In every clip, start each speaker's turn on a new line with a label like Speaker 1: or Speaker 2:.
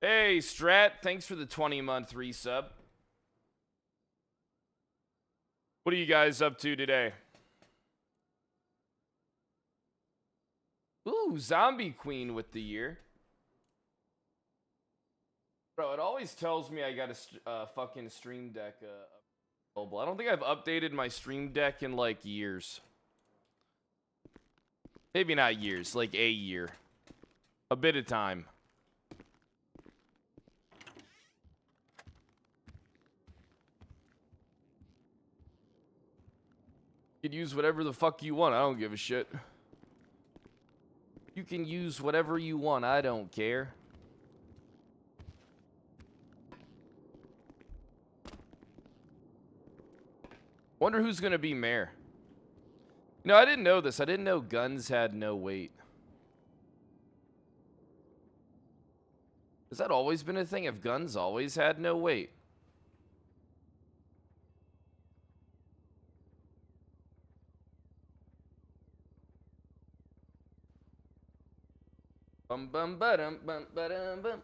Speaker 1: Hey, Strat, thanks for the 20-month resub. What are you guys up to today? Ooh, Zombie Queen with the year. Bro, it always tells me I got a fucking Stream Deck available. I don't think I've updated my Stream Deck in, like, years. Maybe not years, like a year. A bit of time. You can use whatever the fuck you want. I don't give a shit. You can use whatever you want. I don't care. Wonder who's gonna be mayor. You know, I didn't know this. I didn't know guns had no weight. Has that always been a thing? Have guns always had no weight? Bum bum ba-dum bum ba-dum bum.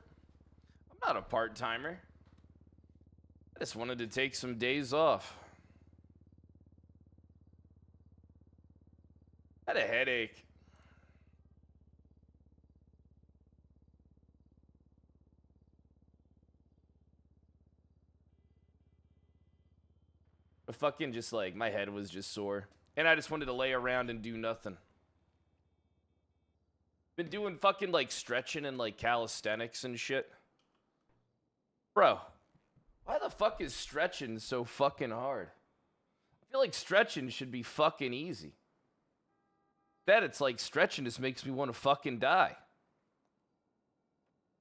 Speaker 1: I'm not a part-timer. I just wanted to take some days off. I had a headache. But fucking just like, my head was just sore. And I just wanted to lay around and do nothing. Been doing fucking like stretching and like calisthenics and shit. Bro, why the fuck is stretching so fucking hard? I feel like stretching should be fucking easy. That it's like stretching just makes me want to fucking die.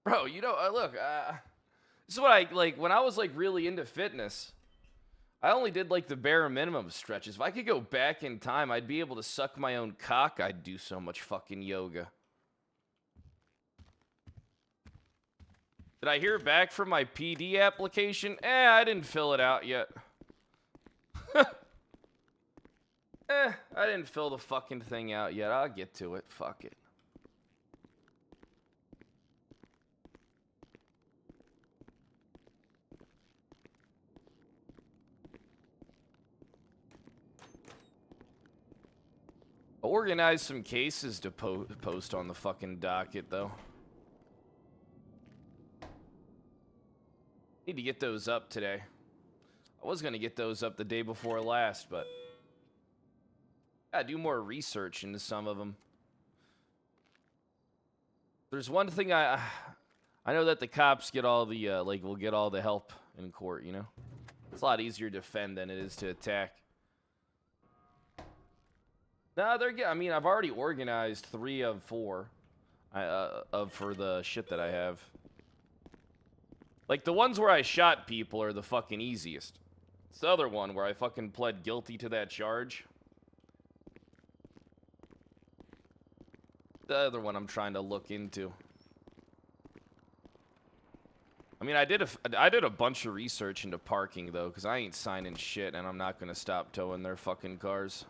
Speaker 1: Bro, you know, look, this is what I, like, when I was, like, really into fitness, I only did, like, the bare minimum stretches. If I could go back in time, I'd be able to suck my own cock. I'd do so much fucking yoga. Did I hear back from my PD application? I didn't fill it out yet. I didn't fill the fucking thing out yet. I'll get to it. Fuck it. I'll organize some cases to post on the fucking docket, though. Need to get those up today. I was going to get those up the day before last, but gotta do more research into some of them. There's one thing I know that the cops get all the, will get all the help in court, you know? It's a lot easier to defend than it is to attack. Nah, I mean, I've already organized 3 of 4 for the shit that I have. Like, the ones where I shot people are the fucking easiest. It's the other one where I fucking pled guilty to that charge. The other one I'm trying to look into. I mean, I did a bunch of research into parking, though, because I ain't signing shit, and I'm not going to stop towing their fucking cars.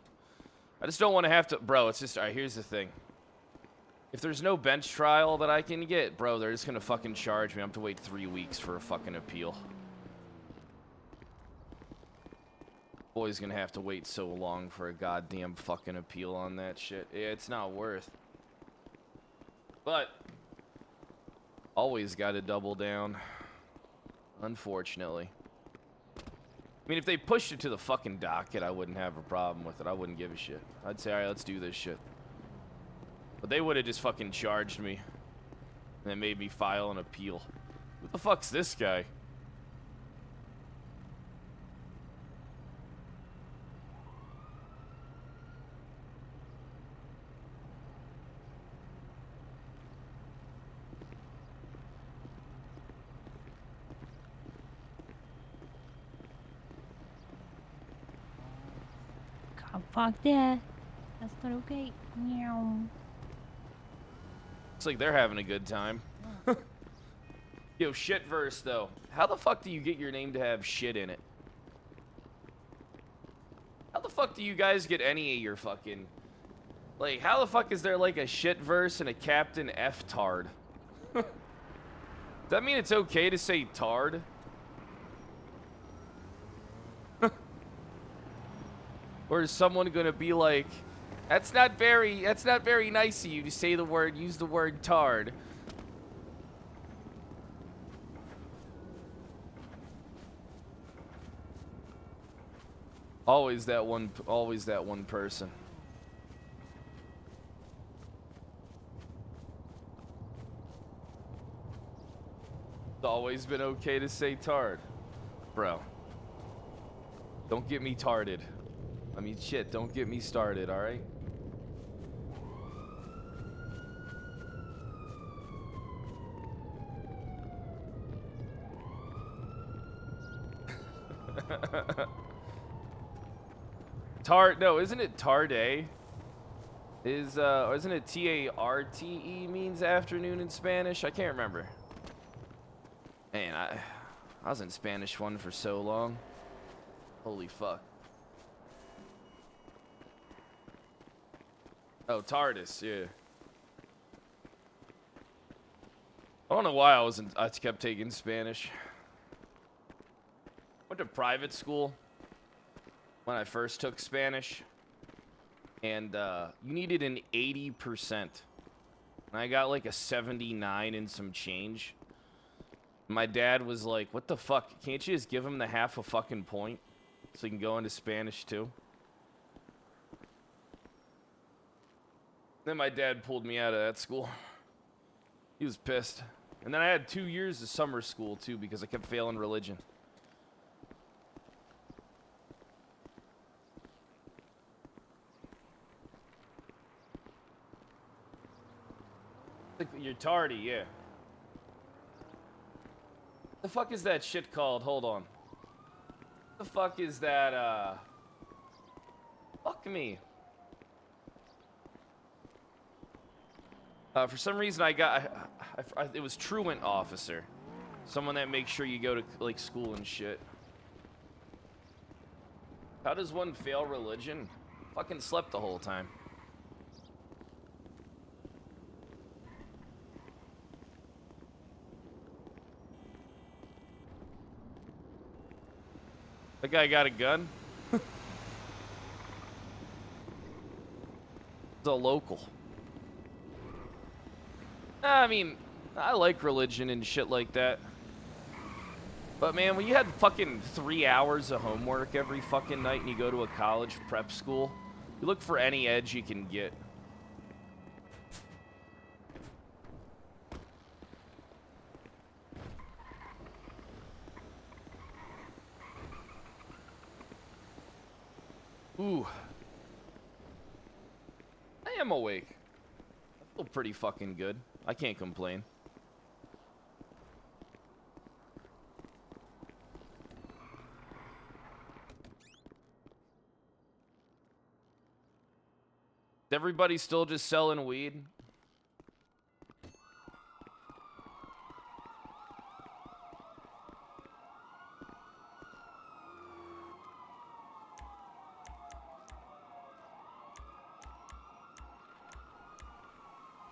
Speaker 1: I just don't want to have to... Bro, it's just... Alright, here's the thing. If there's no bench trial that I can get, bro, they're just going to fucking charge me. I have to wait 3 weeks for a fucking appeal. Boy's going to have to wait so long for a goddamn fucking appeal on that shit. Yeah, it's not worth. But always got to double down. Unfortunately. I mean, if they pushed it to the fucking docket, I wouldn't have a problem with it. I wouldn't give a shit. I'd say, alright, let's do this shit. But they would have just fucking charged me. And then made me file an appeal. Who the fuck's this guy?
Speaker 2: God, fuck that. That's not okay. Meow.
Speaker 1: Looks like they're having a good time. Yo, shitverse, though. How the fuck do you get your name to have shit in it? How the fuck do you guys get any of your fucking... Like, how the fuck is there, like, a shitverse and a Captain F-tard? Does that mean it's okay to say tard? Or is someone gonna be like, that's not very nice of you to say the word, use the word tard. Always that one person. It's always been okay to say tard. Bro. Don't get me tarded. I mean, shit, don't get me started, alright? Tard, no, isn't it tarde? Or isn't it T-A-R-T-E means afternoon in Spanish? I can't remember. Man, I was in Spanish 1 for so long. Holy fuck. Oh, TARDIS, yeah. I don't know why I kept taking Spanish. Went to private school when I first took Spanish. And you needed an 80%. And I got like a 79 and some change. My dad was like, what the fuck? Can't you just give him the half a fucking point so he can go into Spanish too? Then my dad pulled me out of that school. He was pissed. And then I had 2 years of summer school too because I kept failing religion. You're tardy, yeah. The fuck is that shit called? Hold on. The fuck is that, fuck me. For some reason it was truant officer. Someone that makes sure you go to, like, school and shit. How does one fail religion? Fucking slept the whole time. That guy got a gun? It's a local. I mean, I like religion and shit like that. But man, when you had fucking 3 hours of homework every fucking night and you go to a college prep school, you look for any edge you can get. Ooh. I am awake. I feel pretty fucking good. I can't complain. Is everybody still just selling weed?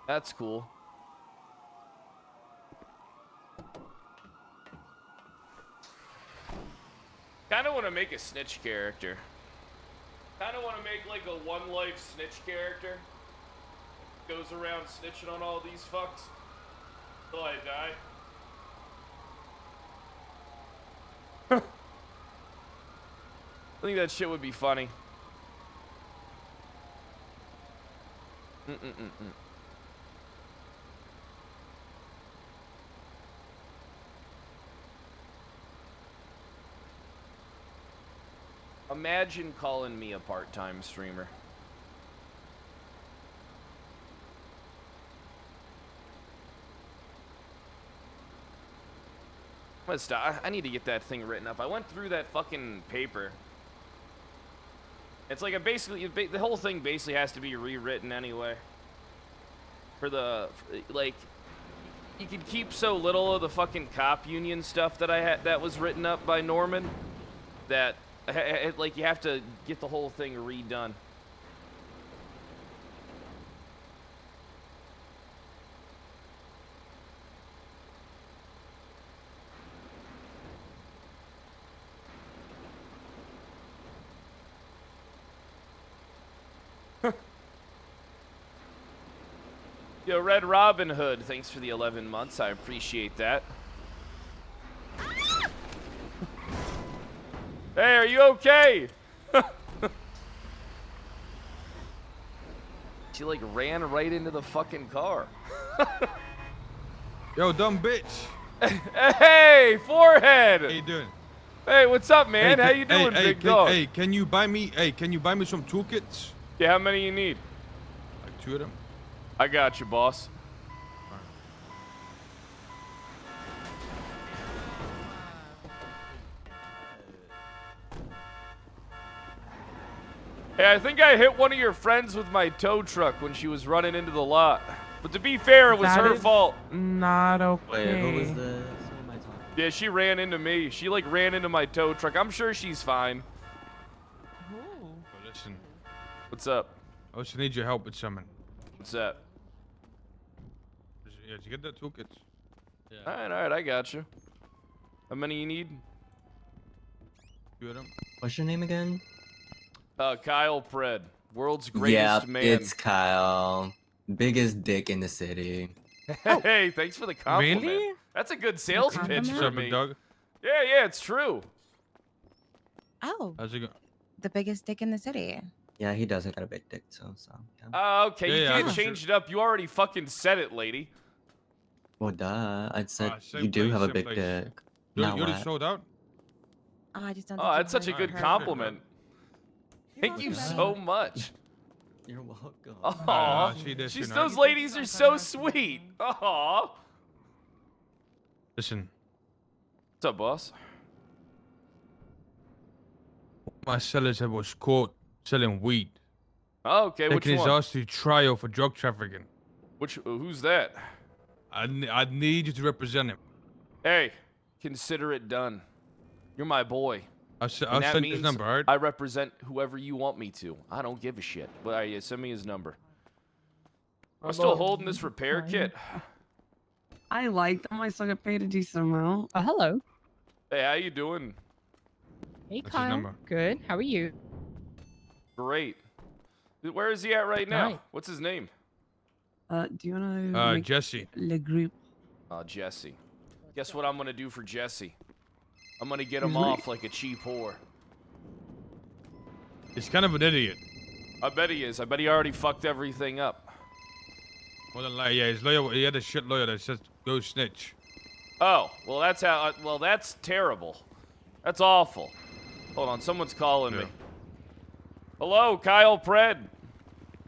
Speaker 1: That's cool. Kind of want to make a snitch character. Kind of want to make like a One Life snitch character. Goes around snitching on all these fucks till I die. I think that shit would be funny. Imagine calling me a part-time streamer. I need to get that thing written up. I went through that fucking paper. It's like the whole thing basically has to be rewritten anyway. For the, like, you could keep so little of the fucking cop union stuff that that was written up by Norman that, like, you have to get the whole thing redone. Yo, Red Robin Hood, thanks for the 11 months. I appreciate that. Hey, are you okay? She like ran right into the fucking car.
Speaker 3: Yo, dumb bitch.
Speaker 1: Hey, Forehead.
Speaker 3: How you doing?
Speaker 1: Hey, what's up, man?
Speaker 3: Hey,
Speaker 1: How you doing, big dog?
Speaker 3: Hey, can you buy me some toolkits?
Speaker 1: Yeah, how many you need?
Speaker 3: Like 2 of them.
Speaker 1: I got you, boss. Hey, I think I hit one of your friends with my tow truck when she was running into the lot. But to be fair, it was her fault.
Speaker 4: Not okay.
Speaker 5: Wait, who was this? Who am I talking to?
Speaker 1: Yeah, she ran into me. She like ran into my tow truck. I'm sure she's fine.
Speaker 3: Well, listen,
Speaker 1: What's up?
Speaker 3: I also need your help with something.
Speaker 1: What's that?
Speaker 3: Yeah, did you get that toolkits?
Speaker 1: All right, I got you. How many you need?
Speaker 3: 2 of them.
Speaker 5: What's your name again?
Speaker 1: Kyle Pred, world's greatest man.
Speaker 5: It's Kyle. Biggest dick in the city.
Speaker 1: Hey, thanks for the compliment.
Speaker 4: Really?
Speaker 1: That's a good sales pitch
Speaker 2: Compliment?
Speaker 3: What's
Speaker 1: for
Speaker 3: up, big
Speaker 1: me.
Speaker 3: dog?
Speaker 1: Yeah, it's true.
Speaker 2: Oh,
Speaker 3: How's it going?
Speaker 2: the biggest dick in the city.
Speaker 5: Yeah, he doesn't got a big dick too, so yeah.
Speaker 1: Okay,
Speaker 3: Yeah,
Speaker 1: you
Speaker 3: yeah,
Speaker 1: can't
Speaker 3: I'm
Speaker 1: change it up. You already fucking said it, lady.
Speaker 5: Well, duh. I said
Speaker 3: same
Speaker 5: you do
Speaker 3: place,
Speaker 5: have a
Speaker 3: same
Speaker 5: big
Speaker 3: place.
Speaker 5: dick.
Speaker 3: You
Speaker 5: Now
Speaker 3: already
Speaker 5: what?
Speaker 3: sold out?
Speaker 2: Oh, I just don't.
Speaker 1: Oh,
Speaker 2: think
Speaker 1: that's
Speaker 2: you've
Speaker 1: such a
Speaker 2: heard
Speaker 1: good
Speaker 2: her.
Speaker 1: compliment. Thank you
Speaker 5: welcome.
Speaker 1: so much.
Speaker 5: You're welcome.
Speaker 1: Aw,
Speaker 3: see this, you know.
Speaker 1: those ladies are so sweet. Aw.
Speaker 3: Listen,
Speaker 1: What's up, boss?
Speaker 3: my seller said was caught selling weed.
Speaker 1: Oh, okay, which
Speaker 3: Taking his
Speaker 1: one?
Speaker 3: ass to trial for drug trafficking.
Speaker 1: Who's that?
Speaker 3: I need you to represent him.
Speaker 1: Hey, consider it done. You're my boy.
Speaker 3: I'll
Speaker 1: And that
Speaker 3: send you his
Speaker 1: means
Speaker 3: number, alright?
Speaker 1: I represent whoever you want me to. I don't give a shit. But yeah, send me his number. I'm still holding this repair kit.
Speaker 4: I like them. I still get paid a decent amount.
Speaker 2: Oh, hello.
Speaker 1: Hey, how you doing?
Speaker 2: Hey,
Speaker 3: That's his
Speaker 2: Kyle.
Speaker 3: number.
Speaker 2: Good. How are you?
Speaker 1: Great. Where is he at right now?
Speaker 2: Hi.
Speaker 1: What's his name?
Speaker 4: Do you wanna make
Speaker 3: Jesse.
Speaker 4: le group?
Speaker 1: Jesse. Guess what I'm gonna do for Jesse? I'm gonna get him
Speaker 4: Excuse me?
Speaker 1: off like a cheap whore.
Speaker 3: He's kind of an idiot.
Speaker 1: I bet he is. I bet he already fucked everything up.
Speaker 3: More than like, yeah, his lawyer, he had a shit lawyer that says go snitch.
Speaker 1: Oh, well that's how. Well, that's terrible. That's awful. Hold on, someone's calling me.
Speaker 3: Yeah.
Speaker 1: Hello, Kyle Pred.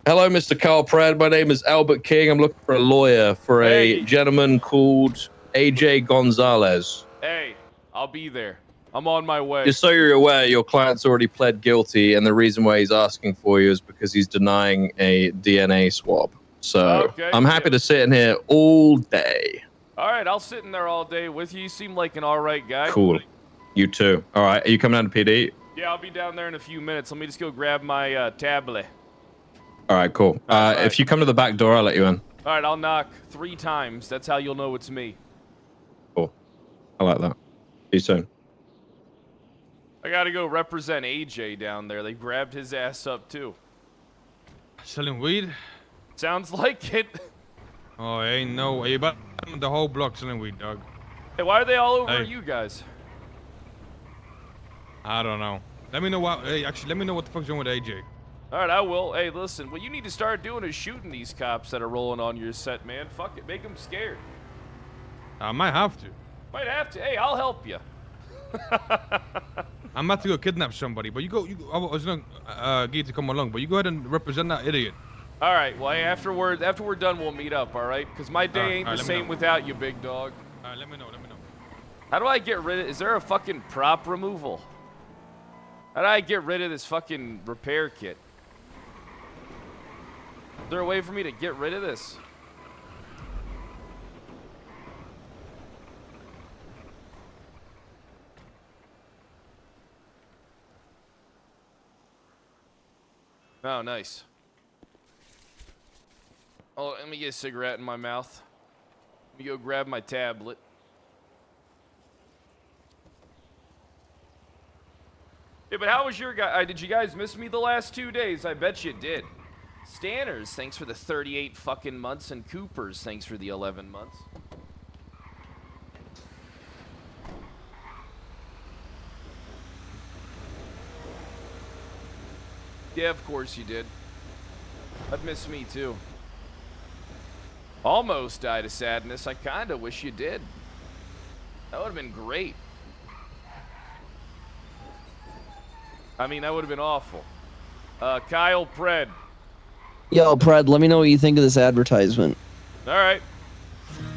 Speaker 6: Hello, Mr. Carl Pratt. My name is Albert King. I'm looking for a lawyer for
Speaker 1: Hey.
Speaker 6: a gentleman called AJ Gonzalez.
Speaker 1: Hey, I'll be there. I'm on my way.
Speaker 6: Just so you're aware, your client's already pled guilty, and the reason why he's asking for you is because he's denying a DNA swab. So
Speaker 1: Okay,
Speaker 6: I'm happy
Speaker 1: yeah.
Speaker 6: to sit in here all day.
Speaker 1: All right, I'll sit in there all day with you. You seem like an all right guy.
Speaker 6: Cool. You too. All right. Are you coming down to PD?
Speaker 1: Yeah, I'll be down there in a few minutes. Let me just go grab my tablet.
Speaker 6: All right. Cool.
Speaker 1: All right.
Speaker 6: If you come to the back door, I'll let you in.
Speaker 1: All right, I'll knock 3 times. That's how you'll know it's me.
Speaker 6: Cool. I like that. See you soon.
Speaker 1: I gotta go represent AJ down there. They grabbed his ass up too.
Speaker 3: Selling weed?
Speaker 1: Sounds like it.
Speaker 3: Oh, ain't no way. But the whole block selling weed, dog.
Speaker 1: Hey, why are they all over
Speaker 3: Hey.
Speaker 1: you guys?
Speaker 3: I don't know. Let me know what. Hey, actually, let me know what the fuck's wrong with AJ.
Speaker 1: All right, I will. Hey, listen, what you need to start doing is shooting these cops that are rolling on your set, man. Fuck it, make them scared.
Speaker 3: I might have to.
Speaker 1: Might have to. Hey, I'll help you.
Speaker 3: I'm about to go kidnap somebody, but you go. I was gonna get you to come along, but you go ahead and represent that idiot.
Speaker 1: All right, well, hey, after we're done, we'll meet up, all right? Because my day
Speaker 3: All right,
Speaker 1: ain't
Speaker 3: all right,
Speaker 1: the
Speaker 3: let me
Speaker 1: same
Speaker 3: know.
Speaker 1: without you, big dog.
Speaker 3: All right, let me know. Let me know.
Speaker 1: How do I get rid of... Is there a fucking prop removal? How do I get rid of this fucking repair kit? Is there a way for me to get rid of this? Oh, nice. Oh, let me get a cigarette in my mouth. Let me go grab my tablet. Yeah, but how was your guy? Did you guys miss me the last 2 days? I bet you did. Stanners, thanks for the 38 fucking months, and Coopers, thanks for the 11 months. Yeah, of course you did. That'd miss me too. Almost died of sadness. I kinda wish you did. That would have been great. I mean, that would have been awful. Kyle Pred.
Speaker 7: Yo, Pred, let me know what you think of this advertisement.
Speaker 1: All right.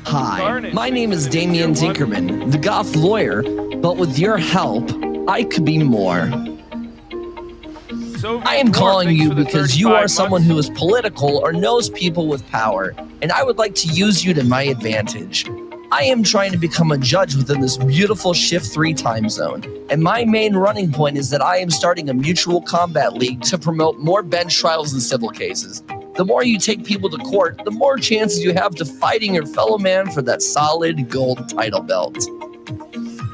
Speaker 7: Hi,
Speaker 1: Carnage,
Speaker 7: my name is
Speaker 1: listening to
Speaker 7: Damian
Speaker 1: Tier 1.
Speaker 7: Tinkerman, the goth lawyer, but with your help, I could be more.
Speaker 1: Soviet
Speaker 7: I am
Speaker 1: War,
Speaker 7: calling
Speaker 1: thanks
Speaker 7: you
Speaker 1: for the
Speaker 7: because you
Speaker 1: 35
Speaker 7: are someone
Speaker 1: months.
Speaker 7: who is political or knows people with power, and I would like to use you to my advantage. I am trying to become a judge within this beautiful Shift 3 time zone, and my main running point is that I am starting a mutual combat league to promote more bench trials in civil cases. The more you take people to court, the more chances you have to fighting your fellow man for that solid gold title belt.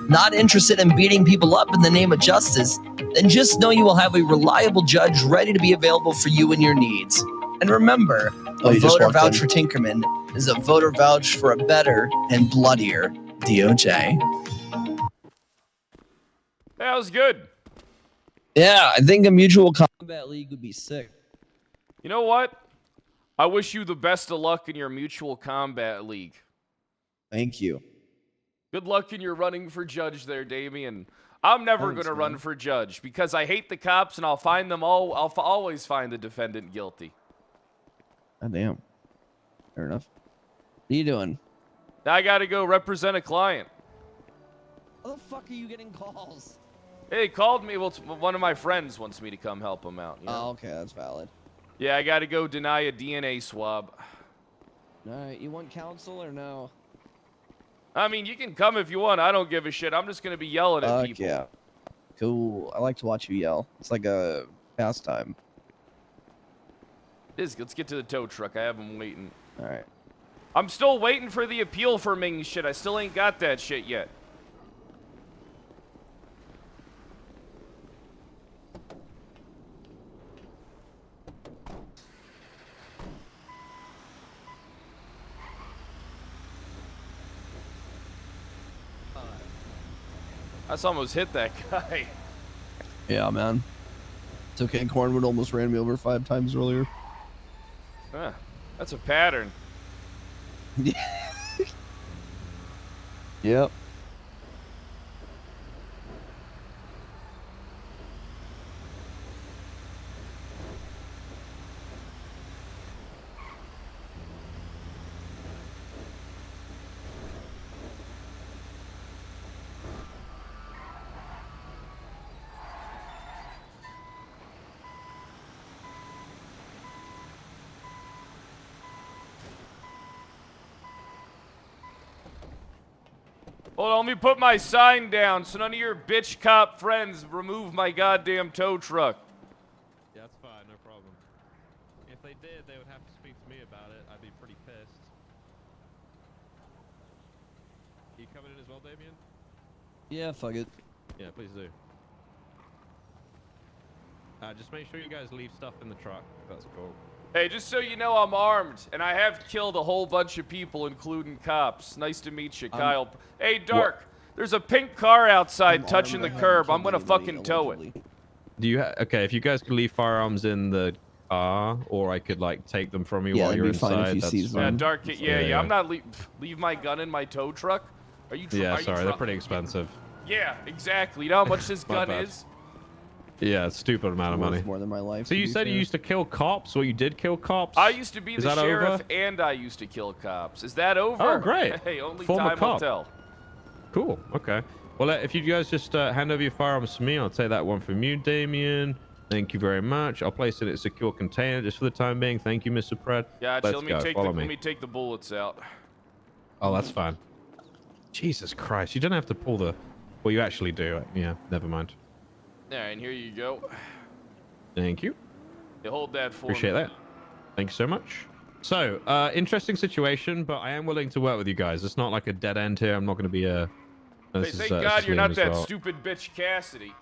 Speaker 7: Not interested in beating people up in the name of justice? Then just know you will have a reliable judge ready to be available for you and your needs. And remember, a voter vouch for Tinkerman is a voter vouch for a better and bloodier DOJ.
Speaker 1: That was good.
Speaker 7: Yeah, I think a mutual combat league would be sick.
Speaker 1: You know what? I wish you the best of luck in your mutual combat league.
Speaker 7: Thank you.
Speaker 1: Good luck in your running for judge there, Damien. I'm never
Speaker 7: Thanks,
Speaker 1: going to
Speaker 7: man.
Speaker 1: run for judge because I hate the cops and I'll find them all. I'll always find the defendant guilty.
Speaker 7: Oh, damn. Fair enough. What are you doing?
Speaker 1: Now I got to go represent a client.
Speaker 7: How the fuck are you getting calls?
Speaker 1: Hey, he called me. Well, one of my friends wants me to come help him out. You know?
Speaker 7: Oh, okay, that's valid.
Speaker 1: Yeah, I got to go deny a DNA swab.
Speaker 7: Alright, you want counsel or no?
Speaker 1: I mean, you can come if you want. I don't give a shit. I'm just going to be yelling at people.
Speaker 7: Yeah. Cool. I like to watch you yell. It's like a pastime.
Speaker 1: Let's get to the tow truck. I have him waiting.
Speaker 7: Alright.
Speaker 1: I'm still waiting for the appeal for Ming shit. I still ain't got that shit yet. I just almost hit that guy.
Speaker 7: Yeah, man. It's okay. Cornwood almost ran me over 5 times earlier.
Speaker 1: Huh, that's a pattern.
Speaker 7: Yep.
Speaker 1: Hold on, let me put my sign down so none of your bitch cop friends remove my goddamn tow truck.
Speaker 8: Yeah, that's fine, no problem. If they did, they would have to speak to me about it. I'd be pretty pissed. You coming in as well, Damien?
Speaker 7: Yeah, fuck it.
Speaker 8: Yeah, please do. Just make sure you guys leave stuff in the truck, if that's cool.
Speaker 1: Hey, just so you know, I'm armed, and I have killed a whole bunch of people, including cops. Nice to meet you, Kyle. Hey, Dark, there's a pink car outside touching the curb. I'm gonna fucking tow it.
Speaker 8: Do you okay, if you guys could leave firearms in the car, or I could, like, take them from you
Speaker 7: Yeah,
Speaker 8: while
Speaker 7: that'd
Speaker 8: you're
Speaker 7: be fine if
Speaker 8: inside,
Speaker 7: you
Speaker 8: that's
Speaker 7: seize them.
Speaker 1: Yeah,
Speaker 8: fine.
Speaker 1: Dark, yeah,
Speaker 8: Yeah.
Speaker 1: I'm not leave my gun in my tow truck. Are you?
Speaker 8: Yeah,
Speaker 1: are you
Speaker 8: sorry, they're pretty expensive.
Speaker 1: Yeah, exactly. You know how much this
Speaker 8: My
Speaker 1: gun
Speaker 8: bad.
Speaker 1: is?
Speaker 8: Yeah, it's a stupid amount of money.
Speaker 7: More than my life.
Speaker 8: So you said you used to kill cops, or you did kill cops?
Speaker 1: I used to be
Speaker 8: Is
Speaker 1: the
Speaker 8: that
Speaker 1: sheriff,
Speaker 8: over?
Speaker 1: and I used to kill cops. Is that over?
Speaker 8: Oh, great.
Speaker 1: Hey, only
Speaker 8: Former
Speaker 1: time will
Speaker 8: cop.
Speaker 1: tell.
Speaker 8: Cool. Okay. Well, if you guys just hand over your firearms to me, I'll take that one from you, Damien. Thank you very much. I'll place it in a secure container just for the time being. Thank you, Mr. Pred.
Speaker 1: Gotcha.
Speaker 8: Let's go. Follow me.
Speaker 1: Let me take the bullets out.
Speaker 8: Oh, that's fine. Jesus Christ. You don't have to pull the... Well, you actually do. Yeah, never mind.
Speaker 1: All right, and here you go.
Speaker 8: Thank you.
Speaker 1: You hold that for
Speaker 8: Appreciate
Speaker 1: me.
Speaker 8: that. Thank you so much. So, interesting situation, but I am willing to work with you guys. It's not like a dead end here. I'm not going to be a...
Speaker 1: Hey, thank God you're not that stupid bitch Cassidy.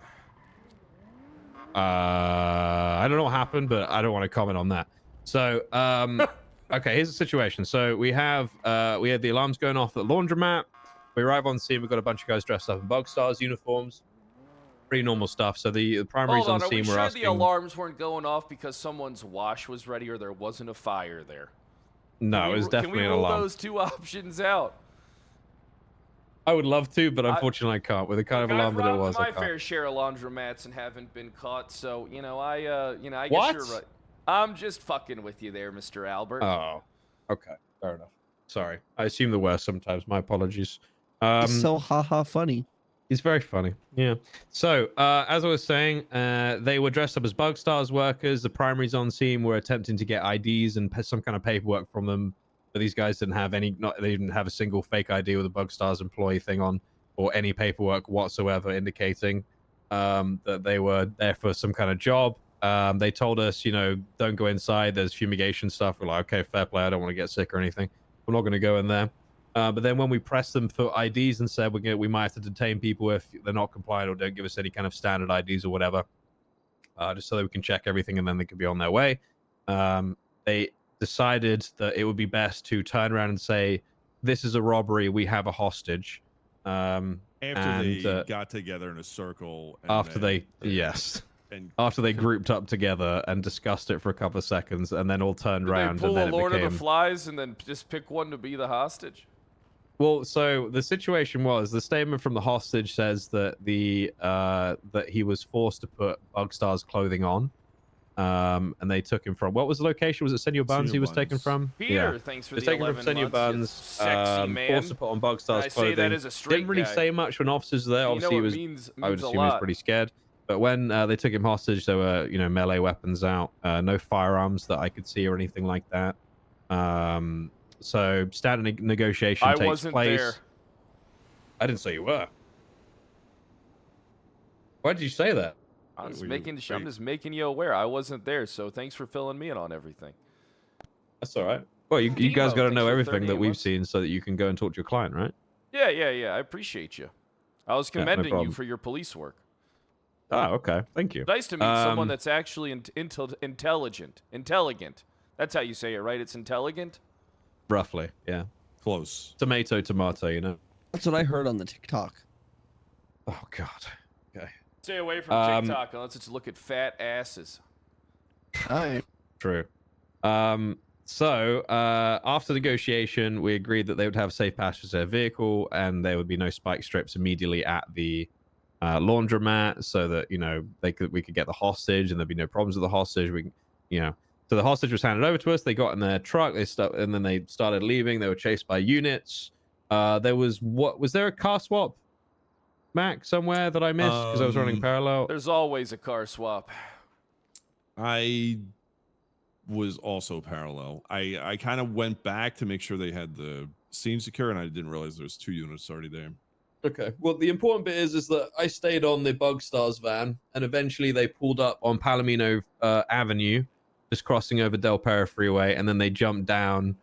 Speaker 8: I don't know what happened, but I don't want to comment on that. So, okay, here's the situation. So we had the alarms going off at the laundromat. We arrive on scene. We've got a bunch of guys dressed up in Bugstars uniforms. Pretty normal stuff. So the primaries
Speaker 1: Hold
Speaker 8: on
Speaker 1: on, are we
Speaker 8: scene were
Speaker 1: sure
Speaker 8: asking.
Speaker 1: the alarms weren't going off because someone's wash was ready or there wasn't a fire there?
Speaker 8: No, it was definitely
Speaker 1: Can we
Speaker 8: an
Speaker 1: rule
Speaker 8: alarm.
Speaker 1: those two options out?
Speaker 8: I would love to, but unfortunately I can't. With the kind of alarm that it was, I
Speaker 1: my
Speaker 8: can't.
Speaker 1: fair share of laundromats and haven't been caught, so I guess
Speaker 8: What?
Speaker 1: you're right. I'm just fucking with you there, Mr. Albert.
Speaker 8: Oh, okay, fair enough. Sorry, I assume the worst sometimes. My apologies.
Speaker 9: It's so haha funny.
Speaker 8: It's very funny. Yeah. So, as I was saying, they were dressed up as Bugstars workers. The primaries on scene were attempting to get IDs and some kind of paperwork from them. But these guys didn't have they didn't have a single fake ID with a Bugstars employee thing on, or any paperwork whatsoever indicating that they were there for some kind of job. They told us, don't go inside. There's fumigation stuff. We're like, okay, fair play. I don't want to get sick or anything. We're not going to go in there. But then when we pressed them for IDs and said we might have to detain people if they're not compliant or don't give us any kind of standard IDs or whatever, just so that we can check everything and then they could be on their way, they decided that it would be best to turn around and say, this is a robbery, we have a hostage.
Speaker 10: After they got together in a circle. And
Speaker 8: after
Speaker 10: then,
Speaker 8: after they grouped up together and discussed it for a couple of seconds and then all turned around
Speaker 1: Did they pull
Speaker 8: and then
Speaker 1: a Lord
Speaker 8: it became...
Speaker 1: of the Flies and then just pick one to be the hostage?
Speaker 8: Well, so the situation was the statement from the hostage says that that he was forced to put Bugstar's clothing on, and they took him from, what was the location? Was it Senor Buns he was taken from?
Speaker 1: Peter, thanks for
Speaker 8: he was
Speaker 1: the
Speaker 8: taken
Speaker 1: 11
Speaker 8: from Senor
Speaker 1: months, you
Speaker 8: Buns,
Speaker 1: sexy man.
Speaker 8: forced to put on Bugstar's
Speaker 1: I
Speaker 8: clothing.
Speaker 1: say that as a straight
Speaker 8: Didn't really
Speaker 1: guy.
Speaker 8: say much when officers were there.
Speaker 1: You know
Speaker 8: Obviously,
Speaker 1: it
Speaker 8: was
Speaker 1: means
Speaker 8: I would
Speaker 1: a
Speaker 8: assume he was
Speaker 1: lot.
Speaker 8: pretty scared. But when they took him hostage, there were melee weapons out, no firearms that I could see or anything like that. So standard negotiation
Speaker 1: I
Speaker 8: takes
Speaker 1: wasn't
Speaker 8: place.
Speaker 1: there.
Speaker 8: I didn't say you were. Why did you say that?
Speaker 1: I'm just making you aware. I wasn't there, so thanks for filling me in on everything.
Speaker 8: That's all right. Well, you guys
Speaker 1: Demo,
Speaker 8: got to know
Speaker 1: thanks for
Speaker 8: everything
Speaker 1: 38
Speaker 8: that we've
Speaker 1: months.
Speaker 8: seen so that you can go and talk to your client, right?
Speaker 1: Yeah. I appreciate you. I was
Speaker 8: Yeah, no
Speaker 1: commending you
Speaker 8: problem.
Speaker 1: for your police work.
Speaker 8: Oh, okay. Thank you.
Speaker 1: Nice to meet someone that's actually intelligent. Intelligent. That's how you say it, right? It's intelligent?
Speaker 8: Roughly, yeah.
Speaker 10: Close.
Speaker 8: Tomato,
Speaker 9: That's what I heard on the TikTok.
Speaker 8: Oh, God. Okay.
Speaker 1: Stay away from TikTok unless it's look at fat asses.
Speaker 9: All right.
Speaker 8: True. So, after negotiation, we agreed that they would have safe passage to their vehicle and there would be no spike strips immediately at the laundromat so that, we could get the hostage and there'd be no problems with the hostage. So the hostage was handed over to us. They got in their truck, and then they started leaving. They were chased by units. Was there a car swap, Mac, somewhere that I missed because I was running parallel?
Speaker 1: There's always a car swap.
Speaker 10: I was also parallel. I kind of went back to make sure they had the scene secure, and I didn't realize there was 2 units already there.
Speaker 8: Okay. Well, the important bit is that I stayed on the Bugstars van, and eventually they pulled up on Palomino Avenue, just crossing over Del Perro Freeway, and then they jumped down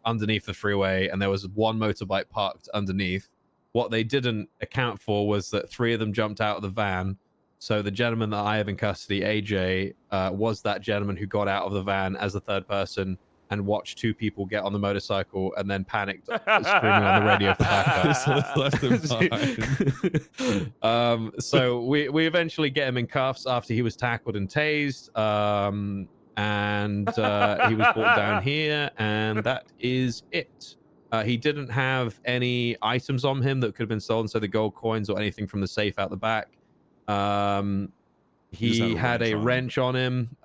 Speaker 8: underneath the freeway, and there was one motorbike parked underneath. What they didn't account for was that 3 of them jumped out of the van. So the gentleman that I have in custody, AJ, was that gentleman who got out of the van as the third person and watched 2 people get on the motorcycle and then panicked, screaming on the radio for backup.
Speaker 10: Left him
Speaker 8: So we eventually get him in cuffs after he was tackled and tased, and he was brought down here, and that is it. He didn't have any items on him that could have been stolen, so the gold coins or anything from the safe out the back. He had a wrench on him,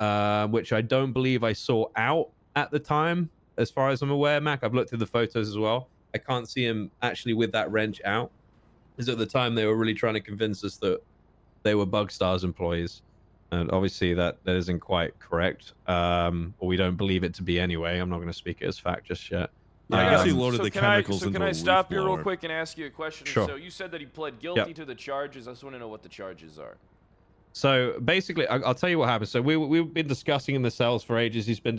Speaker 8: which I don't believe I saw out at the time, as far as I'm aware, Mac. I've looked through the photos as well. I can't see him actually with that wrench out, because at the time they were really trying to convince us that they were Bugstars employees, and obviously that isn't quite correct, or we don't believe it to be anyway. I'm not going to speak it as fact just yet.
Speaker 10: I guess he loaded the chemicals
Speaker 1: so
Speaker 10: into
Speaker 1: can
Speaker 10: a
Speaker 1: I stop
Speaker 10: leaf
Speaker 1: you real
Speaker 10: blower.
Speaker 1: quick and ask you a question?
Speaker 8: Sure.
Speaker 1: So you said that he pled guilty to the charges. I just want to know what the charges are.
Speaker 8: So basically, I'll tell you what happened. So we've been discussing in the cells for ages. He's been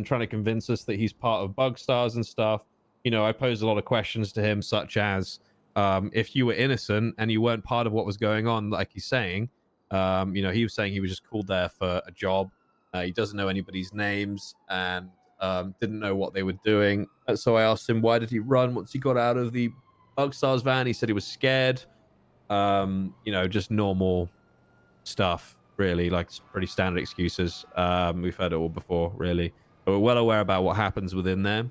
Speaker 8: trying to convince us that he's part of Bugstars and stuff. I posed a lot of questions to him, such as, if you were innocent and you weren't part of what was going on, like he's saying, he was saying he was just called there for a job. He doesn't know anybody's names and didn't know what they were doing. And so I asked him, why did he run once he got out of the Bugstars van? He said he was scared. Just normal stuff, really, like pretty standard excuses. We've heard it all before, really. But we're well aware about what happens within there,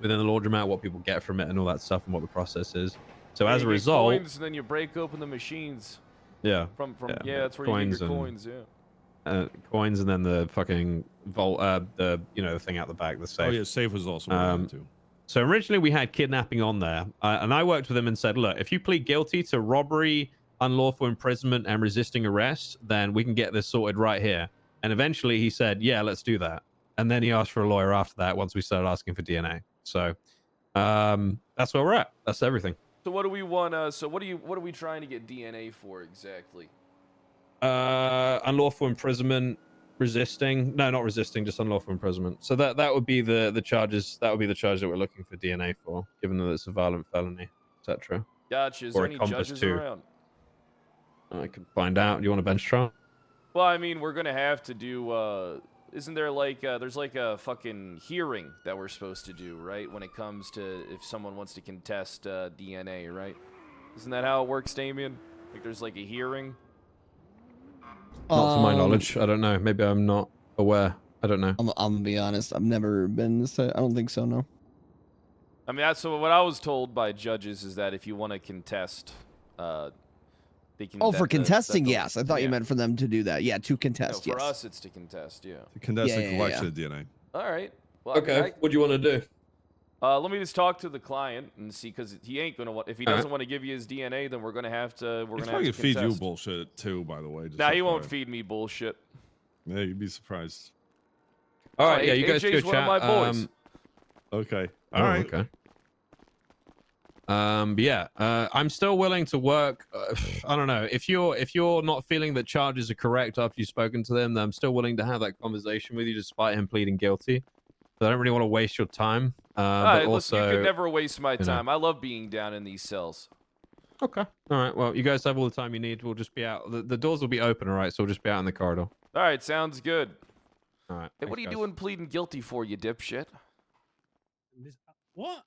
Speaker 8: within the laundromat, what people get from it and all that stuff and what the process is. So as a
Speaker 1: you get
Speaker 8: result...
Speaker 1: coins, and then you break open the machines.
Speaker 8: Yeah.
Speaker 1: Yeah, that's where you get your coins,
Speaker 8: coins and then the fucking vault, the thing out the back, the safe.
Speaker 10: Oh yeah, safe was also one too.
Speaker 8: So originally we had kidnapping on there, and I worked with him and said, look, if you plead guilty to robbery, unlawful imprisonment, and resisting arrest, then we can get this sorted right here. And eventually he said, yeah, let's do that. And then he asked for a lawyer after that once we started asking for DNA. So that's where we're at. That's everything.
Speaker 1: So what do we want? What are we trying to get DNA for exactly?
Speaker 8: Unlawful imprisonment, resisting. No, not resisting, just unlawful imprisonment. So that would be the charges. That would be the charge that we're looking for DNA for, given that it's a violent felony, etc.
Speaker 1: Gotcha. Is
Speaker 8: Or
Speaker 1: there any judges around?
Speaker 8: I can find out. Do you want a bench trial?
Speaker 1: Well, I mean, we're gonna have to do. Isn't there like there's like a fucking hearing that we're supposed to do, right? When it comes to if someone wants to contest DNA, right? Isn't that how it works, Damien? Like there's like a hearing.
Speaker 8: Not to my knowledge. I don't know. Maybe I'm not aware. I don't know.
Speaker 9: I'm gonna be honest. I've never been this. I don't think so. No.
Speaker 1: I mean, that's what I was told by judges is that if you want to contest, they can.
Speaker 9: Oh, for contesting, yes. I thought you meant for them to do that. Yeah, to contest.
Speaker 1: No, for
Speaker 9: yes.
Speaker 1: us, it's to contest. Yeah.
Speaker 10: To contest the collection of DNA.
Speaker 1: All right. Well,
Speaker 8: okay. What do you want to do?
Speaker 1: Let me just talk to the client and see, because he ain't gonna want. If he doesn't want to give you his DNA, then we're gonna have to. We're
Speaker 10: He's
Speaker 1: gonna have
Speaker 10: probably
Speaker 1: to
Speaker 10: feed you
Speaker 1: contest.
Speaker 10: bullshit too, by the way.
Speaker 1: Nah, he won't feed me bullshit.
Speaker 10: Yeah, you'd be surprised.
Speaker 8: All right, yeah, you guys
Speaker 1: AJ's
Speaker 8: go
Speaker 1: one
Speaker 8: chat.
Speaker 1: of my boys.
Speaker 10: Okay. All right.
Speaker 8: Okay. But yeah, I'm still willing to work. I don't know if you're not feeling that charges are correct after you've spoken to them, then I'm still willing to have that conversation with you, despite him pleading guilty. So I don't really want to waste your time. But also,
Speaker 1: you could never waste my time. I love being down in these cells.
Speaker 8: Okay. All right. Well, you guys have all the time you need. We'll just be out. The doors will be open, all right? So we'll just be out in the corridor.
Speaker 1: All right, sounds good.
Speaker 8: All right.
Speaker 1: Hey, what are you doing pleading guilty for, you dipshit?
Speaker 11: What?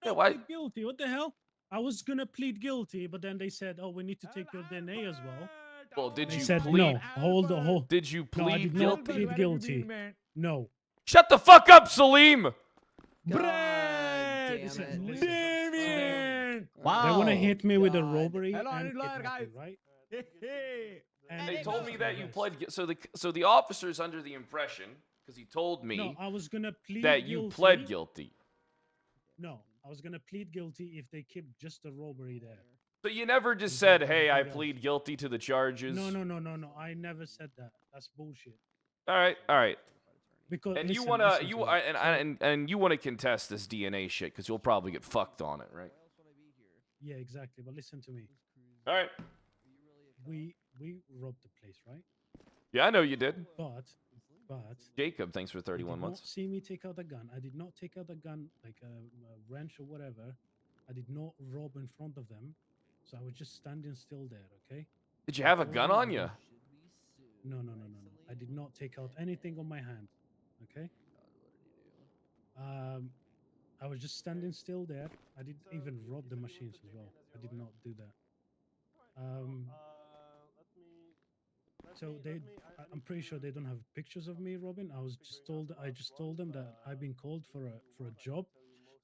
Speaker 1: Yeah,
Speaker 11: No,
Speaker 1: why?
Speaker 11: plead guilty. What the hell? I was gonna plead guilty, but then they said, "Oh, we need to take your DNA as well."
Speaker 1: Well, did
Speaker 11: They
Speaker 1: you
Speaker 11: said,
Speaker 1: plead?
Speaker 11: "No, hold the whole."
Speaker 1: Did you
Speaker 11: No, I
Speaker 1: plead
Speaker 11: did not
Speaker 1: guilty?
Speaker 11: plead guilty. No.
Speaker 1: Shut the fuck up, Salim!
Speaker 11: Wow. They want to hit me with a robbery and kidnapping, right? And
Speaker 1: They told me that you pled. So the officer's under the impression, because he told me
Speaker 11: No, I was gonna plead
Speaker 1: that you pled guilty.
Speaker 11: No, I was gonna plead guilty if they kept just a robbery there.
Speaker 1: So you never just said, "Hey, I plead guilty to the charges."
Speaker 11: No. I never said that. That's bullshit.
Speaker 1: All right.
Speaker 11: Because
Speaker 1: And you
Speaker 11: listen,
Speaker 1: wanna
Speaker 11: listen
Speaker 1: you
Speaker 11: to me.
Speaker 1: and you wanna contest this DNA shit because you'll probably get fucked on it, right?
Speaker 11: Yeah, exactly. But listen to me.
Speaker 1: All right.
Speaker 11: We robbed the place, right?
Speaker 1: Yeah, I know you did.
Speaker 11: But
Speaker 1: Jacob, thanks for 31
Speaker 11: you did
Speaker 1: months.
Speaker 11: not see me take out a gun. I did not take out a gun like a wrench or whatever. I did not rob in front of them. So I was just standing still there, okay?
Speaker 1: Did you have a gun on you?
Speaker 11: No. I did not take out anything on my hand, okay? I was just standing still there. I didn't even rob the machines as well. I did not do that. So I'm pretty sure they don't have pictures of me, Robin. I just told them that I've been called for a job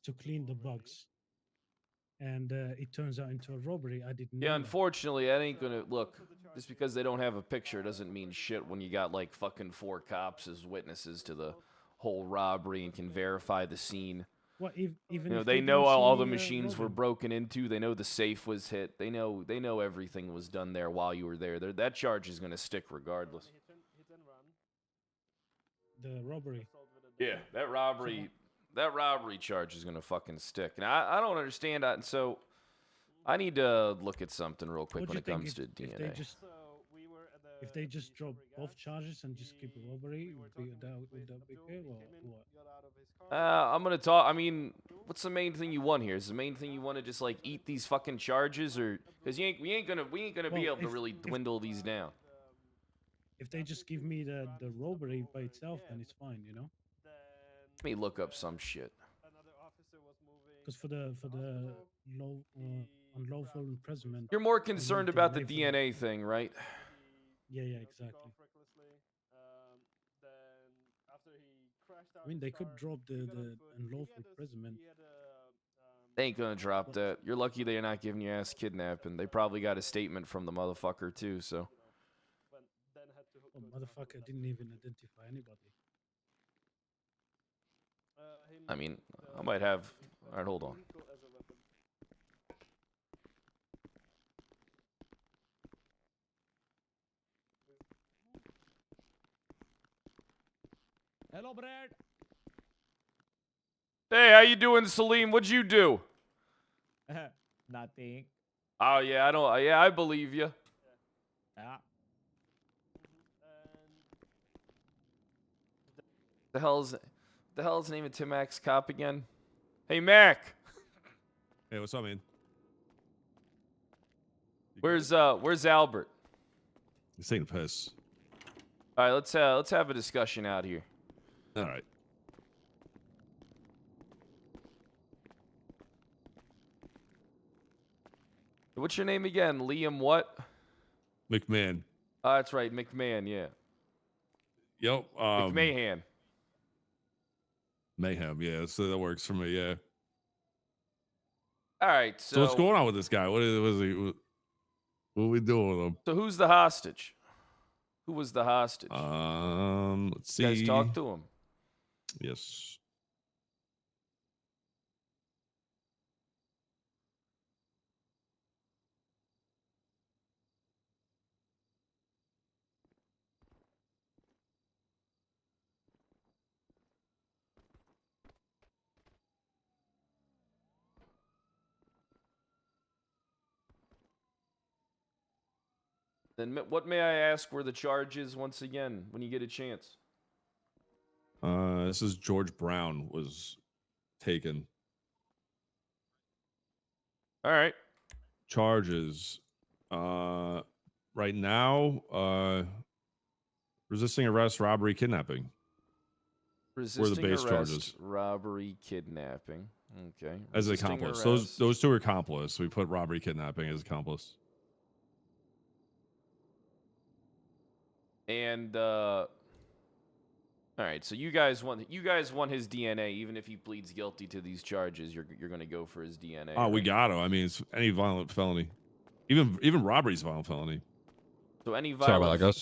Speaker 11: to clean the bugs, and it turns out into a robbery. I didn't.
Speaker 1: Yeah, unfortunately, that ain't gonna look. Just because they don't have a picture doesn't mean shit when you got like fucking 4 cops as witnesses to the whole robbery and can verify the scene.
Speaker 11: What even
Speaker 1: You know,
Speaker 11: if
Speaker 1: they
Speaker 11: didn't
Speaker 1: know
Speaker 11: see
Speaker 1: all the
Speaker 11: me,
Speaker 1: machines were
Speaker 11: Robin?
Speaker 1: broken into. They know the safe was hit. They know everything was done there while you were there. That charge is gonna stick regardless.
Speaker 11: The robbery.
Speaker 1: Yeah, that robbery charge is gonna fucking stick. And I don't understand that. And so I need to look at something real quick
Speaker 11: What do
Speaker 1: when
Speaker 11: you
Speaker 1: it
Speaker 11: think
Speaker 1: comes to
Speaker 11: if
Speaker 1: DNA.
Speaker 11: if they just drop both charges and just keep robbery, would that be okay or what?
Speaker 1: I'm gonna talk. I mean, what's the main thing you want here? Is the main thing you want to just like eat these fucking charges, or because we ain't gonna be
Speaker 11: Well,
Speaker 1: able to
Speaker 11: if-
Speaker 1: really dwindle these down.
Speaker 11: if they just give me the robbery by itself, then it's fine, you know.
Speaker 1: Let me look up some shit.
Speaker 11: Because for the low unlawful imprisonment,
Speaker 1: You're more
Speaker 11: they
Speaker 1: concerned
Speaker 11: need
Speaker 1: about the
Speaker 11: life
Speaker 1: DNA thing, right?
Speaker 11: Yeah, exactly. I mean, they could drop the unlawful imprisonment.
Speaker 1: They ain't gonna drop that. You're lucky they're not giving you ass kidnapping. They probably got a statement from the motherfucker too, so.
Speaker 11: Oh, motherfucker didn't even identify anybody.
Speaker 1: I mean, I might have. All right, hold on.
Speaker 12: Hello, Brad.
Speaker 1: Hey, how you doing, Salim? What'd you do?
Speaker 12: Nothing.
Speaker 1: Oh yeah, I don't. Yeah, I believe you.
Speaker 12: Yeah.
Speaker 1: The hell's the name of Tim Mac's cop again? Hey Mac,
Speaker 10: Hey, what's up, man?
Speaker 1: where's Albert?
Speaker 10: He's taking a piss.
Speaker 1: All right, let's have a discussion out here.
Speaker 10: All right.
Speaker 1: What's your name again? Liam what?
Speaker 10: McMahon.
Speaker 1: Oh, that's right, McMahon. Yeah.
Speaker 10: Yep.
Speaker 1: McMahon.
Speaker 10: Mayhem. Yeah, so that works for me. Yeah.
Speaker 1: All right.
Speaker 10: So what's going on with this guy? What are we doing with him?
Speaker 1: So who's the hostage? Who was the hostage?
Speaker 10: Let's see.
Speaker 1: You guys talk to him.
Speaker 10: Yes.
Speaker 1: Then what may I ask were the charges once again when you get a chance?
Speaker 10: This is George Brown was taken.
Speaker 1: All right.
Speaker 10: Charges. Right now, resisting arrest, robbery, kidnapping.
Speaker 1: Resisting
Speaker 10: the base
Speaker 1: arrest,
Speaker 10: charges.
Speaker 1: robbery, kidnapping. Okay.
Speaker 10: As an
Speaker 1: Resisting
Speaker 10: accomplice.
Speaker 1: arrest.
Speaker 10: Those two are accomplice. We put robbery, kidnapping as accomplice.
Speaker 1: And all right, so you guys want his DNA, even if he pleads guilty to these charges. You're gonna go for his DNA.
Speaker 10: Oh, we
Speaker 1: right?
Speaker 10: got to. I mean, it's any violent felony. Even robbery's a violent felony.
Speaker 1: So any
Speaker 3: Sorry about
Speaker 1: violent.
Speaker 3: that, guys.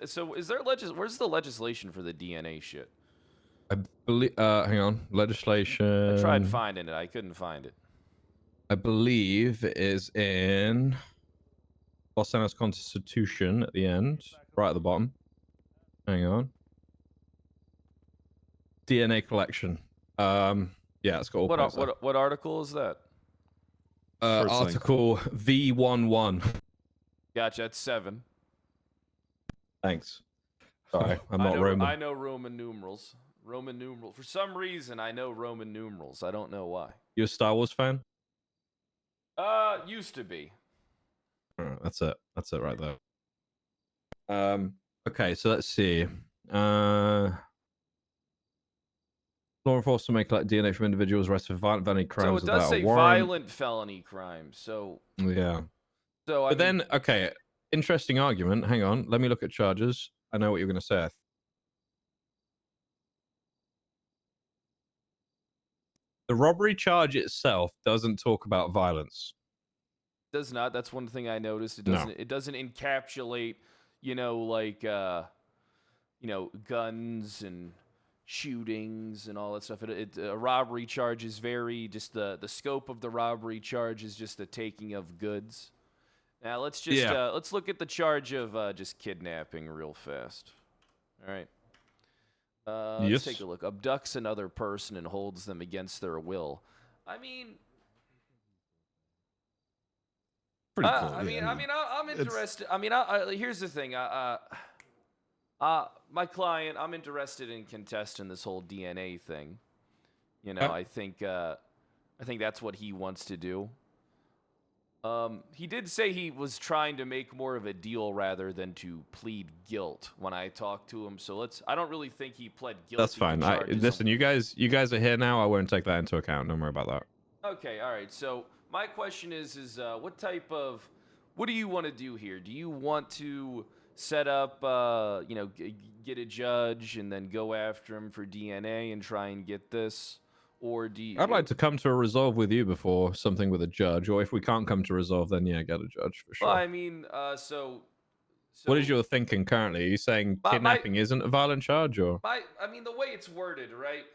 Speaker 1: So is there where's the legislation for the DNA shit?
Speaker 3: I believe. Hang on. Legislation.
Speaker 1: I tried finding it. I couldn't find it.
Speaker 3: I believe it is in Los Angeles Constitution at the end, right at the bottom. Hang on. DNA collection. Yeah, it's got all points there.
Speaker 1: What article is that?
Speaker 10: First thing.
Speaker 3: Article V11.
Speaker 1: Gotcha. That's 7.
Speaker 3: Thanks. Sorry, I'm not Roman.
Speaker 1: I know Roman numerals. Roman numeral. For some reason, I know Roman numerals. I don't know why.
Speaker 3: You a Star Wars fan?
Speaker 1: Used to be.
Speaker 3: Alright, that's it. That's it right there. Okay, so let's see. Law enforcement may collect DNA from individuals arrested for violent felony crimes
Speaker 1: So it does
Speaker 3: without
Speaker 1: say
Speaker 3: a warrant.
Speaker 1: violent felony crimes. So
Speaker 3: Yeah.
Speaker 1: so
Speaker 3: But then, okay, interesting argument. Hang on, let me look at charges. I know what you're going to say. The robbery charge itself doesn't talk about violence.
Speaker 1: does not. That's one thing I noticed. It
Speaker 3: No.
Speaker 1: doesn't. It doesn't encapsulate, like, guns and shootings and all that stuff. A robbery charge is very just the scope of the robbery charge is just the taking of goods. Now let's just let's look at the charge of just kidnapping real fast. All right. Let's take a look. Abducts another person and holds them against their will. I mean.
Speaker 10: Pretty cool.
Speaker 1: I'm interested. Here's the thing. My client, I'm interested in contesting this whole DNA thing. I think that's what he wants to do. He did say he was trying to make more of a deal rather than to plead guilt when I talked to him. So I don't really think he pled guilty.
Speaker 3: That's fine.
Speaker 1: To charges
Speaker 3: Listen, you guys are here now. I won't take that into account. Don't worry about that.
Speaker 1: Okay, all right. So my question is what do you want to do here? Do you want to set up, get a judge and then go after him for DNA and try and get this? Or do you...
Speaker 3: I'd like to come to a resolve with you before something with a judge, or if we can't come to resolve, then yeah, get a judge for sure.
Speaker 1: Well, I mean, so
Speaker 3: what is your thinking currently? Are you saying kidnapping isn't a violent charge, or?
Speaker 1: I mean, the way it's worded, right?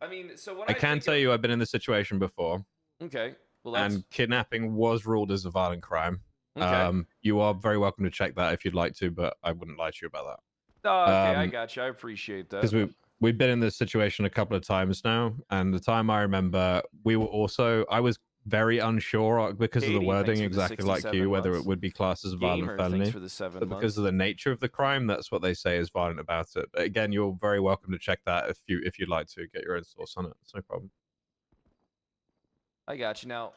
Speaker 1: I mean, so when
Speaker 3: I can tell you I've been in this situation before.
Speaker 1: Okay. Well, that's...
Speaker 3: And kidnapping was ruled as a violent crime.
Speaker 1: Okay.
Speaker 3: You are very welcome to check that if you'd like to, but I wouldn't lie to you about that.
Speaker 1: Oh, okay, I got you. I appreciate that.
Speaker 3: Because we've been in this situation a couple of times now, and the time I remember, I was very unsure because of the wording, exactly like you, whether it would be classed as a violent felony.
Speaker 1: For the 7
Speaker 3: But
Speaker 1: months.
Speaker 3: because of the nature of the crime, that's what they say is violent about it. But again, you're very welcome to check that if you'd like to get your own source on it. It's no problem.
Speaker 1: I got you. Now,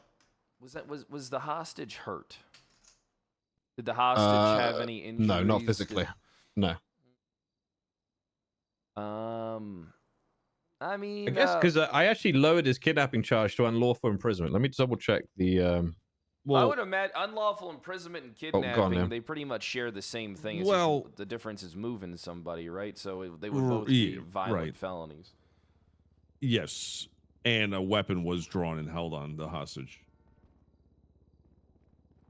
Speaker 1: was the hostage hurt? Did the hostage have any injuries?
Speaker 3: No, not physically. No.
Speaker 1: I mean,
Speaker 3: I guess because I actually lowered his kidnapping charge to unlawful imprisonment. Let me double check the.
Speaker 1: I would imagine unlawful imprisonment and kidnapping. They pretty much share the same thing. It's just the difference is moving somebody, right? So they would both be violent felonies.
Speaker 10: Yes, and a weapon was drawn and held on the hostage,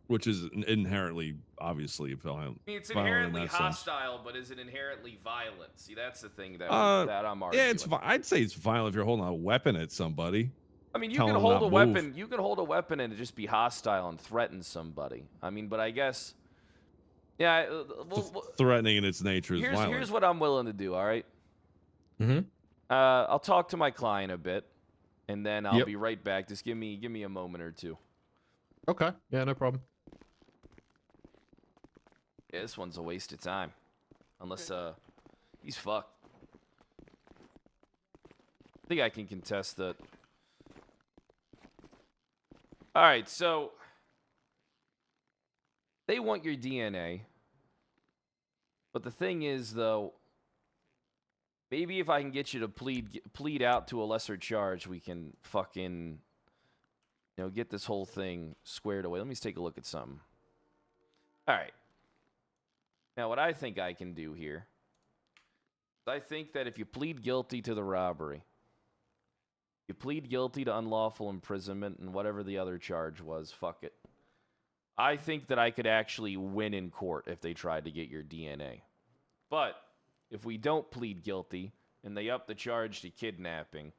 Speaker 10: which is inherently, obviously, violent.
Speaker 1: I mean, it's inherently hostile, but is it inherently violent? See, that's the thing that I'm arguing.
Speaker 10: Yeah, I'd say it's violent if you're holding a weapon at somebody.
Speaker 1: I mean, you can hold a weapon. You can hold a weapon and just be hostile and threaten somebody. I mean, but I guess, yeah.
Speaker 10: Threatening in its nature is violent.
Speaker 1: Here's what I'm willing to do. All right.
Speaker 3: Mm-hmm.
Speaker 1: I'll talk to my client a bit, and then I'll be right back. Just give me a moment or two.
Speaker 3: Okay. Yeah, no problem.
Speaker 1: Yeah, this one's a waste of time. Unless, he's fucked. I think I can contest that. Alright, so... They want your DNA. But the thing is, though... Maybe if I can get you to plead out to a lesser charge, we can fucking... get this whole thing squared away. Let me just take a look at something. Alright. Now, what I think I can do here, I think that if you plead guilty to the robbery, you plead guilty to unlawful imprisonment and whatever the other charge was, fuck it. I think that I could actually win in court if they tried to get your DNA. But if we don't plead guilty and they up the charge to kidnapping,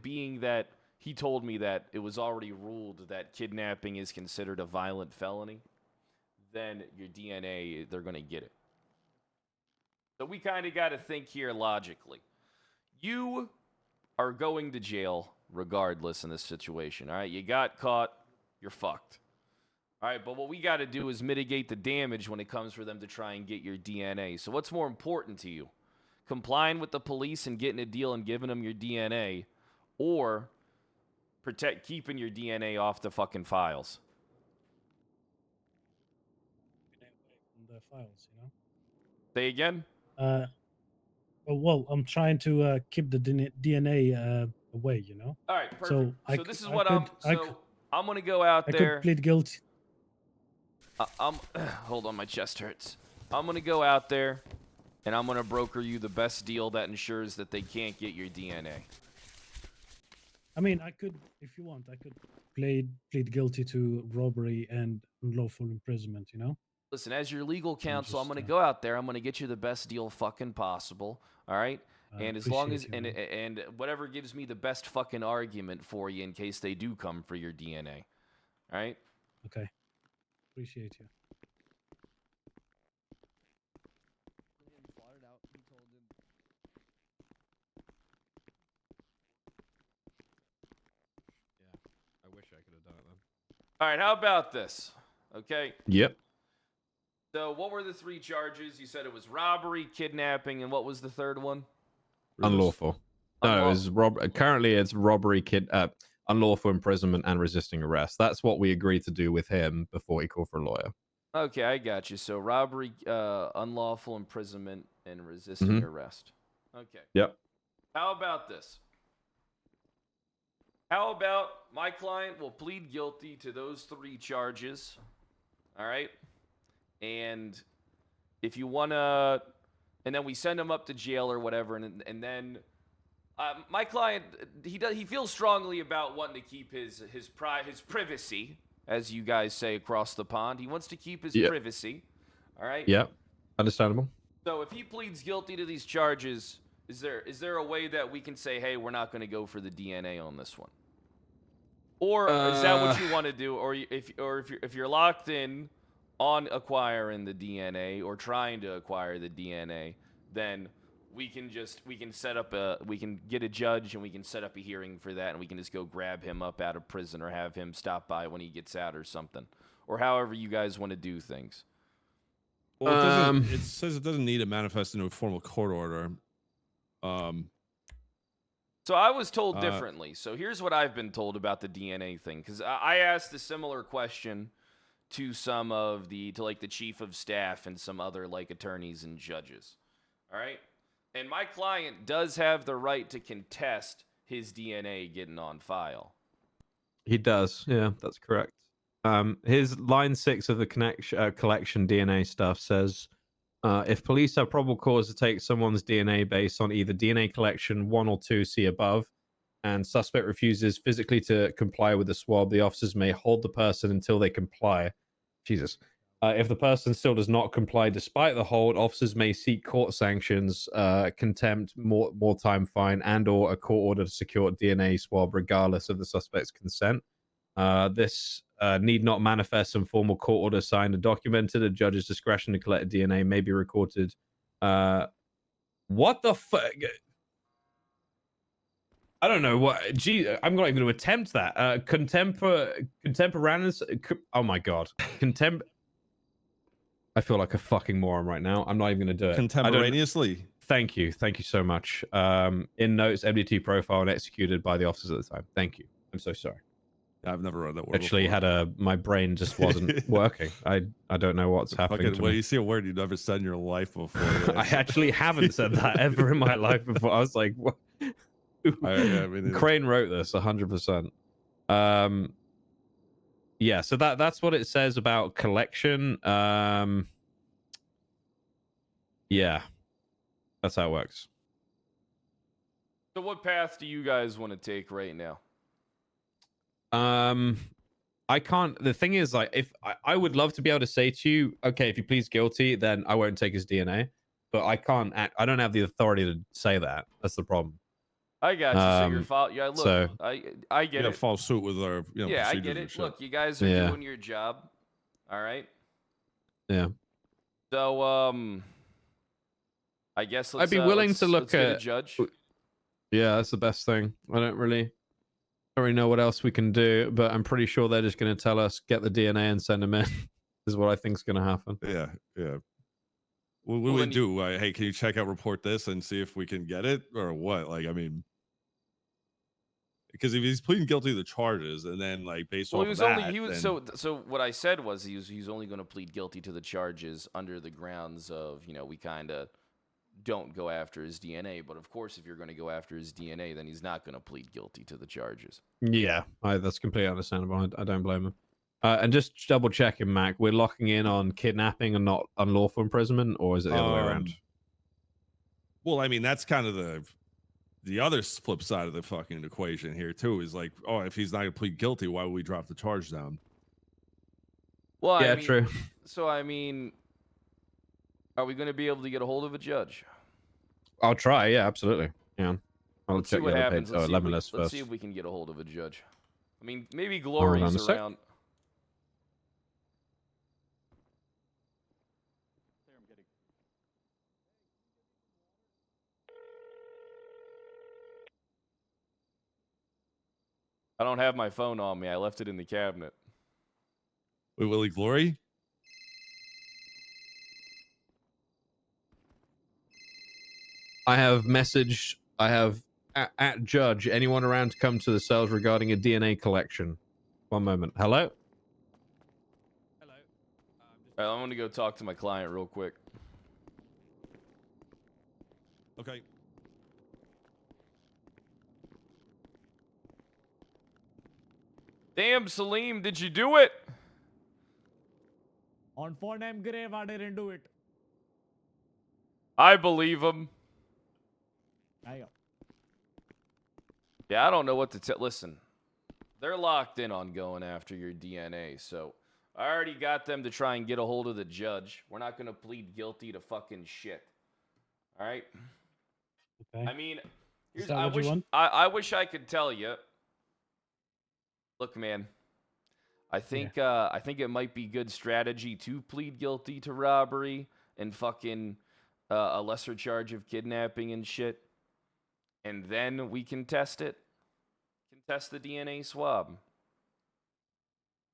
Speaker 1: being that he told me that it was already ruled that kidnapping is considered a violent felony, then your DNA, they're going to get it. So we kind of got to think here logically. You are going to jail regardless in this situation, all right? You got caught, you're fucked. All right, but what we got to do is mitigate the damage when it comes for them to try and get your DNA. So what's more important to you? Complying with the police and getting a deal and giving them your DNA, or keeping your DNA off the fucking files?
Speaker 11: The files,
Speaker 1: Say again?
Speaker 11: Well, I'm trying to keep the DNA away,
Speaker 1: All right, perfect.
Speaker 11: So
Speaker 1: this is what I'm going to go out there.
Speaker 11: I could plead guilty.
Speaker 1: Hold on, my chest hurts. I'm going to go out there, and I'm going to broker you the best deal that ensures that they can't get your DNA.
Speaker 11: I mean, I could, if you want, I could plead guilty to robbery and unlawful imprisonment,
Speaker 1: Listen, as your legal counsel, I'm going to go out there. I'm going to get you the best deal fucking possible. All right? And as long as, and whatever gives me the best fucking argument for you in case they do come for your DNA. All right?
Speaker 11: Okay. Appreciate you.
Speaker 3: Yeah, I wish I could have done it then.
Speaker 1: All right, how about this? Okay?
Speaker 3: Yep.
Speaker 1: So what were the 3 charges? You said it was robbery, kidnapping, and what was the third one?
Speaker 3: Unlawful. No, it was currently it's robbery,
Speaker 8: unlawful imprisonment and resisting arrest. That's what we agreed to do with him before he called for a lawyer.
Speaker 1: Okay, I got you. So robbery, unlawful imprisonment, and resisting arrest. Okay.
Speaker 8: Yep.
Speaker 1: How about this? How about my client will plead guilty to those 3 charges? All right. And if you want to, and then we send him up to jail or whatever, and then my client, he feels strongly about wanting to keep his privacy, as you guys say across the pond. He wants to keep his privacy. All right.
Speaker 8: Yep. Understandable.
Speaker 1: So if he pleads guilty to these charges, is there a way that we can say, hey, we're not going to go for the DNA on this one? Or is that what you want to do? Or if you're locked in on acquiring the DNA or trying to acquire the DNA, then we can get a judge and we can set up a hearing for that, and we can just go grab him up out of prison or have him stop by when he gets out or something, or however you guys want to do things.
Speaker 10: Well, it says it doesn't need to manifest into a formal court order.
Speaker 1: So I was told differently. So here's what I've been told about the DNA thing, because I asked a similar question to some of the chief of staff and some other attorneys and judges. All right, and my client does have the right to contest his DNA getting on file.
Speaker 8: He does. Yeah, that's correct. His line 6 of the collection DNA stuff says, if police have probable cause to take someone's DNA based on either DNA collection 1 or 2, see above, and suspect refuses physically to comply with the swab, the officers may hold the person until they comply. Jesus. If the person still does not comply despite the hold, officers may seek court sanctions, contempt, more time fine, and or a court order to secure DNA swab regardless of the suspect's consent. This need not manifest in formal court order signed and documented. A judge's discretion to collect DNA may be recorded. What the fuck? I don't know what. Gee, I'm not even going to attempt that. Contemporaneous. Oh my god. I feel like a fucking moron right now. I'm not even going to do it.
Speaker 10: Contemporaneously.
Speaker 8: Thank you so much. In notes, MDT profile and executed by the officers at the time. Thank you. I'm so sorry.
Speaker 10: I've never read that word.
Speaker 8: Actually,
Speaker 10: before.
Speaker 8: My brain just wasn't working. I don't know what's happening.
Speaker 10: When you see a word you've never said in your life before.
Speaker 8: I actually haven't said that ever in my life before. I was like, what?
Speaker 10: I mean,
Speaker 8: Crane wrote this 100%. Yeah, so that's what it says about collection. Yeah, that's how it works.
Speaker 1: So what path do you guys want to take right now?
Speaker 8: I can't. The thing is, if I would love to be able to say to you, okay, if you plead guilty, then I won't take his DNA. But I can't. I don't have the authority to say that. That's the problem.
Speaker 1: I got you. So you're yeah. Look,
Speaker 8: so,
Speaker 1: I get it.
Speaker 10: Follow suit with our
Speaker 1: yeah, I get it. Look, you guys are doing your job. All right.
Speaker 8: Yeah.
Speaker 1: So I guess
Speaker 8: I'd be willing to look at
Speaker 1: a judge.
Speaker 8: Yeah, that's the best thing. I don't really know what else we can do, but I'm pretty sure they're just going to tell us get the DNA and send them in. Is what I think is going to happen.
Speaker 10: Yeah. What we would do? Hey, can you check out report this and see if we can get it or what? I mean, because if he's pleading guilty to the charges and then based off of that,
Speaker 1: so what I said was he's only going to plead guilty to the charges under the grounds of we kind of don't go after his DNA, but of course if you're going to go after his DNA, then he's not going to plead guilty to the charges.
Speaker 8: Yeah, that's completely understandable. I don't blame him. And just double checking, Mac, we're locking in on kidnapping and not unlawful imprisonment, or is it the other way around?
Speaker 10: Well, I mean, that's kind of the other flip side of the fucking equation here too, is if he's not going to plead guilty, why would we drop the charge down?
Speaker 1: Well,
Speaker 8: yeah, true.
Speaker 1: So, I mean, are we going to be able to get a hold of a judge?
Speaker 8: I'll try. Yeah, absolutely. Yeah.
Speaker 1: Let's see what happens. Let's see if we can get a hold of a judge. I mean, maybe Glory's around. I don't have my phone on me. I left it in the cabinet.
Speaker 10: Wait, Willie Glory?
Speaker 8: I have at Judge, anyone around to come to the cells regarding a DNA collection? One moment. Hello? Hello.
Speaker 1: All right, I'm gonna go talk to my client real quick.
Speaker 10: Okay.
Speaker 1: Damn, Salim, did you do it?
Speaker 12: On phone name grave, I didn't do it.
Speaker 1: I believe him.
Speaker 12: There you go.
Speaker 1: Yeah, I don't know what to tell. Listen, they're locked in on going after your DNA, so I already got them to try and get a hold of the judge. We're not gonna plead guilty to fucking shit. All right.
Speaker 11: Okay.
Speaker 1: I mean,
Speaker 11: Is that what you want?
Speaker 1: I wish I could tell you. Look, man. I think it might be good strategy to plead guilty to robbery and fucking a lesser charge of kidnapping and shit, and then we can test it. Can test the DNA swab.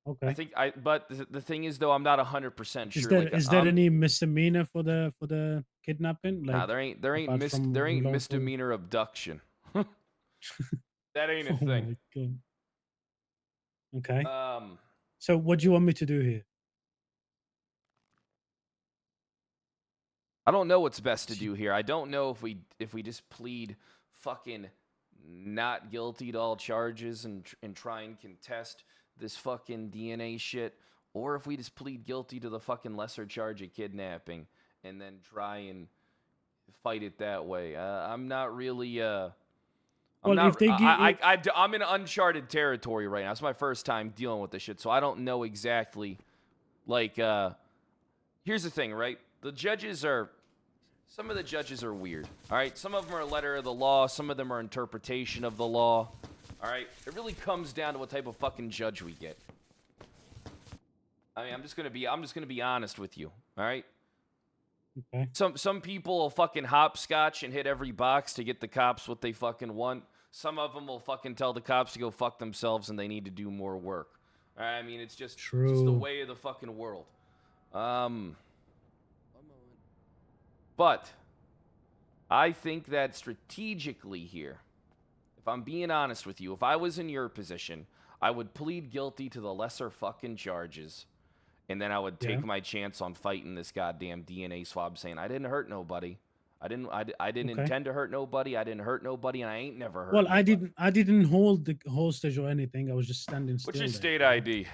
Speaker 11: Okay.
Speaker 1: But the thing is, though, I'm not 100% sure.
Speaker 11: Is there any misdemeanor for the kidnapping? Like,
Speaker 1: nah, there ain't
Speaker 11: apart from unlawful-
Speaker 1: misdemeanor abduction. That ain't a
Speaker 11: Oh
Speaker 1: thing.
Speaker 11: my God. Okay. So what do you want me to do here?
Speaker 1: I don't know what's best to do here. I don't know if we just plead fucking not guilty to all charges and try and contest this fucking DNA shit, or if we just plead guilty to the fucking lesser charge of kidnapping and then try and fight it that way. I'm not really I'm in uncharted territory right now. It's my first time dealing with this shit, so I don't know exactly. Like, here's the thing, right? Some of the judges are weird. All right, some of them are letter of the law. Some of them are interpretation of the law. All right, it really comes down to what type of fucking judge we get. I mean, I'm just gonna be honest with you. All right.
Speaker 11: Okay.
Speaker 1: Some people will fucking hopscotch and hit every box to get the cops what they fucking want. Some of them will fucking tell the cops to go fuck themselves and they need to do more work. All right, I mean, it's just the way of the fucking world. But I think that strategically here, if I'm being honest with you, if I was in your position, I would plead guilty to the lesser fucking charges. And then I would take my chance on fighting this goddamn DNA swab, saying I didn't hurt nobody. I didn't intend to hurt nobody. I didn't hurt nobody, and I ain't never hurt.
Speaker 11: Well,
Speaker 1: nobody.
Speaker 11: I didn't hold the hostage or anything. I was just standing still.
Speaker 1: What's your
Speaker 11: there.
Speaker 1: state ID?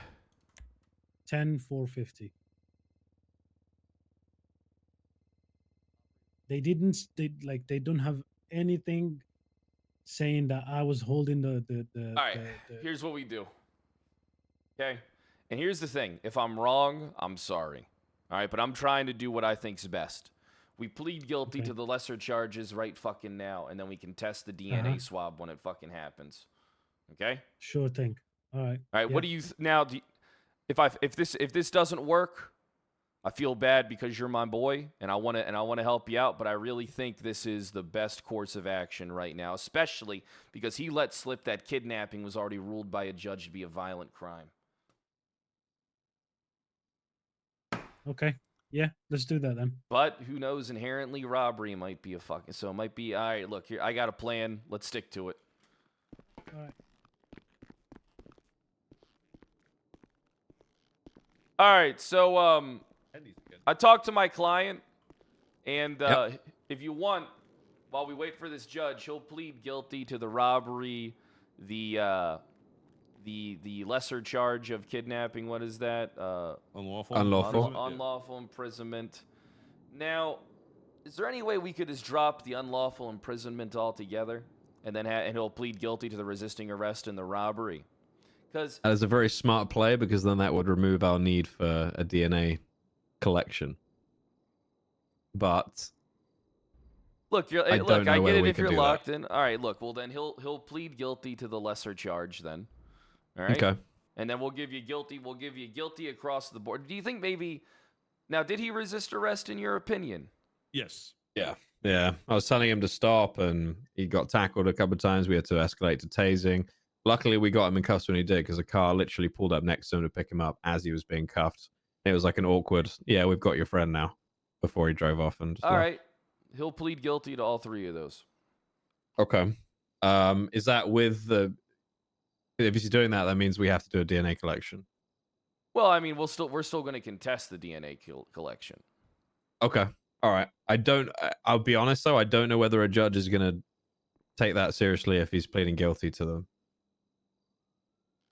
Speaker 11: 10-450. They didn't. They don't have anything saying that I was holding the.
Speaker 1: All right. Here's what we do. Okay. And here's the thing. If I'm wrong, I'm sorry. All right. But I'm trying to do what I think's best. We plead guilty to the lesser charges right fucking now, and then we can test the DNA swab when it fucking happens. Okay.
Speaker 11: Sure thing. All right.
Speaker 1: All right. What do you now? If this doesn't work, I feel bad because you're my boy, and I want to help you out. But I really think this is the best course of action right now, especially because he let slip that kidnapping was already ruled by a judge to be a violent crime.
Speaker 11: Okay. Yeah, let's do that then.
Speaker 1: But who knows? Inherently, robbery might be so it might be. All right, look here. I got a plan. Let's stick to it.
Speaker 11: All right.
Speaker 1: All right. So I talked to my client, and if you want, while we wait for this judge, he'll plead guilty to the robbery, the lesser charge of kidnapping. What is that? Unlawful imprisonment. Now, is there any way we could just drop the unlawful imprisonment altogether, and then and he'll plead guilty to the resisting arrest and the robbery? Because
Speaker 8: that is a very smart play, because then that would remove our need for a DNA collection. But
Speaker 1: look,
Speaker 8: I get it
Speaker 1: if you're locked in. All right, look, well then he'll plead guilty to the lesser charge then. All right.
Speaker 8: Okay.
Speaker 1: And then we'll give you guilty. We'll give you guilty across the board. Do you think maybe now did he resist arrest in your opinion?
Speaker 10: Yes.
Speaker 8: Yeah. Yeah. I was telling him to stop, and he got tackled a couple of times. We had to escalate to tasing. Luckily, we got him in cuffs when he did, because a car literally pulled up next to him to pick him up as he was being cuffed. It was like an awkward, yeah, we've got your friend now, before he drove off. And
Speaker 1: all right, he'll plead guilty to all three of those.
Speaker 8: Okay. Is that with the? If he's doing that, that means we have to do a DNA collection.
Speaker 1: Well, I mean, we're still going to contest the DNA collection.
Speaker 8: Okay. All right. I'll be honest though. I don't know whether a judge is going to take that seriously if he's pleading guilty to them.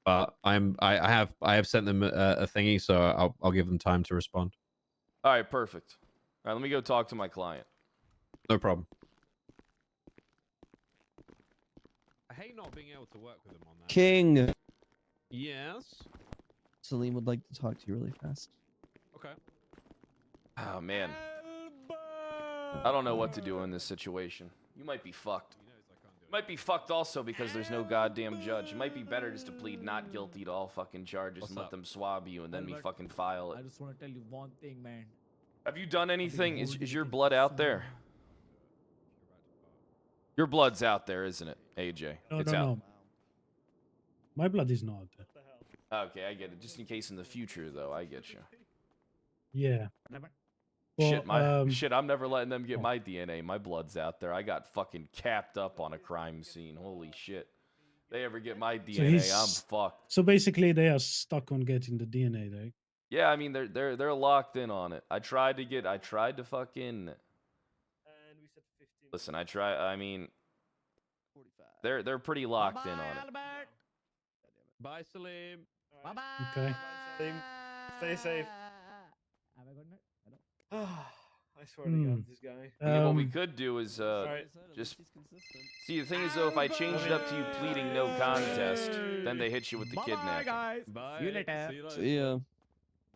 Speaker 8: But I have sent them a thingy, so I'll give them time to respond.
Speaker 1: All right, perfect. All right, let me go talk to my client.
Speaker 8: No problem. I hate not being able to work with him on that.
Speaker 9: King.
Speaker 8: Yes.
Speaker 9: Salim would like to talk to you really fast.
Speaker 8: Okay.
Speaker 1: Oh man, I don't know what to do in this situation. You might be fucked. You might be fucked also because there's no goddamn judge. It might be better just to plead not guilty to all fucking charges and let them swab you and then me fucking file it.
Speaker 12: I just want to tell you one thing, man.
Speaker 1: Have you done anything? Is your blood out there? Your blood's out there, isn't it, AJ?
Speaker 11: No,
Speaker 1: It's
Speaker 11: no,
Speaker 1: out.
Speaker 11: no. My blood is not out there.
Speaker 1: Okay, I get it. Just in case in the future, though, I get you.
Speaker 11: Yeah.
Speaker 1: Shit,
Speaker 11: Well,
Speaker 1: shit, I'm never letting them get my DNA. My blood's out there. I got fucking capped up on a crime scene. Holy shit. They ever get my DNA, I'm fucked.
Speaker 11: So basically, they are stuck on getting the DNA, right?
Speaker 1: Yeah, I mean they're locked in on it. I tried to fucking listen, I mean they're pretty locked in on it.
Speaker 8: Bye, Salim.
Speaker 12: Bye bye.
Speaker 11: Okay.
Speaker 12: Stay safe. Have a good night.
Speaker 13: I swear to God, this guy.
Speaker 1: I mean, what we could do is just see. The thing is, though, if I change it up to you pleading no contest, then they hit you with the kidnapping.
Speaker 12: Guys.
Speaker 8: Bye.
Speaker 12: See you later.
Speaker 9: See ya.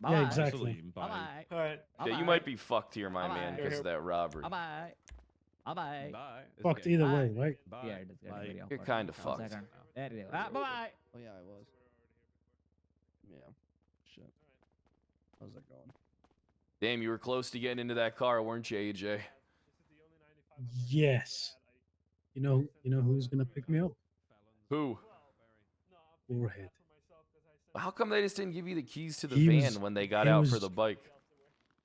Speaker 11: Yeah, exactly.
Speaker 12: Bye.
Speaker 13: All right.
Speaker 1: Yeah, you might be fucked here, my man, because of that robbery.
Speaker 12: Bye bye. Bye bye.
Speaker 8: Bye.
Speaker 11: Fucked either way, right?
Speaker 8: Bye.
Speaker 12: Yeah, it is getting very
Speaker 1: You're
Speaker 12: awkward.
Speaker 1: kind of
Speaker 12: 1
Speaker 1: fucked.
Speaker 12: second. There it is. Bye bye.
Speaker 9: Oh yeah, I was. Yeah. Shit. How's that going?
Speaker 1: Damn, you were close to getting into that car, weren't you, AJ?
Speaker 11: Yes. You know who's gonna pick me up?
Speaker 1: Who?
Speaker 11: Warhead.
Speaker 1: How come they just didn't give you the keys to the
Speaker 11: He
Speaker 1: van
Speaker 11: was-
Speaker 1: when they got
Speaker 11: he
Speaker 1: out for
Speaker 11: was-
Speaker 1: the bike?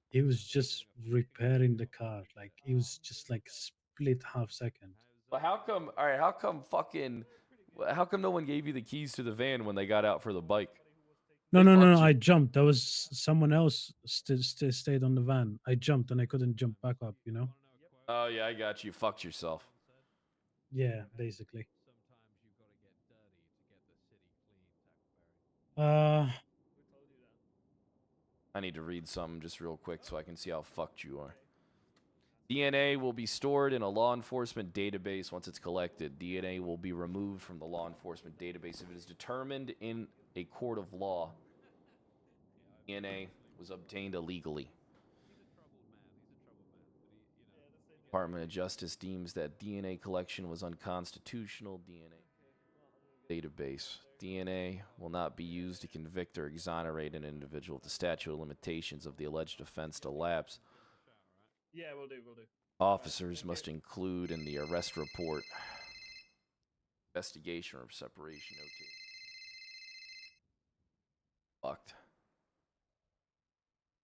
Speaker 11: He was just repairing the car. Like he was just like split half second.
Speaker 1: But how come? All right, how come no one gave you the keys to the van when they got out for the bike?
Speaker 11: No,
Speaker 1: They
Speaker 11: no, no,
Speaker 1: fucked
Speaker 11: no.
Speaker 1: you.
Speaker 11: I jumped. There was someone else stayed on the van. I jumped and I couldn't jump back up. You know?
Speaker 1: Oh yeah, I got you. Fucked yourself.
Speaker 11: Yeah, basically. Uh,
Speaker 1: I need to read something just real quick so I can see how fucked you are. DNA will be stored in a law enforcement database once it's collected. DNA will be removed from the law enforcement database if it is determined in a court of law. DNA was obtained illegally. Department of Justice deems that DNA collection was unconstitutional. DNA database. DNA will not be used to convict or exonerate an individual if the statute of limitations of the alleged offense to lapse.
Speaker 13: Yeah, we'll do.
Speaker 1: Officers must include in the arrest report investigation or separation notation. Fucked.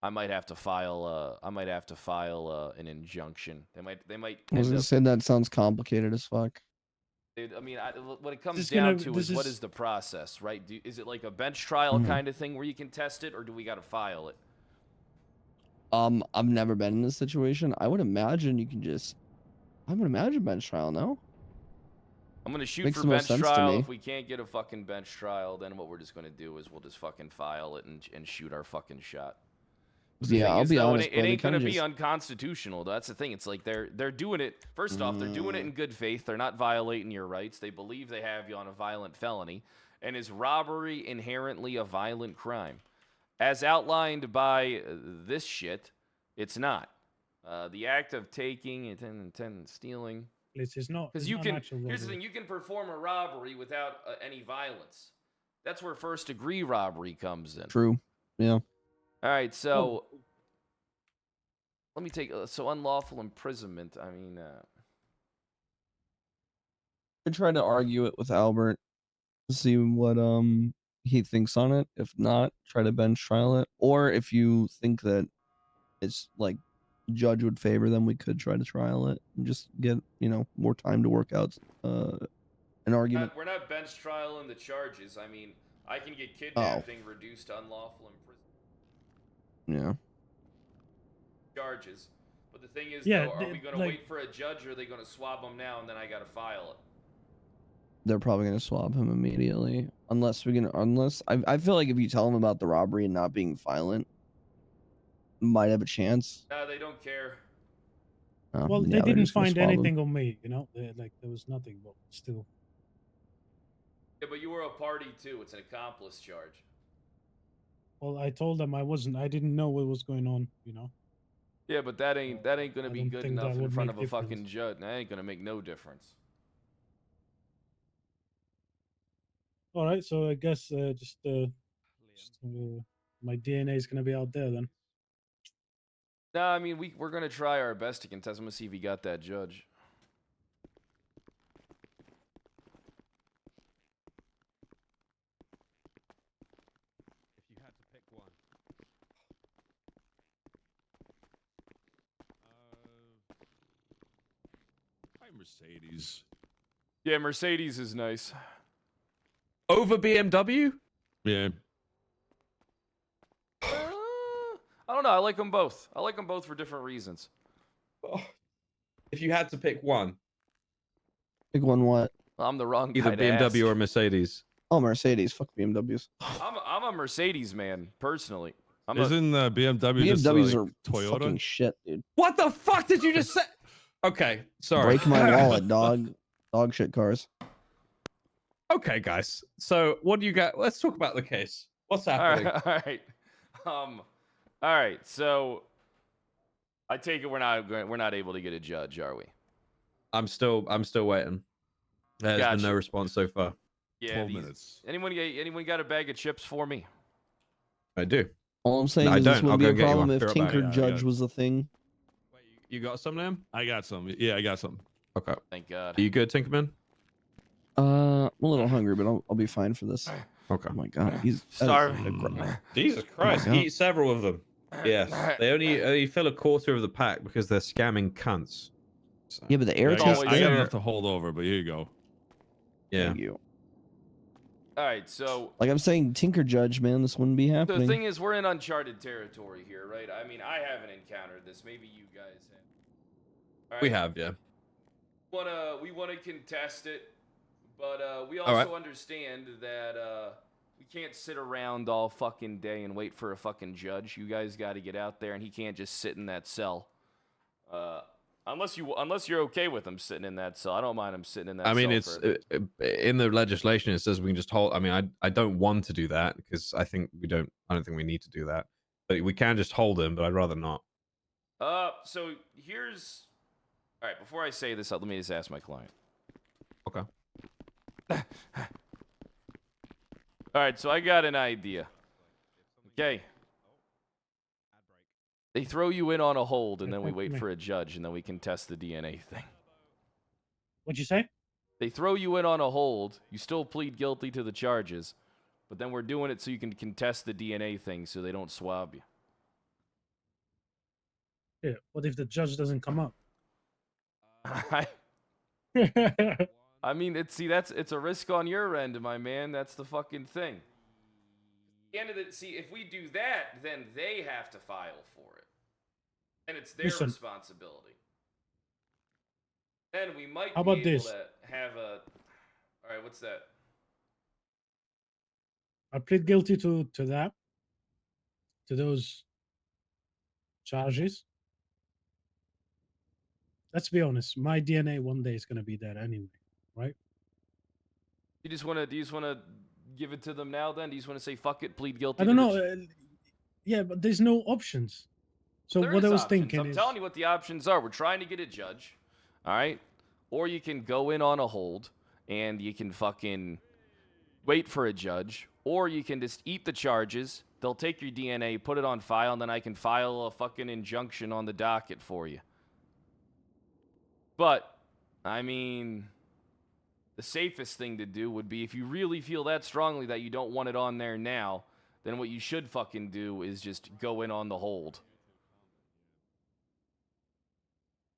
Speaker 1: I might have to file an injunction. They might
Speaker 9: I was
Speaker 1: end
Speaker 9: gonna
Speaker 1: up.
Speaker 9: say that sounds complicated as fuck.
Speaker 1: Dude, I mean, what it comes
Speaker 11: This is
Speaker 1: down
Speaker 11: gonna-
Speaker 1: to
Speaker 11: this
Speaker 1: is what
Speaker 11: is-
Speaker 1: is the process, right? Is it like a bench trial
Speaker 9: Mhm.
Speaker 1: kind of thing where you can test it, or do we got to file it?
Speaker 9: I've never been in this situation. I would imagine bench trial, no?
Speaker 1: I'm gonna shoot
Speaker 9: Makes
Speaker 1: for
Speaker 9: the most
Speaker 1: bench
Speaker 9: sense to
Speaker 1: trial.
Speaker 9: me.
Speaker 1: If we can't get a fucking bench trial, then what we're just gonna do is we'll just fucking file it and shoot our fucking shot. The
Speaker 9: Yeah,
Speaker 1: thing
Speaker 9: I'll
Speaker 1: is,
Speaker 9: be
Speaker 1: though,
Speaker 9: honest,
Speaker 1: it
Speaker 9: bro, they
Speaker 1: ain't gonna
Speaker 9: kinda
Speaker 1: be
Speaker 9: just-
Speaker 1: unconstitutional. That's the thing. It's like they're doing it. First off, they're doing it in good faith. They're not violating your rights. They believe they have you on a violent felony, and is robbery inherently a violent crime? As outlined by this shit, it's not. The act of taking, intent, and stealing.
Speaker 11: it's not.
Speaker 1: Because
Speaker 11: it's
Speaker 1: you
Speaker 11: not
Speaker 1: can.
Speaker 11: actual
Speaker 1: Here's the
Speaker 11: robbery.
Speaker 1: thing: you can perform a robbery without any violence. That's where first degree robbery comes in.
Speaker 9: True. Yeah.
Speaker 1: All right, so let me take so unlawful imprisonment. I mean,
Speaker 9: I tried to argue it with Albert to see what he thinks on it. If not, try to bench trial it. Or if you think that it's like judge would favor them, we could try to trial it and just get more time to work out an argument?
Speaker 1: We're not bench trialing the charges. I mean, I can get
Speaker 9: Oh.
Speaker 1: kidnapping reduced to unlawful imprisonment
Speaker 9: Yeah.
Speaker 1: charges. But the thing is,
Speaker 11: Yeah,
Speaker 1: though, are
Speaker 11: they-
Speaker 1: we going to
Speaker 11: like-
Speaker 1: wait for a judge, or are they going to swab them now and then I got to file it?
Speaker 9: They're probably gonna swab him immediately, unless I feel like if you tell him about the robbery and not being violent, might have a chance.
Speaker 1: No, they don't care.
Speaker 11: Well,
Speaker 9: yeah,
Speaker 11: they
Speaker 9: they're
Speaker 11: didn't
Speaker 9: just gonna
Speaker 11: find
Speaker 9: swab him.
Speaker 11: anything on me, you know. Like there was nothing, but still.
Speaker 1: Yeah, but you were a party too. It's an accomplice charge.
Speaker 11: Well, I told them I wasn't. I didn't know what was going on, you know.
Speaker 1: Yeah, but that ain't gonna
Speaker 11: I
Speaker 1: be
Speaker 11: don't
Speaker 1: good
Speaker 11: think
Speaker 1: enough
Speaker 11: that
Speaker 1: in
Speaker 11: would
Speaker 1: front
Speaker 11: make
Speaker 1: of a fucking
Speaker 11: difference.
Speaker 1: judge. That ain't gonna make no difference.
Speaker 11: All right, so I guess my DNA is gonna be out there then.
Speaker 1: No, I mean we're gonna try our best to contest. I'm gonna see if he got that judge.
Speaker 8: If you had to pick one.
Speaker 10: Hi, Mercedes.
Speaker 1: Yeah, Mercedes is nice.
Speaker 8: Over BMW?
Speaker 10: Yeah.
Speaker 1: I don't know. I like them both. I like them both for different reasons.
Speaker 8: Oh. If you had to pick one.
Speaker 9: Pick one what?
Speaker 1: I'm the wrong guy
Speaker 8: Either
Speaker 1: to
Speaker 8: BMW
Speaker 1: ask.
Speaker 8: or Mercedes.
Speaker 9: Oh, Mercedes. Fuck BMWs.
Speaker 1: I'm a Mercedes man, personally.
Speaker 10: Isn't BMW just
Speaker 9: BMWs
Speaker 10: like
Speaker 9: are
Speaker 10: Toyota?
Speaker 9: fucking shit, dude.
Speaker 8: What the fuck did you just say? Okay, sorry.
Speaker 9: Break my wallet, dog. Dog shit cars.
Speaker 8: Okay, guys. So what do you got? Let's talk about the case. What's happening?
Speaker 1: All right. All right. So I take it we're not able to get a judge, are we?
Speaker 8: I'm still waiting. There's been no
Speaker 1: Gotcha.
Speaker 8: response so far.
Speaker 1: Yeah.
Speaker 10: 12 minutes.
Speaker 1: Anyone got a bag of chips for me?
Speaker 8: I do.
Speaker 9: All I'm saying
Speaker 8: No, I
Speaker 9: is this
Speaker 8: don't. I'll
Speaker 9: would be
Speaker 8: go
Speaker 9: a
Speaker 8: get you
Speaker 9: problem
Speaker 8: one.
Speaker 9: if
Speaker 8: Be right back.
Speaker 9: Tinker
Speaker 10: Yeah, I
Speaker 9: Judge
Speaker 10: got-
Speaker 9: was a thing.
Speaker 8: You got some, Liam?
Speaker 10: I got some. Yeah, I got some.
Speaker 8: Okay.
Speaker 1: Thank God.
Speaker 8: Are you good, Tinkerman?
Speaker 9: I'm a little hungry, but I'll be fine for this.
Speaker 8: Okay.
Speaker 9: Oh my god, he's
Speaker 1: Starving.
Speaker 8: Jesus Christ!
Speaker 9: God.
Speaker 8: Eat several of them. Yes. They only fill a quarter of the pack because they're scamming cunts. So,
Speaker 9: Yeah, but the air
Speaker 10: I
Speaker 9: tastes
Speaker 10: got, I got
Speaker 9: good.
Speaker 10: enough to hold over, but here you go.
Speaker 8: yeah.
Speaker 9: Thank you.
Speaker 1: All right. So
Speaker 9: Like I'm saying, Tinker Judge, man, this wouldn't be
Speaker 1: the
Speaker 9: happening.
Speaker 1: thing is, we're in uncharted territory here, right? I mean, I haven't encountered this. Maybe you guys have. All
Speaker 8: We
Speaker 1: right?
Speaker 8: have, yeah.
Speaker 1: We wanna contest it, but we
Speaker 8: All right.
Speaker 1: also understand that we can't sit around all fucking day and wait for a fucking judge. You guys got to get out there, and he can't just sit in that cell. Unless you're okay with him sitting in that cell. I don't mind him sitting in that.
Speaker 8: I mean,
Speaker 1: cell
Speaker 8: it's
Speaker 1: for a bit.
Speaker 8: in the legislation. It says we can just hold. I mean, I don't want to do that because I think we don't. I don't think we need to do that. But we can just hold him. But I'd rather not.
Speaker 1: So here's. All right. Before I say this, let me just ask my client.
Speaker 8: Okay.
Speaker 1: All right. So I got an idea. Okay. They throw you in on a hold, and then we wait for a judge, and then we can test the DNA thing.
Speaker 11: What'd you say?
Speaker 1: They throw you in on a hold. You still plead guilty to the charges, but then we're doing it so you can contest the DNA thing, so they don't swab you.
Speaker 11: Yeah. What if the judge doesn't come up?
Speaker 1: I mean, it's a risk on your end, my man. That's the fucking thing. At the end of the if we do that, then they have to file for it, and it's their
Speaker 11: Listen.
Speaker 1: responsibility. Then we might
Speaker 11: How
Speaker 1: be
Speaker 11: about
Speaker 1: able
Speaker 11: this?
Speaker 1: to have a. All right, what's that?
Speaker 11: I plead guilty to that, to those charges. Let's be honest. My DNA one day is gonna be there anyway, right?
Speaker 1: Do you just want to give it to them now? Then do you just want to say fuck it, plead guilty?
Speaker 11: I don't
Speaker 1: to
Speaker 11: know.
Speaker 1: the
Speaker 11: Yeah, but there's no options. So
Speaker 1: There
Speaker 11: what I
Speaker 1: is
Speaker 11: was
Speaker 1: options.
Speaker 11: thinking
Speaker 1: I'm
Speaker 11: is,
Speaker 1: telling you what the options are. We're trying to get a judge, all right? Or you can go in on a hold and you can fucking wait for a judge, or you can just eat the charges. They'll take your DNA, put it on file, and then I can file a fucking injunction on the docket for you. But I mean, the safest thing to do would be if you really feel that strongly that you don't want it on there now, then what you should fucking do is just go in on the hold.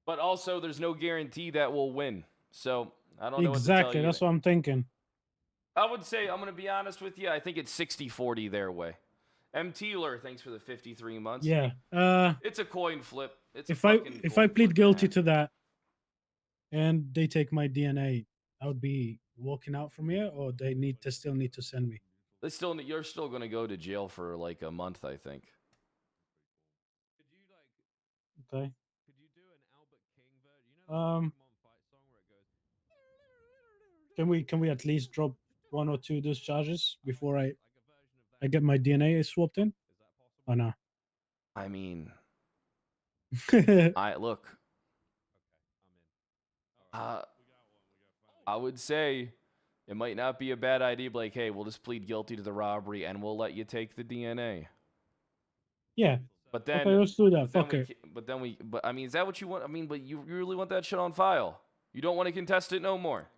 Speaker 1: But also, there's no guarantee that we'll win. So I don't know what to
Speaker 11: Exactly.
Speaker 1: tell you.
Speaker 11: That's what I'm thinking.
Speaker 1: I would say, I'm going to be honest with you, I think it's 60-40 their way. M. Teeler, thanks for the 53 months.
Speaker 11: Yeah.
Speaker 1: It's a coin flip. It's
Speaker 11: if
Speaker 1: a
Speaker 11: I
Speaker 1: fucking
Speaker 11: if
Speaker 1: coin
Speaker 11: I plead
Speaker 1: flip,
Speaker 11: guilty
Speaker 1: man.
Speaker 11: to that, and they take my DNA, I would be walking out from here, or they still need to send me.
Speaker 1: You're still going to go to jail for like a month, I think.
Speaker 11: Okay.
Speaker 8: Could you do an Albert King version? You know
Speaker 11: Um.
Speaker 8: fight song where it goes.
Speaker 11: Can we at least drop one or two of those charges before I get my DNA swapped in? Oh no.
Speaker 1: I mean,
Speaker 11: Okay.
Speaker 1: I look. I would say it might not be a bad idea, but like, hey, we'll just plead guilty to the robbery and we'll let you take the DNA.
Speaker 11: Yeah.
Speaker 1: But then,
Speaker 11: Okay, let's do that. Fuck it.
Speaker 1: But I mean, is that what you want? I mean, but you really want that shit on file? You don't want to contest it no more?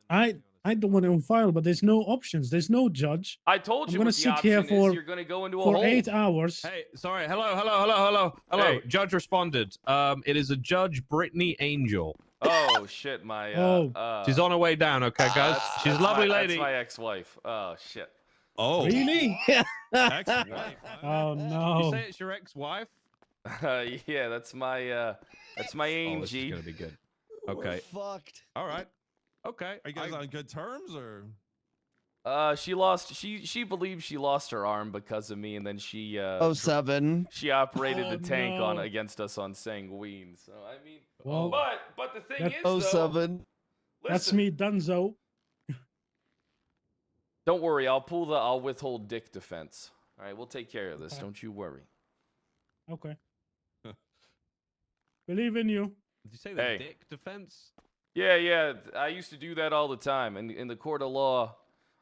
Speaker 11: I don't want it on file, but there's no options. There's no judge.
Speaker 1: I told
Speaker 11: I'm
Speaker 1: you
Speaker 11: gonna
Speaker 1: what the
Speaker 11: sit here
Speaker 1: option is. You're gonna go into a
Speaker 11: for
Speaker 1: hole.
Speaker 11: 8 hours.
Speaker 8: Hey, sorry. Hello.
Speaker 1: Hey.
Speaker 8: Judge responded. It is a Judge Brittany Angel.
Speaker 1: Oh shit, my.
Speaker 8: She's on her way down. Okay, guys. She's a lovely lady.
Speaker 1: That's my ex-wife. Oh shit.
Speaker 10: Oh,
Speaker 11: Really?
Speaker 10: ex-wife, huh?
Speaker 11: Oh no.
Speaker 8: You say it's your ex-wife?
Speaker 1: Yeah, that's my
Speaker 8: Oh, this is
Speaker 1: Angie.
Speaker 8: gonna be good. Okay.
Speaker 9: Fucked.
Speaker 8: All right. Okay.
Speaker 10: Are you guys on good terms or?
Speaker 1: She lost. She believes she lost her arm because of me, and then she.
Speaker 9: 07.
Speaker 1: She operated the
Speaker 11: Oh,
Speaker 1: tank
Speaker 11: no.
Speaker 1: against us on Sanguine. So I mean,
Speaker 11: Well,
Speaker 1: but the thing
Speaker 11: that-
Speaker 1: is, though,
Speaker 9: 07.
Speaker 11: That's
Speaker 1: listen,
Speaker 11: me, Dunzo.
Speaker 1: don't worry. I'll withhold dick defense. All right, we'll take care of this.
Speaker 11: Okay.
Speaker 1: Don't you worry.
Speaker 11: Okay. Believe in you.
Speaker 8: Did you say the
Speaker 1: Hey.
Speaker 8: dick defense?
Speaker 1: Yeah. I used to do that all the time. And in the court of law,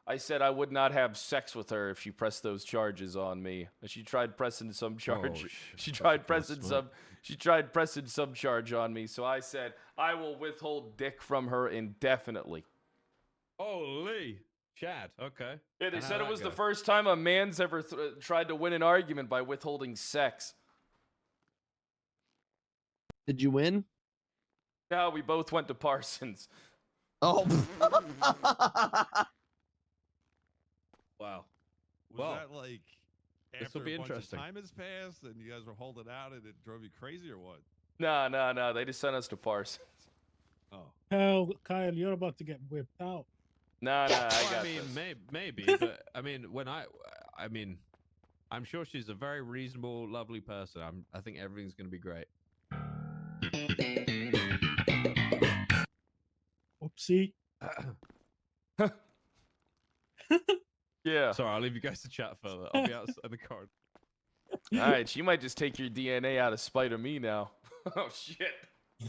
Speaker 1: I said I would not have sex with her if she pressed those charges on me. And she tried pressing some charge. She tried pressing some. She tried pressing some charge on me. So I said I will withhold dick from her indefinitely.
Speaker 8: Holy Chad. Okay.
Speaker 1: Yeah, they
Speaker 8: And how'd
Speaker 1: said it
Speaker 8: that
Speaker 1: was the
Speaker 8: go?
Speaker 1: first time a man's ever tried to win an argument by withholding sex.
Speaker 9: Did you win?
Speaker 1: No, we both went to Parsons.
Speaker 9: Oh.
Speaker 8: Wow.
Speaker 10: Was
Speaker 8: Well,
Speaker 10: that like
Speaker 8: this'll
Speaker 10: after
Speaker 8: be
Speaker 10: a bunch
Speaker 8: interesting.
Speaker 10: of time has passed and you guys were holding out and it drove you crazy or what?
Speaker 1: No. They just sent us to Parsons.
Speaker 10: Oh,
Speaker 11: Hell, Kyle, you're about to get whipped out.
Speaker 1: No, I
Speaker 8: Well,
Speaker 1: got
Speaker 8: I mean,
Speaker 1: this.
Speaker 8: maybe, but I mean, I'm sure she's a very reasonable, lovely person. I think everything's gonna be great.
Speaker 11: Oopsie.
Speaker 1: Yeah.
Speaker 8: Sorry, I'll leave you guys to chat further. I'll be outside the car.
Speaker 1: All right, she might just take your DNA out of spite of me now. Oh shit.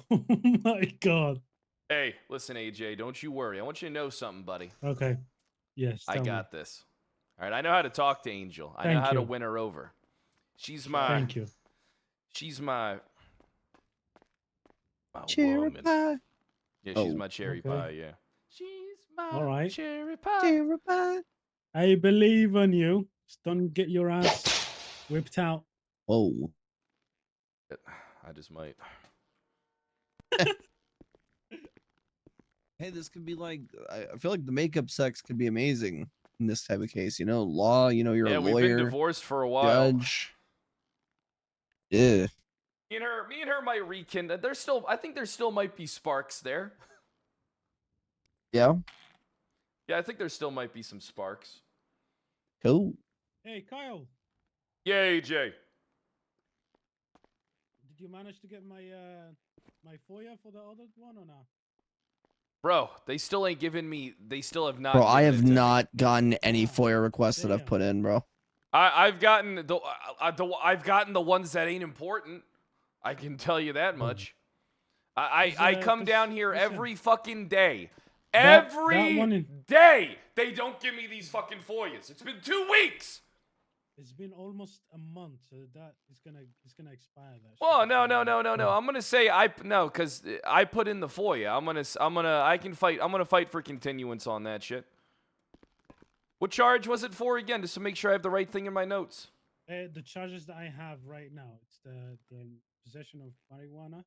Speaker 11: Oh my god.
Speaker 1: Hey, listen, AJ, don't you worry. I want you to know something, buddy.
Speaker 11: Okay. Yes.
Speaker 1: I
Speaker 11: tell me.
Speaker 1: got this. All right, I know how to talk to Angel. I know
Speaker 11: Thank
Speaker 1: how to
Speaker 11: you.
Speaker 1: win her over. She's my.
Speaker 11: Thank you.
Speaker 1: She's my.
Speaker 9: Cherry
Speaker 1: woman.
Speaker 9: pie.
Speaker 1: Yeah, she's
Speaker 9: Oh,
Speaker 1: my cherry
Speaker 11: okay.
Speaker 1: pie. Yeah. She's my
Speaker 11: All right.
Speaker 1: cherry pie.
Speaker 9: Cherry pie.
Speaker 11: I believe in you. Just don't get your ass whipped out.
Speaker 9: Whoa.
Speaker 1: I just might.
Speaker 9: Hey, this could be like, I feel like the makeup sex could be amazing in this type of case. You know, law, you know, you're
Speaker 1: Yeah,
Speaker 9: a
Speaker 1: we've
Speaker 9: lawyer,
Speaker 1: been divorced for a while.
Speaker 9: judge. Yeah.
Speaker 1: Me and her might rekindle. I think there still might be sparks there.
Speaker 9: Yeah.
Speaker 1: Yeah, I think there still might be some sparks.
Speaker 9: Cool.
Speaker 11: Hey, Kyle.
Speaker 1: Yeah, AJ.
Speaker 11: Did you manage to get my my FOIA for the other one or not?
Speaker 1: Bro, they still ain't given me. They still have not.
Speaker 9: Bro, I
Speaker 1: given
Speaker 9: have
Speaker 1: it to me.
Speaker 9: not gotten any FOIA requests that I've
Speaker 11: Damn.
Speaker 9: put in, bro.
Speaker 1: I've gotten I've gotten the ones that ain't important. I can tell you that much. I come down here
Speaker 11: listen.
Speaker 1: every fucking day.
Speaker 11: That
Speaker 1: Every
Speaker 11: one in-
Speaker 1: day they don't give me these fucking FOIAs. It's been 2 weeks.
Speaker 11: It's been almost a month, so that it's gonna expire. That.
Speaker 1: Oh
Speaker 11: shit.
Speaker 1: no. I'm gonna say because I put in the FOIA. I'm gonna fight for continuance on that shit. What charge was it for again? Just to make sure I have the right thing in my notes.
Speaker 11: The charges that I have right now, it's the possession of marijuana,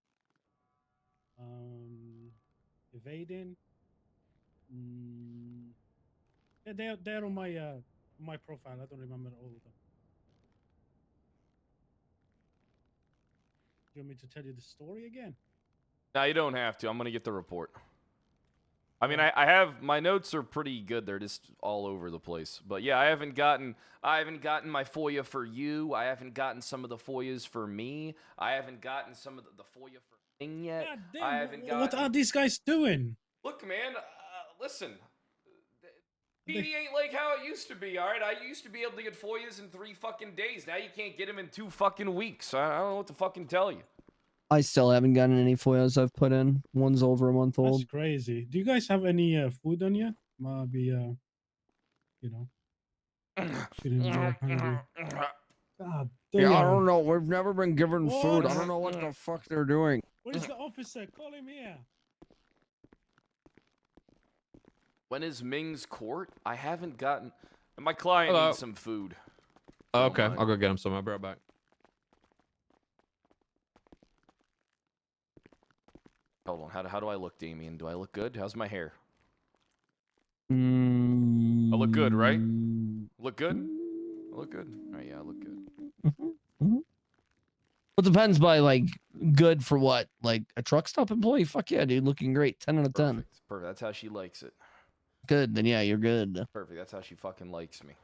Speaker 11: evading, Mm, yeah, they're on my profile. I don't remember all of them. Do you want me to tell you the story again?
Speaker 1: No, you don't have to. I'm gonna get the report. I mean, I have my notes are pretty good. They're just all over the place. But yeah, I haven't gotten my FOIA for you. I haven't gotten some of the FOIAs for me. I haven't gotten some of the FOIA for Thing yet.
Speaker 11: God damn!
Speaker 1: I haven't gotten.
Speaker 11: What are these guys doing?
Speaker 1: Look, man. Listen.
Speaker 11: They-
Speaker 1: PD ain't like how it used to be. All right, I used to be able to get FOIAs in 3 fucking days. Now you can't get them in 2 fucking weeks. I don't know what to fucking tell you.
Speaker 9: I still haven't gotten any FOIAs I've put in. One's over a month
Speaker 11: That's
Speaker 9: old.
Speaker 11: crazy. Do you guys have any food on you? Maybe you know, feeling more hungry. God damn.
Speaker 9: Yeah, I don't know. We've never been given food. I
Speaker 11: What?
Speaker 9: don't know what the fuck they're doing.
Speaker 11: Where's the officer? Call him here.
Speaker 1: When is Ming's court? I haven't gotten. My client
Speaker 8: Hello.
Speaker 1: needs some food.
Speaker 8: Oh,
Speaker 1: Don't
Speaker 8: okay,
Speaker 1: mind.
Speaker 8: I'll go get him some. I'll be right back.
Speaker 1: Hold on. How do I look, Damien? Do I look good? How's my hair? I look good, right? Look good? I look good? All right, yeah, I look good.
Speaker 9: It depends by like good for what? Like a truck stop employee? Fuck yeah, dude. Looking great. 10 out of 10.
Speaker 1: Perfect. Perfect. That's how she likes it.
Speaker 9: Good. Then yeah, you're good.
Speaker 1: Perfect. That's how she fucking likes me.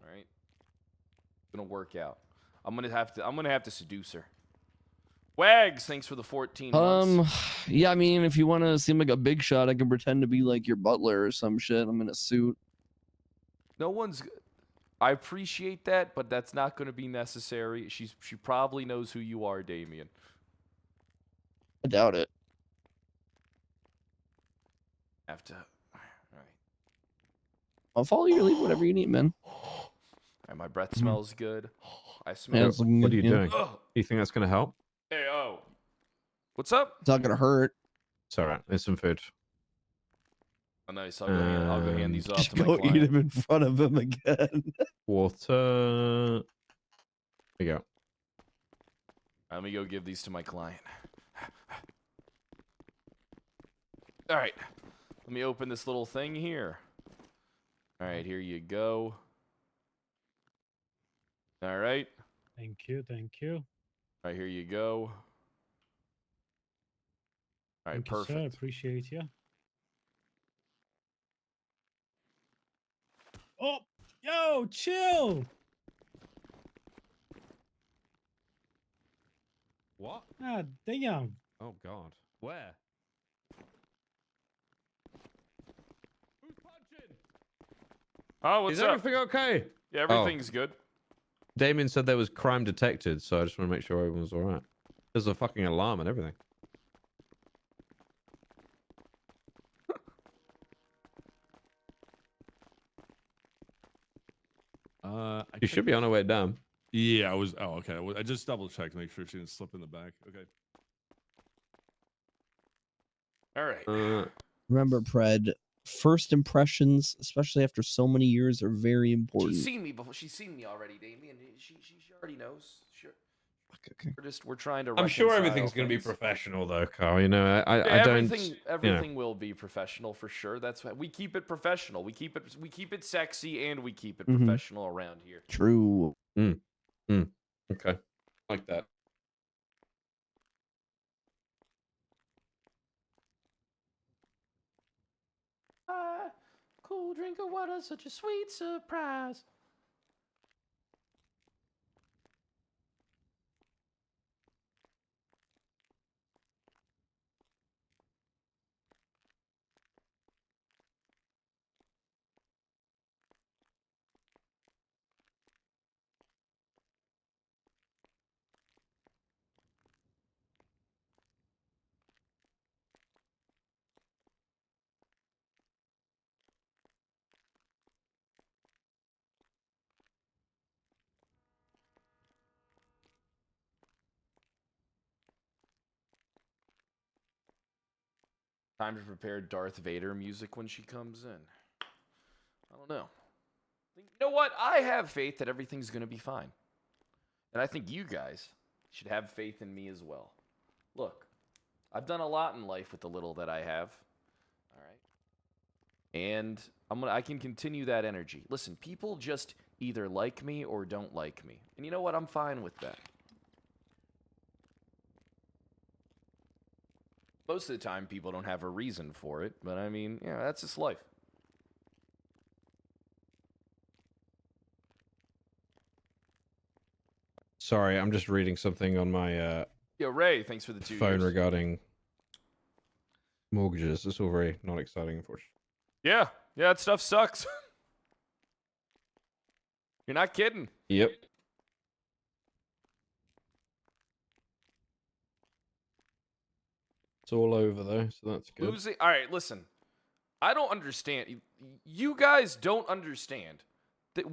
Speaker 1: All right. It's gonna work out. I'm gonna have to seduce her. Wags, thanks for the 14 months.
Speaker 9: Yeah, I mean, if you want to seem like a big shot, I can pretend to be like your butler or some shit. I'm in a suit.
Speaker 1: No one's. I appreciate that, but that's not going to be necessary. She probably knows who you are, Damien.
Speaker 9: I doubt it.
Speaker 1: Have to. All right.
Speaker 9: I'll follow your lead, whatever you need, man.
Speaker 1: All right, my breath smells good. I
Speaker 9: Yeah,
Speaker 1: smell.
Speaker 9: it's looking
Speaker 8: What are
Speaker 9: good,
Speaker 8: you
Speaker 9: yeah.
Speaker 8: doing? Do you think that's gonna help?
Speaker 1: Hey, oh. What's up?
Speaker 9: It's not gonna hurt.
Speaker 8: It's alright. There's some food.
Speaker 1: Oh, nice. I'll go hand these off
Speaker 9: Just
Speaker 1: to my
Speaker 9: go
Speaker 1: client.
Speaker 9: eat him in front of him again.
Speaker 8: Water. There you go.
Speaker 1: Let me go give these to my client. All right. Let me open this little thing here. All right, here you go. All right.
Speaker 11: Thank you. Thank you.
Speaker 1: All right, here you go. All right,
Speaker 11: Thank you, sir.
Speaker 1: perfect.
Speaker 11: Appreciate you. Oh, yo, chill.
Speaker 8: What?
Speaker 11: Ah, damn.
Speaker 8: Oh God. Where? Who's punching?
Speaker 1: Oh, what's
Speaker 8: Is
Speaker 1: up?
Speaker 8: everything okay?
Speaker 1: Yeah, everything's good.
Speaker 8: Damien said there was crime detected, so I just want to make sure everyone's all right. There's a fucking alarm and everything. You should be on her way down.
Speaker 10: Yeah, I was. Oh, okay. I just double checked to make sure she didn't slip in the back. Okay.
Speaker 1: All right.
Speaker 9: Remember, Pred, first impressions, especially after so many years, are very important.
Speaker 1: She's seen me before. She's seen me already, Damien. She already knows. Sure.
Speaker 9: Okay.
Speaker 1: We're trying to.
Speaker 8: I'm sure
Speaker 1: reconcile
Speaker 8: everything's going to be
Speaker 1: things.
Speaker 8: professional, though, Carl. You know, I
Speaker 1: Yeah,
Speaker 8: don't.
Speaker 1: everything will be professional for sure. That's why we keep it professional. We keep it sexy and we keep it professional around here.
Speaker 9: True.
Speaker 8: Okay, like that.
Speaker 1: Cool drink of water, such a sweet surprise. Time to prepare Darth Vader music when she comes in. I don't know. You know what? I have faith that everything's going to be fine. And I think you guys should have faith in me as well. Look, I've done a lot in life with the little that I have. All right. And I can continue that energy. Listen, people just either like me or don't like me. And you know what? I'm fine with that. Most of the time, people don't have a reason for it, but I mean, yeah, that's just life.
Speaker 8: Sorry, I'm just reading something on my
Speaker 1: Yo, Ray, thanks for the 2
Speaker 8: phone
Speaker 1: years.
Speaker 8: regarding mortgages. It's all very not exciting, unfortunately.
Speaker 1: Yeah, that stuff sucks. You're not kidding.
Speaker 8: Yep. It's all over though, so that's good.
Speaker 1: Losing. All right, listen. I don't understand. You guys don't understand that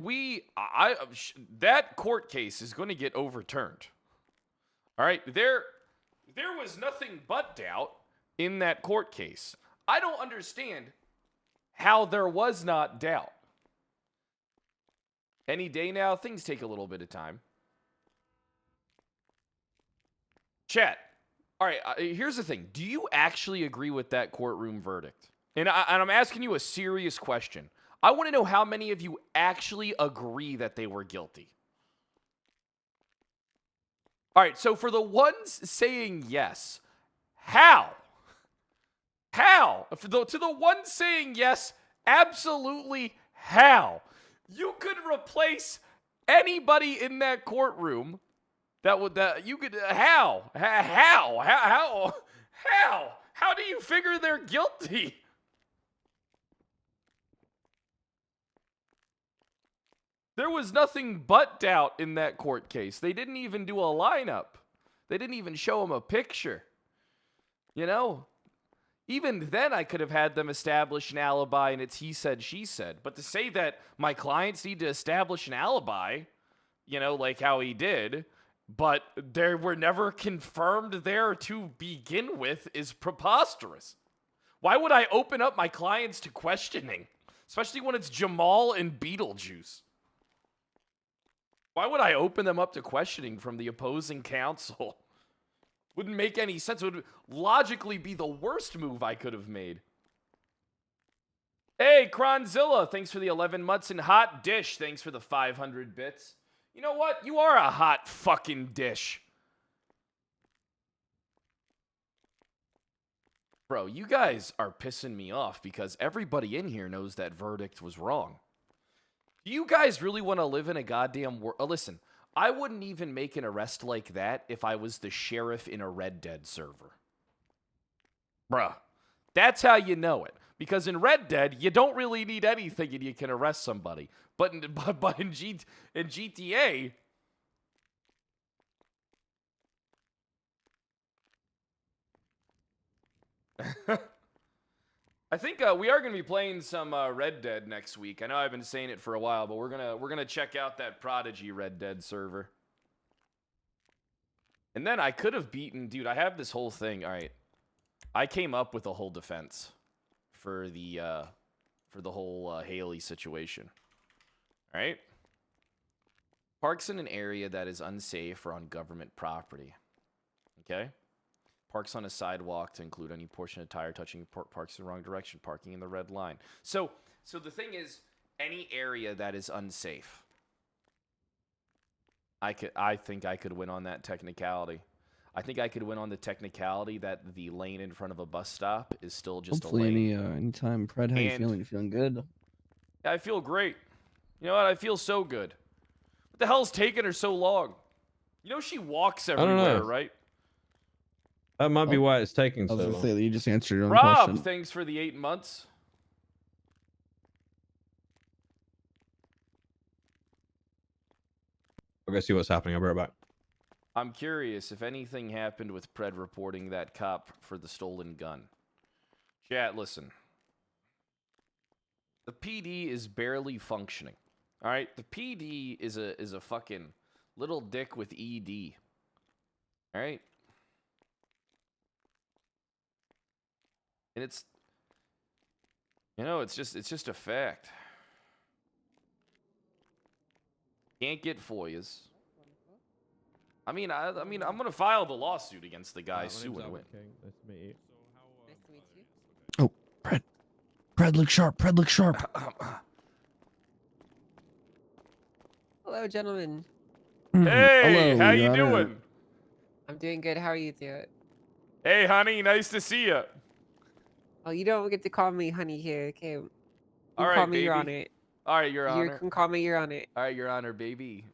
Speaker 1: that court case is going to get overturned. All right, there was nothing but doubt in that court case. I don't understand how there was not doubt. Any day now, things take a little bit of time. Chat. All right, here's the thing. Do you actually agree with that courtroom verdict? And I'm asking you a serious question. I want to know how many of you actually agree that they were guilty. All right, so for the ones saying yes, how? How? To the ones saying yes, absolutely how? You could replace anybody in that courtroom how do you figure they're guilty? There was nothing but doubt in that court case. They didn't even do a lineup. They didn't even show him a picture. You know? Even then, I could have had them establish an alibi and it's he said, she said. But to say that my clients need to establish an alibi, you know, like how he did, but they were never confirmed there to begin with is preposterous. Why would I open up my clients to questioning? Especially when it's Jamal and Beetlejuice. Why would I open them up to questioning from the opposing counsel? Wouldn't make any sense. It would logically be the worst move I could have made. Hey, Kronzilla, thanks for the 11 months, and Hot Dish, thanks for the 500 bits. You know what? You are a hot fucking dish. Bro, you guys are pissing me off because everybody in here knows that verdict was wrong. Do you guys really want to live in a goddamn world? Listen, I wouldn't even make an arrest like that if I was the sheriff in a Red Dead server. Bruh, that's how you know it. Because in Red Dead, you don't really need anything and you can arrest somebody. But in GTA... I think we are going to be playing some Red Dead next week. I know I've been saying it for a while, but we're gonna check out that Prodigy Red Dead server. And then I could have beaten, dude. I have this whole thing. All right, I came up with a whole defense for the whole Haley situation. All right, parks in an area that is unsafe or on government property. Okay. Parks on a sidewalk to include any portion of tire touching parks in the wrong direction. Parking in the red line. So the thing is, any area that is unsafe. I think I could win on that technicality. I think I could win on the technicality that the lane in front of a bus stop is still just a lane.
Speaker 9: Hopefully, anytime. Pred, how you feeling? You feeling good?
Speaker 1: I feel great. You know what? I feel so good. What the hell's taking her so long? You know she walks everywhere, right?
Speaker 8: That might be why it's taking so long.
Speaker 9: I was gonna say that you just answered your own
Speaker 1: Rob,
Speaker 9: question.
Speaker 1: thanks for the 8 months.
Speaker 8: I'll go see what's happening. I'll be right back.
Speaker 1: I'm curious if anything happened with Pred reporting that cop for the stolen gun. Chat, listen. The PD is barely functioning. All right? The PD is a fucking little dick with ED. All right? And it's, you know, it's just a fact. Can't get FOIAs. I mean, I'm gonna file the lawsuit against the guy suing him.
Speaker 8: Nice to meet you.
Speaker 9: Oh, Pred, Pred, look sharp. Pred, look sharp.
Speaker 14: Hello, gentlemen.
Speaker 1: Hey,
Speaker 9: Hello,
Speaker 1: how
Speaker 9: Your
Speaker 1: you
Speaker 9: Honor.
Speaker 1: doing?
Speaker 14: I'm doing good. How are you doing?
Speaker 1: Hey, honey, nice to see you.
Speaker 14: Oh, you don't get to call me honey here, okay? You
Speaker 1: All
Speaker 14: can call
Speaker 1: right,
Speaker 14: me Your
Speaker 1: baby.
Speaker 14: Honor.
Speaker 1: All right, Your
Speaker 14: You
Speaker 1: Honor.
Speaker 14: can call me Your Honor.
Speaker 1: All right, Your Honor, baby.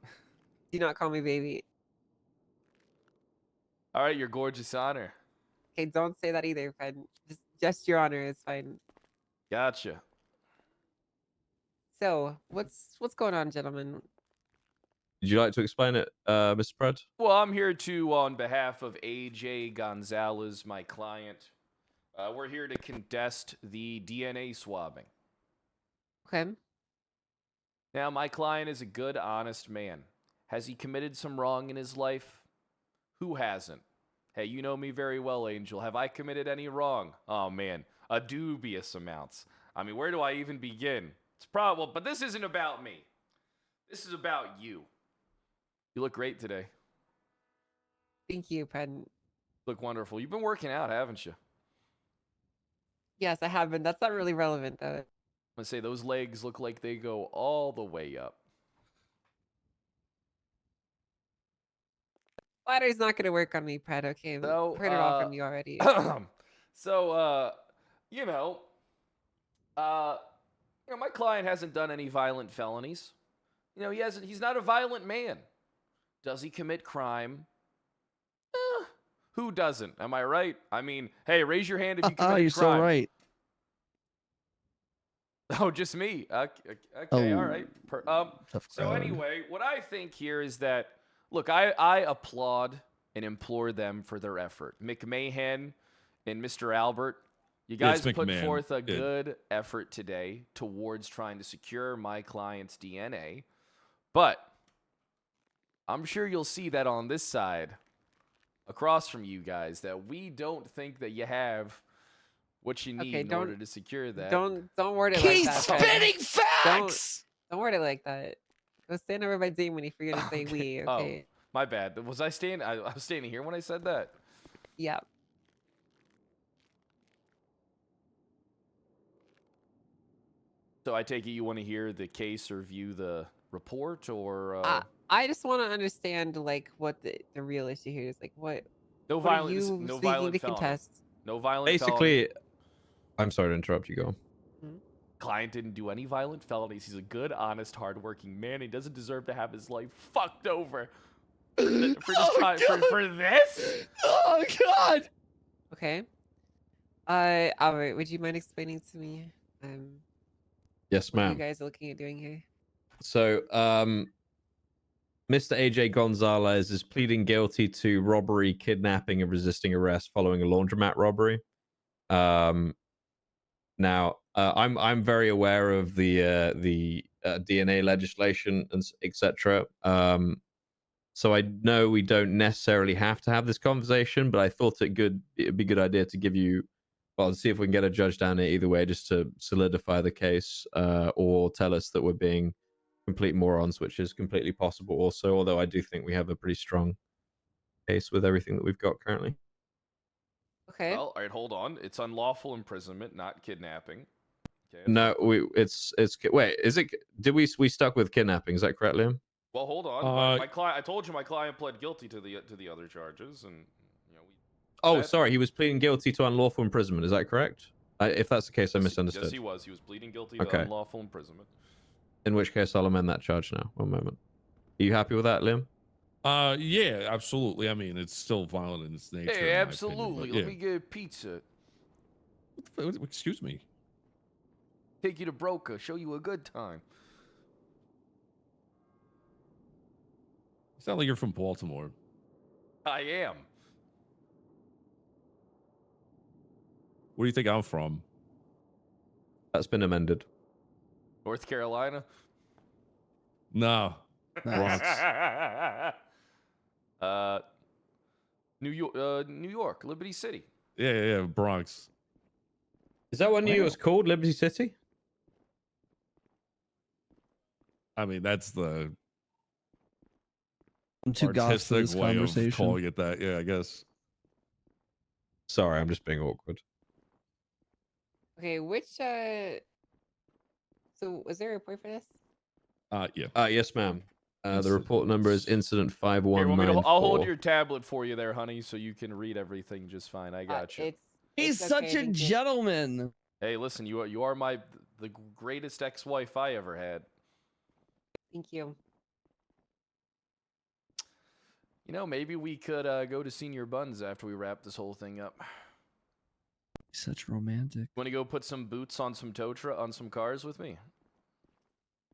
Speaker 14: Do not call me baby.
Speaker 1: All right, Your Gorgeous Honor.
Speaker 14: Okay, don't say that either, friend. Just Your Honor is fine.
Speaker 1: Gotcha.
Speaker 14: So, what's going on, gentlemen?
Speaker 3: Would you like to explain it, Mr. Pred?
Speaker 1: Well, I'm here to, on behalf of AJ Gonzalez, my client. We're here to contest the DNA swabbing.
Speaker 14: Okay.
Speaker 1: Now, my client is a good, honest man. Has he committed some wrong in his life? Who hasn't? Hey, you know me very well, Angel. Have I committed any wrong? Oh, man, a dubious amounts. I mean, where do I even begin? It's probable, but this isn't about me. This is about you. You look great today.
Speaker 14: Thank you, friend.
Speaker 1: You look wonderful. You've been working out, haven't you?
Speaker 14: Yes, I have been. That's not really relevant, though.
Speaker 1: I'm gonna say those legs look like they go all the way up.
Speaker 14: Flattery's not going to work on me, Pred, okay?
Speaker 1: So,
Speaker 14: Heard it all from you already.
Speaker 1: so, you know, my client hasn't done any violent felonies. You know, he's not a violent man. Does he commit crime? Who doesn't? Am I right? I mean, hey, raise your hand if you committed
Speaker 9: You're
Speaker 1: crime.
Speaker 9: so right.
Speaker 1: Oh, just me. Okay,
Speaker 9: Oh,
Speaker 1: all right.
Speaker 9: tough
Speaker 1: So
Speaker 9: crowd.
Speaker 1: anyway, what I think here is that, look, I applaud and implore them for their effort. McMahon and Mr. Albert, you
Speaker 10: Yeah, it's
Speaker 1: guys put
Speaker 10: McMahon.
Speaker 1: forth a
Speaker 10: Good.
Speaker 1: good effort today towards trying to secure my client's DNA. But I'm sure you'll see that on this side, across from you guys, that we don't think that you have what you need in order to secure that.
Speaker 14: Don't word it like that.
Speaker 7: spitting
Speaker 14: facts. Don't word it like that. Go stand over by Damon if you're gonna say we. Okay.
Speaker 1: Oh, my bad. Was I standing? I was standing here when I said that.
Speaker 14: Yeah.
Speaker 1: So I take it you want to hear the case or view the report, or
Speaker 14: I just want to understand like what the real issue here is. Like what?
Speaker 1: no
Speaker 14: What are
Speaker 1: violent,
Speaker 14: you
Speaker 1: no
Speaker 14: seeking
Speaker 1: violent
Speaker 14: to
Speaker 1: felony.
Speaker 14: contest?
Speaker 1: No violent felony.
Speaker 3: Basically, I'm sorry to interrupt you. Go on.
Speaker 1: Client didn't do any violent felonies. He's a good, honest, hardworking man. He doesn't deserve to have his life fucked over for this.
Speaker 7: Oh God.
Speaker 14: Okay. Albert, would you mind explaining to me
Speaker 3: Yes,
Speaker 14: what you
Speaker 3: ma'am.
Speaker 14: guys are looking at doing here?
Speaker 3: So, Mr. AJ Gonzalez is pleading guilty to robbery, kidnapping, and resisting arrest following a laundromat robbery. Now, I'm very aware of the DNA legislation and etc. So I know we don't necessarily have to have this conversation, but I thought it'd be a good idea to give you, well, see if we can get a judge down here either way, just to solidify the case, or tell us that we're being complete morons, which is completely possible also, although I do think we have a pretty strong case with everything that we've got currently.
Speaker 14: Okay.
Speaker 1: Well, all right, hold on. It's unlawful imprisonment, not kidnapping. Okay.
Speaker 3: No, it's wait, is it, we stuck with kidnapping, is that correct, Liam?
Speaker 1: Well, hold on. My client. I told you my client pled guilty to the other charges, and you know we.
Speaker 3: Oh, sorry, he was pleading guilty to unlawful imprisonment, is that correct? If that's the case, I misunderstood.
Speaker 1: Yes, he was. He was pleading guilty to unlawful imprisonment.
Speaker 3: In which case, I'll amend that charge now. One moment. Are you happy with that, Liam?
Speaker 10: Yeah, absolutely. I mean, it's still violent in its nature.
Speaker 1: Hey,
Speaker 10: in my
Speaker 1: absolutely.
Speaker 10: opinion,
Speaker 1: Let me get pizza.
Speaker 10: Excuse me.
Speaker 1: Take you to Broca. Show you a good time.
Speaker 10: You sound like you're from Baltimore.
Speaker 1: I am.
Speaker 10: Where do you think I'm from?
Speaker 3: That's been amended.
Speaker 1: North Carolina.
Speaker 10: No. Bronx.
Speaker 1: New York, Liberty City.
Speaker 10: Yeah, Bronx.
Speaker 3: Is that what New York's called, Liberty City?
Speaker 10: I mean, that's the
Speaker 9: I'm too goth for
Speaker 10: artistic
Speaker 9: this
Speaker 10: way of
Speaker 9: conversation.
Speaker 10: calling it that. Yeah, I guess.
Speaker 3: Sorry, I'm just being awkward.
Speaker 14: Okay, which so was there a report for this?
Speaker 10: Yeah.
Speaker 3: Yes, ma'am. The
Speaker 10: Incident
Speaker 3: report number is incident
Speaker 1: Here, want me to, I'll hold
Speaker 3: 5194.
Speaker 1: your tablet for you there, honey, so you can read everything just fine. I got you.
Speaker 9: He's such a gentleman.
Speaker 1: Hey, listen, you are the greatest ex-wife I ever had.
Speaker 14: Thank you.
Speaker 1: You know, maybe we could go to Senior Buns after we wrap this whole thing up.
Speaker 9: Such romantic.
Speaker 1: Want to go put some boots on some on some cars with me?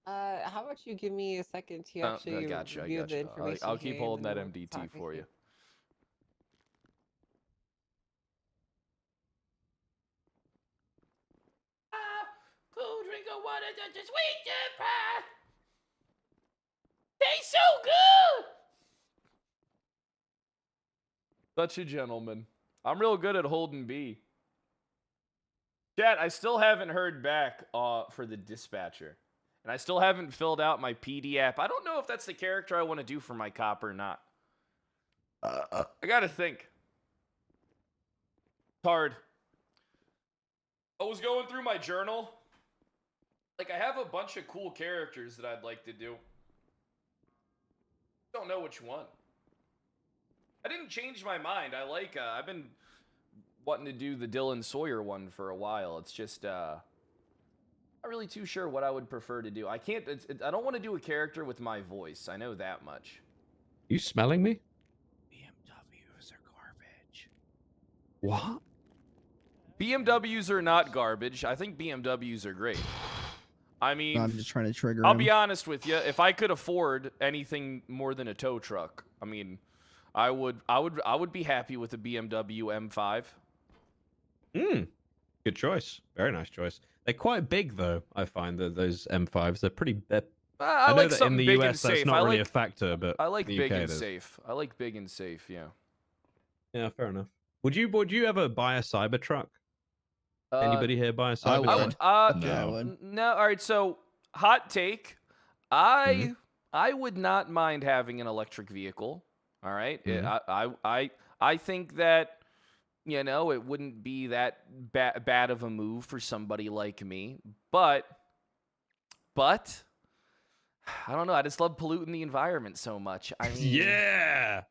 Speaker 14: How about you give me a second to
Speaker 1: I
Speaker 14: actually
Speaker 1: gotcha.
Speaker 14: review the information
Speaker 1: I'll keep
Speaker 14: here, and
Speaker 1: holding
Speaker 14: then
Speaker 1: that
Speaker 14: we'll
Speaker 1: MDT
Speaker 14: talk,
Speaker 1: for
Speaker 14: okay?
Speaker 1: you. Cool drink of water, such a sweet pie. Tastes so good. Such a gentleman. I'm real good at holding B. Chat, I still haven't heard back for the dispatcher. And I still haven't filled out my PD app. I don't know if that's the character I want to do for my cop or not. I gotta think. It's hard. I was going through my journal. Like, I have a bunch of cool characters that I'd like to do. Don't know which one. I didn't change my mind. I've been wanting to do the Dylan Sawyer one for a while. It's just, not really too sure what I would prefer to do. I can't, I don't want to do a character with my voice. I know that much.
Speaker 3: You smelling me?
Speaker 9: BMWs are garbage.
Speaker 3: What?
Speaker 1: BMWs are not garbage. I think BMWs are great. I mean,
Speaker 9: I'm just trying to trigger
Speaker 1: I'll
Speaker 9: him.
Speaker 1: be honest with you. If I could afford anything more than a tow truck, I mean, I would be happy with a BMW M5.
Speaker 3: Good choice. Very nice choice. They're quite big, though. I find that those M5s, they're pretty.
Speaker 1: I
Speaker 3: know
Speaker 1: like
Speaker 3: that in
Speaker 1: something
Speaker 3: the
Speaker 1: big and
Speaker 3: US that's
Speaker 1: safe.
Speaker 3: not
Speaker 1: I
Speaker 3: really
Speaker 1: like-
Speaker 3: a factor, but
Speaker 1: I like
Speaker 3: in the
Speaker 1: big
Speaker 3: UK
Speaker 1: and
Speaker 3: it is.
Speaker 1: safe. I like big and safe. Yeah.
Speaker 3: Yeah, fair enough. Would you ever buy a Cybertruck? Anybody here buy a
Speaker 9: I
Speaker 3: Cybertruck?
Speaker 9: would. Yeah, I would.
Speaker 1: No. All right. So, hot take. I would not mind having an electric vehicle. All right. I think that, you know, it wouldn't be that bad of a move for somebody like me. But I don't know. I just love polluting the environment so much. I mean,
Speaker 3: Yeah.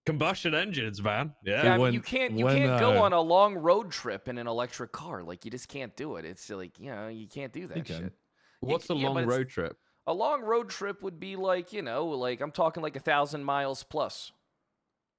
Speaker 3: Combustion engines, man. Yeah.
Speaker 1: yeah, I mean, you can't go on a long road trip in an electric car. Like, you just can't do it. It's like, you know, you can't do that shit.
Speaker 3: What's a
Speaker 1: Yeah, but
Speaker 3: long
Speaker 1: it's-
Speaker 3: road trip?
Speaker 1: A long road trip would be like, you know, like I'm talking like 1,000 miles plus.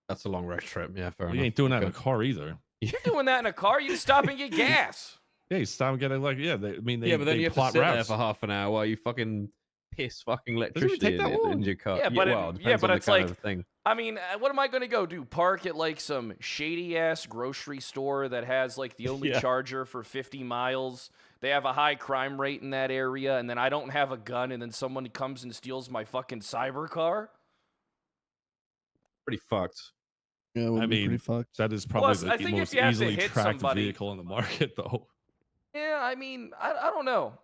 Speaker 3: That's a long road trip. Yeah, fair
Speaker 10: Well,
Speaker 3: enough.
Speaker 10: you ain't doing that in a
Speaker 3: Okay.
Speaker 10: car either.
Speaker 1: You're doing that in a car. You just stop and get gas.
Speaker 10: Yeah, you stop getting like
Speaker 3: Yeah, but then you have to
Speaker 10: plot
Speaker 3: sit there
Speaker 10: routes.
Speaker 3: for half an hour while you fucking piss fucking
Speaker 10: even
Speaker 3: electricity
Speaker 10: take that long.
Speaker 3: into your car.
Speaker 1: Yeah, but
Speaker 3: well,
Speaker 1: it,
Speaker 3: depends
Speaker 1: yeah, but
Speaker 3: on
Speaker 1: it's
Speaker 3: the kind
Speaker 1: like,
Speaker 3: of thing.
Speaker 1: I mean, what am I going to go do? Park at like some shady ass grocery store that has like the only
Speaker 3: Yeah.
Speaker 1: charger for 50 miles. They have a high crime rate in that area, and then I don't have a gun, and then someone comes and steals my fucking cyber car.
Speaker 3: Pretty fucked.
Speaker 9: Yeah, it would
Speaker 10: I
Speaker 9: be pretty
Speaker 10: mean,
Speaker 9: fucked.
Speaker 10: that is probably
Speaker 1: Plus, I
Speaker 10: the
Speaker 1: think if
Speaker 10: most
Speaker 1: you have to
Speaker 10: easily
Speaker 1: hit
Speaker 10: tracked
Speaker 1: somebody-
Speaker 10: vehicle on the market, though.
Speaker 1: Yeah, I mean, I don't know.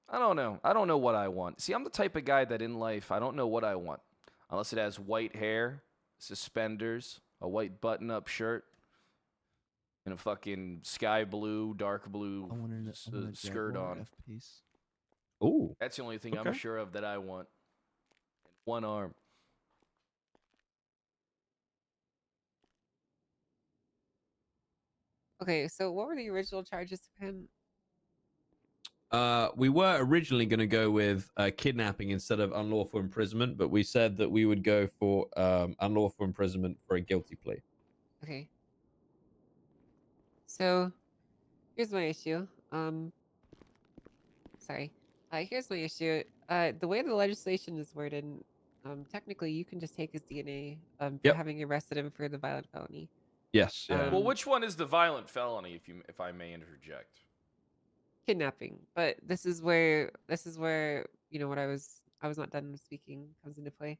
Speaker 1: I don't know. I don't know what I want. See, I'm the type of guy that in life, I don't know what I want. Unless it has white hair, suspenders, a white button-up shirt, and a fucking sky blue, dark blue
Speaker 9: I wanted a
Speaker 1: skirt
Speaker 9: Jaguar
Speaker 1: on.
Speaker 9: F-Pace.
Speaker 3: Ooh.
Speaker 1: That's the only thing I'm
Speaker 3: Okay.
Speaker 1: sure of that I want. One arm.
Speaker 14: Okay, so what were the original charges for him?
Speaker 3: We were originally going to go with kidnapping instead of unlawful imprisonment, but we said that we would go for unlawful imprisonment for a guilty plea.
Speaker 14: Okay. So, here's my issue. Sorry. Here's my issue. The way the legislation is worded, technically you can just take his DNA for
Speaker 3: Yep.
Speaker 14: having arrested him for the violent felony.
Speaker 3: Yes. Yeah.
Speaker 1: Well, which one is the violent felony, if I may interject?
Speaker 14: Kidnapping. But this is where you know what I was not done speaking comes into play.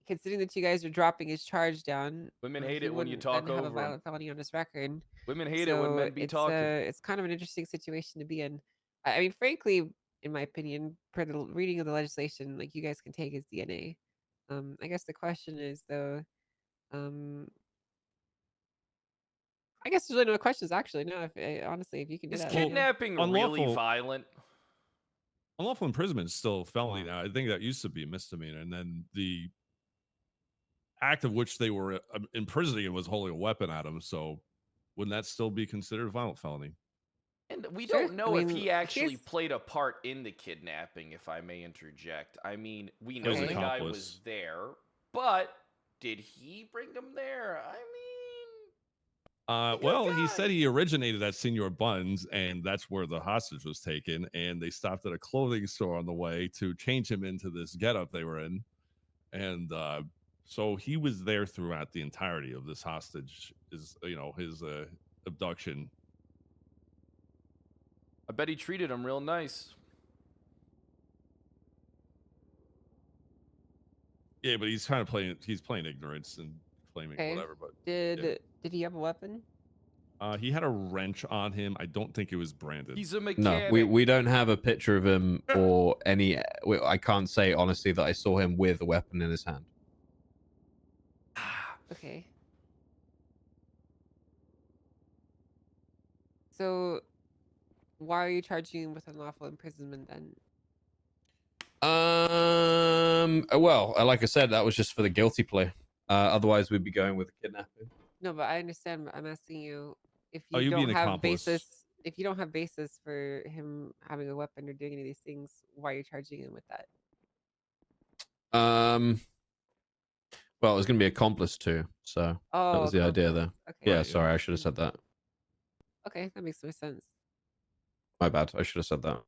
Speaker 14: Considering that you guys are dropping his charge down,
Speaker 1: Women
Speaker 14: he
Speaker 1: hate it when you
Speaker 14: wouldn't
Speaker 1: talk
Speaker 14: then have a
Speaker 1: over 'em.
Speaker 14: violent felony on his record.
Speaker 1: Women hate it when men be talking.
Speaker 14: It's kind of an interesting situation to be in. I mean, frankly, in my opinion, per the reading of the legislation, like you guys can take his DNA. I guess the question is though, I guess there's really no questions actually. No, honestly, if you can do
Speaker 1: Is
Speaker 14: that.
Speaker 1: kidnapping really
Speaker 10: unlawful-
Speaker 1: violent?
Speaker 10: Unlawful imprisonment is still a felony now. I think that used to be a misdemeanor, and then the act of which they were imprisoning him was holding a weapon at him. So, wouldn't that still be considered a violent felony?
Speaker 1: And we
Speaker 14: Sure.
Speaker 1: don't know
Speaker 14: I
Speaker 1: if
Speaker 14: mean,
Speaker 1: he actually
Speaker 14: here's-
Speaker 1: played a part in the kidnapping, if I may interject. I mean, we know
Speaker 10: He was
Speaker 1: the
Speaker 10: an
Speaker 1: guy
Speaker 10: accomplice.
Speaker 1: was there, but did he bring him there? I mean,
Speaker 10: Well, he
Speaker 1: guy.
Speaker 10: said he originated at Senor Buns, and that's where the hostage was taken. And they stopped at a clothing store on the way to change him into this getup they were in. And so he was there throughout the entirety of this hostage, his abduction.
Speaker 1: I bet he treated him real nice.
Speaker 10: Yeah, but he's kind of playing ignorance and claiming
Speaker 14: Okay.
Speaker 10: whatever. But
Speaker 14: Did he have a weapon?
Speaker 10: he had a wrench on him. I don't think it was branded.
Speaker 1: He's a
Speaker 3: No,
Speaker 1: mechanic.
Speaker 3: we don't have a picture of him or any. I can't say honestly that I saw him with a weapon in his hand.
Speaker 14: Okay. So, why are you charging him with unlawful imprisonment then?
Speaker 3: Well, like I said, that was just for the guilty plea. Otherwise, we'd be going with a kidnapping.
Speaker 14: No, but I understand. But I'm asking you if
Speaker 10: Oh,
Speaker 14: you
Speaker 10: you'd be
Speaker 14: don't
Speaker 10: an
Speaker 14: have
Speaker 10: accomplice.
Speaker 14: basis. If you don't have basis for him having a weapon or doing any of these things, why are you charging him with that?
Speaker 3: Well, it was going to be accomplice too, so that
Speaker 14: Oh,
Speaker 3: was the idea there.
Speaker 14: accomplice. Okay.
Speaker 3: Yeah,
Speaker 10: Right,
Speaker 3: sorry,
Speaker 10: yeah.
Speaker 3: I should have said that.
Speaker 14: Okay, that makes more sense.
Speaker 3: My bad. I should have said that.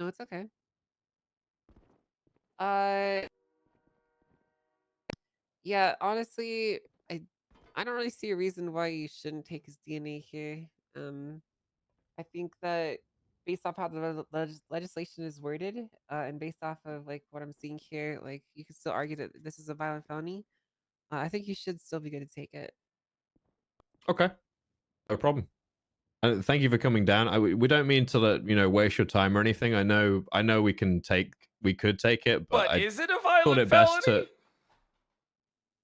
Speaker 14: No, it's okay. Yeah, honestly, I don't really see a reason why you shouldn't take his DNA here. I think that based off how the legislation is worded, and based off of like what I'm seeing here, like you can still argue that this is a violent felony. I think you should still be good to take it.
Speaker 3: Okay, no problem. Thank you for coming down. We don't mean to waste your time or anything. I know we could take it, but
Speaker 1: But
Speaker 3: I
Speaker 1: is it a
Speaker 3: thought
Speaker 1: violent
Speaker 3: it best
Speaker 1: felony?
Speaker 3: to.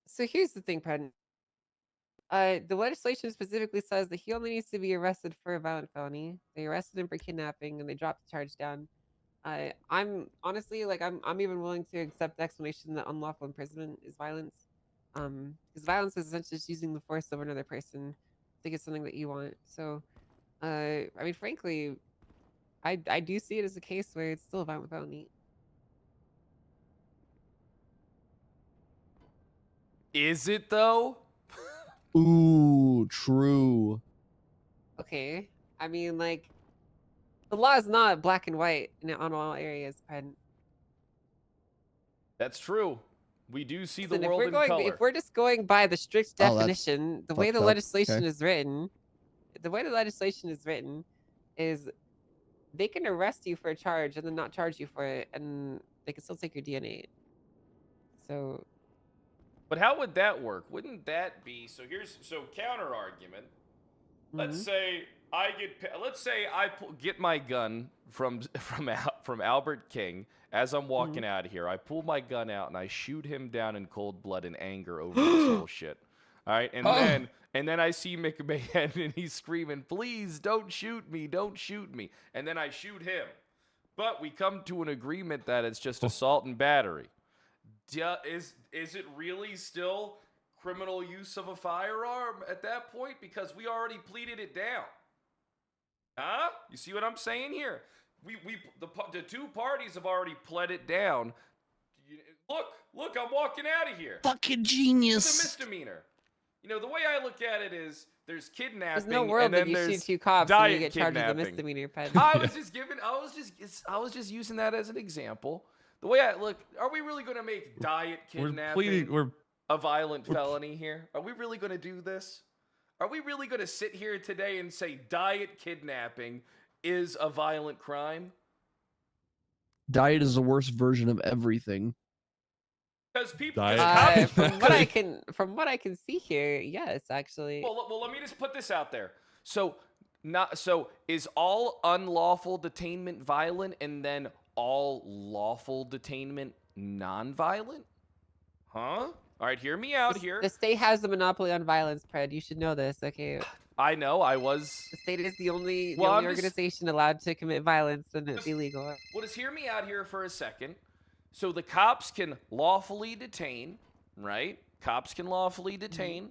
Speaker 14: So here's the thing, Penn. The legislation specifically says that he only needs to be arrested for a violent felony. They arrested him for kidnapping and they dropped the charge down. I'm honestly like I'm even willing to accept the explanation that unlawful imprisonment is violence. Because violence is essentially just using the force over another person to get something that you want. So, I mean, frankly, I do see it as a case where it's still a violent felony.
Speaker 1: Is it though?
Speaker 9: Ooh, true.
Speaker 14: Okay, I mean, like, the law is not black and white on all areas, Penn.
Speaker 1: That's true. We do see the
Speaker 14: Listen,
Speaker 1: world in color.
Speaker 14: if we're just going by the strict
Speaker 9: Oh, that's
Speaker 14: definition, the way the
Speaker 9: fucked up.
Speaker 14: legislation
Speaker 9: Okay.
Speaker 14: is written, is they can arrest you for a charge and then not charge you for it, and they can still take your DNA. So,
Speaker 1: But how would that work? Wouldn't that be so? Counter argument. Let's say I get my gun from Albert King as I'm walking out of here. I pull my gun out and I shoot him down in cold blood and anger over this whole shit. All right, and then I see McMahon and he's screaming, "Please don't shoot me! Don't shoot me!" And then I shoot him. But we come to an agreement that it's just assault and battery. Is it really still criminal use of a firearm at that point? Because we already pleaded it down. Huh? You see what I'm saying here? The two parties have already pled it down. Look, I'm walking out of here.
Speaker 9: Fucking genius.
Speaker 1: It's a misdemeanor. The way I look at it is there's kidnapping.
Speaker 14: there's no world
Speaker 1: and
Speaker 14: that
Speaker 1: then
Speaker 14: you
Speaker 1: there's
Speaker 14: shoot two cops and you
Speaker 1: diet
Speaker 14: get charged with a
Speaker 1: kidnapping.
Speaker 14: misdemeanor, Penn.
Speaker 1: I was just using that as an example. The way I look, are we really going to make diet kidnapping a violent felony here? Are we really going to do this? Are we really going to sit here today and say diet kidnapping is a violent crime?
Speaker 9: Diet is the worst version of everything.
Speaker 1: Because people
Speaker 14: from what I can see here, yes, actually.
Speaker 1: Well, let me just put this out there. So is all unlawful detainment violent and then all lawful detainment non-violent? Huh? All right, hear me out here.
Speaker 14: The state has the monopoly on violence, Pred. You should know this, okay?
Speaker 1: I know. I was.
Speaker 14: The state is the only
Speaker 1: Well, I'm just-
Speaker 14: organization allowed to commit violence, and it's illegal.
Speaker 1: Well, just hear me out here for a second. So the cops can lawfully detain, right? Cops can lawfully detain,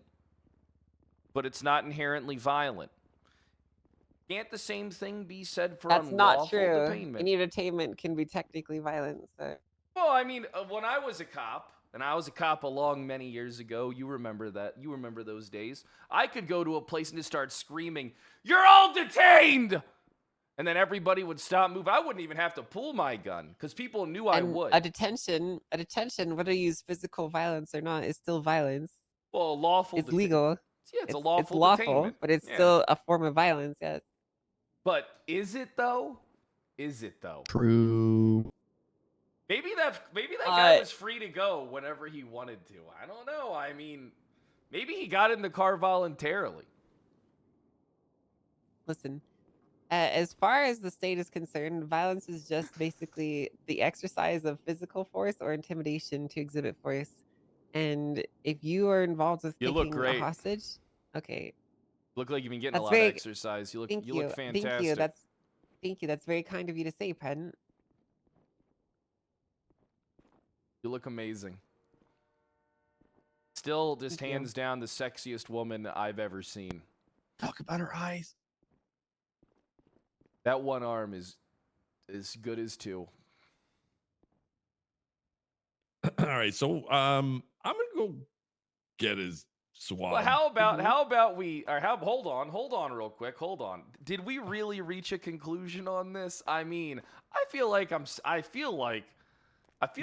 Speaker 1: but it's not inherently violent. Can't the same thing be said for
Speaker 14: That's not
Speaker 1: unlawful
Speaker 14: true.
Speaker 1: detainment?
Speaker 14: Any detainment can be technically violent. So.
Speaker 1: Well, I mean, when I was a cop, and I was a cop along many years ago, you remember that. You remember those days. I could go to a place and just start screaming, "You're all detained!" And then everybody would stop moving. I wouldn't even have to pull my gun because people knew I
Speaker 14: And
Speaker 1: would.
Speaker 14: a detention, whether you use physical violence or not, is still violence.
Speaker 1: Well, lawful.
Speaker 14: It's legal.
Speaker 1: Yeah, it's a lawful
Speaker 14: It's lawful,
Speaker 1: detainment.
Speaker 14: but it's
Speaker 1: Yeah.
Speaker 14: still a form of violence. Yes.
Speaker 1: But is it though? Is it though?
Speaker 9: True.
Speaker 1: Maybe that guy was free to go whenever he wanted to. I don't know. I mean, maybe he got in the car voluntarily.
Speaker 14: Listen, as far as the state is concerned, violence is just basically the exercise of physical force or intimidation to exhibit force. And if you are involved with
Speaker 1: You look
Speaker 14: taking a
Speaker 1: great.
Speaker 14: hostage, okay,
Speaker 1: Look like you've been getting
Speaker 14: That's
Speaker 1: a lot
Speaker 14: very-
Speaker 1: of exercise. You look
Speaker 14: thank
Speaker 1: you look fantastic.
Speaker 14: Thank you. Thank you. That's very kind of you to say, Pred.
Speaker 1: You look amazing. Still, just
Speaker 14: Thank you.
Speaker 1: hands down, the sexiest woman I've ever seen.
Speaker 9: Talk about her eyes.
Speaker 1: That one arm is as good as two.
Speaker 10: All right, so I'm gonna go get his swab.
Speaker 1: Well, how about we? Or hold on, real quick. Hold on. Did we really reach a conclusion on this? I mean, I feel like
Speaker 9: It's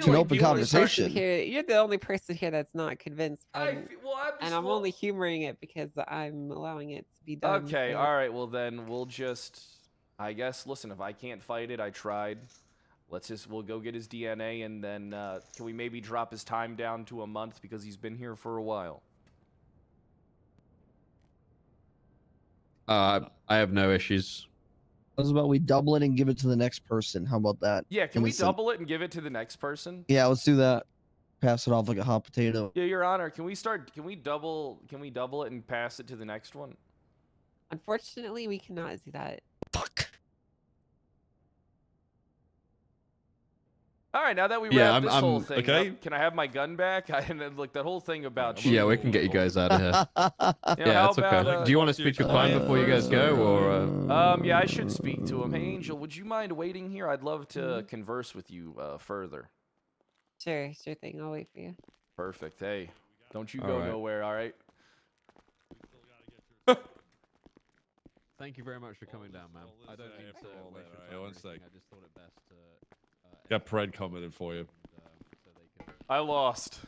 Speaker 9: an open
Speaker 1: you wanna start-
Speaker 9: conversation.
Speaker 14: You're the only person here that's not convinced, Pred.
Speaker 1: I'm
Speaker 14: and I'm only humoring it because I'm allowing it to be done.
Speaker 1: Okay,
Speaker 14: so-
Speaker 1: all right. Well, then we'll just. I guess. Listen, if I can't fight it, I tried. We'll go get his DNA, and then can we maybe drop his time down to a month because he's been here for a while?
Speaker 3: I have no issues.
Speaker 9: How's about we double it and give it to the next person? How about that?
Speaker 1: Yeah, can we
Speaker 9: Innocent.
Speaker 1: double it and give it to the next person?
Speaker 9: Yeah, let's do that. Pass it off like a hot potato.
Speaker 1: Yeah, Your Honor, can we double it and pass it to the next one?
Speaker 14: Unfortunately, we cannot do that.
Speaker 1: All right, now that we
Speaker 3: Yeah,
Speaker 1: wrap this
Speaker 3: I'm-
Speaker 1: whole thing
Speaker 10: okay.
Speaker 1: up, can I have my gun back? And then, like that whole thing about
Speaker 3: Yeah, we can get you guys out of here.
Speaker 1: You know,
Speaker 3: Yeah,
Speaker 1: how
Speaker 3: that's okay.
Speaker 1: about,
Speaker 3: Do you want to speak to your client before you guys go, or?
Speaker 1: Yeah, I should speak to him. Hey, Angel, would you mind waiting here? I'd love to converse with you further.
Speaker 14: Sure thing. I'll wait for you.
Speaker 1: Perfect. Hey, don't you
Speaker 3: All
Speaker 1: go
Speaker 3: right.
Speaker 1: nowhere, all right?
Speaker 8: Thank you very much for coming down, man. I don't mean to
Speaker 10: All
Speaker 8: waste
Speaker 10: that,
Speaker 8: your
Speaker 10: all right,
Speaker 8: time
Speaker 10: one
Speaker 8: or anything.
Speaker 10: sec.
Speaker 8: I just thought it best to
Speaker 10: Got Pred coming in for you.
Speaker 8: so they can
Speaker 1: I lost.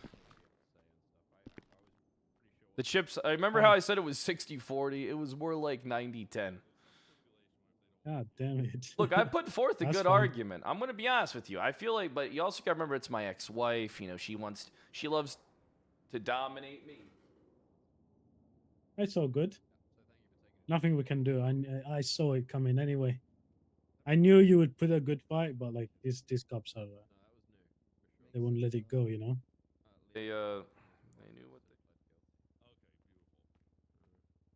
Speaker 1: The chips, I remember how I said it was 60-40. It was more like 90-10.
Speaker 11: God damn it.
Speaker 1: Look, I put forth a
Speaker 11: That's
Speaker 1: good
Speaker 11: fine.
Speaker 1: argument. I'm going to be honest with you. I feel like, but you also got to remember it's my ex-wife. You know, she loves to dominate me.
Speaker 11: It's all good. Nothing we can do. I saw it coming anyway. I knew you would put a good fight, but like these cops are, they won't let it go, you know.
Speaker 1: They knew what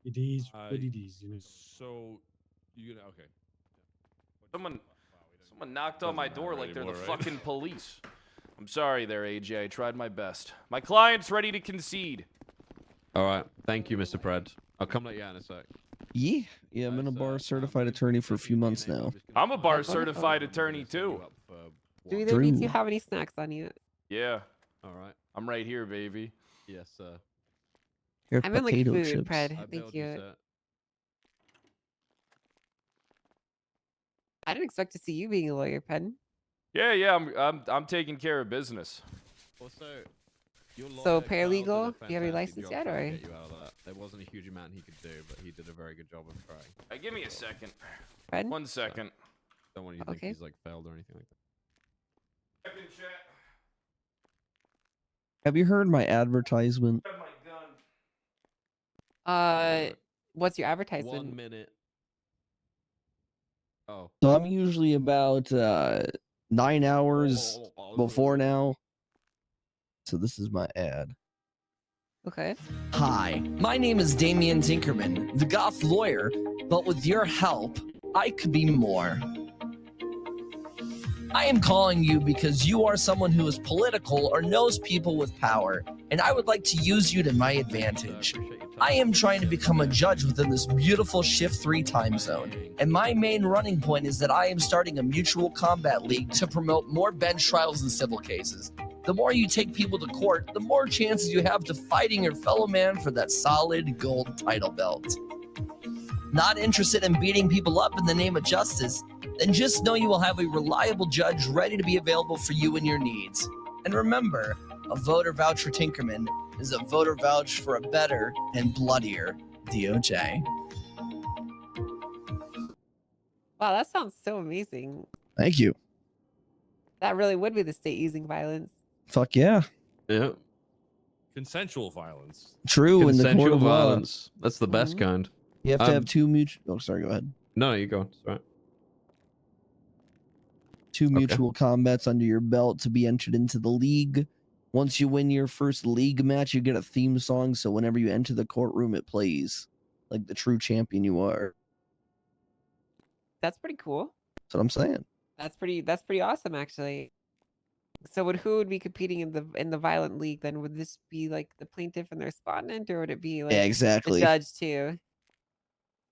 Speaker 1: they.
Speaker 11: It is what it is, you know.
Speaker 10: So you gonna okay?
Speaker 1: Someone knocked on my
Speaker 10: Doesn't
Speaker 1: door
Speaker 10: matter
Speaker 1: like they're the
Speaker 10: anymore, right?
Speaker 1: fucking police. I'm sorry there, AJ. I tried my best. My client's ready to concede.
Speaker 3: All right. Thank you, Mr. Pred. I'll come let you out in a sec.
Speaker 9: Yeah, I've been a bar certified attorney for a few months now.
Speaker 1: I'm a bar
Speaker 14: Wonderful.
Speaker 1: certified attorney too.
Speaker 14: Do either of you two
Speaker 9: Drew.
Speaker 14: have any snacks on you?
Speaker 1: Yeah,
Speaker 8: All right.
Speaker 1: I'm right here, baby.
Speaker 8: Yes, sir.
Speaker 9: Here's
Speaker 14: I'm in like
Speaker 9: potato
Speaker 14: food,
Speaker 9: chips.
Speaker 14: Pred.
Speaker 8: I
Speaker 14: Thank
Speaker 8: bailed
Speaker 14: you.
Speaker 8: sir.
Speaker 14: I didn't expect to see you being a lawyer, Pred.
Speaker 1: Yeah. I'm taking care of business.
Speaker 8: Also, your
Speaker 14: So,
Speaker 8: lawyer, Carl, did a
Speaker 14: paralegal, do you have your
Speaker 8: fantastic
Speaker 14: license
Speaker 8: job
Speaker 14: yet,
Speaker 8: trying to
Speaker 14: or-
Speaker 8: get you out of that. There wasn't a huge amount he could do, but he did a very good job of trying.
Speaker 1: Give me a second.
Speaker 14: Pred?
Speaker 1: 1 second.
Speaker 8: Don't want you to think
Speaker 14: Okay.
Speaker 8: he's like failed or anything like that.
Speaker 1: Second, chat.
Speaker 9: Have you heard my advertisement?
Speaker 1: Grab my gun.
Speaker 14: What's your advertisement?
Speaker 8: 1 minute. Oh.
Speaker 9: So I'm usually about 9 hours before now. So this is my ad.
Speaker 14: Okay.
Speaker 7: Hi, my name is Damian Tinkerman, the goth lawyer, but with your help, I could be more. I am calling you because you are someone who is political or knows people with power, and I would like to use you to my advantage. I am trying to become a judge within this beautiful Shift 3 time zone, and my main running point is that I am starting a mutual combat league to promote more bench trials in civil cases. The more you take people to court, the more chances you have to fighting your fellow man for that solid gold title belt. Not interested in beating people up in the name of justice? Then just know you will have a reliable judge ready to be available for you and your needs. And remember, a voter vouch for Tinkerman is a voter vouch for a better and bloodier DOJ.
Speaker 14: Wow, that sounds so amazing.
Speaker 9: Thank you.
Speaker 14: That really would be the state using violence.
Speaker 9: Fuck yeah.
Speaker 8: Yeah.
Speaker 10: Consensual violence.
Speaker 9: True in the court
Speaker 8: Consensual
Speaker 9: of law.
Speaker 8: violence. That's the best kind.
Speaker 9: You have to have two mutual. Oh, sorry. Go ahead.
Speaker 8: No, you go. It's all right.
Speaker 9: Two mutual combats under your belt to be entered into the league. Once you win your first league match, you get a theme song. So whenever you enter the courtroom, it plays like the true champion you are.
Speaker 14: That's pretty cool.
Speaker 9: That's what I'm saying.
Speaker 14: That's pretty awesome, actually. So who would be competing in the violent league then? Would this be like the plaintiff and the respondent, or would it be like
Speaker 9: Yeah, exactly.
Speaker 14: the judge too?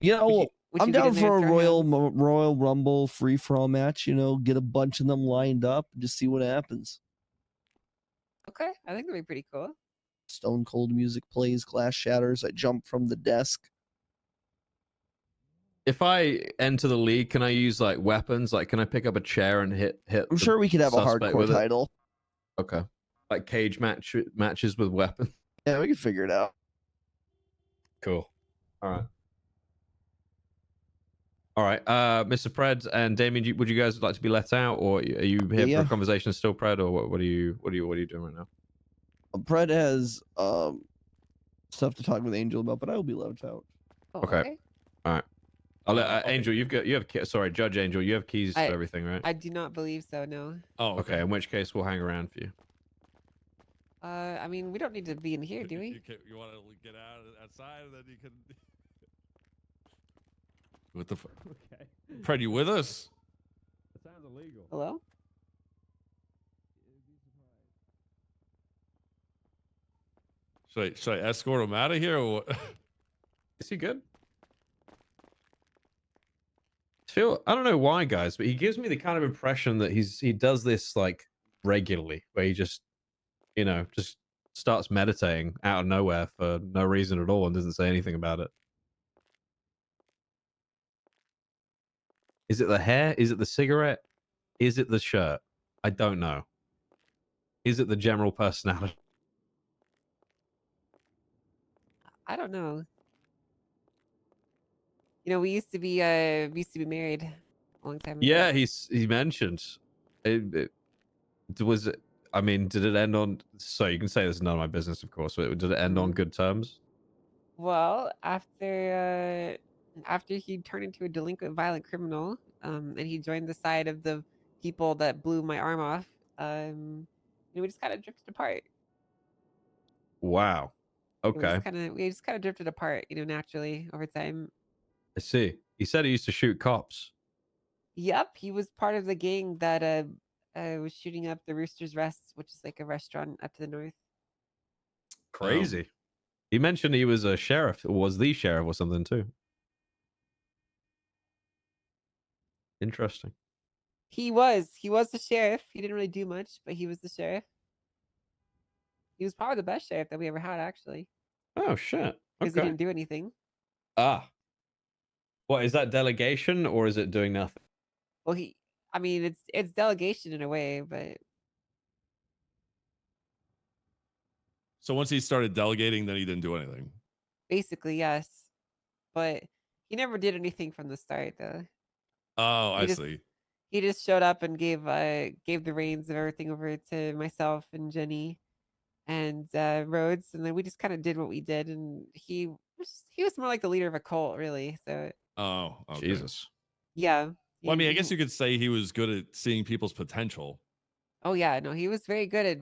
Speaker 9: You know,
Speaker 14: would
Speaker 9: I'm
Speaker 14: you get
Speaker 9: down
Speaker 14: in there
Speaker 9: for a
Speaker 14: and throw
Speaker 9: Royal Rumble free for all match. You know, get a bunch of them lined up and just see what happens.
Speaker 14: Okay, I think that'd be pretty cool.
Speaker 9: Stone cold music plays, glass shatters. I jump from the desk.
Speaker 8: If I enter the league, can I use like weapons? Like, can I pick up a chair and hit?
Speaker 9: I'm sure we could have a
Speaker 8: suspect
Speaker 9: hardcore
Speaker 8: with it?
Speaker 9: title.
Speaker 8: Okay, like cage matches with weapons.
Speaker 9: Yeah, we can figure it out.
Speaker 8: Cool. All right. All right, Mr. Pred and Damien, would you guys like to be let out, or are you here
Speaker 9: Yeah.
Speaker 8: for a conversation still, Pred, or what are you doing right now?
Speaker 9: Pred has stuff to talk with Angel about, but I will be let out.
Speaker 14: Oh,
Speaker 8: Okay. All right. I'll let Angel. You have sorry, Judge Angel. You have keys to everything, right?
Speaker 14: I do not believe so. No.
Speaker 10: Oh,
Speaker 8: okay. In which case, we'll hang around for you.
Speaker 14: I mean, we don't need to be in here, do we?
Speaker 10: You want to get outside, and then you can. What the fuck?
Speaker 13: Okay.
Speaker 10: Pred, you with us?
Speaker 13: That sounds illegal.
Speaker 14: Hello?
Speaker 10: Should I escort him out of here, or what?
Speaker 8: Is he good? I don't know why, guys, but he gives me the kind of impression that he does this like regularly, where he just starts meditating out of nowhere for no reason at all and doesn't say anything about it. Is it the hair? Is it the cigarette? Is it the shirt? I don't know. Is it the general personality?
Speaker 14: I don't know. You know, we used to be married a long time ago.
Speaker 8: Yeah, he mentioned. Was it? I mean, did it end on? So you can say this is none of my business, of course. But did it end on good terms?
Speaker 14: Well, after he turned into a delinquent, violent criminal, and he joined the side of the people that blew my arm off, we just kind of drifted apart.
Speaker 8: Wow. Okay.
Speaker 14: We just kind of drifted apart, naturally over time.
Speaker 8: I see. He said he used to shoot cops.
Speaker 14: Yep, he was part of the gang that was shooting up the Rooster's Rest, which is like a restaurant up to the north.
Speaker 8: Crazy. He mentioned he was a sheriff, or was the sheriff or something too. Interesting.
Speaker 14: He was the sheriff. He didn't really do much, but he was the sheriff. He was probably the best sheriff that we ever had, actually.
Speaker 8: Oh shit.
Speaker 14: Because he
Speaker 8: Okay.
Speaker 14: didn't do anything.
Speaker 8: Ah. What is that, delegation, or is it doing nothing?
Speaker 14: Well, I mean, it's delegation in a way, but
Speaker 10: So once he started delegating, then he didn't do anything.
Speaker 14: basically yes. But he never did anything from the start, though.
Speaker 10: Oh, I
Speaker 14: just-
Speaker 10: see.
Speaker 14: He just showed up and gave the reins of everything over to myself and Jenny and Rhodes, and then we just kind of did what we did. And he was more like the leader of a cult, really. So
Speaker 10: Oh, okay.
Speaker 8: Jesus.
Speaker 14: yeah.
Speaker 10: Well, I mean, I
Speaker 14: he-
Speaker 10: guess you could say he was good at seeing people's potential.
Speaker 14: Oh yeah, no, he was very good at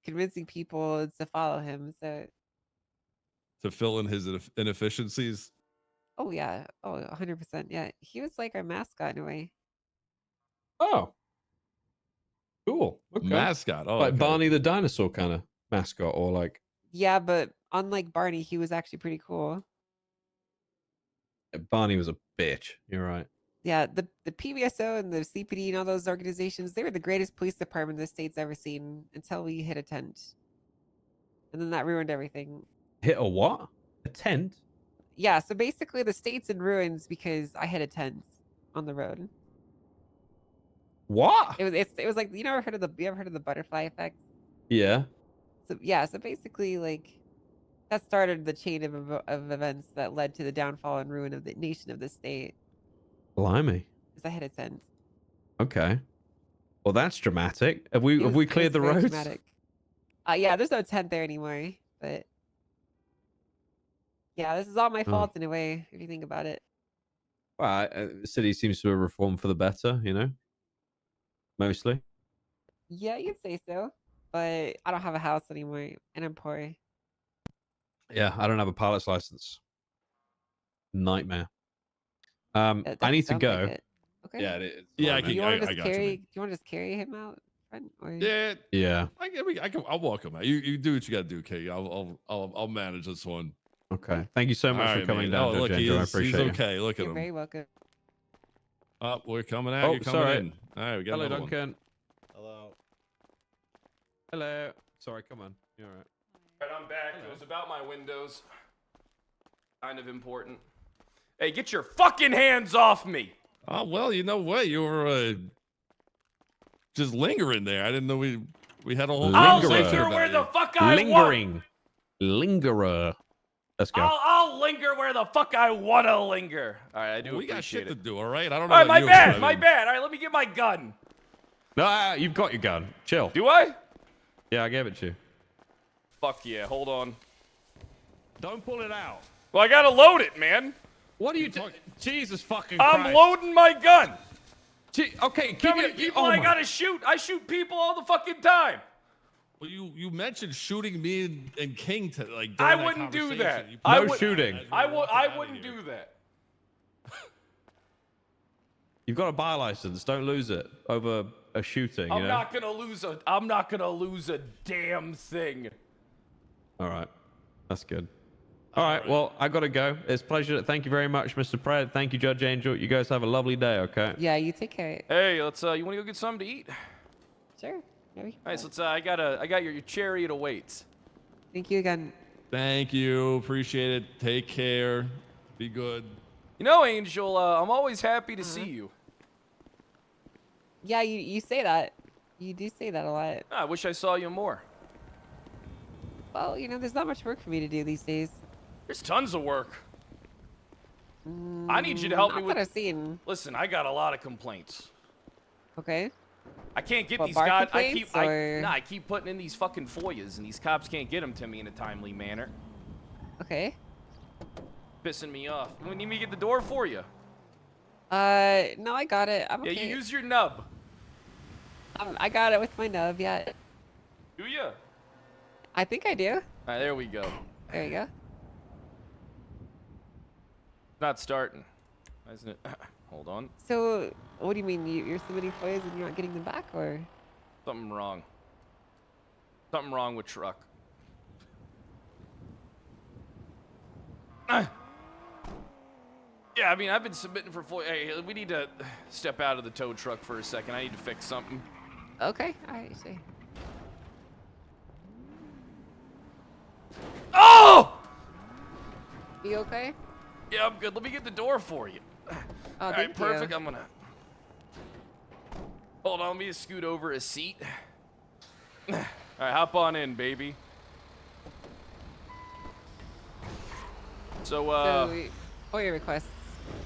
Speaker 14: convincing people to follow him. So,
Speaker 10: To fill in his inefficiencies.
Speaker 14: oh yeah, oh 100%. Yeah, he was like our mascot in a way.
Speaker 8: Oh, cool. Okay.
Speaker 10: Mascot. Oh,
Speaker 8: Like
Speaker 10: okay.
Speaker 8: Barney the dinosaur kind of mascot, or like
Speaker 14: Yeah, but unlike Barney, he was actually pretty cool.
Speaker 8: Barney was a bitch. You're right.
Speaker 14: Yeah, the PBSO and the CPD and all those organizations, they were the greatest police department the state's ever seen until we hit a tent. And then that ruined everything.
Speaker 8: Hit a what? A tent?
Speaker 14: Yeah, so basically the state's in ruins because I hit a tent on the road.
Speaker 8: What?
Speaker 14: It was like you ever heard of the butterfly effect?
Speaker 8: Yeah.
Speaker 14: So yeah, so basically like that started the chain of events that led to the downfall and ruin of the nation of the state.
Speaker 8: Blimey.
Speaker 14: Because I hit a tent.
Speaker 8: Okay. Well, that's dramatic. Have we
Speaker 14: It was
Speaker 8: cleared the
Speaker 14: very
Speaker 8: roads?
Speaker 14: dramatic. Yeah, there's no tent there anymore, but yeah, this is all my fault in a way, if you think about it.
Speaker 8: Well, the city seems to have reformed for the better, you know? Mostly.
Speaker 14: Yeah, you'd say so. But I don't have a house anymore, and I'm poor.
Speaker 8: Yeah, I don't have a pilot's license. Nightmare.
Speaker 14: That
Speaker 8: I need to
Speaker 14: sounds like
Speaker 8: go.
Speaker 14: it. Okay.
Speaker 8: Yeah, it's
Speaker 10: Yeah,
Speaker 14: Do you want to
Speaker 10: I
Speaker 14: just
Speaker 10: got you,
Speaker 14: carry?
Speaker 10: man.
Speaker 14: Do you want to just carry him out front? Or...
Speaker 10: Yeah.
Speaker 8: Yeah.
Speaker 10: I'll walk him out. You do what you got to do, Kate. I'll manage this one.
Speaker 8: Okay. Thank you so much
Speaker 10: All
Speaker 8: for
Speaker 10: right,
Speaker 8: coming
Speaker 10: man.
Speaker 8: down,
Speaker 10: Oh,
Speaker 8: Judge
Speaker 10: look,
Speaker 8: Angel. I
Speaker 10: he's
Speaker 8: appreciate you.
Speaker 10: okay. Look at
Speaker 14: You're
Speaker 10: him.
Speaker 14: very welcome.
Speaker 10: Oh, we're coming out.
Speaker 8: Oh,
Speaker 10: You're coming
Speaker 8: sorry.
Speaker 10: in. All right, we got
Speaker 8: Hello,
Speaker 10: another one.
Speaker 8: Duncan.
Speaker 12: Hello.
Speaker 8: Hello. Sorry, come on. You're all right.
Speaker 1: All right, I'm back. It was about my windows. Kind of important. Hey, get your fucking hands off me!
Speaker 10: Oh, well, you know what? You were just lingering there. I didn't know we had a whole
Speaker 1: I'll
Speaker 10: conversation
Speaker 1: linger
Speaker 10: about
Speaker 1: where
Speaker 10: you.
Speaker 1: the fuck I want.
Speaker 8: Lingering. Lingerer. Let's go.
Speaker 1: I'll linger where the fuck I want to linger. All right, I do
Speaker 10: We got
Speaker 1: appreciate
Speaker 10: shit to
Speaker 1: it.
Speaker 10: do, all right? I don't
Speaker 1: All
Speaker 10: know
Speaker 1: right,
Speaker 10: about
Speaker 1: my
Speaker 10: you,
Speaker 1: bad,
Speaker 10: but
Speaker 1: my bad. All right, let me get my gun.
Speaker 8: No, you've got your gun. Chill.
Speaker 1: Do I?
Speaker 8: Yeah, I gave it to you.
Speaker 1: Fuck yeah, hold on.
Speaker 8: Don't pull it out.
Speaker 1: Well, I gotta load it, man.
Speaker 8: What are you doing? Jesus fucking
Speaker 1: I'm
Speaker 8: Christ.
Speaker 1: loading my gun.
Speaker 8: Okay, keep
Speaker 1: How many
Speaker 8: it.
Speaker 1: people
Speaker 8: Oh
Speaker 1: I
Speaker 8: my-
Speaker 1: gotta shoot? I shoot people all the fucking time.
Speaker 10: Well, you mentioned shooting me and King to like.
Speaker 1: I
Speaker 10: during
Speaker 1: wouldn't do
Speaker 10: conversation.
Speaker 1: that.
Speaker 10: You
Speaker 1: I
Speaker 8: No
Speaker 1: would-
Speaker 8: shooting.
Speaker 1: I wouldn't do that.
Speaker 8: You've got a bar license. Don't lose it over a shooting.
Speaker 1: I'm
Speaker 8: you know?
Speaker 1: not gonna lose a damn thing.
Speaker 8: All right. That's good. All right. Well, I gotta go. It's a pleasure. Thank you very much, Mr. Pred. Thank you, Judge Angel. You guys have a lovely day. Okay.
Speaker 14: Yeah, you take care.
Speaker 1: Hey, let's you wanna go get something to eat?
Speaker 14: Sure. Maybe.
Speaker 1: Nice. Let's I got your chariot awaits.
Speaker 14: Thank you again.
Speaker 10: Thank you. Appreciate it. Take care. Be good.
Speaker 1: You know, Angel, I'm always happy to see you.
Speaker 14: Yeah, you say that. You do say that a lot.
Speaker 1: I wish I saw you more.
Speaker 14: Well, there's not much work for me to do these days.
Speaker 1: There's tons of work. I need you to help me
Speaker 14: Not
Speaker 1: with.
Speaker 14: that I've seen.
Speaker 1: Listen, I got a lot of complaints.
Speaker 14: Okay.
Speaker 1: I can't get
Speaker 14: What,
Speaker 1: these
Speaker 14: bar
Speaker 1: guys.
Speaker 14: complaints, or-
Speaker 1: I keep putting in these fucking FOIAs, and these cops can't get them to me in a timely manner.
Speaker 14: Okay.
Speaker 1: Pissing me off. We need me to get the door for you.
Speaker 14: No, I got it. I'm
Speaker 1: Yeah,
Speaker 14: okay.
Speaker 1: you use your nub.
Speaker 14: I got it with my nub. Yeah.
Speaker 1: Do ya?
Speaker 14: I think I do.
Speaker 1: All right, there we go.
Speaker 14: There you go.
Speaker 1: Not starting, isn't it? Hold on.
Speaker 14: So, what do you mean? You're submitting FOIAs and you're not getting them back, or?
Speaker 1: Something wrong. Something wrong with truck. Yeah, I mean, I've been submitting for FOIA. Hey, we need to step out of the tow truck for a second. I need to fix something.
Speaker 14: Okay. All right. See.
Speaker 1: Oh!
Speaker 14: You okay?
Speaker 1: Yeah, I'm good. Let me get the door for you.
Speaker 14: Oh,
Speaker 1: All right,
Speaker 14: thank
Speaker 1: perfect.
Speaker 14: you.
Speaker 1: I'm gonna. Hold on, let me just scoot over a seat. All right, hop on in, baby. So,
Speaker 14: FOIA requests.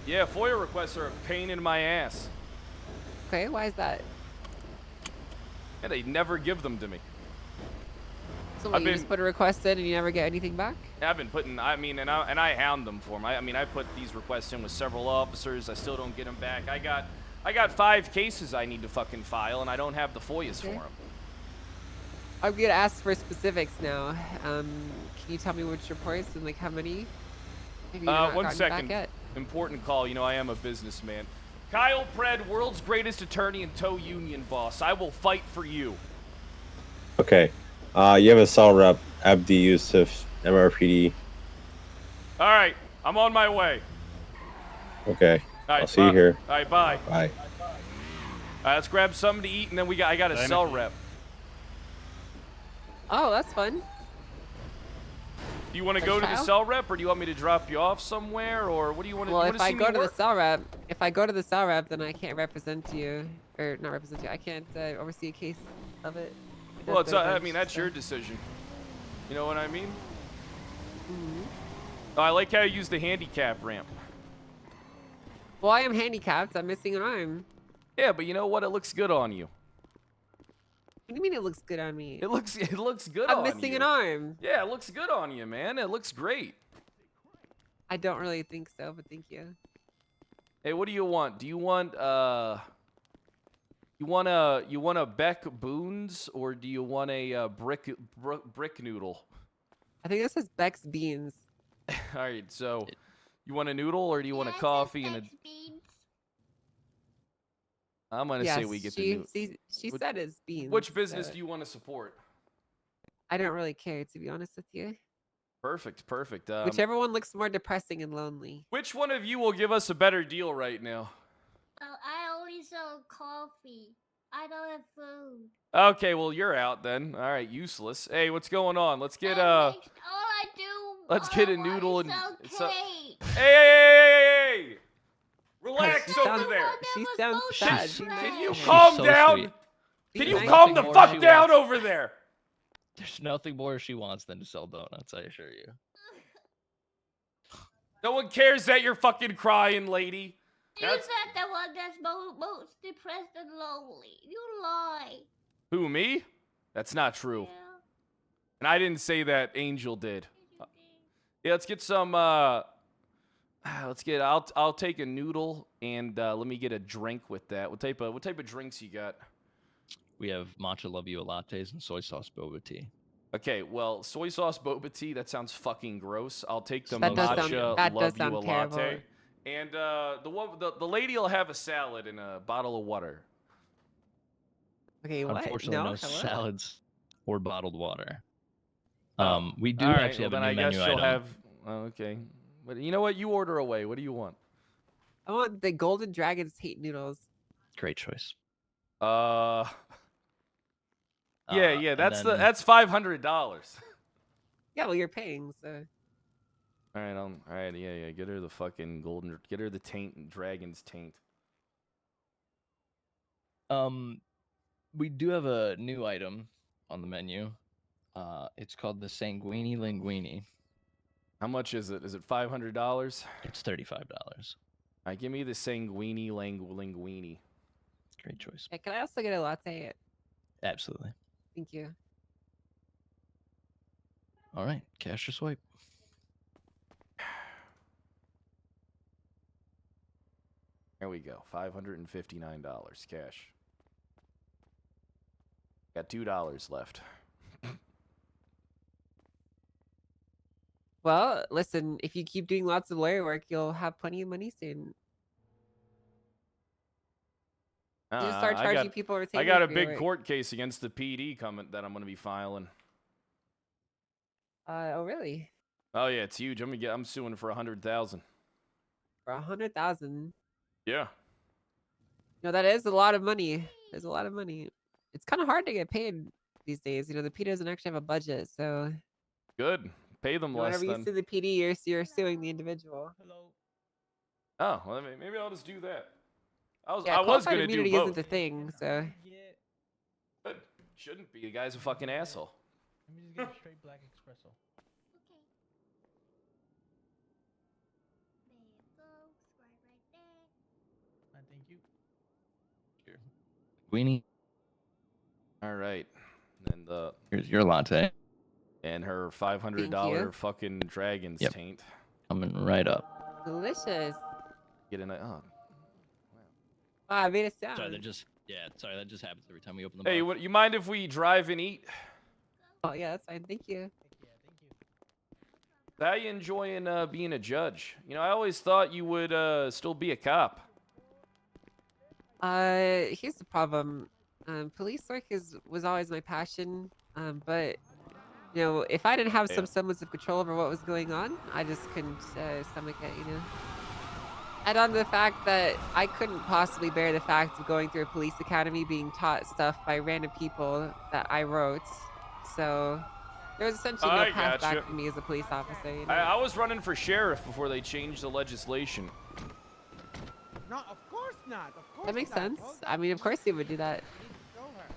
Speaker 1: yeah, FOIA requests are a pain in my ass.
Speaker 14: Okay. Why is that?
Speaker 1: And they never give them to me.
Speaker 14: So what, you just put a request in and you never get anything back?
Speaker 1: I've been putting, I mean, and I hound them for them. I mean, I put these requests in with several officers. I still don't get them back. I got 5 cases I need to fucking file, and I don't have the FOIAs for them.
Speaker 14: I'm gonna ask for specifics now. Can you tell me which reports and like how many? Maybe you're not
Speaker 1: 1
Speaker 14: gotten
Speaker 1: second.
Speaker 14: back yet.
Speaker 1: Important call. You know, I am a businessman. Kyle Pred, world's greatest attorney and tow union boss. I will fight for you.
Speaker 15: Okay. You have a cell rep, Abdi Yusuf, MRPD.
Speaker 1: All right, I'm on my way.
Speaker 15: Okay.
Speaker 1: All right,
Speaker 15: I'll see you here.
Speaker 1: All right, bye.
Speaker 15: Bye.
Speaker 1: All right, let's grab something to eat, and then I got a cell rep.
Speaker 14: Oh, that's fun.
Speaker 1: Do you want to
Speaker 14: For
Speaker 1: go to the
Speaker 14: trial?
Speaker 1: cell rep, or do you want me to drop you off somewhere, or what do you want to?
Speaker 14: Well,
Speaker 1: you
Speaker 14: if
Speaker 1: wanna
Speaker 14: I
Speaker 1: see
Speaker 14: go
Speaker 1: me
Speaker 14: to
Speaker 1: work?
Speaker 14: the cell rep, then I can't represent you, or not represent you. I can't oversee a case of it. It does
Speaker 1: Well, it's
Speaker 14: go to
Speaker 1: I
Speaker 14: bench,
Speaker 1: mean that's
Speaker 14: so.
Speaker 1: your decision. You know what I mean?
Speaker 14: Mhm.
Speaker 1: Oh, I like how you use the handicap ramp.
Speaker 14: Well, I am handicapped. I'm missing an arm.
Speaker 1: Yeah, but you know what? It looks good on you.
Speaker 14: What do you mean it looks good on me?
Speaker 1: It looks good
Speaker 14: I'm
Speaker 1: on
Speaker 14: missing
Speaker 1: you.
Speaker 14: an arm.
Speaker 1: Yeah, it looks good on you, man. It looks great.
Speaker 14: I don't really think so, but thank you.
Speaker 1: Hey, what do you want? Do you want you want a Beck Boons, or do you want a brick noodle?
Speaker 14: I think this is Beck's Beans.
Speaker 1: All right, so you want a noodle, or do you want a coffee and a? I'm gonna say we get the noodle.
Speaker 14: She said it's beans.
Speaker 1: Which business
Speaker 14: so
Speaker 1: do you want to support?
Speaker 14: I don't really care, to be honest with you.
Speaker 1: Perfect.
Speaker 14: Whichever one looks more depressing and lonely.
Speaker 1: Which one of you will give us a better deal right now?
Speaker 2: Well, I only sell coffee. I don't have food.
Speaker 1: Okay, well you're out then. All right, useless. Hey, what's going on? Let's get
Speaker 2: All I do.
Speaker 1: let's
Speaker 2: all
Speaker 1: get
Speaker 2: I
Speaker 1: a
Speaker 2: want
Speaker 1: noodle
Speaker 2: is
Speaker 1: and
Speaker 2: sell
Speaker 1: it's a-
Speaker 2: cake.
Speaker 1: Hey! Relax
Speaker 14: She
Speaker 1: over
Speaker 14: sounds-
Speaker 1: there.
Speaker 14: She sounds sad. Be nice
Speaker 1: Can you
Speaker 14: to her.
Speaker 1: calm
Speaker 16: so
Speaker 1: down?
Speaker 16: sweet.
Speaker 1: Can
Speaker 14: Be
Speaker 1: you
Speaker 14: nice
Speaker 1: calm
Speaker 14: to
Speaker 1: the
Speaker 14: her.
Speaker 1: fuck down over there?
Speaker 16: There's nothing more she wants than to sell donuts, I assure you.
Speaker 1: No one cares that you're fucking crying, lady.
Speaker 2: You said the one that's most depressed and lonely. You lie.
Speaker 1: Who, me? That's not true. And I didn't say that. Angel did. Yeah, let's get some. Let's get. I'll take a noodle and let me get a drink with that. What type of drinks you got?
Speaker 16: We have matcha love you lattes and soy sauce boba tea.
Speaker 1: Okay, well, soy sauce boba tea. That sounds fucking gross. I'll take the
Speaker 14: That does sound-
Speaker 1: matcha
Speaker 14: that
Speaker 1: love
Speaker 14: does
Speaker 1: you a
Speaker 14: sound
Speaker 1: latte.
Speaker 14: terrible.
Speaker 1: And the lady will have a salad and a bottle of water.
Speaker 14: Okay, what?
Speaker 16: Unfortunately, no
Speaker 14: Hello?
Speaker 16: salads or bottled water.
Speaker 1: Oh,
Speaker 16: We do
Speaker 1: all right,
Speaker 16: actually
Speaker 1: well,
Speaker 16: have a
Speaker 1: then
Speaker 16: new
Speaker 1: I guess
Speaker 16: menu
Speaker 1: she'll
Speaker 16: item.
Speaker 1: have. Oh, okay, but you know what? You order away. What do you want?
Speaker 14: I want the Golden Dragon's hate noodles.
Speaker 16: Great choice.
Speaker 1: Yeah,
Speaker 16: and
Speaker 1: that's
Speaker 16: then-
Speaker 1: that's $500.
Speaker 14: Yeah, well, you're paying, so.
Speaker 1: All right, yeah. Get her the fucking get her the dragon's taint.
Speaker 16: We do have a new item on the menu. It's called the Sanguini Linguini.
Speaker 1: How much is it? Is it $500?
Speaker 16: It's $35.
Speaker 1: All right, give me the Sanguini Linguini.
Speaker 16: Great choice.
Speaker 14: Yeah, can I also get a latte?
Speaker 16: Absolutely.
Speaker 14: Thank you.
Speaker 16: All right, cash or swipe.
Speaker 1: There we go. $559 cash. Got $2 left.
Speaker 14: Well, listen, if you keep doing lots of lawyer work, you'll have plenty of money soon. You just start charging people
Speaker 1: I
Speaker 14: retainer
Speaker 1: got a
Speaker 14: for your
Speaker 1: big
Speaker 14: work.
Speaker 1: court case against the PD coming that I'm going to be filing.
Speaker 14: Oh, really?
Speaker 1: Oh yeah, it's huge. I'm suing for $100,000.
Speaker 14: For 100,000?
Speaker 1: Yeah.
Speaker 14: No, that is a lot of money. There's a lot of money. It's kind of hard to get paid these days. You know, the PD doesn't actually have a budget, so
Speaker 1: Good. Pay them less
Speaker 14: whenever you
Speaker 1: then.
Speaker 14: sue the PD, you're suing the individual.
Speaker 1: Oh, well, maybe I'll just do that. I was
Speaker 14: Yeah,
Speaker 1: going
Speaker 14: qualified
Speaker 1: to do
Speaker 14: immunity
Speaker 1: both.
Speaker 14: isn't a thing, so.
Speaker 1: But shouldn't be. The guy's a fucking asshole.
Speaker 13: Let me just get a straight black espresso. Thank you.
Speaker 16: Linguini.
Speaker 1: All right. And
Speaker 16: Here's your latte.
Speaker 1: And her $500 fucking dragon's
Speaker 16: Yep.
Speaker 1: taint.
Speaker 16: Coming right up.
Speaker 14: Delicious.
Speaker 1: Get in.
Speaker 14: Wow, I made a sound.
Speaker 16: Sorry, that just happens every time we open the
Speaker 1: Hey,
Speaker 16: box.
Speaker 1: you mind if we drive and eat?
Speaker 14: Oh yeah, that's fine. Thank you.
Speaker 1: How you enjoying being a judge? You know, I always thought you would still be a cop.
Speaker 14: Here's the problem. Police work was always my passion. But you know, if I didn't have some
Speaker 1: Yeah.
Speaker 14: semblance of control over what was going on, I just couldn't stomach it. You know. Add on to the fact that I couldn't possibly bear the fact of going through a police academy being taught stuff by random people that I wrote. So there was essentially no
Speaker 1: I
Speaker 14: path
Speaker 1: gotcha.
Speaker 14: back for me as a police officer. You know?
Speaker 1: I was running for sheriff before they changed the legislation.
Speaker 12: No, of course not. Of course
Speaker 14: That makes
Speaker 12: not.
Speaker 14: sense.
Speaker 12: Hold
Speaker 14: I
Speaker 12: on.
Speaker 14: mean, of course you would do that.
Speaker 12: Show her.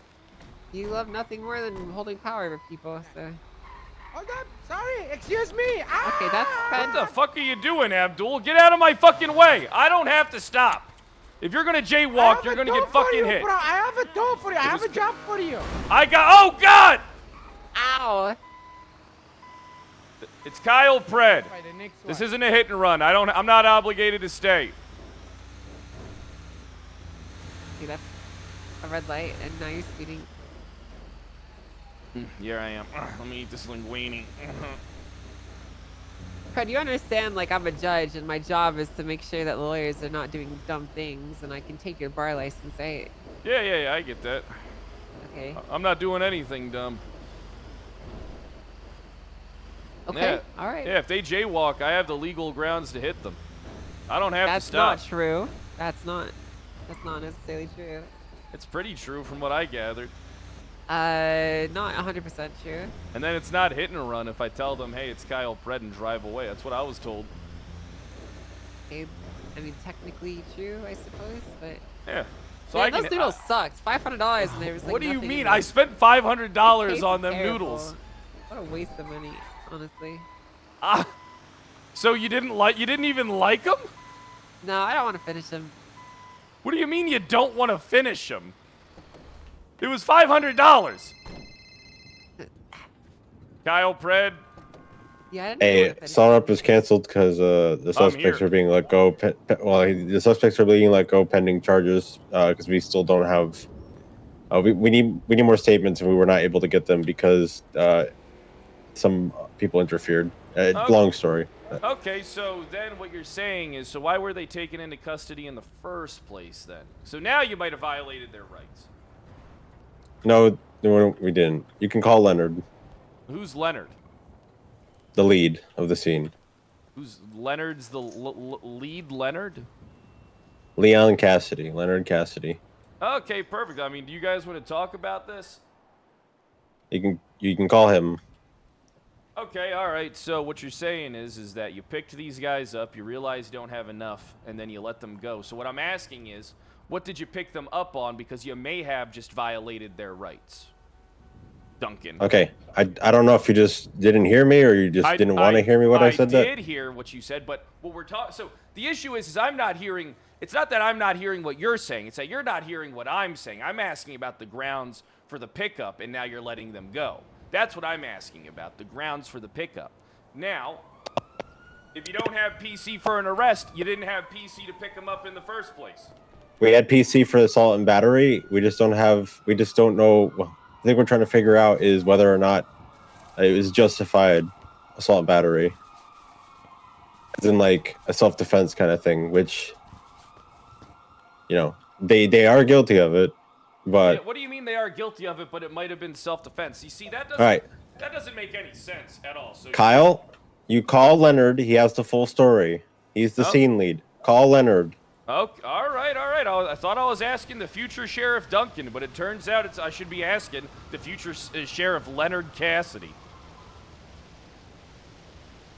Speaker 14: You love nothing more than holding power over people, so.
Speaker 12: Hold up. Sorry. Excuse me. Ah!
Speaker 14: Okay, that's
Speaker 1: What
Speaker 14: fine.
Speaker 1: the fuck are you doing, Abdul? Get out of my fucking way! I don't have to stop. If you're gonna jaywalk, you're gonna get fucking hit.
Speaker 12: Bro, I have a tool for you. I have a job for you.
Speaker 1: I got. Oh God!
Speaker 14: Ow!
Speaker 1: It's Kyle Pred.
Speaker 12: By the next
Speaker 1: This
Speaker 12: one.
Speaker 1: isn't a hit and run. I'm not obligated to stay.
Speaker 14: See, that's a red light, and now you're speeding.
Speaker 1: Here I am. Let me eat this linguine.
Speaker 14: Fred, you understand, like, I'm a judge, and my job is to make sure that lawyers are not doing dumb things, and I can take your bar license, right?
Speaker 1: Yeah, I get that.
Speaker 14: Okay.
Speaker 1: I'm not doing anything dumb.
Speaker 14: Okay,
Speaker 1: Yeah.
Speaker 14: all right.
Speaker 1: Yeah, if they jaywalk, I have the legal grounds to hit them. I don't have
Speaker 14: That's
Speaker 1: to stop.
Speaker 14: not true. That's not necessarily true.
Speaker 1: It's pretty true from what I gathered.
Speaker 14: Not 100% true.
Speaker 1: And then it's not hit and run if I tell them, hey, it's Kyle Pred and drive away. That's what I was told.
Speaker 14: Okay, I mean, technically true, I suppose, but.
Speaker 1: Yeah. So
Speaker 14: Yeah,
Speaker 1: I can,
Speaker 14: those noodles sucked. $500 and there was like
Speaker 1: what do you
Speaker 14: nothing in
Speaker 1: mean?
Speaker 14: them.
Speaker 1: I spent
Speaker 14: It
Speaker 1: $500
Speaker 14: tastes
Speaker 1: on them
Speaker 14: terrible.
Speaker 1: noodles.
Speaker 14: What a waste of money, honestly.
Speaker 1: So you didn't even like them?
Speaker 14: No, I don't want to finish them.
Speaker 1: What do you mean you don't want to finish them? It was $500. Kyle Pred.
Speaker 14: Yeah, I didn't really
Speaker 15: Hey,
Speaker 14: wanna finish
Speaker 15: assault up is canceled because the suspects
Speaker 1: here.
Speaker 15: are being let go. The suspects are being let go pending charges because we still don't have. We need more statements, and we were not able to get them because some people interfered.
Speaker 1: Okay.
Speaker 15: Long story.
Speaker 1: Okay, so then what you're saying is, so why were they taken into custody in the first place then? So now you might have violated their rights.
Speaker 15: No, we didn't. You can call Leonard,
Speaker 1: Who's Leonard?
Speaker 15: the lead of the scene.
Speaker 1: Who's Leonard's the lead Leonard?
Speaker 15: Leon Cassidy, Leonard Cassidy.
Speaker 1: Okay, perfect. I mean, do you guys want to talk about this?
Speaker 15: You can call him.
Speaker 1: Okay, all right. So what you're saying is that you picked these guys up, you realize you don't have enough, and then you let them go. So what I'm asking is, what did you pick them up on? Because you may have just violated their rights. Duncan.
Speaker 15: Okay, I don't know if you just didn't hear me or you just didn't want to hear me what I said.
Speaker 1: I did hear what you said, but what we're talking. So the issue is I'm not hearing. It's not that I'm not hearing what you're saying. It's that you're not hearing what I'm saying. I'm asking about the grounds for the pickup, and now you're letting them go. That's what I'm asking about, the grounds for the pickup. Now, if you don't have PC for an arrest, you didn't have PC to pick them up in the first place.
Speaker 15: We had PC for assault and battery. We just don't know. I think we're trying to figure out is whether or not it was justified assault and battery. As in like a self-defense kind of thing, which, you know, they are guilty of it, but...
Speaker 1: Yeah, what do you mean they are guilty of it, but it might have been self-defense? You see, that doesn't,
Speaker 15: All right.
Speaker 1: that doesn't make any sense at all. So
Speaker 15: Kyle, you call Leonard. He has the full story. He's the scene lead. Call Leonard.
Speaker 1: Okay, all right. I thought I was asking the future Sheriff Duncan, but it turns out I should be asking the future Sheriff Leonard Cassidy.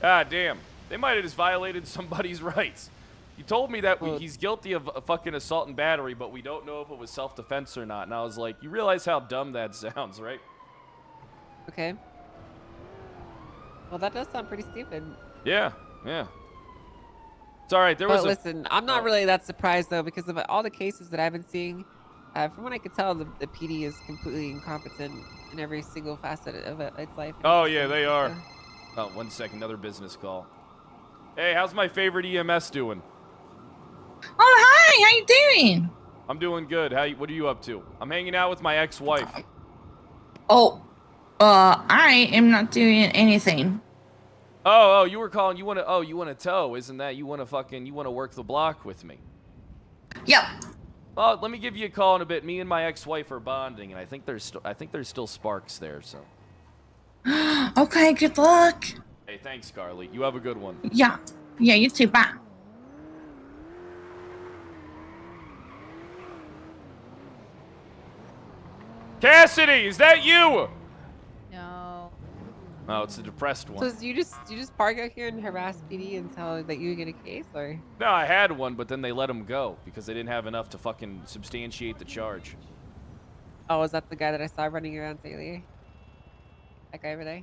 Speaker 1: Ah, damn. They might have just violated somebody's rights. You told me that he's guilty of a fucking assault and battery, but we don't know if it was self-defense or not. And I was like, you realize how dumb that sounds, right?
Speaker 14: Okay. Well, that does sound pretty stupid.
Speaker 1: Yeah. It's all right.
Speaker 14: But listen, I'm not really that surprised though, because of all the cases that I've been seeing. From what I could tell, the PD is completely incompetent in every single facet of its life.
Speaker 1: Oh yeah, they are. Oh, 1 second, another business call. Hey, how's my favorite EMS doing?
Speaker 17: Oh, hi. How you doing?
Speaker 1: I'm doing good. What are you up to? I'm hanging out with my ex-wife.
Speaker 17: Oh, I am not doing anything.
Speaker 1: Oh, you were calling. You want to? Oh, you want to tow? Isn't that you want to fucking? You want to work the block with me?
Speaker 17: Yep.
Speaker 1: Well, let me give you a call in a bit. Me and my ex-wife are bonding, and I think there's still sparks there. So.
Speaker 17: Okay, good luck.
Speaker 1: Hey, thanks, Carly. You have a good one.
Speaker 17: Yeah. Yeah, you too. Bye.
Speaker 1: Cassidy, is that you?
Speaker 14: No.
Speaker 1: Oh, it's the depressed one.
Speaker 14: So you just park out here and harass PD until that you get a case, or?
Speaker 1: No, I had one, but then they let him go because they didn't have enough to fucking substantiate the charge.
Speaker 14: Oh, is that the guy that I saw running around earlier? That guy over there?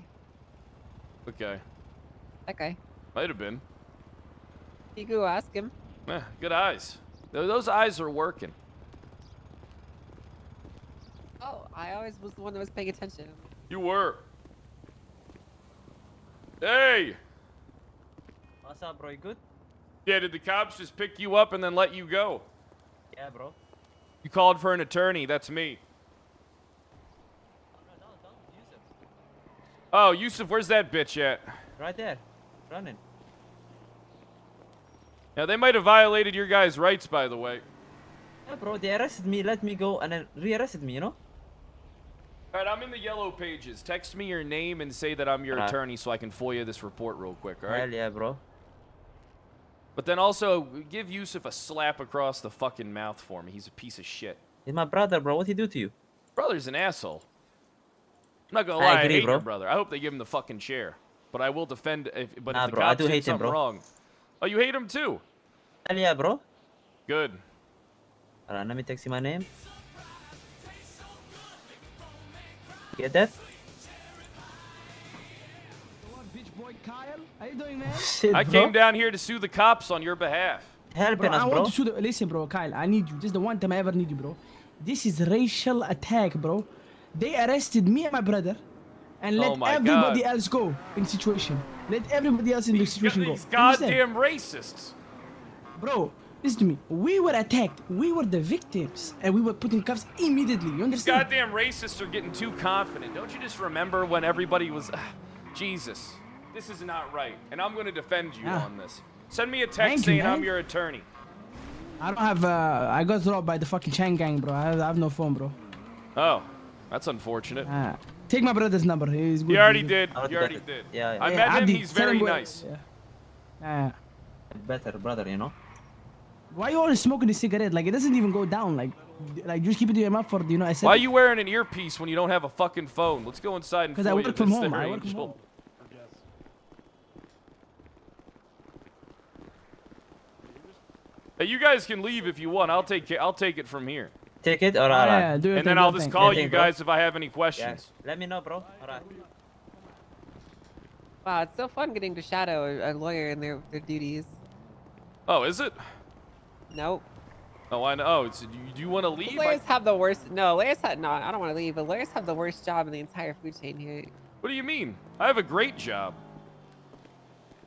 Speaker 1: Okay.
Speaker 14: That guy.
Speaker 1: Might have been.
Speaker 14: You go ask him.
Speaker 1: Good eyes. Those eyes are working.
Speaker 14: Oh, I always was the one that was paying attention.
Speaker 1: You were. Hey!
Speaker 12: What's up, bro? You good?
Speaker 1: Yeah, did the cops just pick you up and then let you go?
Speaker 12: Yeah, bro.
Speaker 1: You called for an attorney. That's me. Oh, Yusuf, where's that bitch at?
Speaker 12: Right there. Running.
Speaker 1: Now, they might have violated your guys' rights, by the way.
Speaker 12: Yeah, bro. They arrested me, let me go, and then re-arrested me, you know?
Speaker 1: Alright, I'm in the yellow pages. Text me your name and say that I'm your
Speaker 12: Alright.
Speaker 1: attorney so I can FOIA this report real quick, alright?
Speaker 12: Hell yeah, bro.
Speaker 1: But then also, give Yusuf a slap across the fucking mouth for me. He's a piece of shit.
Speaker 12: He's my brother, bro. What he do to you?
Speaker 1: Brother's an asshole. I'm not gonna
Speaker 12: I
Speaker 1: lie, I
Speaker 12: agree,
Speaker 1: hate
Speaker 12: bro.
Speaker 1: your brother. I hope they give him the fucking chair. But I will defend but
Speaker 12: Nah,
Speaker 1: if the
Speaker 12: bro, I
Speaker 1: cops
Speaker 12: do
Speaker 1: did
Speaker 12: hate him,
Speaker 1: something
Speaker 12: bro.
Speaker 1: wrong. Oh, you hate him too?
Speaker 12: Hell yeah, bro.
Speaker 1: Good.
Speaker 12: Alright, let me text you my name. Get that?
Speaker 18: How you doing, man?
Speaker 12: Shit,
Speaker 1: I
Speaker 12: bro.
Speaker 1: came down here to sue the cops on your behalf.
Speaker 12: Helping
Speaker 18: Bro,
Speaker 12: us,
Speaker 18: I
Speaker 12: bro.
Speaker 18: want to sue the. Listen, bro, Kyle, I need you. This is the one time I ever need you, bro. This is racial attack, bro. They arrested me and my brother, and
Speaker 1: Oh
Speaker 18: let
Speaker 1: my
Speaker 18: everybody
Speaker 1: God.
Speaker 18: else go in situation. Let everybody else in the situation go.
Speaker 1: These
Speaker 18: You understand?
Speaker 1: goddamn racists.
Speaker 18: Bro, listen to me. We were attacked. We were the victims, and we were put in cuffs immediately. You
Speaker 1: These
Speaker 18: understand?
Speaker 1: goddamn racists are getting too confident. Don't you just remember when everybody was... Jesus. This is not right. And I'm going to defend you
Speaker 18: Yeah.
Speaker 1: on this. Send me a text
Speaker 18: Thank you,
Speaker 1: saying I'm
Speaker 18: man.
Speaker 1: your attorney.
Speaker 18: I don't have. I got robbed by the fucking Chang gang, bro. I have no phone, bro.
Speaker 1: Oh, that's unfortunate.
Speaker 18: Take my brother's number. He's good.
Speaker 1: He already
Speaker 18: he's good.
Speaker 1: did. You already did.
Speaker 12: Yeah, yeah.
Speaker 1: I
Speaker 18: Yeah,
Speaker 1: met him.
Speaker 18: Abdi,
Speaker 1: He's
Speaker 18: tell him
Speaker 1: very
Speaker 18: where-
Speaker 1: nice.
Speaker 18: Yeah.
Speaker 12: Better brother, you know?
Speaker 18: Why you always smoking the cigarette? Like it doesn't even go down. Like just keep it in your mouth for
Speaker 1: Why are
Speaker 18: aesthetic.
Speaker 1: you wearing an earpiece when you don't have a fucking phone? Let's go inside and
Speaker 18: 'Cause I
Speaker 1: FOIA
Speaker 18: work from
Speaker 1: this
Speaker 18: home.
Speaker 1: there
Speaker 18: I work from
Speaker 1: angel.
Speaker 18: home.
Speaker 1: Hey, you guys can leave if you want. I'll take it from here.
Speaker 12: Take it? Alright, alright.
Speaker 1: And then I'll just call you guys if I have any questions.
Speaker 12: Yeah. Let me know, bro. Alright.
Speaker 14: Wow, it's so fun getting to shadow a lawyer in their duties.
Speaker 1: Oh, is it?
Speaker 14: Nope.
Speaker 1: Oh, I know. Oh, do you want to leave?
Speaker 14: Lawyers have the worst. No, lawyers have no. I don't want to leave, but lawyers have the worst job in the entire food chain here.
Speaker 1: What do you mean? I have a great job.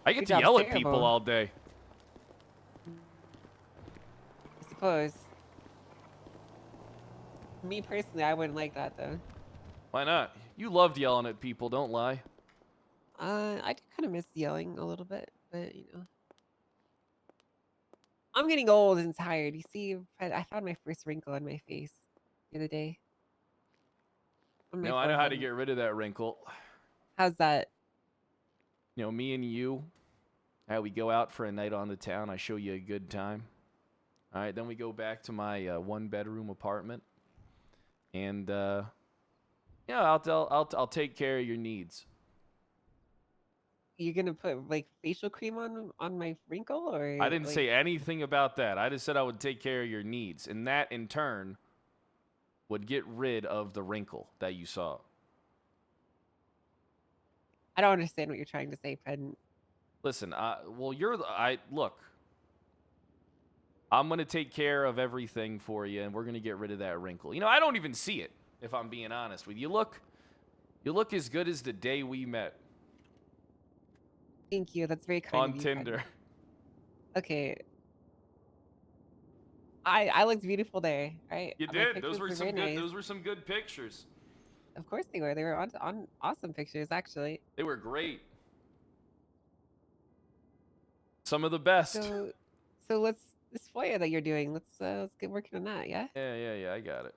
Speaker 1: I get
Speaker 14: Your
Speaker 1: to
Speaker 14: job's
Speaker 1: yell at people
Speaker 14: terrible.
Speaker 1: all day.
Speaker 14: I suppose. Me personally, I wouldn't like that though.
Speaker 1: Why not? You loved yelling at people. Don't lie.
Speaker 14: I do kind of miss yelling a little bit, but you know. I'm getting old and tired. You see, I found my first wrinkle on my face the other day. On my
Speaker 1: No, I know how to
Speaker 14: forehead.
Speaker 1: get rid of that wrinkle.
Speaker 14: How's that?
Speaker 1: You know, me and you, how we go out for a night on the town. I show you a good time. All right, then we go back to my one-bedroom apartment, and yeah, I'll take care of your needs.
Speaker 14: You're gonna put like facial cream on my wrinkle, or
Speaker 1: I didn't
Speaker 14: like,
Speaker 1: say anything about that. I just said I would take care of your needs, and that in turn would get rid of the wrinkle that you saw.
Speaker 14: I don't understand what you're trying to say, Fred.
Speaker 1: Listen, well, look. I'm gonna take care of everything for you, and we're gonna get rid of that wrinkle. You know, I don't even see it, if I'm being honest with you. You look as good as the day we met.
Speaker 14: Thank you. That's very kind
Speaker 1: On
Speaker 14: of you, Fred.
Speaker 1: Tinder.
Speaker 14: Okay. I looked beautiful there, right?
Speaker 1: You
Speaker 14: My
Speaker 1: did.
Speaker 14: pictures
Speaker 1: Those were
Speaker 14: very
Speaker 1: some good.
Speaker 14: nice.
Speaker 1: Those were some good pictures.
Speaker 14: Of course they were. They were on awesome pictures, actually.
Speaker 1: They were great. Some of the best.
Speaker 14: So let's this FOIA that you're doing. Let's get working on that. Yeah.
Speaker 1: Yeah. I got it.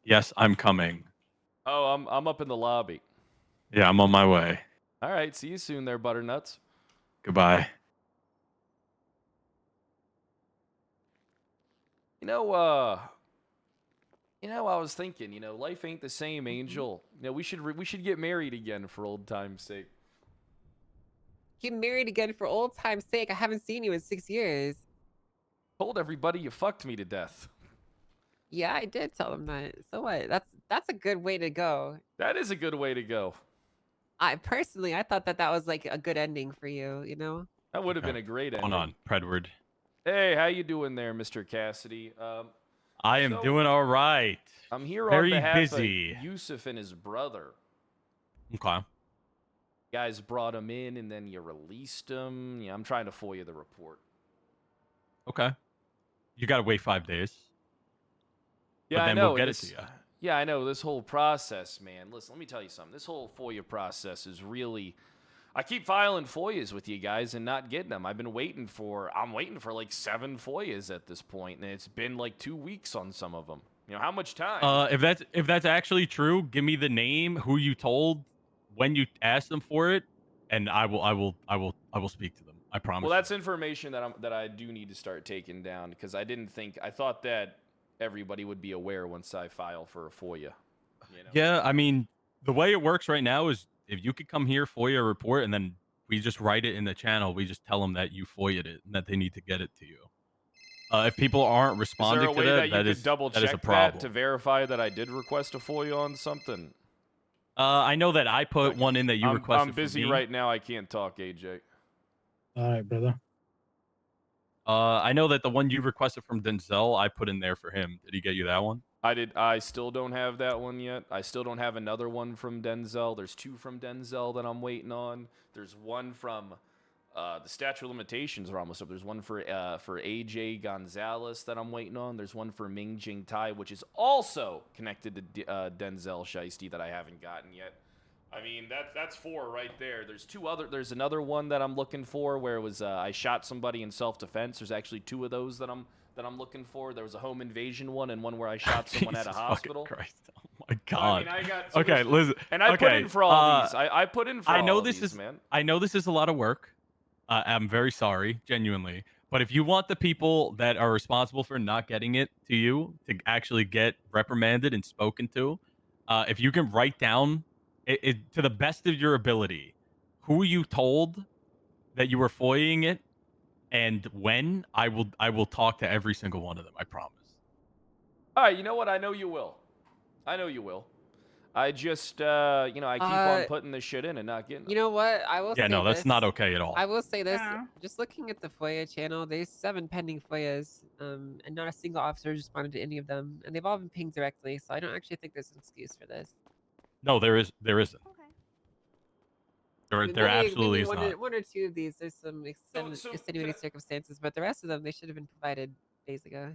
Speaker 19: Yes, I'm coming.
Speaker 1: Oh, I'm up in the lobby.
Speaker 19: Yeah, I'm on my way.
Speaker 1: All right. See you soon, there, Butternuts.
Speaker 19: Goodbye.
Speaker 1: You know, I was thinking, life ain't the same, Angel. We should get married again for old time's sake.
Speaker 14: Get married again for old time's sake. I haven't seen you in 6 years.
Speaker 1: Told everybody you fucked me to death.
Speaker 14: Yeah, I did tell them that. So what? That's a good way to go.
Speaker 1: That is a good way to go.
Speaker 14: I thought that was like a good ending for you. You know.
Speaker 1: That would have been a great ending.
Speaker 19: Hold on, Predward.
Speaker 1: Hey, how you doing there, Mr. Cassidy?
Speaker 19: I am doing all right.
Speaker 1: I'm here
Speaker 19: Very
Speaker 1: on behalf
Speaker 19: busy.
Speaker 1: of Yusuf and his brother.
Speaker 19: Okay.
Speaker 1: You guys brought him in and then you released him. Yeah, I'm trying to FOIA the report.
Speaker 19: Okay. You gotta wait 5 days.
Speaker 1: Yeah,
Speaker 19: but then
Speaker 1: I know.
Speaker 19: we'll get it to you.
Speaker 1: Yeah, I know. This whole process, man. Listen, let me tell you something. This whole FOIA process is really... I keep filing FOIAs with you guys and not getting them. I'm waiting for like 7 FOIAs at this point, and it's been like 2 weeks on some of them. How much time?
Speaker 19: If that's actually true, give me the name, who you told, when you asked them for it, and I will speak to them. I promise.
Speaker 1: Well, that's information that I do need to start taking down because I thought that everybody would be aware once I file for a FOIA.
Speaker 19: Yeah, I mean, the way it works right now is if you could come here, FOIA a report, and then we just write it in the channel. We just tell them that you FOIA'd it and that they need to get it to you. If people aren't responding
Speaker 1: Is there a way
Speaker 19: to
Speaker 1: that you could double check that to verify that I did request a FOIA on something?
Speaker 19: I know that I put one in that you requested.
Speaker 1: I'm busy
Speaker 19: from me.
Speaker 1: right now. I can't talk, AJ.
Speaker 11: All right, brother.
Speaker 19: I know that the one you requested from Denzel, I put in there for him. Did he get you that one?
Speaker 1: I did. I still don't have that one yet. I still don't have another one from Denzel. There's 2 from Denzel that I'm waiting on. There's one from the statute of limitations are almost up. There's one for AJ Gonzalez that I'm waiting on. There's one for Ming Jing Tai, which is also connected to Denzel Shiesty that I haven't gotten yet. I mean, that's 4 right there. There's another one that I'm looking for where it was I shot somebody in self-defense. There's actually 2 of those that I'm looking for. There was a home invasion one and one where I shot someone at a hospital.
Speaker 19: Christ. Oh my God.
Speaker 1: I got
Speaker 19: okay, listen.
Speaker 1: And I put in for all these. I put in for all
Speaker 19: these,
Speaker 1: man.
Speaker 19: I know this is a lot of work. I'm very sorry, genuinely. But if you want the people that are responsible for not getting it to you to actually get reprimanded and spoken to, if you can write down it to the best of your ability, who you told that you were FOIAing it, and when, I will talk to every single one of them. I promise.
Speaker 1: All right, you know what? I know you will. I just, I keep on putting this shit in and not getting it.
Speaker 14: You know what? I will.
Speaker 19: Yeah,
Speaker 14: say
Speaker 19: no, that's
Speaker 14: this.
Speaker 19: not okay at all.
Speaker 14: I will say this. Just looking at the FOIA channel, there's 7 pending FOIAs, and not a single officer responded to any of them, and they've all been pinged directly. So I don't actually think there's an excuse for this.
Speaker 19: No, there isn't. There
Speaker 14: Maybe
Speaker 19: absolutely is
Speaker 14: one
Speaker 19: not.
Speaker 14: Or 2 of these, there's some extenuating circumstances, but the rest of them, they should have been provided days ago.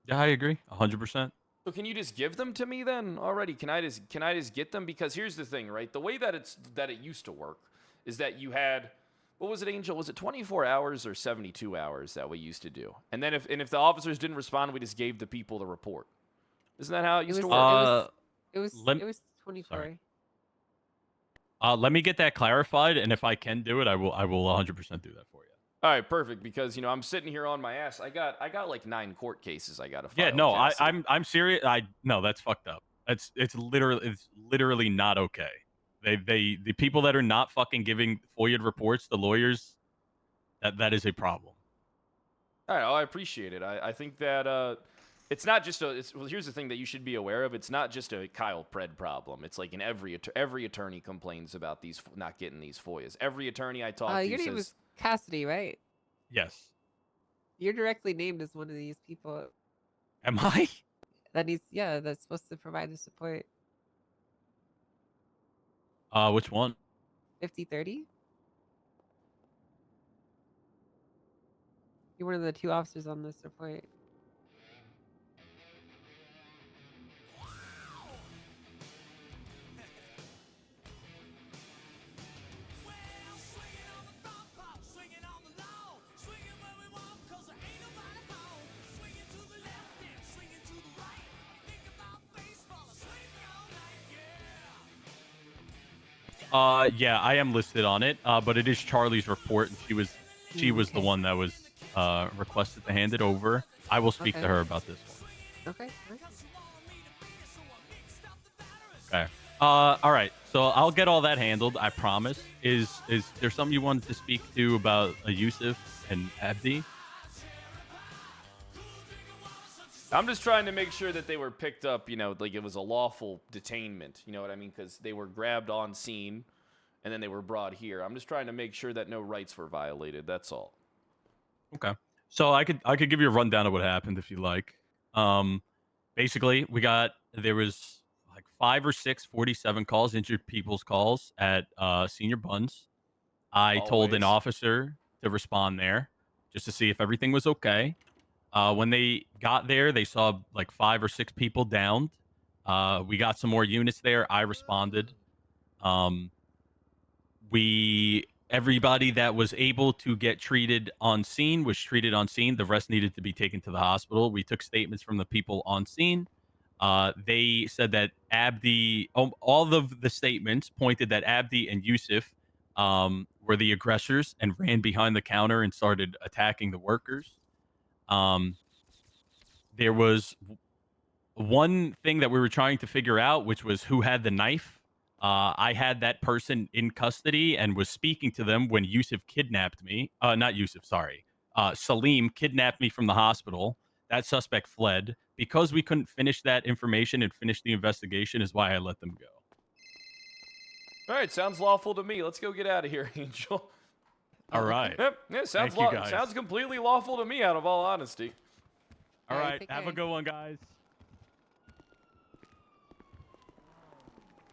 Speaker 19: Yeah, I agree, 100%.
Speaker 1: So can you just give them to me then already? Can I just get them? Because here's the thing, right? The way that it used to work is that you had, what was it, Angel? Was it 24 hours or 72 hours that we used to do? And then if the officers didn't respond, we just gave the people the report. Isn't that how it used to work?
Speaker 14: It was 24.
Speaker 19: Let me get that clarified, and if I can do it, I will 100% do that for you.
Speaker 1: All right, perfect. Because I'm sitting here on my ass. I got like 9 court cases I got to file.
Speaker 19: Yeah, no, I'm serious. No, that's fucked up. It's literally not okay. The people that are not fucking giving FOIA reports, the lawyers, that is a problem.
Speaker 1: All right, I appreciate it. I think that it's not just well, here's the thing that you should be aware of. It's not just a Kyle Pred problem. It's like in every attorney complains about these not getting these FOIAs. Every attorney I talk to
Speaker 14: Your name
Speaker 1: says,
Speaker 14: is Cassidy, right?
Speaker 19: Yes.
Speaker 14: You're directly named as one of these people.
Speaker 19: Am I?
Speaker 14: That's supposed to provide the support.
Speaker 19: Which one?
Speaker 14: 5030. You're one of the 2 officers on this report.
Speaker 19: Yeah, I am listed on it, but it is Charlie's report, and she was the one that was requested to hand it over. I will speak to
Speaker 14: Okay.
Speaker 19: her about this one.
Speaker 14: Okay.
Speaker 19: Okay. All right. So I'll get all that handled. I promise. Is there something you wanted to speak to about Yusuf and Abdi?
Speaker 1: I'm just trying to make sure that they were picked up, you know, like it was a lawful detainment. You know what I mean? Because they were grabbed on scene, and then they were brought here. I'm just trying to make sure that no rights were violated. That's all.
Speaker 19: Okay. So I could give you a rundown of what happened if you like. Basically, there was like 5 or 6 47 calls, injured people's calls at Senior Buns. I told an
Speaker 1: Always.
Speaker 19: officer to respond there just to see if everything was okay. When they got there, they saw like 5 or 6 people downed. We got some more units there. I responded. Everybody that was able to get treated on scene was treated on scene. The rest needed to be taken to the hospital. We took statements from the people on scene. They said that Abdi, all of the statements pointed that Abdi and Yusuf were the aggressors and ran behind the counter and started attacking the workers. There was one thing that we were trying to figure out, which was who had the knife. I had that person in custody and was speaking to them when Yusuf kidnapped me. Not Yusuf, sorry. Salim kidnapped me from the hospital. That suspect fled. Because we couldn't finish that information and finish the investigation is why I let them go.
Speaker 1: All right, sounds lawful to me. Let's go get out of here, Angel.
Speaker 19: All right.
Speaker 1: Yep, yeah, sounds
Speaker 19: Thank you, guys.
Speaker 1: sounds completely lawful to me, out of all honesty.
Speaker 19: All right, have a good one, guys.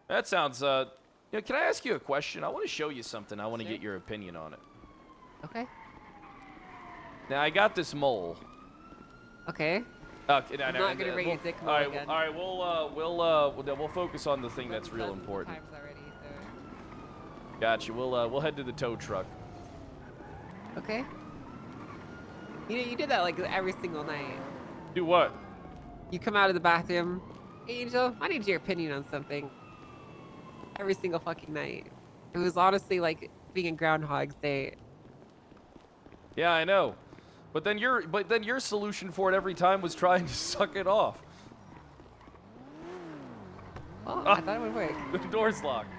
Speaker 1: That sounds. You know, can I ask you a question? I want to show you something. I want to get your opinion on it.
Speaker 14: Okay.
Speaker 1: Now I got this mole.
Speaker 14: Okay.
Speaker 1: Okay,
Speaker 14: I'm not gonna bring your dick
Speaker 1: all
Speaker 14: mole
Speaker 1: right,
Speaker 14: again.
Speaker 1: All right, we'll focus on the thing that's real important. Gotcha. We'll head to the tow truck.
Speaker 14: Okay. You know, you did that like every single night.
Speaker 1: Do what?
Speaker 14: You come out of the bathroom. Hey, Angel, I need your opinion on something. Every single fucking night. It was honestly like being in Groundhog's Day.
Speaker 1: Yeah, I know. But then your solution for it every time was trying to suck it off.
Speaker 14: Well, I thought it would work.
Speaker 1: The door's locked.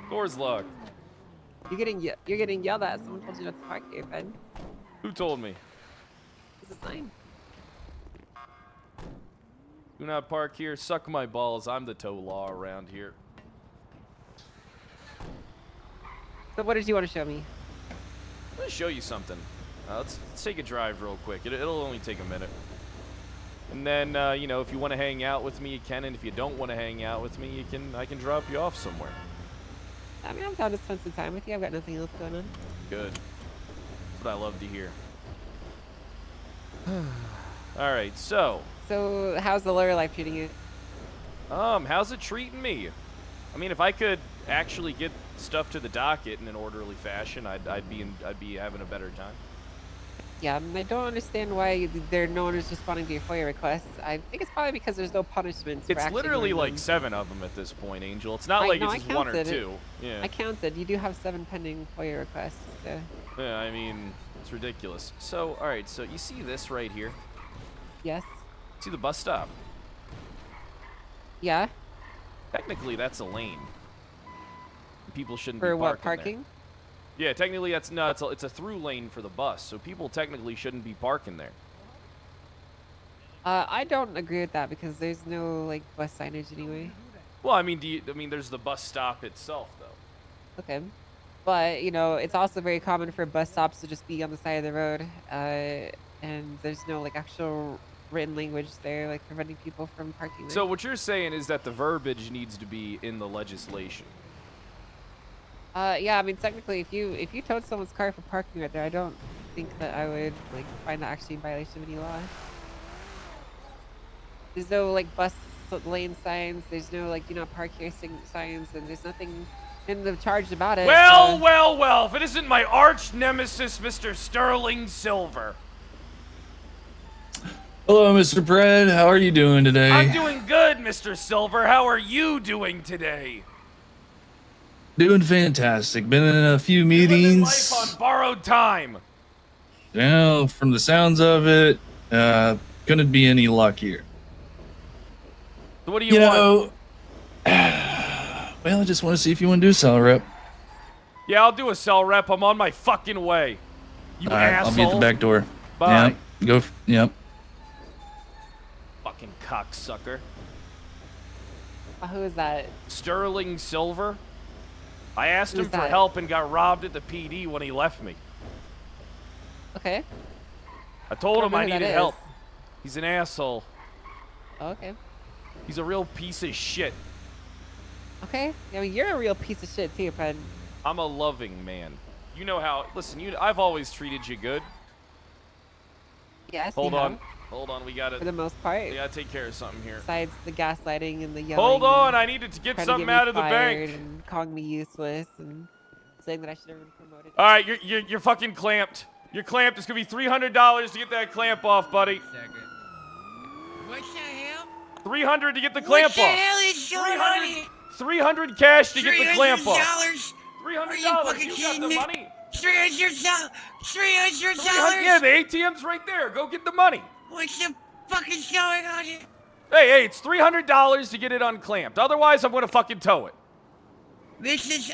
Speaker 1: Door's locked.
Speaker 14: You're getting yelled at. Someone told you not to park here, Ben.
Speaker 1: Who told me?
Speaker 14: This is sign.
Speaker 1: Do not park here. Suck my balls. I'm the tow law around here.
Speaker 14: So what did you want to show me?
Speaker 1: I'm gonna show you something. Let's take a drive real quick. It'll only take a minute. And then, you know, if you want to hang out with me, you can. And if you don't want to hang out with me, I can drop you off somewhere.
Speaker 14: I mean, I'm down to spend some time with you. I've got nothing else going on.
Speaker 1: Good. That's what I love to hear. All right, so.
Speaker 14: So, how's the lawyer life treating you?
Speaker 1: How's it treating me? I mean, if I could actually get stuff to the docket in an orderly fashion, I'd be having a better time.
Speaker 14: Yeah, I don't understand why no one is responding to your FOIA requests. I think it's probably because there's no punishments. For
Speaker 1: It's
Speaker 14: actually
Speaker 1: literally
Speaker 14: doing
Speaker 1: like
Speaker 14: them.
Speaker 1: 7 of them at this point, Angel. It's not like it's just 1 or 2. Yeah.
Speaker 14: I counted. You do have 7 pending FOIA requests. So.
Speaker 1: Yeah, I mean, it's ridiculous. So, all right, so you see this right here?
Speaker 14: Yes.
Speaker 1: See the bus stop?
Speaker 14: Yeah.
Speaker 1: Technically, that's a lane. People shouldn't
Speaker 14: For
Speaker 1: be
Speaker 14: what,
Speaker 1: parking
Speaker 14: parking?
Speaker 1: there. Yeah, technically that's no. It's a through lane for the bus, so people technically shouldn't be parking there.
Speaker 14: I don't agree with that because there's no like bus signage anyway.
Speaker 1: Well, I mean, there's the bus stop itself, though.
Speaker 14: Okay. But, you know, it's also very common for bus stops to just be on the side of the road. And there's no, like, actual written language there, like, preventing people from parking there.
Speaker 1: So what you're saying is that the verbiage needs to be in the legislation.
Speaker 14: Yeah, I mean, technically, if you towed someone's car for parking right there, I don't think that I would, like, find that actually in violation of any law. There's no, like, bus lane signs. There's no, like, do not park here signs, and there's nothing in the charge about it.
Speaker 1: Well, if it isn't my arch nemesis, Mr. Sterling Silver.
Speaker 20: Hello, Mr. Bread. How are you doing today?
Speaker 1: I'm doing good, Mr. Silver. How are you doing today?
Speaker 20: Doing fantastic. Been in a few
Speaker 1: Life
Speaker 20: meetings.
Speaker 1: on borrowed time.
Speaker 20: Now, from the sounds of it, couldn't be any luckier.
Speaker 1: So what do you want?
Speaker 20: Know, well, I just want to see if you want to do cell rep.
Speaker 1: Yeah, I'll do a cell rep. I'm on my fucking way. You
Speaker 20: All right,
Speaker 1: asshole.
Speaker 20: I'll be at the back door.
Speaker 1: Bye.
Speaker 20: Yep. Go. Yep.
Speaker 1: Fucking cocksucker.
Speaker 14: Who is that?
Speaker 1: Sterling Silver. I asked
Speaker 14: Who's
Speaker 1: him for
Speaker 14: that?
Speaker 1: help and got robbed at the PD when he left me.
Speaker 14: Okay.
Speaker 1: I told him I
Speaker 14: Who that
Speaker 1: needed
Speaker 14: is.
Speaker 1: help. He's an asshole.
Speaker 14: Oh, okay.
Speaker 1: He's a real piece of shit.
Speaker 14: Okay. I mean, you're a real piece of shit too, friend.
Speaker 1: I'm a loving man. You know how. Listen, I've always treated you good.
Speaker 14: Yes.
Speaker 1: Hold
Speaker 14: you
Speaker 1: on.
Speaker 14: have,
Speaker 1: Hold on. We gotta.
Speaker 14: For the most part.
Speaker 1: We gotta take care of something here.
Speaker 14: Besides the gaslighting and the yelling.
Speaker 1: Hold on.
Speaker 14: and
Speaker 1: I needed to get
Speaker 14: trying to
Speaker 1: something
Speaker 14: me
Speaker 1: out of the
Speaker 14: fired
Speaker 1: bank.
Speaker 14: And calling me useless and saying that I should have been promoted.
Speaker 1: All right, you're fucking clamped. You're clamped. It's gonna be $300 to get that clamp off, buddy.
Speaker 21: What the hell?
Speaker 1: 300 to get the clamp off.
Speaker 21: What the hell is going on here?
Speaker 1: 300 cash to get the clamp off.
Speaker 21: $300?
Speaker 1: $300.
Speaker 21: Are you fucking
Speaker 1: You got
Speaker 21: kidding
Speaker 1: the
Speaker 21: me?
Speaker 1: money.
Speaker 21: $300?
Speaker 1: Yeah, the ATM's right there. Go get the money.
Speaker 21: What's the fuck is going on here?
Speaker 1: Hey, it's $300 to get it unclamped. Otherwise, I'm gonna fucking tow it.
Speaker 21: This is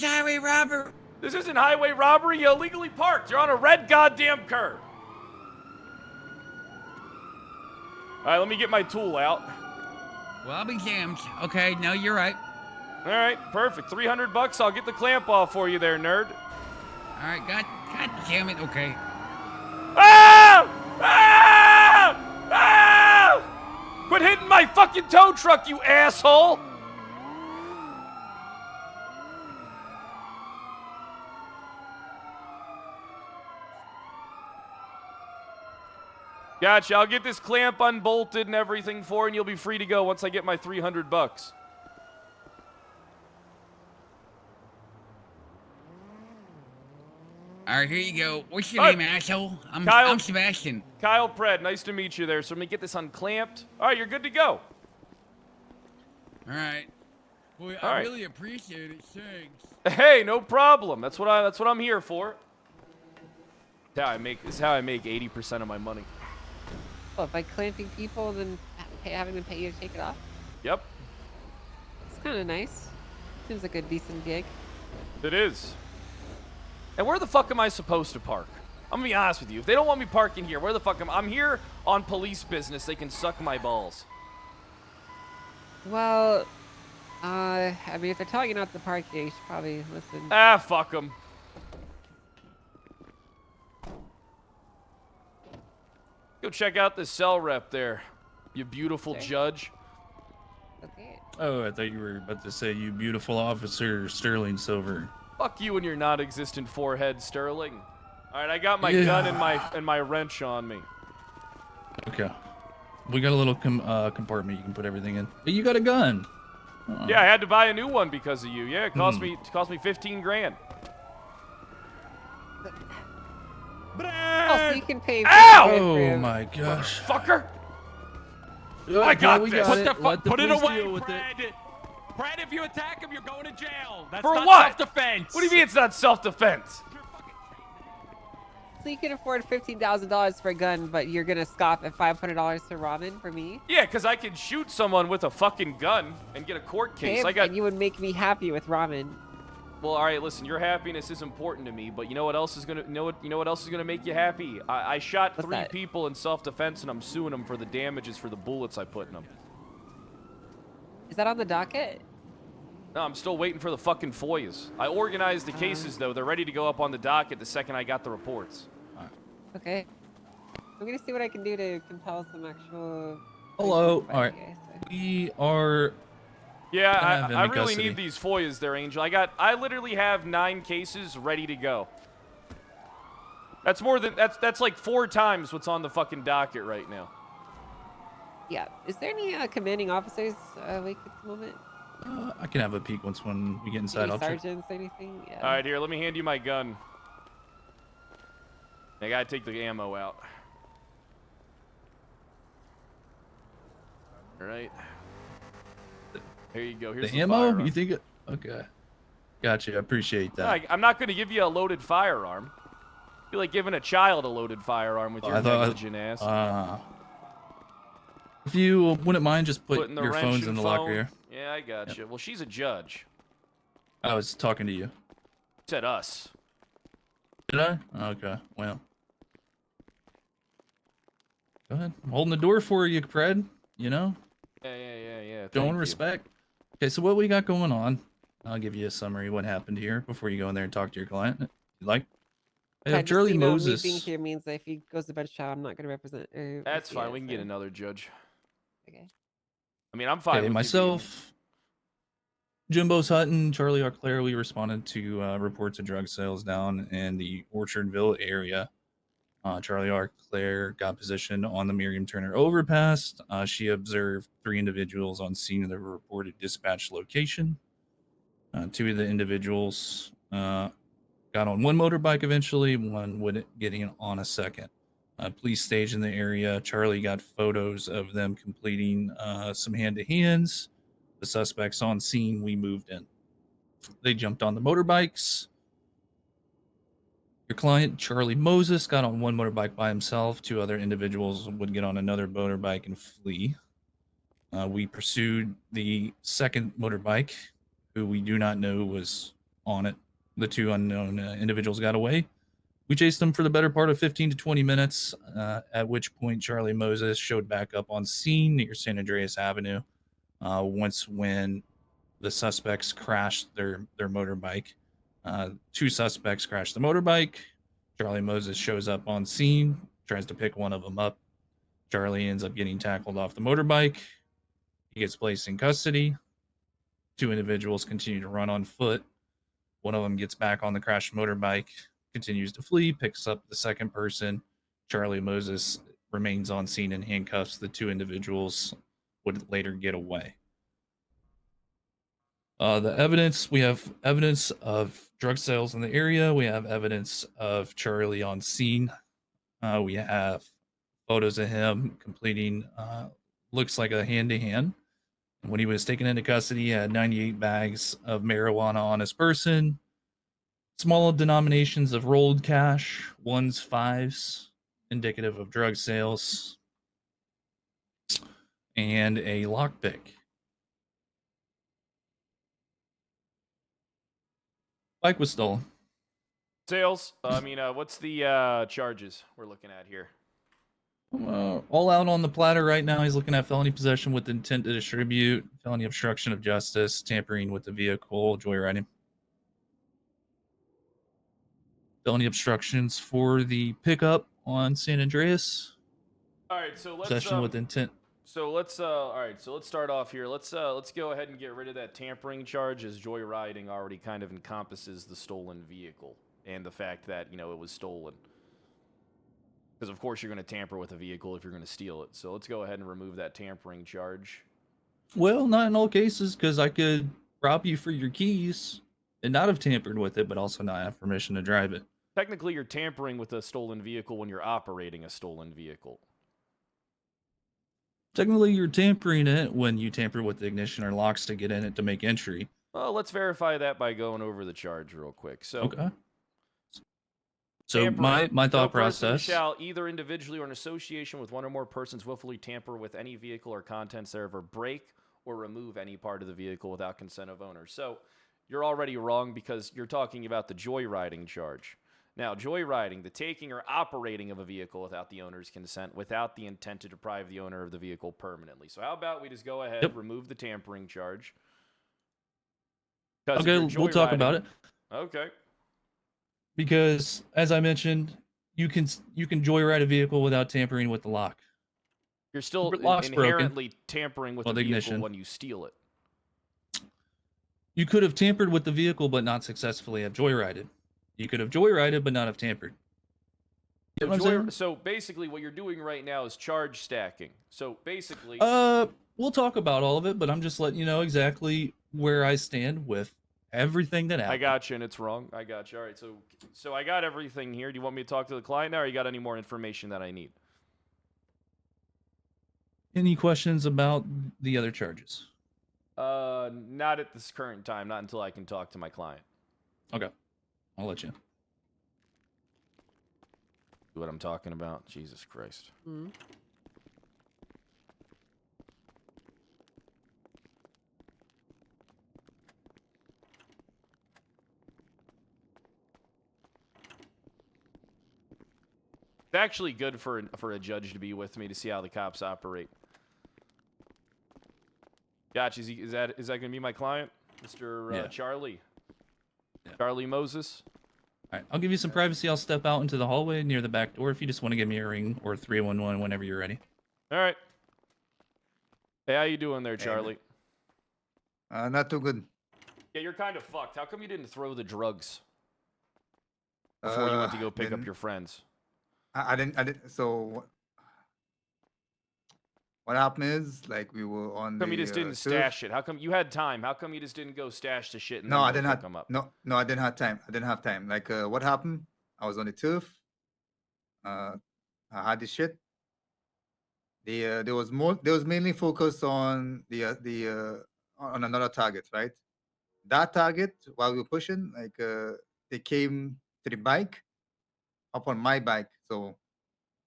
Speaker 21: highway robbery.
Speaker 1: This isn't highway robbery. You illegally parked. You're on a red goddamn curb. All right, let me get my tool out.
Speaker 21: Well, I'll be damned. Okay, no, you're right.
Speaker 1: All right, perfect. $300. I'll get the clamp off for you there, nerd.
Speaker 21: All right, God damn it. Okay.
Speaker 1: Ah! Ah! Ah! Quit hitting my fucking tow truck, you asshole! Gotcha. I'll get this clamp unbolted and everything for you, and you'll be free to go once I get my $300.
Speaker 21: All right, here you go. What's your
Speaker 1: Hi.
Speaker 21: name, asshole?
Speaker 1: Kyle.
Speaker 21: I'm Sebastian.
Speaker 1: Kyle Pred, nice to meet you there. So let me get this unclamped. All right, you're good to go.
Speaker 21: All right. Boy,
Speaker 1: All
Speaker 21: I
Speaker 1: right.
Speaker 21: really appreciate it. Thanks.
Speaker 1: Hey, no problem. That's what I'm here for. This is how I make 80% of my money.
Speaker 14: What, by clamping people and then having them pay you to take it off?
Speaker 1: Yep,
Speaker 14: It's kind of nice. Seems like a decent gig.
Speaker 1: it is. And where the fuck am I supposed to park? I'm gonna be honest with you. If they don't want me parking here, where the fuck I'm here on police business. They can suck my balls.
Speaker 14: Well, I mean, if they're telling you not to park here, you should probably listen.
Speaker 1: Ah, fuck them. Go check out this cell rep there, you beautiful judge.
Speaker 14: Okay.
Speaker 20: Oh, I thought you were about to say you beautiful officer Sterling Silver.
Speaker 1: Fuck you and your non-existent forehead, Sterling. All right, I got my
Speaker 20: Yeah.
Speaker 1: gun and my wrench on me.
Speaker 20: Okay. We got a little compartment you can put everything in. But you got a gun.
Speaker 1: Yeah, I had to buy a new one because of you. Yeah, it cost me 15 grand.
Speaker 14: Oh, so you can pay.
Speaker 1: Ow!
Speaker 20: Oh my gosh.
Speaker 1: Fucker!
Speaker 20: Yeah,
Speaker 1: I got
Speaker 20: we
Speaker 1: this.
Speaker 20: got it. Let the
Speaker 19: Put it
Speaker 20: police
Speaker 19: away,
Speaker 20: deal with it.
Speaker 19: Brad, if you attack him, you're going to jail. That's
Speaker 1: For
Speaker 19: not
Speaker 1: what?
Speaker 19: self-defense.
Speaker 1: What do you mean it's not self-defense?
Speaker 14: So you can afford $15,000 for a gun, but you're gonna scoff at $500 to Robin for me?
Speaker 1: Yeah, because I can shoot someone with a fucking gun and get a court case.
Speaker 14: Okay,
Speaker 1: I got.
Speaker 14: and you would make me happy with Robin.
Speaker 1: Well, all right. Listen, your happiness is important to me, but you know what else is gonna you know what else is gonna make you happy? I shot
Speaker 14: What's
Speaker 1: 3
Speaker 14: that?
Speaker 1: people in self-defense, and I'm suing them for the damages for the bullets I put in them.
Speaker 14: Is that on the docket?
Speaker 1: No, I'm still waiting for the fucking FOIAs. I organized the cases though. They're ready to go up on the docket the second I got the reports.
Speaker 14: Okay. I'm gonna see what I can do to compel some actual.
Speaker 20: Hello. All right.
Speaker 14: Okay, so-
Speaker 20: We are.
Speaker 1: Yeah,
Speaker 20: Kind of
Speaker 1: I
Speaker 20: in
Speaker 1: really
Speaker 20: custody.
Speaker 1: need these FOIAs there, Angel. I literally have 9 cases ready to go. That's more than that's like 4 times what's on the fucking docket right now.
Speaker 14: Yeah. Is there any commanding officers awake at the moment?
Speaker 20: I can have a peek once when we get inside.
Speaker 14: Any
Speaker 20: I'll check.
Speaker 14: sergeants, anything? Yeah.
Speaker 1: All right, here, let me hand you my gun. I gotta take the ammo out. All right. Here you go. Here's
Speaker 20: The
Speaker 1: the
Speaker 20: ammo?
Speaker 1: firearm.
Speaker 20: You think it? Okay. Gotcha. I appreciate that.
Speaker 1: I'm not going to give you a loaded firearm. I feel like giving a child a loaded firearm with your negligent ass.
Speaker 20: If you wouldn't mind, just put
Speaker 1: Putting the
Speaker 20: your
Speaker 1: wrench
Speaker 20: phones in the locker
Speaker 1: phone.
Speaker 20: here.
Speaker 1: Yeah, I got you. Well, she's a judge.
Speaker 20: I was talking to you.
Speaker 1: Said us.
Speaker 20: Did I? Okay. Well. Go ahead. I'm holding the door for you, Fred. You know?
Speaker 1: Yeah.
Speaker 20: Showing
Speaker 1: Thank you.
Speaker 20: respect. Okay, so what we got going on? I'll give you a summary of what happened here before you go in there and talk to your client. You like? I have
Speaker 14: Just so
Speaker 20: Charlie
Speaker 14: you know, me
Speaker 20: Moses.
Speaker 14: being here means that if he goes to bench trial, I'm not going to represent.
Speaker 1: That's fine. We can get another judge.
Speaker 14: Okay.
Speaker 1: I mean, I'm fine
Speaker 20: Okay,
Speaker 1: with
Speaker 20: myself, Jimbo Sutton, Charlie Arclair, we responded to reports of drug sales down in the Orchardville area. Charlie Arclair got positioned on the Miriam Turner overpass. She observed 3 individuals on scene of the reported dispatch location. 2 of the individuals got on one motorbike eventually, one would getting on a second. Police staged in the area. Charlie got photos of them completing some hand-to-hands. The suspects on scene, we moved in. They jumped on the motorbikes. Your client, Charlie Moses, got on one motorbike by himself. 2 other individuals would get on another motorbike and flee. We pursued the second motorbike, who we do not know was on it. The 2 unknown individuals got away. We chased them for the better part of 15 to 20 minutes, at which point Charlie Moses showed back up on scene near San Andreas Avenue. When the suspects crashed their motorbike. 2 suspects crashed the motorbike. Charlie Moses shows up on scene, tries to pick one of them up. Charlie ends up getting tackled off the motorbike. He gets placed in custody. 2 individuals continue to run on foot. One of them gets back on the crashed motorbike, continues to flee, picks up the second person. Charlie Moses remains on scene and handcuffs. The 2 individuals would later get away. The evidence, we have evidence of drug sales in the area. We have evidence of Charlie on scene. We have photos of him completing, looks like a hand-to-hand. When he was taken into custody, he had 98 bags of marijuana on his person. Small denominations of rolled cash, 1s, 5s, indicative of drug sales. And a lockpick. Bike was stolen.
Speaker 1: Sales. What's the charges we're looking at here?
Speaker 20: All out on the platter right now. He's looking at felony possession with intent to distribute, felony obstruction of justice, tampering with the vehicle, joyriding. Felony obstructions for the pickup on San Andreas.
Speaker 1: All right, so let's
Speaker 20: Possession with intent.
Speaker 1: So let's all right, so let's start off here. Let's go ahead and get rid of that tampering charge, as joyriding already kind of encompasses the stolen vehicle and the fact that, it was stolen. Because of course you're going to tamper with a vehicle if you're going to steal it. So let's go ahead and remove that tampering charge.
Speaker 20: Well, not in all cases, because I could rob you for your keys and not have tampered with it, but also not have permission to drive it.
Speaker 1: Technically, you're tampering with a stolen vehicle when you're operating a stolen vehicle.
Speaker 20: Technically, you're tampering it when you tamper with the ignition or locks to get in it to make entry.
Speaker 1: Well, let's verify that by going over the charge real quick. So,
Speaker 20: okay. So my thought process
Speaker 1: shall either individually or in association with one or more persons willfully tamper with any vehicle or contents thereof, or break or remove any part of the vehicle without consent of owner. So you're already wrong because you're talking about the joyriding charge. Now, joyriding, the taking or operating of a vehicle without the owner's consent, without the intent to deprive the owner of the vehicle permanently. So how about we just go ahead, remove the tampering charge.
Speaker 20: Okay, we'll talk about it.
Speaker 1: Okay.
Speaker 20: Because, as I mentioned, you can joyride a vehicle without tampering with the lock.
Speaker 1: You're still
Speaker 20: Lock's
Speaker 1: inherently
Speaker 20: broken.
Speaker 1: tampering with
Speaker 20: Well,
Speaker 1: the
Speaker 20: the
Speaker 1: vehicle
Speaker 20: ignition.
Speaker 1: when you steal it.
Speaker 20: You could have tampered with the vehicle but not successfully have joyrided. You could have joyrided but not have tampered. You know what I'm saying?
Speaker 1: So basically what you're doing right now is charge stacking. So basically...
Speaker 20: We'll talk about all of it, but I'm just letting you know exactly where I stand with everything that happened.
Speaker 1: I got you, and it's wrong. I got you. All right, so I got everything here. Do you want me to talk to the client now, or you got any more information that I need?
Speaker 20: Any questions about the other charges?
Speaker 1: Not at this current time. Not until I can talk to my client.
Speaker 20: Okay, I'll let you.
Speaker 1: What I'm talking about? Jesus Christ.
Speaker 14: Hmm.
Speaker 1: It's actually good for a judge to be with me to see how the cops operate. Gotcha. Is that gonna be my client, Mr.
Speaker 20: Yeah.
Speaker 1: Charlie? Charlie Moses.
Speaker 20: All right, I'll give you some privacy. I'll step out into the hallway near the back door if you just want to give me a ring or 311 whenever you're ready.
Speaker 1: All right. Hey, how you doing there, Charlie?
Speaker 5: Not too good.
Speaker 1: Yeah, you're kind of fucked. How come you didn't throw the drugs before you went to go pick up
Speaker 5: Didn't.
Speaker 1: your friends?
Speaker 5: I didn't. So what happened is, like, we were on
Speaker 1: How come
Speaker 5: the
Speaker 1: you just didn't
Speaker 5: turf.
Speaker 1: stash it? How come you had time? How come you just didn't go stash the shit and
Speaker 5: No,
Speaker 1: then
Speaker 5: I
Speaker 1: go
Speaker 5: didn't
Speaker 1: pick
Speaker 5: have.
Speaker 1: them up?
Speaker 5: No, I didn't have time. I didn't have time. Like, what happened? I was on the turf. I had the shit. There was more. There was mainly focus on on another target, right? That target, while we were pushing, like, they came to the bike, up on my bike. So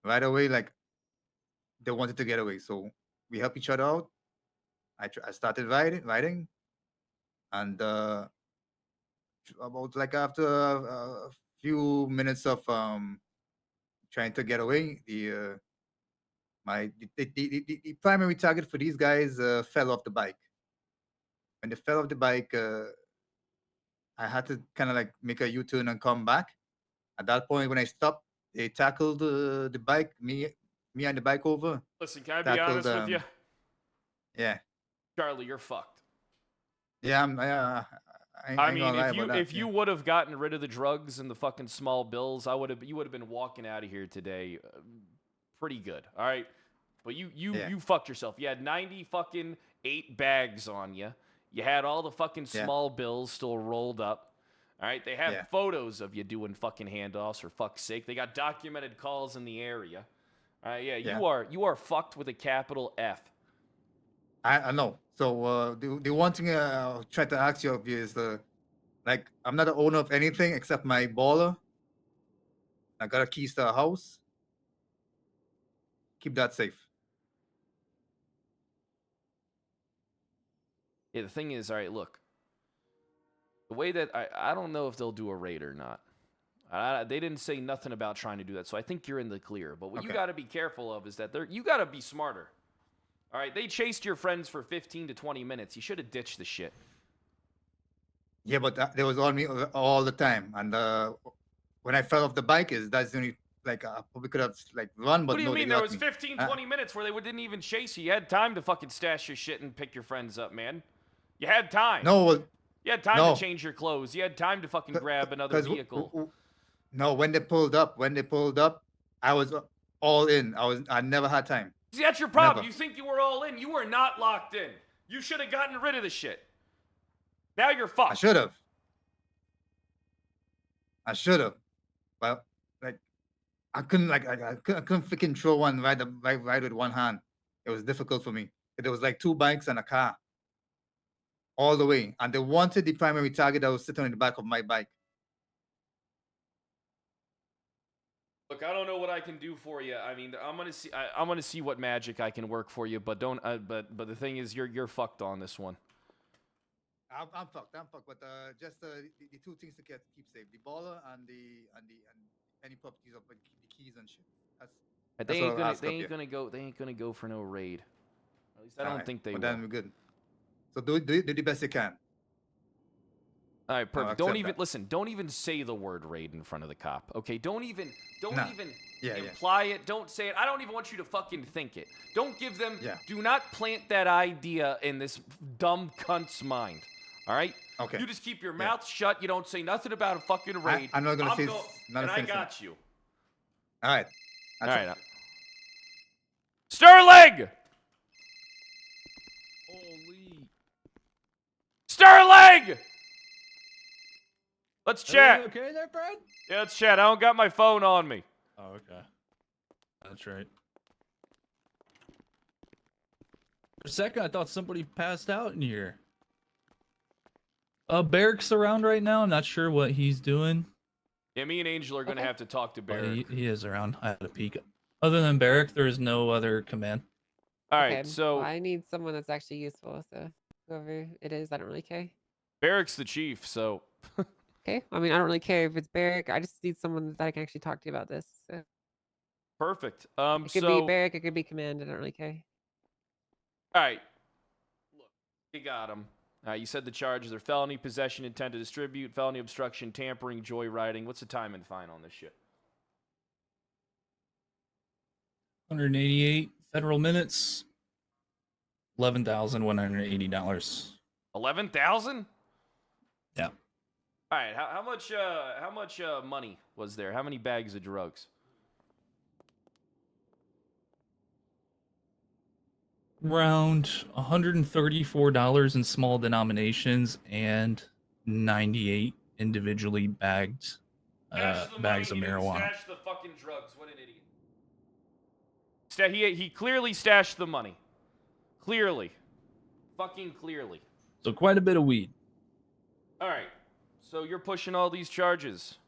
Speaker 5: right away, like, they wanted to get away. So we helped each other out. I started riding, and about, like, after a few minutes of trying to get away, the primary target for these guys fell off the bike. When they fell off the bike, I had to kind of like make a U-turn and come back. At that point, when I stopped, they tackled the bike, me and the bike over.
Speaker 1: Listen, can I be
Speaker 5: Tackled,
Speaker 1: honest with you?
Speaker 5: Yeah,
Speaker 1: Charlie, you're fucked.
Speaker 5: yeah. I
Speaker 1: I
Speaker 5: ain't
Speaker 1: mean,
Speaker 5: gonna lie
Speaker 1: if you
Speaker 5: about that.
Speaker 1: if you would have gotten rid of the drugs and the fucking small bills, you would have been walking out of here today, pretty good. All right, but you fucked yourself. You had 90 fucking 8 bags on you. You had all the fucking
Speaker 5: Yeah.
Speaker 1: small bills still rolled up. All right, they have
Speaker 5: Yeah.
Speaker 1: photos of you doing fucking handoffs, for fuck's sake. They got documented calls in the area. All right, yeah,
Speaker 5: Yeah.
Speaker 1: you are fucked with a capital F.
Speaker 5: I know. So the one thing I try to ask you of you is like, I'm not the owner of anything except my baller. I got a keys to a house. Keep that safe.
Speaker 1: Yeah, the thing is, all right, look. The way that I don't know if they'll do a raid or not. They didn't say nothing about trying to do that, so I think you're in the clear. But what you got to be careful of is that you got to be smarter. All right, they chased your friends for 15 to 20 minutes. You should have ditched the shit.
Speaker 5: Yeah, but they was on me all the time, and when I fell off the bike, that's the only, like, I probably could have, like, run, but
Speaker 1: What do you
Speaker 5: no, they
Speaker 1: mean? There
Speaker 5: got
Speaker 1: was
Speaker 5: me.
Speaker 1: 15, 20 minutes where they didn't even chase you. You had time to fucking stash your shit and pick your friends up, man. You had time.
Speaker 5: No, well,
Speaker 1: You had time
Speaker 5: no.
Speaker 1: to change your clothes. You had time to fucking grab another
Speaker 5: 'Cause
Speaker 1: vehicle.
Speaker 5: No, when they pulled up, I was all in. I never had time.
Speaker 1: See, that's your problem.
Speaker 5: Never.
Speaker 1: You think you were all in. You were not locked in. You should have gotten rid of the shit. Now you're fucked.
Speaker 5: I should have. Well, like, I couldn't, like, I couldn't freaking throw one right with one hand. It was difficult for me. There was like 2 bikes and a car all the way, and they wanted the primary target that was sitting in the back of my bike.
Speaker 1: Look, I don't know what I can do for you. I mean, I'm gonna see. I'm gonna see what magic I can work for you. But don't. But the thing is, you're fucked on this one.
Speaker 5: I'm fucked. But just the 2 things to keep safe: the baller and any properties of, like, the keys and shit.
Speaker 1: They
Speaker 5: That's
Speaker 1: ain't
Speaker 5: what I'll
Speaker 1: gonna.
Speaker 5: ask
Speaker 1: They
Speaker 5: of
Speaker 1: ain't
Speaker 5: you.
Speaker 1: gonna go. They ain't gonna go for no raid. At least I don't
Speaker 5: Alright,
Speaker 1: think they
Speaker 5: but
Speaker 1: will.
Speaker 5: then we're good. So do the best you can.
Speaker 1: All right, perfect.
Speaker 5: accept
Speaker 1: Don't even
Speaker 5: that.
Speaker 1: listen. Don't even say the word raid in front of the cop. Okay? Don't even
Speaker 5: Nah. Yeah.
Speaker 1: imply it. Don't say it. I don't even want you to fucking think it. Don't give them.
Speaker 5: Yeah.
Speaker 1: Do not plant that idea in this dumb cunt's mind. All right?
Speaker 5: Okay.
Speaker 1: You just keep your mouth shut. You don't say nothing about a fucking raid.
Speaker 5: I'm not gonna say
Speaker 1: and I got you.
Speaker 5: All right.
Speaker 1: All right. Sterling!
Speaker 19: Holy.
Speaker 1: Sterling! Let's chat.
Speaker 20: Okay there, Brad?
Speaker 1: Yeah, let's chat. I don't got my phone on me.
Speaker 20: Oh, okay. That's right. For a second, I thought somebody passed out in here. Barrick's around right now. I'm not sure what he's doing.
Speaker 1: Yeah, me and Angel are gonna have to talk to
Speaker 20: But
Speaker 1: Barrick.
Speaker 20: he is around. I had a peek. Other than Barrick, there is no other command.
Speaker 1: All
Speaker 14: Okay,
Speaker 1: right, so
Speaker 14: well, I need someone that's actually useful. So whoever it is, I don't really care.
Speaker 1: Barrick's the chief, so
Speaker 14: Okay, I mean, I don't really care if it's Barrick. I just need someone that I can actually talk to about this. So.
Speaker 1: perfect.
Speaker 14: It could be Barrick, it could be Command. I don't really care.
Speaker 1: All right. Look, you got him. You said the charges are felony possession, intent to distribute, felony obstruction, tampering, joyriding. What's the time and fine on this shit?
Speaker 20: 188 federal minutes. $11,180.
Speaker 1: 11,000?
Speaker 20: Yeah.
Speaker 1: All right. How much money was there? How many bags of drugs?
Speaker 20: Around $134 in small denominations and 98 individually bagged bags of marijuana.
Speaker 1: Stash the fucking drugs. What an idiot. He clearly stashed the money. Clearly. Fucking clearly.
Speaker 20: So quite a bit of weed.
Speaker 1: All right. So you're pushing all these charges.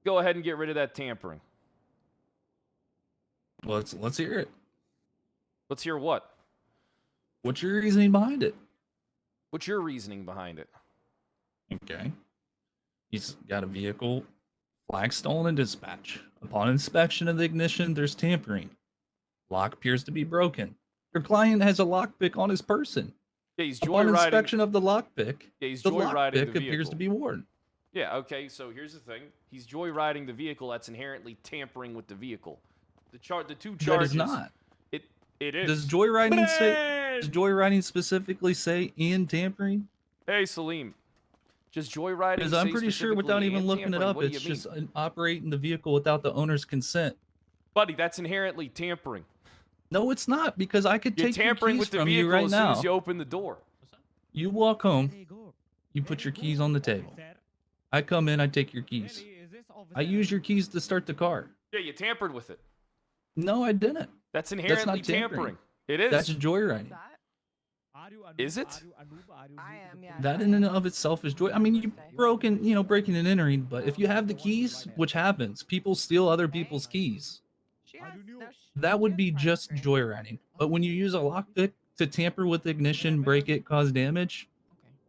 Speaker 1: Go ahead and get rid of that tampering.
Speaker 20: Let's hear it.
Speaker 1: Let's hear what?
Speaker 20: What's your reasoning behind it?
Speaker 1: What's your reasoning behind it?
Speaker 20: Okay. He's got a vehicle flag stolen in dispatch. Upon inspection of the ignition, there's tampering. Lock appears to be broken. Your client has a lockpick on his person.
Speaker 1: Yeah, he's
Speaker 20: Upon
Speaker 1: joyriding.
Speaker 20: inspection of the lockpick,
Speaker 1: Yeah, he's
Speaker 20: the
Speaker 1: joyriding the
Speaker 20: lockpick appears
Speaker 1: vehicle.
Speaker 20: to be worn.
Speaker 1: Yeah, okay, so here's the thing. He's joyriding the vehicle. That's inherently tampering with the vehicle. The two charges.
Speaker 20: That is not.
Speaker 1: It is.
Speaker 20: Does joyriding specifically say and tampering?
Speaker 1: Hey, Salim. Just joyriding.
Speaker 20: Because I'm
Speaker 1: say
Speaker 20: pretty sure without
Speaker 1: specifically
Speaker 20: even
Speaker 1: and
Speaker 20: looking it
Speaker 1: tampering?
Speaker 20: up,
Speaker 1: What do
Speaker 20: it's
Speaker 1: you mean?
Speaker 20: just operating the vehicle without the owner's consent.
Speaker 1: Buddy, that's inherently tampering.
Speaker 20: No, it's not, because I could
Speaker 1: You're
Speaker 20: take your
Speaker 1: tampering
Speaker 20: keys
Speaker 1: with the
Speaker 20: from you
Speaker 1: vehicle
Speaker 20: right
Speaker 1: as soon
Speaker 20: now.
Speaker 1: as you open the door.
Speaker 20: You walk home, you put your keys on the table. I come in, I take your keys. I use your keys to start the car.
Speaker 1: Yeah, you tampered with it.
Speaker 20: No, I didn't.
Speaker 1: That's
Speaker 20: That's
Speaker 1: inherently
Speaker 20: not tampering.
Speaker 1: It is.
Speaker 20: That's joyriding.
Speaker 1: Is it?
Speaker 20: That in and of itself is joy. I mean, you breaking and entering, but if you have the keys, which happens, people steal other people's keys. That would be just joyriding. But when you use a lockpick to tamper with the ignition, break it, cause damage,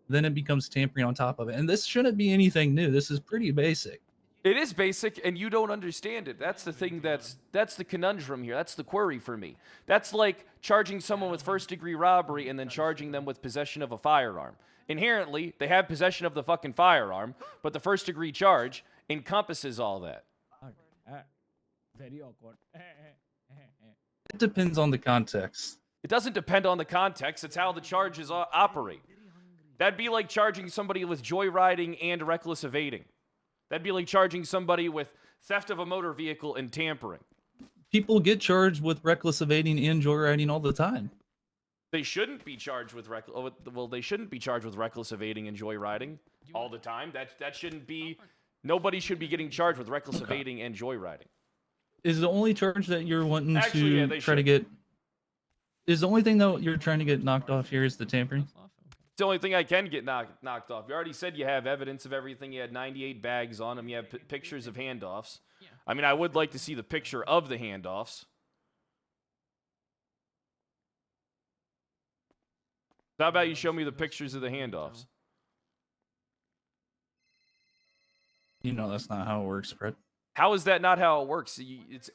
Speaker 20: then it becomes tampering on top of it. And this shouldn't be anything new. This is pretty basic.
Speaker 1: It is basic, and you don't understand it. That's the thing. That's the conundrum here. That's the query for me. That's like charging someone with first-degree robbery and then charging them with possession of a firearm. Inherently, they have possession of the fucking firearm, but the first-degree charge encompasses all that.
Speaker 12: Very awkward.
Speaker 20: It depends on the context.
Speaker 1: It doesn't depend on the context. It's how the charges operate. That'd be like charging somebody with joyriding and reckless evading. That'd be like charging somebody with theft of a motor vehicle and tampering.
Speaker 20: People get charged with reckless evading and joyriding all the time.
Speaker 1: They shouldn't be charged with they shouldn't be charged with reckless evading and joyriding all the time. That shouldn't be. Nobody should be getting charged with reckless evading and joyriding.
Speaker 20: Is the only charge that you're wanting
Speaker 1: Actually, yeah,
Speaker 20: to
Speaker 1: they
Speaker 20: try to
Speaker 1: should.
Speaker 20: get? Is the only thing that you're trying to get knocked off here is the tampering?
Speaker 1: It's the only thing I can get knocked off. You already said you have evidence of everything. You had 98 bags on them. You have pictures of handoffs. I mean, I would like to see the picture of the handoffs. How about you show me the pictures of the handoffs?
Speaker 20: You know that's not how it works, Brett.
Speaker 1: How is that not how it works?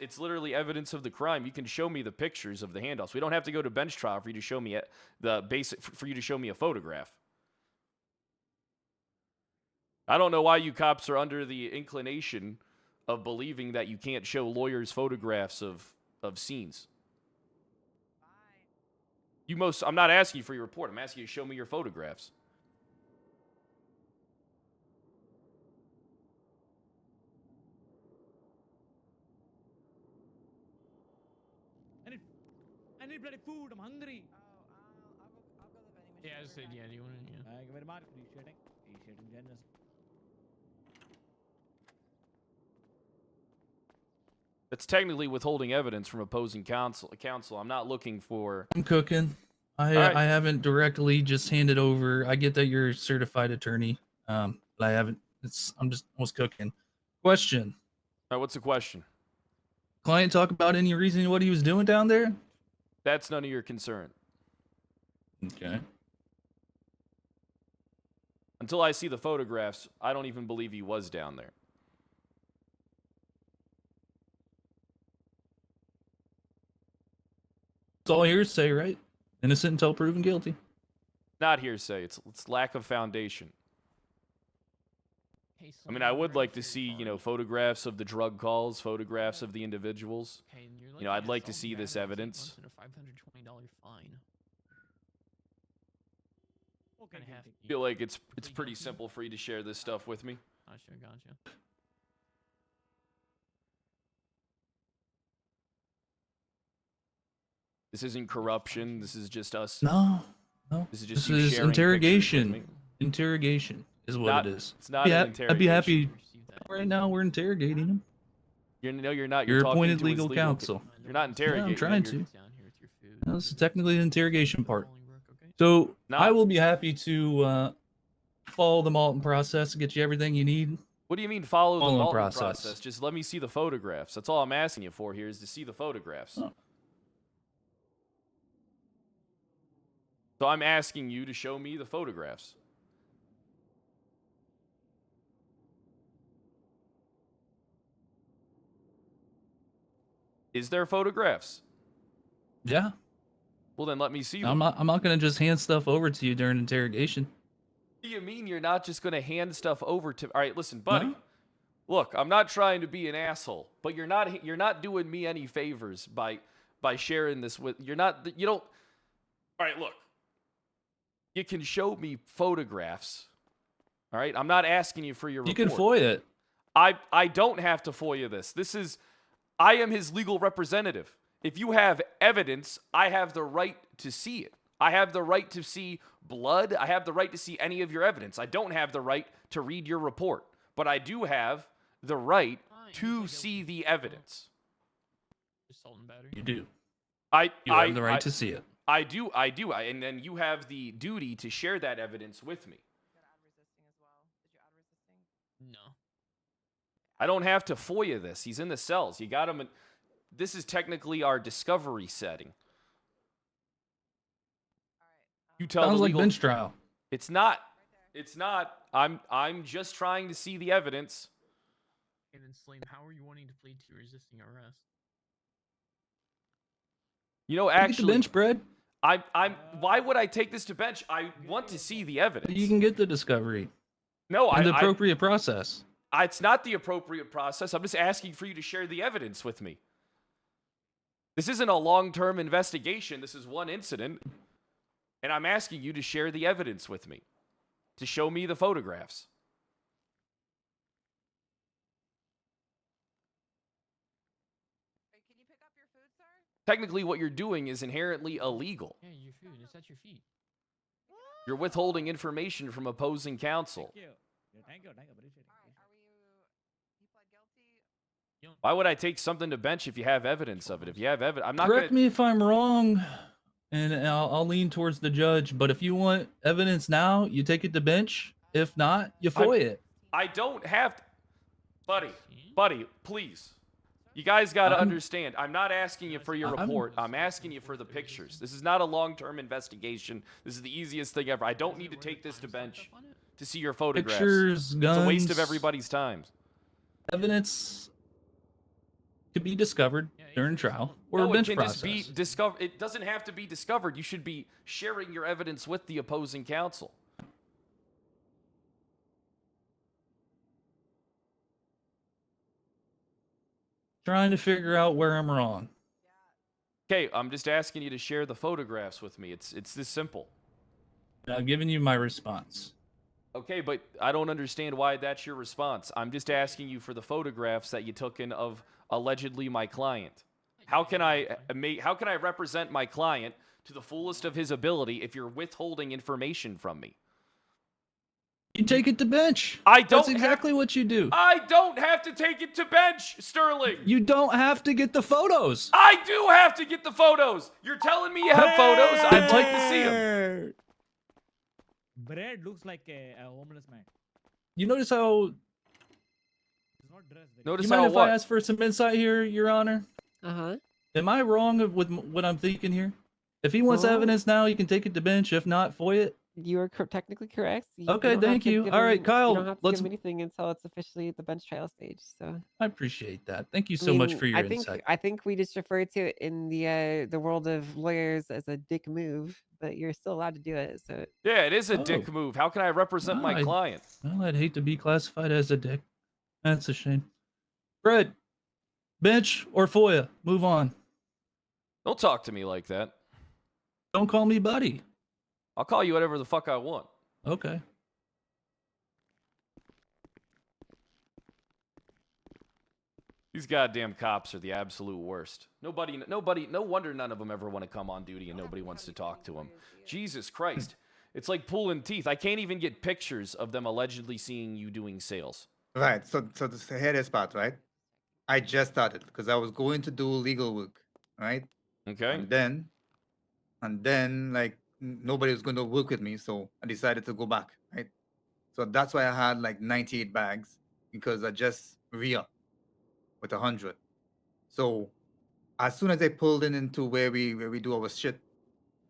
Speaker 1: It's literally evidence of the crime. You can show me the pictures of the handoffs. We don't have to go to bench trial for you to show me for you to show me a photograph. I don't know why you cops are under the inclination of believing that you can't show lawyers photographs of scenes. I'm not asking you for your report. I'm asking you to show me your photographs.
Speaker 12: I need bloody food. I'm hungry.
Speaker 13: Yeah, I said, yeah, do you want to? Yeah.
Speaker 12: Thank you very much. Appreciating generous.
Speaker 1: That's technically withholding evidence from opposing counsel. I'm not looking for.
Speaker 20: I'm cooking. I haven't directly just handed over. I get that you're a certified attorney, but I haven't. I'm just almost cooking. Question.
Speaker 1: All right, what's the question?
Speaker 20: Client talk about any reason what he was doing down there?
Speaker 1: That's none of your concern.
Speaker 20: Okay.
Speaker 1: Until I see the photographs, I don't even believe he was down there.
Speaker 20: It's all hearsay, right? Innocent until proven guilty.
Speaker 1: Not hearsay. It's lack of foundation. I mean, I would like to see, photographs of the drug calls, photographs of the individuals. I'd like to see this evidence.
Speaker 13: $520 fine.
Speaker 1: I feel like it's pretty simple for you to share this stuff with me.
Speaker 13: Gotcha.
Speaker 1: This isn't corruption. This is just us.
Speaker 20: No.
Speaker 1: This is just
Speaker 20: This
Speaker 1: you
Speaker 20: is
Speaker 1: sharing pictures with me.
Speaker 20: interrogation. Interrogation is what it is.
Speaker 1: It's not an
Speaker 20: I'd be happy.
Speaker 1: interrogation.
Speaker 20: Right now, we're interrogating him.
Speaker 1: You're not.
Speaker 20: You're
Speaker 1: talking
Speaker 20: appointed
Speaker 1: to his
Speaker 20: legal counsel.
Speaker 1: You're not
Speaker 20: Yeah,
Speaker 1: interrogating.
Speaker 20: I'm trying
Speaker 1: him,
Speaker 20: to. This is technically the interrogation part. So I will be happy to follow the Malton process and get you everything you need.
Speaker 1: What do you mean follow the
Speaker 20: Following
Speaker 1: Malton
Speaker 20: process.
Speaker 1: process? Just let me see the photographs. That's all I'm asking you for here is to see the photographs.
Speaker 20: Oh.
Speaker 1: So I'm asking you to show me the photographs. Is there photographs?
Speaker 20: Yeah.
Speaker 1: Well, then let me see them.
Speaker 20: I'm not gonna just hand stuff over to you during interrogation.
Speaker 1: What do you mean you're not just going to hand stuff over to... All right, listen, buddy. No? Look, I'm not trying to be an asshole, but you're not doing me any favors by sharing this with... You don't... All right, look. You can show me photographs. All right? I'm not asking you for your report.
Speaker 20: You can FOIA it.
Speaker 1: I don't have to FOIA this. I am his legal representative. If you have evidence, I have the right to see it. I have the right to see blood. I have the right to see any of your evidence. I don't have the right to read your report, but I do have the right to see the evidence.
Speaker 20: You do. You
Speaker 1: have
Speaker 20: the right to see it.
Speaker 1: I do. And then you have the duty to share that evidence with me.
Speaker 13: No.
Speaker 1: I don't have to FOIA this. He's in the cells. You got him. This is technically our discovery setting. You tell
Speaker 20: Sounds
Speaker 1: the
Speaker 20: like
Speaker 1: legal...
Speaker 20: bench trial.
Speaker 1: It's not. It's not. I'm just trying to see the evidence.
Speaker 13: And then Slane, how are you wanting to plead to resisting arrest?
Speaker 1: Actually,
Speaker 20: get the bench, Brad.
Speaker 1: Why would I take this to bench? I want to see the evidence.
Speaker 20: You can get the discovery.
Speaker 1: No,
Speaker 20: the appropriate process.
Speaker 1: It's not the appropriate process. I'm just asking for you to share the evidence with me. This isn't a long-term investigation. This is one incident. And I'm asking you to share the evidence with me, to show me the photographs.
Speaker 14: Can you pick up your food, sir?
Speaker 1: Technically, what you're doing is inherently illegal.
Speaker 13: Yeah, your food. It's at your feet.
Speaker 1: You're withholding information from opposing counsel.
Speaker 12: Thank you.
Speaker 1: Why would I take something to bench if you have evidence of it? If you have evidence, I'm not
Speaker 20: Correct
Speaker 1: gonna...
Speaker 20: me if I'm wrong, and I'll lean towards the judge. But if you want evidence now, you take it to bench. If not, you FOIA it.
Speaker 1: I don't have to... Buddy, please. You guys got to understand. I'm not asking you for your report. I'm asking you for the pictures. This is not a long-term investigation. This is the easiest thing ever. I don't need to take this to bench to see your photographs.
Speaker 20: Pictures, guns,
Speaker 1: it's a waste of everybody's time.
Speaker 20: Evidence could be discovered during trial or a bench process.
Speaker 1: It doesn't have to be discovered. You should be sharing your evidence with the opposing counsel.
Speaker 20: Trying to figure out where I'm wrong.
Speaker 1: Okay, I'm just asking you to share the photographs with me. It's this simple.
Speaker 20: I've given you my response.
Speaker 1: Okay, but I don't understand why that's your response. I'm just asking you for the photographs that you took in of allegedly my client. How can I represent my client to the fullest of his ability if you're withholding information from me?
Speaker 20: You take it to bench.
Speaker 1: I don't.
Speaker 20: That's exactly what you do.
Speaker 1: I don't have to take it to bench, Sterling.
Speaker 20: You don't have to get the photos.
Speaker 1: I do have to get the photos. You're telling me you have photos. I'd like to see them.
Speaker 12: Brad looks like a homeless man.
Speaker 20: You notice how?
Speaker 12: He's not dressed very
Speaker 1: Notice
Speaker 20: You mind
Speaker 1: how
Speaker 20: if
Speaker 1: what?
Speaker 20: I ask for some insight here, Your Honor?
Speaker 14: Uh-huh.
Speaker 20: Am I wrong with what I'm thinking here? If he wants
Speaker 14: Well-
Speaker 20: evidence now, you can take it to bench. If not, FOIA it.
Speaker 14: You are technically correct.
Speaker 20: Okay,
Speaker 14: don't have
Speaker 20: thank
Speaker 14: to
Speaker 20: you.
Speaker 14: give
Speaker 20: All right,
Speaker 14: him-
Speaker 20: Kyle,
Speaker 14: You don't have to
Speaker 20: let's-
Speaker 14: give him anything until it's officially at the bench trial stage. So
Speaker 20: I appreciate that. Thank you
Speaker 14: I
Speaker 20: so much
Speaker 14: mean,
Speaker 20: for your
Speaker 14: I think
Speaker 20: insight.
Speaker 14: I think we just refer to it in the world of lawyers as a dick move, but you're still allowed to do it. So
Speaker 1: Yeah, it is a
Speaker 20: Oh.
Speaker 1: dick move. How can I represent my
Speaker 20: I-
Speaker 1: client?
Speaker 20: Well, I'd hate to be classified as a dick. That's a shame. Brett, bench or FOIA? Move on.
Speaker 1: Don't talk to me like that.
Speaker 20: Don't call me buddy.
Speaker 1: I'll call you whatever the fuck I want.
Speaker 20: Okay.
Speaker 1: These goddamn cops are the absolute worst. No wonder none of them ever want to come on duty and nobody wants to talk to them. Jesus Christ. It's like pulling teeth. I can't even get pictures of them allegedly seeing you doing sales.
Speaker 5: Right. So here this part, right? I just started because I was going to do legal work, right?
Speaker 1: Okay.
Speaker 5: And then like nobody was going to work with me, so I decided to go back, right? So that's why I had like 98 bags because I just re-up with 100. So as soon as I pulled into where we do our shit,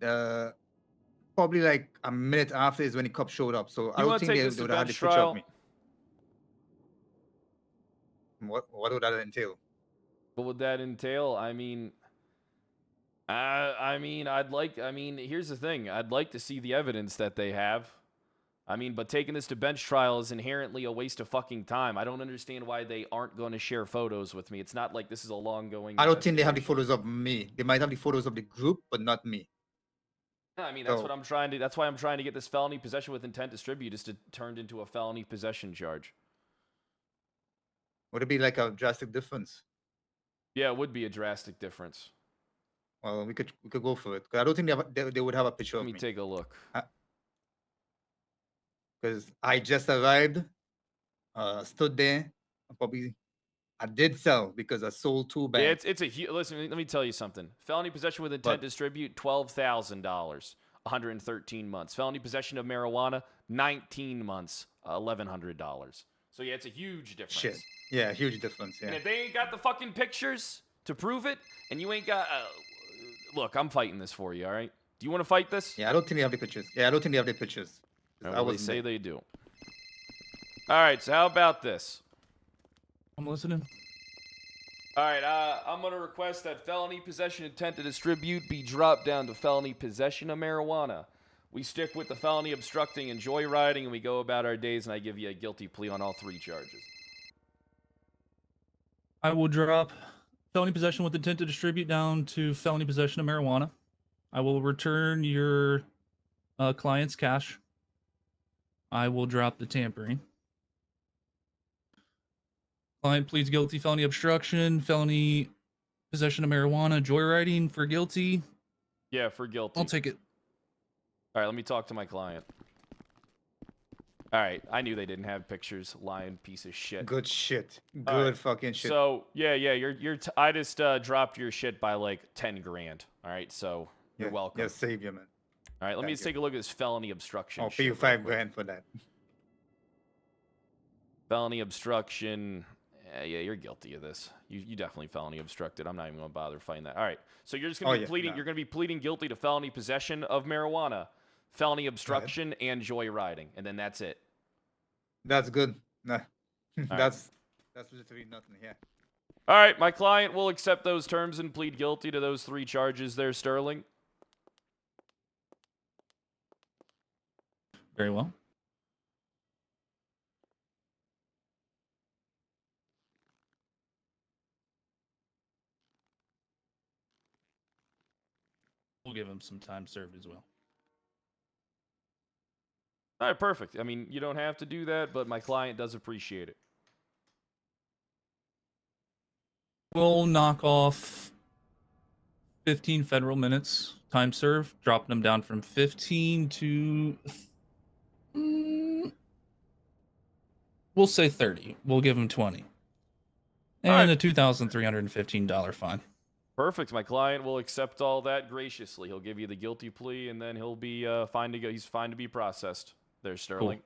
Speaker 5: probably like a minute after is when the cop showed up. So I
Speaker 1: You
Speaker 5: don't
Speaker 1: want to
Speaker 5: think
Speaker 1: take
Speaker 5: they
Speaker 1: this to
Speaker 5: would have had the
Speaker 1: bench
Speaker 5: picture of
Speaker 1: trial?
Speaker 5: me. What would that entail?
Speaker 1: What would that entail? I mean, here's the thing. I'd like to see the evidence that they have. I mean, but taking this to bench trial is inherently a waste of fucking time. I don't understand why they aren't going to share photos with me. It's not like this is a long-going.
Speaker 5: I don't think they have the
Speaker 1: investigation.
Speaker 5: photos of me. They might have the photos of the group, but not me.
Speaker 1: I mean, that's
Speaker 5: So-
Speaker 1: what I'm trying to. That's why I'm trying to get this felony possession with intent to distribute is to turned into a felony possession charge.
Speaker 5: Would it be like a drastic difference?
Speaker 1: Yeah, it would be a drastic difference.
Speaker 5: Well, we could go for it. 'Cause I don't think they would have a picture
Speaker 1: Let
Speaker 5: of
Speaker 1: me
Speaker 5: me.
Speaker 1: take a look.
Speaker 5: Because I just arrived, stood there, I did sell because I sold 2
Speaker 1: Yeah,
Speaker 5: bags.
Speaker 1: listen. Let me tell you something. Felony possession with intent to distribute, $12,000, 113 months. Felony possession of marijuana, 19 months, $1,100. So yeah, it's a huge difference.
Speaker 5: Shit. Yeah, huge difference.
Speaker 1: And
Speaker 5: Yeah.
Speaker 1: if they ain't got the fucking pictures to prove it, and you ain't got, look, I'm fighting this for you. All right? Do you want to fight this?
Speaker 5: Yeah, I don't think they have the pictures. Yeah, I don't think they have the pictures. 'Cause I
Speaker 1: Well, they
Speaker 5: wasn't
Speaker 1: say
Speaker 5: there.
Speaker 1: they do. All right. So how about this?
Speaker 20: I'm listening.
Speaker 1: All right, I'm going to request that felony possession intent to distribute be dropped down to felony possession of marijuana. We stick with the felony obstructing and joyriding, and we go about our days, and I give you a guilty plea on all 3 charges.
Speaker 20: I will drop felony possession with intent to distribute down to felony possession of marijuana. I will return your client's cash. I will drop the tampering. Client pleads guilty, felony obstruction, felony possession of marijuana, joyriding for guilty.
Speaker 1: Yeah, for guilty.
Speaker 20: I'll take it.
Speaker 1: All right, let me talk to my client. All right, I knew they didn't have pictures. Lying piece of shit.
Speaker 5: Good shit. Good
Speaker 1: All right,
Speaker 5: fucking shit.
Speaker 1: So I just dropped your shit by like 10 grand. All right, so you're welcome.
Speaker 5: Yeah, savior, man.
Speaker 1: All right, let me
Speaker 5: Thank
Speaker 1: just take a look at this felony obstruction.
Speaker 5: I'll pay you
Speaker 1: shit real
Speaker 5: 5
Speaker 1: quick.
Speaker 5: grand for that.
Speaker 1: Felony obstruction. Yeah, you're guilty of this. You definitely felony obstructed. I'm not even going to bother fighting that. All right. So you're just going to be pleading.
Speaker 5: no.
Speaker 1: You're going to be pleading guilty to felony possession of marijuana, felony obstruction, and joyriding, and then that's it.
Speaker 5: That's good. Nah. That's literally nothing here.
Speaker 1: All right. My client will accept those terms and plead guilty to those 3 charges there, Sterling.
Speaker 20: Very well. We'll give him some time served as well.
Speaker 1: All right. Perfect. I mean, you don't have to do that, but my client does appreciate it.
Speaker 20: We'll knock off 15 federal minutes time served, dropping them down from 15 to We'll say 30. We'll give him 20. And a $2,315 fine.
Speaker 1: Perfect. My client will accept all that graciously. He'll give you the guilty plea, and then he'll be fine to go. He's fine to be processed. There, Sterling.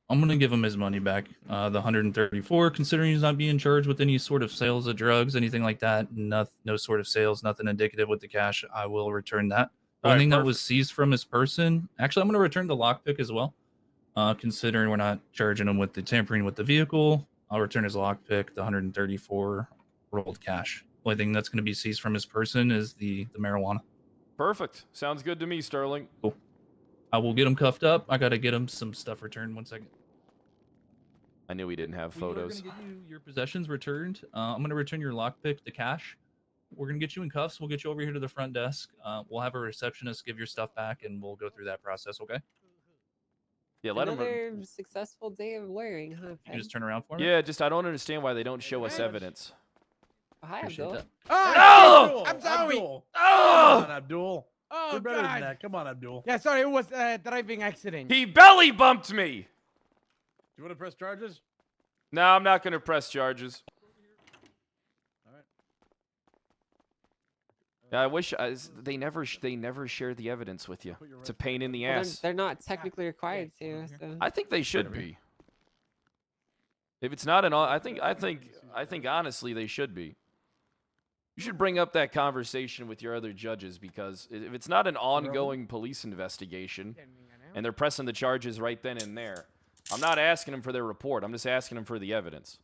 Speaker 20: I'm gonna give him his money back. The 134, considering he's not being charged with any sort of sales of drugs, anything like that. No sort of sales, nothing indicative with the cash. I will return that. The only thing that was seized from his person. Actually, I'm gonna return the lockpick as well. Considering we're not charging him with the tampering with the vehicle, I'll return his lockpick, the 134 rolled cash. Only thing that's gonna be seized from his person is the marijuana.
Speaker 1: Perfect. Sounds good to me, Sterling.
Speaker 20: Cool. I will get him cuffed up. I gotta get him some stuff returned. 1 second.
Speaker 1: I knew we didn't have photos.
Speaker 20: We're gonna get you your possessions returned. I'm gonna return your lockpick, the cash. We're gonna get you in cuffs. We'll get you over here to the front desk. We'll have a receptionist give your stuff back, and we'll go through that process. Okay?
Speaker 1: Yeah, let him.
Speaker 14: Another successful day of lawyering, huh?
Speaker 20: You just turn around for me.
Speaker 1: Yeah, just I don't understand why they don't show us evidence.
Speaker 14: Hi,
Speaker 20: Appreciate
Speaker 14: Abdul.
Speaker 20: that.
Speaker 12: Oh,
Speaker 1: No!
Speaker 12: I'm sorry.
Speaker 1: Oh!
Speaker 12: Come on, Abdul.
Speaker 18: Oh,
Speaker 12: You're better
Speaker 18: God.
Speaker 12: than that. Come on, Abdul.
Speaker 18: Yeah, sorry, it was a driving accident.
Speaker 1: He belly bumped me.
Speaker 12: Do you want to press charges?
Speaker 1: No, I'm not gonna press charges. Yeah, I wish they never share the evidence with you. It's a pain in the
Speaker 14: Well,
Speaker 1: ass.
Speaker 14: they're not technically required to. So.
Speaker 1: I think they should be. If it's not I think honestly they should be. You should bring up that conversation with your other judges, because if it's not an ongoing police investigation and they're pressing the charges right then and there, I'm not asking them for their report. I'm just asking them for the evidence.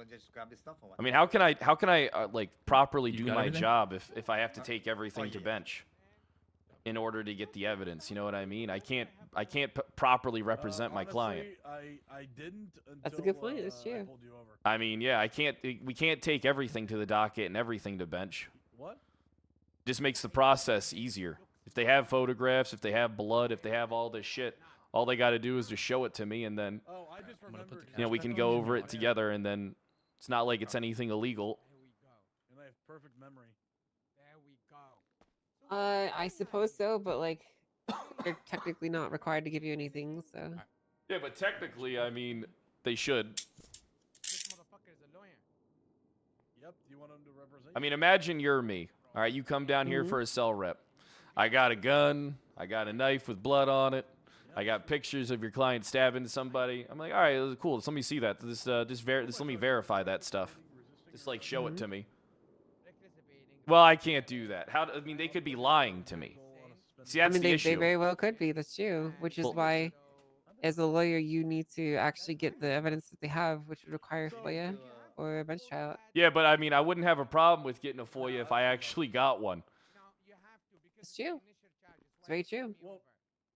Speaker 5: Just grab this stuff or what?
Speaker 1: I mean, how can I like properly do
Speaker 20: got
Speaker 1: my
Speaker 20: everything?
Speaker 1: job if I have to take everything to bench in order to get the evidence? You know what I mean? I can't properly represent my client.
Speaker 12: I didn't.
Speaker 14: That's a good point. That's true.
Speaker 1: I mean, yeah, we can't take everything to the docket and everything to bench.
Speaker 12: What?
Speaker 1: Just makes the process easier. If they have photographs, if they have blood, if they have all this shit, all they got to do is just show it to me, and then we can go over it together, and then it's not like it's anything illegal.
Speaker 12: And I have perfect memory.
Speaker 14: I suppose so, but like, they're technically not required to give you anything, so.
Speaker 1: Yeah, but technically, I mean, they should.
Speaker 12: Yep. Do you want him to represent?
Speaker 1: I mean, imagine you're me. All right, you come down here for a cell rep. I got a gun. I got a knife with blood on it. I got pictures of your client stabbing somebody. I'm like, all right, cool. Just let me see that. Just let me verify that stuff. Just like show it to me. Well, I can't do that. I mean, they could be lying to me. See, that's the
Speaker 14: they
Speaker 1: issue.
Speaker 14: very well could be. That's true. Which is why, as a lawyer, you need to actually get the evidence that they have, which would require FOIA or a bench trial.
Speaker 1: Yeah, but I mean, I wouldn't have a problem with getting a FOIA if I actually got one.
Speaker 14: It's true. It's very true.
Speaker 12: Well,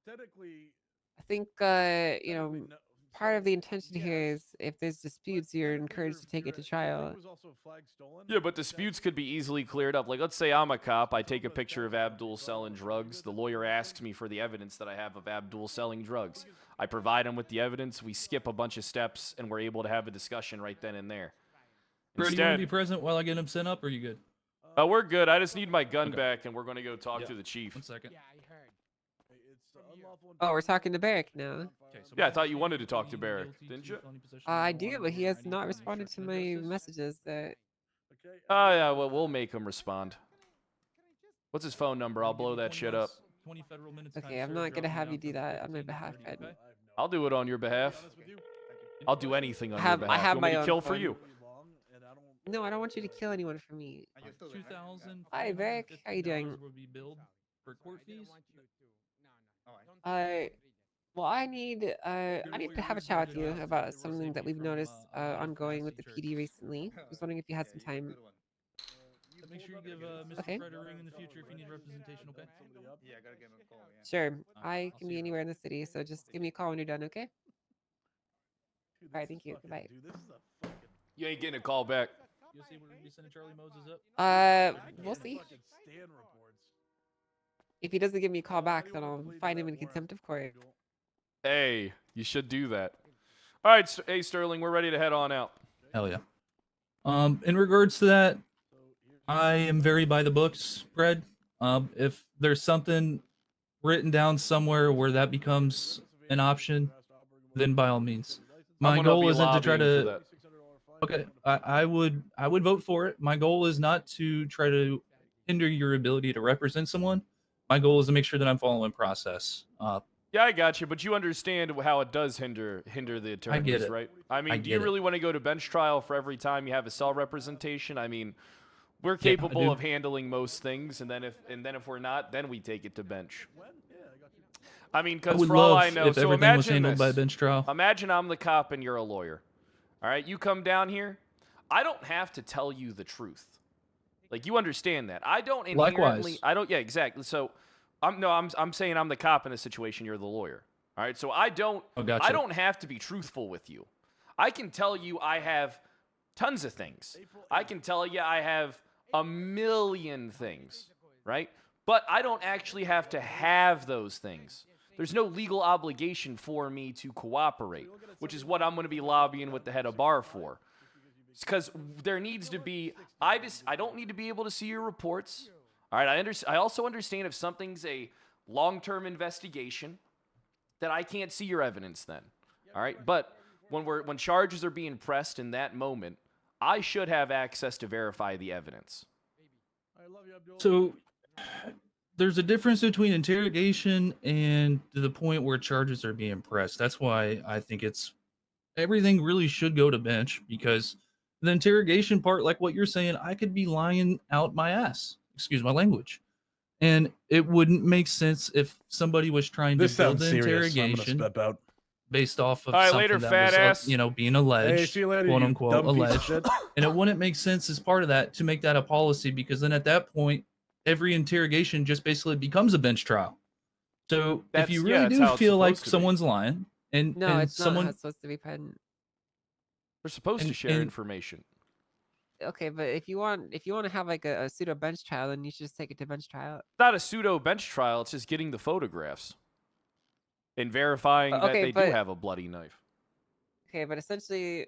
Speaker 12: technically,
Speaker 14: I think part of the intention here is if there's disputes, you're encouraged to take it to trial.
Speaker 1: Yeah, but disputes could be easily cleared up. Like, let's say I'm a cop. I take a picture of Abdul selling drugs. The lawyer asks me for the evidence that I have of Abdul selling drugs. I provide him with the evidence. We skip a bunch of steps, and we're able to have a discussion right then and there.
Speaker 20: Brady, you want to be present while I get him sent up, or are you good?
Speaker 1: We're good. I just need my gun back, and we're going to go talk to the chief.
Speaker 20: 1 second.
Speaker 14: Oh, we're talking to Barrick now.
Speaker 1: Yeah, I thought you wanted to talk to Barrick, didn't you?
Speaker 14: I do, but he has not responded to my messages. That.
Speaker 1: Oh, yeah, well, we'll make him respond. What's his phone number? I'll blow that shit up.
Speaker 20: 20 federal minutes.
Speaker 14: Okay, I'm not gonna have you do that on my behalf, Ed.
Speaker 1: I'll do it on your behalf. I'll do anything on your behalf.
Speaker 14: I have
Speaker 1: you want
Speaker 14: my
Speaker 1: me to
Speaker 14: own
Speaker 1: kill for
Speaker 14: phone.
Speaker 1: you?
Speaker 14: No, I don't want you to kill anyone for me.
Speaker 20: 2,000.
Speaker 14: Hi, Barrick. How you doing?
Speaker 20: Would be billed for court fees.
Speaker 14: Well, I need to have a chat with you about something that we've noticed ongoing with the PD recently. I was wondering if you had some time.
Speaker 20: Make sure you give Mr.
Speaker 14: Okay.
Speaker 20: Fred a ring in the future if you need representation, okay?
Speaker 5: Yeah, I gotta give him a call. Yeah.
Speaker 14: Sure, I can be anywhere in the city, so just give me a call when you're done, okay? All right, thank you. Goodbye.
Speaker 1: You ain't getting a call back.
Speaker 20: You'll see we're sending Charlie Moses up.
Speaker 14: We'll see. If he doesn't give me a call back, then I'll find him in contempt of court.
Speaker 1: Hey, you should do that. All right, hey Sterling, we're ready to head on out.
Speaker 20: Hell yeah. In regards to that, I am very by the books, Fred. If there's something written down somewhere where that becomes an option, then by all means. My
Speaker 1: gonna
Speaker 20: goal
Speaker 1: be
Speaker 20: isn't to try
Speaker 1: lobbying for
Speaker 20: to.
Speaker 1: that.
Speaker 20: Okay, I would vote for it. My goal is not to try to hinder your ability to represent someone. My goal is to make sure that I'm following process.
Speaker 1: Yeah, I got you, but you understand how it does hinder the attorneys,
Speaker 20: I get it.
Speaker 1: right? I mean,
Speaker 20: I
Speaker 1: do you
Speaker 20: get it.
Speaker 1: really want to go to bench trial for every time you have a cell representation? I mean, we're
Speaker 20: Yeah, I
Speaker 1: capable
Speaker 20: do.
Speaker 1: of handling most things, and then if we're not, then we take it to bench. I mean,
Speaker 20: I
Speaker 1: because
Speaker 20: would
Speaker 1: for all I
Speaker 20: love
Speaker 1: know,
Speaker 20: if
Speaker 1: so
Speaker 20: everything was
Speaker 1: imagine
Speaker 20: handled by a
Speaker 1: this.
Speaker 20: bench trial.
Speaker 1: Imagine I'm the cop and you're a lawyer. All right, you come down here. I don't have to tell you the truth. Like, you understand that. I don't inherently.
Speaker 20: Likewise.
Speaker 1: I don't. Yeah, exactly. So, I'm saying I'm the cop in this situation. You're the lawyer. All right. So I don't.
Speaker 20: Oh, gotcha.
Speaker 1: I don't have to be truthful with you. I can tell you I have tons of things. I can tell you I have a million things. Right. But I don't actually have to have those things. There's no legal obligation for me to cooperate, which is what I'm going to be lobbying with the head of bar for. Because there needs to be, I don't need to be able to see your reports. All right, I also understand if something's a long-term investigation, that I can't see your evidence then. All right, but when charges are being pressed in that moment, I should have access to verify the evidence.
Speaker 20: So there's a difference between interrogation and to the point where charges are being pressed. That's why I think everything really should go to bench, because the interrogation part, like what you're saying, I could be lying out my ass. Excuse my language. And it wouldn't make sense if somebody was trying
Speaker 4: This
Speaker 20: to build
Speaker 4: sounds
Speaker 20: the
Speaker 4: serious. So I'm gonna
Speaker 20: interrogation
Speaker 4: step out.
Speaker 20: based off of
Speaker 1: All right,
Speaker 20: something
Speaker 1: later,
Speaker 20: that
Speaker 1: fat
Speaker 20: was,
Speaker 1: ass.
Speaker 20: being alleged,
Speaker 4: Hey, see you later,
Speaker 20: quote
Speaker 4: you
Speaker 20: unquote,
Speaker 4: dumb piece of
Speaker 20: alleged.
Speaker 4: shit.
Speaker 20: And it wouldn't make sense as part of that to make that a policy, because then at that point, every interrogation just basically becomes a bench trial. So if you really
Speaker 1: that's
Speaker 20: do
Speaker 1: how it's
Speaker 20: feel like
Speaker 1: supposed to be.
Speaker 20: someone's lying, and
Speaker 14: No,
Speaker 20: and
Speaker 14: it's not
Speaker 20: someone
Speaker 14: how it's supposed to be, Pen.
Speaker 1: They're supposed to
Speaker 20: And-
Speaker 1: share
Speaker 20: and-
Speaker 1: information.
Speaker 14: Okay, but if you want to have like a pseudo bench trial, then you should just take it to bench trial.
Speaker 1: It's not a pseudo bench trial. It's just getting the photographs and verifying that
Speaker 14: Okay,
Speaker 1: they do
Speaker 14: but-
Speaker 1: have a bloody knife.
Speaker 14: Okay, but essentially,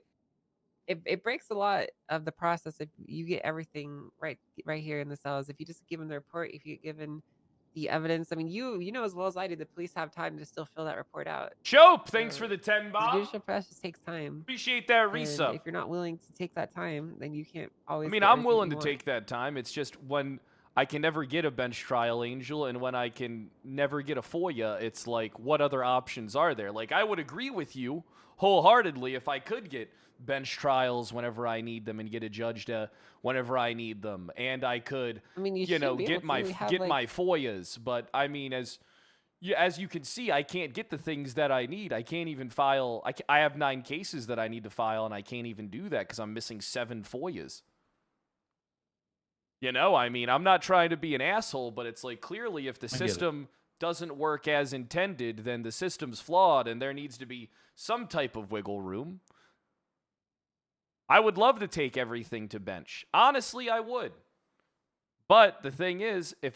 Speaker 14: it breaks a lot of the process if you get everything right here in the cells. If you just give them the report, if you give given the evidence, I mean, you know as well as I do, the police have time to still fill that report out.
Speaker 1: Chope, thanks for the 10
Speaker 14: The
Speaker 1: bob.
Speaker 14: judicial process takes time.
Speaker 1: Appreciate that
Speaker 14: And
Speaker 1: resub.
Speaker 14: if you're not willing to take that time, then you can't always.
Speaker 1: I mean,
Speaker 14: get
Speaker 1: I'm
Speaker 14: everything
Speaker 1: willing
Speaker 14: you
Speaker 1: to
Speaker 14: want.
Speaker 1: take that time. It's just when I can never get a bench trial, Angel, and when I can never get a FOIA, it's like, what other options are there? Like, I would agree with you wholeheartedly if I could get bench trials whenever I need them and get a judge to whenever I need them, and I could,
Speaker 14: I mean, you
Speaker 1: you know,
Speaker 14: should be
Speaker 1: get
Speaker 14: able to.
Speaker 1: my
Speaker 14: We have,
Speaker 1: get
Speaker 14: like-
Speaker 1: my FOIAs. But I mean, as you can see, I can't get the things that I need. I can't even file. I have 9 cases that I need to file, and I can't even do that because I'm missing 7 FOIAs. You know, I mean, I'm not trying to be an asshole, but it's like, clearly if the
Speaker 20: I get it.
Speaker 1: system doesn't work as intended, then the system's flawed and there needs to be some type of wiggle room. I would love to take everything to bench. Honestly, I would. But the thing is, if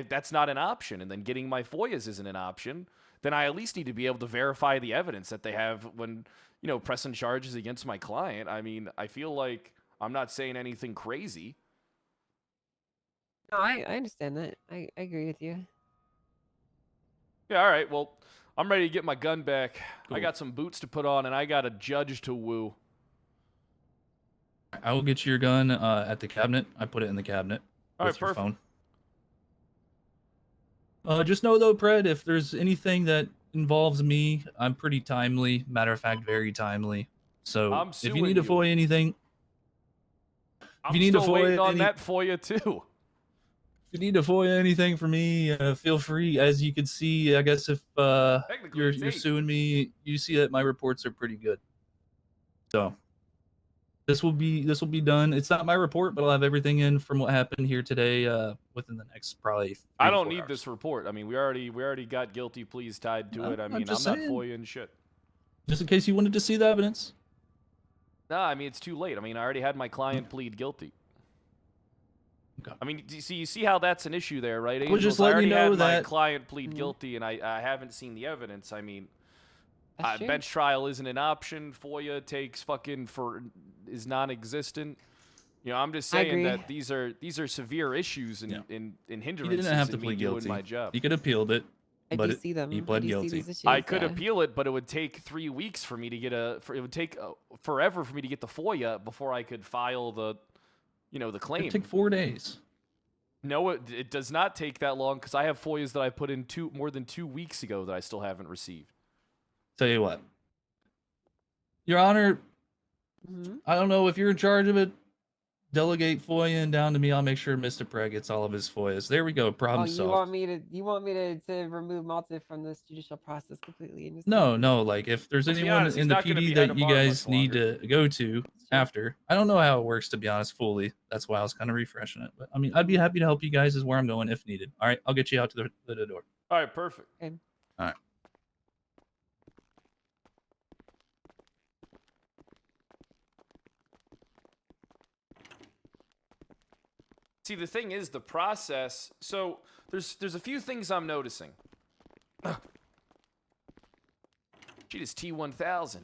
Speaker 1: that's not an option, and then getting my FOIAs isn't an option, then I at least need to be able to verify the evidence that they have when, you know, pressing charges against my client. I mean, I feel like I'm not saying anything crazy.
Speaker 14: No, I understand that. I agree with you.
Speaker 1: Yeah, all right. Well, I'm ready to get my gun back. I
Speaker 20: Cool.
Speaker 1: got some boots to put on, and I got a judge to woo.
Speaker 20: I will get you your gun at the cabinet. I put it in the cabinet
Speaker 1: All
Speaker 20: with
Speaker 1: right,
Speaker 20: your
Speaker 1: perfect.
Speaker 20: phone. Just know though, Pred, if there's anything that involves me, I'm pretty timely. Matter of fact, very timely. So
Speaker 1: I'm
Speaker 20: if you
Speaker 1: suing
Speaker 20: need to
Speaker 1: you.
Speaker 20: FOIA anything,
Speaker 1: I'm
Speaker 20: you need to
Speaker 1: still waiting
Speaker 20: FOIA
Speaker 1: on
Speaker 20: any-
Speaker 1: that FOIA too.
Speaker 20: if you need to FOIA anything for me, feel free. As you can see, I guess if
Speaker 1: Technically,
Speaker 20: you're
Speaker 1: it's 8.
Speaker 20: suing me, you see that my reports are pretty good. So this will be done. It's not my report, but I'll have everything in from what happened here today within the next probably 3
Speaker 1: I
Speaker 20: to
Speaker 1: don't
Speaker 20: 4
Speaker 1: need
Speaker 20: hours.
Speaker 1: this report. I mean, we already got guilty pleas tied to
Speaker 20: No,
Speaker 1: it. I
Speaker 20: I'm
Speaker 1: mean, I'm
Speaker 20: just
Speaker 1: not
Speaker 20: saying.
Speaker 1: FOIA shit.
Speaker 20: Just in case you wanted to see the evidence.
Speaker 1: No, I mean, it's too late. I mean, I already had my client plead guilty.
Speaker 20: Okay.
Speaker 1: I mean, you see how that's an issue there, right?
Speaker 20: I was just
Speaker 1: Angels? I
Speaker 20: letting you
Speaker 1: already
Speaker 20: know
Speaker 1: had my
Speaker 20: that-
Speaker 1: client plead guilty, and I haven't seen the evidence. I mean,
Speaker 14: That's true.
Speaker 1: bench trial isn't an option. FOIA is non-existent. You know, I'm just
Speaker 14: I
Speaker 1: saying
Speaker 14: agree.
Speaker 1: that these are severe issues and
Speaker 20: Yeah.
Speaker 1: in
Speaker 20: He
Speaker 1: hindrances
Speaker 20: didn't have to
Speaker 1: in me
Speaker 20: plead
Speaker 1: doing
Speaker 20: guilty.
Speaker 1: my job.
Speaker 20: He could have appealed it.
Speaker 14: I
Speaker 20: But
Speaker 14: do
Speaker 20: it-
Speaker 14: see them.
Speaker 20: he
Speaker 14: I
Speaker 20: pled
Speaker 14: do see
Speaker 20: guilty.
Speaker 14: these issues,
Speaker 1: I could
Speaker 14: yeah.
Speaker 1: appeal it, but it would take 3 weeks for me to get it would take forever for me to get the FOIA before I could file the, the claim.
Speaker 20: It'd take 4 days.
Speaker 1: No, it does not take that long because I have FOIAs that I put in more than 2 weeks ago that I still haven't received.
Speaker 20: Tell you what, Your Honor,
Speaker 14: Mhm.
Speaker 20: I don't know if you're in charge of it. Delegate FOIA and down to me. I'll make sure Mr. Preg gets all of his FOIAs. There we go.
Speaker 14: Oh,
Speaker 20: Problem
Speaker 14: you
Speaker 20: solved.
Speaker 14: want me to remove Malta from this judicial process completely? And just
Speaker 20: No, no. Like if there's
Speaker 1: Let's be
Speaker 20: anyone
Speaker 1: honest, he's
Speaker 20: in the
Speaker 1: not gonna
Speaker 20: PD
Speaker 1: be head
Speaker 20: that
Speaker 1: of
Speaker 20: you
Speaker 1: bar
Speaker 20: guys
Speaker 1: much
Speaker 20: need
Speaker 1: longer.
Speaker 20: to go to after, I don't know how it works to be honest fully. That's why I was kind of refreshing it. But I mean, I'd be happy to help you guys. Is where I'm going if needed. All right, I'll get you out to the door.
Speaker 1: All right, perfect.
Speaker 14: Okay.
Speaker 20: All right.
Speaker 1: See, the thing is, the process. So there's a few things I'm noticing. Shit is T1000.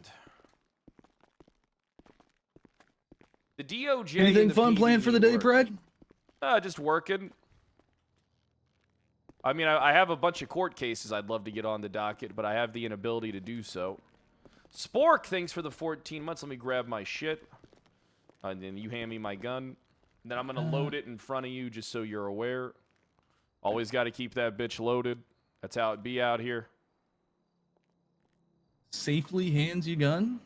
Speaker 1: The DOJ.
Speaker 20: Anything
Speaker 1: and the
Speaker 20: fun planned for the day,
Speaker 1: work.
Speaker 20: Preg?
Speaker 1: Just working. I mean, I have a bunch of court cases I'd love to get on the docket, but I have the inability to do so. Spork, thanks for the 14 months. Let me grab my shit. And then you hand me my gun. And then I'm going to load it in front of you just so you're aware. Always got to keep that bitch loaded. That's how it be out here.
Speaker 20: Safely hands you gun.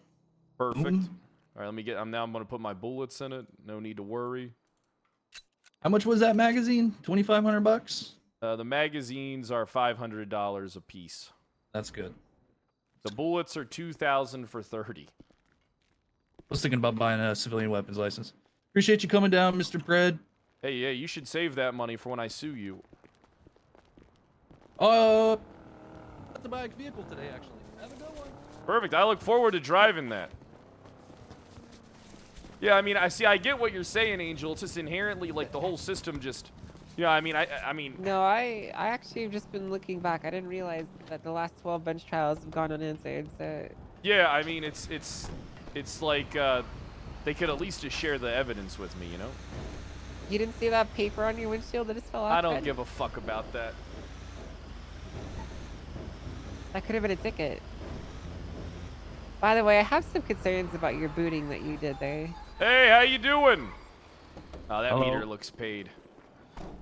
Speaker 1: Perfect.
Speaker 20: Boom.
Speaker 1: All right, let me get. I'm going to put my bullets in it. No need to worry.
Speaker 20: How much was that magazine? $2,500.
Speaker 1: The magazines are $500 a piece.
Speaker 20: That's good.
Speaker 1: The bullets are $2,000 for 30.
Speaker 20: I was thinking about buying a civilian weapons license. Appreciate you coming down, Mr. Pred.
Speaker 1: Hey, yeah, you should save that money for when I sue you.
Speaker 20: Have to buy a vehicle today, actually. Have a good one.
Speaker 1: Perfect. I look forward to driving that. Yeah, I mean, I get what you're saying, Angel. It's just inherently like the whole system just. Yeah, I mean, I mean.
Speaker 14: No, I actually have just been looking back. I didn't realize that the last 12 bench trials have gone unanswered. So.
Speaker 1: Yeah, I mean, it's like they could at least just share the evidence with me, you know.
Speaker 14: You didn't see that paper on your windshield that just fell off?
Speaker 1: I don't
Speaker 14: Fred?
Speaker 1: give a fuck about that.
Speaker 14: That could have been a ticket. By the way, I have some concerns about your booting that you did there.
Speaker 1: Hey, how you doing? Oh, that
Speaker 14: Hello.
Speaker 1: meter looks paid.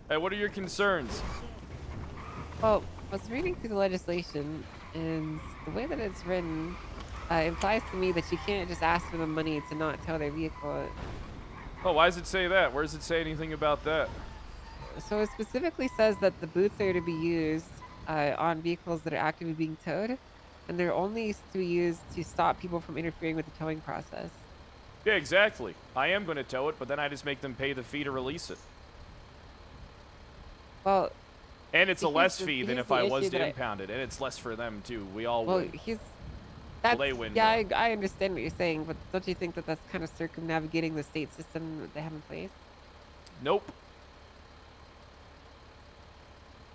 Speaker 1: Hey, what are your concerns?
Speaker 14: Well, I was reading through the legislation, and the way that it's written implies to me that you can't just ask for the money to not tow their vehicle.
Speaker 1: Oh, why does it say that? Where does it say anything about that?
Speaker 14: So it specifically says that the boots are to be used on vehicles that are actively being towed, and they're only to be used to stop people from interfering with the towing process.
Speaker 1: Yeah, exactly. I am going to tow it, but then I just make them pay the fee to release it.
Speaker 14: Well,
Speaker 1: and it's a
Speaker 14: here's
Speaker 1: less
Speaker 14: the-
Speaker 1: fee than
Speaker 14: here's
Speaker 1: if I
Speaker 14: the
Speaker 1: was
Speaker 14: issue
Speaker 1: to
Speaker 14: that I-
Speaker 1: impound it, and it's less for them too. We all
Speaker 14: Well,
Speaker 1: win.
Speaker 14: That's,
Speaker 1: They win.
Speaker 14: yeah,
Speaker 1: more.
Speaker 14: I understand what you're saying, but don't you think that that's kind of circumnavigating the state system that they have in place?
Speaker 1: Nope.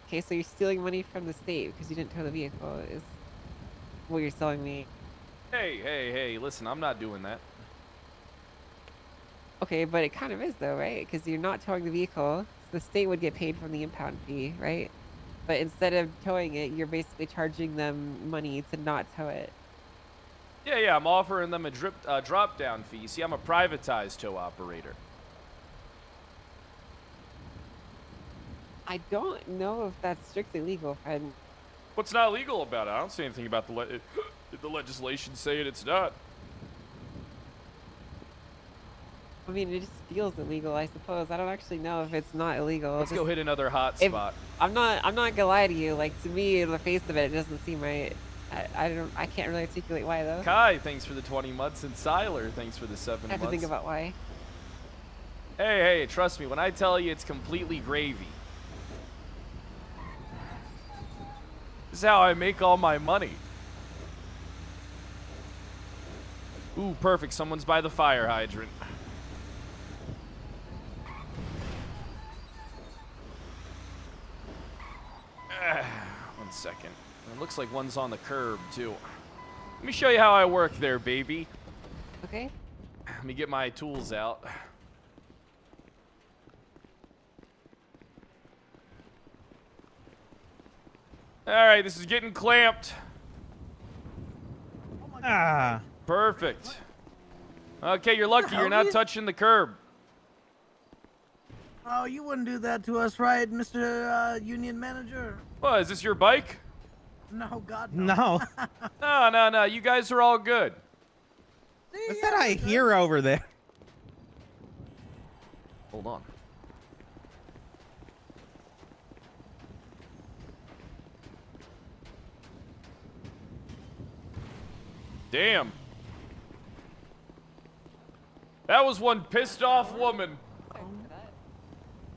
Speaker 14: Okay, so you're stealing money from the state because you didn't tow the vehicle, is what you're telling me.
Speaker 1: Hey, listen, I'm not doing that.
Speaker 14: Okay, but it kind of is though, right? Because you're not towing the vehicle, so the state would get paid from the impound fee, right? But instead of towing it, you're basically charging them money to not tow it.
Speaker 1: Yeah, I'm offering them a drop-down fee. See, I'm a privatized tow operator.
Speaker 14: I don't know if that's strictly legal, friend.
Speaker 1: What's not legal about it? I don't see anything about the legislation saying it's not.
Speaker 14: I mean, it just feels illegal, I suppose. I don't actually know if it's not illegal.
Speaker 1: Let's go
Speaker 14: Just-
Speaker 1: hit another hot
Speaker 14: if-
Speaker 1: spot.
Speaker 14: I'm not gonna lie to you. Like, to me, in the face of it, it doesn't seem right. I can't really articulate why though.
Speaker 1: Kai, thanks for the 20 months, and Siler, thanks for the 7
Speaker 14: I have
Speaker 1: months.
Speaker 14: to think about why.
Speaker 1: Hey, trust me, when I tell you it's completely gravy. This is how I make all my money. Ooh, perfect. Someone's by the fire hydrant. One second. It looks like one's on the curb, too. Let me show you how I work there, baby.
Speaker 14: Okay.
Speaker 1: Let me get my tools out. All right, this is getting clamped.
Speaker 12: Ah.
Speaker 1: Perfect. Okay, you're lucky. You're not touching the curb.
Speaker 4: Oh, you wouldn't do that to us, right, Mr. Union Manager?
Speaker 1: What, is this your bike?
Speaker 4: No, God, no.
Speaker 12: No.
Speaker 1: No. You guys are all good.
Speaker 12: What's that I hear over there?
Speaker 1: Hold on. Damn. That was one pissed off woman.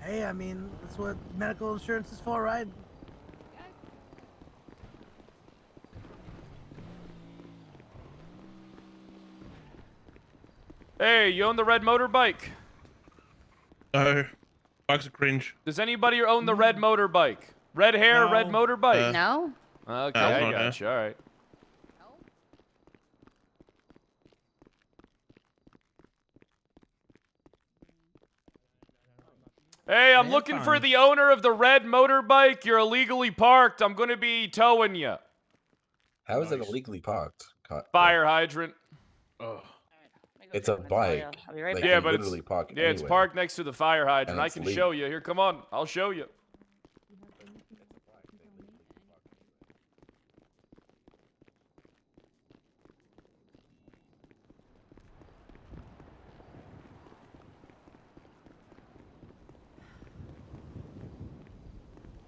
Speaker 4: Hey, I mean, that's what medical insurance is for, right?
Speaker 1: Hey, you own the red motorbike?
Speaker 22: Box of cringe.
Speaker 1: Does anybody own the red motorbike? Red hair, red motorbike?
Speaker 2: No.
Speaker 1: Okay,
Speaker 22: No,
Speaker 1: I
Speaker 22: no.
Speaker 1: got you. All right. Hey, I'm looking for the owner of the red motorbike. You're illegally parked. I'm going to be towing you.
Speaker 23: How is it illegally parked?
Speaker 1: Fire hydrant.
Speaker 23: It's a bike.
Speaker 2: I'll be right
Speaker 23: They
Speaker 2: back.
Speaker 1: Yeah,
Speaker 23: can
Speaker 1: but
Speaker 23: literally park
Speaker 1: it's
Speaker 23: anywhere.
Speaker 1: parked next to the fire hydrant.
Speaker 23: And
Speaker 1: I
Speaker 23: it's
Speaker 1: can
Speaker 23: legal.
Speaker 1: show you. Here, come on. I'll show you.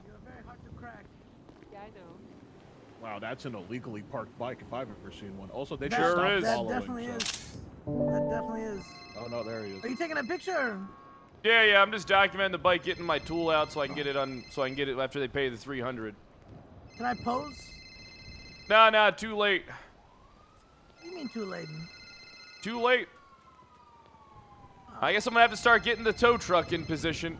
Speaker 4: You're very hard to crack.
Speaker 14: Yeah, I know.
Speaker 24: Wow, that's an illegally parked bike if I've ever seen one. Also, they
Speaker 4: That-
Speaker 24: just stopped
Speaker 1: is.
Speaker 4: That
Speaker 24: following,
Speaker 4: definitely
Speaker 24: so-
Speaker 4: is. That definitely is.
Speaker 24: Oh no, there he is.
Speaker 4: Are you taking a picture?
Speaker 1: Yeah, I'm just documenting the bike, getting my tool out so I can get it after they pay the 300.
Speaker 4: Can I pose?
Speaker 1: Nah, too late.
Speaker 4: What do you mean too late?
Speaker 1: Too late. I guess I'm gonna have to start getting the tow truck in position.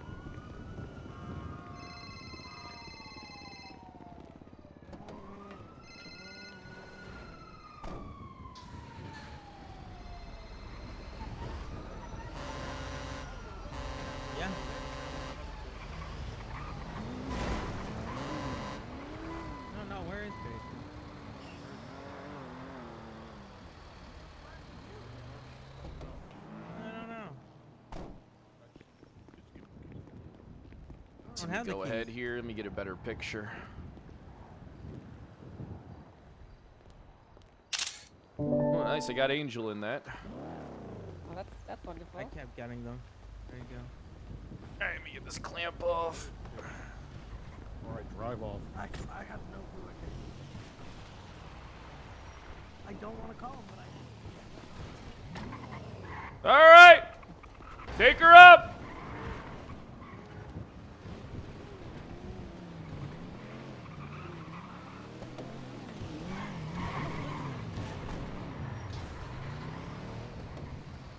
Speaker 12: Yeah. No, where is Jason? No.
Speaker 1: Let me go ahead here. Let me get a better picture. Oh, nice. I got Angel in that.
Speaker 14: Oh, that's wonderful.
Speaker 12: I kept getting them. There you go.
Speaker 1: All right, let me get this clamp off.
Speaker 24: All right, drive off.
Speaker 4: I have no clue. I don't want to call him, but
Speaker 1: All right. Take her up.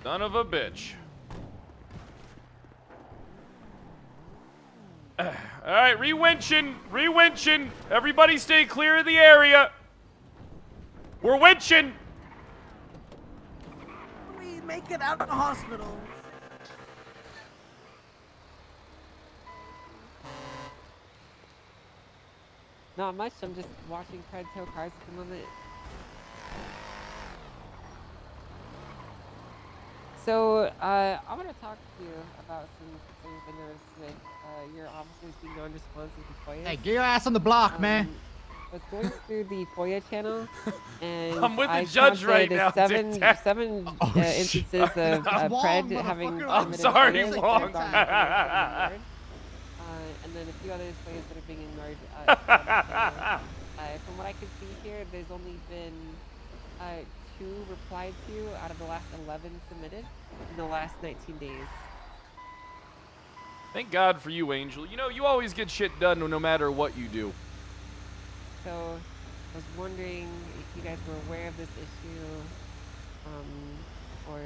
Speaker 1: Son of a bitch. All right, re-winching. Everybody stay clear of the area. We're winching.
Speaker 4: we make it out of the hospital.
Speaker 14: Not much. I'm just watching Fred tow cars at the moment. So, I want to talk to you about some things I noticed with your officers being non-responsive to FOIA.
Speaker 21: Hey, get your ass on the block, man.
Speaker 14: I was going through the FOIA channel, and
Speaker 1: I'm with the
Speaker 14: I
Speaker 1: judge right
Speaker 14: counted
Speaker 1: now,
Speaker 14: seven
Speaker 1: Tic Tac.
Speaker 14: instances of Fred having
Speaker 1: I'm
Speaker 14: committed
Speaker 1: sorry,
Speaker 14: FOIAs that
Speaker 1: Long.
Speaker 14: have gone ignored. And then a few other FOIAs that are being ignored. From what I can see here, there's only been 2 replied to out of the last 11 submitted in the last 19 days.
Speaker 1: Thank God for you, Angel. You know, you always get shit done no matter what you do.
Speaker 14: So I was wondering if you guys were aware of this issue, or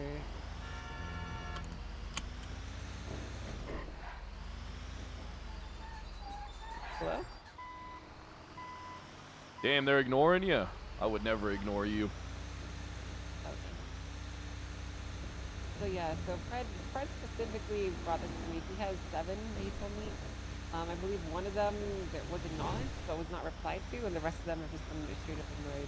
Speaker 14: hello?
Speaker 1: Damn, they're ignoring you. I would never ignore you.
Speaker 14: So yeah, so Fred specifically brought this to me. He has 7 that he told me. I believe one of them that was acknowledged but was not replied to, and the rest of them have just been straight up ignored.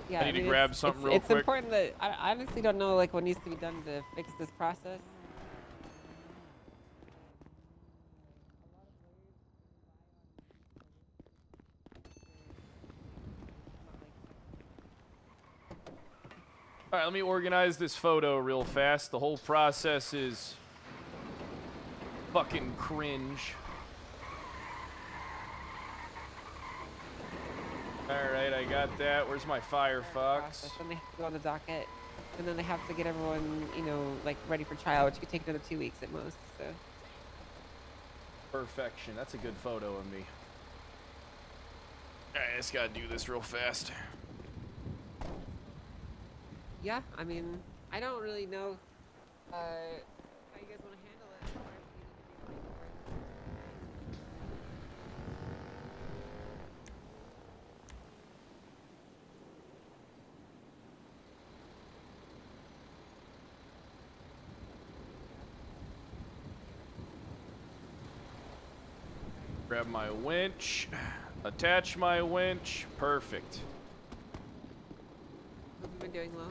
Speaker 14: Yeah,
Speaker 1: I need to
Speaker 14: mean,
Speaker 1: grab something real
Speaker 14: it's
Speaker 1: quick.
Speaker 14: important that I honestly don't know like what needs to be done to fix this process.
Speaker 1: All right, let me organize this photo real fast. The whole process is fucking cringe. All right, I got that. Where's my Firefox?
Speaker 14: Then they have to go on the docket, and then they have to get everyone, you know, like ready for trial, which could take another 2 weeks at most. So.
Speaker 1: Perfection. That's a good photo of me. All right, I just gotta do this real fast.
Speaker 14: Yeah, I mean, I don't really know how you guys want to handle it.
Speaker 1: Grab my winch. Attach my winch. Perfect.
Speaker 14: What have you been doing, Lo?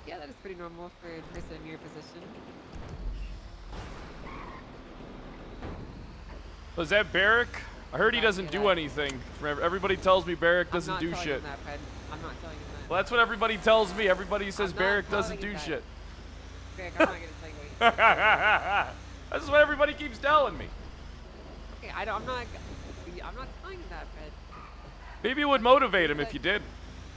Speaker 14: Yeah, that is pretty normal for a person in your position.
Speaker 1: Was that Barrick? I heard he doesn't do anything. Everybody tells me Barrick doesn't do shit.
Speaker 14: I'm not telling him that.
Speaker 1: Well, that's what everybody tells me. Everybody says Barrick doesn't do shit.
Speaker 14: Greg, I'm not gonna tell you what you said.
Speaker 1: That's what everybody keeps telling me.
Speaker 14: Okay, I'm not telling you that, Fred.
Speaker 1: Maybe it would motivate him if you did.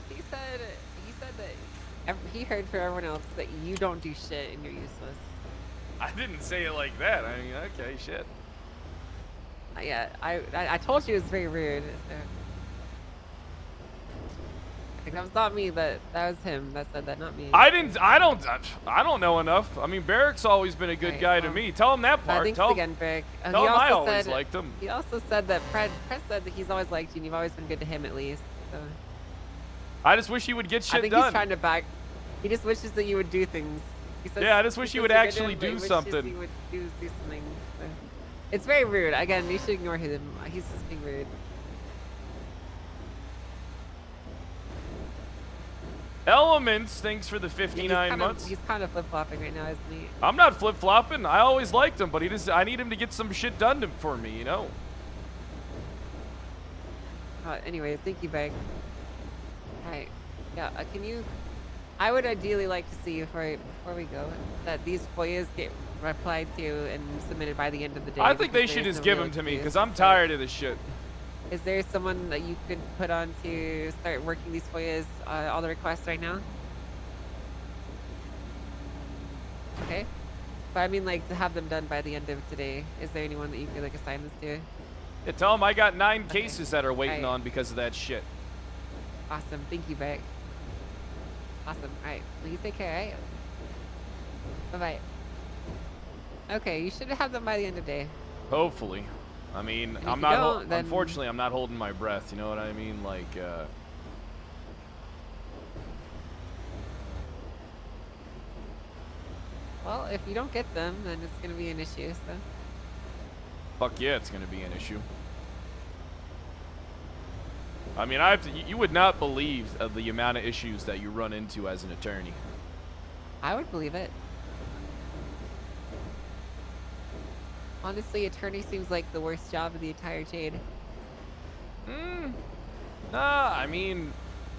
Speaker 14: He said that he heard from everyone else that you don't do shit and you're useless.
Speaker 1: I didn't say it like that. I mean, okay, shit.
Speaker 14: Yeah, I told you it was very rude. So. Like, that was not me. That was him that said that, not me.
Speaker 1: I don't know enough. I mean, Barrick's always been a good guy to me. Tell him that part.
Speaker 14: Thanks
Speaker 1: Tell
Speaker 14: again, Barrick.
Speaker 1: tell him I always liked him.
Speaker 14: He also said that Fred said that he's always liked you and you've always been good to him at least. So.
Speaker 1: I just wish he would get shit
Speaker 14: I think
Speaker 1: done.
Speaker 14: he's trying to back. He just wishes that you would do things. He says,
Speaker 1: yeah, I just wish he would actually do something.
Speaker 14: He would do something. So. It's very rude. Again, you should ignore him. He's just being rude.
Speaker 1: Elements, thanks for the 59 months.
Speaker 14: He's kind of flip-flopping right now, isn't he?
Speaker 1: I'm not flip-flopping. I always liked him, but I need him to get some shit done for me, you know?
Speaker 14: Anyway, thank you, Beg. Alright. Yeah, can you... I would ideally like to see, before we go, that these FOIAs get replied to and submitted by the end of the day.
Speaker 1: I think they should just give them to me, because I'm tired of this shit.
Speaker 14: Is there someone that you could put on to start working these FOIAs, all the requests right now? Okay. But I mean, like, to have them done by the end of today. Is there anyone that you could, like, assign this to?
Speaker 1: Yeah, tell them I got 9 cases that are waiting on because of that shit.
Speaker 14: Awesome. Thank you, Beck. Awesome. Alright. Well, you take care, alright? Bye-bye. Okay, you should have them by the end of the day.
Speaker 1: Hopefully. I mean, I'm not. Unfortunately, I'm not holding my breath. You know what I mean? Like.
Speaker 14: Well, if you don't get them, then it's gonna be an issue. So.
Speaker 1: Fuck yeah, it's gonna be an issue. I mean, you would not believe the amount of issues that you run into as an attorney.
Speaker 14: I would believe it. Honestly, attorney seems like the worst job of the entire chain.
Speaker 1: Nah, I mean,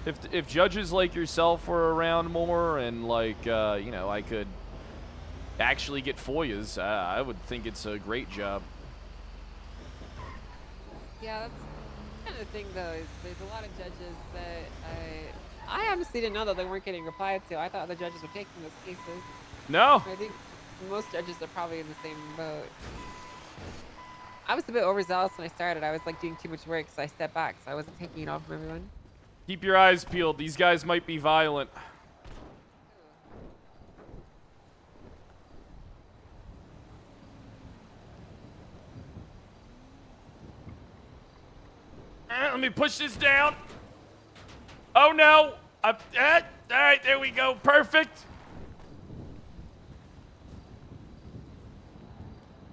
Speaker 1: if judges like yourself were around more and like, you know, I could actually get FOIAs, I would think it's a great job.
Speaker 14: Yeah, that's kind of the thing though, is there's a lot of judges that I honestly didn't know that they weren't getting replied to. I thought the judges were taking those cases.
Speaker 1: No.
Speaker 14: I think most judges are probably in the same boat. I was a bit overzealous when I started. I was like doing too much work, so I stepped back, so I wasn't taking it all from everyone.
Speaker 1: Keep your eyes peeled. These guys might be violent. Let me push this down. Oh no. All right, there we go. Perfect.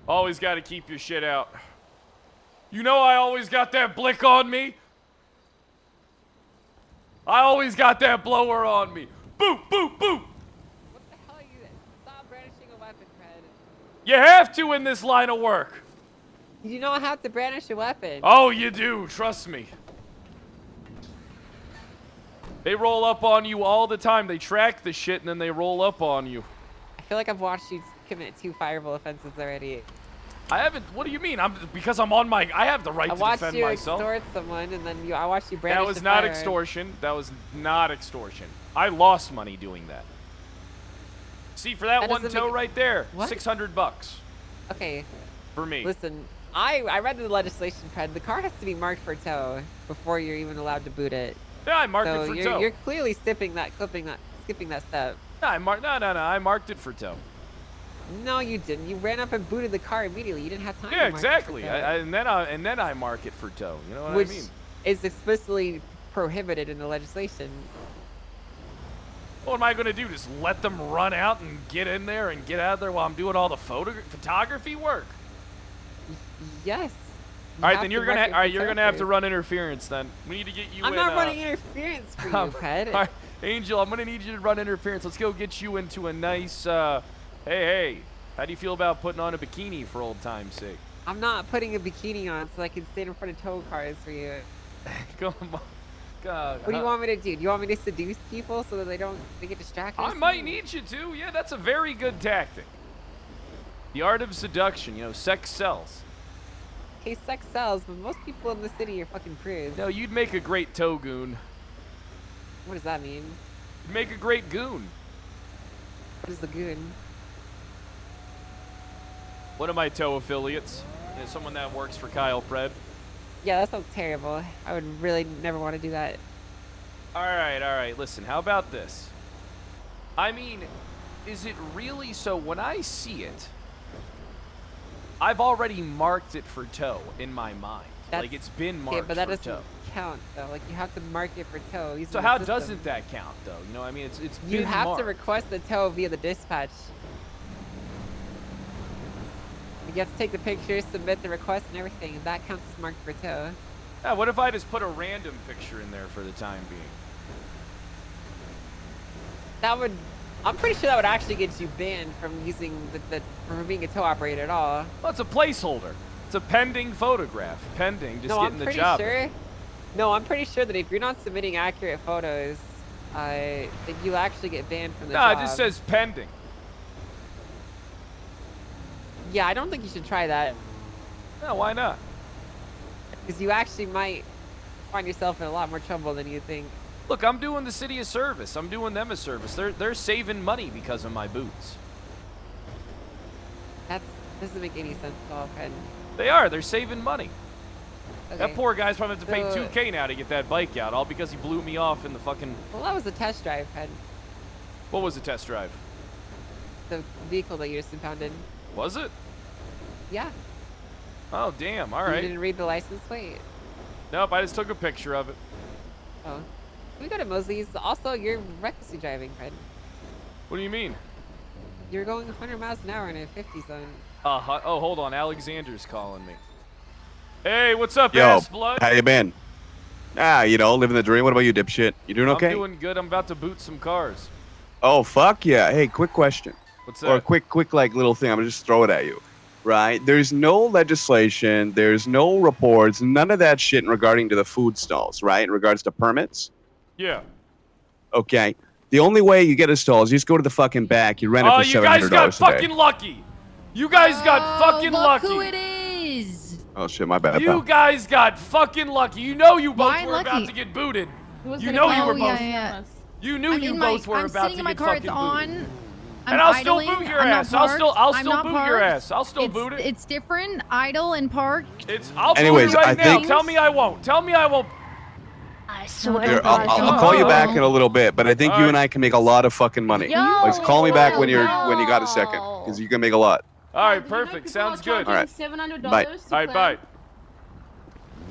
Speaker 1: Always got to keep your shit out. You know I always got that blick on me. I always got that blower on me. Boop, boop, boop.
Speaker 14: What the hell are you? Stop brandishing a weapon, Fred.
Speaker 1: You have to in this line of work.
Speaker 14: You don't have to brandish a weapon.
Speaker 1: Oh, you do. Trust me. They roll up on you all the time. They track the shit and then they roll up on you.
Speaker 14: I feel like I've watched you commit 2 fireable offenses already.
Speaker 1: I haven't. What do you mean? Because I'm on my. I have the right to defend myself.
Speaker 14: I watched you extort someone, and then I watched you brandish.
Speaker 1: That was not extortion. That was not extortion. I lost money doing that. See, for that one tow right there,
Speaker 14: what?
Speaker 1: $600.
Speaker 14: Okay.
Speaker 1: For me.
Speaker 14: Listen, I read the legislation, Fred. The car has to be marked for tow before you're even allowed to boot it.
Speaker 1: Yeah, I marked it for tow.
Speaker 14: You're clearly skipping that step.
Speaker 1: No, I marked it for tow.
Speaker 14: No, you didn't. You ran up and booted the car immediately. You didn't have time.
Speaker 1: Yeah,
Speaker 14: to mark
Speaker 1: exactly.
Speaker 14: it for tow.
Speaker 1: And then I mark it for tow. You know what
Speaker 14: Which
Speaker 1: I mean?
Speaker 14: is explicitly prohibited in the legislation.
Speaker 1: What am I going to do? Just let them run out and get in there and get out of there while I'm doing all the photography work?
Speaker 14: Yes.
Speaker 1: All right, then you're gonna have to run interference. Then we need to get you.
Speaker 14: I'm not running interference for you, Fred.
Speaker 1: All right, Angel, I'm gonna need you to run interference. Let's go get you into a nice. Hey, how do you feel about putting on a bikini for old time's sake?
Speaker 14: I'm not putting a bikini on so I can stand in front of tow cars for you.
Speaker 1: Come on. God.
Speaker 14: What do you want me to do? Do you want me to seduce people so that they get distracted?
Speaker 1: I might need you to. Yeah, that's a very good tactic. The art of seduction. You know, sex sells.
Speaker 14: Okay, sex sells, but most people in the city are fucking prudes.
Speaker 1: No, you'd make a great tow goon.
Speaker 14: What does that mean?
Speaker 1: You'd make a great goon.
Speaker 14: What is a goon?
Speaker 1: One of my tow affiliates. Is someone that works for Kyle Pred.
Speaker 14: Yeah, that sounds terrible. I would really never want to do that.
Speaker 1: All right. Listen, how about this? I mean, is it really so when I see it, I've already marked it for tow in my mind. Like it's been marked
Speaker 14: okay, but that
Speaker 1: for
Speaker 14: doesn't
Speaker 1: tow.
Speaker 14: count though. Like you have to mark it for tow.
Speaker 1: So how doesn't that count though? You know, I mean, it's
Speaker 14: you
Speaker 1: been
Speaker 14: have
Speaker 1: marked.
Speaker 14: to request the tow via the dispatch. You have to take the pictures, submit the request, and everything, and that counts as marked for tow.
Speaker 1: Yeah, what if I just put a random picture in there for the time being?
Speaker 14: That would, I'm pretty sure that would actually get you banned from using from being a tow operator at all.
Speaker 1: Well, it's a placeholder. It's a pending photograph. Pending, just getting the job.
Speaker 14: No, I'm pretty sure that if you're not submitting accurate photos, that you'll actually get banned from the job.
Speaker 1: No, it just says pending.
Speaker 14: Yeah, I don't think you should try that.
Speaker 1: No, why not?
Speaker 14: Because you actually might find yourself in a lot more trouble than you think.
Speaker 1: Look, I'm doing the city a service. I'm doing them a service. They're saving money because of my boots.
Speaker 14: That doesn't make any sense at all, Fred.
Speaker 1: They are. They're saving money.
Speaker 14: Okay.
Speaker 1: That poor guy's probably have to pay
Speaker 14: So-
Speaker 1: $2K now to get that bike out, all because he blew me off in the fucking...
Speaker 14: Well, that was a test drive, Fred.
Speaker 1: What was the test drive?
Speaker 14: The vehicle that you just impounded.
Speaker 1: Was it?
Speaker 14: Yeah.
Speaker 1: Oh, damn. All
Speaker 14: You
Speaker 1: right.
Speaker 14: didn't read the license plate.
Speaker 1: Nope, I just took a picture of it.
Speaker 14: Oh. We go to Mosley's. Also, you're recklessly driving, Fred.
Speaker 1: What do you mean?
Speaker 14: You're going 100 miles an hour in a 50 zone.
Speaker 1: Oh, hold on. Alexander's calling me. Hey, what's up,
Speaker 3: Yo,
Speaker 1: ass blood?
Speaker 3: how you been? You know, living the dream. What about you, dipshit? You doing okay?
Speaker 1: I'm doing good. I'm about to boot some cars.
Speaker 3: Oh, fuck yeah. Hey, quick question.
Speaker 1: What's
Speaker 3: Or a
Speaker 1: that?
Speaker 3: quick, like, little thing. I'm gonna just throw it at you. Right? There's no legislation. There's no reports. None of that shit regarding to the food stalls, right? In regards to permits.
Speaker 1: Yeah.
Speaker 3: Okay. The only way you get a stall is you just go to the fucking back. You rent it
Speaker 1: Oh,
Speaker 3: for
Speaker 1: you guys
Speaker 3: $700
Speaker 1: got
Speaker 3: a day.
Speaker 1: fucking lucky. You guys got fucking
Speaker 2: look
Speaker 1: lucky.
Speaker 2: who it is.
Speaker 3: Oh shit, my bad.
Speaker 1: You
Speaker 3: pal.
Speaker 1: guys got fucking lucky. You know you both
Speaker 2: Why
Speaker 1: were about
Speaker 2: lucky?
Speaker 1: to get booted.
Speaker 2: Who's
Speaker 1: You
Speaker 2: gonna
Speaker 1: know
Speaker 2: go?
Speaker 1: you were
Speaker 2: Oh,
Speaker 1: both.
Speaker 2: yeah.
Speaker 1: You knew
Speaker 2: I'm
Speaker 1: you
Speaker 2: in
Speaker 1: both were
Speaker 2: I'm
Speaker 1: about
Speaker 2: sitting
Speaker 1: to
Speaker 2: in my
Speaker 1: get
Speaker 2: car.
Speaker 1: fucking
Speaker 2: It's
Speaker 1: booted.
Speaker 2: on.
Speaker 1: And
Speaker 2: I'm
Speaker 1: I'll still
Speaker 2: idling.
Speaker 1: boot your
Speaker 2: I'm not
Speaker 1: ass. I'll still
Speaker 2: parked. I'm
Speaker 1: boot
Speaker 2: not
Speaker 1: your
Speaker 2: parked.
Speaker 1: ass. I'll still boot it.
Speaker 2: It's different. Idle and parked.
Speaker 1: I'll
Speaker 3: Anyways,
Speaker 1: boot it right
Speaker 3: I
Speaker 1: now.
Speaker 3: think-
Speaker 1: Tell me I won't. Tell me I won't.
Speaker 2: I swear
Speaker 3: Here,
Speaker 2: to God.
Speaker 3: I'll call you back in a little bit, but I think you and I can make a lot of fucking money.
Speaker 2: Yo,
Speaker 3: Like, call me back when you got a second, because you can make a lot.
Speaker 1: All right, perfect. Sounds good.
Speaker 3: All right.
Speaker 2: $700
Speaker 3: Bye.
Speaker 1: All right, bye.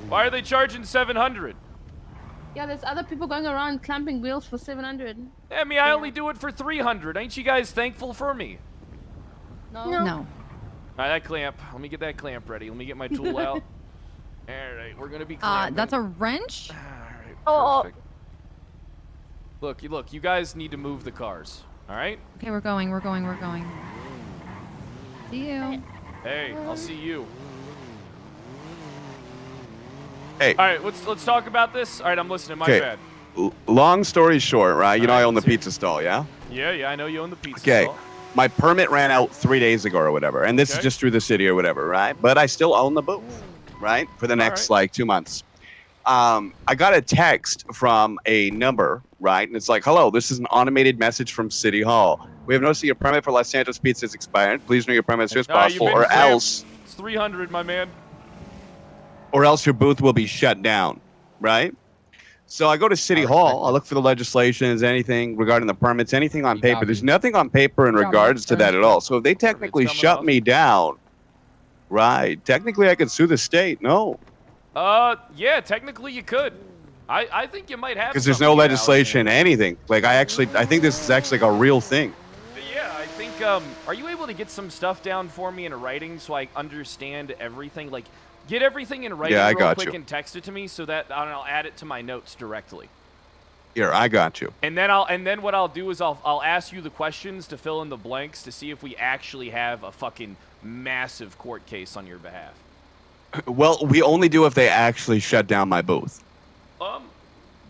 Speaker 1: Why are they charging 700?
Speaker 6: Yeah, there's other people going around clamping wheels for 700.
Speaker 1: I mean, I only do it for 300. Ain't you guys thankful for me?
Speaker 6: No.
Speaker 17: No.
Speaker 1: All right, that clamp. Let me get that clamp ready. Let me get my tool out. All right, we're gonna be clamping.
Speaker 7: That's a wrench?
Speaker 1: Perfect. Look, you guys need to move the cars. All right?
Speaker 7: Okay, we're going. See you.
Speaker 1: Hey, I'll see you.
Speaker 3: Hey.
Speaker 1: All right, let's talk about this. All right, I'm listening. My bad.
Speaker 3: Long story short, right? You know I own the pizza stall, yeah?
Speaker 1: Yeah, I know you own the pizza
Speaker 3: Okay.
Speaker 1: stall.
Speaker 3: My permit ran out 3 days ago or whatever, and this is
Speaker 1: Okay.
Speaker 3: just through the city or whatever, right? But I still own the booth, right? For the next like 2 months. I got a text from a number, right? And it's like, hello, this is an automated message from City Hall. We have noticed that your permit for Los Santos Pizza is expired. Please renew your permit as soon as possible, or else
Speaker 1: It's 300, my man.
Speaker 3: your booth will be shut down, right? So I go to City Hall. I look for the legislations, anything regarding the permits, anything on paper. There's nothing on paper in regards to that at all. So if they technically shut me down, right, technically I could sue the state. No.
Speaker 1: Yeah, technically you could. I think you might have.
Speaker 3: Because there's no legislation, anything. Like, I think this is actually like a real thing.
Speaker 1: Yeah, I think, are you able to get some stuff down for me in writing so I understand everything? Like, get everything in writing
Speaker 3: Yeah, I
Speaker 1: real
Speaker 3: got
Speaker 1: quick
Speaker 3: you.
Speaker 1: and text it to me so that I'll add it to my notes directly.
Speaker 3: Here, I got you.
Speaker 1: And then what I'll do is I'll ask you the questions to fill in the blanks to see if we actually have a fucking massive court case on your behalf.
Speaker 3: Well, we only do if they actually shut down my booth.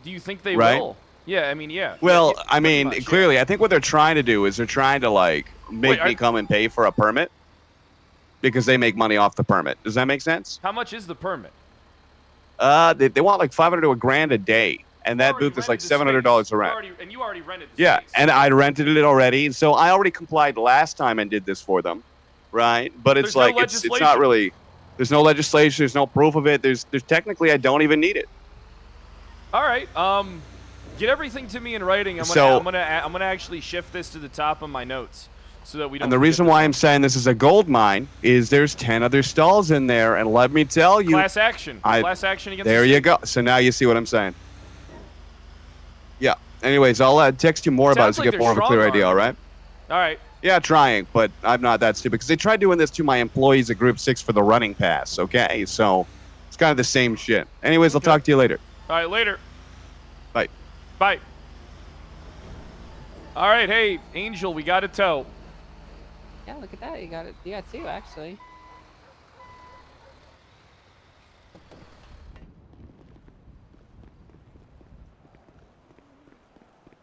Speaker 1: Do you think they
Speaker 3: Right?
Speaker 1: will? Yeah, I mean, yeah.
Speaker 3: Well,
Speaker 1: Yeah,
Speaker 3: I mean,
Speaker 1: much, yeah.
Speaker 3: clearly, I think what they're trying to do is they're trying to, like, make me come and pay for a permit because they make money off the permit. Does that make sense?
Speaker 1: How much is the permit?
Speaker 3: They want like $500 to $1,000 a day, and that booth is like $700 a rent.
Speaker 1: And you already rented the
Speaker 3: Yeah,
Speaker 1: space.
Speaker 3: and I rented it already, so I already complied last time and did this for them, right? But it's
Speaker 1: There's no
Speaker 3: like it's not
Speaker 1: legislation.
Speaker 3: really. There's no legislation. There's no proof of it. There's technically I don't even need it.
Speaker 1: All right. Get everything to me in writing. I'm
Speaker 3: So-
Speaker 1: gonna actually shift this to the top of my notes so that we don't.
Speaker 3: And the
Speaker 1: forget
Speaker 3: reason
Speaker 1: this
Speaker 3: why
Speaker 1: one.
Speaker 3: I'm saying this is a gold mine is there's 10 other stalls in there, and let me tell you,
Speaker 1: Class action. Class action against.
Speaker 3: there
Speaker 1: the
Speaker 3: you
Speaker 1: state.
Speaker 3: go. So now you see what I'm saying. Yeah. Anyways, I'll text you more about it
Speaker 1: Sounds
Speaker 3: to
Speaker 1: like
Speaker 3: get more of a
Speaker 1: they're
Speaker 3: clear idea. All
Speaker 1: strong-arming.
Speaker 3: right.
Speaker 1: All right.
Speaker 3: Yeah, trying, but I'm not that stupid because they tried doing this to my employees at Group 6 for the running pass, okay? So it's kind of the same shit. Anyways, I'll talk to you later.
Speaker 1: All right. Later.
Speaker 3: Bye.
Speaker 1: Bye. All right. Hey, Angel, we got a tow.
Speaker 14: Yeah, look at that. You got it. You got two, actually.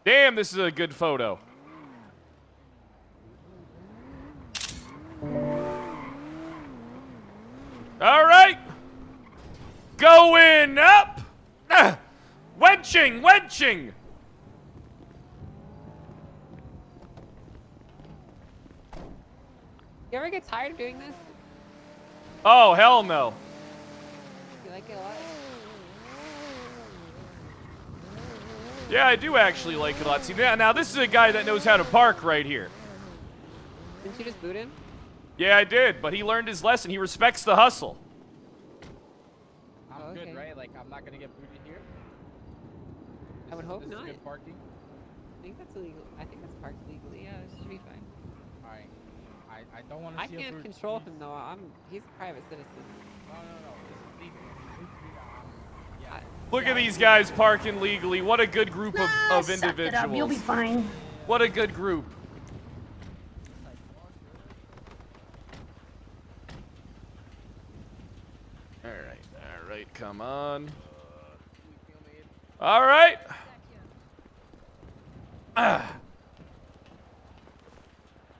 Speaker 1: Damn, this is a good photo. All right. Going up. Wenching.
Speaker 14: You ever get tired of doing this?
Speaker 1: Oh, hell no.
Speaker 14: You like it a lot?
Speaker 1: Yeah, I do actually like it a lot. See, now this is a guy that knows how to park right here.
Speaker 14: Didn't you just boot him?
Speaker 1: Yeah, I did, but he learned his lesson. He respects the hustle.
Speaker 14: I'm good, right?
Speaker 12: Like, I'm not gonna get booted here.
Speaker 14: I would hope
Speaker 12: This is
Speaker 14: not.
Speaker 12: good parking.
Speaker 14: I think that's illegal. I think that's parked legally. Yeah, this should be fine.
Speaker 12: All right. I don't want to
Speaker 14: I
Speaker 12: see a
Speaker 14: can't
Speaker 12: boot.
Speaker 14: control him though. He's a private citizen.
Speaker 12: No. This is legal. Yeah.
Speaker 1: Look at these guys parking legally. What a good group of
Speaker 2: Suck it up.
Speaker 1: individuals.
Speaker 2: You'll be fine.
Speaker 1: What a good group. All right, come on. All right.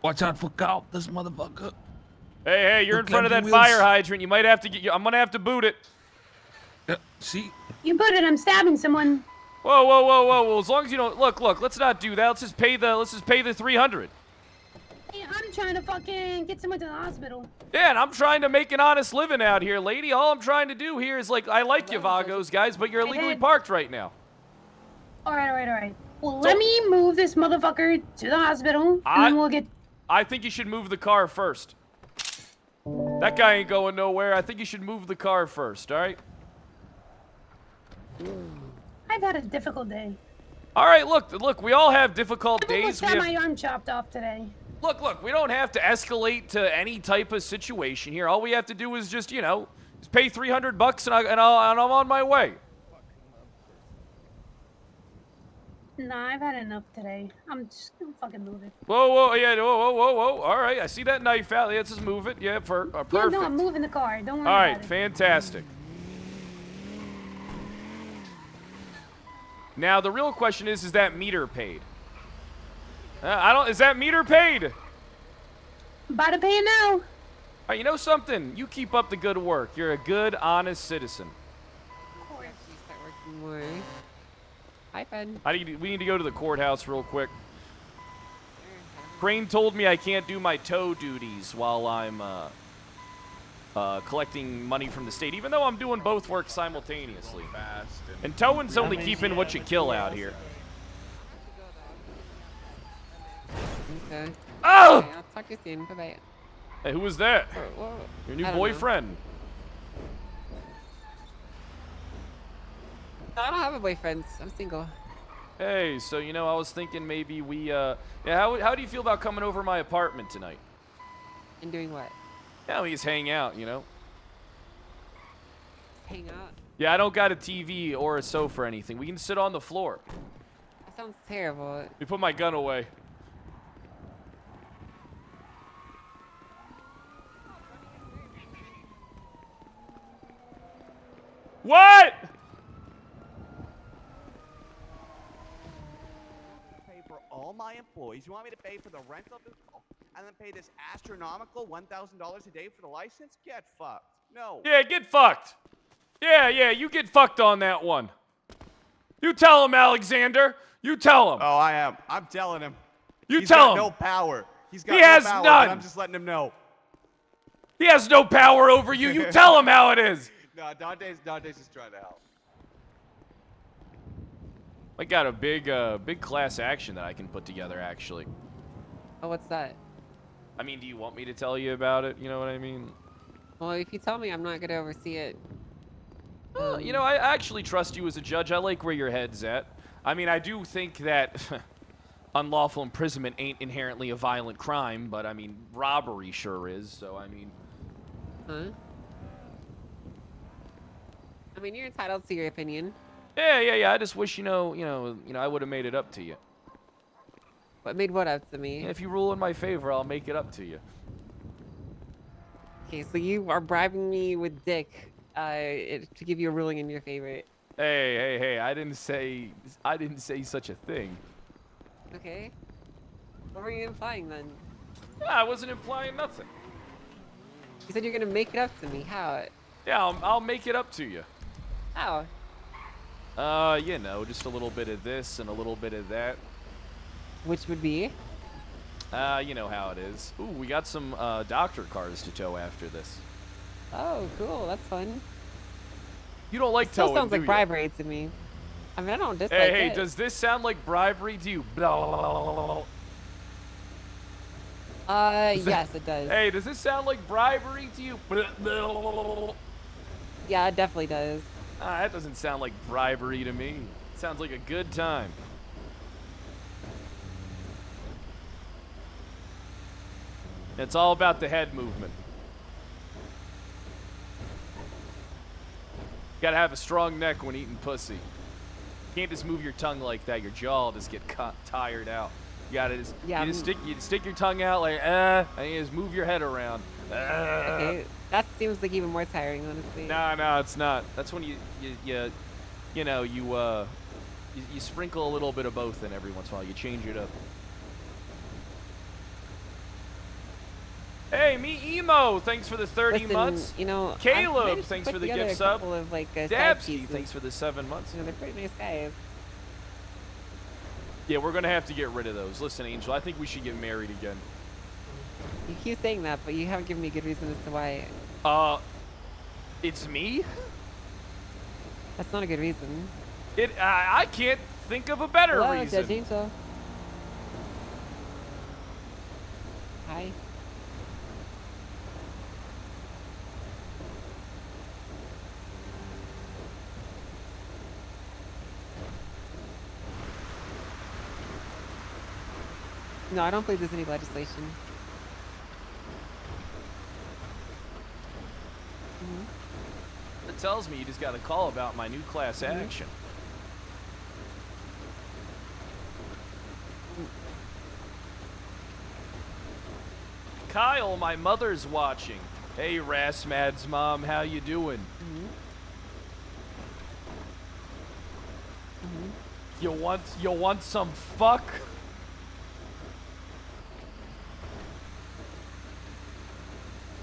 Speaker 20: Watch out for Cow, this motherfucker.
Speaker 1: Hey, you're in
Speaker 20: Look
Speaker 1: front of
Speaker 20: like
Speaker 1: that
Speaker 20: the
Speaker 1: fire
Speaker 20: wheels.
Speaker 1: hydrant. You might have to get. I'm gonna have to boot it.
Speaker 20: See?
Speaker 2: You put it. I'm stabbing someone.
Speaker 1: Whoa. Well, as long as you don't look. Let's not do that. Let's just pay the 300.
Speaker 2: Hey, I'm trying to fucking get someone to the hospital.
Speaker 1: Yeah, and I'm trying to make an honest living out here, lady. All I'm trying to do here is like, I like you, Vagos, guys, but you're illegally parked right now.
Speaker 2: All right. Well, let me move this motherfucker to the hospital, and then we'll get.
Speaker 1: I think you should move the car first. That guy ain't going nowhere. I think you should move the car first, all right?
Speaker 2: I've had a difficult day.
Speaker 1: All right, look, we all have difficult
Speaker 2: I almost
Speaker 1: days.
Speaker 2: got my arm chopped off today.
Speaker 1: Look, we don't have to escalate to any type of situation here. All we have to do is just, you know, just pay $300 and I'm on my way.
Speaker 2: Nah, I've had enough today. I'm fucking moving.
Speaker 1: Whoa, yeah, whoa. All right, I see that knife out. Let's just move it. Yeah, perfect.
Speaker 2: Yeah, no, I'm moving the car. Don't worry
Speaker 1: All
Speaker 2: about
Speaker 1: right,
Speaker 2: it.
Speaker 1: fantastic. Now, the real question is that meter paid? Is that meter paid?
Speaker 2: About to pay it now.
Speaker 1: All right, you know something? You keep up the good work. You're a good, honest citizen.
Speaker 14: Of course, you start working more. Hi, Ben.
Speaker 1: We need to go to the courthouse real quick. Crane told me I can't do my tow duties while I'm collecting money from the state, even though I'm doing both work simultaneously. And towing's only keeping what you kill out here.
Speaker 14: Okay.
Speaker 1: Oh!
Speaker 14: Okay, I'll talk to you soon. Bye-bye.
Speaker 1: Hey, who was that?
Speaker 14: Whoa.
Speaker 1: Your new
Speaker 14: I don't know.
Speaker 1: boyfriend?
Speaker 14: No, I don't have a boyfriend. I'm single.
Speaker 1: Hey, so, you know, I was thinking maybe we, yeah, how do you feel about coming over my apartment tonight?
Speaker 14: And doing what?
Speaker 1: Yeah, we just hang out, you know?
Speaker 14: Hang out?
Speaker 1: Yeah, I don't got a TV or a sofa or anything. We can sit on the floor.
Speaker 14: That sounds terrible.
Speaker 1: Let me put my gun away. What?
Speaker 3: Pay for all my employees. You want me to pay for the rental bill and then pay this astronomical $1,000 a day for the license? Get fucked. No.
Speaker 1: Yeah, get fucked. Yeah, you get fucked on that one. You tell him, Alexander. You tell him.
Speaker 3: Oh, I am. I'm telling him.
Speaker 1: You
Speaker 3: He's
Speaker 1: tell
Speaker 3: got
Speaker 1: him.
Speaker 3: no power. He's got
Speaker 1: He
Speaker 3: no
Speaker 1: has
Speaker 3: power,
Speaker 1: none.
Speaker 3: but I'm just letting him know.
Speaker 1: He has no power over you. You tell him how it is.
Speaker 3: No, Dante's just trying to help.
Speaker 1: I got a big class action that I can put together, actually.
Speaker 14: Oh, what's that?
Speaker 1: I mean, do you want me to tell you about it? You know what I mean?
Speaker 14: Well, if you tell me, I'm not going to oversee it.
Speaker 1: You know, I actually trust you as a judge. I like where your head's at. I mean, I do think that unlawful imprisonment ain't inherently a violent crime, but I mean, robbery sure is, so I mean...
Speaker 14: Huh? I mean, you're entitled to your opinion.
Speaker 1: Yeah. I just wish, you know, I would have made it up to you.
Speaker 14: What made what up to me?
Speaker 1: If you rule in my favor, I'll make it up to you.
Speaker 14: Okay, so you are bribing me with Dick to give you a ruling in your favor.
Speaker 1: Hey, I didn't say such a thing.
Speaker 14: Okay. What were you implying then?
Speaker 1: I wasn't implying nothing.
Speaker 14: You said you're gonna make it up to me. How?
Speaker 1: Yeah, I'll make it up to you.
Speaker 14: How?
Speaker 1: You know, just a little bit of this and a little bit of that.
Speaker 14: Which would be?
Speaker 1: You know how it is. Ooh, we got some doctor cars to tow after this.
Speaker 14: Oh, cool. That's fun.
Speaker 1: You don't like
Speaker 14: Still
Speaker 1: towing,
Speaker 14: sounds
Speaker 1: do
Speaker 14: like
Speaker 1: you?
Speaker 14: bribery to me. I mean, I don't dislike it.
Speaker 1: Hey, does this sound like bribery to you?
Speaker 14: Yes, it does.
Speaker 1: Hey, does this sound like bribery to you?
Speaker 14: Yeah, it definitely does.
Speaker 1: That doesn't sound like bribery to me. It sounds like a good time. It's all about the head movement. Gotta have a strong neck when eating pussy. You can't just move your tongue like that. Your jaw will just get tired out. You gotta just, you stick your tongue out like, and you just move your head around.
Speaker 14: Okay, that seems like even more tiring, honestly.
Speaker 1: No, it's not. That's when you sprinkle a little bit of both in every once in a while. You change it up. Hey, me emo, thanks for the 30
Speaker 14: Listen,
Speaker 1: months.
Speaker 14: you know,
Speaker 1: Caleb, thanks for the gift sub.
Speaker 14: Couple of, like, side
Speaker 1: Dabsky,
Speaker 14: pieces.
Speaker 1: thanks for the 7 months.
Speaker 14: You know, they're pretty nice guys.
Speaker 1: Yeah, we're gonna have to get rid of those. Listen, Angel, I think we should get married again.
Speaker 14: You keep saying that, but you haven't given me a good reason as to why.
Speaker 1: It's me?
Speaker 14: That's not a good reason.
Speaker 1: I can't think of a better
Speaker 14: Hello,
Speaker 1: reason.
Speaker 14: Judge Angel. Hi. No, I don't believe there's any legislation.
Speaker 1: It tells me you just got a call about my new class action. Kyle, my mother's watching. Hey, Rasmad's mom, how you doing? You want some fuck?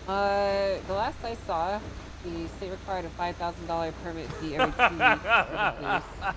Speaker 14: The last I saw, the state required a $5,000 permit fee every 2 weeks for the booth.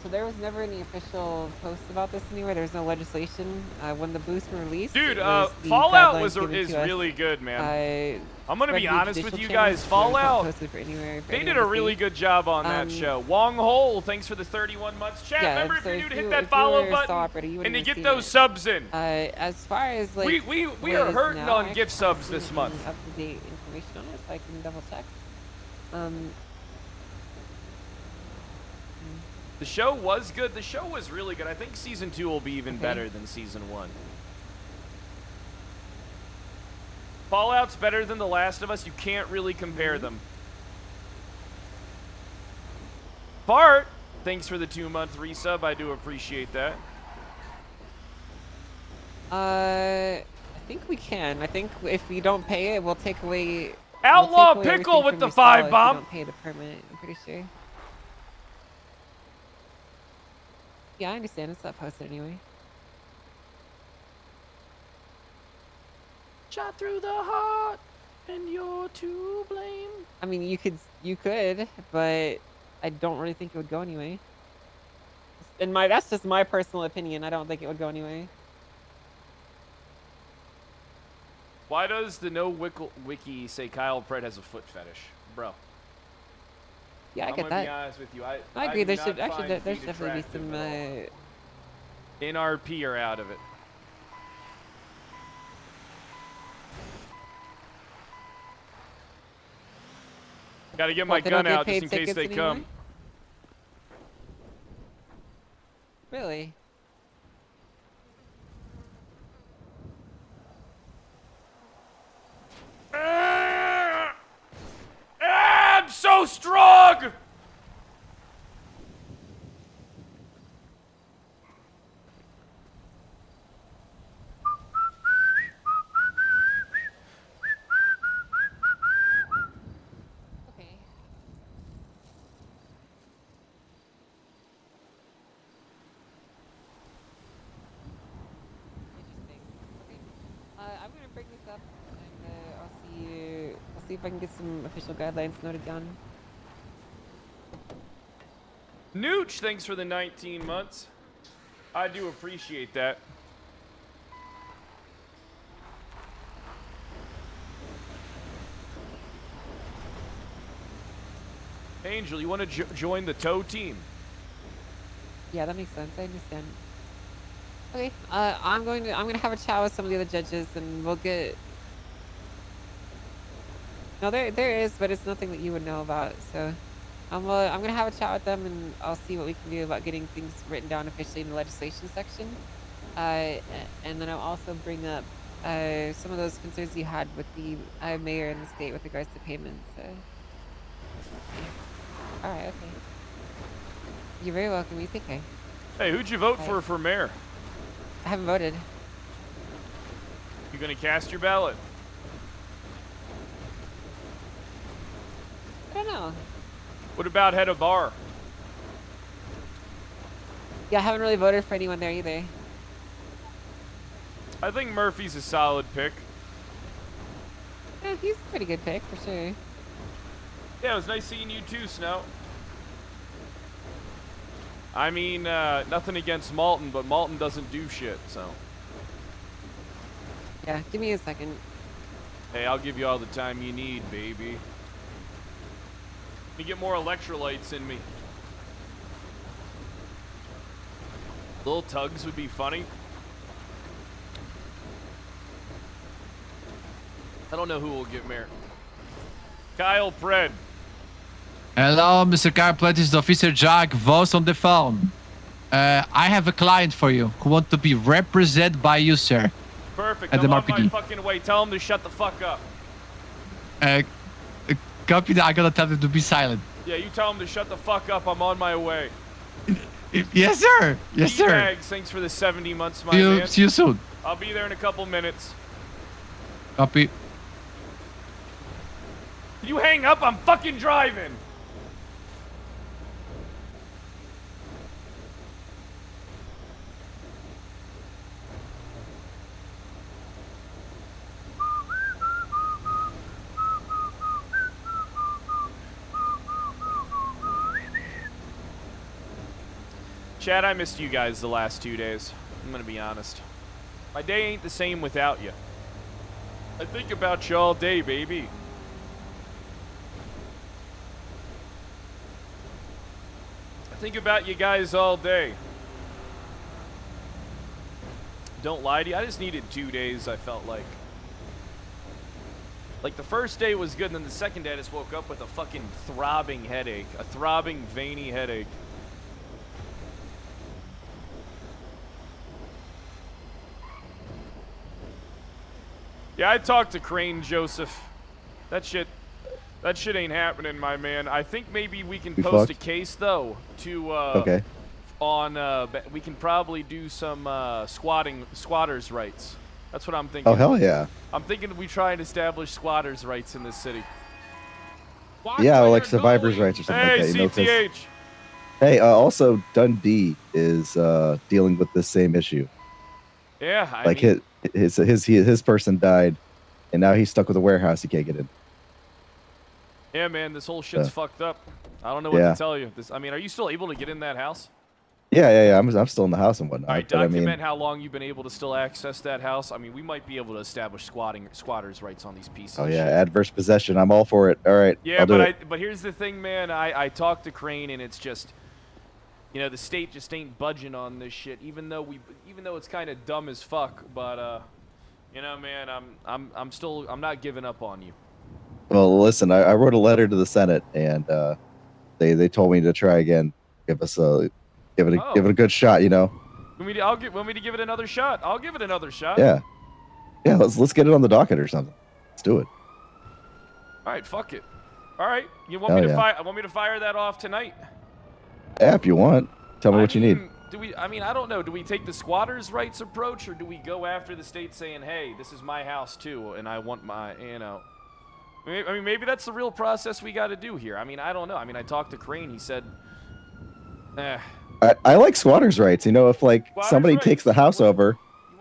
Speaker 14: So there was never any official post about this anywhere. There's no legislation. When the booths were released,
Speaker 1: Dude,
Speaker 14: it was the
Speaker 1: Fallout
Speaker 14: guidelines given
Speaker 1: is
Speaker 14: to us.
Speaker 1: really good, man. I'm gonna be
Speaker 14: spread via
Speaker 1: honest with
Speaker 14: judicial
Speaker 1: you
Speaker 14: channels,
Speaker 1: guys.
Speaker 14: so it's not
Speaker 1: Fallout,
Speaker 14: posted for anywhere for
Speaker 1: they
Speaker 14: anyone
Speaker 1: did a
Speaker 14: to
Speaker 1: really
Speaker 14: see.
Speaker 1: good job on that show. Wong Hole, thanks for the 31 months. Chat,
Speaker 14: Yeah,
Speaker 1: remember if
Speaker 14: so
Speaker 1: you're new to hit
Speaker 14: if
Speaker 1: that
Speaker 14: you
Speaker 1: follow
Speaker 14: were a
Speaker 1: button
Speaker 14: saw operator, you
Speaker 1: and to
Speaker 14: wouldn't have
Speaker 1: get
Speaker 14: seen
Speaker 1: those
Speaker 14: it.
Speaker 1: subs in.
Speaker 14: As far as like
Speaker 1: we
Speaker 14: what
Speaker 1: are
Speaker 14: is
Speaker 1: hurting
Speaker 14: now,
Speaker 1: on
Speaker 14: I
Speaker 1: gift
Speaker 14: haven't
Speaker 1: subs this
Speaker 14: seen
Speaker 1: month.
Speaker 14: any up-to-date information on it, so I can double check.
Speaker 1: The show was good. The show was really good. I think season 2 will be even better than season 1. Fallout's better than The Last of Us. You can't really compare them. Bart, thanks for the 2-month resub. I do appreciate that.
Speaker 14: I think we can. I think if we don't pay it, we'll take away.
Speaker 1: Outlaw
Speaker 14: we'll take away
Speaker 1: Pickle
Speaker 14: everything
Speaker 1: with
Speaker 14: from
Speaker 1: the
Speaker 14: your stall
Speaker 1: 5
Speaker 14: if you
Speaker 1: bomb.
Speaker 14: don't pay the permit. I'm pretty sure. Yeah, I understand. It's not posted anyway.
Speaker 1: Shot through the heart, and you're to blame.
Speaker 14: I mean, you could, but I don't really think it would go anyway. And that's just my personal opinion. I don't think it would go anyway.
Speaker 1: Why does the wiki say Kyle Pratt has a foot fetish, bro?
Speaker 14: Yeah, I
Speaker 1: I'm
Speaker 14: get
Speaker 1: gonna
Speaker 14: that.
Speaker 1: be honest with you.
Speaker 14: I agree.
Speaker 1: do
Speaker 14: There
Speaker 1: not
Speaker 14: should actually
Speaker 1: find
Speaker 14: there's
Speaker 1: feet
Speaker 14: definitely be
Speaker 1: attractive
Speaker 14: some.
Speaker 1: at all. NRP are out of it. Gotta get my
Speaker 14: What, they don't
Speaker 1: gun
Speaker 14: get
Speaker 1: out just
Speaker 14: paid
Speaker 1: in case
Speaker 14: tickets
Speaker 1: they
Speaker 14: anymore?
Speaker 1: come.
Speaker 14: Really?
Speaker 1: I'm so strong!
Speaker 14: Okay. Interesting. Okay. I'm gonna bring this up, and I'll see if I can get some official guidelines noted down.
Speaker 1: Nooch, thanks for the 19 months. I do appreciate that. Angel, you want to join the tow team?
Speaker 14: Yeah, that makes sense. I understand. Okay. I'm gonna have a chat with some of the other judges, and we'll get. No, there is, but it's nothing that you would know about. So, I'm gonna have a chat with them, and I'll see what we can do about getting things written down officially in the legislation section. And then I'll also bring up some of those concerns you had with the mayor and the state with regards to payments. Yeah. All right. Okay. You're very welcome. You take care.
Speaker 1: Hey, who'd you vote
Speaker 14: Bye.
Speaker 1: for mayor?
Speaker 14: I haven't voted.
Speaker 1: You gonna cast your ballot?
Speaker 14: I don't know.
Speaker 1: What about head of bar?
Speaker 14: Yeah, I haven't really voted for anyone there either.
Speaker 1: I think Murphy's a solid pick.
Speaker 14: Yeah, he's a pretty good pick for sure.
Speaker 1: Yeah, it was nice seeing you too, Snow. I mean, nothing against Malton, but Malton doesn't do shit, so.
Speaker 14: Yeah, give me a second.
Speaker 1: Hey, I'll give you all the time you need, baby. Let me get more electrolytes in me. Little tugs would be funny. I don't know who will get mayor. Kyle Pred.
Speaker 7: Hello, Mr. Carplet, is Officer Jack Voss on the phone. I have a client for you who want to be represented by you, sir.
Speaker 1: Perfect.
Speaker 7: At the
Speaker 1: I'm on my
Speaker 7: MRPD.
Speaker 1: fucking way. Tell him to shut the fuck up.
Speaker 7: Copy that. I gotta tell them to be silent.
Speaker 1: Yeah, you tell him to shut the fuck up. I'm on my way.
Speaker 7: Yes, sir. Yes, sir.
Speaker 1: Bags, thanks for the 70 months, my man.
Speaker 7: See you soon.
Speaker 1: I'll be there in a couple minutes.
Speaker 7: Copy.
Speaker 1: You hang up, I'm fucking driving. Chad, I missed you guys the last 2 days. I'm gonna be honest. My day ain't the same without you. I think about you all day, baby. I think about you guys all day. Don't lie to you, I just needed 2 days, I felt like. Like, the first day was good, and then the second day I just woke up with a fucking throbbing headache. A throbbing, veiny headache. Yeah, I talked to Crane, Joseph. That shit ain't happening, my man. I think maybe we can post a case, though, to,
Speaker 8: Okay.
Speaker 1: we can probably do some, squatters' rights. That's what I'm thinking.
Speaker 8: Oh, hell yeah.
Speaker 1: I'm thinking we try and establish squatters' rights in this city.
Speaker 8: Yeah, like survivors' rights or something
Speaker 1: Hey,
Speaker 8: like that. You know, 'cause-
Speaker 1: CTH.
Speaker 8: hey, also Dundee is dealing with the same issue.
Speaker 1: Yeah, I
Speaker 8: Like
Speaker 1: mean,
Speaker 8: his person died, and now he's stuck with a warehouse. He can't get in.
Speaker 1: yeah, man, this whole shit's fucked up. I don't know what
Speaker 8: Yeah.
Speaker 1: to tell you. I mean, are you still able to get in that house?
Speaker 8: Yeah. I'm still in the house and whatnot.
Speaker 1: All right,
Speaker 8: but I
Speaker 1: document
Speaker 8: mean,
Speaker 1: how long you've been able to still access that house. I mean, we might be able to establish squatters' rights on these pieces.
Speaker 8: oh
Speaker 1: of
Speaker 8: yeah,
Speaker 1: shit.
Speaker 8: adverse possession. I'm all for it. All right.
Speaker 1: Yeah,
Speaker 8: I'll do
Speaker 1: but
Speaker 8: it.
Speaker 1: but here's the thing, man. I talked to Crane, and it's just, you know, the state just ain't budging on this shit. Even though it's kind of dumb as fuck, but you know, man, I'm not giving up on you.
Speaker 8: Well, listen, I wrote a letter to the Senate, and they told me to try again. Give it a good shot. You know.
Speaker 1: Want me to give it another shot? I'll give it another shot.
Speaker 8: Yeah. Let's get it on the docket or something. Let's do it.
Speaker 1: All right, fuck it. All right, you want
Speaker 8: Hell
Speaker 1: me to
Speaker 8: yeah.
Speaker 1: Want me to fire that off tonight?
Speaker 8: Yeah, if you want, tell me what you need.
Speaker 1: I mean, I don't know. Do we take the squatters' rights approach, or do we go after the state saying, "Hey, this is my house too, and I want my," you know? I mean, maybe that's the real process we got to do here. I mean, I don't know. I mean, I talked to Crane. He said,
Speaker 8: I like squatters' rights. You know, if like somebody takes the house over,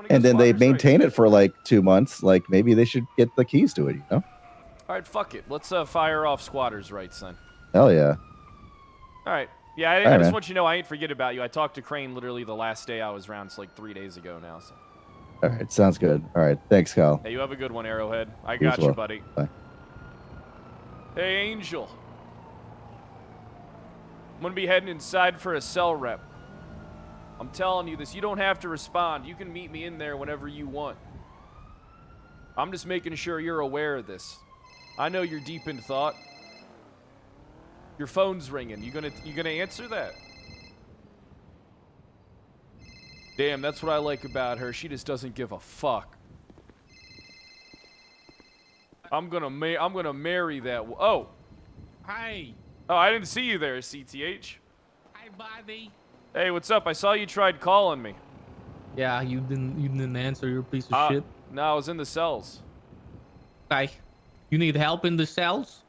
Speaker 8: and then they maintain it for like 2 months, like maybe they should get the keys to it. You know?
Speaker 1: All right, fuck it. Let's fire off squatters' rights then.
Speaker 8: Hell yeah.
Speaker 1: All right. Yeah, I
Speaker 8: All right,
Speaker 1: just
Speaker 8: man.
Speaker 1: want you to know I ain't forget about you. I talked to Crane literally the last day I was around. It's like 3 days ago now. So.
Speaker 8: All right, sounds good. All right, thanks, Kyle.
Speaker 1: Hey, you have a good one, Arrowhead. I
Speaker 8: You as
Speaker 1: got you,
Speaker 8: well.
Speaker 1: buddy.
Speaker 8: Bye.
Speaker 1: Hey, Angel. I'm gonna be heading inside for a cell rep. I'm telling you this. You don't have to respond. You can meet me in there whenever you want. I'm just making sure you're aware of this. I know you're deep in thought. Your phone's ringing. You gonna answer that? Damn, that's what I like about her. She just doesn't give a fuck. I'm gonna marry that. Oh.
Speaker 21: Hi.
Speaker 1: Oh, I didn't see you there, CTH.
Speaker 21: Hi, buddy.
Speaker 1: Hey, what's up? I saw you tried calling me.
Speaker 13: Yeah, you didn't answer, your piece of shit.
Speaker 1: No, I was in the cells.
Speaker 13: Okay. You need help in the cells?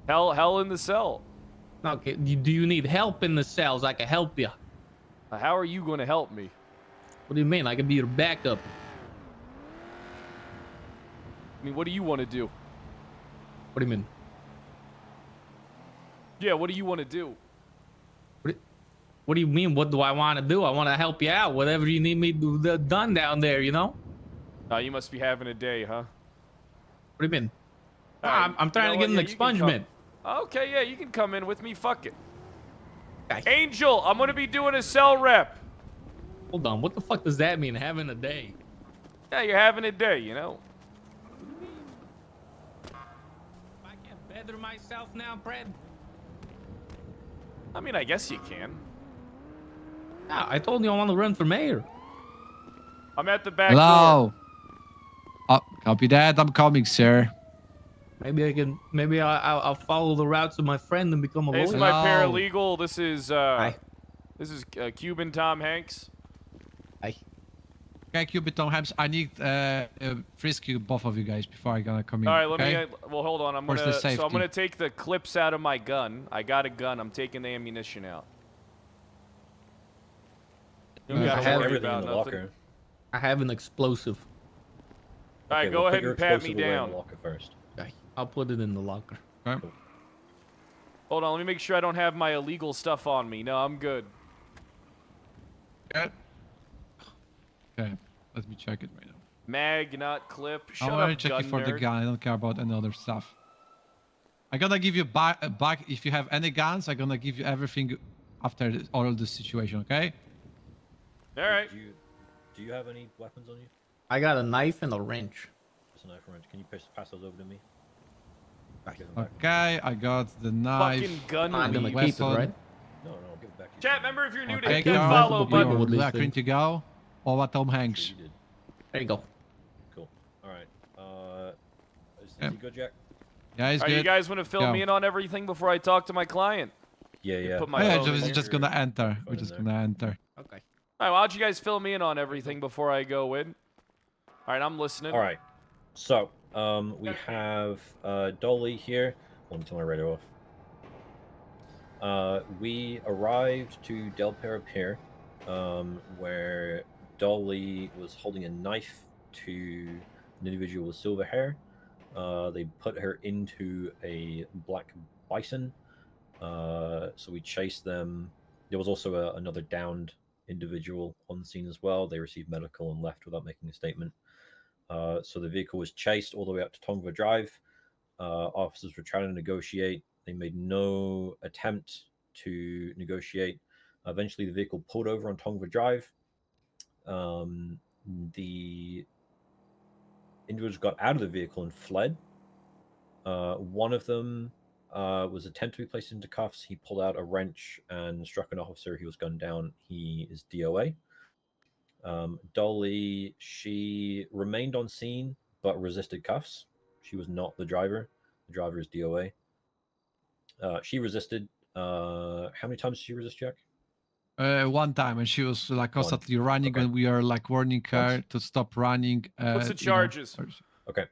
Speaker 1: Hell in the cell.
Speaker 13: Okay. Do you need help in the cells? I can help you.
Speaker 1: How are you going to help me?
Speaker 13: What do you mean? I can be your backup.
Speaker 1: I mean, what do you want to do?
Speaker 13: What do you mean?
Speaker 1: Yeah, what do you want to do?
Speaker 13: What do you mean? What do I want to do? I want to help you out. Whatever you need me to do done down there, you know?
Speaker 1: You must be having a day, huh?
Speaker 13: What do you mean? I'm trying to get an expungement.
Speaker 1: Okay, yeah, you can come in with me. Fuck it. Angel, I'm going to be doing a cell rep.
Speaker 13: Hold on. What the fuck does that mean, having a day?
Speaker 1: Yeah, you're having a day, you know?
Speaker 13: I can't better myself now, Brad.
Speaker 1: I mean, I guess you can.
Speaker 13: Yeah, I told you I want to run for mayor.
Speaker 1: I'm at the back door.
Speaker 7: Hello. Oh, copy that. I'm coming, sir.
Speaker 13: Maybe I can. Maybe I'll follow the routes of my friend and become a
Speaker 1: Hey,
Speaker 13: lawyer.
Speaker 1: this is my paralegal. This is Cuban Tom Hanks.
Speaker 13: Hi.
Speaker 7: Okay, Cupid Tom Hams. I need frisk you, both of you guys, before I gonna come in.
Speaker 1: All right, let
Speaker 7: okay?
Speaker 1: me. Well, hold on.
Speaker 7: Where's the
Speaker 1: So I'm
Speaker 7: safety?
Speaker 1: gonna take the clips out of my gun. I got a gun. I'm taking the ammunition out. You don't
Speaker 13: I
Speaker 1: gotta
Speaker 13: have
Speaker 1: worry
Speaker 13: everything
Speaker 1: about
Speaker 13: in the
Speaker 1: nothing.
Speaker 13: locker. I have an explosive.
Speaker 1: All right, go ahead and pat me down.
Speaker 15: First.
Speaker 13: Okay, I'll put it in the locker.
Speaker 7: Okay.
Speaker 1: Hold on, let me make sure I don't have my illegal stuff on me. No, I'm good.
Speaker 7: Okay. Okay. Let me check it right now.
Speaker 1: Mag, not clip. Shut
Speaker 7: I
Speaker 1: up,
Speaker 7: want to check
Speaker 1: gun
Speaker 7: you for the
Speaker 1: nerd.
Speaker 7: gun. I don't care about any other stuff. I'm gonna give you back if you have any guns. I'm gonna give you everything after all this situation. Okay?
Speaker 1: All right.
Speaker 15: Do you have any weapons on you?
Speaker 13: I got a knife and a wrench.
Speaker 15: Just a knife and wrench. Can you pass those over to me?
Speaker 7: Okay. I got the knife.
Speaker 1: Fucking gun
Speaker 13: I'm gonna
Speaker 7: weapon.
Speaker 13: keep it, right?
Speaker 15: No, give it back to you.
Speaker 1: Chat, remember if you're new to
Speaker 7: Okay,
Speaker 1: hit that
Speaker 7: go.
Speaker 1: follow
Speaker 13: people
Speaker 1: button.
Speaker 13: with these
Speaker 7: You're
Speaker 13: things.
Speaker 7: to go. Or what, Tom Hanks?
Speaker 13: There you go.
Speaker 15: Cool. All right. Is
Speaker 7: Yep.
Speaker 15: he good, Jack?
Speaker 7: Yeah, he's
Speaker 1: All right,
Speaker 7: good.
Speaker 1: you guys want to fill
Speaker 7: Go.
Speaker 1: me in on everything before I talk to my client?
Speaker 15: Yeah.
Speaker 1: Put
Speaker 7: Oh,
Speaker 1: my
Speaker 7: yeah,
Speaker 1: phone in
Speaker 7: we're
Speaker 1: here.
Speaker 7: just gonna enter. We're just gonna enter.
Speaker 13: Okay.
Speaker 1: All right, why don't you guys fill me in on everything before I go in? All right, I'm listening.
Speaker 15: All right. So, we have Dolly here. Let me turn my radio off. We arrived to Del Perro Pier, where Dolly was holding a knife to an individual with silver hair. They put her into a black bison. So we chased them. There was also another downed individual on scene as well. They received medical and left without making a statement. So the vehicle was chased all the way up to Tongva Drive. Officers were trying to negotiate. They made no attempt to negotiate. Eventually, the vehicle pulled over on Tongva Drive. The individuals got out of the vehicle and fled. One of them was attempted to be placed into cuffs. He pulled out a wrench and struck an officer. He was gunned down. He is DOA. Dolly, she remained on scene but resisted cuffs. She was not the driver. The driver is DOA. She resisted. How many times did she resist, Jack?
Speaker 7: One time, and she was like constantly running when we are like warning her to stop running.
Speaker 1: What's the charges?
Speaker 15: Okay.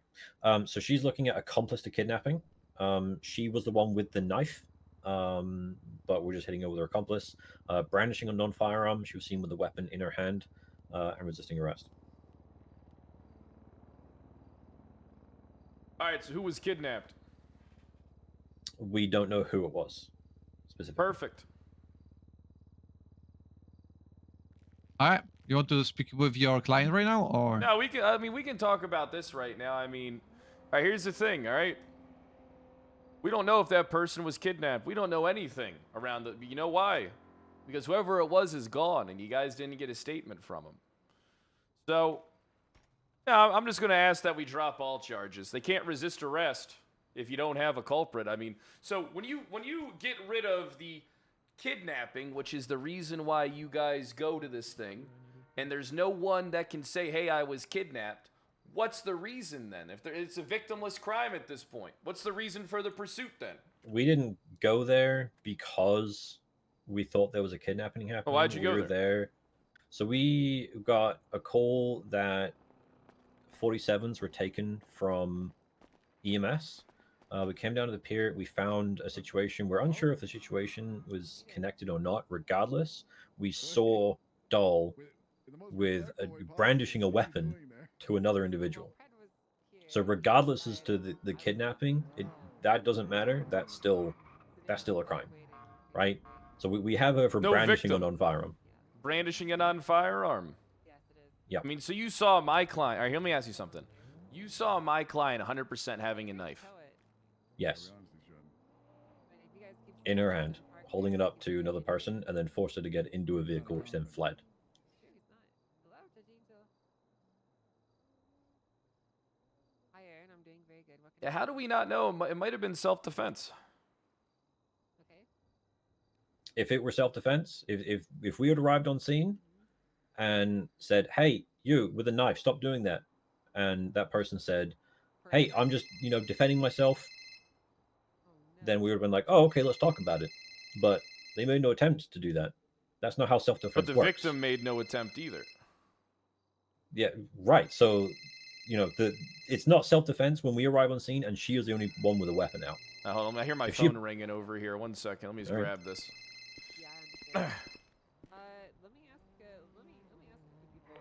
Speaker 15: So she's looking at accomplice to kidnapping. She was the one with the knife, but we're just hitting her with her accomplice. Brandishing a non-firearm. She was seen with the weapon in her hand and resisting arrest.
Speaker 1: All right, so who was kidnapped?
Speaker 15: We don't know who it was specifically.
Speaker 1: Perfect.
Speaker 7: All right. You want to speak with your client right now, or?
Speaker 1: No, we can. I mean, we can talk about this right now. I mean, all right. Here's the thing. All right. We don't know if that person was kidnapped. We don't know anything around the. You know why? Because whoever it was is gone, and you guys didn't get a statement from him. So, yeah, I'm just gonna ask that we drop all charges. They can't resist arrest if you don't have a culprit. I mean, so when you get rid of the kidnapping, which is the reason why you guys go to this thing, and there's no one that can say, hey, I was kidnapped, what's the reason then? If it's a victimless crime at this point, what's the reason for the pursuit then?
Speaker 15: We didn't go there because we thought there was a kidnapping happening.
Speaker 1: why'd you go
Speaker 15: were there? So we got a call that 47s were taken from EMS. We came down to the pier. We found a situation. We're unsure if the situation was connected or not. Regardless, we saw Doll with brandishing a weapon to another individual. So regardless as to the kidnapping, that doesn't matter. That's still a crime, right? So we have her for
Speaker 1: No
Speaker 15: brandishing
Speaker 1: victim.
Speaker 15: a non-firearm.
Speaker 1: Brandishing a non-firearm.
Speaker 15: Yeah.
Speaker 1: I mean, so you saw my client. All right, let me ask you something. You saw my client 100% having a knife.
Speaker 15: Yes. In her hand, holding it up to another person, and then forced her to get into a vehicle, which then fled.
Speaker 14: Hi, Aaron. I'm doing very good. What can
Speaker 1: Yeah, how do we not know? It might have been self-defense.
Speaker 9: if it were self-defense, if we had arrived on scene and said, "Hey, you with a knife, stop doing that," and that person said, "Hey, I'm just defending myself," then we would have been like, "Oh, okay, let's talk about it." But they made no attempt to do that. That's not how self-defense
Speaker 1: But the
Speaker 9: works.
Speaker 1: victim made no attempt either.
Speaker 9: Yeah, right. So, it's not self-defense when we arrive on scene, and she is the only one with a weapon out.
Speaker 1: Hold on, I hear my
Speaker 9: If she-
Speaker 1: phone ringing over here. 1 second, let me just
Speaker 9: All right.
Speaker 1: grab this.
Speaker 14: Let me ask. Let me ask a few people because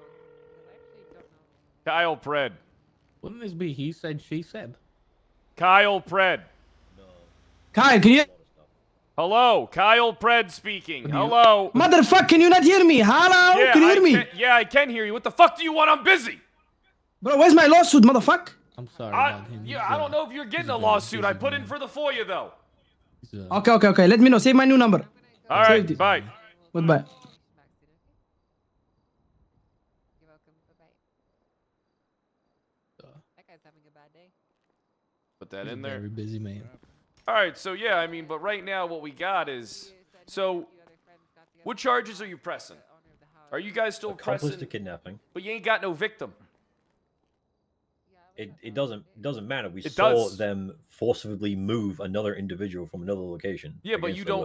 Speaker 14: I actually don't know.
Speaker 1: Kyle Pred.
Speaker 13: Wouldn't this be he said, she said?
Speaker 1: Kyle Pred.
Speaker 18: Kyle, can you?
Speaker 1: Hello, Kyle Pred speaking. Hello.
Speaker 18: Motherfucker, can you not hear me? Hello,
Speaker 1: Yeah,
Speaker 18: can you hear me?
Speaker 1: Yeah, I can hear you. What the fuck do you want? I'm busy.
Speaker 18: Bro, where's my lawsuit, motherfucker?
Speaker 13: I'm sorry.
Speaker 1: I don't know if you're getting a lawsuit. I put in for the FOIA though.
Speaker 18: Okay. Let me know. Save my new number.
Speaker 1: All right,
Speaker 18: Saved it.
Speaker 1: bye.
Speaker 18: Goodbye.
Speaker 14: You're welcome. Bye-bye. That guy's having a bad day.
Speaker 1: Put that
Speaker 13: He's
Speaker 1: in
Speaker 13: a
Speaker 1: there.
Speaker 13: Very busy man.
Speaker 1: All right, so yeah, I mean, but right now what we got is, so what charges are you pressing? Are you guys still
Speaker 9: Accomplice
Speaker 1: pressing?
Speaker 9: to kidnapping.
Speaker 1: But you ain't got no victim.
Speaker 9: It doesn't matter. We
Speaker 1: It
Speaker 9: saw
Speaker 1: does.
Speaker 9: them forcibly move another individual from another location.
Speaker 1: Yeah, but
Speaker 9: against
Speaker 1: you
Speaker 9: their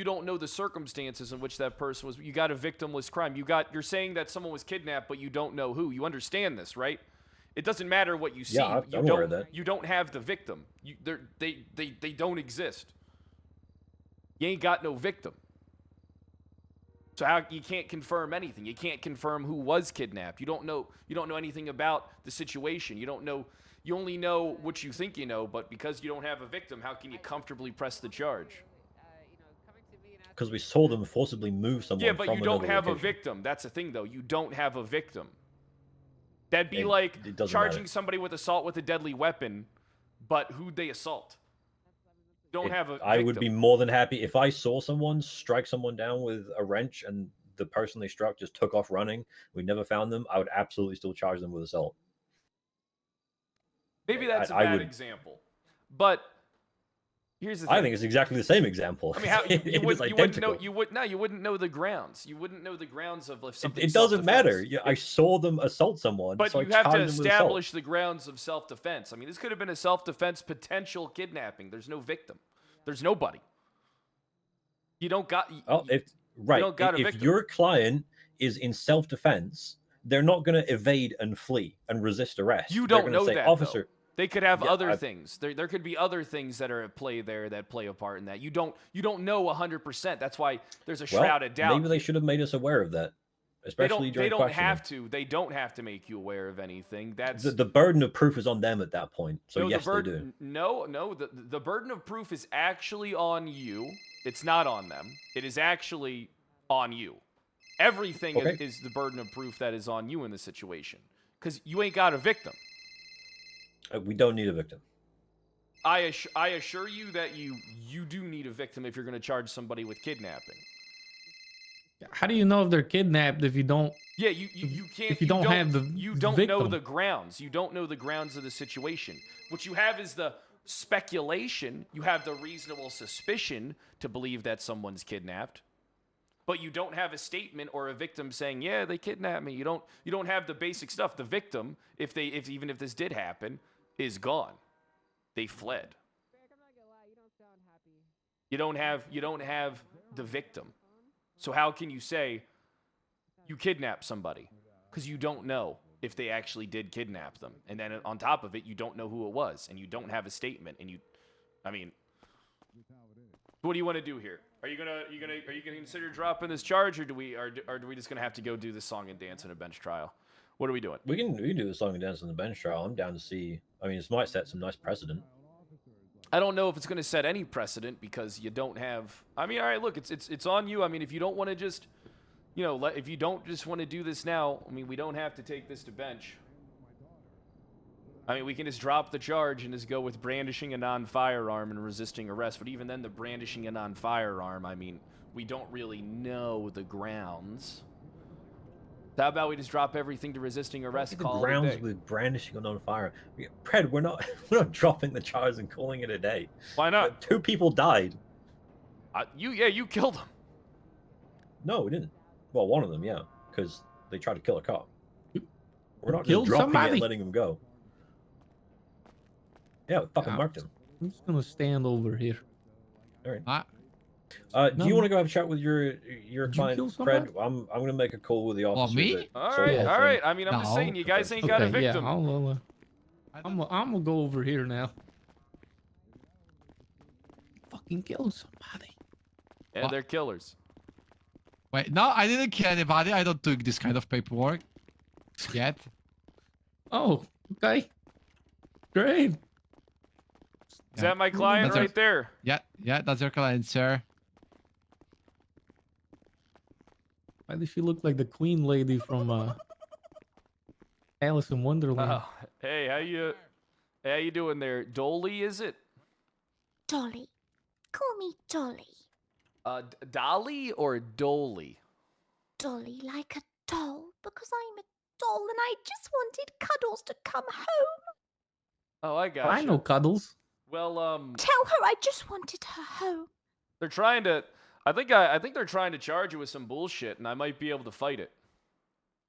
Speaker 1: don't
Speaker 9: will.
Speaker 1: know the circumstances in which that person was. You got a victimless crime. You're saying that someone was kidnapped, but you don't know who. You understand this, right? It doesn't matter what you see.
Speaker 9: Yeah, I'm aware of that.
Speaker 1: You don't have the victim. They don't exist. You ain't got no victim. So you can't confirm anything. You can't confirm who was kidnapped. You don't know anything about the situation. You only know what you think you know, but because you don't have a victim, how can you comfortably press the charge?
Speaker 9: Because we saw them forcibly move someone.
Speaker 1: Yeah, but
Speaker 9: from
Speaker 1: you don't
Speaker 9: another
Speaker 1: have a
Speaker 9: location.
Speaker 1: victim. That's the thing, though. You don't have a victim. That'd be
Speaker 9: It
Speaker 1: like
Speaker 9: doesn't
Speaker 1: charging
Speaker 9: matter.
Speaker 1: somebody with assault with a deadly weapon, but who'd they assault? Don't have a victim.
Speaker 9: I would be more than happy if I saw someone strike someone down with a wrench and the person they struck just took off running. We never found them. I would absolutely still charge them with assault.
Speaker 1: Maybe that's a
Speaker 9: I
Speaker 1: bad
Speaker 9: would-
Speaker 1: example, but here's the thing.
Speaker 9: I think it's exactly the same example.
Speaker 1: I mean, how,
Speaker 9: It is
Speaker 1: wouldn't know.
Speaker 9: identical.
Speaker 1: You wouldn't know the grounds. You wouldn't know the grounds of if something.
Speaker 9: It doesn't matter. I saw them assault someone,
Speaker 1: But
Speaker 9: so
Speaker 1: you
Speaker 9: I
Speaker 1: have to
Speaker 9: charged them with assault.
Speaker 1: establish the grounds of self-defense. I mean, this could have been a self-defense potential kidnapping. There's no victim. There's nobody. You don't got.
Speaker 9: Oh,
Speaker 1: You don't got a
Speaker 9: if
Speaker 1: victim.
Speaker 9: your client is in self-defense, they're not going to evade and flee and resist arrest.
Speaker 1: You
Speaker 9: They're
Speaker 1: don't
Speaker 9: gonna
Speaker 1: know
Speaker 9: say,
Speaker 1: that,
Speaker 9: officer.
Speaker 1: though. They could have
Speaker 9: Yeah,
Speaker 1: other things. There could be other things that are at play there that play a part in that. You don't know 100%. That's why there's a shroud of doubt.
Speaker 9: Maybe they should have made us aware of that, especially during
Speaker 1: They don't
Speaker 9: questioning.
Speaker 1: have to. They don't have to make you aware of anything. That's
Speaker 9: The burden of proof is on them at that point. So
Speaker 1: no,
Speaker 9: yes,
Speaker 1: the burden,
Speaker 9: they do.
Speaker 1: No. The burden of proof is actually on you. It's not on them. It is actually on you. Everything
Speaker 9: Okay.
Speaker 1: is the burden of proof that is on you in this situation, because you ain't got a victim.
Speaker 9: We don't need a victim.
Speaker 1: I assure you that you do need a victim if you're going to charge somebody with kidnapping.
Speaker 13: How do you know if they're kidnapped if you don't?
Speaker 1: Yeah, you can't.
Speaker 13: If you don't have the
Speaker 1: you don't know
Speaker 13: victim.
Speaker 1: the grounds. You don't know the grounds of the situation. What you have is the speculation. You have the reasonable suspicion to believe that someone's kidnapped, but you don't have a statement or a victim saying, "Yeah, they kidnapped me." You don't have the basic stuff. The victim, even if this did happen, is gone. They fled. You don't have the victim. So how can you say you kidnapped somebody? Because you don't know if they actually did kidnap them. And then on top of it, you don't know who it was, and you don't have a statement. And what do you want to do here? Are you gonna consider dropping this charge, or do we just gonna have to go do this song and dance in a bench trial? What are we doing?
Speaker 9: We can do the song and dance on the bench trial. I'm down to see. I mean, this might set some nice precedent.
Speaker 1: I don't know if it's going to set any precedent because you don't have. I mean, all right, look, it's on you. I mean, if you don't want to just, if you don't just want to do this now, I mean, we don't have to take this to bench. I mean, we can just drop the charge and just go with brandishing a non-firearm and resisting arrest. But even then, the brandishing a non-firearm, I mean, we don't really know the grounds. How about we just drop everything to resisting arrest?
Speaker 9: The
Speaker 1: Call it a
Speaker 9: grounds
Speaker 1: day.
Speaker 9: with brandishing on fire. Pred, we're not dropping the charge and calling it a day.
Speaker 1: Why not?
Speaker 9: 2 people died.
Speaker 1: You killed them.
Speaker 9: No, we didn't. Well, one of them, yeah, because they tried to kill a cop. We're not just
Speaker 13: Killed
Speaker 9: dropping it
Speaker 13: somebody?
Speaker 9: and letting him go. Yeah, we fucking
Speaker 13: Yeah.
Speaker 9: marked him.
Speaker 13: I'm just gonna stand over here.
Speaker 9: All right. Do
Speaker 13: No.
Speaker 9: you want to go have a chat with your
Speaker 13: Did you
Speaker 9: client,
Speaker 13: kill
Speaker 9: Fred?
Speaker 13: somebody?
Speaker 9: I'm gonna make a call with the officer.
Speaker 7: me?
Speaker 9: That
Speaker 1: All
Speaker 9: sold the
Speaker 1: right,
Speaker 9: whole
Speaker 1: all
Speaker 9: thing.
Speaker 1: right. I mean, I'm just saying, you guys ain't got a
Speaker 13: Okay,
Speaker 1: victim.
Speaker 13: yeah, I'm gonna go over here now. Fucking kill somebody.
Speaker 1: Yeah, they're killers.
Speaker 7: Wait, no, I didn't kill anybody. I don't do this kind of paperwork yet.
Speaker 13: Oh, okay. Great.
Speaker 1: Is that my client right there?
Speaker 7: Yeah, that's your client, sir.
Speaker 13: Why does she look like the queen lady from Alice in Wonderland?
Speaker 1: Oh, hey, how you doing there? Dolly, is it?
Speaker 10: Dolly. Call me Dolly.
Speaker 1: Dolly or Dolly?
Speaker 10: Dolly like a doll, because I'm a doll and I just wanted Cuddles to come home.
Speaker 1: Oh, I got
Speaker 13: I know Cuddles.
Speaker 1: Well,
Speaker 10: Tell her I just wanted her home.
Speaker 1: they're trying to. I think they're trying to charge you with some bullshit, and I might be able to fight it.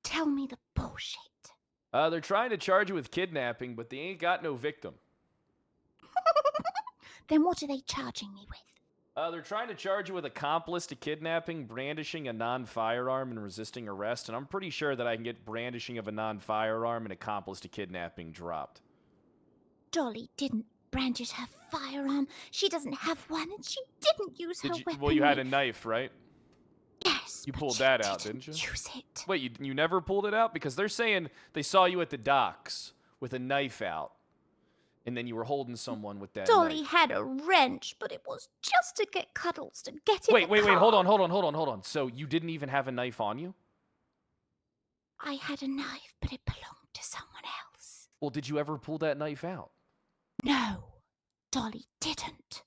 Speaker 10: Tell me the bullshit.
Speaker 1: They're trying to charge you with kidnapping, but they ain't got no victim.
Speaker 10: Then what are they charging me with?
Speaker 1: They're trying to charge you with accomplice to kidnapping, brandishing a non-firearm, and resisting arrest. And I'm pretty sure that I can get brandishing of a non-firearm and accomplice to kidnapping dropped.
Speaker 10: Dolly didn't brandish her firearm. She doesn't have one, and she didn't use her weapon.
Speaker 1: Well, you had a knife, right?
Speaker 10: Yes.
Speaker 1: You pulled that out, didn't you?
Speaker 10: Use it.
Speaker 1: Wait, you never pulled it out? Because they're saying they saw you at the docks with a knife out, and then you were holding someone with that
Speaker 10: Dolly
Speaker 1: knife.
Speaker 10: had a wrench, but it was just to get Cuddles to get in
Speaker 1: Wait,
Speaker 10: the car.
Speaker 1: hold on. So you didn't even have a knife on you?
Speaker 10: I had a knife, but it belonged to someone else.
Speaker 1: Well, did you ever pull that knife out?
Speaker 10: No, Dolly didn't.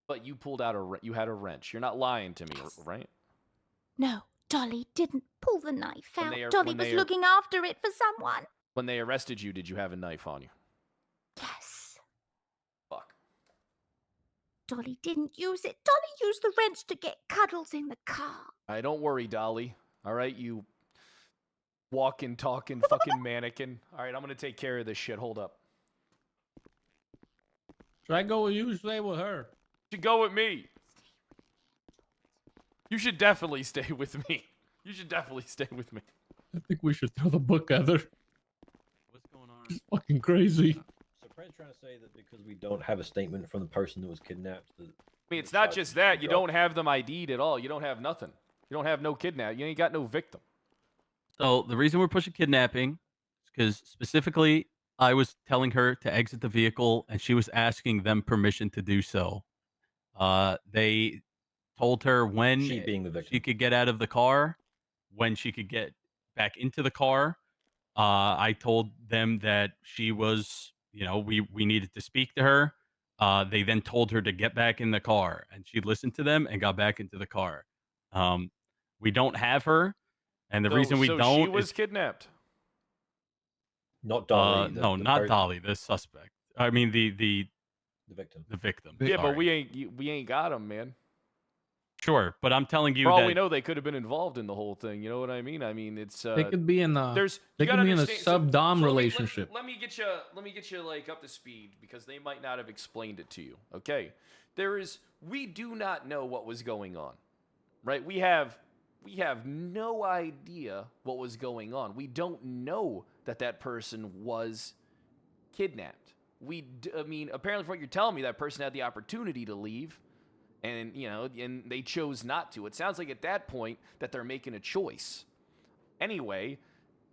Speaker 1: But you pulled out you had a wrench. You're not lying to me, right?
Speaker 10: No, Dolly didn't pull the knife
Speaker 1: When
Speaker 10: out.
Speaker 1: they are-
Speaker 10: Dolly
Speaker 1: when
Speaker 10: was
Speaker 1: they are-
Speaker 10: looking after it for someone.
Speaker 1: When they arrested you, did you have a knife on you?
Speaker 10: Yes.
Speaker 1: Fuck.
Speaker 10: Dolly didn't use it. Dolly used the wrench to get Cuddles in the car.
Speaker 1: All right, don't worry, Dolly. All right, you walking, talking, fucking mannequin. All right, I'm gonna take care of this shit. Hold up.
Speaker 13: Should I go with you? Stay with her.
Speaker 1: You should go with me. You should definitely stay with me. You should definitely stay with me.
Speaker 13: I think we should throw the book at her.
Speaker 19: What's going on?
Speaker 13: She's fucking crazy.
Speaker 9: So Fred's trying to say that because we don't have a statement from the person that was kidnapped. That
Speaker 1: I mean, it's not just that. You don't have them ID'd at all. You don't have nothing. You don't have no kidnap. You ain't got no victim.
Speaker 19: So the reason we're pushing kidnapping is because specifically I was telling her to exit the vehicle and she was asking them permission to do so. They told her when
Speaker 9: She being the victim.
Speaker 19: she could get out of the car, when she could get back into the car. I told them that she was, we needed to speak to her. They then told her to get back in the car, and she listened to them and got back into the car. We don't have her, and the reason we
Speaker 1: so
Speaker 19: don't
Speaker 1: she was
Speaker 19: is
Speaker 1: kidnapped.
Speaker 9: Not Dolly.
Speaker 19: no, not Dolly. The suspect. I mean the
Speaker 9: victim.
Speaker 19: The victim.
Speaker 1: Yeah, but
Speaker 19: Sorry.
Speaker 1: we ain't got them, man.
Speaker 19: Sure, but I'm telling you
Speaker 1: For all
Speaker 19: that
Speaker 1: we know, they could have been involved in the whole thing. You know what I mean? I mean, it's
Speaker 13: They could be in a.
Speaker 1: there's
Speaker 13: They
Speaker 1: you
Speaker 13: could
Speaker 1: gotta
Speaker 13: be in a
Speaker 1: understand-
Speaker 13: sub-dom relationship.
Speaker 1: Let me get you like up to speed because they might not have explained it to you. Okay, we do not know what was going on, right? We have no idea what was going on. We don't know that person was kidnapped. I mean, apparently from what you're telling me, that person had the opportunity to leave. And, and they chose not to. It sounds like at that point that they're making a choice. Anyway,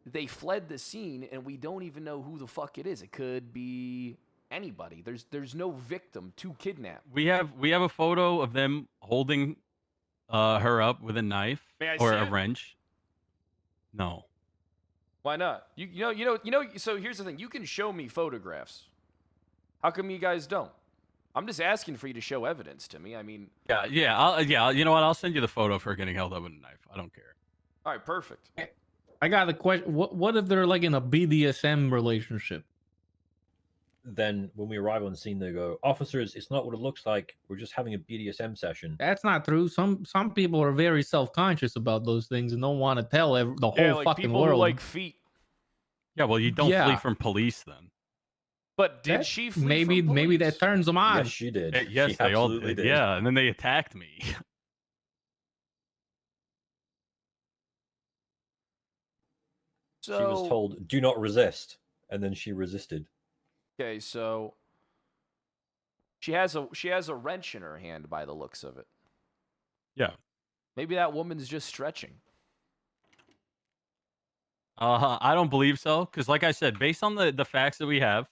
Speaker 1: they fled the scene, and we don't even know who the fuck it is. It could be anybody. There's no victim to kidnap.
Speaker 19: we have a photo of them holding her up with a knife
Speaker 1: May I
Speaker 19: or
Speaker 1: see
Speaker 19: a
Speaker 1: it?
Speaker 19: wrench. No.
Speaker 1: Why not? So here's the thing. You can show me photographs. How come you guys don't? I'm just asking for you to show evidence to me. I mean,
Speaker 19: Yeah. You know what? I'll send you the photo of her getting held up with a knife. I don't care.
Speaker 1: all right, perfect.
Speaker 13: I got a question. What if they're like in a BDSM relationship?
Speaker 9: then when we arrive on scene, they go, "Officers, it's not what it looks like. We're just having a BDSM session."
Speaker 13: That's not true. Some people are very self-conscious about those things and don't want to tell the
Speaker 1: Yeah,
Speaker 13: whole
Speaker 1: like
Speaker 13: fucking
Speaker 1: people
Speaker 13: world.
Speaker 1: who like feet.
Speaker 19: Yeah, well, you don't flee
Speaker 13: Yeah.
Speaker 19: from police then.
Speaker 1: But did
Speaker 13: That-
Speaker 1: she flee
Speaker 13: maybe
Speaker 1: from
Speaker 13: maybe
Speaker 1: police?
Speaker 13: that turns them on.
Speaker 9: Yes, she did.
Speaker 19: Yes,
Speaker 9: She
Speaker 19: they all
Speaker 9: absolutely
Speaker 19: did.
Speaker 9: did.
Speaker 19: Yeah, and then they attacked me.
Speaker 1: So,
Speaker 9: She was told, "Do not resist," and then she resisted.
Speaker 1: Okay, so she has a wrench in her hand by the looks of it.
Speaker 19: Yeah.
Speaker 1: Maybe that woman's just stretching.
Speaker 19: I don't believe so, because like I said, based on the facts that we have,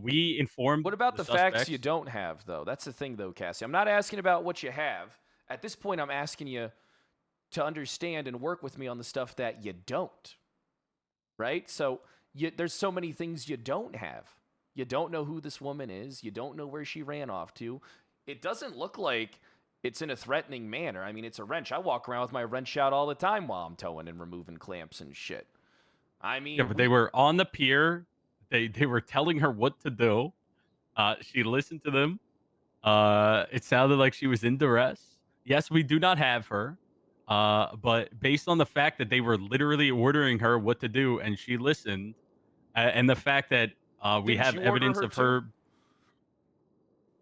Speaker 19: we informed.
Speaker 1: What about the facts
Speaker 19: suspects.
Speaker 1: you don't have, though? That's the thing, though, Cassie. I'm not asking about what you have. At this point, I'm asking you to understand and work with me on the stuff that you don't. Right? So there's so many things you don't have. You don't know who this woman is. You don't know where she ran off to. It doesn't look like it's in a threatening manner. I mean, it's a wrench. I walk around with my wrench out all the time while I'm towing and removing clamps and shit. I mean,
Speaker 19: Yeah, but they were on the pier. They were telling her what to do. She listened to them. It sounded like she was in duress. Yes, we do not have her. But based on the fact that they were literally ordering her what to do and she listened, and the fact that we
Speaker 1: Didn't
Speaker 19: have
Speaker 1: you order
Speaker 19: evidence
Speaker 1: her
Speaker 19: of
Speaker 1: too?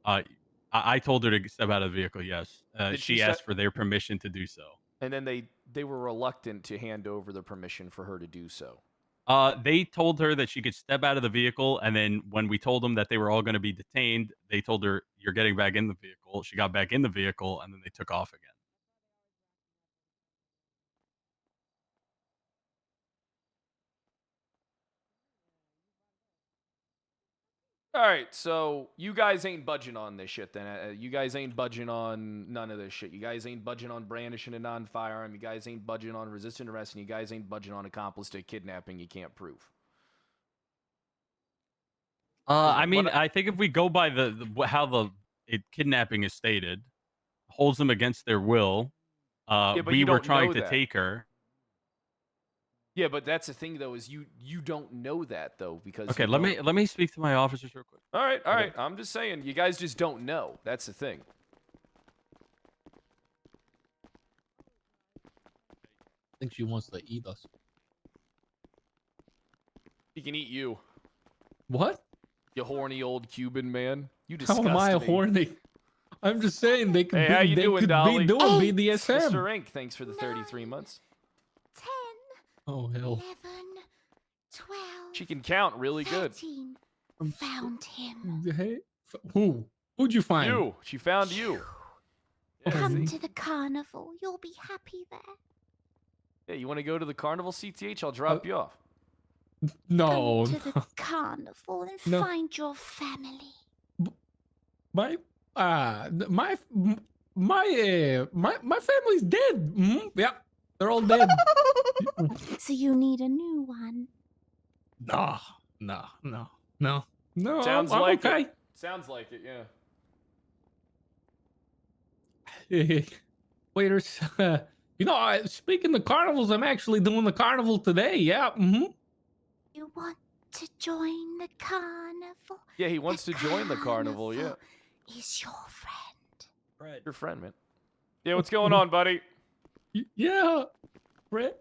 Speaker 19: her. I told her to step out of the vehicle. Yes,
Speaker 1: Did she
Speaker 19: she
Speaker 1: step-
Speaker 19: asked for their permission to do so.
Speaker 1: And then they were reluctant to hand over the permission for her to do so.
Speaker 19: They told her that she could step out of the vehicle, and then when we told them that they were all going to be detained, they told her, "You're getting back in the vehicle." She got back in the vehicle, and then they took off again.
Speaker 1: All right, so you guys ain't budging on this shit then. You guys ain't budging on none of this shit. You guys ain't budging on brandishing a non-firearm. You guys ain't budging on resisting arrest, and you guys ain't budging on accomplice to kidnapping you can't prove.
Speaker 19: I mean, I think if we go by how kidnapping is stated, holds them against their will.
Speaker 1: Yeah, but
Speaker 19: we
Speaker 1: you
Speaker 19: were
Speaker 1: don't
Speaker 19: trying
Speaker 1: know
Speaker 19: to
Speaker 1: that.
Speaker 19: take her.
Speaker 1: Yeah, but that's the thing though, is you don't know that though because
Speaker 19: Okay,
Speaker 1: you
Speaker 19: let me speak to my officers real quick.
Speaker 1: All right. I'm just saying, you guys just don't know. That's the thing.
Speaker 13: I think she wants to eat us.
Speaker 1: He can eat you.
Speaker 13: What?
Speaker 1: You horny old Cuban man. You
Speaker 13: How
Speaker 1: disgust
Speaker 13: am I
Speaker 1: me.
Speaker 13: horny? I'm just saying they could
Speaker 1: Hey,
Speaker 13: be,
Speaker 1: how you
Speaker 13: they
Speaker 1: doing,
Speaker 13: could
Speaker 1: Dolly?
Speaker 13: be doing BDSM.
Speaker 1: Mr. Ink, thanks for the 33 months.
Speaker 13: Oh hell.
Speaker 10: 12.
Speaker 1: She can count really good.
Speaker 10: 13. Found him.
Speaker 13: Hey, who? Who'd you find?
Speaker 1: You. She found you. Yeah,
Speaker 10: Come
Speaker 1: see?
Speaker 10: to the carnival. You'll be happy there.
Speaker 1: Yeah, you want to go to the carnival, CTH? I'll drop you off.
Speaker 13: No.
Speaker 10: Come to the carnival and
Speaker 13: No.
Speaker 10: find your family.
Speaker 13: My family's dead. Yeah, they're all dead.
Speaker 10: So you need a new one.
Speaker 13: No.
Speaker 1: Sounds
Speaker 13: I'm
Speaker 1: like
Speaker 13: okay.
Speaker 1: it. Sounds like it, yeah.
Speaker 13: Waiters, speaking of carnivals, I'm actually doing the carnival today. Yeah.
Speaker 10: You want to join the carnival?
Speaker 1: Yeah, he wants to join the carnival, yeah.
Speaker 10: Is your friend?
Speaker 1: Your friend, man. Yeah, what's going on, buddy?
Speaker 13: Yeah. Fred?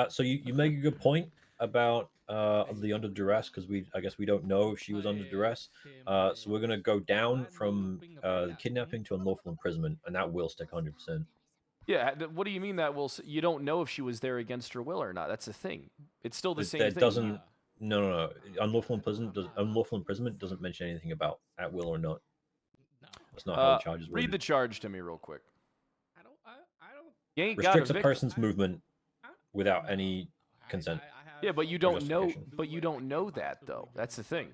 Speaker 9: So you make a good point about the under duress, because I guess we don't know if she was under duress. So we're gonna go down from kidnapping to unlawful imprisonment, and that will stick 100%.
Speaker 1: Yeah, what do you mean that will... You don't know if she was there against her will or not. That's the thing. It's still the same
Speaker 9: That
Speaker 1: thing.
Speaker 9: doesn't. No. Unlawful imprisonment doesn't mention anything about at will or not. That's not how the charge is
Speaker 1: Read
Speaker 9: worded.
Speaker 1: the charge to me real quick. You ain't got
Speaker 9: Restricts
Speaker 1: a
Speaker 9: a
Speaker 1: victim.
Speaker 9: person's movement without any consent.
Speaker 1: Yeah, but you
Speaker 9: or
Speaker 1: don't know.
Speaker 9: justification.
Speaker 1: But you don't know that though. That's the thing.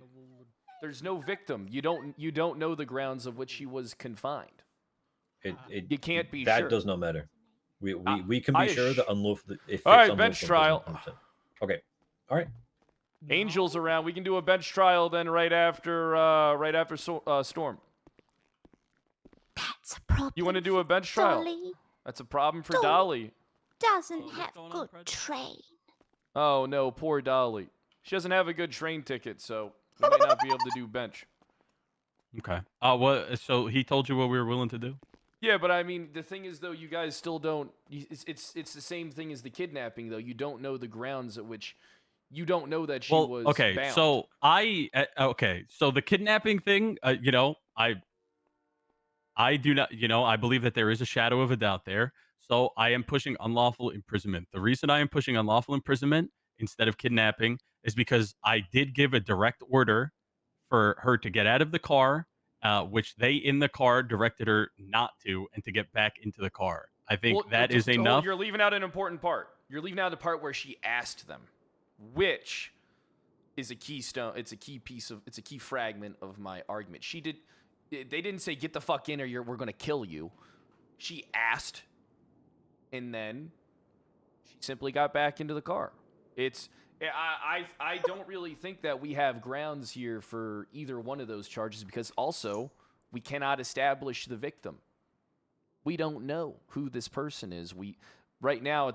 Speaker 1: There's no victim. You don't know the grounds of which he was confined. You can't be
Speaker 9: that
Speaker 1: sure.
Speaker 9: does not matter. We can
Speaker 1: I
Speaker 9: be sure that unlawful. If
Speaker 1: All
Speaker 9: it's
Speaker 1: right, bench
Speaker 9: unlawful
Speaker 1: trial.
Speaker 9: imprisonment, 100%. Okay. All right.
Speaker 1: Angel's around. We can do a bench trial then right after Storm.
Speaker 10: That's a problem.
Speaker 1: You want to do a bench trial?
Speaker 10: Dolly
Speaker 1: That's a problem for
Speaker 10: Dolly.
Speaker 1: Dolly.
Speaker 10: doesn't have good train.
Speaker 1: Oh no, poor Dolly. She doesn't have a good train ticket, so We might not be able to do bench.
Speaker 19: Okay. What? So he told you what we were willing to do?
Speaker 1: Yeah, but I mean, the thing is, though, you guys still don't. It's the same thing as the kidnapping, though. You don't know the grounds at which you don't know that she was
Speaker 19: okay.
Speaker 1: bound.
Speaker 19: So okay. So the kidnapping thing, I do not, I believe that there is a shadow of a doubt there. So I am pushing unlawful imprisonment. The reason I am pushing unlawful imprisonment instead of kidnapping is because I did give a direct order for her to get out of the car, which they in the car directed her not to, and to get back into the car. I think that is enough.
Speaker 1: You're leaving out an important part. You're leaving out the part where she asked them, which is a keystone. It's a key piece of. It's a key fragment of my argument. She did. They didn't say get the fuck in or we're gonna kill you. She asked, and then she simply got back into the car. I don't really think that we have grounds here for either one of those charges because also we cannot establish the victim. We don't know who this person is. Right now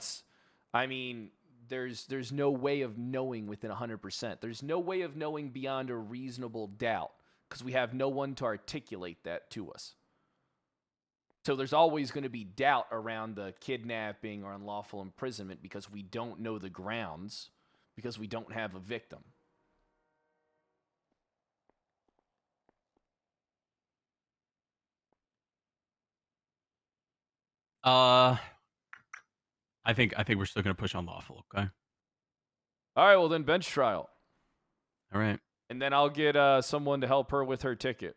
Speaker 1: there's no way of knowing within 100%. There's no way of knowing beyond a reasonable doubt because we have no one to articulate that to us. So there's always going to be doubt around the kidnapping or unlawful imprisonment because we don't know the grounds, because we don't have a victim.
Speaker 19: I think we're still gonna push unlawful. Okay.
Speaker 1: All right. Well, then bench trial.
Speaker 19: All right.
Speaker 1: And then I'll get someone to help her with her ticket.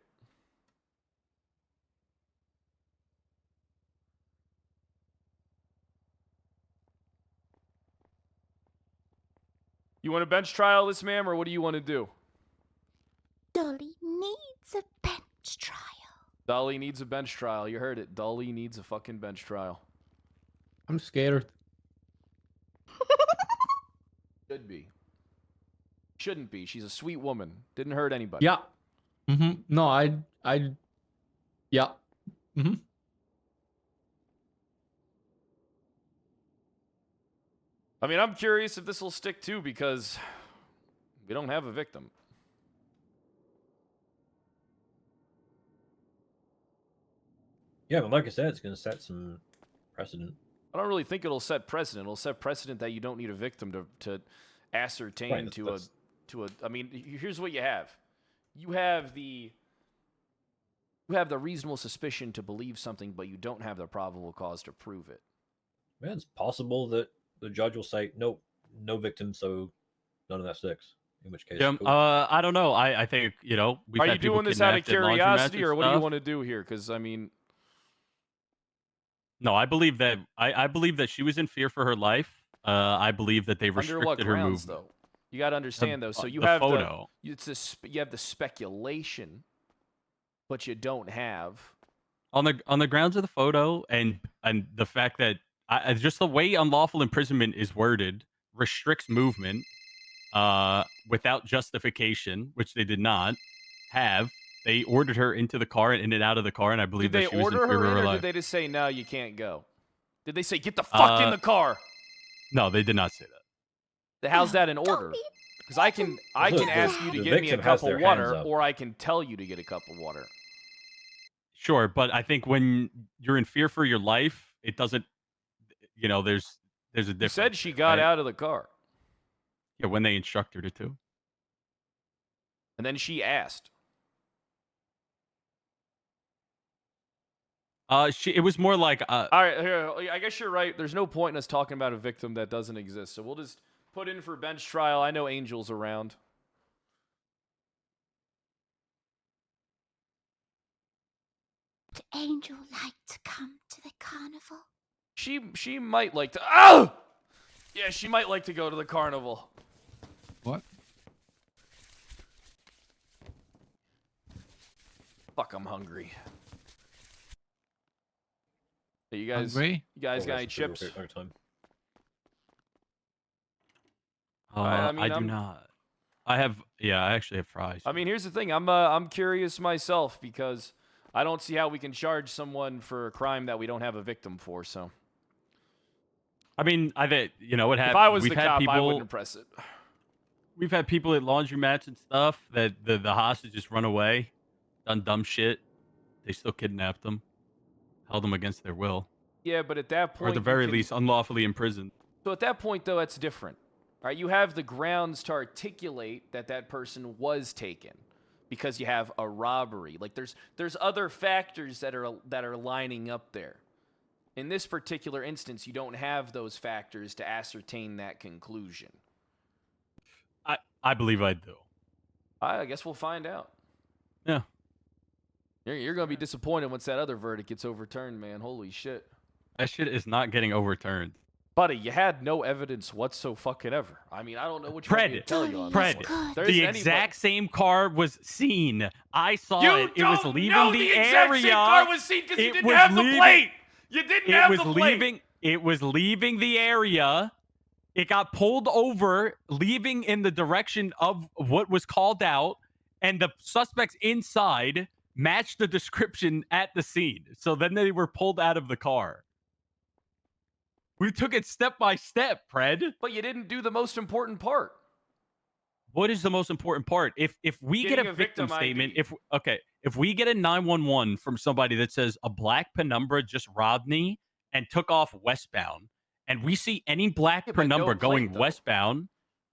Speaker 1: You want a bench trial this, ma'am, or what do you want to do?
Speaker 10: Dolly needs a bench trial.
Speaker 1: Dolly needs a bench trial. You heard it. Dolly needs a fucking bench trial.
Speaker 13: I'm scared.
Speaker 1: Should be. Shouldn't be. She's a sweet woman. Didn't hurt anybody.
Speaker 13: Yeah. No, yeah.
Speaker 1: I mean, I'm curious if this will stick too because we don't have a victim.
Speaker 9: Yeah, but like I said, it's going to set some precedent.
Speaker 1: I don't really think it'll set precedent. It'll set precedent that you don't need a victim to ascertain
Speaker 9: Right,
Speaker 1: I mean, here's what you have. You have the reasonable suspicion to believe something, but you don't have the probable cause to prove it.
Speaker 9: Man, it's possible that the judge will say, nope, no victim, so none of that sticks. In which case,
Speaker 19: Jim,
Speaker 9: cool.
Speaker 19: I don't know. I think we've
Speaker 1: Are
Speaker 19: had
Speaker 1: you
Speaker 19: people
Speaker 1: doing this out of
Speaker 19: kidnapped at laundromats
Speaker 1: curiosity,
Speaker 19: and
Speaker 1: or what do you
Speaker 19: stuff.
Speaker 1: want to do here? Because I mean,
Speaker 19: No, I believe that I believe that she was in fear for her life. I believe that they
Speaker 1: under
Speaker 19: restricted
Speaker 1: what
Speaker 19: her
Speaker 1: grounds,
Speaker 19: movement.
Speaker 1: though? You got to understand, though. So you
Speaker 19: the
Speaker 1: have
Speaker 19: photo.
Speaker 1: you have the speculation, but you don't have
Speaker 19: On the grounds of the photo and the fact that just the way unlawful imprisonment is worded restricts movement without justification, which they did not have. They ordered her into the car and in and out of the car, and I believe
Speaker 1: Did they
Speaker 19: that she was in
Speaker 1: order
Speaker 19: fear
Speaker 1: her
Speaker 19: of
Speaker 1: in,
Speaker 19: her
Speaker 1: or
Speaker 19: life.
Speaker 1: did they just say no, you can't go? Did they say get the fuck in the car?
Speaker 19: No, they did not say that.
Speaker 1: How's that an order? Because I can ask you to
Speaker 9: the
Speaker 1: give me a
Speaker 9: victim has
Speaker 1: cup of
Speaker 9: their
Speaker 1: water,
Speaker 9: hands up.
Speaker 1: or I can tell you to get a cup of water.
Speaker 19: Sure, but I think when you're in fear for your life, it doesn't. There's a difference.
Speaker 1: You said she got out of the car,
Speaker 19: Yeah, when they instructed her to.
Speaker 1: and then she asked.
Speaker 19: It was more like.
Speaker 1: All right, here. I guess you're right. There's no point in us talking about a victim that doesn't exist. So we'll just put in for bench trial. I know Angel's around.
Speaker 10: Would Angel like to come to the carnival?
Speaker 1: She might like to. Oh! Yeah, she might like to go to the carnival.
Speaker 7: What?
Speaker 1: Fuck, I'm hungry. Hey, you guys.
Speaker 7: Hungry?
Speaker 1: You guys got any chips?
Speaker 19: I do not. I actually have fries.
Speaker 1: I mean, here's the thing. I'm curious myself because I don't see how we can charge someone for a crime that we don't have a victim for. So,
Speaker 19: I mean, it
Speaker 1: if I was the cop, I wouldn't press it.
Speaker 19: We've had people at laundromats and stuff that the hostages run away, done dumb shit. They still kidnapped them, held them against their will,
Speaker 1: Yeah, but at that
Speaker 19: or at
Speaker 1: point,
Speaker 19: the very least, unlawfully imprisoned.
Speaker 1: So at that point, though, that's different. All right, you have the grounds to articulate that that person was taken because you have a robbery. Like there's other factors that are lining up there. In this particular instance, you don't have those factors to ascertain that conclusion.
Speaker 19: I believe I do.
Speaker 1: I guess we'll find out.
Speaker 19: Yeah.
Speaker 1: You're gonna be disappointed once that other verdict gets overturned, man. Holy shit.
Speaker 19: That shit is not getting overturned.
Speaker 1: Buddy, you had no evidence whatsoever. I mean, I don't know what you want me to tell you on that one. There
Speaker 19: the
Speaker 1: isn't
Speaker 19: exact same car was seen. I saw
Speaker 1: You
Speaker 19: it. It was
Speaker 1: don't
Speaker 19: leaving
Speaker 1: know
Speaker 19: the
Speaker 1: exact
Speaker 19: area.
Speaker 1: same car was seen because you
Speaker 19: It
Speaker 1: didn't
Speaker 19: was
Speaker 1: have the
Speaker 19: leaving-
Speaker 1: plate. You didn't
Speaker 19: It
Speaker 1: have
Speaker 19: was
Speaker 1: the plate.
Speaker 19: leaving. It was leaving the area. It got pulled over, leaving in the direction of what was called out, and the suspects inside matched the description at the scene. So then they were pulled out of the car. We took it step by step, Pred.
Speaker 1: But you didn't do the most important part.
Speaker 19: What is the most important part? If we get
Speaker 1: Getting
Speaker 19: a
Speaker 1: a
Speaker 19: victim
Speaker 1: victim
Speaker 19: statement,
Speaker 1: ID.
Speaker 19: if we get a 911 from somebody that says a black penumbra just robbed me and took off westbound, and we see any black
Speaker 1: but no
Speaker 19: penumbra going
Speaker 1: plate, though.
Speaker 19: westbound,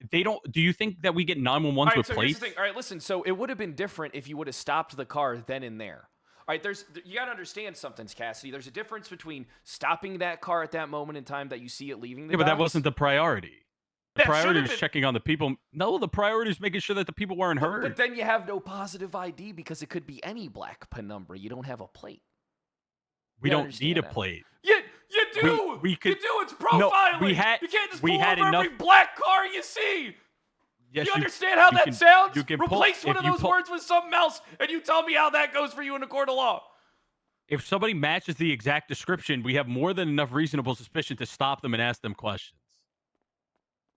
Speaker 19: they don't. Do you think that we get 911s
Speaker 1: All right,
Speaker 19: with
Speaker 1: so here's
Speaker 19: plates?
Speaker 1: the thing. All right, listen. So it would have been different if you would have stopped the car then and there. All right, you got to understand something, Cassidy. There's a difference between stopping that car at that moment in time that you see it leaving the
Speaker 19: Yeah, but that
Speaker 1: docks.
Speaker 19: wasn't the priority. The
Speaker 1: That
Speaker 19: priority
Speaker 1: should've
Speaker 19: was
Speaker 1: been-
Speaker 19: checking on the people. No, the priority is making sure that the people weren't hurt.
Speaker 1: But then you have no positive ID because it could be any black penumbra. You don't have a plate.
Speaker 19: we
Speaker 1: You
Speaker 19: don't need a
Speaker 1: understand that.
Speaker 19: plate.
Speaker 1: You do.
Speaker 19: We could.
Speaker 1: You do. It's
Speaker 19: No,
Speaker 1: profiling.
Speaker 19: we had.
Speaker 1: You can't just
Speaker 19: we
Speaker 1: pull
Speaker 19: had
Speaker 1: over
Speaker 19: enough.
Speaker 1: every black car you see.
Speaker 19: Yes,
Speaker 1: you understand how
Speaker 19: you
Speaker 1: that
Speaker 19: can-
Speaker 1: sounds?
Speaker 19: you can pull-
Speaker 1: Replace one
Speaker 19: if
Speaker 1: of
Speaker 19: you
Speaker 1: those
Speaker 19: pull-
Speaker 1: words with something else, and you tell me how that goes for you in a court of law.
Speaker 19: If somebody matches the exact description, we have more than enough reasonable suspicion to stop them and ask them questions.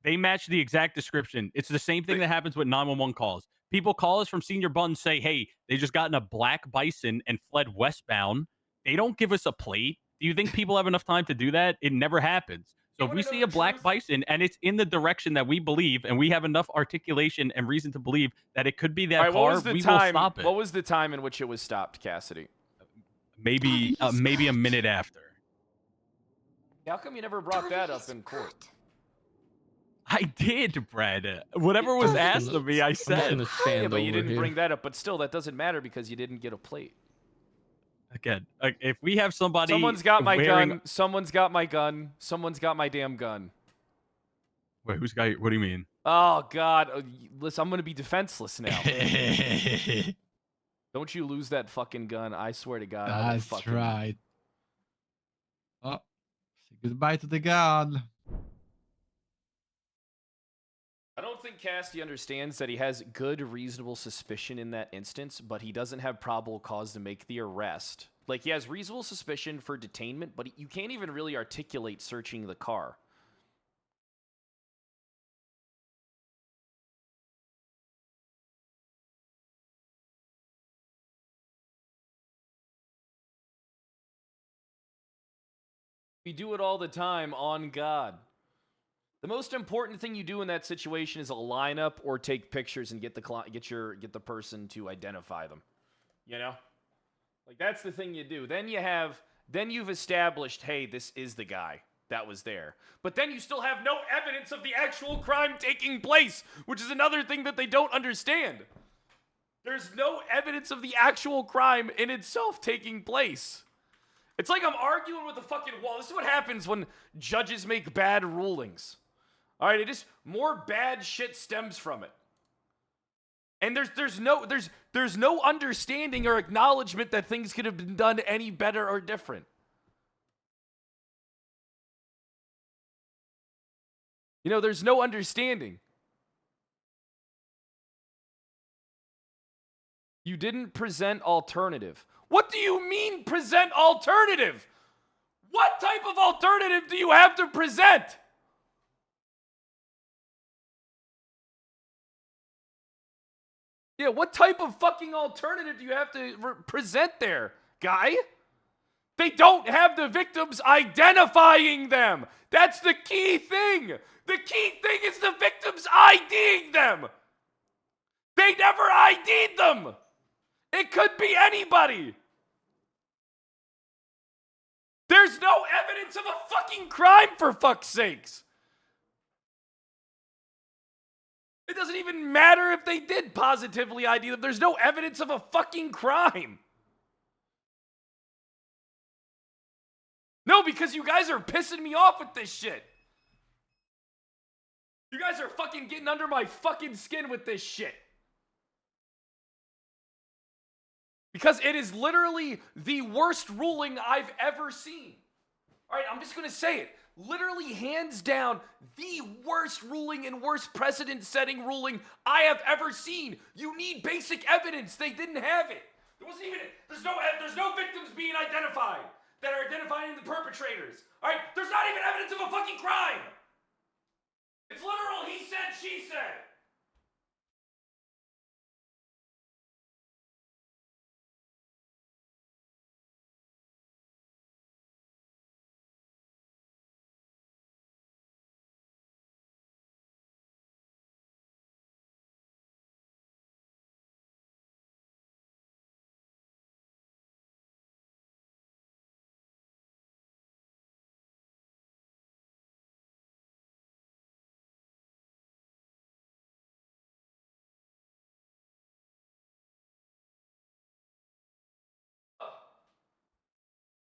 Speaker 19: They match the exact description. It's the same thing that happens with 911 calls. People call us from Senior Bun and say, hey, they just got in a black bison and fled westbound. They don't give us a plate. Do you think people have enough time to do that? It never happens. So if we see a black bison and it's in the direction that we believe, and we have enough articulation and reason to believe that it could be that
Speaker 1: All right,
Speaker 19: car,
Speaker 1: what was the
Speaker 19: we will
Speaker 1: time?
Speaker 19: stop it.
Speaker 1: What was the time in which it was stopped, Cassidy?
Speaker 19: Maybe maybe a minute after.
Speaker 1: How come you never brought that up in court?
Speaker 19: I did, Brad. Whatever was asked of me, I said.
Speaker 1: Yeah, but you didn't bring that up. But still, that doesn't matter because you didn't get a plate.
Speaker 19: Again, if we have somebody,
Speaker 1: Someone's got my
Speaker 19: wearing...
Speaker 1: gun. Someone's got my gun. Someone's got my damn gun.
Speaker 19: Wait, who's got? What do you mean?
Speaker 1: Oh God! Listen, I'm gonna be defenseless now. Don't you lose that fucking gun? I swear to God. I will
Speaker 7: That's
Speaker 1: fucking...
Speaker 7: right. Oh, say goodbye to the gun.
Speaker 1: I don't think Cassidy understands that he has good, reasonable suspicion in that instance, but he doesn't have probable cause to make the arrest. Like, he has reasonable suspicion for detainment, but you can't even really articulate searching the car. We do it all the time, on God. The most important thing you do in that situation is a lineup or take pictures and get the person to identify them. You know? Like, that's the thing you do. Then you've established, hey, this is the guy that was there. But then you still have no evidence of the actual crime taking place, which is another thing that they don't understand. There's no evidence of the actual crime in itself taking place. It's like I'm arguing with a fucking wall. This is what happens when judges make bad rulings. All right, more bad shit stems from it. And there's no understanding or acknowledgement that things could have been done any better or different. You know, there's no understanding. You didn't present alternative. What do you mean present alternative? What type of alternative do you have to present? Yeah, what type of fucking alternative do you have to present there, guy? They don't have the victims identifying them. That's the key thing. The key thing is the victims IDing them. They never ID'd them. It could be anybody. There's no evidence of a fucking crime, for fuck's sakes. It doesn't even matter if they did positively ID them. There's no evidence of a fucking crime. No, because you guys are pissing me off with this shit. You guys are fucking getting under my fucking skin with this shit. Because it is literally the worst ruling I've ever seen. All right, I'm just going to say it. Literally, hands down, the worst ruling and worst precedent-setting ruling I have ever seen. You need basic evidence. They didn't have it. There wasn't even. There's no victims being identified that are identifying the perpetrators. All right, there's not even evidence of a fucking crime. It's literal. He said, she said.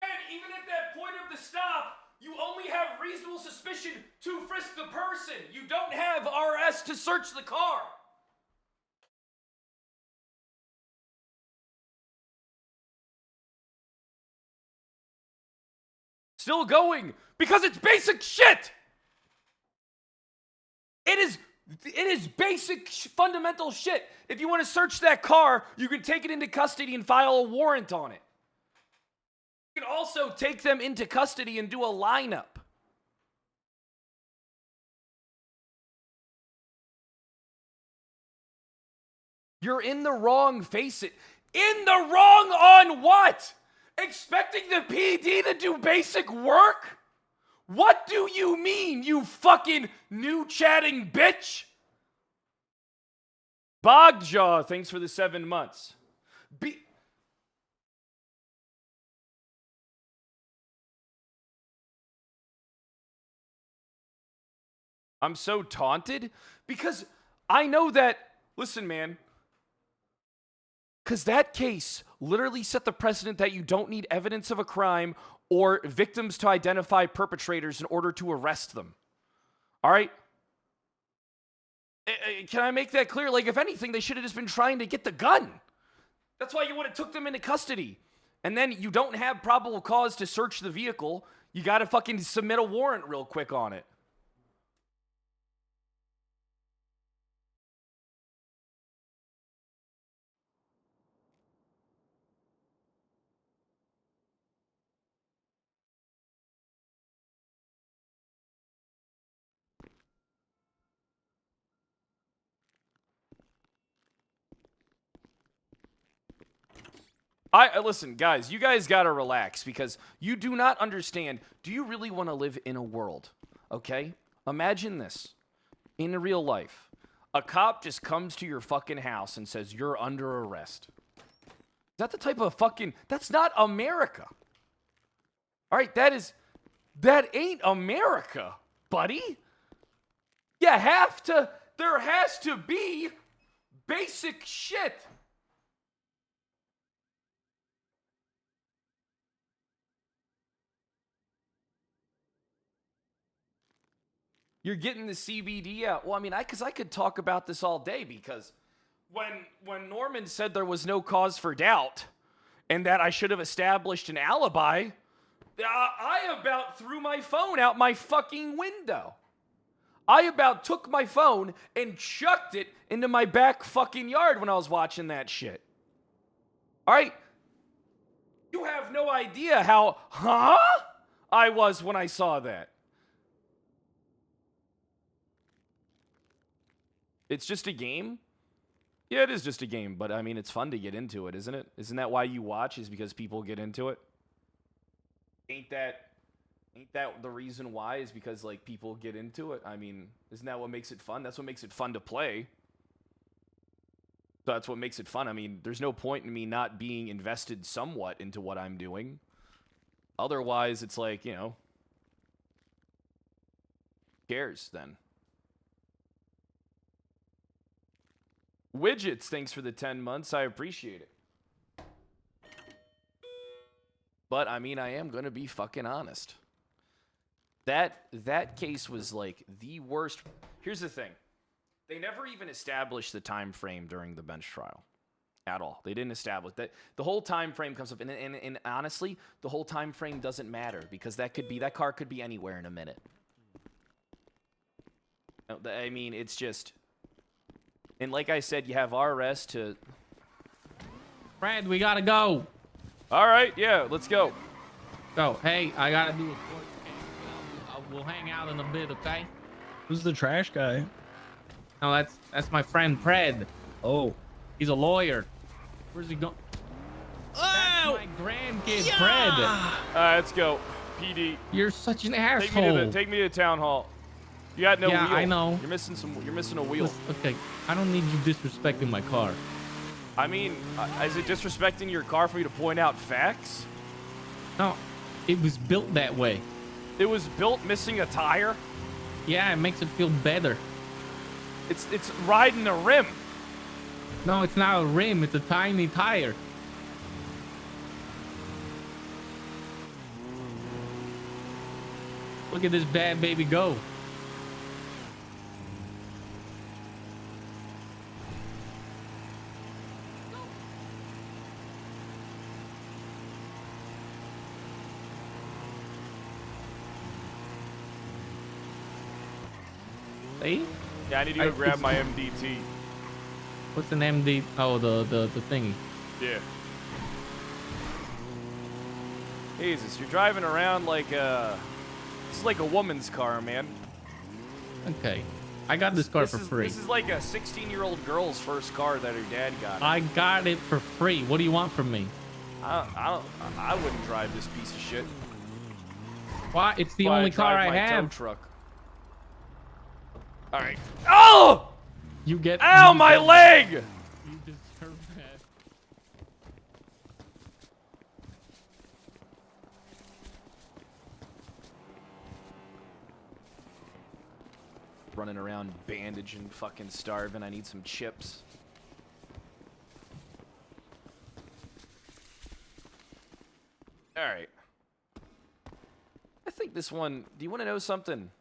Speaker 1: And even at that point of the stop, you only have reasonable suspicion to frisk the person. You don't have RS to search the car. Still going because it's basic shit. It is basic fundamental shit. If you want to search that car, you can take it into custody and file a warrant on it. You can also take them into custody and do a lineup. You're in the wrong, face it. In the wrong on what? Expecting the PD to do basic work? What do you mean, you fucking new chatting bitch? Bogjaw, thanks for the 7 months. I'm so taunted because I know that, listen, man, because that case literally set the precedent that you don't need evidence of a crime or victims to identify perpetrators in order to arrest them. All right? Can I make that clear? Like, if anything, they should have just been trying to get the gun. That's why you would have took them into custody. And then you don't have probable cause to search the vehicle. You got to fucking submit a warrant real quick on it. Listen, guys, you guys got to relax because you do not understand. Do you really want to live in a world? Okay? Imagine this. In real life, a cop just comes to your fucking house and says, you're under arrest. Is that the type of fucking... That's not America. All right, that ain't America, buddy. There has to be basic shit. You're getting the CBD out. Well, I mean, because I could talk about this all day because when Norman said there was no cause for doubt and that I should have established an alibi, I about threw my phone out my fucking window. I about took my phone and chucked it into my back fucking yard when I was watching that shit. All right? You have no idea how, I was when I saw that. It's just a game? Yeah, it is just a game, but I mean, it's fun to get into it, isn't it? Isn't that why you watch, is because people get into it? Ain't that the reason why? Is because like people get into it? I mean, isn't that what makes it fun? That's what makes it fun to play. So that's what makes it fun. I mean, there's no point in me not being invested somewhat into what I'm doing. Otherwise, it's like, you know, who cares then? Widgets, thanks for the 10 months. I appreciate it. But, I mean, I am going to be fucking honest. That case was, like, the worst. Here's the thing. They never even established the time frame during the bench trial. At all. They didn't establish that. The whole time frame comes up. And honestly, the whole time frame doesn't matter. Because that car could be anywhere in a minute. I mean, it's just... And like I said, you have RS to...
Speaker 13: Fred, we gotta go.
Speaker 1: All right, yeah, let's go.
Speaker 13: Go. Hey, I gotta do a court case. We'll hang out in a bit, okay?
Speaker 5: Who's the trash guy?
Speaker 13: No, that's my friend Fred.
Speaker 5: Oh.
Speaker 13: He's a lawyer. Where's he going? Oh! That's my grandkid, Fred.
Speaker 1: All right, let's go. PD.
Speaker 13: You're such an asshole.
Speaker 1: Take me to the town hall. You got no wheel.
Speaker 13: Yeah, I know.
Speaker 1: You're missing a wheel.
Speaker 13: Okay, I don't need you disrespecting my car.
Speaker 1: I mean, is it disrespecting your car for me to point out facts?
Speaker 13: No, it was built that way.
Speaker 1: It was built missing a tire?
Speaker 13: Yeah, it makes it feel better.
Speaker 1: It's riding a rim.
Speaker 13: No, it's not a rim. It's a tiny tire. Look at this bad baby go. See?
Speaker 1: Yeah, I need to go grab my MDT.
Speaker 13: What's an MD? Oh, the thingy.
Speaker 1: Yeah. Jesus, you're driving around like it's like a woman's car, man.
Speaker 13: Okay. I got this car for free.
Speaker 1: This is like a 16-year-old girl's first car that her dad got.
Speaker 13: I got it for free. What do you want from me?
Speaker 1: I wouldn't drive this piece of shit.
Speaker 13: Why? It's the only car I have.
Speaker 1: Tow truck. All right. Oh!
Speaker 13: You get.
Speaker 1: Ow, my leg!
Speaker 13: You deserve that.
Speaker 1: Running around bandaging, fucking starving. I need some chips. All right. I think this one. Do you want to know something?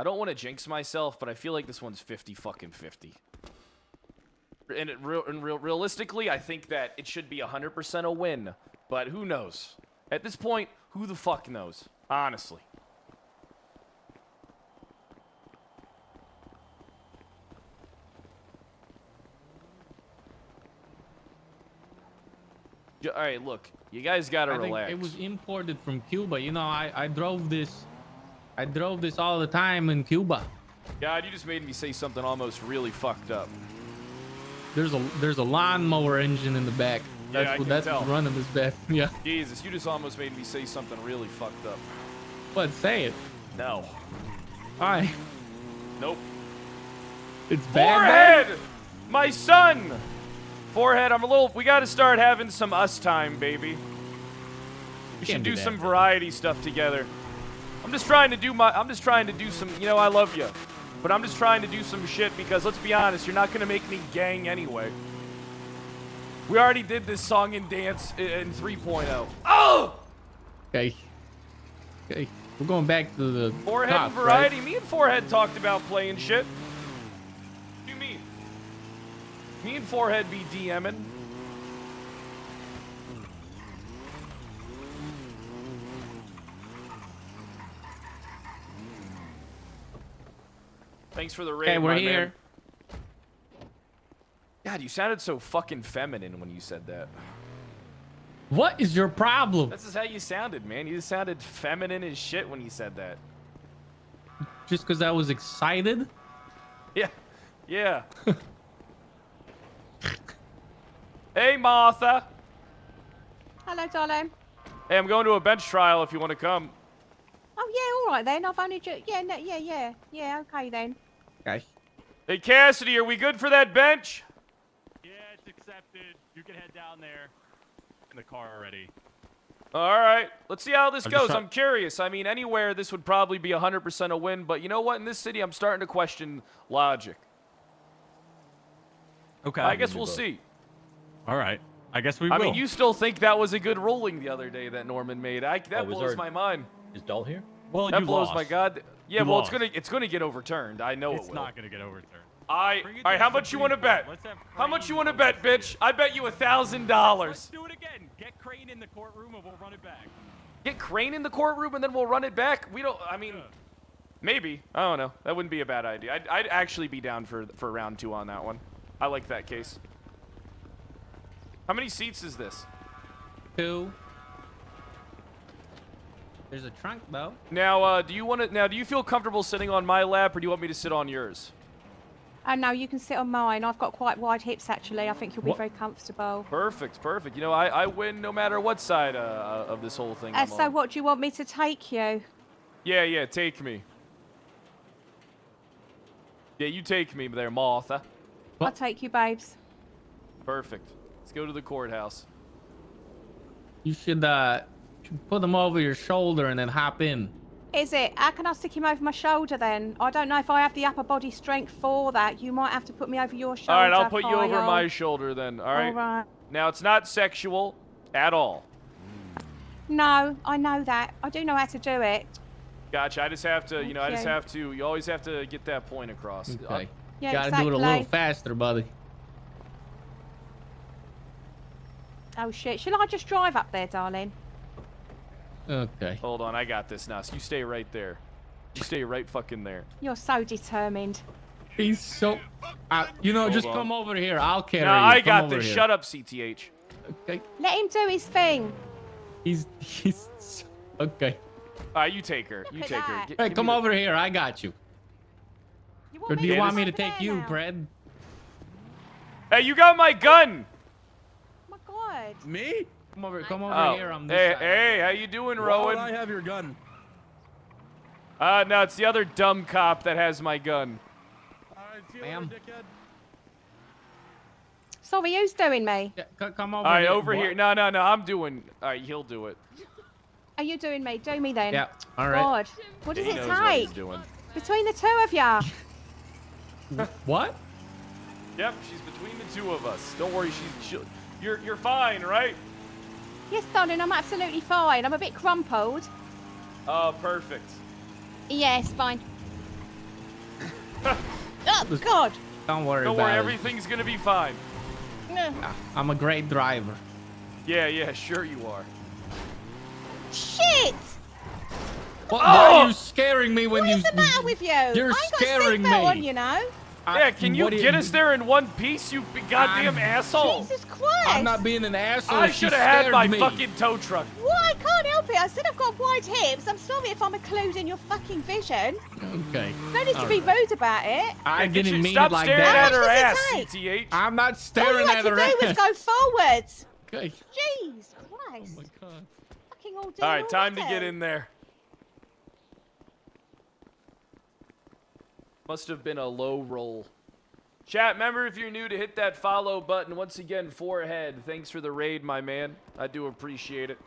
Speaker 1: I don't want to jinx myself, but I feel like this one's 50-50. And realistically, I think that it should be 100% a win. But who knows? At this point, who the fuck knows? Honestly. All right, look. You guys gotta relax.
Speaker 13: It was imported from Cuba. You know, I drove this. I drove this all the time in Cuba.
Speaker 1: God, you just made me say something almost really fucked up.
Speaker 13: There's a lawnmower engine in the back.
Speaker 1: Yeah,
Speaker 13: That's what's running this bad. Yeah.
Speaker 1: Jesus, you just almost made me say something really fucked up.
Speaker 13: What? Say it.
Speaker 1: No.
Speaker 13: Why?
Speaker 1: Nope.
Speaker 13: It's bad.
Speaker 1: Forehead! My son! Forehead, we gotta start having some us time, baby. We should do some variety stuff together. I'm just trying to do some, you know, I love you. But I'm just trying to do some shit because, let's be honest, you're not gonna make me gang anyway. We already did this song and dance in 3.0. Oh!
Speaker 13: Okay. Okay. We're going back to the
Speaker 1: Forehead
Speaker 13: top,
Speaker 1: and variety.
Speaker 13: right?
Speaker 1: Me and Forehead talked about playing shit. What do you mean? Me and Forehead be DMing. Thanks for the raid,
Speaker 13: Okay, we're
Speaker 1: my
Speaker 13: here.
Speaker 1: man. God, you sounded so fucking feminine when you said that.
Speaker 13: What is your problem?
Speaker 1: That's just how you sounded, man. You just sounded feminine as shit when you said that.
Speaker 13: Just because I was excited?
Speaker 1: Yeah. Yeah. Hey, Martha.
Speaker 6: Hello, darling.
Speaker 1: Hey, I'm going to a bench trial if you want to come.
Speaker 10: Oh yeah, all right then. I've only just yeah. Okay then.
Speaker 13: Okay.
Speaker 1: Hey, Cassidy, are we good for that bench?
Speaker 19: Yeah, it's accepted. You can head down there. In the car already.
Speaker 1: All right, let's see how this
Speaker 19: I'm just
Speaker 1: goes.
Speaker 19: try-
Speaker 1: I'm curious. I mean, anywhere this would probably be 100% a win, but you know what? In this city, I'm starting to question logic.
Speaker 19: Okay.
Speaker 1: I guess we'll see.
Speaker 19: All right. I guess we
Speaker 1: I
Speaker 19: will.
Speaker 1: mean, you still think that was a good ruling the other day that Norman made? That
Speaker 9: was
Speaker 1: blows
Speaker 9: there-
Speaker 1: my mind.
Speaker 9: Is Doll here?
Speaker 19: Well,
Speaker 1: That
Speaker 19: you
Speaker 1: blows
Speaker 19: lost.
Speaker 1: my god. Yeah,
Speaker 19: You
Speaker 1: well,
Speaker 19: lost.
Speaker 1: it's gonna get overturned. I know
Speaker 19: It's
Speaker 1: it will.
Speaker 19: not gonna get overturned.
Speaker 1: All right,
Speaker 19: to
Speaker 1: how
Speaker 19: the
Speaker 1: much you want to
Speaker 19: Supreme
Speaker 1: bet?
Speaker 19: Court. Let's have
Speaker 1: How much you
Speaker 19: Crane
Speaker 1: want to bet,
Speaker 19: oversee
Speaker 1: bitch?
Speaker 19: it.
Speaker 1: I bet you $1,000.
Speaker 19: Let's do it again. Get Crane in the courtroom and we'll run it back.
Speaker 1: Get Crane in the courtroom and then we'll run it back. We don't. I mean, maybe. I don't know. That wouldn't be a bad idea. I'd actually be down for round 2 on that one. I like that case. How many seats is this?
Speaker 13: 2. There's a trunk though.
Speaker 1: Now, do you feel comfortable sitting on my lap, or do you want me to sit on yours?
Speaker 10: No, you can sit on mine. I've got quite wide hips actually. I think you'll be
Speaker 1: What?
Speaker 10: very comfortable.
Speaker 1: Perfect, perfect. You know, I win no matter what side of this whole thing I'm
Speaker 10: So
Speaker 1: on.
Speaker 10: what do you want me to take you?
Speaker 1: Yeah, take me. Yeah, you take me there, Martha.
Speaker 10: I'll take you, babes.
Speaker 1: Perfect. Let's go to the courthouse.
Speaker 13: You should put them over your shoulder and then hop in.
Speaker 10: Is it? How can I stick him over my shoulder then? I don't know if I have the upper body strength for that. You might have to put me over your shoulder.
Speaker 1: All right, I'll put you over
Speaker 10: Kyle.
Speaker 1: my shoulder then. All right.
Speaker 10: All right.
Speaker 1: Now, it's not sexual at all.
Speaker 10: No, I know that. I do know how to do it.
Speaker 1: Gotcha. I just have to, you know, I just
Speaker 10: Okay.
Speaker 1: have to. You always have to get that point across.
Speaker 13: Okay.
Speaker 10: Yeah,
Speaker 13: Gotta
Speaker 10: exactly.
Speaker 13: do it a little faster, buddy.
Speaker 10: Oh shit! Shall I just drive up there, darling?
Speaker 13: Okay.
Speaker 1: Hold on, I got this now. So you stay right there. You stay right fucking there.
Speaker 10: You're so determined.
Speaker 13: He's so. You know,
Speaker 1: Hold
Speaker 13: just
Speaker 1: on.
Speaker 13: come over here. I'll carry
Speaker 1: No,
Speaker 13: you.
Speaker 1: I
Speaker 13: Come
Speaker 1: got
Speaker 13: over
Speaker 1: this.
Speaker 13: here.
Speaker 1: Shut up, CTH.
Speaker 13: Okay.
Speaker 10: Let him do his thing.
Speaker 13: He's okay.
Speaker 1: All right, you take her. You
Speaker 10: at
Speaker 1: take her.
Speaker 10: that.
Speaker 1: Gi-
Speaker 13: Hey,
Speaker 1: give
Speaker 13: come
Speaker 1: me the-
Speaker 13: over here. I got you. Or do you
Speaker 1: Yeah,
Speaker 13: want
Speaker 1: this-
Speaker 13: me to take you, Fred?
Speaker 1: Hey, you got my gun.
Speaker 10: Oh my god.
Speaker 5: Me?
Speaker 13: Come over here.
Speaker 1: Oh.
Speaker 13: I'm this
Speaker 1: Hey,
Speaker 13: side.
Speaker 1: hey, how you doing,
Speaker 5: Why
Speaker 1: Rowan?
Speaker 5: would I have your gun?
Speaker 1: No, it's the other dumb cop that has my gun.
Speaker 13: Ma'am.
Speaker 10: Sorry, who's doing me?
Speaker 13: Come over
Speaker 1: All right,
Speaker 13: here.
Speaker 1: over here. No, I'm doing. All right, he'll do it.
Speaker 10: Are you doing me? Do me then.
Speaker 13: Yeah, all right.
Speaker 10: God, what does
Speaker 1: He
Speaker 10: it
Speaker 1: knows what he's
Speaker 10: take
Speaker 1: doing.
Speaker 10: between the two of ya?
Speaker 13: What?
Speaker 1: Yep, she's between the two of us. Don't worry, you're fine, right?
Speaker 10: Yes, darling, I'm absolutely fine. I'm a bit crumpled.
Speaker 1: Oh, perfect.
Speaker 10: Yes, fine. Oh God.
Speaker 13: Don't worry
Speaker 1: Don't
Speaker 13: about
Speaker 1: worry,
Speaker 13: it.
Speaker 1: everything's gonna be fine.
Speaker 13: I'm a great driver.
Speaker 1: Yeah, sure you are.
Speaker 10: Shit!
Speaker 13: Why
Speaker 1: Oh!
Speaker 13: are you scaring me when
Speaker 10: What
Speaker 13: you?
Speaker 10: is the matter with you?
Speaker 13: You're
Speaker 10: I ain't got
Speaker 13: scaring
Speaker 10: a seatbelt
Speaker 13: me.
Speaker 10: on, you know.
Speaker 1: Yeah, can you
Speaker 13: what do
Speaker 1: get us there in one piece, you goddamn asshole?
Speaker 10: Jesus Christ!
Speaker 13: I'm not being an asshole.
Speaker 1: I
Speaker 13: She
Speaker 1: should have had
Speaker 13: scared
Speaker 1: my
Speaker 13: me.
Speaker 1: fucking tow truck.
Speaker 10: Well, I can't help it. I said I've got wide hips. I'm sorry if I'm occluding your fucking vision.
Speaker 13: Okay.
Speaker 10: No need to
Speaker 13: All
Speaker 10: be
Speaker 13: right.
Speaker 10: rude about it.
Speaker 13: I
Speaker 1: You
Speaker 13: didn't
Speaker 1: should
Speaker 13: mean
Speaker 1: stop
Speaker 13: it like
Speaker 1: staring
Speaker 13: that.
Speaker 1: at her
Speaker 10: How much
Speaker 1: ass,
Speaker 10: does it
Speaker 1: CTH.
Speaker 13: I'm not
Speaker 10: All you
Speaker 13: staring
Speaker 10: had
Speaker 13: at
Speaker 10: to
Speaker 13: her
Speaker 10: do
Speaker 13: ass.
Speaker 10: was go forwards.
Speaker 13: Okay.
Speaker 10: Jeez Christ.
Speaker 13: Oh my God.
Speaker 10: Fucking all
Speaker 1: All right, time to get in there. Must have been a low roll. Chat, remember if you're new to hit that follow button. Once again, forehead. Thanks for the raid, my man. I do appreciate it.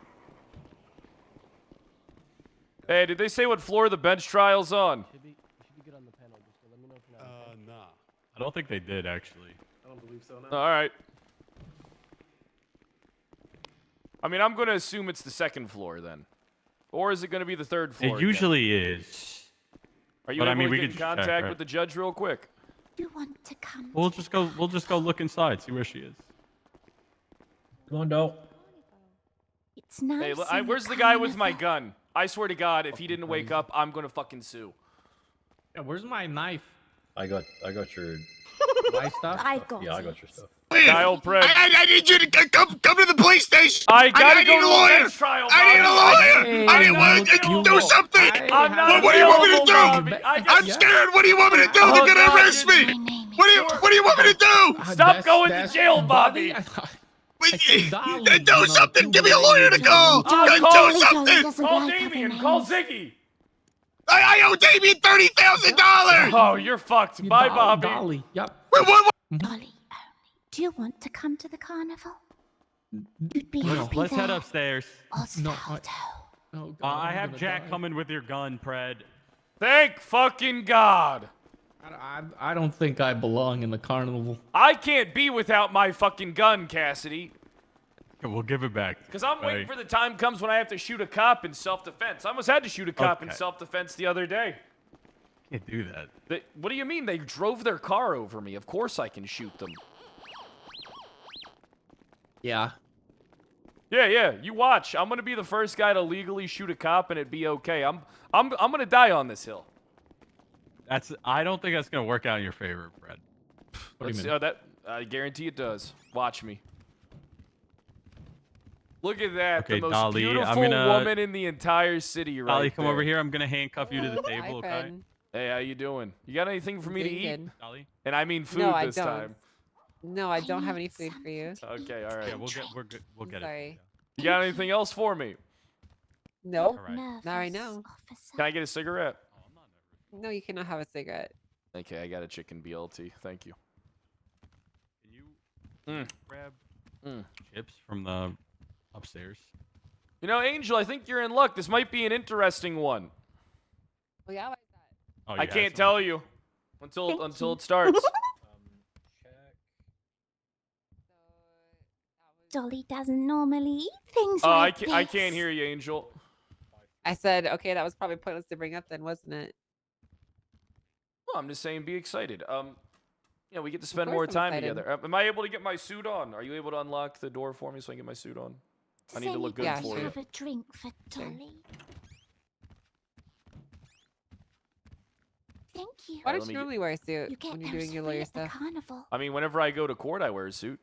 Speaker 1: Hey, did they say what floor the bench trial's on?
Speaker 24: Nah.
Speaker 19: I don't think they did actually.
Speaker 24: I don't believe so. No.
Speaker 1: All right. I mean, I'm going to assume it's the second floor then. Or is it going to be the third floor?
Speaker 19: It
Speaker 1: again?
Speaker 19: usually is.
Speaker 1: Are you
Speaker 19: but
Speaker 1: able
Speaker 19: I mean,
Speaker 1: to
Speaker 19: we
Speaker 1: get
Speaker 19: could
Speaker 1: in
Speaker 19: check,
Speaker 1: contact
Speaker 19: right?
Speaker 1: with the judge real quick?
Speaker 10: You want to come?
Speaker 19: We'll just go look inside, see where she is.
Speaker 9: Come on, Doll.
Speaker 10: It's nice.
Speaker 1: Hey,
Speaker 10: in
Speaker 1: where's the guy with my
Speaker 10: carnival.
Speaker 1: gun? I swear to God, if he didn't wake up, I'm going to fucking sue.
Speaker 13: Yeah, where's my knife?
Speaker 9: I got your.
Speaker 13: My stuff?
Speaker 10: I got
Speaker 9: Yeah, I
Speaker 10: it.
Speaker 9: got your stuff.
Speaker 1: Kyle Pred.
Speaker 3: I need you to come to the police station.
Speaker 1: I gotta go
Speaker 3: need
Speaker 1: to
Speaker 3: a
Speaker 1: a
Speaker 3: lawyer.
Speaker 1: bench trial,
Speaker 3: I need a
Speaker 1: Bobby.
Speaker 3: lawyer. I need
Speaker 1: I'm
Speaker 3: do
Speaker 1: not
Speaker 3: something.
Speaker 1: I'm not
Speaker 3: What do you want me to
Speaker 1: available,
Speaker 3: do?
Speaker 1: Bobby.
Speaker 3: I'm scared. What do you want me to do?
Speaker 1: Oh,
Speaker 3: They're gonna
Speaker 1: God,
Speaker 3: arrest me. What do you want me to do?
Speaker 1: Stop going to jail, Bobby.
Speaker 13: Dolly,
Speaker 3: Do something! Give me a lawyer to call!
Speaker 10: Dolly,
Speaker 3: Do
Speaker 10: Dolly
Speaker 3: something!
Speaker 10: doesn't
Speaker 1: Call
Speaker 10: like
Speaker 1: Damien.
Speaker 10: other
Speaker 1: Call
Speaker 10: names.
Speaker 1: Ziggy.
Speaker 3: I owe Damien $30,000!
Speaker 1: Oh, you're fucked. Bye, Bobby.
Speaker 13: Dolly, yep.
Speaker 3: Wait, what?
Speaker 10: Dolly only. Do you want to come to the carnival? You'd be
Speaker 19: Let's,
Speaker 10: happy
Speaker 19: let's
Speaker 10: there.
Speaker 19: head upstairs.
Speaker 10: Osvaldo.
Speaker 13: Oh, God,
Speaker 19: I
Speaker 13: I'm
Speaker 19: have
Speaker 13: gonna
Speaker 19: Jack
Speaker 13: die.
Speaker 19: coming with your gun, Pred.
Speaker 1: Thank fucking God.
Speaker 13: I don't think I belong in the carnival.
Speaker 1: I can't be without my fucking gun, Cassidy.
Speaker 19: We'll give it back.
Speaker 1: Because I'm waiting for the time comes when I have to shoot a cop in self-defense. I almost had to shoot a cop in
Speaker 19: Okay.
Speaker 1: self-defense the other day.
Speaker 19: Can't do that.
Speaker 1: What do you mean? They drove their car over me. Of course I can shoot them.
Speaker 13: Yeah.
Speaker 1: Yeah. You watch. I'm gonna be the first guy to legally shoot a cop and it'd be okay. I'm gonna die on this hill.
Speaker 19: I don't think that's gonna work out in your favor, Fred.
Speaker 1: Let's see. I guarantee it does. Watch me. Look at that.
Speaker 19: Okay,
Speaker 1: the most
Speaker 19: Dolly, I'm
Speaker 1: beautiful
Speaker 19: gonna-
Speaker 1: woman in the entire city right
Speaker 19: Dolly, come
Speaker 1: there.
Speaker 19: over here. I'm gonna handcuff you to the table, okay?
Speaker 14: Fred.
Speaker 1: Hey, how you doing? You got anything for me to
Speaker 14: Doing
Speaker 1: eat?
Speaker 14: good.
Speaker 19: Dolly?
Speaker 1: And I mean food
Speaker 14: No, I
Speaker 1: this
Speaker 14: don't.
Speaker 1: time.
Speaker 14: No, I don't have any food for you.
Speaker 1: Okay, all right.
Speaker 19: Yeah, we're good. We'll get
Speaker 14: Sorry.
Speaker 1: You got anything else for me?
Speaker 14: Nope.
Speaker 19: All right.
Speaker 14: Not right now.
Speaker 1: Can I get a cigarette?
Speaker 14: No, you cannot have a cigarette.
Speaker 1: Okay, I got a chicken BLT. Thank you.
Speaker 19: Can you grab
Speaker 1: Mm.
Speaker 19: chips from the upstairs?
Speaker 1: You know, Angel, I think you're in luck. This might be an interesting one.
Speaker 14: Well, yeah,
Speaker 19: Oh,
Speaker 1: I
Speaker 19: you
Speaker 1: can't
Speaker 19: have
Speaker 1: tell you until it starts.
Speaker 10: Dolly doesn't normally eat things
Speaker 1: Oh,
Speaker 10: like
Speaker 1: I
Speaker 10: this.
Speaker 1: can't hear you, Angel.
Speaker 14: I said, okay, that was probably pointless to bring up then, wasn't it?
Speaker 1: Well, I'm just saying, be excited. Yeah, we get to spend
Speaker 14: course
Speaker 1: more
Speaker 14: I'm
Speaker 1: time
Speaker 14: excited.
Speaker 1: together. Am I able to get my suit on? Are you able to unlock the door for me so I can get my suit on? I need to look good
Speaker 10: Does
Speaker 1: for
Speaker 10: anybody
Speaker 1: you.
Speaker 10: have a drink for Dolly? Thank you.
Speaker 14: Why
Speaker 1: let
Speaker 14: don't
Speaker 1: me
Speaker 14: you
Speaker 1: get-
Speaker 14: normally wear a suit
Speaker 10: You get
Speaker 14: when you're
Speaker 10: those
Speaker 14: doing your
Speaker 10: free
Speaker 14: lawyer
Speaker 10: at the
Speaker 14: stuff?
Speaker 10: carnival.
Speaker 1: I mean, whenever I go to court, I wear a suit.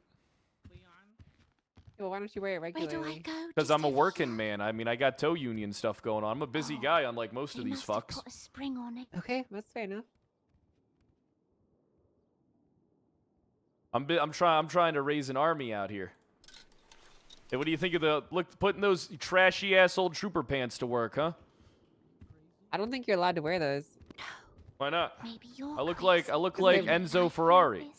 Speaker 14: Well, why don't you wear it
Speaker 10: Where do
Speaker 14: regularly?
Speaker 10: I go?
Speaker 1: Because I'm a working man. I mean, I got tow union stuff going on. I'm a busy guy, unlike most
Speaker 10: They
Speaker 1: of these
Speaker 10: must have
Speaker 1: fucks.
Speaker 10: put a spring on it.
Speaker 14: Okay, that's fair enough.
Speaker 1: I'm trying to raise an army out here. Hey, what do you think of putting those trashy ass old trooper pants to work, huh?
Speaker 14: I don't think you're allowed to wear those.
Speaker 1: Why not?
Speaker 10: Maybe you're
Speaker 1: I look like
Speaker 14: they're-
Speaker 1: Enzo Ferrari.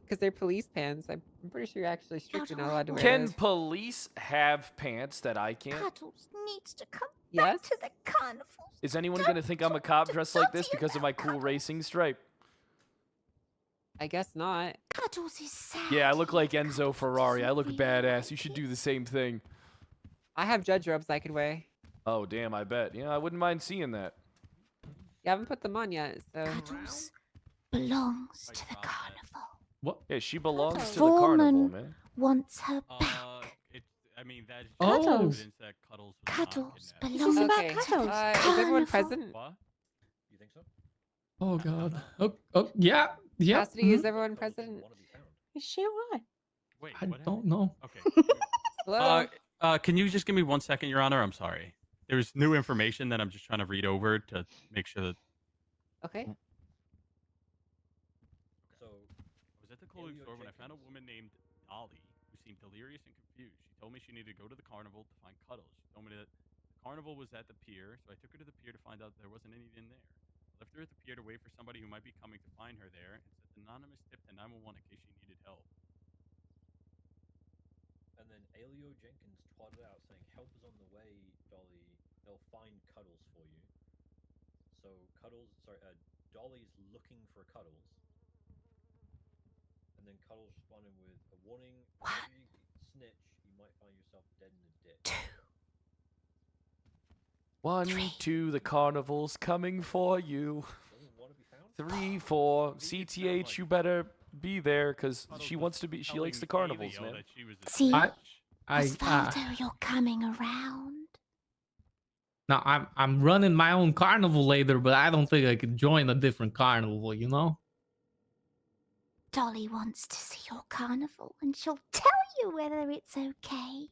Speaker 14: Because they're police pants. I'm pretty sure you're actually strictly not allowed to wear
Speaker 1: Can
Speaker 14: those.
Speaker 1: police have pants that I can't?
Speaker 10: Cuddles needs to come
Speaker 14: Yes?
Speaker 10: back to the carnival.
Speaker 1: Is anyone gonna think I'm a cop dressed like this because of my cool racing stripe?
Speaker 14: I guess not.
Speaker 10: Cuddles is sad.
Speaker 1: Yeah, I look like Enzo Ferrari. I look badass. You should do the same thing.
Speaker 14: I have judge robes I could wear.
Speaker 1: Oh, damn, I bet. Yeah, I wouldn't mind seeing that.
Speaker 14: You haven't put them on yet, so.
Speaker 10: Cuddles belongs to the carnival.
Speaker 1: What? Yeah, she belongs to the
Speaker 10: Foreman
Speaker 1: carnival, man.
Speaker 10: wants her back.
Speaker 19: I mean, that is
Speaker 10: Cuddles.
Speaker 19: evidence that Cuddles was not
Speaker 10: Cuddles
Speaker 19: kidnapped.
Speaker 10: belongs
Speaker 14: Okay.
Speaker 10: to the
Speaker 14: Is everyone
Speaker 10: carnival.
Speaker 14: present?
Speaker 19: What? You think so?
Speaker 13: Oh God. Oh yeah. Yeah.
Speaker 14: Cassidy, is everyone present?
Speaker 2: Is she alive?
Speaker 19: Wait,
Speaker 13: I don't know.
Speaker 19: Okay.
Speaker 14: Hello?
Speaker 19: Can you just give me 1 second, Your Honor? I'm sorry. There's new information that I'm just trying to read over to make sure that.
Speaker 14: Okay.
Speaker 19: So, I was at the clothing store when I found a woman named Dolly who seemed delirious and confused. She told me she needed to go to the carnival to find Cuddles. She told me that the carnival was at the pier, so I took her to the pier to find out there wasn't anything there. I left her at the pier to wait for somebody who might be coming to find her there and sent an anonymous tip to 911 in case she needed help.
Speaker 9: And then Alio Jenkins twatted out saying, "Help is on the way, Dolly. They'll find Cuddles for you." So Dolly's looking for Cuddles. And then Cuddles responded with a warning: "Whenever you snitch, you might find yourself dead in a ditch."
Speaker 1: 1, 2, the carnival's coming for you. 3, 4, CTH, you better be there, because she wants to be. She likes the carnivals, man.
Speaker 10: See,
Speaker 13: I
Speaker 10: Osvaldo, you're coming around.
Speaker 13: No, I'm running my own carnival later, but I don't think I could join a different carnival. You know.
Speaker 10: Dolly wants to see your carnival, and she'll tell you whether it's okay.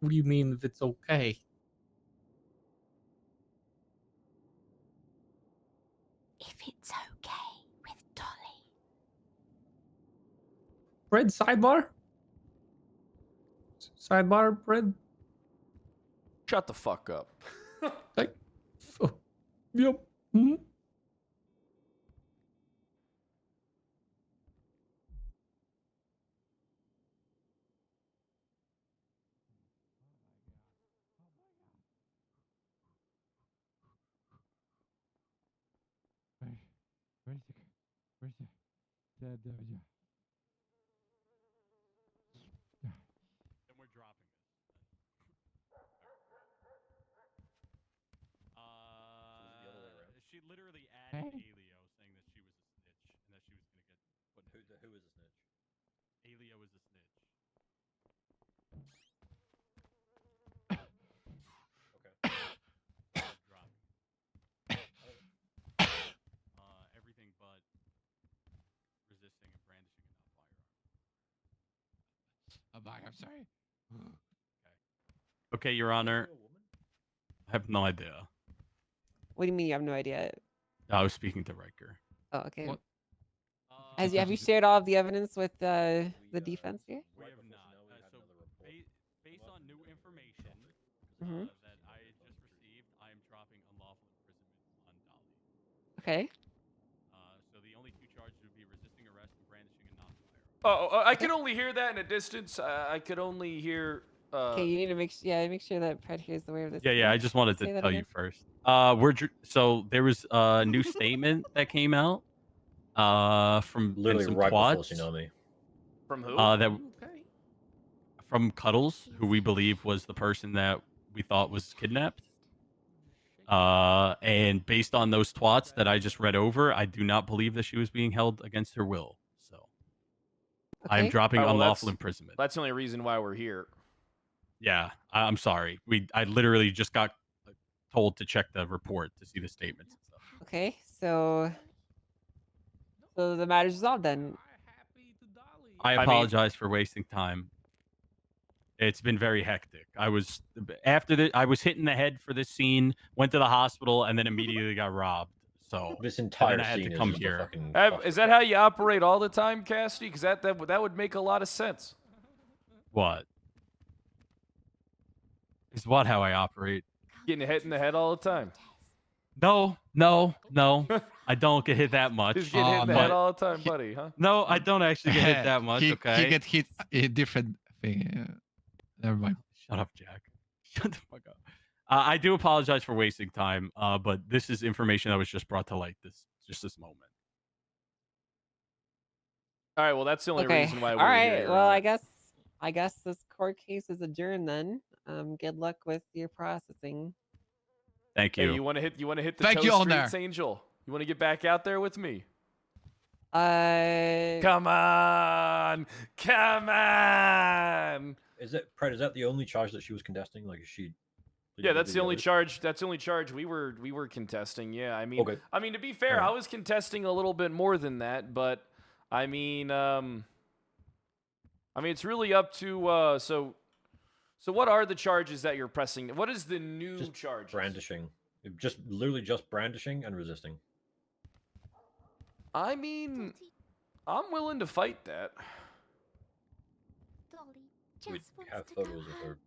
Speaker 13: What do you mean if it's okay?
Speaker 10: If it's okay with Dolly.
Speaker 13: Fred, sidebar? Sidebar, Fred?
Speaker 1: Shut the fuck up.
Speaker 13: Like, oh, yep. Hmm.
Speaker 19: Then we're dropping it. She literally added Alio saying that she was a snitch and that she was gonna get put.
Speaker 9: Who is a snitch?
Speaker 19: Alio is a snitch.
Speaker 9: Okay.
Speaker 19: We're dropping. Everything but resisting and brandishing a non-firearm. I'm sorry. Okay, Your Honor. I have no idea.
Speaker 14: What do you mean you have no idea?
Speaker 19: I was speaking to Riker.
Speaker 14: Oh, okay.
Speaker 19: What?
Speaker 14: Have you shared all of the evidence with the defense here?
Speaker 19: We have not. So, based on new information
Speaker 14: Mhm.
Speaker 19: that I just received, I am dropping unlawful imprisonment on Dolly.
Speaker 14: Okay.
Speaker 19: So the only two charges would be resisting arrest and brandishing a non-firearm.
Speaker 1: I could only hear that in a distance. I could only hear.
Speaker 14: Okay, you need to make sure that Predator is aware of this.
Speaker 19: Yeah. I just wanted
Speaker 14: Say
Speaker 19: to
Speaker 14: that
Speaker 19: tell you
Speaker 14: again.
Speaker 19: first. So there was a new statement that came out. From
Speaker 9: Literally
Speaker 19: some
Speaker 9: right before
Speaker 19: twats.
Speaker 9: tsunami.
Speaker 1: From who?
Speaker 19: From Cuddles, who we believe was the person that we thought was kidnapped. And based on those twats that I just read over, I do not believe that she was being held against her will. So I am dropping unlawful imprisonment.
Speaker 1: That's the only reason why we're here.
Speaker 19: Yeah, I'm sorry. I literally just got told to check the report to see the statements and stuff.
Speaker 14: Okay, so the matter's resolved then.
Speaker 19: I apologize for wasting time. It's been very hectic. I was hit in the head for this scene, went to the hospital, and then immediately got robbed. So
Speaker 9: this
Speaker 19: and
Speaker 9: entire
Speaker 19: then I had
Speaker 9: scene
Speaker 19: to
Speaker 9: is
Speaker 19: come
Speaker 9: just a
Speaker 19: here.
Speaker 9: fucking
Speaker 1: Is that how you operate all the time, Cassidy? Because that would make a lot of sense.
Speaker 19: What? Is what how I operate?
Speaker 1: Getting hit in the head all the time.
Speaker 19: No. I don't get hit that much.
Speaker 1: Just get hit in the head all the time, buddy, huh?
Speaker 19: No, I don't actually get hit that much.
Speaker 7: He
Speaker 19: Okay.
Speaker 7: get hit a different thing. Never mind.
Speaker 19: Shut up, Jack. Shut the fuck up. I do apologize for wasting time, but this is information that was just brought to light this moment.
Speaker 1: All right, well, that's the only
Speaker 14: Okay.
Speaker 1: reason why
Speaker 14: All
Speaker 1: we're
Speaker 14: right.
Speaker 1: here. Your
Speaker 14: Well,
Speaker 1: Honor.
Speaker 14: I guess this court case is adjourned then. Good luck with your processing.
Speaker 19: Thank you.
Speaker 1: Hey, you want to hit the
Speaker 7: Thank
Speaker 1: toe
Speaker 7: you,
Speaker 1: streets,
Speaker 7: Owner.
Speaker 1: Angel? You want to get back out there with me?
Speaker 14: Come
Speaker 1: on.
Speaker 9: Is that the only charge that she was contesting? Like, is she?
Speaker 1: Yeah, that's the only charge. That's the only charge we were contesting. Yeah, I mean,
Speaker 9: Okay.
Speaker 1: I mean to be fair, I was contesting a little bit more than that, but I mean, it's really up to so what are the charges that you're pressing? What is the new charge?
Speaker 9: Brandishing. Literally just brandishing and resisting.
Speaker 1: I mean, I'm willing to fight that.
Speaker 9: We have photos of her.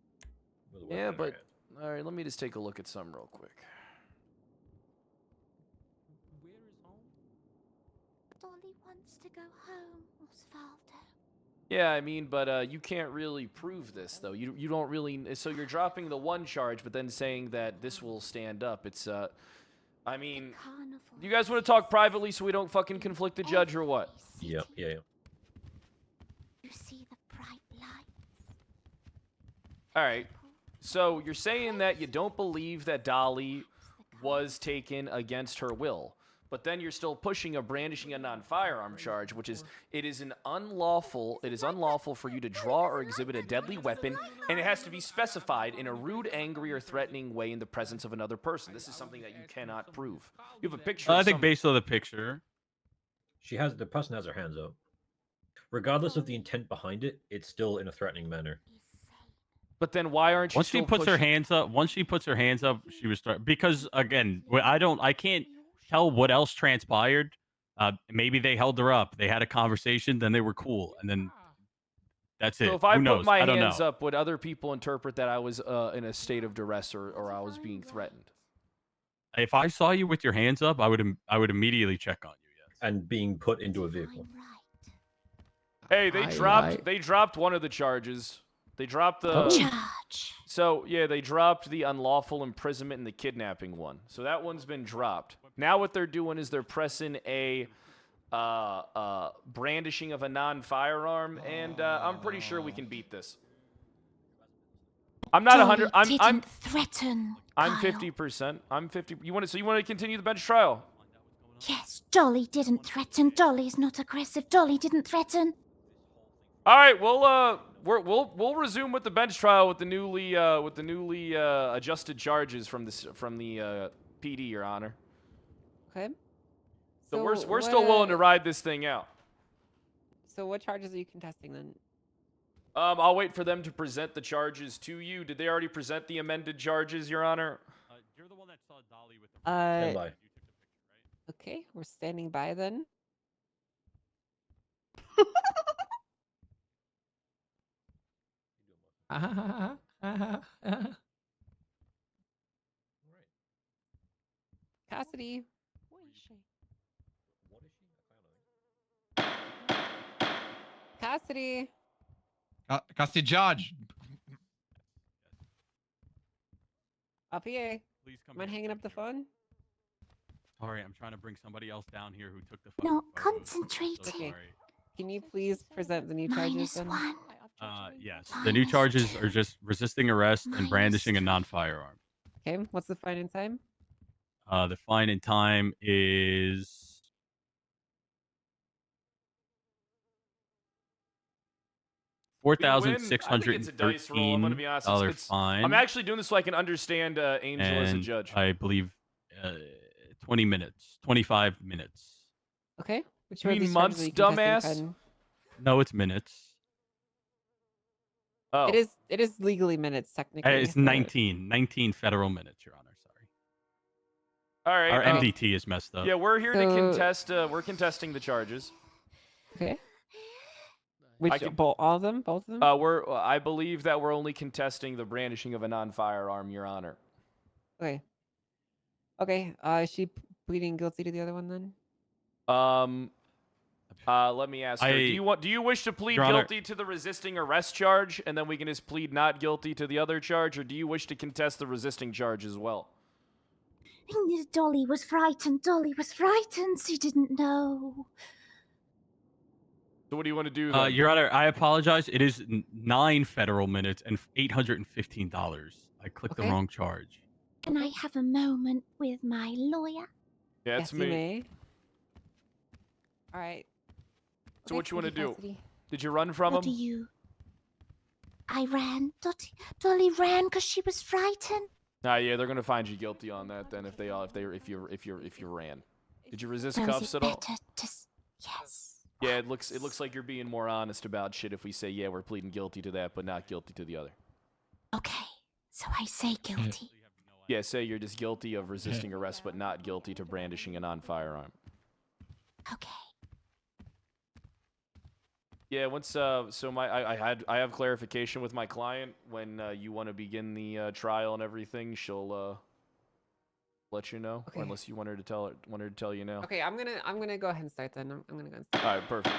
Speaker 9: With a weapon
Speaker 1: Yeah,
Speaker 9: in her
Speaker 1: but
Speaker 9: hand.
Speaker 1: all right, let me just take a look at some real quick.
Speaker 10: Dolly wants to go home, Osvaldo.
Speaker 1: Yeah, I mean, but you can't really prove this though. You don't really. So you're dropping the one charge, but then saying that this will stand up. It's I mean, you guys want to talk privately so we don't fucking conflict the judge or what?
Speaker 9: Yeah.
Speaker 10: You see the bright lights.
Speaker 1: All right. So you're saying that you don't believe that Dolly was taken against her will, but then you're still pushing a brandishing a non-firearm charge, which is it is unlawful for you to draw or exhibit a deadly weapon, and it has to be specified in a rude, angry, or threatening way in the presence of another person. This is something that you cannot prove. You have a picture.
Speaker 19: I think based on the picture,
Speaker 9: the person has her hands up. Regardless of the intent behind it, it's still in a threatening manner.
Speaker 1: But then why aren't you
Speaker 19: once she puts her hands up, she was because again, I can't tell what else transpired. Maybe they held her up. They had a conversation, then they were cool, and then That's it.
Speaker 1: So if I
Speaker 19: Who
Speaker 1: put
Speaker 19: knows?
Speaker 1: my
Speaker 19: I don't
Speaker 1: hands
Speaker 19: know.
Speaker 1: up, would other people interpret that I was in a state of duress or I was being threatened?
Speaker 19: If I saw you with your hands up, I would immediately check on you. Yes.
Speaker 9: And being put into a vehicle.
Speaker 1: Hey, they
Speaker 13: I-
Speaker 1: dropped one of the charges. They dropped the
Speaker 10: Charge.
Speaker 1: So yeah, they dropped the unlawful imprisonment and the kidnapping one. So that one's been dropped. Now what they're doing is they're pressing a brandishing of a non-firearm, and I'm pretty sure we can beat this. I'm not 100. I'm
Speaker 10: threaten.
Speaker 1: I'm
Speaker 10: Kyle.
Speaker 1: 50%. I'm 50. You want to? So you want to continue the bench trial?
Speaker 10: Yes, Dolly didn't threaten. Dolly's not aggressive. Dolly didn't threaten.
Speaker 1: All right. We'll resume with the bench trial with the newly adjusted charges from the PD, Your Honor.
Speaker 14: Okay.
Speaker 1: So we're still willing to ride this thing out.
Speaker 14: So what charges are you contesting then?
Speaker 1: I'll wait for them to present the charges to you. Did they already present the amended charges, Your Honor?
Speaker 19: You're the one that saw Dolly with the
Speaker 14: Stand
Speaker 9: by.
Speaker 14: Okay, we're standing by then. Cassidy. Where is she? Cassidy.
Speaker 7: Cassidy Judge.
Speaker 14: Up here.
Speaker 19: Please come
Speaker 14: Mind hanging up the phone?
Speaker 19: Sorry, I'm trying to bring somebody else down here who took the
Speaker 10: Not
Speaker 19: photos.
Speaker 10: concentrating.
Speaker 19: So sorry.
Speaker 14: Can you please present the new charges then?
Speaker 10: -1.
Speaker 19: Yes. The new charges are just resisting arrest and brandishing a non-firearm.
Speaker 14: Okay, what's the fine and time?
Speaker 19: The fine in time is
Speaker 1: I think it's a dice roll. I'm gonna be honest.
Speaker 19: $4,613
Speaker 1: It's,
Speaker 19: fine.
Speaker 1: I'm actually doing this so I can understand Angel as a
Speaker 19: and
Speaker 1: judge.
Speaker 19: I believe 20 minutes, 25 minutes.
Speaker 14: Okay. Which
Speaker 1: You
Speaker 14: one of
Speaker 1: mean
Speaker 14: these charges are
Speaker 1: months,
Speaker 14: you contesting,
Speaker 1: dumbass?
Speaker 14: Fred?
Speaker 19: No, it's minutes.
Speaker 1: Oh.
Speaker 14: It is legally minutes technically.
Speaker 19: It's
Speaker 14: so-
Speaker 19: 19 federal minutes, Your Honor. Sorry.
Speaker 1: All right.
Speaker 19: Our MDT is messed up.
Speaker 1: Yeah, we're here to
Speaker 14: So-
Speaker 1: contest. We're contesting the charges.
Speaker 14: Okay. Which
Speaker 1: can-
Speaker 14: all of them? Both of them?
Speaker 1: I believe that we're only contesting the brandishing of a non-firearm, Your Honor.
Speaker 14: Okay. Okay. Is she pleading guilty to the other one then?
Speaker 1: Let me ask her. Do you wish to plead
Speaker 19: Your Honor-
Speaker 1: guilty to the resisting arrest charge, and then we can just plead not guilty to the other charge, or do you wish to contest the resisting charge as well?
Speaker 10: Dolly was frightened. Dolly was frightened. She didn't know.
Speaker 1: So what do you want to do? Then?
Speaker 19: Your Honor, I apologize. It is 9 federal minutes and $815. I clicked the
Speaker 14: Okay.
Speaker 19: wrong charge.
Speaker 10: Can I have a moment with my lawyer?
Speaker 1: Yeah,
Speaker 14: Yes,
Speaker 1: it's
Speaker 14: you
Speaker 1: me.
Speaker 14: may. All right.
Speaker 1: So what you want to do?
Speaker 14: Cassidy.
Speaker 1: Did you run from
Speaker 10: What
Speaker 1: him?
Speaker 10: do you? I ran. Dolly ran because she was frightened.
Speaker 1: Nah, yeah, they're gonna find you guilty on that then if you ran. Did you resist
Speaker 10: Or is
Speaker 1: cuffs
Speaker 10: it
Speaker 1: at all?
Speaker 10: better to yes.
Speaker 1: Yeah, it looks like you're being more honest about shit if we say yeah we're pleading guilty to that but not guilty to the other.
Speaker 10: Okay, so I say guilty.
Speaker 1: Yeah, say you're just guilty of resisting arrest but not guilty to brandishing a non-firearm.
Speaker 10: Okay.
Speaker 1: Yeah, once so I have clarification with my client when you want to begin the trial and everything. She'll let you know,
Speaker 14: Okay.
Speaker 1: or unless you want her to tell you now.
Speaker 14: Okay, I'm gonna go ahead and start then. I'm gonna go and start.
Speaker 1: All right, perfect.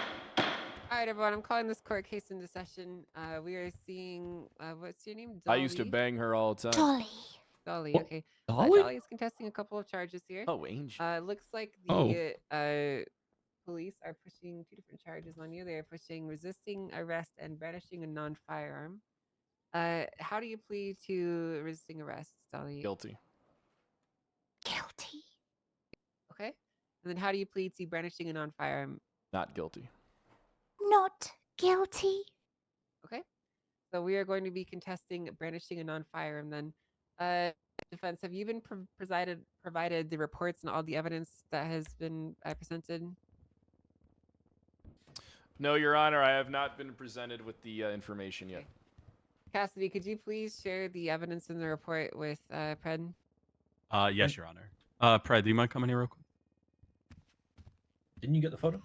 Speaker 14: All right, everyone. I'm calling this court case into session. We are seeing. What's your name?
Speaker 1: I used to
Speaker 14: Dolly?
Speaker 1: bang her all the time.
Speaker 10: Dolly.
Speaker 14: Dolly.
Speaker 1: What?
Speaker 14: Okay.
Speaker 1: Dolly?
Speaker 14: Dolly is contesting a couple of charges here.
Speaker 1: Oh, Angel.
Speaker 14: Looks like
Speaker 1: Oh.
Speaker 14: the police are pushing 2 different charges on you. They are pushing resisting arrest and brandishing a non-firearm. How do you plead to resisting arrest, Dolly?
Speaker 1: Guilty.
Speaker 10: Guilty.
Speaker 14: Okay. And then how do you plead to brandishing a non-firearm?
Speaker 1: Not guilty.
Speaker 10: Not guilty.
Speaker 14: Okay. So we are going to be contesting brandishing a non-firearm then. Defense, have you been provided the reports and all the evidence that has been presented?
Speaker 1: No, Your Honor, I have not been presented with the information yet.
Speaker 14: Cassidy, could you please share the evidence in the report with Pred?
Speaker 19: Yes, Your Honor. Pred, do you mind coming here real quick?
Speaker 9: Didn't you get the photo?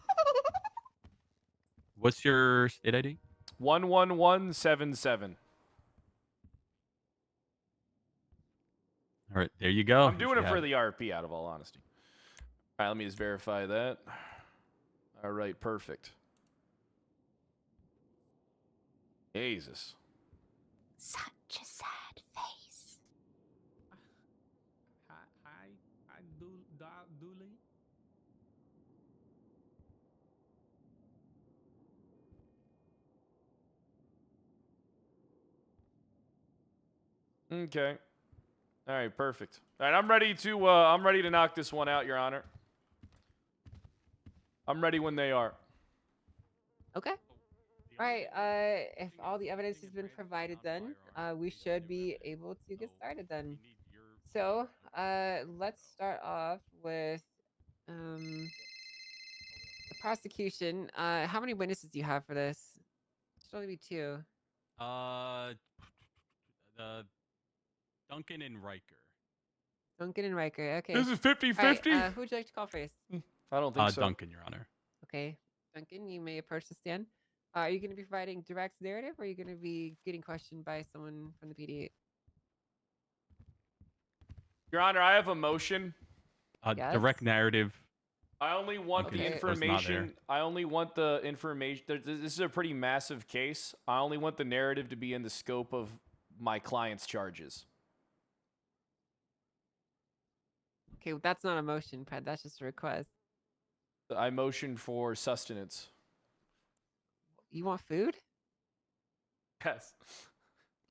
Speaker 19: What's your state ID?
Speaker 1: 11177.
Speaker 19: All right, there you go.
Speaker 1: I'm
Speaker 19: You
Speaker 1: doing
Speaker 19: should
Speaker 1: it for
Speaker 19: have
Speaker 1: the RP, out of all honesty. All right, let me just verify that. All right, perfect. Jesus.
Speaker 10: Such a sad face.
Speaker 13: Hi, Dooley.
Speaker 1: Okay. All right, perfect. All right, I'm ready to knock this one out, Your Honor. I'm ready when they are.
Speaker 14: Okay. All right. If all the evidence has been provided, then we should be able to get started. Then. So, let's start off with the prosecution. How many witnesses do you have for this? It should only be 2.
Speaker 19: the Duncan and Riker.
Speaker 14: Duncan and Riker. Okay.
Speaker 1: This is 50-50?
Speaker 14: All right, who would you like to call first?
Speaker 1: I don't think so.
Speaker 19: Duncan, Your Honor.
Speaker 14: Okay. Duncan, you may approach the stand. Are you going to be providing direct narrative, or are you going to be getting questioned by someone from the PD?
Speaker 1: Your Honor, I have a motion.
Speaker 14: Yes?
Speaker 19: Direct narrative.
Speaker 1: I only want the
Speaker 19: Duncan was not there.
Speaker 1: information. I only want the information. This is a pretty massive case. I only want the narrative to be in the scope of my client's charges.
Speaker 14: Okay, well, that's not a motion, Pred. That's just a request.
Speaker 1: I motion for sustenance.
Speaker 14: You want food?
Speaker 1: Yes.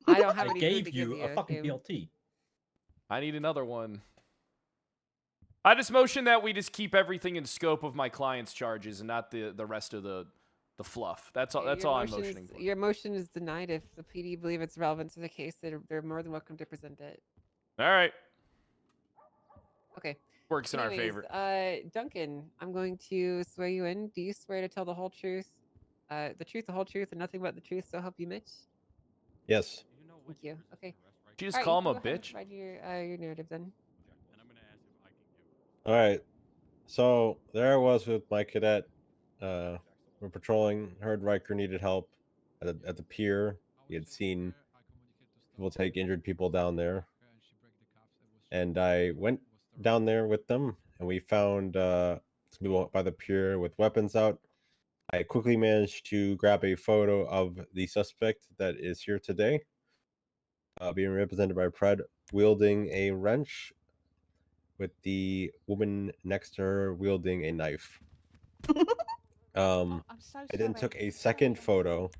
Speaker 14: I don't have
Speaker 9: I
Speaker 14: any food
Speaker 9: gave
Speaker 14: to give
Speaker 9: you a fucking
Speaker 14: okay?
Speaker 9: BLT.
Speaker 1: I need another one. I just motion that we just keep everything in scope of my client's charges and not the rest of the fluff. That's all. That's
Speaker 14: Your
Speaker 1: all I'm
Speaker 14: motion
Speaker 1: motioning for.
Speaker 14: Your motion is denied. If the PD believe it's relevant to the case, they're more than welcome to present it.
Speaker 1: All right.
Speaker 14: Okay.
Speaker 1: Works in our favor.
Speaker 14: Duncan, I'm going to swear you in. Do you swear to tell the whole truth, the whole truth, and nothing but the truth? So help you, Mitch.
Speaker 15: Yes.
Speaker 14: Thank you. Okay.
Speaker 1: Did you just
Speaker 14: All right,
Speaker 1: call
Speaker 14: you
Speaker 1: him
Speaker 14: can
Speaker 1: a
Speaker 14: go ahead and
Speaker 1: bitch?
Speaker 14: provide your narrative then.
Speaker 15: All right. So there I was with my cadet. We're patrolling. Heard Riker needed help at the pier. He had seen people take injured people down there, and I went down there with them, and we found some people by the pier with weapons out. I quickly managed to grab a photo of the suspect that is here today, being represented by Pred, wielding a wrench, with the woman next to her wielding a knife.
Speaker 10: I'm so
Speaker 15: I then
Speaker 10: sorry.
Speaker 15: took a second photo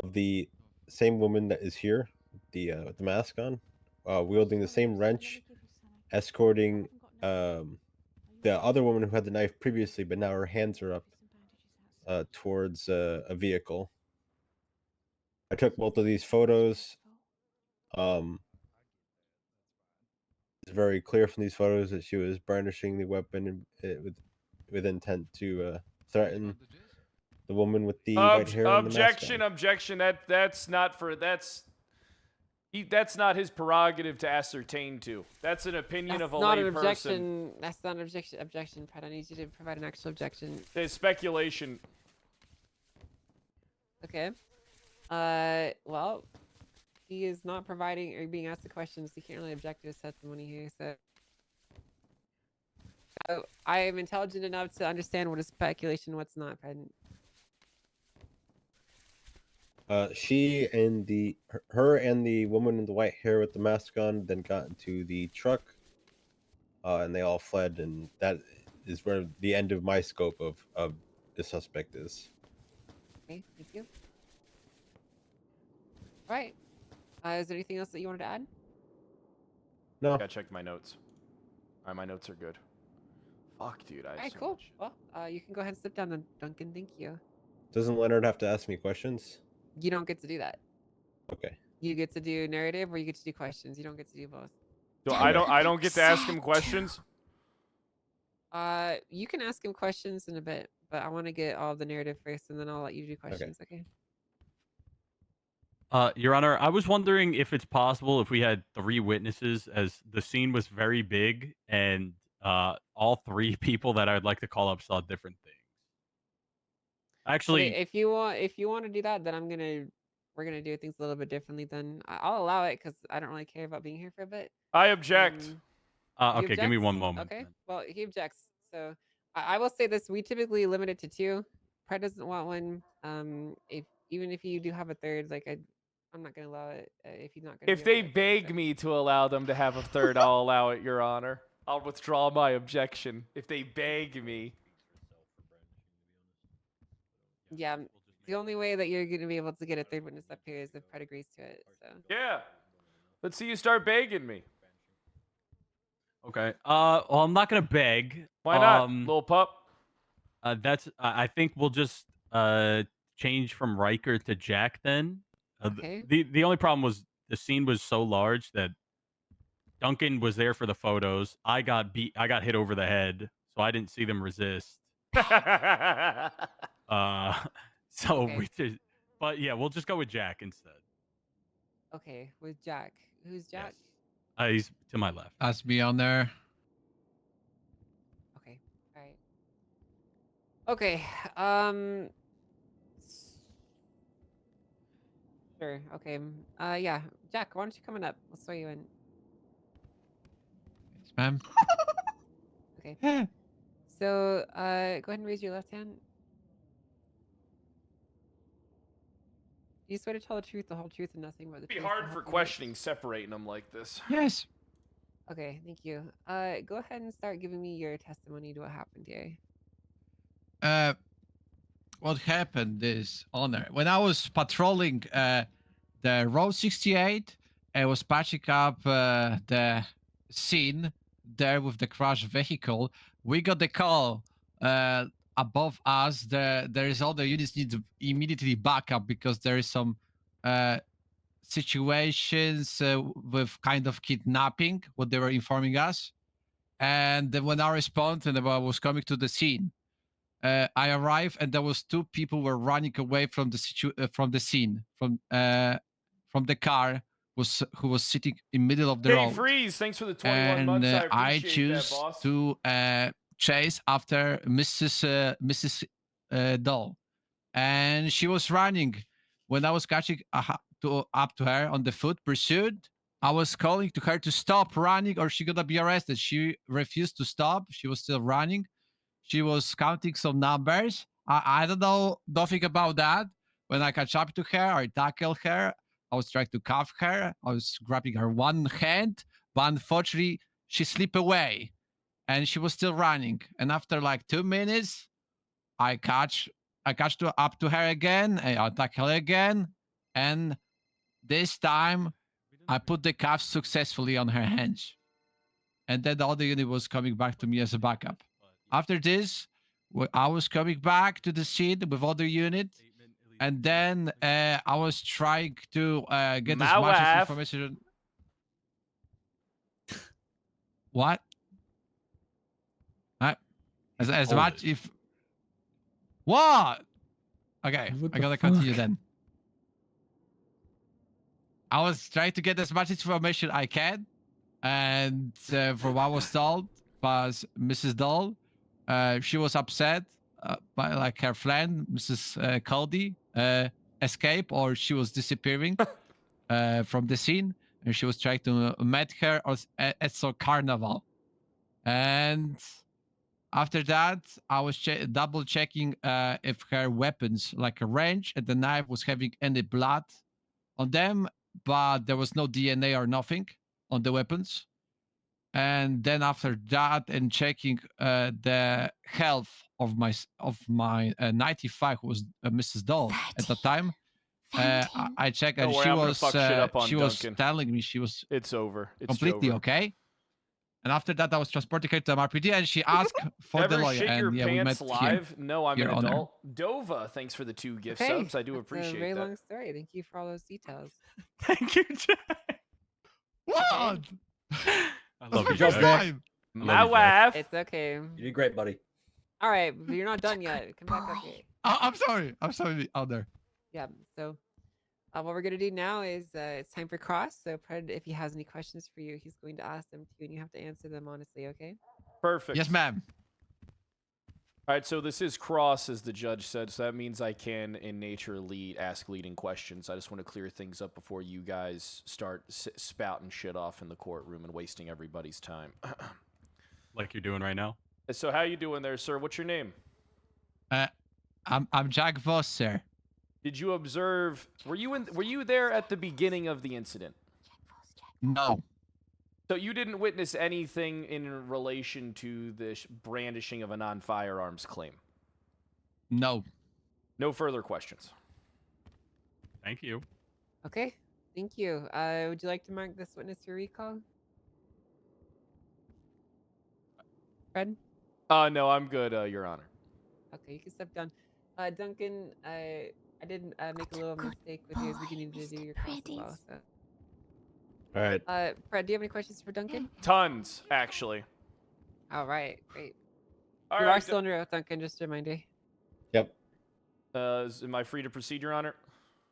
Speaker 15: of the same woman that is here, with the mask on, wielding the same wrench, escorting the other woman who had the knife previously, but now her hands are up towards a vehicle. I took both of these photos. It's very clear from these photos that she was brandishing the weapon with intent to threaten the woman with the white hair and the mask on.
Speaker 1: Objection. That's not his prerogative to ascertain to. That's an opinion
Speaker 14: That's
Speaker 1: of a
Speaker 14: not
Speaker 1: lay
Speaker 14: an
Speaker 1: person.
Speaker 14: objection. That's not an objection. Objection, Pred. I need you to provide an actual objection.
Speaker 1: There's speculation.
Speaker 14: Okay. Well, he is not providing or being asked the questions. He can't really object to his testimony here. So, I am intelligent enough to understand what is speculation, what's not, Pred.
Speaker 15: She and her and the woman in the white hair with the mask on then got into the truck, and they all fled, and that is where the end of my scope of the suspect is.
Speaker 14: Okay, thank you. All right. Is there anything else that you wanted to add?
Speaker 15: No.
Speaker 1: Gotta check my notes. All right, my notes are good. Fuck, dude.
Speaker 14: All right, cool. Well, you can go ahead and sit down then, Duncan. Thank you.
Speaker 15: Doesn't Leonard have to ask me questions?
Speaker 14: You don't get to do that.
Speaker 15: Okay.
Speaker 14: You get to do narrative or you get to do questions. You don't get to do both.
Speaker 1: So I don't get to ask him questions?
Speaker 14: You can ask him questions in a bit, but I want to get all the narrative first, and then I'll let you do questions. Okay.
Speaker 19: Your Honor, I was wondering if it's possible if we had 3 witnesses, as the scene was very big, and all 3 people that I'd like to call up saw different things. Actually,
Speaker 14: Okay, if you want to do that, then we're gonna do things a little bit differently. Then I'll allow it because I don't really care about being here for a bit.
Speaker 1: I object.
Speaker 14: He
Speaker 19: okay, give me
Speaker 14: objects?
Speaker 19: one moment.
Speaker 14: Okay,
Speaker 19: then.
Speaker 14: well he objects. So I will say this: we typically limit it to 2. Pred doesn't want one. If even if you do have a third, like I'm not gonna allow it if he's not gonna be
Speaker 1: If
Speaker 14: here for
Speaker 1: they
Speaker 14: that kind of
Speaker 1: beg
Speaker 14: stuff.
Speaker 1: me to allow them to have a third, I'll allow it, Your Honor. I'll withdraw my objection if they beg me.
Speaker 14: Yeah, the only way that you're gonna be able to get a third witness up here is if Pred agrees to it. So
Speaker 1: Yeah. Let's see you start begging me.
Speaker 19: Okay. Well, I'm not gonna beg.
Speaker 1: Why not, little pup?
Speaker 19: That's. I think we'll just change from Riker to Jack then.
Speaker 14: Okay.
Speaker 19: The only problem was the scene was so large that Duncan was there for the photos. I got beat. I got hit over the head, so I didn't see them resist. So
Speaker 14: Okay.
Speaker 19: we just. But yeah, we'll just go with Jack instead.
Speaker 14: Okay, with Jack. Who's Jack?
Speaker 19: He's to my left.
Speaker 7: That's me on there.
Speaker 14: Okay. All right. Okay. Sure. Okay. Yeah. Jack, why don't you coming up? We'll throw you in.
Speaker 7: Yes, ma'am.
Speaker 14: Okay. So, go ahead and raise your left hand. Do you swear to tell the truth, the whole truth, and nothing but the
Speaker 1: It'd be
Speaker 14: truth? so
Speaker 1: hard
Speaker 14: help
Speaker 1: for
Speaker 14: you God?
Speaker 1: questioning separating them like this.
Speaker 7: Yes.
Speaker 14: Okay. Thank you. Go ahead and start giving me your testimony to what happened here.
Speaker 7: What happened is, Honor, when I was patrolling the Road 68, I was patching up the scene there with the crashed vehicle. We got the call above us. There is all the units need to immediately back up because there is some situations with kind of kidnapping, what they were informing us. And then when I responded and I was coming to the scene, I arrived and there was 2 people were running away from the scene from the car who was sitting in middle of the
Speaker 1: Hey,
Speaker 7: road.
Speaker 1: Freeze, thanks for the 21
Speaker 7: And
Speaker 1: months. I
Speaker 7: I
Speaker 1: appreciate that,
Speaker 7: choose
Speaker 1: boss.
Speaker 7: to chase after Mrs. Doll, and she was running. When I was catching up to her on the foot pursuit, I was calling to her to stop running or she gonna be arrested. She refused to stop. She was still running. She was counting some numbers. I don't know nothing about that. When I catch up to her, I tackle her. I was trying to cuff her. I was grabbing her one hand, but unfortunately, she slipped away, and she was still running. And after like 2 minutes, I catch up to her again. And I tackle her again, and this time, I put the cuffs successfully on her hands. And then the other unit was coming back to me as a backup. After this, I was coming back to the scene with other units, and then I was trying to get
Speaker 1: My
Speaker 7: as much
Speaker 1: wife.
Speaker 7: information. What? As much if. What? Okay,
Speaker 18: What
Speaker 7: I
Speaker 18: the
Speaker 7: gotta continue
Speaker 18: fuck?
Speaker 7: then. I was trying to get as much information I can, and from what I was told was Mrs. Doll, she was upset by like her friend Mrs. Cody escape or she was disappearing from the scene, and she was trying to meet her at some carnival. And after that, I was double checking if her weapons, like a wrench and the knife, was having any blood on them, but there was no DNA or nothing on the weapons. And then after that, and checking the health of my 95, who was Mrs. Doll at the time, I checked, and
Speaker 1: Don't worry, I'm gonna fuck shit up on
Speaker 7: she was
Speaker 1: Duncan.
Speaker 7: telling me she was
Speaker 1: It's over. It's
Speaker 7: completely
Speaker 1: over.
Speaker 7: okay. And after that, I was transporting her to MRPD, and she asked for the
Speaker 1: Ever
Speaker 7: lawyer.
Speaker 1: shit your
Speaker 7: And yeah, we met
Speaker 1: pants live?
Speaker 7: here.
Speaker 1: No, I'm
Speaker 7: Your
Speaker 1: an
Speaker 7: Honor.
Speaker 1: adult. Dova, thanks for the 2 gift
Speaker 14: Okay.
Speaker 1: subs. I do
Speaker 14: That's
Speaker 1: appreciate
Speaker 14: a very
Speaker 1: that.
Speaker 14: long story. Thank you for all those details.
Speaker 19: Thank you, Jack.
Speaker 7: What?
Speaker 19: I love you,
Speaker 15: Just
Speaker 19: Jack.
Speaker 15: Jack.
Speaker 1: My wife.
Speaker 14: It's okay.
Speaker 9: You did great, buddy.
Speaker 14: All right, but you're not done yet. Come back up here.
Speaker 7: I'm sorry. I'm sorry, Honor.
Speaker 14: Yeah. So, what we're gonna do now is it's time for Cross. So, Pred, if he has any questions for you, he's going to ask them too, and you have to answer them honestly. Okay?
Speaker 1: Perfect.
Speaker 7: Yes, ma'am.
Speaker 1: All right, so this is cross, as the judge said, so that means I can, in nature, ask leading questions. I just want to clear things up before you guys start spouting shit off in the courtroom and wasting everybody's time.
Speaker 19: Like you're doing right now.
Speaker 1: So how you doing there, sir? What's your name?
Speaker 7: I'm Jack Voss, sir.
Speaker 1: Did you observe? Were you there at the beginning of the incident?
Speaker 7: No.
Speaker 1: So you didn't witness anything in relation to the brandishing of a non-firearms claim?
Speaker 7: No.
Speaker 1: No further questions.
Speaker 19: Thank you.
Speaker 14: Okay, thank you. Would you like to mark this witness for recall? Fred?
Speaker 1: No, I'm good, Your Honor.
Speaker 14: Okay, you can step down. Duncan, I did make a little mistake with you, as we do need to do your cross as well. So.
Speaker 15: All right.
Speaker 14: Fred, do you have any questions for Duncan?
Speaker 1: Tons, actually.
Speaker 14: All right, great.
Speaker 1: All
Speaker 14: you
Speaker 1: right,
Speaker 14: are still under oath, Duncan, just a reminder.
Speaker 15: Yep.
Speaker 1: Am I free to proceed, Your Honor?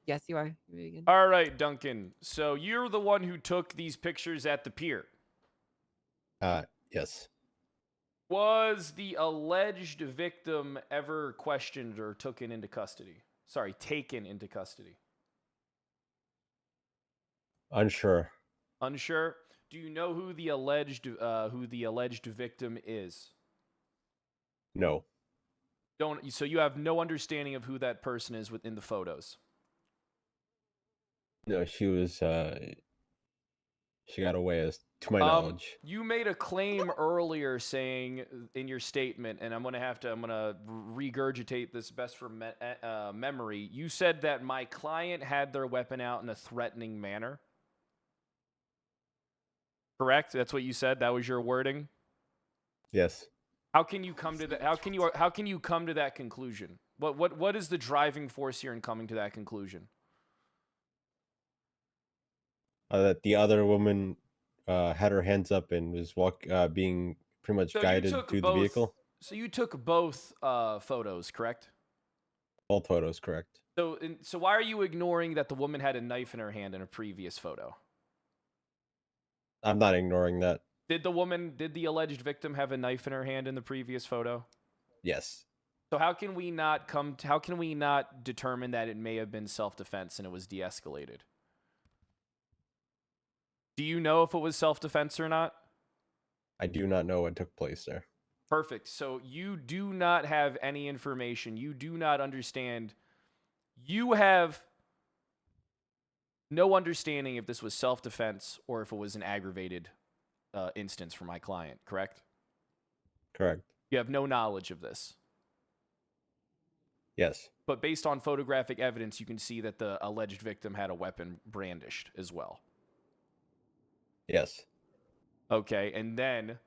Speaker 14: Yes, you are. You may begin.
Speaker 1: All right, Duncan. So you're the one who took these pictures at the pier.
Speaker 15: Yes.
Speaker 1: Was the alleged victim ever questioned or taken into custody? Sorry, taken into custody.
Speaker 15: Unsure.
Speaker 1: Unsure. Do you know who the alleged victim is?
Speaker 15: No.
Speaker 1: Don't. So you have no understanding of who that person is within the photos.
Speaker 15: No, she was. She got away, as to my knowledge.
Speaker 1: You made a claim earlier saying in your statement, and I'm gonna regurgitate this best for memory. You said that my client had their weapon out in a threatening manner. Correct? That's what you said. That was your wording.
Speaker 15: Yes.
Speaker 1: How can you come to that? How can you come to that conclusion? What is the driving force here in coming to that conclusion?
Speaker 15: That the other woman had her hands up and was being pretty much guided to the vehicle.
Speaker 1: So you took both photos, correct?
Speaker 15: Both photos, correct.
Speaker 1: So why are you ignoring that the woman had a knife in her hand in a previous photo?
Speaker 15: I'm not ignoring that.
Speaker 1: Did the alleged victim have a knife in her hand in the previous photo?
Speaker 15: Yes.
Speaker 1: So how can we not determine that it may have been self-defense and it was de-escalated? Do you know if it was self-defense or not?
Speaker 15: I do not know what took place there.
Speaker 1: Perfect. So you do not have any information. You do not understand. You have no understanding if this was self-defense or if it was an aggravated instance for my client, correct?
Speaker 15: Correct.
Speaker 1: You have no knowledge of this.
Speaker 15: Yes.
Speaker 1: But based on photographic evidence, you can see that the alleged victim had a weapon brandished as well.
Speaker 15: Yes.
Speaker 1: Okay, and then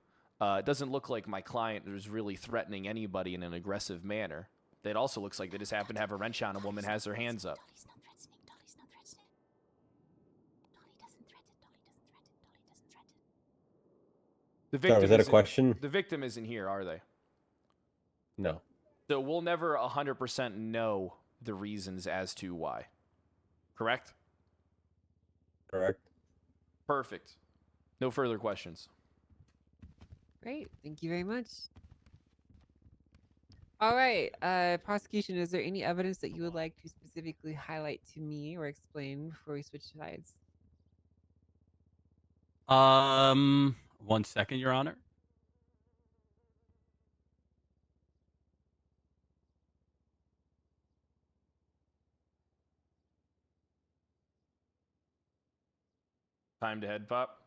Speaker 1: it doesn't look like my client was really threatening anybody in an aggressive manner. It also looks like they just happen to have a wrench on. A woman has her hands up. The victim
Speaker 15: Sorry, was that a question?
Speaker 1: The victim isn't here, are they?
Speaker 15: No.
Speaker 1: So we'll never 100% know the reasons as to why. Correct?
Speaker 15: Correct.
Speaker 1: Perfect. No further questions.
Speaker 14: Great. Thank you very much. All right. Prosecution, is there any evidence that you would like to specifically highlight to me or explain before we switch sides?
Speaker 19: 1 second, Your Honor.
Speaker 1: Time to head pop.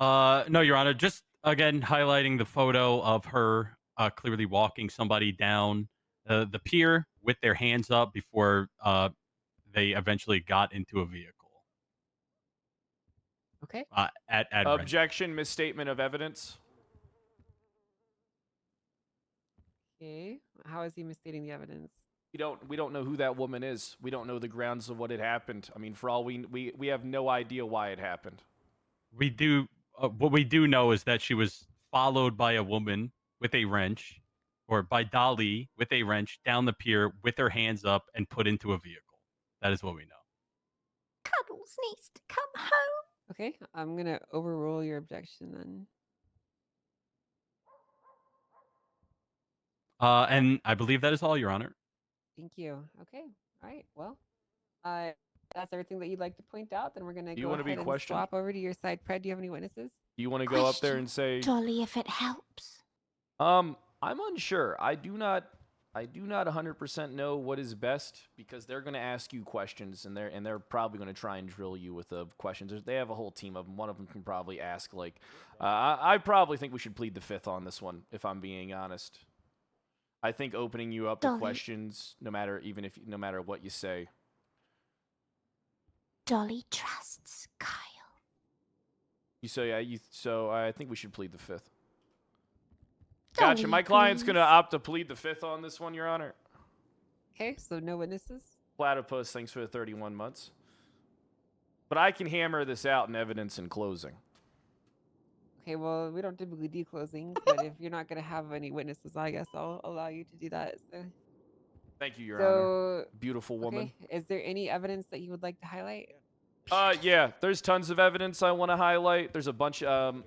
Speaker 19: No, Your Honor. Just again highlighting the photo of her clearly walking somebody down the pier with their hands up before they eventually got into a vehicle.
Speaker 14: Okay.
Speaker 19: At
Speaker 1: Objection, misstatement of evidence.
Speaker 14: Okay. How is he misstating the evidence?
Speaker 1: We don't know who that woman is. We don't know the grounds of what had happened. I mean, for all we have no idea why it happened.
Speaker 19: We do. What we do know is that she was followed by a woman with a wrench, or by Dolly with a wrench down the pier with her hands up and put into a vehicle. That is what we know.
Speaker 10: Cuddles needs to come home.
Speaker 14: Okay, I'm gonna overrule your objection then.
Speaker 19: And I believe that is all, Your Honor.
Speaker 14: Thank you. Okay. All right. Well, that's everything that you'd like to point out. Then we're gonna
Speaker 1: Do you
Speaker 14: go
Speaker 1: want to be
Speaker 14: ahead and
Speaker 1: questioned?
Speaker 14: swap over to your side. Pred, do you have any witnesses?
Speaker 1: Do you want to go up there and say?
Speaker 10: Dolly, if it helps.
Speaker 1: I'm unsure. I do not 100% know what is best because they're going to ask you questions and they're probably going to try and drill you with the questions. They have a whole team of them. One of them can probably ask like, I probably think we should plead the fifth on this one if I'm being honest. I think opening you up to
Speaker 10: Dolly.
Speaker 1: questions, no matter what you say.
Speaker 10: Dolly trusts Kyle.
Speaker 1: So I think we should plead the fifth.
Speaker 10: Dolly
Speaker 1: Gotcha. My client's
Speaker 10: agrees.
Speaker 1: going to opt to plead the fifth on this one, Your Honor.
Speaker 14: Okay, so no witnesses.
Speaker 1: Platypus, thanks for the 31 months. But I can hammer this out in evidence in closing.
Speaker 14: Okay, well, we don't typically do closings, but if you're not gonna have any witnesses, I guess I'll allow you to do that. So,
Speaker 1: Thank you, Your Honor.
Speaker 14: so
Speaker 1: Beautiful woman.
Speaker 14: okay, is there any evidence that you would like to highlight?
Speaker 1: Yeah, there's tons of evidence I want to highlight. There's a bunch. I'm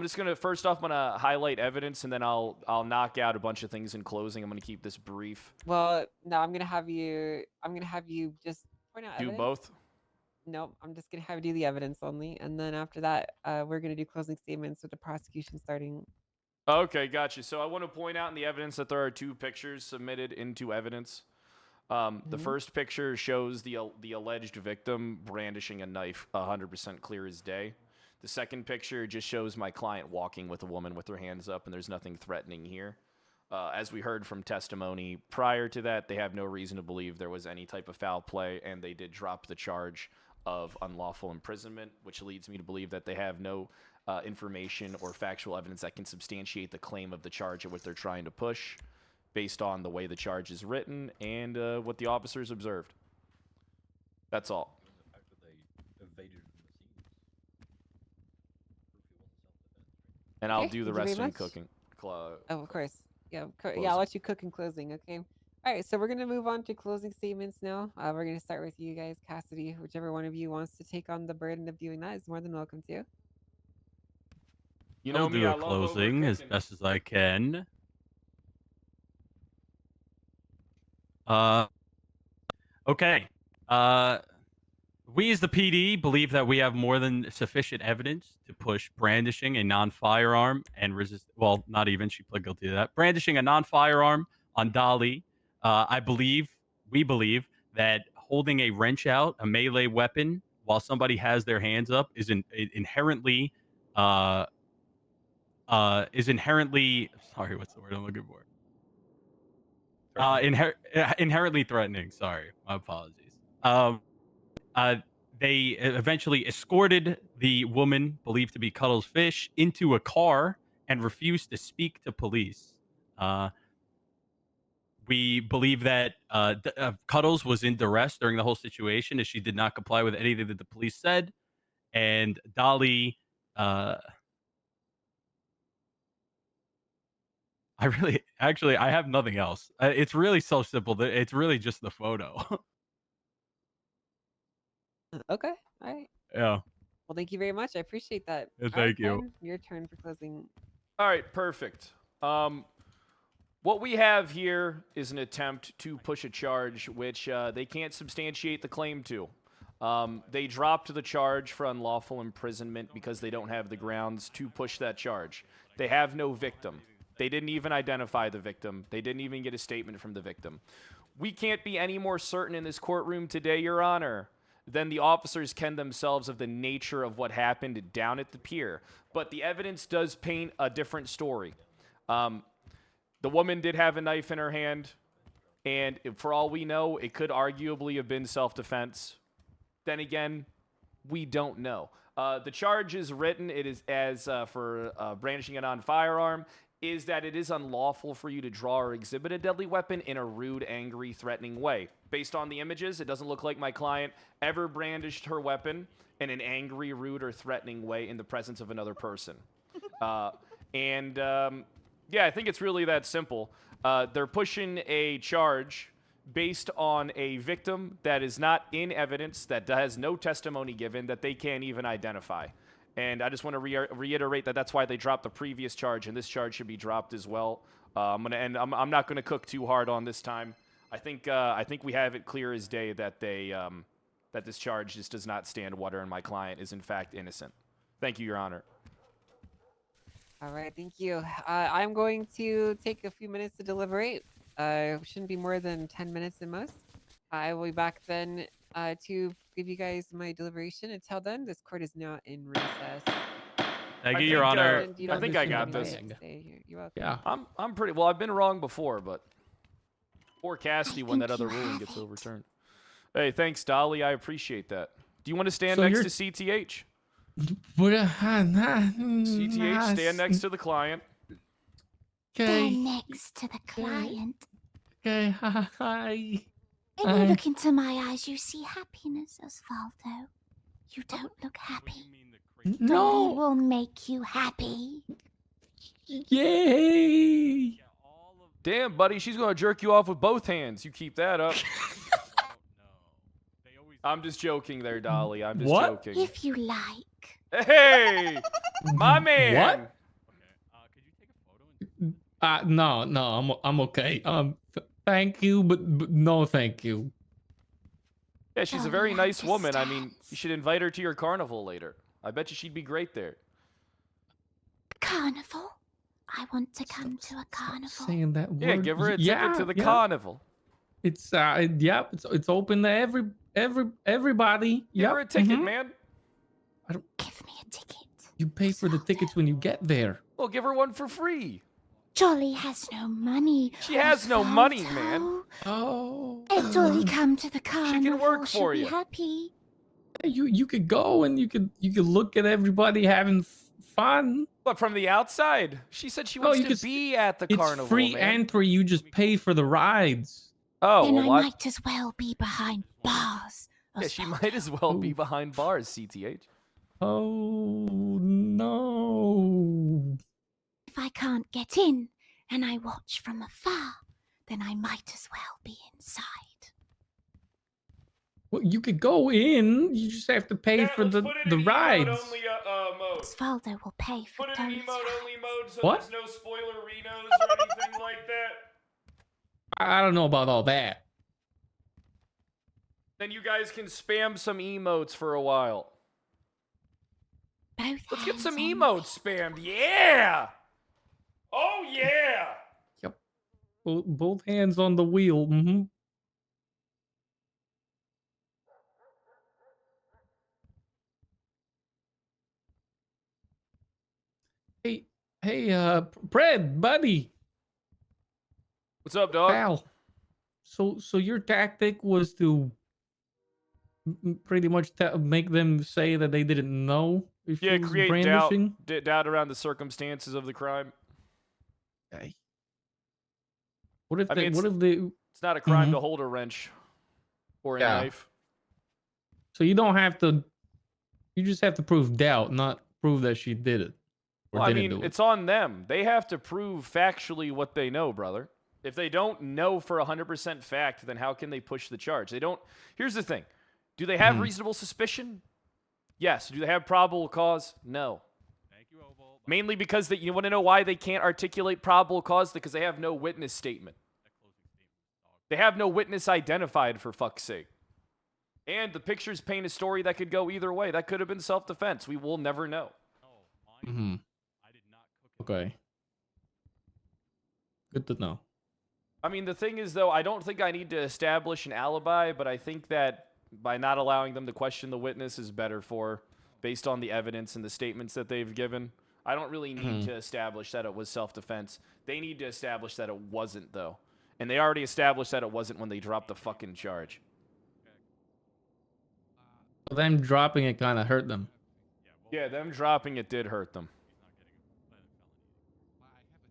Speaker 1: just gonna first off, I'm gonna highlight evidence, and then I'll knock out a bunch of things in closing. I'm gonna keep this brief.
Speaker 14: Well, no, I'm gonna have you just point out
Speaker 1: Do
Speaker 14: evidence.
Speaker 1: both.
Speaker 14: Nope, I'm just gonna have you do the evidence only, and then after that, we're gonna do closing statements with the prosecution starting.
Speaker 1: Okay, gotcha. So I want to point out in the evidence that there are two pictures submitted into evidence. The first picture shows the alleged victim brandishing a knife, 100% clear as day. The second picture just shows my client walking with a woman with her hands up, and there's nothing threatening here. As we heard from testimony prior to that, they have no reason to believe there was any type of foul play, and they did drop the charge of unlawful imprisonment, which leads me to believe that they have no information or factual evidence that can substantiate the claim of the charge of what they're trying to push based on the way the charge is written and what the officers observed. That's all. And I'll do the rest in cooking.
Speaker 14: Oh, of course. Yeah, yeah, I'll let you cook in closing, okay? All right, so we're going to move on to closing statements now. We're going to start with you guys, Cassidy. Whichever one of you wants to take on the burden of doing that is more than welcome to.
Speaker 1: You
Speaker 19: I'll
Speaker 1: know me,
Speaker 19: do
Speaker 1: I
Speaker 19: a
Speaker 1: love
Speaker 19: closing as
Speaker 1: overcooking.
Speaker 19: best as I can. Okay. We as the PD believe that we have more than sufficient evidence to push brandishing a non-firearm and resist. Well, not even. She pled guilty to that. Brandishing a non-firearm on Dolly. We believe that holding a wrench out, a melee weapon, while somebody has their hands up, is inherently. Sorry, what's the word I'm looking for? Inherently threatening. Sorry, my apologies. They eventually escorted the woman believed to be Cuddles Fish into a car and refused to speak to police. We believe that Cuddles was in duress during the whole situation as she did not comply with anything that the police said. And Dolly, I have nothing else. It's really so simple. It's really just the photo.
Speaker 14: Okay, all right.
Speaker 19: Yeah.
Speaker 14: Well, thank you very much. I appreciate that.
Speaker 19: Yeah,
Speaker 14: All right,
Speaker 19: thank you.
Speaker 14: Fred, your turn for closing.
Speaker 1: All right, perfect. What we have here is an attempt to push a charge which they can't substantiate the claim to. They dropped the charge for unlawful imprisonment because they don't have the grounds to push that charge. They have no victim. They didn't even identify the victim. They didn't even get a statement from the victim. We can't be any more certain in this courtroom today, Your Honor, than the officers can themselves of the nature of what happened down at the pier. But the evidence does paint a different story. The woman did have a knife in her hand, and for all we know, it could arguably have been self-defense. Then again, we don't know. The charge is written, it is as for brandishing a non-firearm, is that it is unlawful for you to draw or exhibit a deadly weapon in a rude, angry, threatening way. Based on the images, it doesn't look like my client ever brandished her weapon in an angry, rude, or threatening way in the presence of another person. Yeah, I think it's really that simple. They're pushing a charge based on a victim that is not in evidence, that has no testimony given, that they can't even identify. And I just want to reiterate that that's why they dropped the previous charge, and this charge should be dropped as well. I'm not gonna cook too hard on this time. I think we have it clear as day that that this charge just does not stand water, and my client is in fact innocent. Thank you, Your Honor.
Speaker 14: All right, thank you. I'm going to take a few minutes to deliberate. Shouldn't be more than 10 minutes at most. I will be back then to give you guys my deliberation. Until then, this court is now in recess.
Speaker 19: Thank you, Your Honor.
Speaker 1: I think I got this.
Speaker 14: You're welcome.
Speaker 13: Yeah.
Speaker 1: I'm pretty well. I've been wrong before, but poor Cassidy when that other ruling gets overturned. Hey, thanks, Dolly. I appreciate that. Do you want to stand next to CTH? CTH, stand next to the client.
Speaker 10: Stand next to the client.
Speaker 13: Okay, hi.
Speaker 10: When you look into my eyes, you see happiness, Osvaldo. You don't look happy.
Speaker 13: No.
Speaker 10: Dolly will make you happy.
Speaker 13: Yay!
Speaker 1: Damn, buddy, she's gonna jerk you off with both hands. You keep that up. I'm just joking there, Dolly. I'm just joking.
Speaker 10: If you like.
Speaker 1: Hey, my man.
Speaker 13: What? No, I'm okay. Thank you, but no, thank you.
Speaker 1: Yeah, she's a very nice woman. I mean, you should invite her to your carnival later. I bet you she'd be great there.
Speaker 10: Carnival? I want to come to a carnival.
Speaker 13: Saying that word.
Speaker 1: Yeah, give her a ticket to the carnival.
Speaker 13: It's it's open to everybody.
Speaker 1: Give her a ticket, man.
Speaker 10: Give me a ticket.
Speaker 13: You pay for the tickets when you get there.
Speaker 1: Well, give her one for free.
Speaker 10: Jolly has no money.
Speaker 1: She has no money, man.
Speaker 13: Oh.
Speaker 10: Let Jolly come to the carnival.
Speaker 1: She can work for
Speaker 10: She'll
Speaker 1: you.
Speaker 10: Be happy.
Speaker 13: You could go and you could look at everybody having fun.
Speaker 1: But from the outside, she said she wants to be at the carnival.
Speaker 13: It's free entry. You just pay for the rides.
Speaker 1: Oh,
Speaker 10: then
Speaker 1: well,
Speaker 10: I might as well be behind bars.
Speaker 1: Yeah, she might as well be behind bars, CTH.
Speaker 13: Oh, no.
Speaker 10: If I can't get in and I watch from afar, then I might as well be inside.
Speaker 13: Well, you could go in. You just have to pay for the rides.
Speaker 10: Osvaldo will pay for
Speaker 1: Put it in emote-only mode so
Speaker 13: What?
Speaker 1: there's no spoilerinos or anything like that.
Speaker 13: I don't know about all that.
Speaker 1: Then you guys can spam some emotes for a while. Let's get some emotes spammed. Yeah! Oh, yeah!
Speaker 13: Yep. Both hands on the wheel. Mm-hmm. Hey, Fred, buddy.
Speaker 1: What's up, dog?
Speaker 13: Pal. So your tactic was to pretty much make them say that they didn't know if
Speaker 1: Yeah,
Speaker 13: it was
Speaker 1: create
Speaker 13: brandishing?
Speaker 1: doubt around the circumstances of the crime.
Speaker 13: Okay. What if
Speaker 1: I mean,
Speaker 13: what if they?
Speaker 1: It's not a crime to hold a wrench or a knife.
Speaker 13: So you don't have to. You just have to prove doubt, not prove that she did it. Or
Speaker 1: Well, I
Speaker 13: didn't
Speaker 1: mean,
Speaker 13: do it.
Speaker 1: it's on them. They have to prove factually what they know, brother. If they don't know for 100% fact, then how can they push the charge? They don't. Here's the thing. Do they have reasonable suspicion? Yes. Do they have probable cause? No.
Speaker 19: Thank you, Oval.
Speaker 1: Mainly because you want to know why they can't articulate probable cause? Because they have no witness statement. They have no witness identified, for fuck's sake. And the pictures paint a story that could go either way. That could have been self-defense. We will never know.
Speaker 13: Mm-hmm. Okay. Good to know.
Speaker 1: I mean, the thing is, though, I don't think I need to establish an alibi, but I think that by not allowing them to question the witness is better based on the evidence and the statements that they've given. I don't really need to establish that it was self-defense. They need to establish that it wasn't, though. And they already established that it wasn't when they dropped the fucking charge.
Speaker 13: Them dropping it kind of hurt them.
Speaker 1: Yeah, them dropping it did hurt them.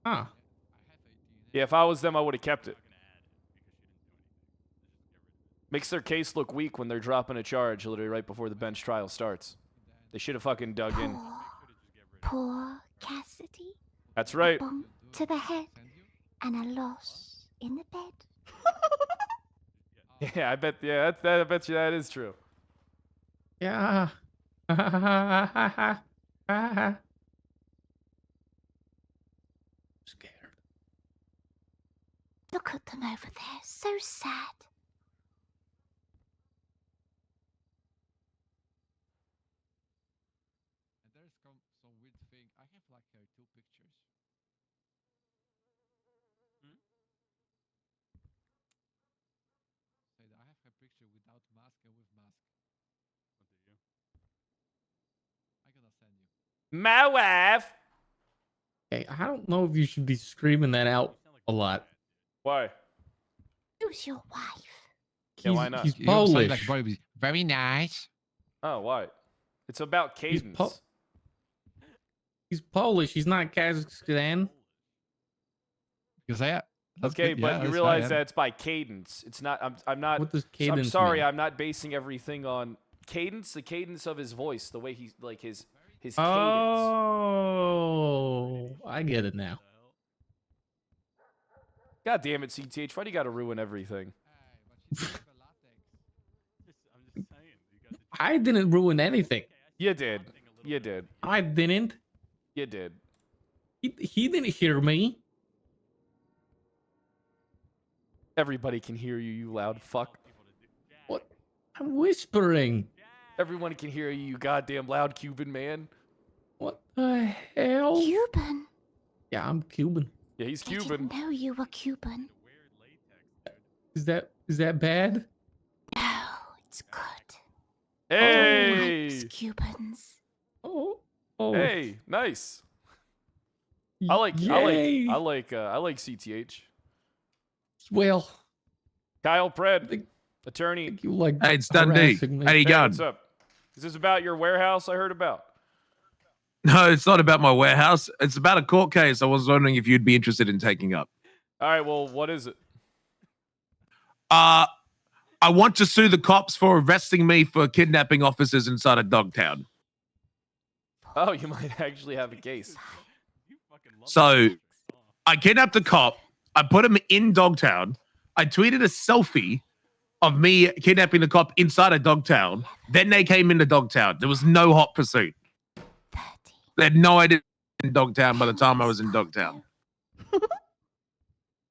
Speaker 13: Huh.
Speaker 1: Yeah, if I was them, I would have kept it. Makes their case look weak when they're dropping a charge literally right before the bench trial starts. They should have fucking dug in.
Speaker 10: Poor Cassidy.
Speaker 1: That's right.
Speaker 10: A bump to the head and a loss in the bed.
Speaker 1: Yeah, I bet. Yeah, I bet you that is true.
Speaker 13: Yeah. Scared.
Speaker 10: about them over there. So sad.
Speaker 7: And there's some weird thing. I have like two pictures. Say that I have a picture without mask and with mask. What do you? I gonna send you.
Speaker 1: My wife.
Speaker 13: Hey, I don't know if you should be screaming that out a lot.
Speaker 1: Why?
Speaker 10: Who's your wife?
Speaker 1: Yeah, why not?
Speaker 13: He's
Speaker 7: You sound
Speaker 13: Polish.
Speaker 7: like Bobby. Very nice.
Speaker 1: Oh, why? It's about cadence.
Speaker 13: He's Polish. He's not Kazakhstan.
Speaker 7: Because
Speaker 1: Okay, but you realize that it's by cadence. It's not. I'm not.
Speaker 13: What does
Speaker 1: I'm
Speaker 13: cadence
Speaker 1: sorry.
Speaker 13: mean?
Speaker 1: I'm not basing everything on cadence. The cadence of his voice, the way he's like his cadence.
Speaker 13: Oh, I get it now.
Speaker 1: God damn it, CTH! Why do you got to ruin everything?
Speaker 13: I didn't ruin anything.
Speaker 1: You did. You did.
Speaker 13: I didn't.
Speaker 1: You did.
Speaker 13: He didn't hear me.
Speaker 1: Everybody can hear you, you loud fuck.
Speaker 13: What? I'm whispering.
Speaker 1: Everyone can hear you, you goddamn loud Cuban man.
Speaker 13: What the hell?
Speaker 10: Cuban?
Speaker 13: Yeah, I'm Cuban.
Speaker 1: Yeah, he's
Speaker 10: I
Speaker 1: Cuban.
Speaker 10: didn't know you were Cuban.
Speaker 13: Is that bad?
Speaker 10: No, it's good.
Speaker 1: Hey.
Speaker 10: Likes Cubans.
Speaker 13: Oh.
Speaker 1: Hey, nice. I like CTH.
Speaker 13: Well,
Speaker 1: Kyle Pred, attorney.
Speaker 13: You like
Speaker 3: Hey, it's Dundee.
Speaker 13: harassing me.
Speaker 3: How you
Speaker 1: Hey,
Speaker 3: going?
Speaker 1: what's up? Is this about your warehouse I heard about?
Speaker 3: No, it's not about my warehouse. It's about a court case. I was wondering if you'd be interested in taking up.
Speaker 1: All right, well, what is it?
Speaker 3: I want to sue the cops for arresting me for kidnapping officers inside of Dogtown.
Speaker 1: Oh, you might actually have a case.
Speaker 3: So, I kidnapped a cop. I put him in Dogtown. I tweeted a selfie of me kidnapping the cop inside of Dogtown. Then they came into Dogtown. There was no hot pursuit. They had no idea in Dogtown by the time I was in Dogtown.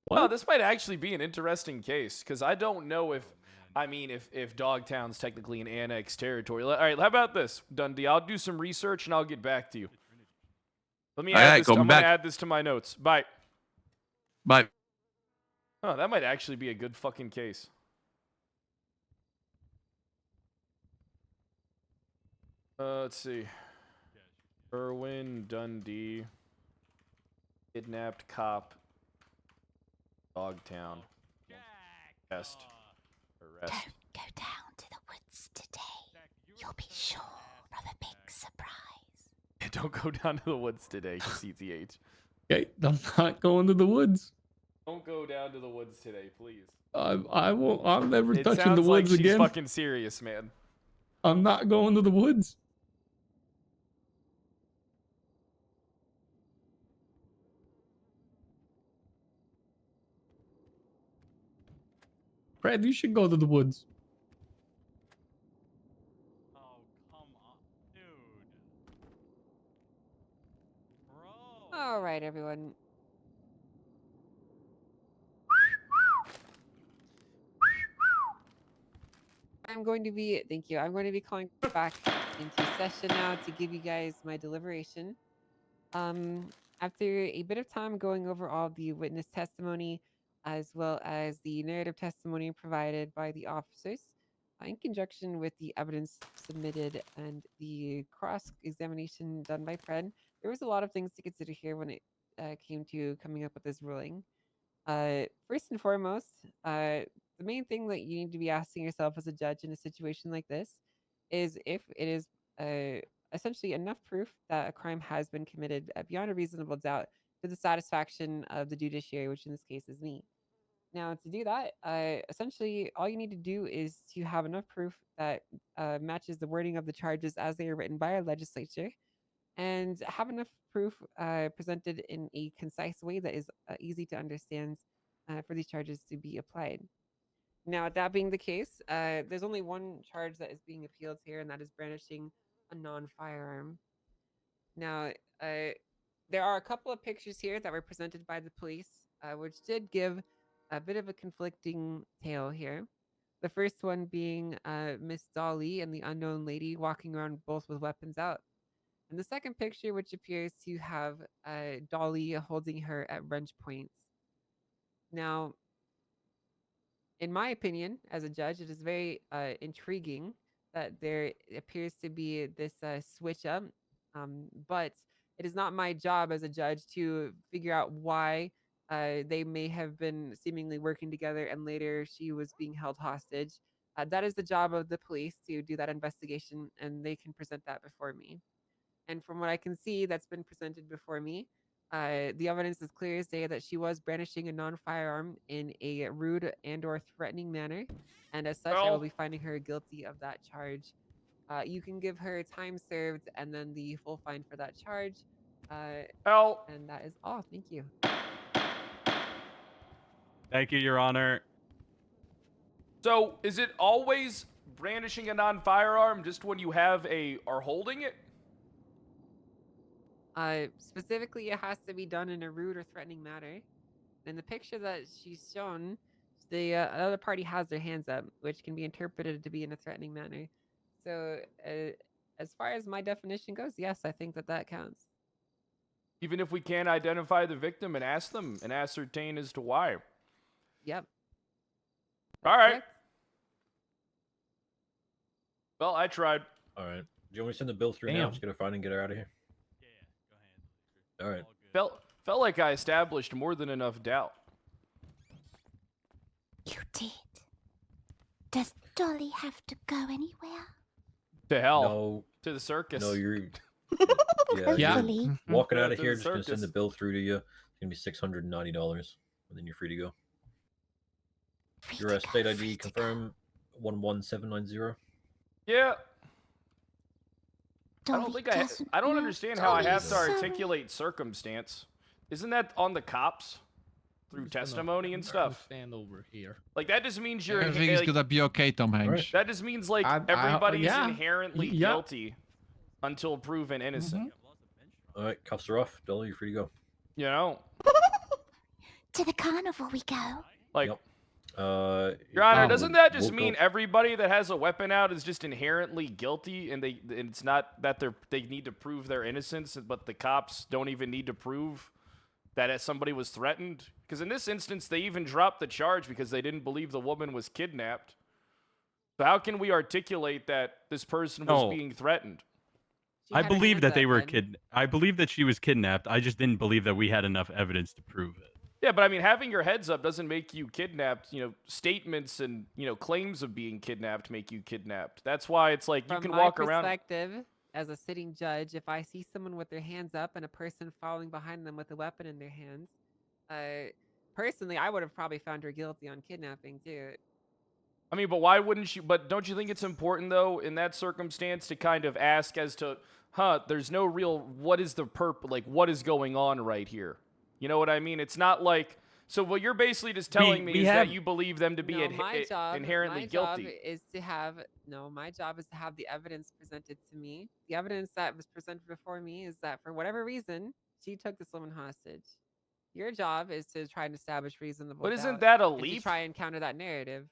Speaker 1: Well, this might actually be an interesting case because I don't know if Dogtown's technically an annexed territory. All right, how about this, Dundee? I'll do some research and I'll get back to you. Let me add this. I'm gonna add this to my notes. Bye.
Speaker 3: Bye.
Speaker 1: Oh, that might actually be a good fucking case. Let's see. Irwin Dundee, kidnapped cop, Dogtown, arrest.
Speaker 10: Don't go down to the woods today. You'll be sure of a big surprise.
Speaker 1: Don't go down to the woods today, CTH.
Speaker 13: Okay, I'm not going to the woods.
Speaker 1: Don't go down to the woods today, please.
Speaker 13: I won't. I'm never touching the
Speaker 1: sounds like
Speaker 13: woods
Speaker 1: she's
Speaker 13: again.
Speaker 1: fucking serious, man.
Speaker 13: I'm not going to the woods. Brad, you should go to the woods.
Speaker 14: All right, everyone. I'm going to be, thank you. I'm going to be calling back into session now to give you guys my deliberation. After a bit of time going over all the witness testimony, as well as the narrative testimony provided by the officers, in conjunction with the evidence submitted and the cross-examination done by Fred, there was a lot of things to consider here when it came to coming up with this ruling. First and foremost, the main thing that you need to be asking yourself as a judge in a situation like this is if it is essentially enough proof that a crime has been committed beyond a reasonable doubt to the satisfaction of the judiciary, which in this case is me. Now, to do that, essentially all you need to do is to have enough proof that matches the wording of the charges as they are written by our legislature, and have enough proof presented in a concise way that is easy to understand for these charges to be applied. Now, that being the case, there's only one charge that is being appealed here, and that is brandishing a non-firearm. Now, there are a couple of pictures here that were presented by the police, which did give a bit of a conflicting tale here. The first one being Miss Dolly and the unknown lady walking around both with weapons out. And the second picture, which appears to have Dolly holding her at wrench points. Now, in my opinion, as a judge, it is very intriguing that there appears to be this switch up. But it is not my job as a judge to figure out why they may have been seemingly working together and later she was being held hostage. That is the job of the police to do that investigation, and they can present that before me. And from what I can see that's been presented before me, the evidence is clear as day that she was brandishing a non-firearm in a rude and/or threatening manner, and as such, I will be finding her guilty of that charge. You can give her time served and then the full fine for that charge. And that is all. Thank you.
Speaker 19: Thank you, Your Honor.
Speaker 1: So, is it always brandishing a non-firearm just when you are holding it?
Speaker 14: Specifically, it has to be done in a rude or threatening manner. In the picture that she's shown, the other party has their hands up, which can be interpreted to be in a threatening manner. So, as far as my definition goes, yes, I think that that counts.
Speaker 1: Even if we can't identify the victim and ask them and ascertain as to why.
Speaker 14: Yep.
Speaker 1: All right. Well, I tried.
Speaker 9: All right. Do you want me to send the bill through now? I'm just gonna find and get her out of here. All right.
Speaker 1: Felt like I established more than enough doubt.
Speaker 10: You did. Does Dolly have to go anywhere?
Speaker 1: To hell.
Speaker 9: No.
Speaker 1: To the circus.
Speaker 9: No, you're.
Speaker 10: Yeah.
Speaker 9: You're walking out of
Speaker 1: To
Speaker 9: here.
Speaker 1: the
Speaker 9: Just gonna send the
Speaker 1: circus.
Speaker 9: bill through to you. It's gonna be $690, and then you're free to go. Your state ID confirm 11790.
Speaker 1: Yeah.
Speaker 10: Dolly
Speaker 1: I don't think
Speaker 10: doesn't
Speaker 1: I don't
Speaker 10: know.
Speaker 1: understand how I
Speaker 10: Dolly
Speaker 1: have
Speaker 10: is
Speaker 1: to
Speaker 10: sorry.
Speaker 1: articulate circumstance. Isn't that on the cops through testimony and stuff?
Speaker 13: Stand over here.
Speaker 1: Like that just means you're
Speaker 7: Everything's
Speaker 1: like,
Speaker 7: gonna be okay, Tom Hanks.
Speaker 1: that just means like
Speaker 13: I-
Speaker 1: everybody's
Speaker 13: yeah.
Speaker 1: inherently
Speaker 13: Yeah.
Speaker 1: guilty until proven innocent.
Speaker 9: All right, cuffs are off. Dolly, you're free to go.
Speaker 1: You know,
Speaker 10: To the carnival we go.
Speaker 1: like
Speaker 9: Yep.
Speaker 1: Your Honor, doesn't that just
Speaker 9: we'll
Speaker 1: mean
Speaker 9: go-
Speaker 1: everybody that has a weapon out is just inherently guilty, and it's not that they need to prove their innocence, but the cops don't even need to prove that somebody was threatened? Because in this instance, they even dropped the charge because they didn't believe the woman was kidnapped. So how can we articulate that this person was
Speaker 19: No.
Speaker 1: being threatened?
Speaker 19: I believe that they were I believe that she was kidnapped. I just didn't believe that we had enough evidence to prove it.
Speaker 1: Yeah, but I mean, having your heads up doesn't make you kidnapped. You know, statements and, claims of being kidnapped make you kidnapped. That's why it's like you
Speaker 14: From
Speaker 1: can
Speaker 14: my
Speaker 1: walk around.
Speaker 14: perspective, as a sitting judge, if I see someone with their hands up and a person following behind them with a weapon in their hands, personally, I would have probably found her guilty on kidnapping too.
Speaker 1: I mean, but why wouldn't you? But don't you think it's important, though, in that circumstance to kind of ask as to, there's no real, what is the what is going on right here? You know what I mean? It's not like, so what you're basically just telling me is that you believe them to be inherently
Speaker 14: my
Speaker 1: guilty.
Speaker 14: Job is to have my job is to have the evidence presented to me. The evidence that was presented before me is that for whatever reason, she took this woman hostage. Your job is to try and establish reasonable.
Speaker 1: But isn't
Speaker 14: doubt
Speaker 1: that a
Speaker 14: and
Speaker 1: leap?
Speaker 14: to try and counter that narrative.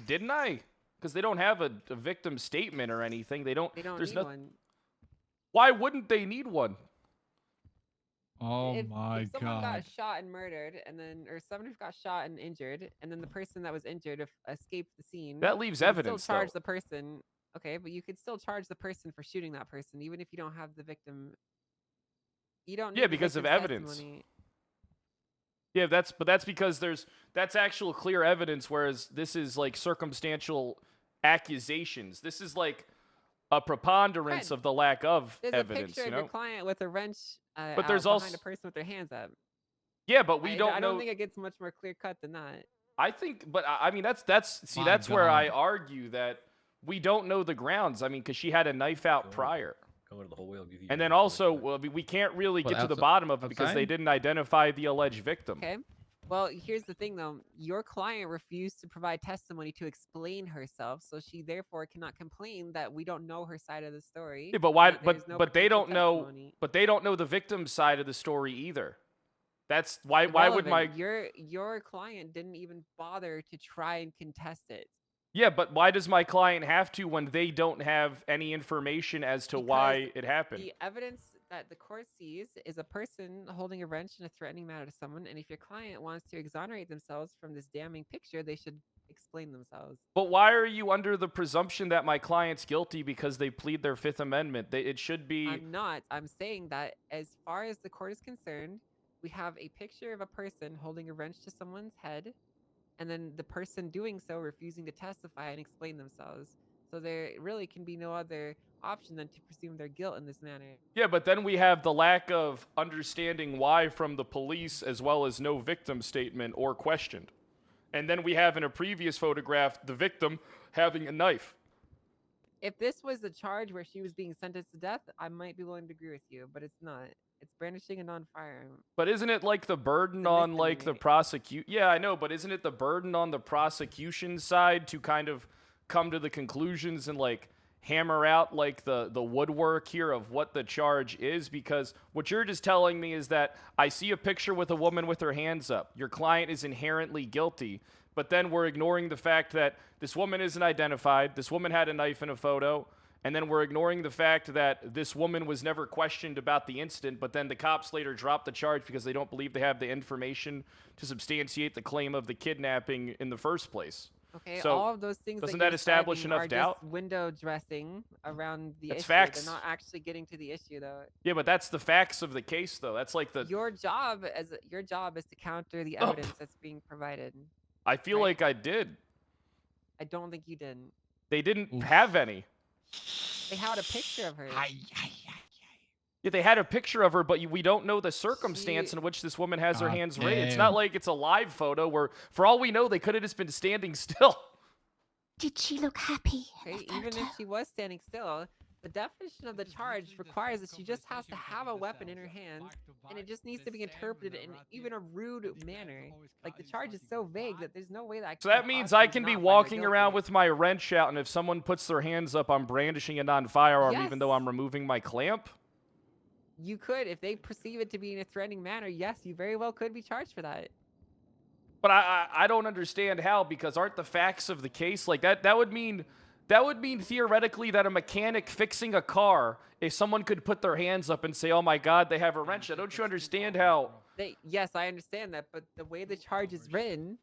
Speaker 1: Didn't I? Because they don't have a victim statement or anything. They don't.
Speaker 14: There's
Speaker 1: need
Speaker 14: one.
Speaker 1: Why wouldn't they need one?
Speaker 7: Oh
Speaker 14: if
Speaker 7: my
Speaker 14: someone
Speaker 7: god.
Speaker 14: got shot and murdered, or someone who got shot and injured, and then the person that was injured escaped the scene,
Speaker 1: That leaves
Speaker 14: you can
Speaker 1: evidence,
Speaker 14: Still charge
Speaker 1: though.
Speaker 14: the person. Okay, but you could still charge the person for shooting that person, even if you don't have the victim. You don't. Need
Speaker 1: Yeah,
Speaker 14: the
Speaker 1: because of
Speaker 14: victim's
Speaker 1: evidence.
Speaker 14: testimony.
Speaker 1: Yeah, that's because that's actual clear evidence, whereas this is like circumstantial accusations. This is like a preponderance of the lack of
Speaker 14: There's
Speaker 1: evidence.
Speaker 14: a picture of your client with a wrench,
Speaker 1: But there's
Speaker 14: out
Speaker 1: also
Speaker 14: behind a person with their hands up.
Speaker 1: Yeah, but we don't
Speaker 14: I
Speaker 1: know.
Speaker 14: don't think it gets much more clear cut than that.
Speaker 1: I think, but I mean, that's
Speaker 14: My
Speaker 1: that's where I
Speaker 14: God.
Speaker 1: argue that we don't know the grounds. I mean, because she had a knife out prior.
Speaker 9: Come into the hallway. I'll give you.
Speaker 1: And then also, well, we can't really
Speaker 14: Well,
Speaker 1: get to the
Speaker 14: outside-
Speaker 1: bottom of it because they
Speaker 14: outside?
Speaker 1: didn't identify the alleged victim.
Speaker 14: Okay. Well, here's the thing, though. Your client refused to provide testimony to explain herself, so she therefore cannot complain that we don't know her side of the story.
Speaker 1: Yeah, but why?
Speaker 14: and that there's
Speaker 1: But
Speaker 14: no
Speaker 1: but they
Speaker 14: potential
Speaker 1: don't know.
Speaker 14: testimony.
Speaker 1: But they don't know the victim's side of the story either. That's why would my
Speaker 14: your client didn't even bother to try and contest it?
Speaker 1: Yeah, but why does my client have to when they don't have any information as to why it happened?
Speaker 14: The evidence that the court sees is a person holding a wrench in a threatening manner to someone, and if your client wants to exonerate themselves from this damning picture, they should explain themselves.
Speaker 1: But why are you under the presumption that my client's guilty because they plead their Fifth Amendment? It should be.
Speaker 14: I'm not. I'm saying that as far as the court is concerned, we have a picture of a person holding a wrench to someone's head, and then the person doing so refusing to testify and explain themselves. So there really can be no other option than to presume their guilt in this manner.
Speaker 1: Yeah, but then we have the lack of understanding why from the police, as well as no victim statement or questioned. And then we have in a previous photograph the victim having a knife.
Speaker 14: If this was a charge where she was being sentenced to death, I might be willing to agree with you, but it's not. It's brandishing a non-firearm.
Speaker 1: But isn't it like the burden on like the prosecute? Yeah, I know, but isn't it the burden on the prosecution side to kind of come to the conclusions and like hammer out like the woodwork here of what the charge is? Because what you're just telling me is that I see a picture with a woman with her hands up. Your client is inherently guilty, but then we're ignoring the fact that this woman isn't identified. This woman had a knife in a photo. And then we're ignoring the fact that this woman was never questioned about the incident, but then the cops later dropped the charge because they don't believe they have the information to substantiate the claim of the kidnapping in the first place.
Speaker 14: Okay,
Speaker 1: so
Speaker 14: all of those things
Speaker 1: doesn't
Speaker 14: that
Speaker 1: that establish
Speaker 14: are
Speaker 1: enough doubt?
Speaker 14: just window dressing around the
Speaker 1: That's
Speaker 14: issue.
Speaker 1: facts.
Speaker 14: They're not actually getting to the issue, though.
Speaker 1: Yeah, but that's the facts of the case, though. That's like the.
Speaker 14: Your job is to counter the evidence that's being provided.
Speaker 1: I feel like I did.
Speaker 14: I don't think you did.
Speaker 1: They didn't have any.
Speaker 14: They had a picture of her.
Speaker 1: Yeah, they had a picture of her, but we don't know the circumstance in which this woman has her hands raised. It's not like it's a live photo where, for all we know, they could have just been standing still.
Speaker 10: Did she look happy?
Speaker 14: Okay, even if she was standing still, the definition of the charge requires that she just has to have a weapon in her hands, and it just needs to be interpreted in even a rude manner. Like, the charge is so vague that there's no way that I can.
Speaker 1: So that means I can be walking around with my wrench out, and if someone puts their hands up, I'm brandishing a non-firearm, even though I'm removing my clamp?
Speaker 14: You could, if they perceive it to be in a threatening manner, yes, you very well could be charged for that.
Speaker 1: But I don't understand how, because aren't the facts of the case like that would mean theoretically that a mechanic fixing a car, if someone could put their hands up and say, "Oh my God, they have a wrench." Don't you understand how?
Speaker 14: Yes, I understand that, but the way the charge is written,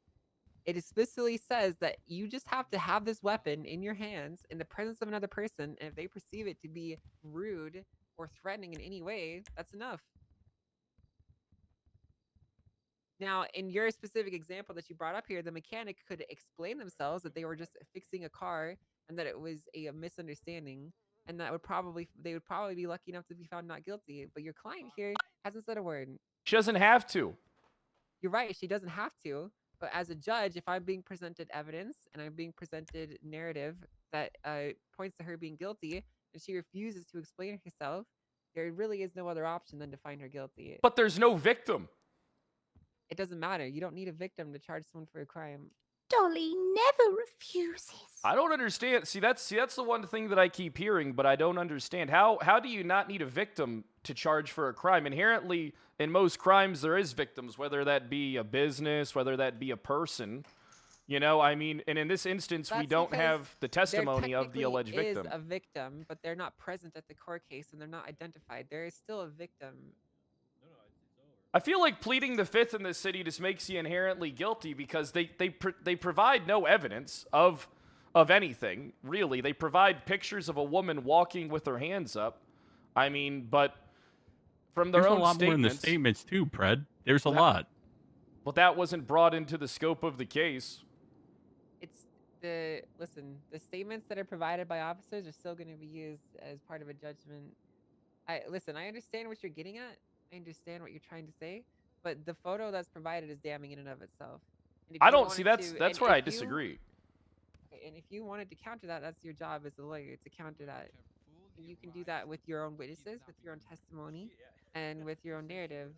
Speaker 14: it explicitly says that you just have to have this weapon in your hands in the presence of another person, and if they perceive it to be rude or threatening in any way, that's enough. Now, in your specific example that you brought up here, the mechanic could explain themselves that they were just fixing a car and that it was a misunderstanding, and they would probably be lucky enough to be found not guilty. But your client here hasn't said a word.
Speaker 1: She doesn't have to.
Speaker 14: You're right, she doesn't have to. But as a judge, if I'm being presented evidence and I'm being presented narrative that points to her being guilty, and she refuses to explain herself, there really is no other option than to find her guilty.
Speaker 1: But there's no victim.
Speaker 14: It doesn't matter. You don't need a victim to charge someone for a crime.
Speaker 10: Dolly never refuses.
Speaker 1: I don't understand. See, that's the one thing that I keep hearing, but I don't understand. How do you not need a victim to charge for a crime? Inherently, in most crimes, there is victims, whether that be a business, whether that be a person. You know, I mean, and in this instance, we don't have the testimony of the alleged victim.
Speaker 14: There is a victim, but they're not present at the court case and they're not identified. There is still a victim.
Speaker 1: I feel like pleading the Fifth in this city just makes you inherently guilty because they provide no evidence of anything, really. They provide pictures of a woman walking with her hands up. I mean, but from their
Speaker 19: There's
Speaker 1: own
Speaker 19: a lot more in the
Speaker 1: statements
Speaker 19: statements too, Pred. There's a lot.
Speaker 1: But that wasn't brought into the scope of the case.
Speaker 14: Listen, the statements that are provided by officers are still going to be used as part of a judgment. I understand what you're getting at. I understand what you're trying to say, but the photo that's provided is damning in and of itself.
Speaker 1: I don't see that's where I disagree.
Speaker 14: And if you wanted to counter that, that's your job as a lawyer to counter that. You can do that with your own witnesses, with your own testimony, and with your own narrative.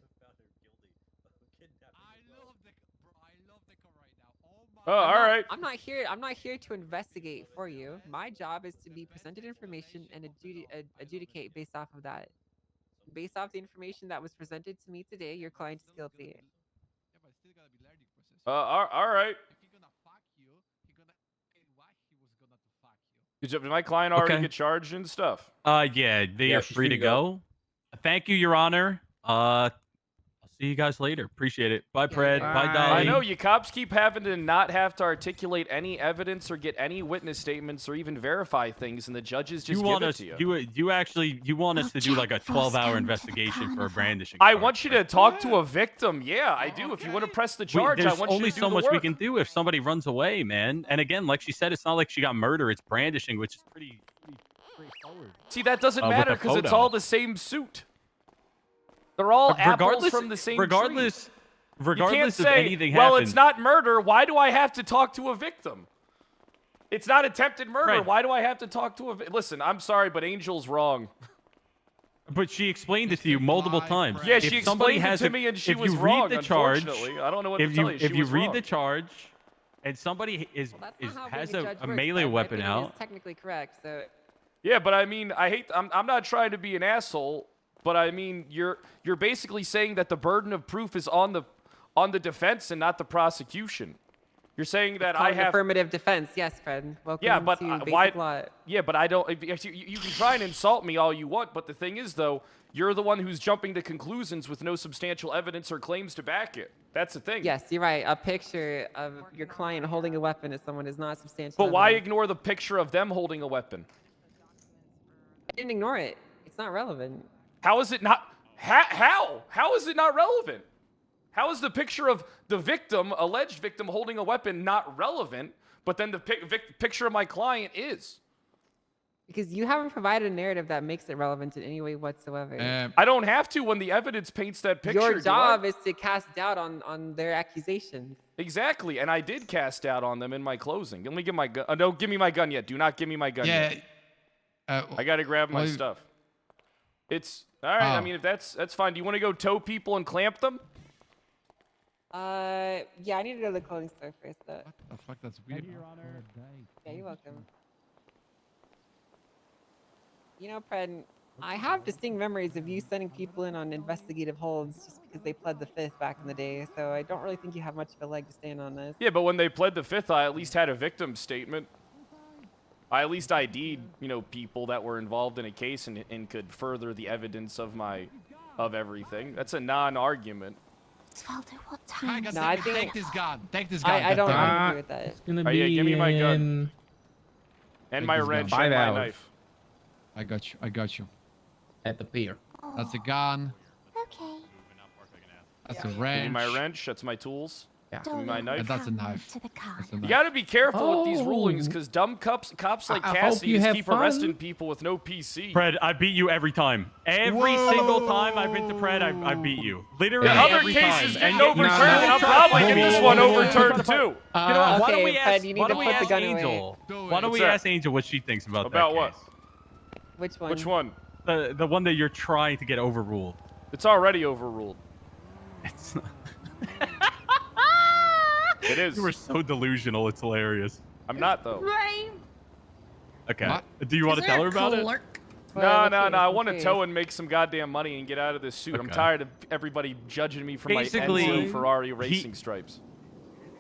Speaker 1: Oh, all right.
Speaker 14: I'm not here to investigate for you. My job is to be presented information and adjudicate based off of that. Based off the information that was presented to me today, your client is guilty.
Speaker 1: All right. Did my client already
Speaker 19: Okay.
Speaker 1: get charged and stuff?
Speaker 19: Yeah, they
Speaker 9: Yeah,
Speaker 19: are
Speaker 9: she's
Speaker 19: free to go. Thank you, Your Honor. I'll see you guys later. Appreciate it. Bye, Pred. Bye, Dolly.
Speaker 1: I know you cops keep having to not have to articulate any evidence or get any witness statements or even verify things, and the judges just
Speaker 19: You
Speaker 1: give
Speaker 19: want
Speaker 1: it
Speaker 19: us?
Speaker 1: to you.
Speaker 19: You want us to do like a 12-hour investigation for a brandishing?
Speaker 1: I want you to talk to a victim. Yeah, I do. If you want to press the charge, I
Speaker 19: There's
Speaker 1: want you
Speaker 19: only
Speaker 1: to do
Speaker 19: so
Speaker 1: the
Speaker 19: much
Speaker 1: work.
Speaker 19: we can do if somebody runs away, man. And again, like she said, it's not like she got murder. It's brandishing, which is pretty straightforward.
Speaker 1: See, that doesn't
Speaker 19: With
Speaker 1: matter
Speaker 19: a
Speaker 1: because it's
Speaker 19: photo.
Speaker 1: all the same suit. They're all apples from the same tree.
Speaker 19: Regardless
Speaker 1: You can't
Speaker 19: of
Speaker 1: say,
Speaker 19: anything
Speaker 1: well,
Speaker 19: happened.
Speaker 1: it's not murder. Why do I have to talk to a victim? It's not attempted murder.
Speaker 19: Right.
Speaker 1: Why do I have to talk to a victim? Listen, I'm sorry, but Angel's wrong.
Speaker 19: But she explained it to you multiple times.
Speaker 1: Yeah,
Speaker 19: If
Speaker 1: she
Speaker 19: somebody
Speaker 1: explained it
Speaker 19: has
Speaker 1: to
Speaker 19: a-
Speaker 1: me, and she
Speaker 19: if
Speaker 1: was
Speaker 19: you
Speaker 1: wrong,
Speaker 19: read the charge,
Speaker 1: unfortunately. I don't know what
Speaker 19: if
Speaker 1: to tell you.
Speaker 19: If
Speaker 1: She
Speaker 19: you
Speaker 1: was
Speaker 19: read
Speaker 1: wrong.
Speaker 19: the charge, and somebody
Speaker 14: Not how
Speaker 19: has
Speaker 14: being judge
Speaker 19: a
Speaker 14: works,
Speaker 19: melee
Speaker 14: but my
Speaker 19: weapon
Speaker 14: opinion is
Speaker 19: out,
Speaker 14: technically correct. So
Speaker 1: Yeah, but I mean, I'm not trying to be an asshole, but I mean, you're basically saying that the burden of proof is on the defense and not the prosecution. You're saying that I
Speaker 14: called
Speaker 1: have
Speaker 14: affirmative defense. Yes, Fred. Welcome
Speaker 1: Yeah, but
Speaker 14: to
Speaker 1: why?
Speaker 14: basic law.
Speaker 1: Yeah, but I don't. You can try and insult me all you want, but the thing is, though, you're the one who's jumping to conclusions with no substantial evidence or claims to back it. That's the thing.
Speaker 14: Yes, you're right. A picture of your client holding a weapon at someone is not substantial.
Speaker 1: But why
Speaker 14: evidence.
Speaker 1: ignore the picture of them holding a weapon?
Speaker 14: I didn't ignore it. It's not relevant.
Speaker 1: How is it not? How? How is it not relevant? How is the picture of the victim, alleged victim, holding a weapon not relevant, but then the picture of my client is?
Speaker 14: Because you haven't provided a narrative that makes it relevant in any way whatsoever.
Speaker 1: I don't have to when the evidence paints that picture.
Speaker 14: Your
Speaker 1: do I?
Speaker 14: job is to cast doubt on their accusations.
Speaker 1: Exactly, and I did cast doubt on them in my closing. Let me get my gun. Don't give me my gun yet. Do not give me my gun yet. I gotta grab my stuff. It's all right. I mean, if that's fine. Do you want to go tow people and clamp them?
Speaker 14: Yeah, I need to go to the clothing store first, though.
Speaker 7: What the fuck? That's weird.
Speaker 14: Yeah, you're welcome. You know, Pred, I have distinct memories of you sending people in on investigative holds just because they pled the fifth back in the day, so I don't really think you have much of a leg to stand on this.
Speaker 1: Yeah, but when they pled the fifth, I at least had a victim statement. I at least ID'd, people that were involved in a case and could further the evidence of everything. That's a non-argument.
Speaker 10: Walter, what time?
Speaker 14: No, I think
Speaker 7: Take this gun. Take this gun.
Speaker 14: I don't agree with that.
Speaker 13: It's gonna
Speaker 1: Oh, yeah,
Speaker 13: be
Speaker 1: give me my gun.
Speaker 13: in
Speaker 1: And my
Speaker 7: this gun.
Speaker 1: wrench
Speaker 13: 5
Speaker 1: and my
Speaker 13: hours.
Speaker 1: knife.
Speaker 7: I got you. I got you.
Speaker 13: at the pier.
Speaker 7: That's a gun.
Speaker 10: Okay.
Speaker 7: That's a
Speaker 1: Give me
Speaker 7: wrench.
Speaker 1: my wrench. That's my tools.
Speaker 13: Yeah.
Speaker 1: Give me my knife.
Speaker 7: And that's a knife.
Speaker 10: To the car.
Speaker 7: That's a
Speaker 1: You
Speaker 7: knife.
Speaker 1: gotta be careful with these
Speaker 13: Oh.
Speaker 1: rulings, because dumb cops like
Speaker 13: I hope
Speaker 1: Cassie
Speaker 13: you have
Speaker 1: keep
Speaker 13: fun.
Speaker 1: arresting people with no PC.
Speaker 19: Pred, I beat you every time. Every single time I've been to Pred, I beat you. Literally
Speaker 1: The other
Speaker 19: every
Speaker 1: cases
Speaker 19: time.
Speaker 1: getting overturned, and I'm probably getting this one overturned too.
Speaker 19: You know what? Why don't
Speaker 14: Okay,
Speaker 19: we
Speaker 14: Pred,
Speaker 19: ask?
Speaker 14: you need
Speaker 19: Why
Speaker 14: to
Speaker 19: don't we
Speaker 14: put the
Speaker 19: ask
Speaker 14: gun away.
Speaker 19: Angel? Why don't
Speaker 1: What's
Speaker 19: we
Speaker 1: that?
Speaker 19: ask Angel what she thinks about
Speaker 1: About
Speaker 19: that
Speaker 1: what?
Speaker 19: case?
Speaker 14: Which one?
Speaker 1: Which one?
Speaker 19: The one that you're trying to get overruled.
Speaker 1: It's already overruled.
Speaker 19: It's not.
Speaker 1: It is.
Speaker 19: You were so delusional. It's hilarious.
Speaker 1: I'm not though.
Speaker 17: Right.
Speaker 19: Okay.
Speaker 7: What?
Speaker 19: Do you want to tell her about it?
Speaker 1: No,
Speaker 14: Well,
Speaker 1: no,
Speaker 14: okay,
Speaker 1: no. I want to
Speaker 14: okay.
Speaker 1: tow and make some goddamn money and get out of this suit. I'm
Speaker 19: Okay.
Speaker 1: tired of everybody judging me for
Speaker 19: Basically,
Speaker 1: my Enzo Ferrari
Speaker 19: he-
Speaker 1: racing stripes.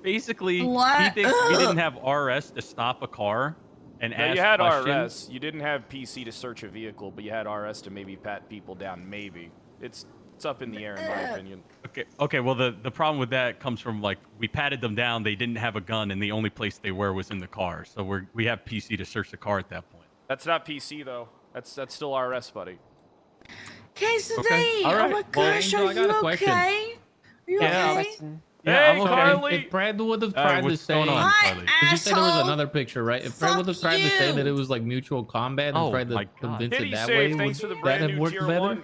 Speaker 19: Basically, he
Speaker 17: What?
Speaker 19: thinks we didn't have RS to stop a car and
Speaker 1: No,
Speaker 19: ask
Speaker 1: you had
Speaker 19: questions.
Speaker 1: RS. You didn't have PC to search a vehicle, but you had RS to maybe pat people down. Maybe. It's up in the air in my opinion.
Speaker 19: Okay. Well, the problem with that comes from, like, we patted them down. They didn't have a gun, and the only place they were was in the car. So we have PC to search the car at that point.
Speaker 1: That's not PC though. That's still RS, buddy.
Speaker 17: Casey,
Speaker 19: Okay.
Speaker 17: oh
Speaker 19: All right.
Speaker 17: my
Speaker 19: Well,
Speaker 17: gosh,
Speaker 13: Angel,
Speaker 17: are
Speaker 13: I got a
Speaker 17: you
Speaker 13: question.
Speaker 17: okay? Are you
Speaker 19: Yeah,
Speaker 17: okay?
Speaker 14: Question.
Speaker 19: Yeah, I'm
Speaker 1: Hey,
Speaker 19: okay.
Speaker 1: Carly.
Speaker 13: If Brad would have tried to
Speaker 19: what's
Speaker 13: say,
Speaker 19: going on,
Speaker 17: Hi,
Speaker 19: Carly?
Speaker 13: because you said there was
Speaker 17: asshole.
Speaker 13: another picture, right? If Brad would have
Speaker 17: Fuck
Speaker 13: tried to say
Speaker 17: you.
Speaker 13: that it was like mutual combat and
Speaker 19: Oh
Speaker 13: tried
Speaker 19: my
Speaker 13: to
Speaker 19: God.
Speaker 13: convince
Speaker 1: Kitty
Speaker 13: it that
Speaker 1: save,
Speaker 13: way, would
Speaker 1: thanks for the
Speaker 13: that
Speaker 1: brand
Speaker 13: have
Speaker 1: new
Speaker 13: worked
Speaker 1: tier
Speaker 13: better?
Speaker 1: 1.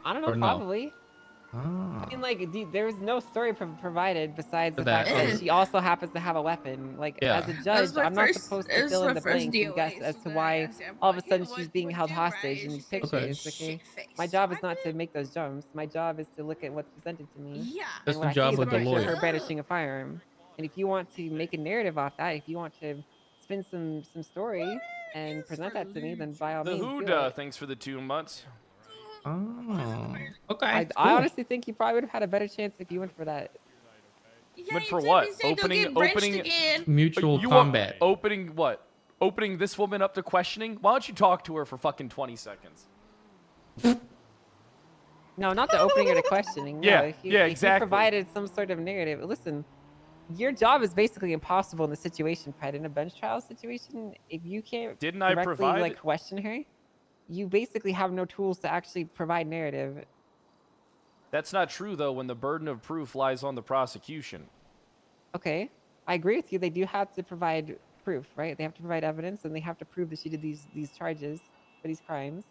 Speaker 14: I don't know,
Speaker 13: Or no?
Speaker 14: probably.
Speaker 13: Ah.
Speaker 14: I mean, like, there was no story provided besides the
Speaker 13: For that
Speaker 14: fact that
Speaker 17: case.
Speaker 14: she also happens to have a weapon. Like,
Speaker 13: Yeah.
Speaker 14: as a
Speaker 17: That
Speaker 14: judge,
Speaker 17: was my
Speaker 14: I'm not
Speaker 17: first-
Speaker 14: supposed
Speaker 17: it
Speaker 14: to
Speaker 17: was
Speaker 14: fill
Speaker 17: my
Speaker 14: in the
Speaker 17: first
Speaker 14: blanks and guess
Speaker 17: DOA,
Speaker 14: as
Speaker 17: so
Speaker 14: to
Speaker 17: then I
Speaker 14: why
Speaker 17: asked her,
Speaker 14: all of a
Speaker 17: "What
Speaker 14: sudden
Speaker 17: you-
Speaker 14: she's
Speaker 17: what
Speaker 14: being
Speaker 17: would
Speaker 14: held
Speaker 17: you
Speaker 14: hostage
Speaker 17: write?"
Speaker 14: in these
Speaker 17: She said,
Speaker 14: pictures,
Speaker 17: "Shit
Speaker 14: okay?
Speaker 17: face."
Speaker 14: My job is
Speaker 17: I
Speaker 14: not to
Speaker 17: did-
Speaker 14: make those jumps. My job is to look at what's presented to me.
Speaker 17: Yeah.
Speaker 13: That's
Speaker 14: And
Speaker 13: the
Speaker 14: what I
Speaker 13: job
Speaker 14: see is
Speaker 13: of
Speaker 14: a
Speaker 13: the
Speaker 14: picture of
Speaker 13: lawyer.
Speaker 14: her brandishing a firearm. And if you want to make a narrative off that, if you want to spin some story and present that to me, then by all
Speaker 1: The
Speaker 14: means, do
Speaker 1: Huda,
Speaker 14: it.
Speaker 1: thanks for the 2 months.
Speaker 13: Oh, okay.
Speaker 14: I
Speaker 13: cool.
Speaker 14: honestly think you probably would have had a better chance if you went for that.
Speaker 1: Went for what? Opening
Speaker 13: Mutual
Speaker 1: you want-
Speaker 13: combat.
Speaker 1: Opening what? Opening this woman up to questioning? Why don't you talk to her for fucking 20 seconds?
Speaker 14: No, not the opening or the questioning. No,
Speaker 1: Yeah,
Speaker 14: if you,
Speaker 1: yeah,
Speaker 14: if
Speaker 1: exactly.
Speaker 14: you provided some sort of narrative. Listen, your job is basically impossible in the situation, Pred. In a bench trial situation, if you can't
Speaker 1: Didn't I
Speaker 14: directly
Speaker 1: provide-
Speaker 14: like question her, you basically have no tools to actually provide narrative.
Speaker 1: That's not true, though, when the burden of proof lies on the prosecution.
Speaker 14: Okay, I agree with you. They do have to provide proof, right? They have to provide evidence, and they have to prove that she did these charges for these crimes.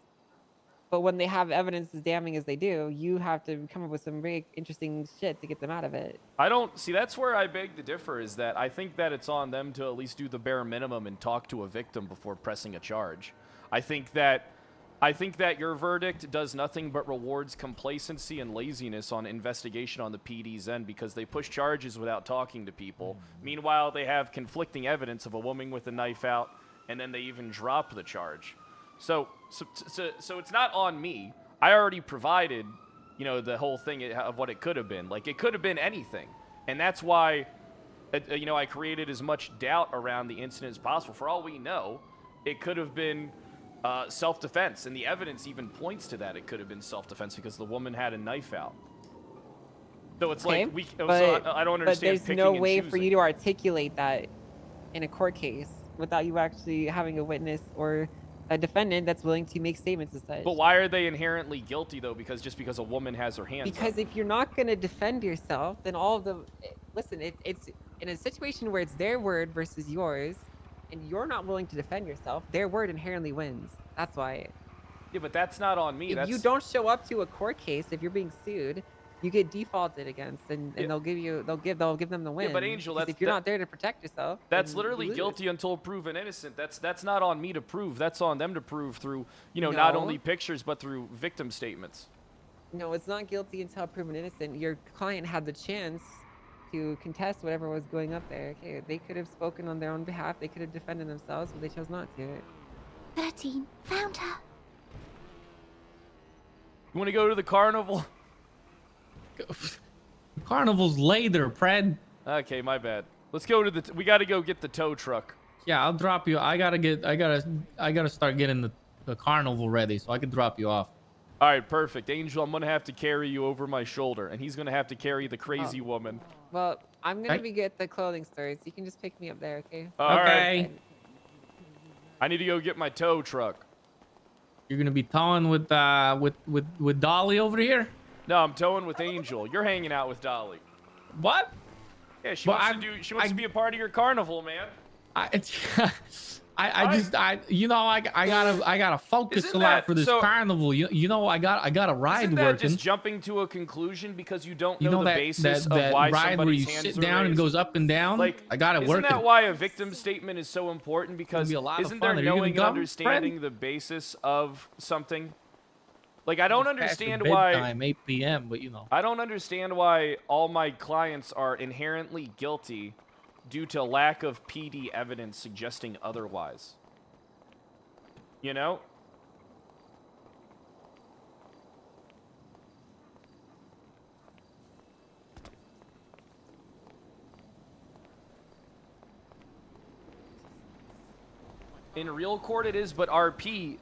Speaker 14: But when they have evidence as damning as they do, you have to come up with some very interesting shit to get them out of it.
Speaker 1: I don't see. That's where I beg to differ. Is that I think that it's on them to at least do the bare minimum and talk to a victim before pressing a charge. I think that your verdict does nothing but rewards complacency and laziness on investigation on the PD's end because they push charges without talking to people. Meanwhile, they have conflicting evidence of a woman with a knife out, and then they even drop the charge. So it's not on me. I already provided, the whole thing of what it could have been. Like, it could have been anything. And that's why, I created as much doubt around the incident as possible. For all we know, it could have been self-defense. And the evidence even points to that. It could have been self-defense because the woman had a knife out. So it's
Speaker 14: Okay,
Speaker 1: like, I don't understand
Speaker 14: but there's
Speaker 1: picking
Speaker 14: no
Speaker 1: and
Speaker 14: way for
Speaker 1: choosing.
Speaker 14: you to articulate that in a court case without you actually having a witness or a defendant that's willing to make statements as such.
Speaker 1: But why are they inherently guilty, though? Because a woman has her hands
Speaker 14: Because
Speaker 1: up?
Speaker 14: if you're not going to defend yourself, then all of the... Listen, it's in a situation where it's their word versus yours, and you're not willing to defend yourself, their word inherently wins. That's why.
Speaker 1: Yeah, but that's not on me.
Speaker 14: If you don't show up to a court case, if you're being sued, you get defaulted against, and they'll give them the win.
Speaker 1: Yeah, but Angel,
Speaker 14: 'Cause if you're not there to protect yourself,
Speaker 1: that's
Speaker 14: then you
Speaker 1: literally
Speaker 14: lose.
Speaker 1: guilty until proven innocent. That's not on me to prove. That's on them to prove through, not
Speaker 14: No.
Speaker 1: only pictures but through victim statements.
Speaker 14: No, it's not guilty until proven innocent. Your client had the chance to contest whatever was going up there. Okay, they could have spoken on their own behalf. They could have defended themselves, but they chose not to.
Speaker 10: 13. Found her.
Speaker 1: You want to go to the carnival?
Speaker 13: Carnival's later, Pred.
Speaker 1: Okay, my bad. Let's go to we got to go get the tow truck.
Speaker 13: Yeah, I'll drop you. I gotta start getting the carnival ready so I can drop you off.
Speaker 1: All right, perfect. Angel, I'm gonna have to carry you over my shoulder, and he's gonna have to carry the crazy woman.
Speaker 14: Well, I'm gonna
Speaker 13: Okay.
Speaker 14: be at the clothing store, so you can just pick me up there, okay?
Speaker 1: All
Speaker 13: Okay.
Speaker 1: right. I need to go get my tow truck.
Speaker 13: You're gonna be towing with Dolly over here?
Speaker 1: No, I'm towing with Angel. You're hanging out with Dolly.
Speaker 13: What?
Speaker 1: Yeah, she
Speaker 13: Well,
Speaker 1: wants to be a part of your carnival, man.
Speaker 13: I gotta focus
Speaker 1: Isn't
Speaker 13: a lot
Speaker 1: that-
Speaker 13: for this
Speaker 1: so-
Speaker 13: carnival. I got a ride
Speaker 1: Isn't that
Speaker 13: working.
Speaker 1: just jumping to a conclusion because you don't
Speaker 13: You know
Speaker 1: the
Speaker 13: that
Speaker 1: basis
Speaker 13: that
Speaker 1: of why
Speaker 13: ride where you
Speaker 1: somebody's hands
Speaker 13: sit
Speaker 1: are
Speaker 13: down and
Speaker 1: raised?
Speaker 13: goes up and down?
Speaker 1: Like,
Speaker 13: I got it
Speaker 1: isn't
Speaker 13: working.
Speaker 1: that why a victim statement is so important? Because
Speaker 13: be a lot of
Speaker 1: isn't
Speaker 13: fun.
Speaker 1: there
Speaker 13: Are you gonna
Speaker 1: knowing and
Speaker 13: come,
Speaker 1: understanding the basis of something? Like, I don't
Speaker 13: It's past your
Speaker 1: understand why.
Speaker 13: bedtime, 8 p.m. But
Speaker 1: I don't understand why all my clients are inherently guilty due to lack of PD evidence suggesting otherwise. You know? In real court it is, but RP,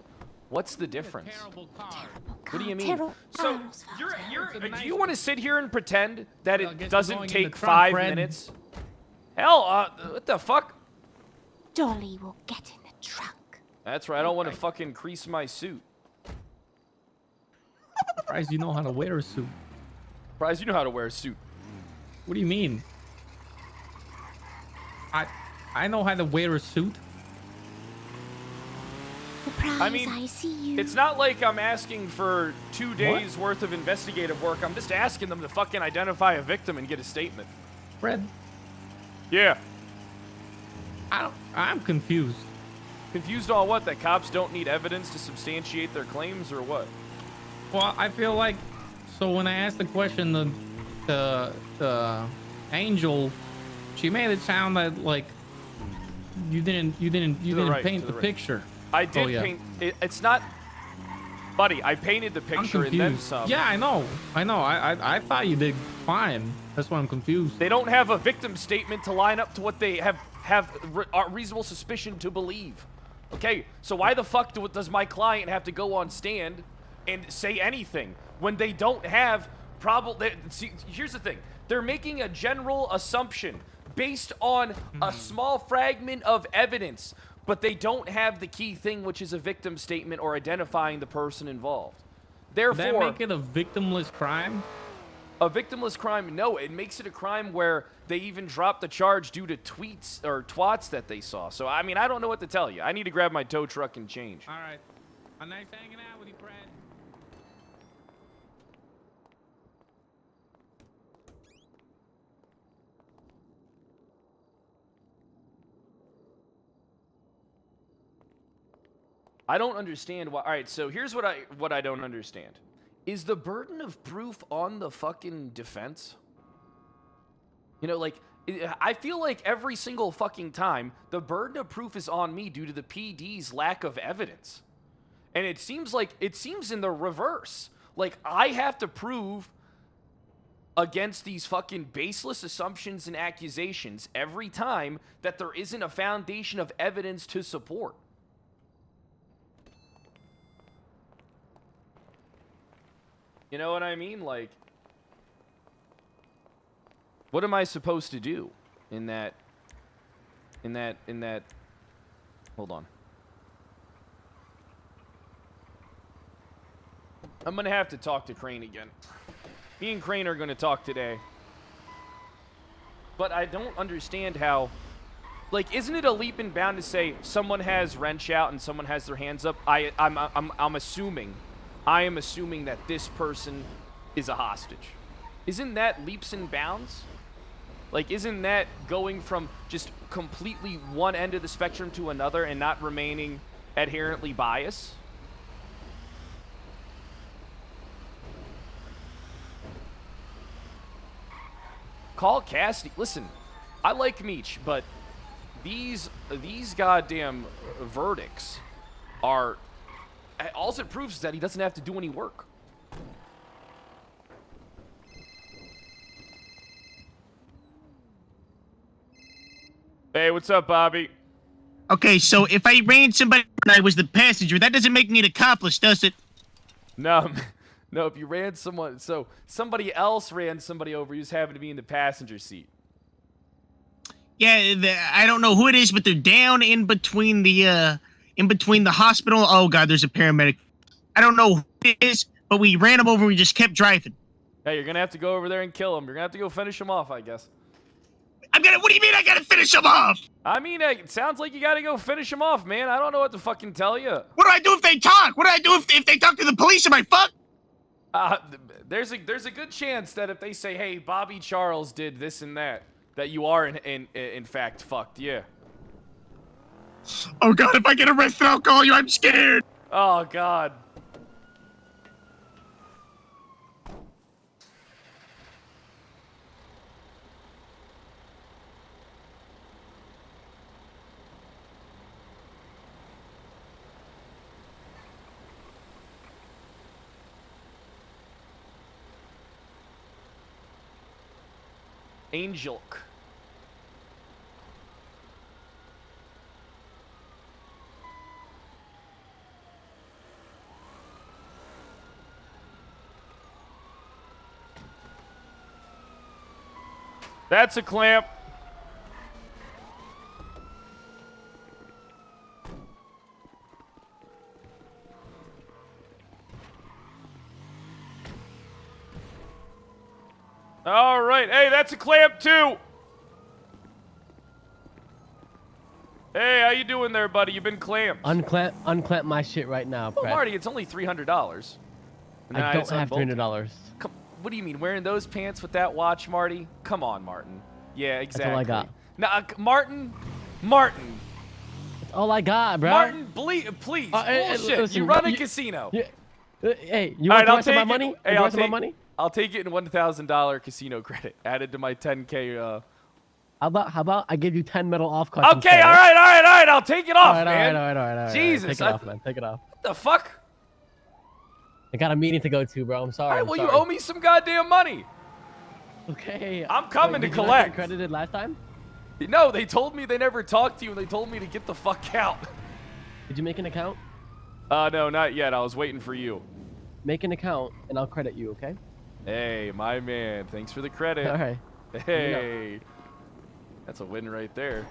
Speaker 1: what's the difference? What do you mean? So, do you want to sit here and pretend that it doesn't take 5 minutes? Hell, what the fuck?
Speaker 10: Dolly will get in the trunk.
Speaker 1: That's right, I don't want to fucking crease my suit.
Speaker 13: Surprised you know how to wear a suit.
Speaker 1: Surprised you know how to wear a suit.
Speaker 13: What do you mean? I know how to wear a suit.
Speaker 1: I mean, it's not like I'm asking for 2 days worth of investigative work. I'm just asking them to fucking identify a victim and get a statement.
Speaker 13: Fred,
Speaker 1: Yeah.
Speaker 13: I'm confused.
Speaker 1: Confused on what? That cops don't need evidence to substantiate their claims or what?
Speaker 13: Well, I feel like, so when I asked the question to Angel, she made it sound like you didn't
Speaker 1: right,
Speaker 13: paint
Speaker 1: to
Speaker 13: the
Speaker 1: the right.
Speaker 13: picture.
Speaker 1: I did
Speaker 13: Oh, yeah.
Speaker 1: paint. It's not. Buddy, I painted the
Speaker 13: I'm
Speaker 1: picture and then
Speaker 13: confused.
Speaker 1: some.
Speaker 13: Yeah, I know. I thought you did fine. That's why I'm confused.
Speaker 1: They don't have a victim statement to line up to what they have reasonable suspicion to believe. Okay, so why the fuck does my client have to go on stand and say anything when they don't have see, here's the thing. They're making a general assumption based on a small fragment of evidence, but they don't have the key thing, which is a victim statement or identifying the person involved. Therefore,
Speaker 13: Does that make it a victimless crime?
Speaker 1: a victimless crime? No, it makes it a crime where they even drop the charge due to tweets or twats that they saw. So, I mean, I don't know what to tell you. I need to grab my tow truck and change.
Speaker 13: All right. A nice hanging out with you, Brad.
Speaker 1: I don't understand why. All right, so here's what I don't understand. Is the burden of proof on the fucking defense? You know, like, I feel like every single fucking time, the burden of proof is on me due to the PD's lack of evidence. And it seems in the reverse. Like, I have to prove against these fucking baseless assumptions and accusations every time that there isn't a foundation of evidence to support. You know what I mean? Like, what am I supposed to do in that, hold on. I'm gonna have to talk to Crane again. Me and Crane are gonna talk today. But I don't understand how, like, isn't it a leap and bound to say someone has wrench out and someone has their hands up? I'm assuming. I am assuming that this person is a hostage. Isn't that leaps and bounds? Like, isn't that going from just completely one end of the spectrum to another and not remaining adherently biased? Call Cassidy. Listen, I like Meech, but these goddamn verdicts are... all it proves is that he doesn't have to do any work. Hey, what's up, Bobby?
Speaker 11: Okay, so if I ran somebody and I was the passenger, that doesn't make me an accomplice, does it?
Speaker 1: No, no, if you ran someone... so somebody else ran somebody over, you just happened to be in the passenger seat.
Speaker 11: Yeah, I don't know who it is, but they're down in between the hospital. Oh god, there's a paramedic. I don't know who it is, but we ran him over and we just kept driving.
Speaker 1: Hey, you're gonna have to go over there and kill him. You're gonna have to go finish him off, I guess.
Speaker 11: What do you mean I gotta finish him off?
Speaker 1: I mean, it sounds like you gotta go finish him off, man. I don't know what to fucking tell you.
Speaker 11: What do I do if they talk? What do I do if they talk to the police? Am I fucked?
Speaker 1: There's a good chance that if they say, hey, Bobby Charles did this and that you are in fact fucked, yeah.
Speaker 11: Oh god, if I get arrested, I'll call you. I'm scared.
Speaker 1: Oh god. Angel. That's a clamp. All right. Hey, that's a clamp too. Hey, how you doing there, buddy? You've been clamped.
Speaker 16: Unclamp my shit right now,
Speaker 1: Well,
Speaker 16: Brad.
Speaker 1: Marty, it's only $300.
Speaker 16: I don't have $300.
Speaker 1: Come, what do you mean, wearing those pants with that watch, Marty? Come on, Martin. Yeah, exactly.
Speaker 16: That's all I got.
Speaker 1: Now, Martin.
Speaker 16: That's all I got, bro.
Speaker 1: Martin, please, bullshit.
Speaker 16: listen,
Speaker 1: you run a casino.
Speaker 16: Hey, you want the rest of my money?
Speaker 1: Hey,
Speaker 16: You want my money?
Speaker 1: I'll take it in $1,000 casino credit added to my 10K.
Speaker 16: How about I give you 10 metal off cuts?
Speaker 1: Okay, all right. I'll take it off, man.
Speaker 16: All right.
Speaker 1: Jesus,
Speaker 16: Take it off, man. Take it off.
Speaker 1: What the fuck?
Speaker 16: I got a meeting to go to, bro. I'm sorry.
Speaker 1: Alright, well, you owe me some goddamn money.
Speaker 16: Okay.
Speaker 1: I'm coming to
Speaker 16: did you not
Speaker 1: collect.
Speaker 16: get credited last time?
Speaker 1: No, they told me they never talked to you, and they told me to get the fuck out.
Speaker 16: Did you make an account?
Speaker 1: No, not yet. I was waiting for you.
Speaker 16: Make an account, and I'll credit you, okay?
Speaker 1: Hey, my man. Thanks for the credit.
Speaker 16: All right.
Speaker 1: Hey. That's a win right there.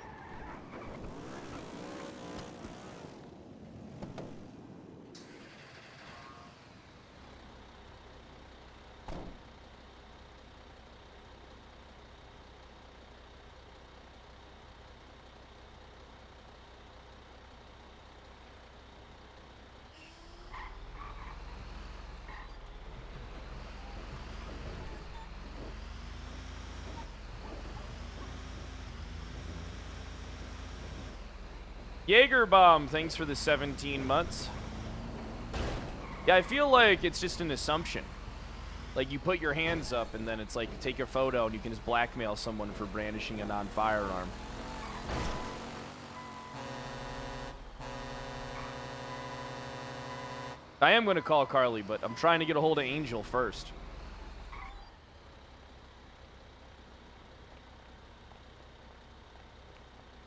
Speaker 1: Jaeger Bomb, thanks for the 17 months. Yeah, I feel like it's just an assumption. Like, you put your hands up, and then it's like, take your photo, and you can just blackmail someone for brandishing a non-firearm. I am going to call Carly, but I'm trying to get a hold of Angel first.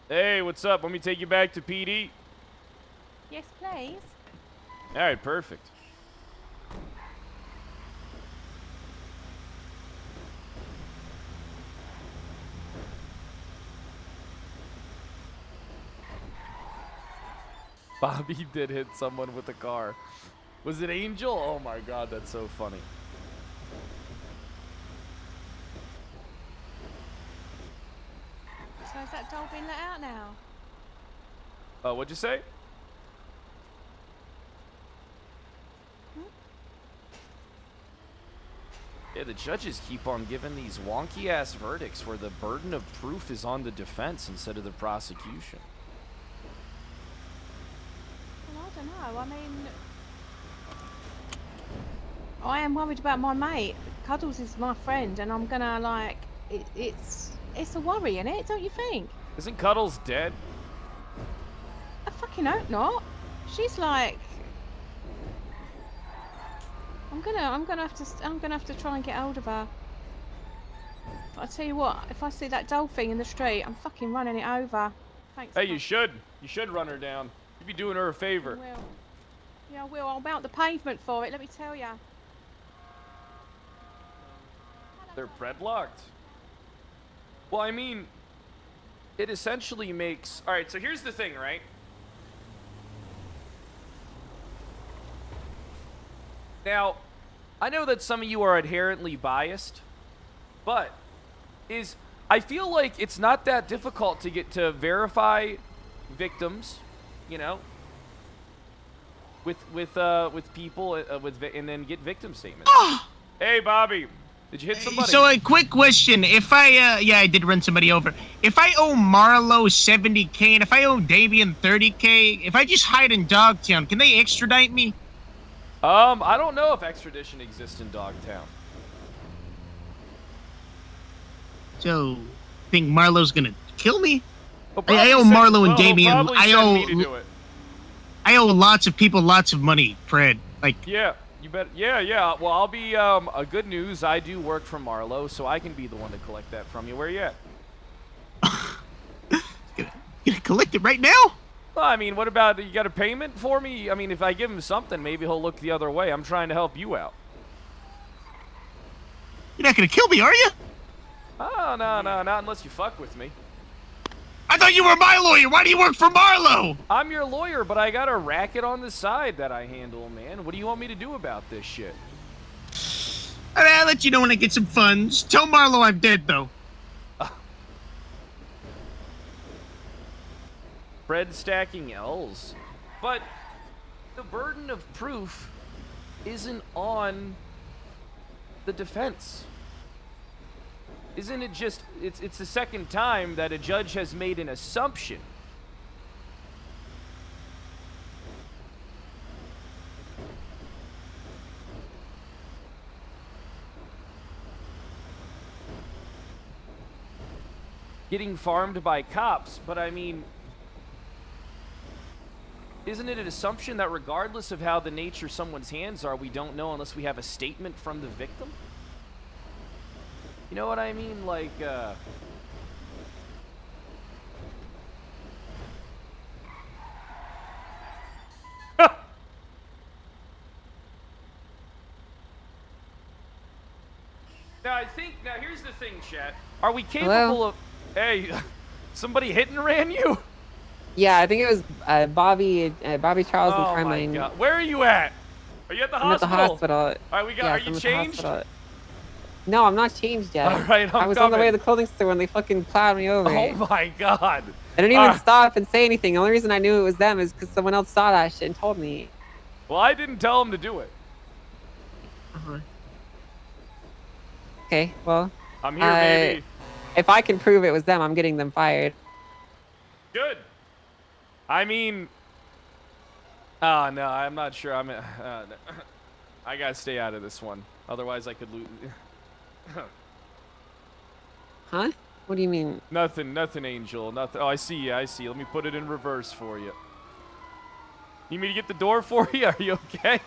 Speaker 1: Hey, what's up? Let me take you back to PD.
Speaker 10: Yes, please.
Speaker 1: All right, perfect. Bobby did hit someone with a car. Was it Angel? Oh my god, that's so funny.
Speaker 10: So is that doll being let out now?
Speaker 1: What'd you say? Yeah, the judges keep on giving these wonky-ass verdicts where the burden of proof is on the defense instead of the prosecution.
Speaker 10: Well, I don't know. I mean, I am worried about my mate. Cuddles is my friend, and I'm gonna like it's a worry, isn't it? Don't you think?
Speaker 1: Isn't Cuddles dead?
Speaker 10: I fucking hope not. She's like, I'm gonna have to try and get hold of her. But I tell you what, if I see that doll thing in the street, I'm fucking running it over. Thanks.
Speaker 1: Hey, you should run her down. You'd be doing her a favor.
Speaker 10: I will. Yeah, I will. I'll mount the pavement for it. Let me tell ya.
Speaker 1: They're predlocked. Well, I mean, it essentially makes... Alright, so here's the thing, right? Now, I know that some of you are inherently biased, but I feel like it's not that difficult to get to verify victims, you know, with people, and then get victim statements. Hey, Bobby. Did you hit somebody?
Speaker 11: So a quick question. If I, yeah, I did run somebody over. If I owe Marlo 70K and if I owe Damien 30K, if I just hide in Dogtown, can they extradite me?
Speaker 1: I don't know if extradition exists in Dogtown.
Speaker 11: So, think Marlo's gonna kill me?
Speaker 1: Well,
Speaker 11: I owe Marlo and Damien.
Speaker 1: I
Speaker 11: owe lots of people lots of money, Fred. Like,
Speaker 1: yeah. You bet. Yeah. Well, I'll be, a good news. I do work for Marlo, so I can be the one to collect that from you. Where you at?
Speaker 11: Gonna collect it right now?
Speaker 1: Well, I mean, what about, you got a payment for me? I mean, if I give him something, maybe he'll look the other way. I'm trying to help you out.
Speaker 11: You're not gonna kill me, are you?
Speaker 1: Oh, no, not unless you fuck with me.
Speaker 11: I thought you were my lawyer. Why do you work for Marlo?
Speaker 1: I'm your lawyer, but I got a racket on the side that I handle, man. What do you want me to do about this shit?
Speaker 11: I'll let you know when I get some funds. Tell Marlo I'm dead, though.
Speaker 1: Fred stacking L's. But the burden of proof isn't on the defense. Isn't it just, it's the second time that a judge has made an assumption. Getting farmed by cops, but I mean, Isn't it an assumption that regardless of how the nature someone's hands are, we don't know unless we have a statement from the victim? You know what I mean? Like, Now, here's the thing, chat. Are we capable of... Hey, somebody hit and ran you?
Speaker 14: Yeah, I think it was Bobby Charles and
Speaker 1: Oh,
Speaker 14: Carmine.
Speaker 1: my God. Where are you at? Are you at the
Speaker 14: I'm
Speaker 1: hospital?
Speaker 14: at the hospital.
Speaker 1: All right,
Speaker 14: Yes,
Speaker 1: are
Speaker 14: I'm
Speaker 1: you
Speaker 14: at the
Speaker 1: changed?
Speaker 14: hospital. No, I'm not changed yet.
Speaker 1: All right,
Speaker 14: I was on the way to the clothing store when they fucking plowed me over.
Speaker 1: Oh, my God.
Speaker 14: I didn't even stop and say anything. The only reason I knew it was them is because someone else saw that shit and told me.
Speaker 1: Well, I didn't tell them to do it.
Speaker 14: Uh-huh. Okay, well.
Speaker 1: I'm here, baby.
Speaker 14: If I can prove it was them, I'm getting them fired.
Speaker 1: Good. I mean... Oh, no, I'm not sure. I gotta stay out of this one. Otherwise, I could lose...
Speaker 14: Huh? What do you mean?
Speaker 1: Nothing, Angel. Nothing. Oh, I see you. I see. Let me put it in reverse for you. Need me to get the door for you? Are you okay?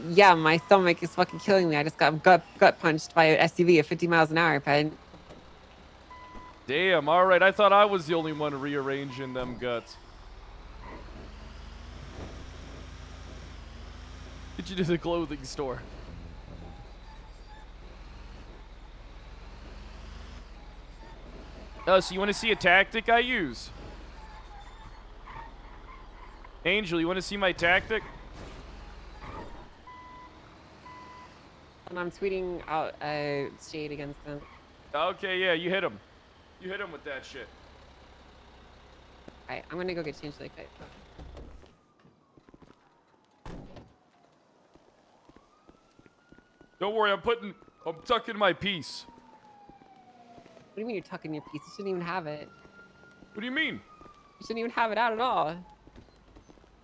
Speaker 14: Yeah, my stomach is fucking killing me. I just got gut punched by an SUV at 50 miles an hour, Pen.
Speaker 1: Damn, all right. I thought I was the only one rearranging them guts. Get you to the clothing store. Oh, so you want to see a tactic I use? Angel, you want to see my tactic?
Speaker 14: And I'm tweeting out shade against them.
Speaker 1: Okay, yeah, you hit him. You hit him with that shit.
Speaker 14: Alright, I'm gonna go get changed really quick.
Speaker 1: Don't worry, I'm tucking my piece.
Speaker 14: What do you mean you're tucking your piece? You shouldn't even have it.
Speaker 1: What do you mean?
Speaker 14: You shouldn't even have it out at all.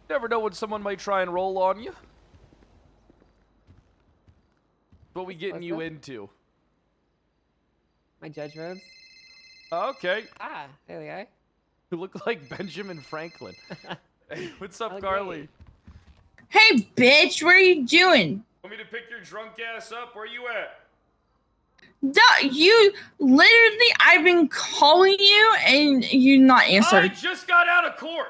Speaker 1: Never know when someone might try and roll on you. What we getting you into?
Speaker 14: My judge robes.
Speaker 1: Okay.
Speaker 14: Ah, there we are.
Speaker 1: You look like Benjamin Franklin. Hey, what's up,
Speaker 14: Oh,
Speaker 1: Carly?
Speaker 17: Hey, bitch, what are you doing?
Speaker 1: Want me to pick your drunk ass up? Where you at?
Speaker 17: You literally, I've been calling you and you not
Speaker 1: I
Speaker 17: answered.
Speaker 1: just got out of court.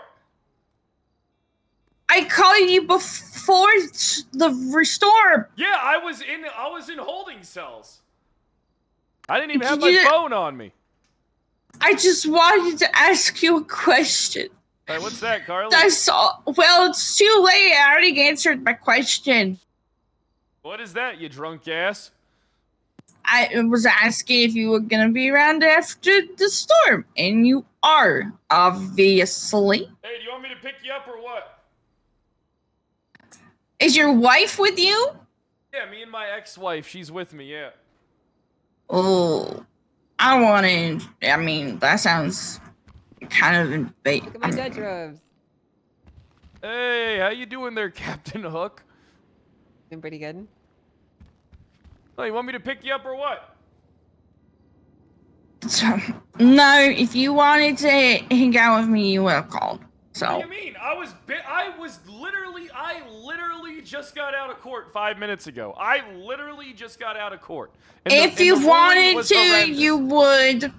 Speaker 17: I called you before the restore.
Speaker 1: Yeah, I was in holding cells. I didn't even have my phone on me.
Speaker 17: I just wanted to ask you a question.
Speaker 1: All right, what's that, Carly?
Speaker 17: Well, it's too late. I already answered my question.
Speaker 1: What is that, you drunk ass?
Speaker 17: I was asking if you were gonna be around after the storm, and you are, obviously.
Speaker 1: Hey, do you want me to pick you up or what?
Speaker 17: Is your wife with you?
Speaker 1: Yeah, me and my ex-wife. She's with me, yeah.
Speaker 17: Oh, I mean, that sounds kind of bait.
Speaker 14: Look at my judge robes.
Speaker 1: Hey, how you doing there, Captain Hook?
Speaker 14: Doing pretty good.
Speaker 1: Oh, you want me to pick you up or what?
Speaker 17: No, if you wanted to hang out with me, you would have called. So.
Speaker 1: What do you mean? I literally just got out of court 5 minutes ago. I literally just got out of court. And
Speaker 17: if you wanted to, you would.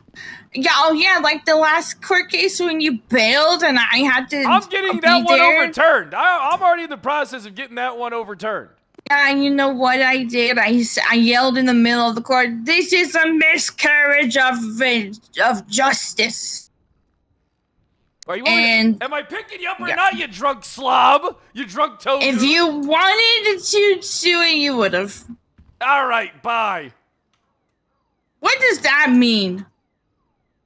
Speaker 17: Yeah, oh yeah, like the last court case when you bailed and I had to.
Speaker 1: I'm getting that one overturned. I'm already in the process of getting that one overturned.
Speaker 17: Yeah, you know what I did? I yelled in the middle of the court, "This is a miscarriage of justice."
Speaker 1: Are you am I picking you up or not, you drunk slob? You drunk toad?
Speaker 17: If you wanted to do it, you would have.
Speaker 1: All right, bye.
Speaker 17: What does that mean?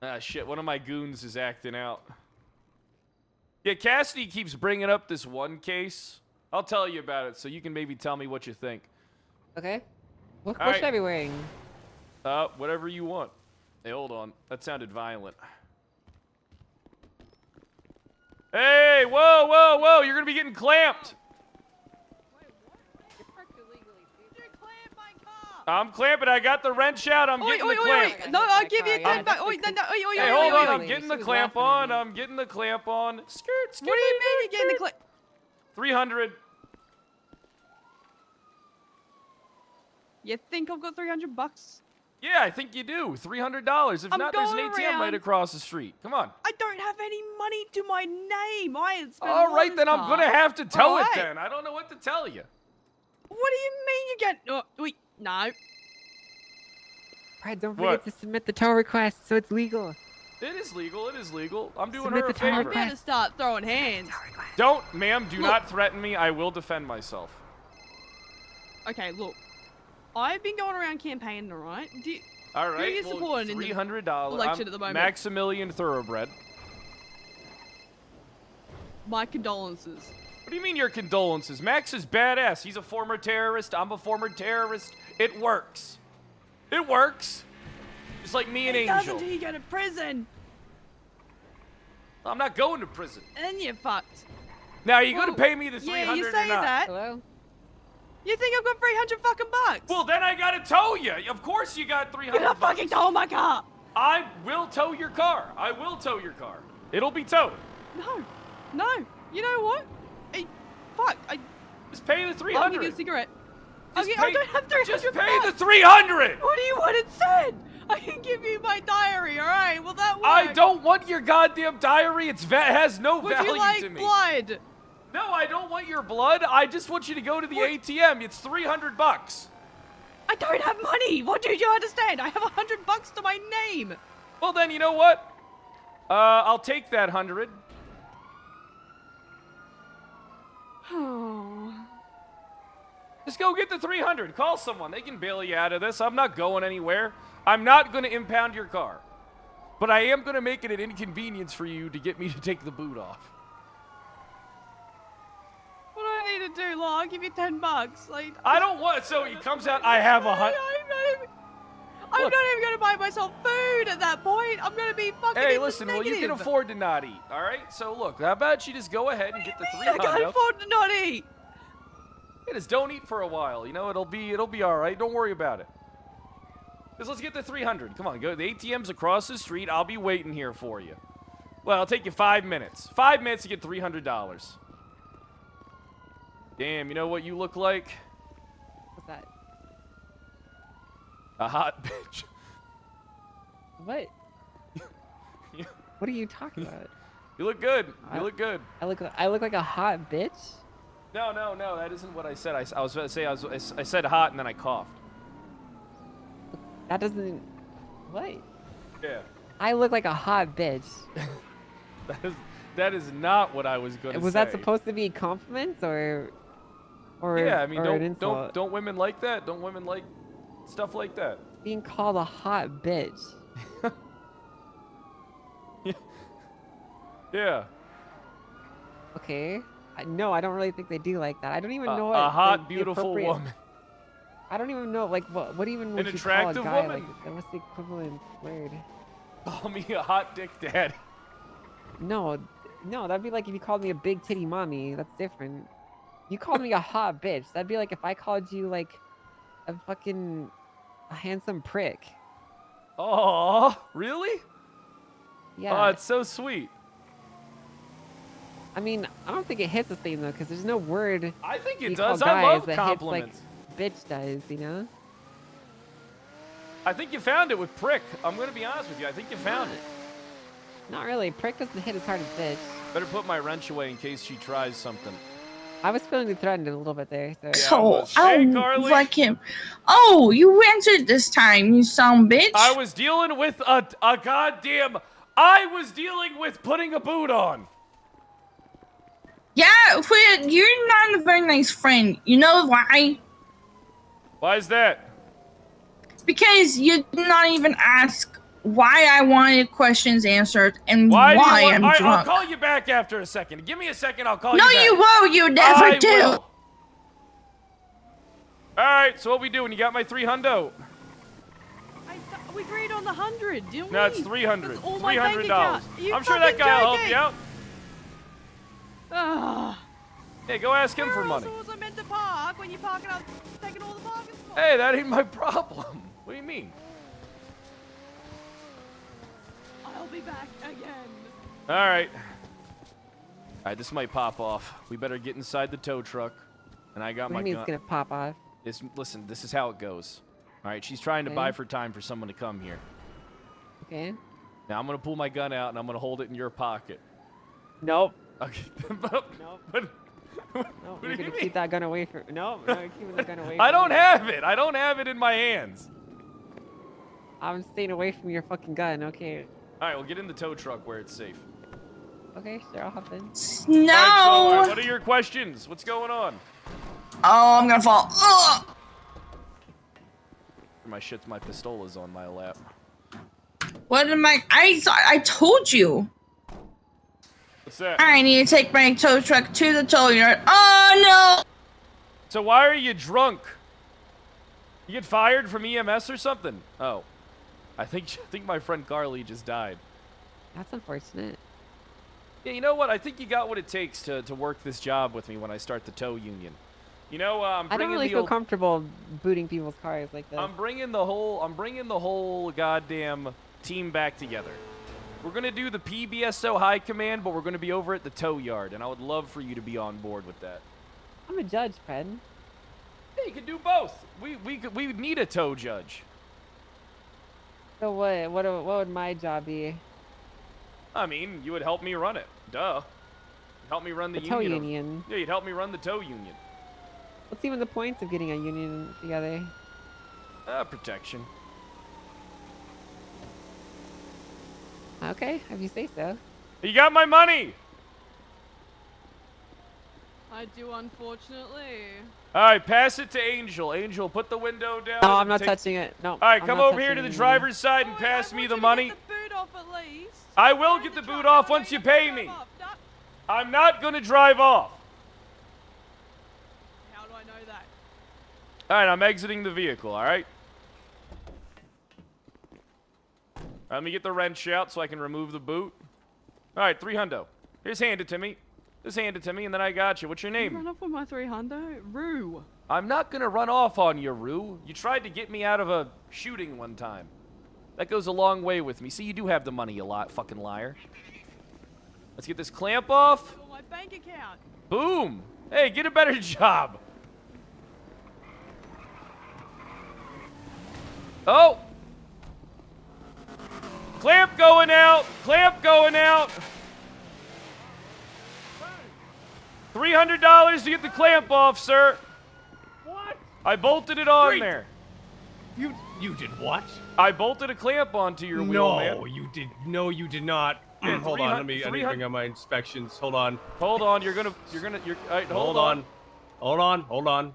Speaker 1: Ah, shit, one of my goons is acting out. Yeah, Cassidy keeps bringing up this one case. I'll tell you about it so you can maybe tell me what you think.
Speaker 14: Okay. What
Speaker 1: All
Speaker 14: should I be wearing?
Speaker 1: Whatever you want. Hey, hold on. That sounded violent. Hey, whoa, whoa, whoa. You're going to be getting clamped.
Speaker 10: You clamped my car.
Speaker 1: I'm clamping. I got the wrench out. I'm getting the clamp.
Speaker 6: No, I'll give you 10 back. Oi, no, no, oi,
Speaker 1: Hey,
Speaker 6: oi,
Speaker 1: hold
Speaker 6: oi,
Speaker 1: on.
Speaker 6: oi.
Speaker 1: I'm getting the clamp on. I'm getting the clamp on. Skirt, skirt.
Speaker 6: What do you mean you're getting the clamp?
Speaker 1: 300.
Speaker 6: You think I've got $300?
Speaker 1: Yeah, I think you do. $300. If
Speaker 6: I'm
Speaker 1: not, there's an
Speaker 6: going
Speaker 1: ATM right
Speaker 6: around.
Speaker 1: across the street. Come on.
Speaker 6: I don't have any money to my name. I ain't spent
Speaker 1: All right, then I'm gonna have to tow it
Speaker 6: Alright.
Speaker 1: then. I don't know what to tell you.
Speaker 6: What do you mean you get? Oh, wait, no.
Speaker 14: Brad, don't
Speaker 1: What?
Speaker 14: forget to submit the tow request so it's legal.
Speaker 1: It is legal. It is legal. I'm doing
Speaker 14: Submit
Speaker 1: her a
Speaker 14: the tow
Speaker 1: favor.
Speaker 6: I'm gonna start throwing hands.
Speaker 1: Don't, ma'am. Do
Speaker 6: Look.
Speaker 1: not threaten me. I will defend myself.
Speaker 6: Okay, look. I've been going around campaigning, alright?
Speaker 1: All
Speaker 6: Who are
Speaker 1: right.
Speaker 6: you
Speaker 1: well,
Speaker 6: supporting in the
Speaker 1: $300.
Speaker 6: election at the moment?
Speaker 1: Maximilian Thoroughbred.
Speaker 6: My condolences.
Speaker 1: What do you mean your condolences? Max is badass. He's a former terrorist. I'm a former terrorist. It works. It works. Just like me and
Speaker 6: He
Speaker 1: Angel.
Speaker 6: doesn't he go to prison?
Speaker 1: I'm not going to prison.
Speaker 6: And you're fucked.
Speaker 1: Now, are you going to pay me the $300
Speaker 6: Yeah, you
Speaker 1: or
Speaker 6: say
Speaker 1: not?
Speaker 6: that.
Speaker 14: Hello?
Speaker 6: You think I've got 300 fucking bucks?
Speaker 1: Well, then I gotta tow you. Of course you got 300
Speaker 6: You're not
Speaker 1: bucks.
Speaker 6: fucking towing my car.
Speaker 1: I will tow your car. I will tow your car. It'll be towed.
Speaker 6: No. No. You know what? Hey, fuck.
Speaker 1: Just pay the
Speaker 6: I'll
Speaker 1: 300.
Speaker 6: give you a cigarette.
Speaker 1: Just
Speaker 6: I
Speaker 1: pay-
Speaker 6: don't have 300
Speaker 1: Just pay the
Speaker 6: bucks.
Speaker 1: 300.
Speaker 6: What do you want instead? I can give you my diary, alright? Will that work?
Speaker 1: I don't want your goddamn diary. It has no
Speaker 6: Would
Speaker 1: value
Speaker 6: you like
Speaker 1: to me.
Speaker 6: blood?
Speaker 1: No, I don't want your blood. I just want you to go to the ATM. It's 300 bucks.
Speaker 6: I don't have money. What do you understand? I have 100 bucks to my name.
Speaker 1: Well, then, you know what? I'll take that 100.
Speaker 6: Oh.
Speaker 1: Just go get the 300. Call someone. They can bail you out of this. I'm not going anywhere. I'm not going to impound your car. But I am going to make it an inconvenience for you to get me to take the boot off.
Speaker 6: What do I need to do, Law? I'll give you 10 bucks. Like,
Speaker 1: I don't want... So he comes out, I have 100...
Speaker 6: I'm not even going to buy myself food at that point. I'm going to be fucking
Speaker 1: Hey,
Speaker 6: in the
Speaker 1: listen, well, you can
Speaker 6: negative.
Speaker 1: afford to not eat, all right? So, look, how about you just go ahead and get the
Speaker 6: I
Speaker 1: 300?
Speaker 6: can't afford to not eat.
Speaker 1: Yeah, just don't eat for a while. You know, it'll be all right. Don't worry about it. Just let's get the 300. Come on, go. The ATM's across the street. I'll be waiting here for you. Well, it'll take you 5 minutes. 5 minutes to get $300. Damn, you know what you look like?
Speaker 14: What's that?
Speaker 1: A hot bitch.
Speaker 14: What? What are you talking about?
Speaker 1: You look good. You look good.
Speaker 14: I look like a hot bitch?
Speaker 1: No, that isn't what I said. I was about to say I said hot and then I coughed.
Speaker 14: That doesn't... What?
Speaker 1: Yeah.
Speaker 14: I look like a hot bitch.
Speaker 1: That is not what I was going to say.
Speaker 14: Was that supposed to be compliments or
Speaker 1: Yeah, I mean,
Speaker 14: or an insult?
Speaker 1: don't women like that? Don't women like stuff like that?
Speaker 14: Being called a hot bitch.
Speaker 1: Yeah.
Speaker 14: Okay. No, I don't really think they do like that. I don't even know what
Speaker 1: A hot,
Speaker 14: the
Speaker 1: beautiful
Speaker 14: appropriate-
Speaker 1: woman.
Speaker 14: I don't even know, like, what even would
Speaker 1: An
Speaker 14: you call a
Speaker 1: attractive
Speaker 14: guy?
Speaker 1: woman?
Speaker 14: Like, what's the equivalent word?
Speaker 1: Call me a hot dick dad.
Speaker 14: No, that'd be like if you called me a big titty mommy. That's different. You called me a hot bitch. That'd be like if I called you like a fucking handsome prick.
Speaker 1: Oh, really?
Speaker 14: Yeah.
Speaker 1: Oh, it's so sweet.
Speaker 14: I mean, I don't think it hits the same though, because there's no word.
Speaker 1: I think it
Speaker 14: you
Speaker 1: does.
Speaker 14: call
Speaker 1: I
Speaker 14: guys
Speaker 1: love
Speaker 14: that
Speaker 1: compliments.
Speaker 14: hits like bitch does, you know?
Speaker 1: I think you found it with prick. I'm going to be honest with you. I think you found it.
Speaker 14: Not really. Prick doesn't hit as hard as bitch.
Speaker 1: Better put my wrench away in case she tries something.
Speaker 14: I was feeling threatened a little bit there. So.
Speaker 17: So,
Speaker 1: Hey, Carly.
Speaker 17: like him. Oh, you answered this time, you son bitch.
Speaker 1: I was dealing with a goddamn... I was dealing with putting a boot on.
Speaker 17: Yeah, Fred, you're not a very nice friend. You know why?
Speaker 1: Why is that?
Speaker 17: It's because you did not even ask why I wanted questions answered and why,
Speaker 1: do you want...
Speaker 17: I'm
Speaker 1: All right,
Speaker 17: drunk.
Speaker 1: I'll call you back after a second. Give me a second. I'll call
Speaker 17: No,
Speaker 1: you back.
Speaker 17: you won't. You never
Speaker 1: I
Speaker 17: do.
Speaker 1: will. All right, so what we doing? You got my 300.
Speaker 6: We agreed on the 100, didn't we?
Speaker 1: No, it's 300.
Speaker 6: That's all my bank
Speaker 1: $300.
Speaker 6: account. Are you
Speaker 1: I'm sure that
Speaker 6: fucking
Speaker 1: guy will help
Speaker 6: joking?
Speaker 1: you out.
Speaker 6: Ah.
Speaker 1: Hey, go ask him for
Speaker 6: Where
Speaker 1: money.
Speaker 6: else was I meant to park when you're parking out, taking all the parking spots.
Speaker 1: Hey, that ain't my problem. What do you mean?
Speaker 6: I'll be back again.
Speaker 1: All right. All right, this might pop off. We better get inside the tow truck. And I got
Speaker 14: What
Speaker 1: my
Speaker 14: do you mean
Speaker 1: gun.
Speaker 14: it's gonna pop off?
Speaker 1: Listen, this is how it goes. All right, she's trying to
Speaker 14: Okay.
Speaker 1: buy for time for someone to come here.
Speaker 14: Okay.
Speaker 1: Now I'm gonna pull my gun out and I'm gonna hold it in your pocket.
Speaker 14: Nope.
Speaker 1: Okay.
Speaker 14: Nope.
Speaker 1: But,
Speaker 14: No,
Speaker 1: do
Speaker 14: you're
Speaker 1: you
Speaker 14: gonna
Speaker 1: mean?
Speaker 14: keep that gun away from. No, you're keeping the gun away.
Speaker 1: I
Speaker 14: from
Speaker 1: don't
Speaker 14: me.
Speaker 1: have it. I don't have it in my hands.
Speaker 14: I'm staying away from your fucking gun. Okay.
Speaker 1: All right, we'll get in the tow truck where it's safe.
Speaker 14: Okay, sure, I'll hop in.
Speaker 1: All
Speaker 17: No.
Speaker 1: right, so, what are your questions? What's going on?
Speaker 17: Oh, I'm gonna fall. Ugh.
Speaker 1: My shit's my pistolas on my lap.
Speaker 17: What am I told you.
Speaker 1: What's that?
Speaker 17: I need to take my tow truck to the tow yard. Oh, no.
Speaker 1: So why are you drunk? You get fired from EMS or something? Oh. I think my friend Carly just died.
Speaker 14: That's unfortunate.
Speaker 1: Yeah, you know what? I think you got what it takes to work this job with me when I start the tow union. You know, I'm
Speaker 14: I
Speaker 1: bringing
Speaker 14: don't really
Speaker 1: the
Speaker 14: feel
Speaker 1: old,
Speaker 14: comfortable booting people's cars like this.
Speaker 1: I'm bringing the whole goddamn team back together. We're gonna do the PBSO High Command, but we're gonna be over at the tow yard, and I would love for you to be on board with that.
Speaker 14: I'm a judge, Fred.
Speaker 1: Yeah, you can do both. We need a tow judge.
Speaker 14: So what would my job be?
Speaker 1: I mean, you would help me run it. Duh. Help me run the
Speaker 14: The tow
Speaker 1: union.
Speaker 14: union.
Speaker 1: Yeah, you'd help me run the tow union.
Speaker 14: What's even the point of getting a union together?
Speaker 1: Protection.
Speaker 14: Okay, if you say so.
Speaker 1: You got my money.
Speaker 6: I do, unfortunately.
Speaker 1: All right, pass it to Angel. Angel, put the window down.
Speaker 14: No,
Speaker 1: and
Speaker 14: I'm not
Speaker 1: take-
Speaker 14: touching it. No.
Speaker 1: All right,
Speaker 14: I'm
Speaker 1: come
Speaker 14: not
Speaker 1: over here to
Speaker 14: touching
Speaker 1: the
Speaker 14: it.
Speaker 1: driver's side and pass me the money. I will get the boot off once you pay me. I'm not gonna drive off.
Speaker 6: How do I know that?
Speaker 1: All right, I'm exiting the vehicle. All right. Let me get the wrench out so I can remove the boot. All right, $300. Just hand it to me. Just hand it to me, and then I got you. What's your
Speaker 6: You
Speaker 1: name?
Speaker 6: run off with my 300? Rue.
Speaker 1: I'm not gonna run off on you, Rue. You tried to get me out of a shooting one time. That goes a long way with me. See, you do have the money, you fucking liar. Let's get this clamp off.
Speaker 6: My bank account.
Speaker 1: Boom. Hey, get a better job. Oh. Clamp going out. Clamp going out. $300 to get the clamp off, sir.
Speaker 24: What?
Speaker 1: I bolted it on there.
Speaker 24: You did what?
Speaker 1: I bolted a clamp onto your wheel, man.
Speaker 24: No, you did not.
Speaker 1: Yeah,
Speaker 24: Hold on, I need to
Speaker 1: 300
Speaker 24: bring up my inspections. Hold on.
Speaker 1: Hold on, you're all right, hold on.
Speaker 24: Hold on.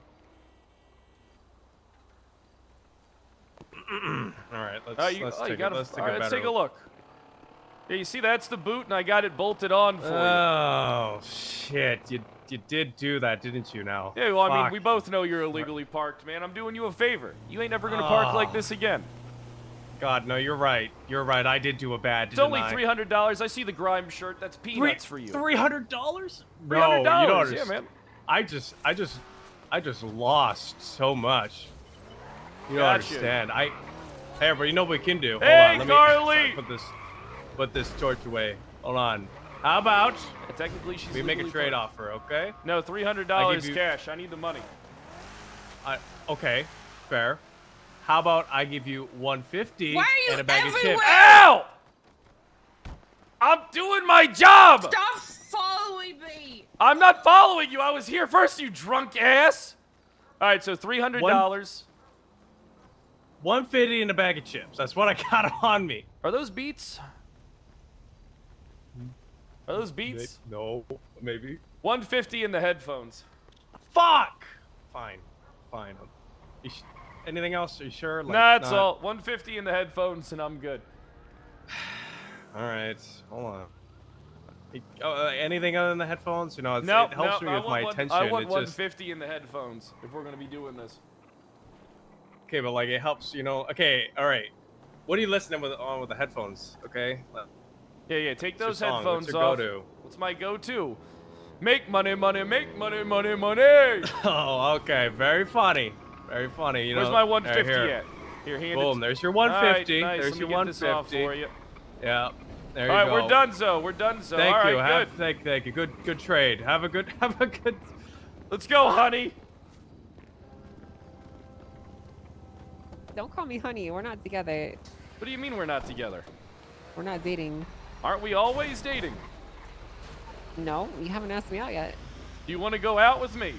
Speaker 24: All right, let's take a
Speaker 1: look. Yeah, you see, that's the boot, and I got it bolted on for you.
Speaker 24: Oh shit! You did do that, didn't you? Now.
Speaker 1: Yeah, well, I mean,
Speaker 24: Fuck.
Speaker 1: we both know you're illegally parked, man. I'm doing you a favor. You ain't never gonna park like this again.
Speaker 24: God, no, you're right. You're right. I did do a bad.
Speaker 1: It's only $300. I see the grime shirt. That's peanuts for you.
Speaker 24: $300?
Speaker 1: $300,
Speaker 24: No, you don't
Speaker 1: yeah,
Speaker 24: understand.
Speaker 1: man.
Speaker 24: I just lost so much. You don't
Speaker 1: Gotcha.
Speaker 24: understand. Hey, but you know what we can do? Hold
Speaker 1: Hey,
Speaker 24: on, let me
Speaker 1: Carly!
Speaker 24: put this torch away. Hold on. How about
Speaker 1: Technically, she's
Speaker 24: we make a
Speaker 1: legally
Speaker 24: trade
Speaker 1: parked.
Speaker 24: offer, okay?
Speaker 1: No,
Speaker 24: I
Speaker 1: $300
Speaker 24: give you-
Speaker 1: cash. I need the money.
Speaker 24: Okay, fair. How about I give you $150
Speaker 17: Why are you
Speaker 24: and a bag of
Speaker 17: everywhere?
Speaker 24: chips?
Speaker 1: Ow! I'm doing my job!
Speaker 17: Stop following me.
Speaker 1: I'm not following you. I was here first, you drunk ass. All right, so $300.
Speaker 24: $150 and a bag of chips. That's what I got on me.
Speaker 1: Are those beats? Are those beats?
Speaker 24: No, maybe.
Speaker 1: $150 in the headphones.
Speaker 24: Fuck! Fine. Anything else? Are you sure? Like,
Speaker 1: Nah, that's
Speaker 24: not-
Speaker 1: all. $150 in the headphones, and I'm good.
Speaker 24: All right, hold on. Anything other than the headphones? You know, it
Speaker 1: Nope,
Speaker 24: helps me
Speaker 1: I
Speaker 24: with my
Speaker 1: want
Speaker 24: attention.
Speaker 1: I want
Speaker 24: It's just
Speaker 1: $150 in the headphones if we're gonna be doing this.
Speaker 24: okay, but like it helps, you know. Okay, all right. What are you listening on with the headphones? Okay.
Speaker 1: Yeah, take
Speaker 24: What's your
Speaker 1: those
Speaker 24: song?
Speaker 1: headphones
Speaker 24: What's your
Speaker 1: off.
Speaker 24: go-to?
Speaker 1: What's my go-to? Make money, money, make money, money, money.
Speaker 24: Oh, okay. Very funny. Very funny. You
Speaker 1: Where's
Speaker 24: know.
Speaker 1: my
Speaker 24: Right
Speaker 1: 150
Speaker 24: here.
Speaker 1: at? Here, hand
Speaker 24: Boom.
Speaker 1: it.
Speaker 24: There's your
Speaker 1: All right,
Speaker 24: 150.
Speaker 1: nice.
Speaker 24: There's
Speaker 1: Let
Speaker 24: your
Speaker 1: me get this off
Speaker 24: 150.
Speaker 1: for you.
Speaker 24: Yeah. There you
Speaker 1: All right,
Speaker 24: go.
Speaker 1: we're done, so we're done, so.
Speaker 24: Thank
Speaker 1: All
Speaker 24: you.
Speaker 1: right,
Speaker 24: Thank you. Good trade. Have a good.
Speaker 1: Let's go, honey.
Speaker 14: Don't call me honey. We're not together.
Speaker 1: What do you mean we're not together?
Speaker 14: We're not dating.
Speaker 1: Aren't we always dating?
Speaker 14: No, you haven't asked me out yet.
Speaker 1: Do you want to go out with me?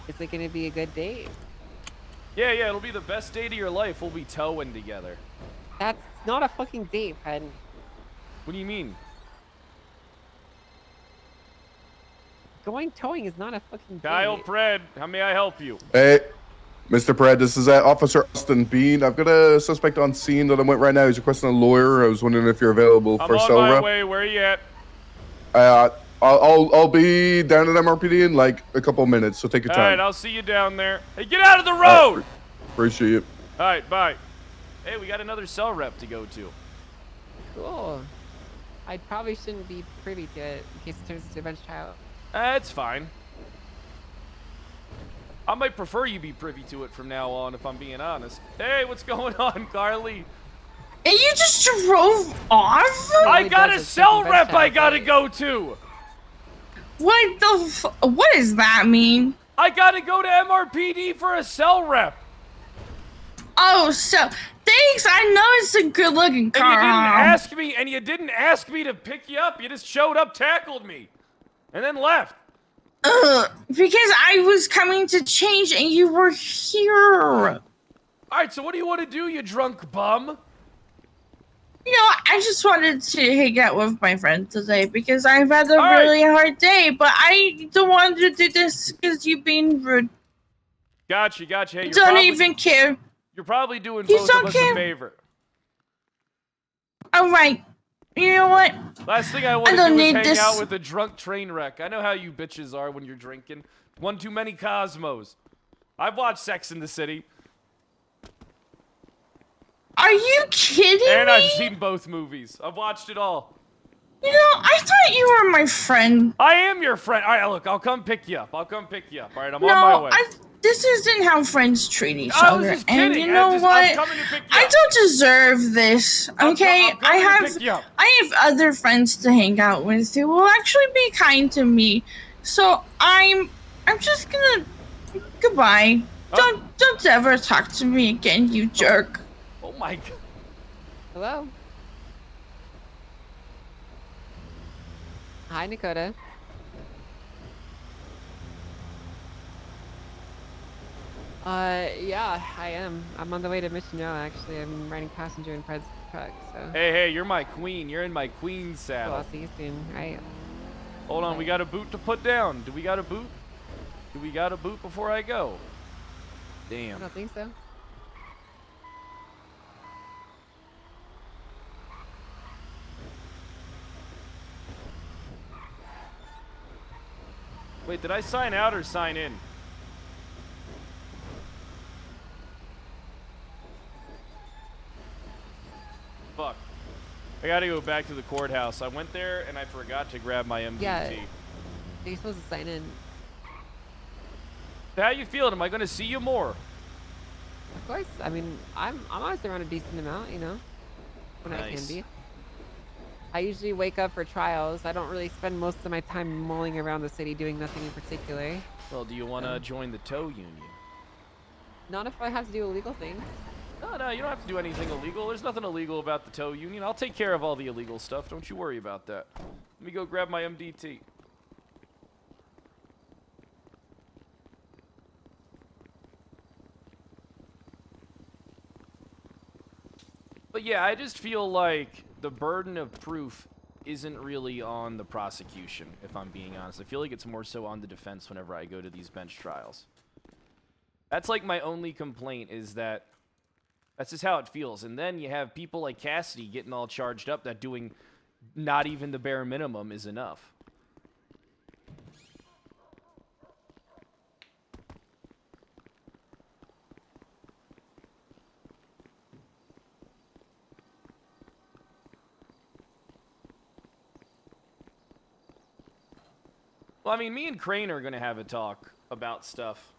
Speaker 14: Is it gonna be a good date?
Speaker 1: Yeah, it'll be the best date of your life. We'll be towing together.
Speaker 14: That's not a fucking date, Fred.
Speaker 1: What do you mean?
Speaker 14: Going towing is not a fucking date.
Speaker 1: Kyle Pred, how may I help you?
Speaker 4: Hey, Mr. Pred, this is Officer Austin Bean. I've got a suspect on scene that I'm with right now. He's requesting a lawyer. I was wondering if you're available
Speaker 1: I'm
Speaker 4: for a
Speaker 1: on
Speaker 4: cell
Speaker 1: my
Speaker 4: rep.
Speaker 1: way. Where are you at?
Speaker 4: I'll be down at MRPD in like a couple minutes, so take your
Speaker 1: All right,
Speaker 4: time.
Speaker 1: I'll see you down there. Hey, get out of the road!
Speaker 4: Appreciate it.
Speaker 1: All right, bye. Hey, we got another cell rep to go to.
Speaker 14: Cool. I probably shouldn't be privy to it in case it turns into a bench trial.
Speaker 1: It's fine. I might prefer you be privy to it from now on, if I'm being honest. Hey, what's going on, Carly?
Speaker 17: And you just drove off?
Speaker 1: I got a cell rep I gotta go to!
Speaker 17: What the what does that mean?
Speaker 1: I gotta go to MRPD for a cell rep!
Speaker 17: Oh, so thanks. I know it's a good-looking car.
Speaker 1: And you didn't ask me to pick you up. You just showed up, tackled me, and then left.
Speaker 17: Because I was coming to change and you were here.
Speaker 1: All right, so what do you want to do, you drunk bum?
Speaker 17: You know, I just wanted to hang out with my friend today because I've had a really hard day, but I don't want to do this because you're being rude.
Speaker 1: Gotcha. Hey, you're
Speaker 17: Don't
Speaker 1: probably,
Speaker 17: even care.
Speaker 1: You're probably doing
Speaker 17: You
Speaker 1: both
Speaker 17: don't
Speaker 1: of us
Speaker 17: care?
Speaker 1: a favor.
Speaker 17: All right. You know what?
Speaker 1: Last thing I want to
Speaker 17: don't
Speaker 1: do is
Speaker 17: need
Speaker 1: hang
Speaker 17: this.
Speaker 1: out with a drunk train wreck. I know how you bitches are when you're drinking. One too many Cosmos. I've watched Sex in the City.
Speaker 17: Are you kidding
Speaker 1: And
Speaker 17: me?
Speaker 1: I've seen both movies. I've watched it all.
Speaker 17: You know, I thought you were my friend.
Speaker 1: I am your friend. All right, look, I'll come pick you up. All right, I'm
Speaker 17: No,
Speaker 1: on my way.
Speaker 17: this isn't how friends treat each
Speaker 1: I was
Speaker 17: other.
Speaker 1: just
Speaker 17: And
Speaker 1: kidding.
Speaker 17: you know
Speaker 1: I'm
Speaker 17: what?
Speaker 1: coming to pick you
Speaker 17: I
Speaker 1: up.
Speaker 17: don't deserve this. Okay,
Speaker 1: I'm coming to pick you up.
Speaker 17: I have other friends to hang out with who will actually be kind to me. So I'm just gonna goodbye. Don't ever talk to me again, you jerk.
Speaker 1: Oh my god.
Speaker 14: Hello? Hi, Dakota. Yeah, I am. I'm on the way to Mission now, actually. I'm riding passenger in Fred's truck, so.
Speaker 1: Hey, you're my queen. You're in my queen saddle.
Speaker 14: Well, I'll see you soon, right?
Speaker 1: Hold on, we got a boot to put down. Do we got a boot? Do we got a boot before I go?
Speaker 14: I
Speaker 1: Damn.
Speaker 14: don't think so.
Speaker 1: Wait, did I sign out or sign in? Fuck. I gotta go back to the courthouse. I went there and I forgot to grab my MDT.
Speaker 14: Yeah. You're supposed to sign in.
Speaker 1: How you feeling? Am I gonna see you more?
Speaker 14: Of course. I mean, I'm always around a decent amount, you know, when I can
Speaker 1: Nice.
Speaker 14: be. I usually wake up for trials. I don't really spend most of my time mulling around the city doing nothing in particular.
Speaker 1: Well, do you want to join the tow union?
Speaker 14: Not if I have to do illegal things.
Speaker 1: No, you don't have to do anything illegal. There's nothing illegal about the tow union. I'll take care of all the illegal stuff. Don't you worry about that. Let me go grab my MDT. But yeah, I just feel like the burden of proof isn't really on the prosecution, if I'm being honest. I feel like it's more so on the defense whenever I go to these bench trials. That's like my only complaint, is that that's just how it feels. And then you have people like Cassidy getting all charged up that doing not even the bare minimum is enough. Well, I mean, me and Crane are gonna have a talk about stuff,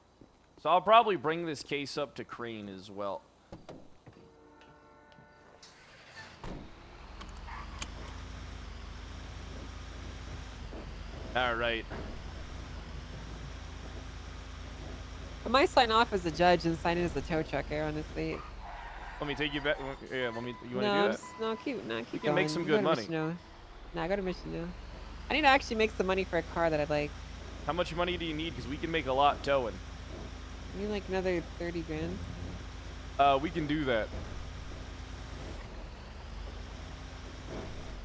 Speaker 1: so I'll probably bring this case up to Crane as well. All right.
Speaker 14: I might sign off as a judge and sign in as a tow trucker, honestly.
Speaker 1: Let me take you back. Yeah, let me. You want to
Speaker 14: No,
Speaker 1: do that?
Speaker 14: no, keep
Speaker 1: We
Speaker 14: keep
Speaker 1: can
Speaker 14: going.
Speaker 1: make some
Speaker 14: Go
Speaker 1: good
Speaker 14: to
Speaker 1: money.
Speaker 14: Michino. Nah, go to Michino. I need to actually make some money for a car that I like.
Speaker 1: How much money do you need? Because we can make a lot towing.
Speaker 14: I need like another 30 grand.
Speaker 1: We can do that.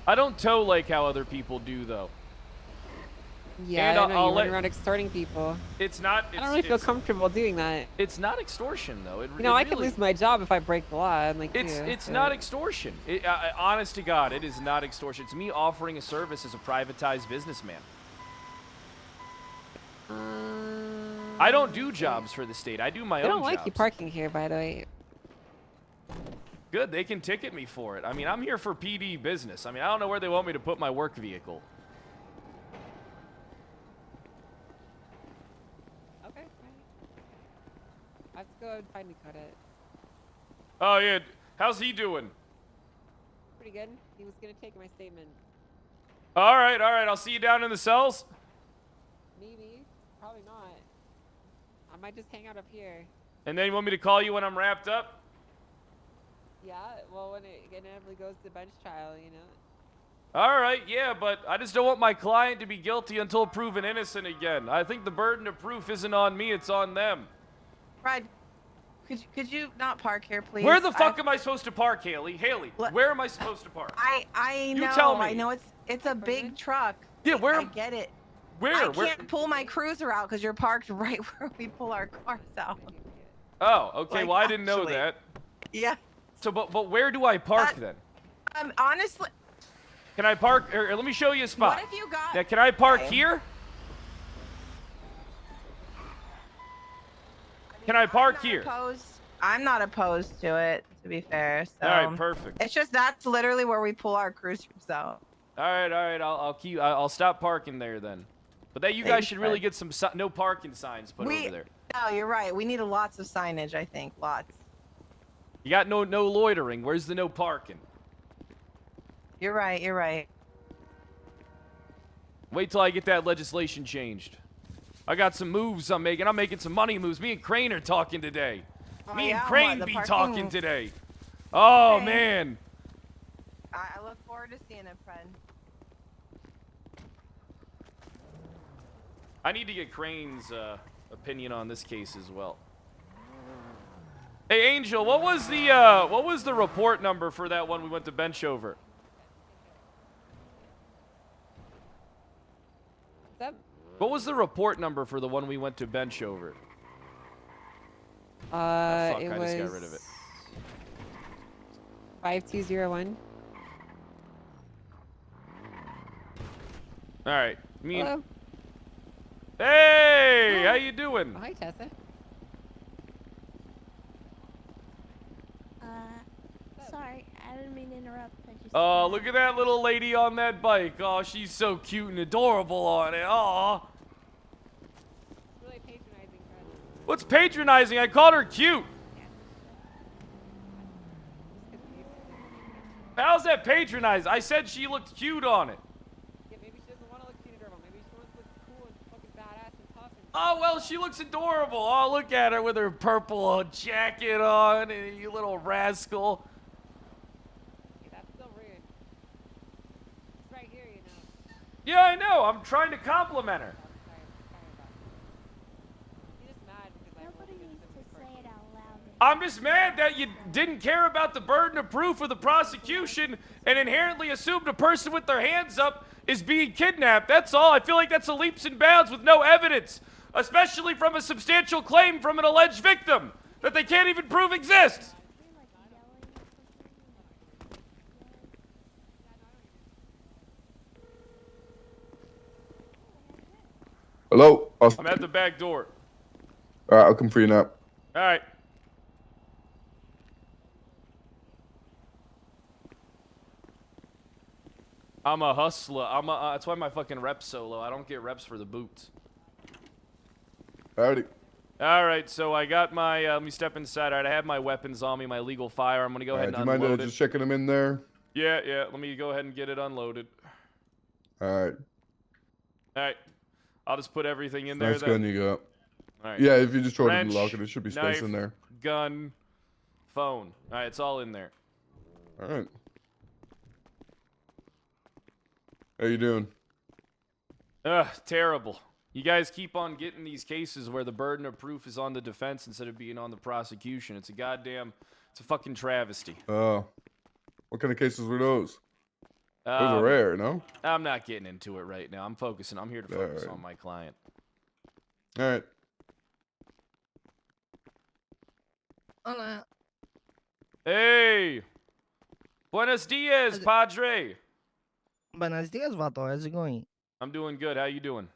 Speaker 1: I don't tow like how other people do, though.
Speaker 14: Yeah,
Speaker 1: And
Speaker 14: I know
Speaker 1: I'll
Speaker 14: you
Speaker 1: let-
Speaker 14: run around extorting people.
Speaker 1: It's not.
Speaker 14: I don't really feel comfortable doing that.
Speaker 1: It's not extortion, though.
Speaker 14: You know, I could lose my job if I break the law. And like
Speaker 1: It's not extortion. Honest to God, it is not extortion. It's me offering a service as a privatized businessman. I don't do jobs for the state. I do my
Speaker 14: They
Speaker 1: own
Speaker 14: don't like you
Speaker 1: jobs.
Speaker 14: parking here, by the way.
Speaker 1: Good, they can ticket me for it. I mean, I'm here for PD business. I mean, I don't know where they want me to put my work vehicle.
Speaker 14: Okay, fine. I have to go and find Dakota.
Speaker 1: Oh, yeah. How's he doing?
Speaker 14: Pretty good. He was gonna take my statement.
Speaker 1: All right, all right. I'll see you down in the cells.
Speaker 14: Maybe. Probably not. I might just hang out up here.
Speaker 1: And then you want me to call you when I'm wrapped up?
Speaker 14: Yeah, well, when it inevitably goes to bench trial, you know.
Speaker 1: All right, yeah, but I just don't want my client to be guilty until proven innocent again. I think the burden of proof isn't on me, it's on them.
Speaker 12: Fred, could you not park here, please?
Speaker 1: Where the fuck am I supposed to park, Haley? Haley, where am I supposed to park?
Speaker 12: I know.
Speaker 1: You tell me.
Speaker 12: I know it's a big truck.
Speaker 1: Yeah, where?
Speaker 12: I get it.
Speaker 1: Where?
Speaker 12: I
Speaker 1: Where?
Speaker 12: can't pull my cruiser out because you're parked right where we pull our cars out.
Speaker 1: Oh, okay.
Speaker 12: Like,
Speaker 1: Well, I didn't know
Speaker 12: actually.
Speaker 1: that.
Speaker 12: Yeah.
Speaker 1: So, but where do I park then?
Speaker 12: Honestly.
Speaker 1: Can I park? Or let me show you a spot.
Speaker 12: What if you got?
Speaker 1: Now, can I park
Speaker 12: Okay.
Speaker 1: here? Can I park here?
Speaker 12: I'm not opposed to it, to be fair. So.
Speaker 1: All right, perfect.
Speaker 12: It's just that's literally where we pull our cruisers out.
Speaker 1: All right. I'll stop parking there then. But that you guys
Speaker 12: Thanks,
Speaker 1: should really
Speaker 12: Fred.
Speaker 1: get some no parking signs put over there.
Speaker 12: No, you're right. We need lots of signage. I think lots.
Speaker 1: You got no loitering. Where's the no parking?
Speaker 12: You're right. You're right.
Speaker 1: Wait till I get that legislation changed. I got some moves I'm making. I'm making some money moves. Me and Crane are talking today.
Speaker 12: Oh,
Speaker 1: Me
Speaker 12: yeah,
Speaker 1: and
Speaker 12: what,
Speaker 1: Crane
Speaker 12: the
Speaker 1: be
Speaker 12: parking?
Speaker 1: talking today. Oh,
Speaker 12: Okay.
Speaker 1: man.
Speaker 12: I look forward to seeing it, friend.
Speaker 1: I need to get Crane's opinion on this case as well. Hey, Angel, what was the report number for that one we went to bench over? What was the report number for the one we went to bench over? Fuck,
Speaker 14: It
Speaker 1: I
Speaker 14: was
Speaker 1: just got rid of it.
Speaker 14: 5201.
Speaker 1: All right.
Speaker 14: Hello.
Speaker 1: Hey, how you doing?
Speaker 14: Oh, hi, Tessa.
Speaker 20: Sorry, I didn't mean to interrupt. I just
Speaker 1: Oh, look at that little lady on that bike. Oh, she's so cute and adorable on it. Aw.
Speaker 14: Really patronizing, Fred.
Speaker 1: What's patronizing? I called her cute. How's that patronizing? I said she looked cute on it.
Speaker 14: Yeah, maybe she doesn't want to look cute and adorable. Maybe she wants to look cool and fucking badass and tough. And
Speaker 1: Oh, well, she looks adorable. Oh, look at her with her purple jacket on, you little rascal.
Speaker 14: okay, that's still rude. It's right here, you know.
Speaker 1: Yeah, I know. I'm trying to compliment her.
Speaker 14: You're just mad because I
Speaker 20: Nobody needs to say it out loud.
Speaker 1: I'm just mad that you didn't care about the burden of proof of the prosecution and inherently assumed a person with their hands up is being kidnapped. That's all. I feel like that's a leaps and bounds with no evidence, especially from a substantial claim from an alleged victim that they can't even prove exists.
Speaker 4: Hello.
Speaker 1: I'm at the back door.
Speaker 4: All right, I'll come for you now.
Speaker 1: All right. I'm a hustler. That's why my fucking rep's so low. I don't get reps for the boots.
Speaker 4: Howdy.
Speaker 1: All right, so I got my. Let me step inside. All right, I have my weapons on me, my legal fire. I'm gonna go ahead and
Speaker 4: Do you mind
Speaker 1: unload it.
Speaker 4: just checking them in there?
Speaker 1: Yeah, yeah. Let me go ahead and get it unloaded.
Speaker 4: All right.
Speaker 1: All right. I'll just put everything in
Speaker 4: Nice
Speaker 1: there.
Speaker 4: gun
Speaker 1: Then.
Speaker 4: you got.
Speaker 1: All right.
Speaker 4: Yeah, if you just throw it in
Speaker 1: Wrench,
Speaker 4: the locker, there should be space
Speaker 1: knife,
Speaker 4: in there.
Speaker 1: Gun, phone. All right, it's all in there.
Speaker 4: All right. How you doing?
Speaker 1: Ugh, terrible. You guys keep on getting these cases where the burden of proof is on the defense instead of being on the prosecution. It's a fucking travesty.
Speaker 4: Oh. What kind of cases were those? Those are rare, no?
Speaker 1: I'm not getting into it right now. I'm here to focus on my client.
Speaker 4: All right.
Speaker 8: Hola.
Speaker 1: Hey! Buenos dias, padre!
Speaker 8: Buenos dias, Vato. How's it going?
Speaker 1: I'm doing good. How you doing?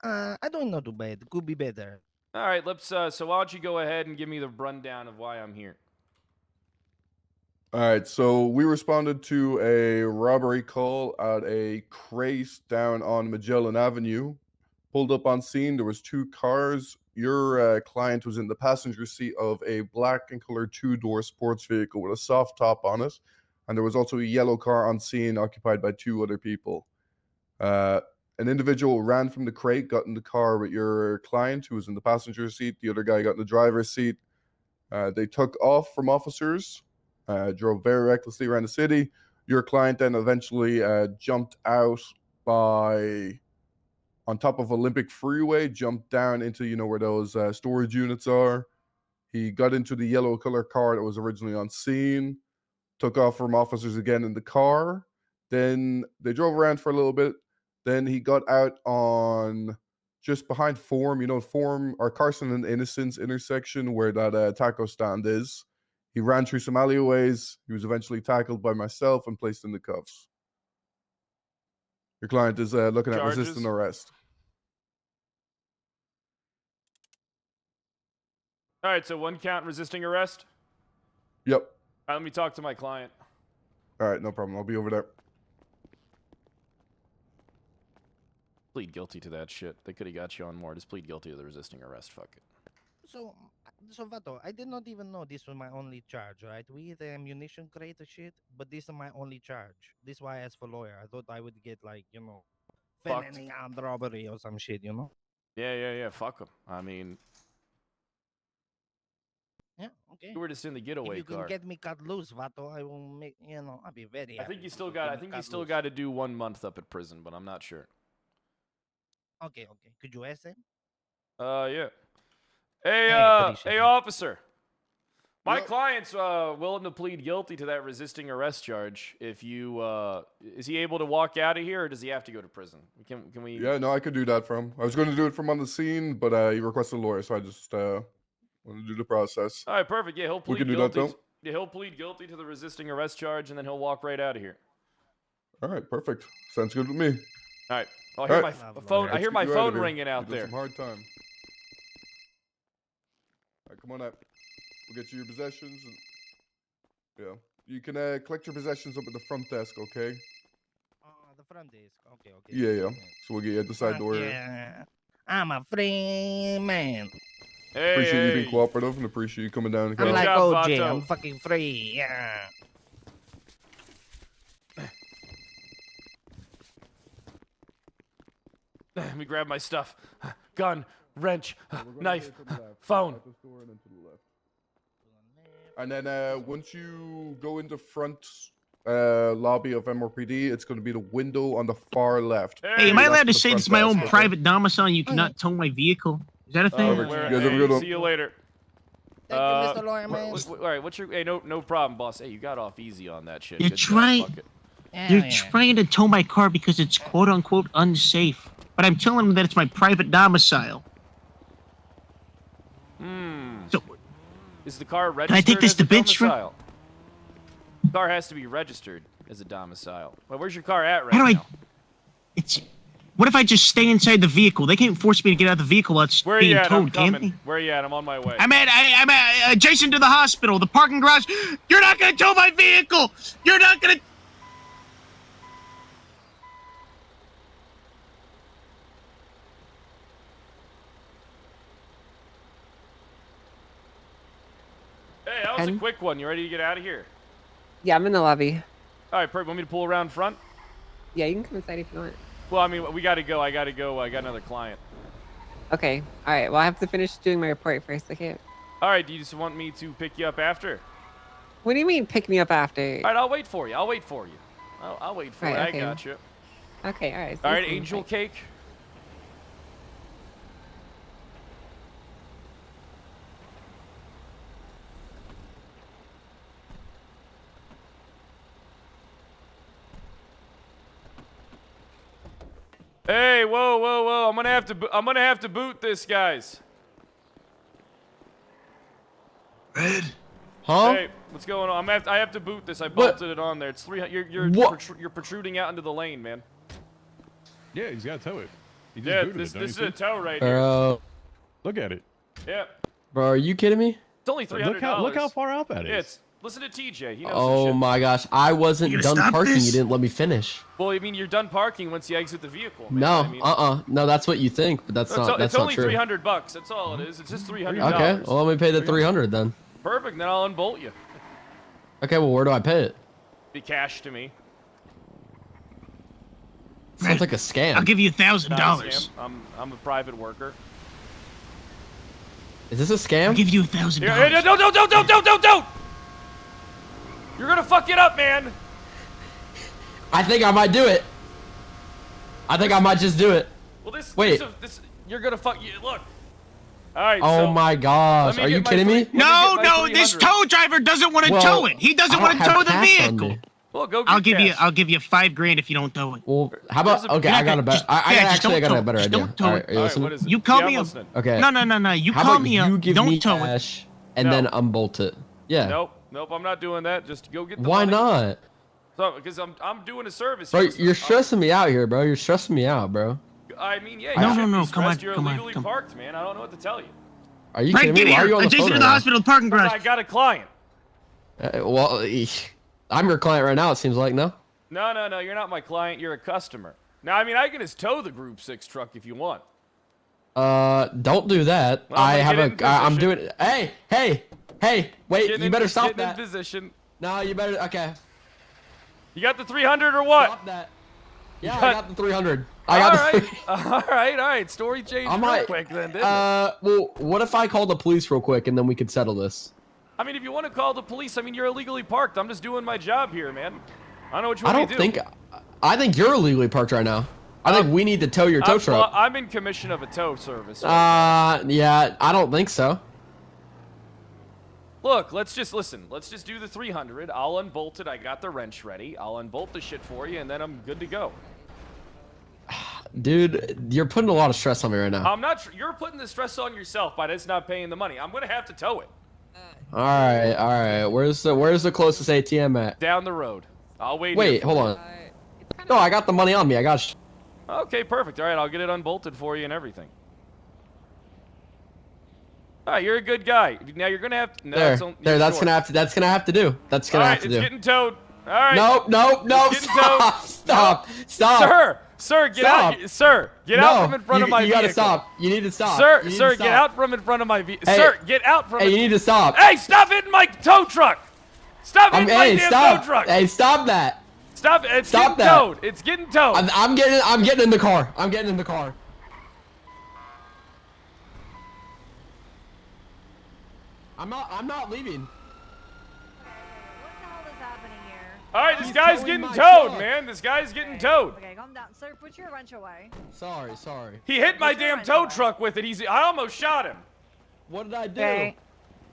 Speaker 8: I don't know too bad. Could be better.
Speaker 1: All right, let's, so why don't you go ahead and give me the rundown of why I'm here?
Speaker 4: All right, so we responded to a robbery call at a crate down on Magellan Avenue. Pulled up on scene, there was 2 cars. Your client was in the passenger seat of a black and colored 2-door sports vehicle with a soft top on it. And there was also a yellow car on scene occupied by 2 other people. An individual ran from the crate, got in the car with your client who was in the passenger seat. The other guy got in the driver's seat. They took off from officers. Drove very recklessly around the city. Your client then eventually jumped out on top of Olympic Freeway, jumped down into, where those storage units are. He got into the yellow color car that was originally on scene, took off from officers again in the car. Then they drove around for a little bit. Then he got out on just behind Forum, Forum or Carson and Innocence intersection where that taco stand is. He ran through some alleyways. He was eventually tackled by myself and placed in the cuffs. Your client is looking at resisting arrest.
Speaker 1: All right, so 1 count resisting arrest?
Speaker 4: Yep.
Speaker 1: All right, let me talk to my client.
Speaker 4: All right, no problem. I'll be over there.
Speaker 1: Plead guilty to that shit. They could have got you on more. Just plead guilty to the resisting arrest. Fuck it.
Speaker 8: So Vato, I did not even know this was my only charge, right? We the ammunition crate or shit, but this is my only charge. This is why I asked for lawyer. I thought I would get felony armed robbery or some shit,
Speaker 1: Yeah. Fuck them. I mean,
Speaker 8: yeah, okay.
Speaker 1: you were just in the getaway
Speaker 8: if you
Speaker 1: car.
Speaker 8: can get me cut loose, Vato, I will make. I'll be very happy.
Speaker 1: I think you still got to do 1 month up at prison, but I'm not sure.
Speaker 8: Okay. Could you ask him?
Speaker 1: Yeah. Hey, hey, officer. My client's willing to plead guilty to that resisting arrest charge. If you, is he able to walk out of here, or does he have to go to prison? Can we?
Speaker 4: Yeah, no, I could do that from. I was going to do it from on the scene, but he requested a lawyer, so I just want to do the process.
Speaker 1: All right, perfect. Yeah, he'll plead
Speaker 4: we can do
Speaker 1: guilty.
Speaker 4: that, though?
Speaker 1: Yeah, he'll plead guilty to the resisting arrest charge, and then he'll walk right out of here.
Speaker 4: All right, perfect. Sounds good with me.
Speaker 1: All right. I hear my phone. I hear my phone ringing out there.
Speaker 4: Some hard time. All right, come on up. We'll get you your possessions. Yeah, you can collect your possessions up at the front desk, okay?
Speaker 8: The front desk. Okay.
Speaker 4: Yeah. So we'll get you at the side door.
Speaker 8: Yeah. I'm a free man.
Speaker 1: Hey,
Speaker 4: appreciate you being cooperative and appreciate you coming down.
Speaker 8: I'm like OJ. I'm fucking free. Yeah.
Speaker 1: Let me grab my stuff. Gun, wrench, knife, phone.
Speaker 4: And then once you go into front lobby of MRPD, it's going to be the window on the far left.
Speaker 11: Hey, am I allowed to say this is my own private domicile and you cannot tow my vehicle? Is that a thing?
Speaker 4: You guys have a good one.
Speaker 1: See you later.
Speaker 8: Thank you, Mr. Lawyer Man.
Speaker 1: All right, what's your? Hey, no problem, boss. Hey, you got off easy on that shit.
Speaker 11: You're
Speaker 1: Good job, fuck it.
Speaker 11: You're trying to tow my car because it's quote unquote unsafe. But I'm telling them that it's my private domicile. So,
Speaker 1: is the car registered?
Speaker 11: Can I take this
Speaker 1: as
Speaker 11: to
Speaker 1: a
Speaker 11: bench?
Speaker 1: domicile? The car has to be registered as a domicile. Well, where's your car at right
Speaker 11: How do
Speaker 1: now?
Speaker 11: It's. What if I just stay inside the vehicle? They can't force me to get out of the vehicle while it's
Speaker 1: Where are
Speaker 11: being
Speaker 1: you at? I'm
Speaker 11: towed, can
Speaker 1: coming.
Speaker 11: they?
Speaker 1: Where are you at? I'm on my way.
Speaker 11: I'm at adjacent to the hospital, the parking garage. You're not gonna tow my vehicle. You're not gonna.
Speaker 1: was a
Speaker 14: Pen?
Speaker 1: quick one. You ready to get out of here?
Speaker 14: Yeah, I'm in the lobby.
Speaker 1: All right, perfect. Want me to pull around front?
Speaker 14: Yeah, you can come inside if you want.
Speaker 1: Well, I mean, we got to go. I got to go. I got another client.
Speaker 14: Okay. All right. Well, I have to finish doing my report first. Okay.
Speaker 1: All right. Do you just want me to pick you up after?
Speaker 14: What do you mean pick me up after?
Speaker 1: All right. I'll wait for you. I'll wait for you. I'll wait for you.
Speaker 14: Right, okay.
Speaker 1: I got you.
Speaker 14: Okay. All right.
Speaker 1: All right.
Speaker 14: see you.
Speaker 1: Angel cake. Hey, whoa, whoa, whoa! I'm gonna have to boot this, guys.
Speaker 5: Red. Huh?
Speaker 1: Hey, what's going on? I have to boot this. I bolted it on there. It's 300. You're protruding out into the lane, man.
Speaker 21: Yeah, he's got to tow it. He just
Speaker 1: Yeah,
Speaker 21: booted
Speaker 1: this
Speaker 21: it, don't you
Speaker 1: is
Speaker 21: see?
Speaker 1: a tow right here.
Speaker 5: Bro.
Speaker 21: Look at it.
Speaker 1: Yeah.
Speaker 5: Bro, are you kidding me?
Speaker 1: It's only $300.
Speaker 21: Look how far up that is.
Speaker 1: Yeah, listen to TJ. He knows
Speaker 5: Oh
Speaker 1: some shit.
Speaker 5: my gosh. I wasn't done parking. You didn't let me finish.
Speaker 1: Well, I mean, you're done parking once you exit the vehicle. Man.
Speaker 5: No,
Speaker 1: I mean,
Speaker 5: No, that's what you think, but that's not
Speaker 1: it's
Speaker 5: not
Speaker 1: only
Speaker 5: true.
Speaker 1: $300. That's all it is. It's just $300.
Speaker 5: Okay, well, let me pay the 300 then.
Speaker 1: Perfect. Then I'll unbolt you.
Speaker 5: Okay, well, where do I pay it?
Speaker 1: Be cash to me.
Speaker 5: Sounds like a scam.
Speaker 11: I'll give you $1,000.
Speaker 1: Not a scam. I'm a private worker.
Speaker 5: Is this a scam?
Speaker 11: I'll give you $1,000.
Speaker 1: Yeah, don't! You're gonna fuck it up, man.
Speaker 5: I think I might do it. I think I might just do it.
Speaker 1: Well,
Speaker 5: Wait.
Speaker 1: This you're gonna fuck you. Look. All right.
Speaker 5: Oh
Speaker 1: so
Speaker 5: my gosh. Are you kidding me?
Speaker 11: No, this tow driver doesn't want to tow it. He doesn't want to tow the vehicle.
Speaker 1: Well, go get
Speaker 11: I'll give
Speaker 1: cash.
Speaker 11: I'll give you $5,000 if you don't tow it.
Speaker 5: Well, how about okay? I got a better. I got a better idea. All right, are you listening?
Speaker 11: You call me
Speaker 1: listening.
Speaker 5: Okay.
Speaker 11: No. You
Speaker 5: How
Speaker 11: call
Speaker 5: about
Speaker 11: me up.
Speaker 5: you give
Speaker 11: Don't
Speaker 5: me
Speaker 11: tow it.
Speaker 5: cash and then unbolt it? Yeah.
Speaker 1: Nope. I'm not doing that. Just go get the
Speaker 5: Why
Speaker 1: money.
Speaker 5: not?
Speaker 1: So, because I'm doing a service.
Speaker 5: Bro,
Speaker 1: here.
Speaker 5: you're stressing me out here, bro. You're stressing me out, bro.
Speaker 1: I mean, yeah.
Speaker 11: No,
Speaker 1: you shouldn't
Speaker 11: no,
Speaker 1: be
Speaker 11: come on,
Speaker 1: stressed. You're
Speaker 11: come on,
Speaker 1: illegally parked, man. I don't know what to tell you.
Speaker 5: Are you
Speaker 11: Right,
Speaker 5: kidding me?
Speaker 11: get
Speaker 5: Why are
Speaker 11: here.
Speaker 5: you on
Speaker 11: I'll
Speaker 5: the
Speaker 11: take
Speaker 5: phone
Speaker 11: you to
Speaker 5: right
Speaker 11: the
Speaker 5: now?
Speaker 11: hospital parking garage.
Speaker 1: I got a client.
Speaker 5: Well, I'm your client right now. It seems like no.
Speaker 1: No. You're not my client. You're a customer. Now, I mean, I can just tow the Group 6 truck if you want.
Speaker 5: Don't do that.
Speaker 1: Well, I'm
Speaker 5: I have
Speaker 1: gonna get in
Speaker 5: I'm
Speaker 1: position.
Speaker 5: doing. Hey! Wait,
Speaker 1: Get
Speaker 5: you
Speaker 1: in-
Speaker 5: better stop
Speaker 1: get
Speaker 5: that.
Speaker 1: in position.
Speaker 5: No, you better. Okay.
Speaker 1: You got the 300 or what?
Speaker 5: Stop that. Yeah,
Speaker 1: You
Speaker 5: I got the 300. I got the.
Speaker 1: all right. Story changed
Speaker 5: I
Speaker 1: real
Speaker 5: might.
Speaker 1: quick then, didn't it?
Speaker 5: Well, what if I call the police real quick and then we could settle this?
Speaker 1: I mean, if you want to call the police, I mean, you're illegally parked. I'm just doing my job here, man. I don't know what you
Speaker 5: I
Speaker 1: want
Speaker 5: don't
Speaker 1: me to do.
Speaker 5: think. I think you're illegally parked right now. I think we need to tow your tow truck.
Speaker 1: Well, I'm in commission of a tow service.
Speaker 5: Yeah, I don't think so.
Speaker 1: Look, let's just do the 300. I'll unbolt it. I got the wrench ready. I'll unbolt the shit for you, and then I'm good to go.
Speaker 5: Dude, you're putting a lot of stress on me right now.
Speaker 1: I'm not. You're putting the stress on yourself by just not paying the money. I'm gonna have to tow it.
Speaker 5: All right. Where's the closest ATM at?
Speaker 1: Down the road. I'll wait.
Speaker 5: Wait,
Speaker 1: here for
Speaker 5: hold
Speaker 1: you.
Speaker 5: on. No, I got the money on me. I got.
Speaker 1: Okay, perfect. All right, I'll get it unbolted for you and everything. All right, you're a good guy. Now you're gonna have to. No,
Speaker 5: There,
Speaker 1: it's on-
Speaker 5: there.
Speaker 1: you're
Speaker 5: That's
Speaker 1: short.
Speaker 5: gonna have to. That's gonna have to do. That's gonna
Speaker 1: All
Speaker 5: have
Speaker 1: right,
Speaker 5: to
Speaker 1: it's
Speaker 5: do.
Speaker 1: getting towed. All right.
Speaker 5: Nope.
Speaker 1: It's getting towed.
Speaker 5: Stop.
Speaker 1: Sir, get
Speaker 5: Stop.
Speaker 1: out. Sir, get out from in front of my
Speaker 5: You
Speaker 1: vehicle.
Speaker 5: gotta stop. You need to stop.
Speaker 1: Sir,
Speaker 5: You need
Speaker 1: sir,
Speaker 5: to
Speaker 1: get
Speaker 5: stop.
Speaker 1: out from in front of my vehicle.
Speaker 5: Hey.
Speaker 1: Sir, get out from.
Speaker 5: Hey, you need to stop.
Speaker 1: Hey, stop hitting my tow truck! Stop hitting my damn
Speaker 5: stop.
Speaker 1: tow truck!
Speaker 5: Hey, stop that.
Speaker 1: Stop! It's
Speaker 5: Stop
Speaker 1: getting
Speaker 5: that.
Speaker 1: towed. It's getting towed.
Speaker 5: I'm getting in the car. I'm getting in the car. I'm not leaving.
Speaker 1: All right, this
Speaker 11: He's
Speaker 1: guy's
Speaker 11: towing
Speaker 1: getting
Speaker 11: my
Speaker 1: towed,
Speaker 11: truck.
Speaker 1: man. This guy's getting towed.
Speaker 6: Okay, calm down. Sir, put your wrench away.
Speaker 5: Sorry.
Speaker 1: He hit my damn tow truck with it. I almost shot him.
Speaker 5: What did I do?
Speaker 6: Okay.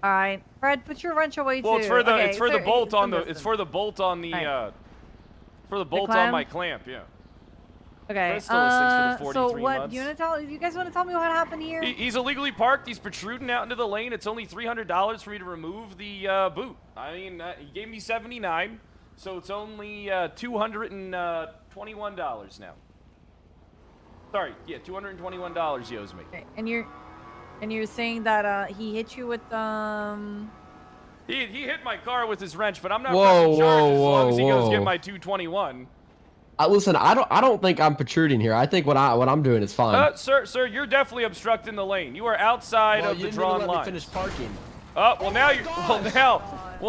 Speaker 6: All right. Fred, put your wrench away
Speaker 1: Well,
Speaker 6: too.
Speaker 1: it's for the
Speaker 6: Okay,
Speaker 1: it's for the
Speaker 6: sir,
Speaker 1: bolt on the
Speaker 6: listen.
Speaker 1: it's for the bolt on the
Speaker 6: Right.
Speaker 1: for the bolt on
Speaker 6: clamp?
Speaker 1: my clamp. Yeah.
Speaker 6: Okay.
Speaker 1: Fred's still a 6 for the
Speaker 6: so
Speaker 1: 43
Speaker 6: what?
Speaker 1: months.
Speaker 6: You guys want to tell me what happened here?
Speaker 1: He's illegally parked. He's protruding out into the lane. It's only $300 for me to remove the boot. I mean, he gave me $79, so it's only $221 now. Sorry, yeah, $221 he owes me.
Speaker 6: Okay, and you're saying that he hit you with
Speaker 1: He hit my car with his wrench, but I'm not
Speaker 5: Whoa,
Speaker 1: pressing charges as long as he goes
Speaker 5: whoa.
Speaker 1: get my 221.
Speaker 5: Listen, I don't think I'm protruding here. I think what I'm doing is fine.
Speaker 1: Sir, you're definitely obstructing the lane. You are outside
Speaker 5: Well,
Speaker 1: of
Speaker 5: you
Speaker 1: the
Speaker 5: didn't even
Speaker 1: drawn
Speaker 5: let me
Speaker 1: lines.
Speaker 5: finish parking.
Speaker 1: Oh, well now you're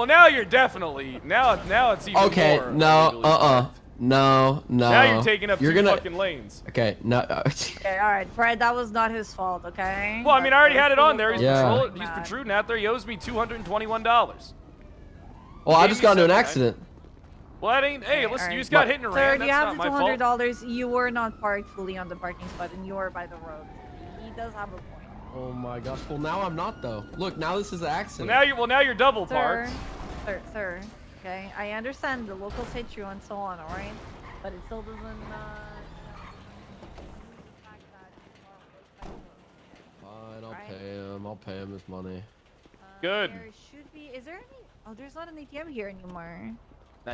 Speaker 1: now you're definitely now it's even
Speaker 5: Okay,
Speaker 1: more
Speaker 5: no,
Speaker 1: illegally parked.
Speaker 5: no.
Speaker 1: Now you're taking up 2
Speaker 5: gonna...
Speaker 1: fucking lanes.
Speaker 5: Okay, no.
Speaker 6: Okay, all right, Fred, that was not his fault, okay?
Speaker 1: Well, I mean, I already had it on there. He's
Speaker 5: Yeah.
Speaker 1: he's protruding out there. He owes me $221.
Speaker 5: Well, I just got into an accident.
Speaker 1: Well, that ain't. Hey, listen, you just
Speaker 6: Alright.
Speaker 1: got hit and
Speaker 6: Sir,
Speaker 1: ran.
Speaker 6: you
Speaker 1: That's
Speaker 6: have
Speaker 1: not
Speaker 6: the
Speaker 1: my fault.
Speaker 6: $200. You were not parked fully on the parking spot, and you were by the road. He does have a point.
Speaker 5: Oh my gosh. Well, now I'm not though. Look, now this is an accident.
Speaker 1: Now you're double parked.
Speaker 6: Sir. Okay, I understand the locals hit you and so on. All right, but it still doesn't.
Speaker 5: Fine, I'll pay him. I'll pay him his money.
Speaker 1: Good.
Speaker 6: There should be. Is there any? Oh, there's not an ATM here anymore.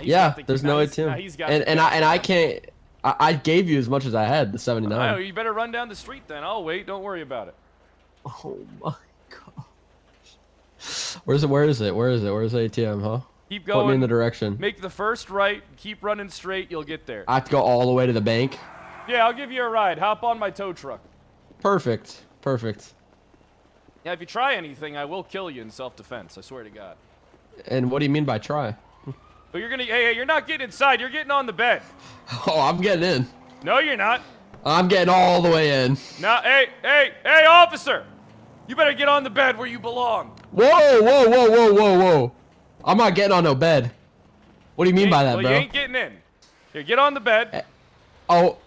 Speaker 5: Yeah, there's no ATM. And I can't. I gave you as much as I had, the 79.
Speaker 1: Oh, you better run down the street then. I'll wait. Don't worry about it.
Speaker 5: Oh my god. Where's it? Where's the ATM, huh?
Speaker 1: Keep going.
Speaker 5: Put me in the direction.
Speaker 1: Make the first right. Keep running straight. You'll get there.
Speaker 5: I have to go all the way to the bank.
Speaker 1: Yeah, I'll give you a ride. Hop on my tow truck.
Speaker 5: Perfect.
Speaker 1: Yeah, if you try anything, I will kill you in self-defense. I swear to God.
Speaker 5: And what do you mean by try?
Speaker 1: But you're gonna. Hey, you're not getting inside. You're getting on the bed.
Speaker 5: Oh, I'm getting in.
Speaker 1: No, you're not.
Speaker 5: I'm getting all the way in.
Speaker 1: No, hey, officer! You better get on the bed where you belong.
Speaker 5: Whoa. I'm not getting on no bed. What do you mean by that,
Speaker 1: well,
Speaker 5: bro?
Speaker 1: you ain't getting in. Here, get on the bed.
Speaker 5: Oh,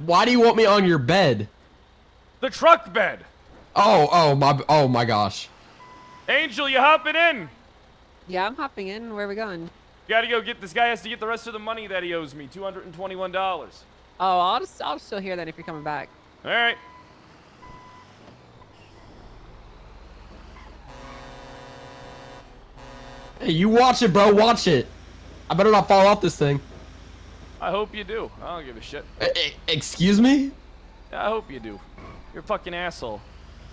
Speaker 5: why do you want me on your bed?
Speaker 1: The truck bed.
Speaker 5: Oh my gosh.
Speaker 1: Angel, you hopping in?
Speaker 14: Yeah, I'm hopping in. Where are we going?
Speaker 1: You gotta go get, this guy has to get the rest of the money that he owes me, $221.
Speaker 14: Oh, I'll just still hear that if you're coming back.
Speaker 1: All right.
Speaker 5: Hey, you watch it, bro. Watch it. I better not fall off this thing.
Speaker 1: I hope you do. I don't give a shit.
Speaker 5: Excuse me?
Speaker 1: Yeah, I hope you do. You're a fucking asshole.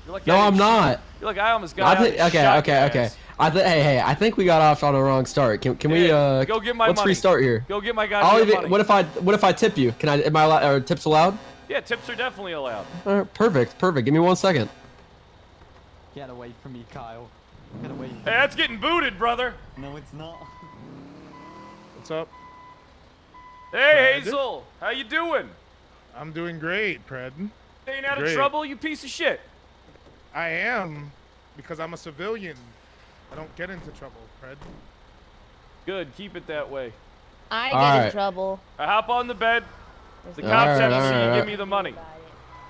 Speaker 1: You're like
Speaker 5: No, I'm not.
Speaker 1: You're like, I almost got out and shot your
Speaker 5: Okay.
Speaker 1: ass.
Speaker 5: I think we got off on a wrong start. Can we
Speaker 1: go get my
Speaker 5: let's
Speaker 1: money.
Speaker 5: restart here.
Speaker 1: Go get my goddamn money.
Speaker 5: What if I tip you? Am I allowed, are tips allowed?
Speaker 1: Yeah, tips are definitely allowed.
Speaker 5: Perfect. Give me 1 second.
Speaker 2: Get away from me, Kyle. Get away from
Speaker 1: Hey, that's getting booted, brother.
Speaker 2: No, it's not.
Speaker 18: What's up?
Speaker 1: Hey,
Speaker 18: Pred?
Speaker 1: Hazel. How you doing?
Speaker 18: I'm doing great, Pred.
Speaker 1: Staying out of
Speaker 18: Great.
Speaker 1: trouble, you piece of shit.
Speaker 18: I am, because I'm a civilian. I don't get into trouble, Pred.
Speaker 1: Good, keep it that way.
Speaker 20: I
Speaker 5: All
Speaker 20: get in
Speaker 5: right.
Speaker 20: trouble.
Speaker 1: I hop on the bed. The
Speaker 5: All
Speaker 1: cops
Speaker 5: right,
Speaker 1: have to see you
Speaker 5: all
Speaker 1: give
Speaker 5: right.
Speaker 1: me the money.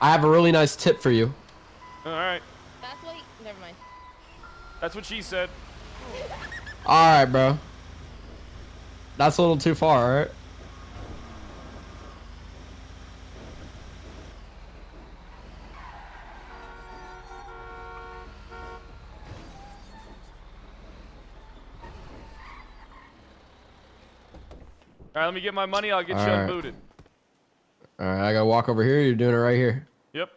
Speaker 5: I have a really nice tip for you.
Speaker 1: All right.
Speaker 20: That's what. Never mind.
Speaker 1: That's what she said.
Speaker 5: All right, bro. That's a little too far, all right?
Speaker 1: All right, let me get my money. I'll get
Speaker 5: All
Speaker 1: you
Speaker 5: right.
Speaker 1: unbooted.
Speaker 5: All right, I gotta walk over here. You're doing it right here.
Speaker 1: Yep.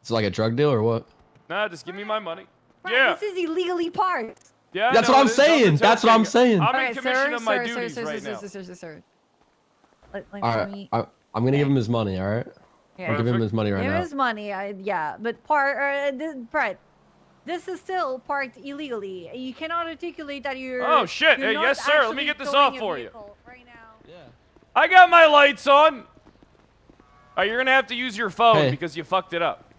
Speaker 5: It's like a drug deal or what?
Speaker 1: Nah, just give me my money.
Speaker 6: Right,
Speaker 1: Yeah.
Speaker 6: This is illegally parked.
Speaker 1: Yeah. I
Speaker 5: That's
Speaker 1: know
Speaker 5: what I'm
Speaker 1: it is.
Speaker 5: saying.
Speaker 1: Nothing's
Speaker 5: That's what I'm
Speaker 1: okay.
Speaker 5: saying.
Speaker 1: I'm in
Speaker 6: Alright,
Speaker 1: commission of my
Speaker 6: sir,
Speaker 1: duties
Speaker 6: sir,
Speaker 1: right
Speaker 6: sir,
Speaker 1: now.
Speaker 6: sir. Let
Speaker 5: All
Speaker 6: me.
Speaker 5: right, I'm gonna give him his money. All right.
Speaker 6: Yeah.
Speaker 5: I'll give him his money right
Speaker 6: Give
Speaker 5: now.
Speaker 6: his money. Yeah, but Brett, this is still parked illegally. You cannot articulate that you're.
Speaker 1: Oh shit!
Speaker 6: you're
Speaker 1: Hey,
Speaker 6: not
Speaker 1: yes, sir. Let me
Speaker 6: actually
Speaker 1: get this
Speaker 6: towing
Speaker 1: off
Speaker 6: a
Speaker 1: for you.
Speaker 6: vehicle right now.
Speaker 1: I got my lights on. All right, you're gonna have to use your phone
Speaker 5: Hey.
Speaker 1: because you fucked it up.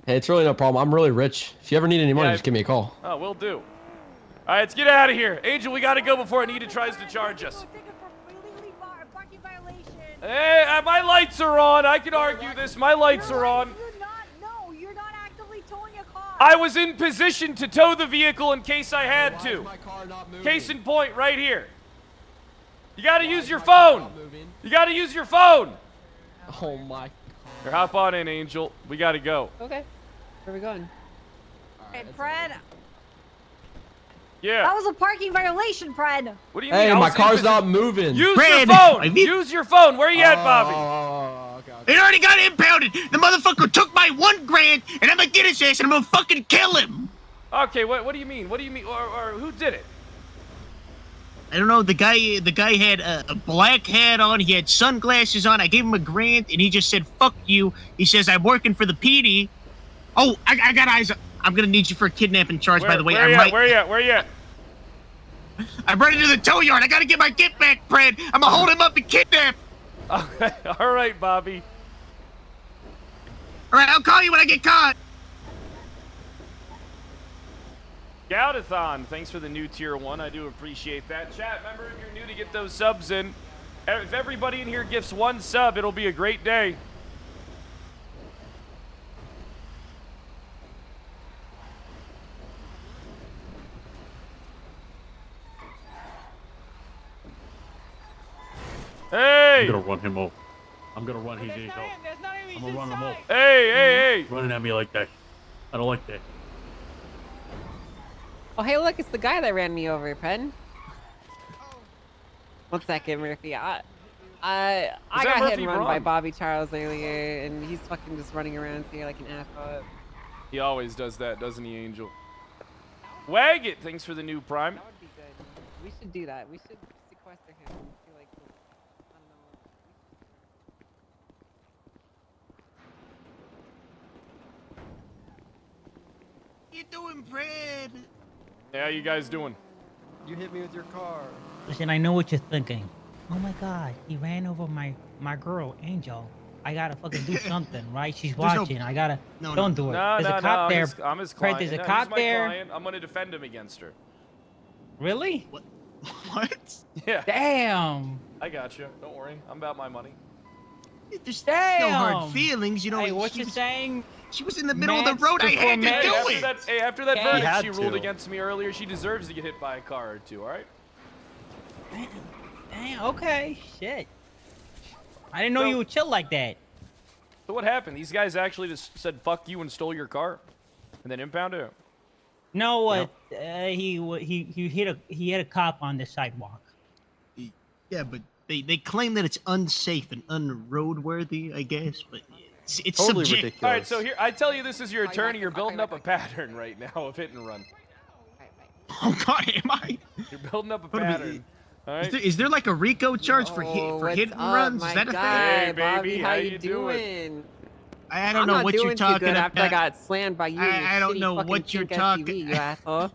Speaker 5: Hey, it's really no problem. I'm really rich. If you ever need any money,
Speaker 1: Yeah,
Speaker 5: just give me a call.
Speaker 1: Oh, we'll do. All right, let's get out of here. Angel, we gotta go before Anita tries to charge us. Hey, my lights are on. I can argue this. My lights are on.
Speaker 6: You're not actively towing a car.
Speaker 1: I was in position to tow the vehicle in case I had to. Case in point, right here. You gotta use your phone. You gotta use your phone.
Speaker 5: Oh my.
Speaker 1: Here, hop on in, Angel. We gotta go.
Speaker 14: Okay. Where are we going?
Speaker 6: Hey, Pred.
Speaker 1: Yeah.
Speaker 6: That was a parking violation, Pred.
Speaker 1: What do you mean?
Speaker 5: Hey,
Speaker 1: I
Speaker 5: my
Speaker 1: was in
Speaker 5: car's
Speaker 1: position-
Speaker 5: not moving.
Speaker 1: Use
Speaker 11: Fred,
Speaker 1: your phone.
Speaker 11: I mean-
Speaker 1: Use your phone. Where you at, Bobby?
Speaker 11: It already got impounded. The motherfucker took my $1 grand, and I'm gonna get his ass, and I'm gonna fucking kill him.
Speaker 1: Okay, what do you mean? What do you mean? Or who did it?
Speaker 11: I don't know. The guy had a black hat on. He had sunglasses on. I gave him $1 grand, and he just said, "Fuck you." He says, "I'm working for the PD." Oh, I got eyes. I'm gonna need you for a kidnapping charge, by the way.
Speaker 1: Where you at? Where you at? Where you at?
Speaker 11: I'm running to the tow yard. I gotta get my get back, Fred. I'm gonna hold him up and kidnap.
Speaker 1: Okay. All right, Bobby.
Speaker 11: All right, I'll call you when I get caught.
Speaker 1: Goudathon, thanks for the new tier 1. I do appreciate that. Chat, remember if you're new to get those subs in. If everybody in here gifts 1 sub, it'll be a great day. Hey!
Speaker 21: I'm gonna run him off. I'm gonna run his ears off. I'm gonna run him off.
Speaker 1: Hey!
Speaker 21: Running at me like that. I don't like that.
Speaker 14: Oh, hey, look, it's the guy that ran me over, Pen. 1 second, Murphy. I got hit and run by Bobby Charles earlier, and he's fucking just running around here like an asshole.
Speaker 1: He always does that, doesn't he, Angel? Wag it! Thanks for the new Prime.
Speaker 14: That would be good. We should do that. We should sequester him. I feel like,
Speaker 11: You doing, Fred?
Speaker 1: Hey, how you guys doing?
Speaker 2: You hit me with your car.
Speaker 3: Listen, I know what you're thinking. Oh my God, he ran over my girl, Angel. I gotta fucking do something, right? She's watching. I gotta. Don't do it. There's a cop there.
Speaker 1: I'm his
Speaker 3: Fred,
Speaker 1: client.
Speaker 3: there's a
Speaker 1: No,
Speaker 3: cop
Speaker 1: he's my
Speaker 3: there.
Speaker 1: client. I'm gonna defend him against her.
Speaker 3: Really?
Speaker 11: What?
Speaker 1: Yeah.
Speaker 3: Damn.
Speaker 1: I got you. Don't worry. I'm about my money.
Speaker 11: There's
Speaker 3: Damn.
Speaker 11: no hard feelings, you know.
Speaker 3: Hey, what you saying?
Speaker 11: She was in the middle of the road. I had to do it.
Speaker 1: After that
Speaker 3: Yeah.
Speaker 1: verdict
Speaker 3: He had
Speaker 1: she ruled
Speaker 3: to.
Speaker 1: against me earlier, she deserves to get hit by a car or two, alright?
Speaker 3: Damn. Okay. Shit. I didn't know you would chill like that.
Speaker 1: So what happened? These guys actually just said fuck you and stole your car? And then impounded it?
Speaker 3: No, he hit a cop on the sidewalk.
Speaker 11: Yeah, but they claim that it's unsafe and unroadworthy, I guess. But it's
Speaker 1: Totally
Speaker 11: subjective.
Speaker 1: ridiculous. Alright, so here, I tell you this is your attorney, you're building up a pattern right now of hit and run.
Speaker 11: Oh God, am I?
Speaker 1: You're building up a
Speaker 11: What do we-
Speaker 1: pattern. Alright?
Speaker 11: Is there like a RICO charge for hit and runs? Is that a thing?
Speaker 14: Hey,
Speaker 1: baby,
Speaker 14: Bobby, how
Speaker 1: how
Speaker 14: you
Speaker 1: you
Speaker 14: doing?
Speaker 11: I don't
Speaker 14: I'm
Speaker 11: know
Speaker 14: not
Speaker 11: what
Speaker 14: doing
Speaker 11: you're
Speaker 14: too
Speaker 11: talking
Speaker 14: good
Speaker 11: about.
Speaker 14: after I got slammed by you. and your
Speaker 11: I don't
Speaker 14: shitty
Speaker 11: know
Speaker 14: fucking
Speaker 11: what you're
Speaker 14: pink
Speaker 11: talking.
Speaker 14: SUV, you asshole.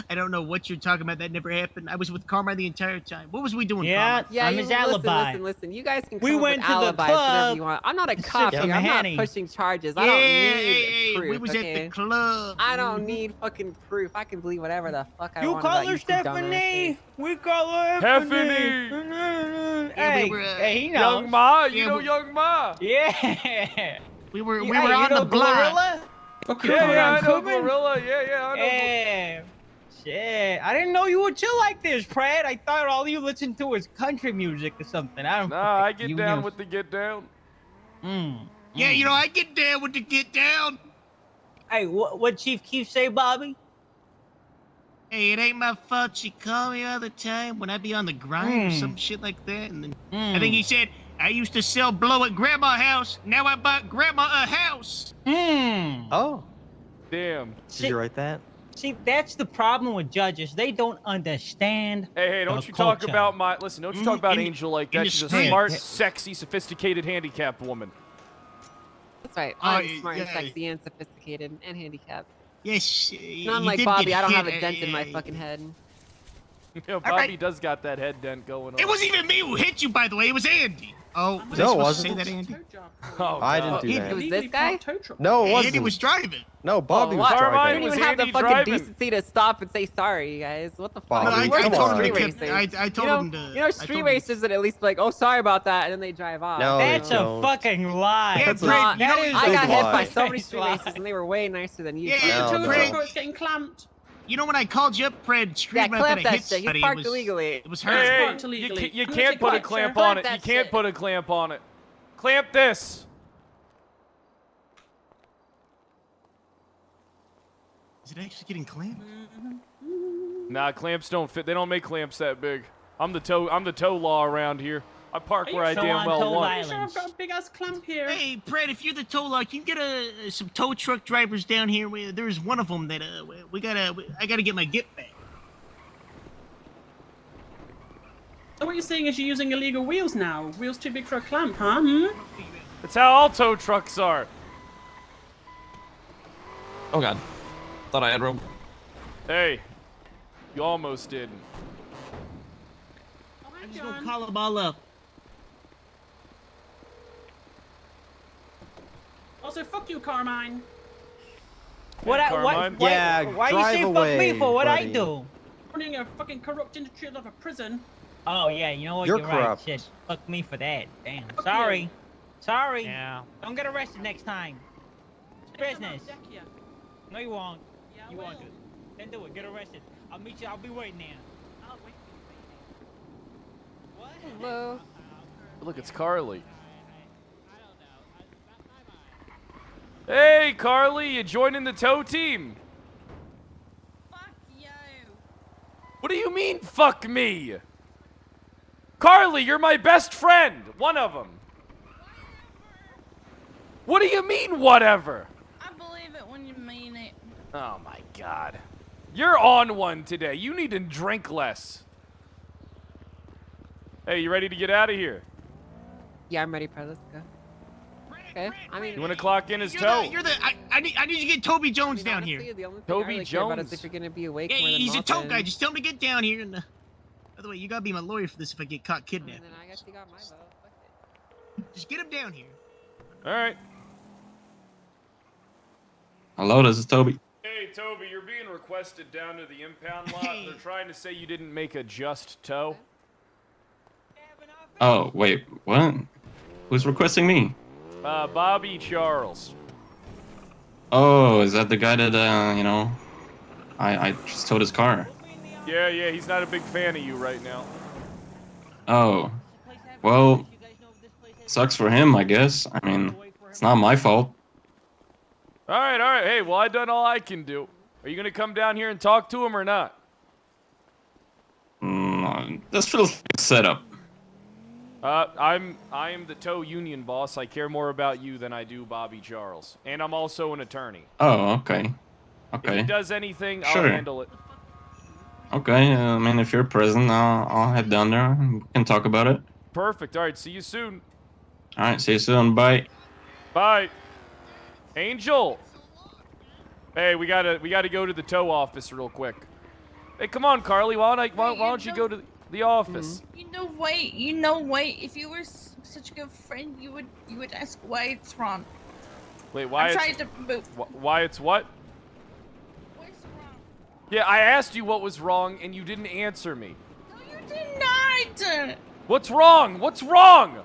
Speaker 11: I don't know what you're talking about. That never happened. I was with Karma the entire time. What was we doing,
Speaker 3: Yeah,
Speaker 11: Karma?
Speaker 14: Yeah,
Speaker 3: I'm
Speaker 14: you
Speaker 3: his
Speaker 14: listen,
Speaker 3: alibi.
Speaker 14: listen. You guys can
Speaker 3: We
Speaker 14: come up
Speaker 3: went
Speaker 14: with
Speaker 3: to the
Speaker 14: alibis whenever
Speaker 3: club
Speaker 14: you want. I'm not a
Speaker 3: to
Speaker 14: cop
Speaker 3: sip
Speaker 14: here.
Speaker 3: some
Speaker 14: I'm not
Speaker 3: Henny.
Speaker 14: pushing charges. I don't need
Speaker 11: Hey,
Speaker 14: proof.
Speaker 11: we was
Speaker 14: okay?
Speaker 11: at the club.
Speaker 14: I don't need fucking proof. I can believe whatever the fuck I
Speaker 3: You
Speaker 14: want
Speaker 3: call
Speaker 14: about
Speaker 3: her
Speaker 14: you two dumbasses.
Speaker 3: Stephanie. We call her
Speaker 1: Heffany.
Speaker 3: Hey,
Speaker 11: we were,
Speaker 3: hey, he knows.
Speaker 1: Young Ma, you
Speaker 11: Yeah,
Speaker 1: know
Speaker 11: we-
Speaker 1: Young Ma.
Speaker 3: Yeah.
Speaker 11: We were
Speaker 3: Hey,
Speaker 11: on
Speaker 3: you
Speaker 11: the
Speaker 3: know
Speaker 11: block.
Speaker 3: Glorilla?
Speaker 1: Yeah, I know
Speaker 3: Cuban?
Speaker 1: Glorilla. Yeah, I know.
Speaker 3: Yeah. Shit. I didn't know you would chill like this, Brad. I thought all you listened to was country music or something. I don't
Speaker 1: Nah, I
Speaker 3: fucking-
Speaker 1: get down with the get down.
Speaker 11: Yeah, you know, I get down with the get down.
Speaker 3: Hey, what Chief Keef say, Bobby?
Speaker 11: Hey, it ain't my fault she called me all the time when I be on the grind or some shit like that. And then I think he said, I used to sell blow at Grandma's house. Now I bought Grandma a house.
Speaker 2: Oh.
Speaker 1: Damn.
Speaker 2: Did you write that?
Speaker 3: See, that's the problem with judges. They don't understand.
Speaker 1: Hey, don't
Speaker 3: the
Speaker 1: you talk
Speaker 3: culture.
Speaker 1: about my... Listen, don't you talk about Angel like that.
Speaker 11: the
Speaker 1: She's a
Speaker 11: street.
Speaker 1: smart, sexy, sophisticated, handicapped woman.
Speaker 14: That's right.
Speaker 11: Oh,
Speaker 14: I'm smart and
Speaker 11: yeah.
Speaker 14: sexy and sophisticated and handicapped.
Speaker 11: Yes.
Speaker 14: Not unlike Bobby, I don't have a dent in my fucking head.
Speaker 1: You know, Bobby does got that head dent going on.
Speaker 11: It wasn't even me who hit you, by the way. It was Andy. Oh, was I
Speaker 2: No, it
Speaker 11: supposed
Speaker 2: wasn't.
Speaker 11: to say that, Andy?
Speaker 1: Oh,
Speaker 2: I
Speaker 1: God.
Speaker 2: didn't do
Speaker 14: It
Speaker 2: that.
Speaker 14: was this guy?
Speaker 2: No, it
Speaker 11: Andy
Speaker 2: wasn't.
Speaker 11: was driving.
Speaker 2: No, Bobby was
Speaker 14: what?
Speaker 1: Carmine
Speaker 14: You
Speaker 2: driving.
Speaker 14: didn't
Speaker 1: was
Speaker 14: even have the
Speaker 1: Andy
Speaker 14: fucking
Speaker 1: driving.
Speaker 14: decency to stop and say sorry, you guys. What the fuck?
Speaker 2: Bobby,
Speaker 11: I
Speaker 14: We're
Speaker 2: come
Speaker 11: told
Speaker 2: on.
Speaker 11: him
Speaker 14: street
Speaker 11: to keep,
Speaker 14: racers.
Speaker 11: I told him to.
Speaker 14: You know, street racers that at least be like, oh, sorry about that, and then they drive off.
Speaker 2: No,
Speaker 3: That's
Speaker 2: they
Speaker 3: a
Speaker 2: don't.
Speaker 3: fucking lie.
Speaker 11: Yeah,
Speaker 14: It's
Speaker 11: Brad,
Speaker 14: not.
Speaker 11: you know,
Speaker 3: That is
Speaker 14: I
Speaker 2: big
Speaker 14: got hit by
Speaker 2: lie.
Speaker 14: so many
Speaker 3: Big
Speaker 14: street
Speaker 3: lie.
Speaker 14: racers, and they were way nicer than you.
Speaker 11: Yeah,
Speaker 2: No,
Speaker 11: Brad,
Speaker 2: no.
Speaker 12: It's getting clamped.
Speaker 11: you know when I called you up, Fred,
Speaker 14: Yeah,
Speaker 11: screaming out
Speaker 14: clamp
Speaker 11: that I
Speaker 14: that
Speaker 11: hit
Speaker 14: shit.
Speaker 11: somebody,
Speaker 14: He's parked
Speaker 11: it was,
Speaker 14: illegally.
Speaker 11: it was
Speaker 1: Hey,
Speaker 11: her.
Speaker 1: hey,
Speaker 12: Parked illegally.
Speaker 1: you
Speaker 12: I'm gonna
Speaker 1: can't
Speaker 12: take
Speaker 1: put a
Speaker 12: back,
Speaker 1: clamp
Speaker 12: sir.
Speaker 1: on it.
Speaker 14: Clamp
Speaker 1: You
Speaker 14: that
Speaker 1: can't
Speaker 14: shit.
Speaker 1: put a clamp on it. Clamp this.
Speaker 11: Is it actually getting clamped?
Speaker 1: Nah, clamps don't fit. They don't make clamps that big. I'm the tow law around here. I park
Speaker 12: Are you
Speaker 1: where I
Speaker 3: sure
Speaker 1: damn
Speaker 3: on
Speaker 1: well
Speaker 3: tow
Speaker 1: want.
Speaker 3: line?
Speaker 12: Sure, I've got a big ass clamp here.
Speaker 11: Hey, Brad, if you're the tow law, can you get some tow truck drivers down here? There's one of them that I gotta get my get back.
Speaker 12: So what you're saying is you're using illegal wheels now? Wheels too big for a clamp, huh? Hmm?
Speaker 1: That's how all tow trucks are.
Speaker 2: Oh God.
Speaker 9: Thought I had room.
Speaker 1: Hey, you almost didn't.
Speaker 11: I'm just gonna call them all up.
Speaker 12: Also, fuck you, Carmine.
Speaker 3: What?
Speaker 1: Yeah,
Speaker 3: I,
Speaker 1: Carmine.
Speaker 3: what?
Speaker 9: Yeah,
Speaker 3: Why you
Speaker 9: drive
Speaker 3: say fuck
Speaker 9: away,
Speaker 3: me for? What I
Speaker 9: buddy.
Speaker 3: do?
Speaker 12: Running a fucking corrupt infiltrator of a prison.
Speaker 3: Oh yeah, you know what?
Speaker 9: You're
Speaker 3: You're
Speaker 9: corrupt.
Speaker 3: right. Shit, fuck me for that. Damn.
Speaker 12: Fuck
Speaker 3: Sorry.
Speaker 12: you.
Speaker 3: Sorry.
Speaker 9: Yeah.
Speaker 3: Don't get arrested next time. It's business. No, you won't.
Speaker 12: Yeah, I
Speaker 3: You won't.
Speaker 12: will.
Speaker 3: Then do it. Get arrested. I'll meet you. I'll be waiting there.
Speaker 12: I'll wait for you. What?
Speaker 14: Hello.
Speaker 1: Look, it's Carly. Hey, Carly, you joining the tow team?
Speaker 20: Fuck you.
Speaker 1: What do you mean, fuck me? Carly, you're my best friend. One of them. What do you mean, whatever?
Speaker 20: I believe it when you mean it.
Speaker 1: Oh my god. You're on one today. You need to drink less. Hey, you ready to get out of here?
Speaker 14: Yeah, I'm ready, Prez. Let's go. Okay. I mean,
Speaker 1: You want to clock in as
Speaker 11: You're
Speaker 1: tow?
Speaker 11: I need you to get Toby Jones
Speaker 14: I mean,
Speaker 11: down
Speaker 14: honestly,
Speaker 11: here.
Speaker 14: The only thing
Speaker 1: Toby
Speaker 14: I really care about is
Speaker 1: Jones.
Speaker 14: if you're gonna be awake
Speaker 11: Yeah,
Speaker 14: more than
Speaker 11: he's a tow
Speaker 14: often.
Speaker 11: guy. Just tell him to get down here. And by the way, you gotta be my lawyer for this if I get caught
Speaker 14: And
Speaker 11: kidnapping.
Speaker 14: then I guess you got my vote. Fuck
Speaker 11: Just get him down here.
Speaker 1: All right.
Speaker 9: Hello, this is Toby.
Speaker 1: Hey, Toby, you're being requested down to the impound lot. They're trying to say you didn't make a just tow.
Speaker 9: Oh, wait, what? Who's requesting me?
Speaker 1: Bobby Charles.
Speaker 9: Oh, is that the guy that, you know, I just towed his car?
Speaker 1: Yeah, he's not a big fan of you right now.
Speaker 9: Oh, well, sucks for him, I guess. I mean, it's not my fault.
Speaker 1: All right. Hey, well, I done all I can do. Are you gonna come down here and talk to him or not?
Speaker 9: This feels like a setup.
Speaker 1: I am the tow union boss. I care more about you than I do Bobby Charles. And I'm also an attorney.
Speaker 9: Oh, okay.
Speaker 1: If he
Speaker 9: Okay.
Speaker 1: does anything, I'll
Speaker 9: Sure.
Speaker 1: handle it.
Speaker 9: Okay, I mean, if you're present, I'll head down there and we can talk about it.
Speaker 1: Perfect. All right, see you soon.
Speaker 9: All right, see you soon. Bye.
Speaker 1: Bye. Angel. Hey, we gotta go to the tow office real quick. Hey, come on, Carly. Why don't you go to the office?
Speaker 20: You know, wait. If you were such a good friend, you would ask why it's wrong.
Speaker 1: Wait, why
Speaker 20: I'm
Speaker 1: it's
Speaker 20: trying to move.
Speaker 1: why it's what?
Speaker 20: What's wrong?
Speaker 1: Yeah, I asked you what was wrong and you didn't answer me.
Speaker 20: No, you did not.
Speaker 1: What's wrong? What's wrong?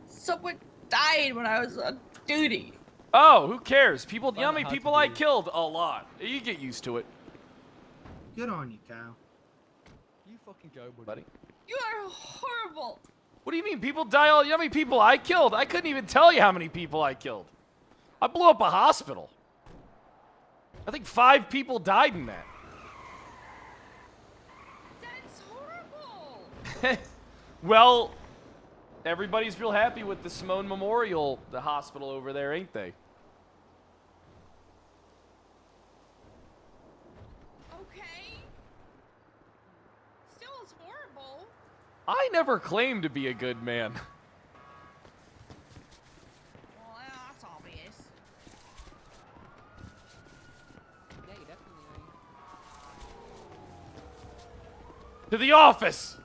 Speaker 20: Someone died when I was on duty.
Speaker 1: Oh, who cares? People, you know how many people I killed? A lot. You get used to it.
Speaker 11: Good on you, Kyle.
Speaker 16: You fucking go,
Speaker 1: buddy.
Speaker 20: You are horrible.
Speaker 1: What do you mean? People die all... You know how many people I killed? I couldn't even tell you how many people I killed. I blew up a hospital. I think 5 people died in that.
Speaker 20: That's horrible.
Speaker 1: Well, everybody's real happy with the Simone Memorial, the hospital over there, ain't they?
Speaker 20: Okay. Still, it's horrible.
Speaker 1: I never claimed to be a good man.
Speaker 20: Well, that's obvious.
Speaker 14: Yeah, you definitely are.
Speaker 1: To the office!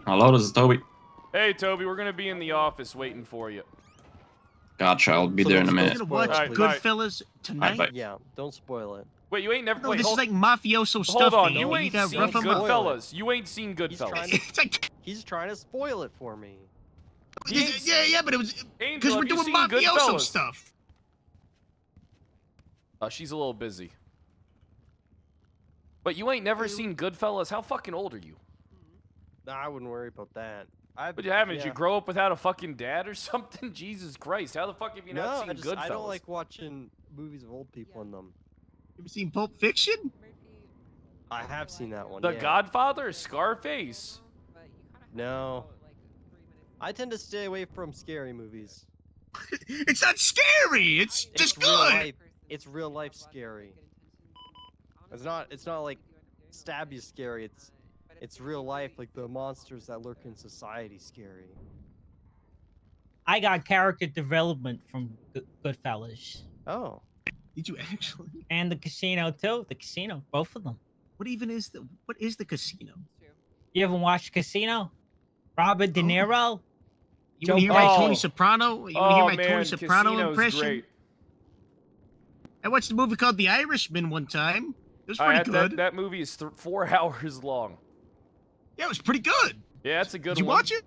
Speaker 9: Hello, this is Toby.
Speaker 1: Hey, Toby, we're gonna be in the office waiting for you.
Speaker 9: Gotcha, I'll be there in a minute.
Speaker 11: We're gonna watch
Speaker 1: Alright,
Speaker 11: Goodfellas tonight.
Speaker 9: bye.
Speaker 16: Yeah, don't spoil it.
Speaker 1: Wait, you ain't never...
Speaker 11: No,
Speaker 1: wait,
Speaker 11: this
Speaker 1: hold,
Speaker 11: is like mafioso stuff.
Speaker 1: hold on,
Speaker 11: man.
Speaker 1: you ain't
Speaker 11: got
Speaker 1: seen
Speaker 11: rough 'em up.
Speaker 1: Goodfellas. You ain't seen
Speaker 16: He's
Speaker 1: Goodfellas.
Speaker 16: trying to, he's trying to spoil it for me.
Speaker 11: Yeah, but it was
Speaker 1: Angel,
Speaker 11: because we're
Speaker 1: have you
Speaker 11: doing
Speaker 1: seen
Speaker 11: mafioso
Speaker 1: Goodfellas?
Speaker 11: stuff.
Speaker 1: She's a little busy. But you ain't never seen Goodfellas? How fucking old are you?
Speaker 16: Nah, I wouldn't worry about that.
Speaker 1: But you haven't? Did
Speaker 16: yeah.
Speaker 1: you grow up without a fucking dad or something? Jesus Christ, how the fuck have you not seen Goodfellas?
Speaker 16: I don't like watching movies of old people in them.
Speaker 11: You ever seen Pulp Fiction?
Speaker 16: I have seen that one.
Speaker 1: The
Speaker 16: yeah.
Speaker 1: Godfather? Scarface?
Speaker 16: No. I tend to stay away from scary movies.
Speaker 11: It's not scary. It's just
Speaker 16: real
Speaker 11: good.
Speaker 16: life. It's real life scary. It's not like stab you scary. It's real life, like the monsters that lurk in society, scary.
Speaker 3: I got character development from Goodfellas.
Speaker 16: Oh.
Speaker 11: Did you actually?
Speaker 3: And the casino too. The casino, both of them.
Speaker 11: What is the casino?
Speaker 3: You ever watched Casino? Robert De Niro.
Speaker 11: You want to hear my Tony Soprano? You want to hear my Tony Soprano
Speaker 1: Casino's
Speaker 11: impression?
Speaker 1: Great.
Speaker 11: I watched a movie called The Irishman one time. It was pretty good.
Speaker 1: That movie is 4 hours long.
Speaker 11: Yeah, it was pretty good.
Speaker 1: Yeah, that's a good one.
Speaker 11: Did you watch it?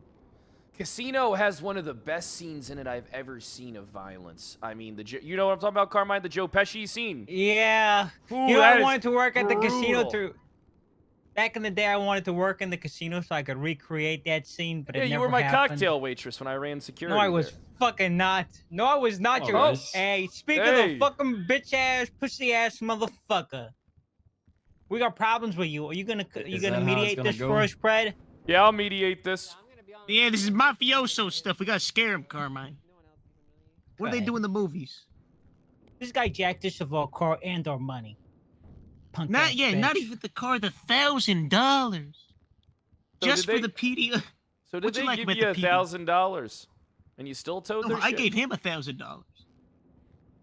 Speaker 1: Casino has one of the best scenes in it I've ever seen of violence. I mean, you know what I'm talking about, Carmine? The Joe Pesci scene.
Speaker 3: Yeah.
Speaker 1: Ooh,
Speaker 3: you know,
Speaker 1: that
Speaker 3: I
Speaker 1: is
Speaker 3: wanted to work at the casino
Speaker 1: brutal.
Speaker 3: Back in the day, I wanted to work in the casino so I could recreate that scene, but
Speaker 1: Yeah,
Speaker 3: it
Speaker 1: you
Speaker 3: never
Speaker 1: were my
Speaker 3: happened.
Speaker 1: cocktail waitress when I ran security.
Speaker 3: No, I was
Speaker 1: there.
Speaker 3: fucking not. No, I was not.
Speaker 1: Oh,
Speaker 3: Your
Speaker 1: nice.
Speaker 3: Hey, speaking
Speaker 1: Hey.
Speaker 3: of fucking bitch ass, pussy ass motherfucker. We got problems with you. Are you gonna mediate this for us, Fred?
Speaker 1: Yeah, I'll mediate this.
Speaker 11: Yeah, this is mafioso stuff. We gotta scare him, Carmine. What do they
Speaker 3: Okay.
Speaker 11: do in the movies?
Speaker 3: This guy jacked us of our car and our money. Punk ass
Speaker 11: Not
Speaker 3: bitch.
Speaker 11: even the car. The $1,000 just
Speaker 1: did
Speaker 11: for
Speaker 1: they-
Speaker 11: the PD.
Speaker 1: So did
Speaker 11: What'd you
Speaker 1: they
Speaker 11: like
Speaker 1: give
Speaker 11: about
Speaker 1: you
Speaker 11: the PD?
Speaker 1: $1,000, and you still towed
Speaker 11: No,
Speaker 1: their
Speaker 11: I
Speaker 1: shit?
Speaker 11: gave him $1,000,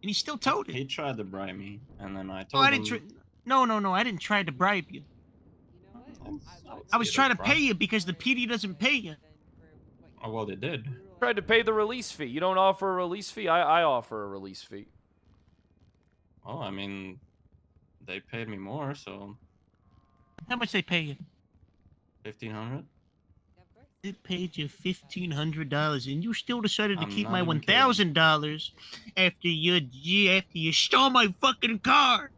Speaker 11: and he still towed it.
Speaker 9: He tried to bribe me, and then I
Speaker 11: Oh,
Speaker 9: told
Speaker 11: I
Speaker 9: him.
Speaker 11: didn't. No, I didn't try to bribe you. I was trying to pay you because the PD doesn't pay you.
Speaker 9: Oh well, they did.
Speaker 1: Tried to pay the release fee. You don't offer a release fee. I offer a release fee.
Speaker 9: Well, I mean, they paid me more, so
Speaker 11: How much they pay you?
Speaker 9: 1,500.
Speaker 11: They paid you $1,500, and you still decided to
Speaker 9: I'm
Speaker 11: keep
Speaker 9: not
Speaker 11: my
Speaker 9: even
Speaker 11: $1,000 after you stole my fucking car.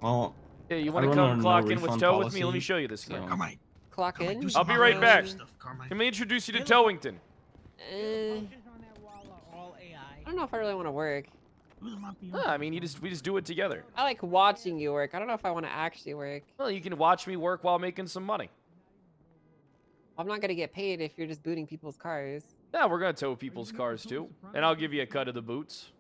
Speaker 9: Well,
Speaker 1: Yeah, you
Speaker 9: I
Speaker 1: want to
Speaker 9: run
Speaker 1: come
Speaker 9: on
Speaker 1: clock
Speaker 9: no
Speaker 1: in with
Speaker 9: refund
Speaker 1: tow with me? Let me
Speaker 9: policy,
Speaker 1: show you this thing.
Speaker 9: so-
Speaker 11: Carmine.
Speaker 14: Clock in.
Speaker 11: do
Speaker 1: I'll
Speaker 11: some
Speaker 1: be right back.
Speaker 11: stuff, Carmine.
Speaker 1: Let me introduce you to Towington.
Speaker 14: I don't know if I really want to work.
Speaker 1: I mean, we just do it together.
Speaker 14: I like watching you work. I don't know if I want to actually work.
Speaker 1: Well, you can watch me work while making some money.
Speaker 14: I'm not gonna get paid if you're just booting people's cars.
Speaker 1: Yeah, we're gonna tow people's cars too, and I'll give you a cut of the boots.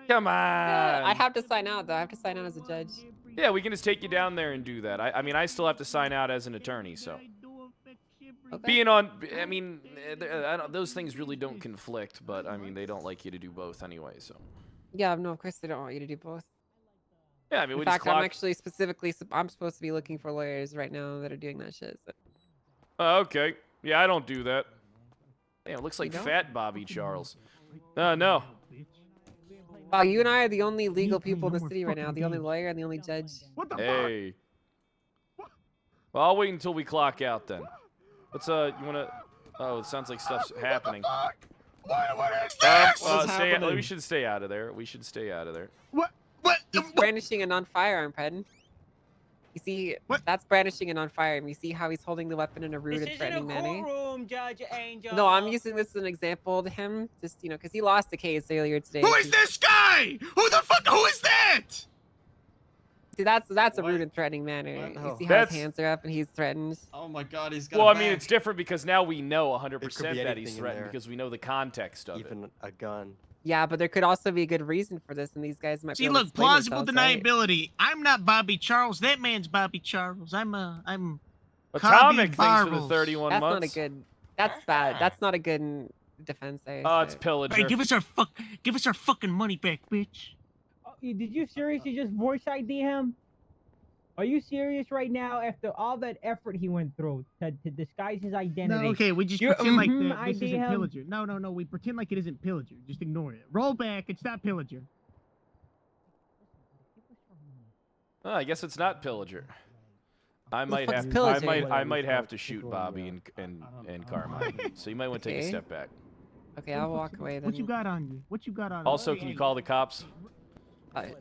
Speaker 1: Come on.
Speaker 14: I have to sign out though. I have to sign out as a judge.
Speaker 1: Yeah, we can just take you down there and do that. I mean, I still have to sign out as an attorney, so. Being on, I mean, those things really don't conflict, but I mean, they don't like you to do both anyway, so.
Speaker 14: Yeah, no, of course they don't want you to do both.
Speaker 1: Yeah, I mean,
Speaker 14: In
Speaker 1: we
Speaker 14: fact,
Speaker 1: just clock.
Speaker 14: I'm actually specifically, I'm supposed to be looking for lawyers right now that are doing that shit. So.
Speaker 1: Okay. Yeah, I don't do that. Damn, it looks like
Speaker 14: You don't?
Speaker 1: fat Bobby Charles. No.
Speaker 14: Wow, you and I are the only legal people in the city right now. The only lawyer and the only judge.
Speaker 1: Hey. Well, I'll wait until we clock out then. Let's, you wanna... Oh, it sounds like stuff's happening. We should stay out of there. We should stay out of there.
Speaker 14: He's brandishing a non-firearm, Ped. You see, that's brandishing a non-firearm. You see how he's holding the weapon in a rude and threatening manner?
Speaker 3: Courtroom, Judge Angel.
Speaker 14: No, I'm using this as an example to him, just, you know, because he lost the case earlier today.
Speaker 11: Who is this guy? Who the fuck? Who is that?
Speaker 14: See, that's a rude and threatening manner. You see how
Speaker 1: That's-
Speaker 14: his hands are up and he's threatened.
Speaker 9: Oh my God, he's got.
Speaker 1: Well,
Speaker 9: a
Speaker 1: I mean,
Speaker 9: bag.
Speaker 1: it's different because now we know 100%
Speaker 16: be
Speaker 1: that he's
Speaker 16: anything in
Speaker 1: threatened
Speaker 16: there.
Speaker 1: because we know the context of it.
Speaker 16: Even a gun.
Speaker 14: Yeah, but there could also be a good reason for this, and these guys might be
Speaker 11: See,
Speaker 14: able to
Speaker 11: look,
Speaker 14: explain
Speaker 11: plausible
Speaker 14: themselves, right?
Speaker 11: deniability. I'm not Bobby Charles. That man's Bobby Charles. I'm
Speaker 1: Atomic,
Speaker 11: Cobby
Speaker 1: thanks for the
Speaker 11: Barrels.
Speaker 1: 31
Speaker 14: That's
Speaker 1: months.
Speaker 14: not a good. That's bad. That's not a good defense there.
Speaker 1: Oh, it's
Speaker 14: so-
Speaker 1: pillager.
Speaker 11: Hey, give us our fucking money back, bitch.
Speaker 3: Did you seriously just voice ID him? Are you serious right now after all that effort he went through to disguise his identity?
Speaker 11: No, okay, we just
Speaker 3: You're-
Speaker 11: pretend like
Speaker 3: mhm,
Speaker 11: that. This
Speaker 3: ID
Speaker 11: isn't
Speaker 3: him.
Speaker 11: pillager. No, we pretend like it isn't pillager. Just ignore it. Roll back. It's not pillager.
Speaker 1: Oh, I guess it's not pillager. I
Speaker 14: the
Speaker 1: might
Speaker 14: fuck's
Speaker 1: have
Speaker 14: pillager?
Speaker 1: I might have to shoot Bobby and Carmine. So you might want to take a
Speaker 14: Okay.
Speaker 1: step back.
Speaker 14: Okay, I'll walk away then.
Speaker 11: What you got on you? What you got on
Speaker 1: Also,
Speaker 11: you?
Speaker 1: can you call the cops?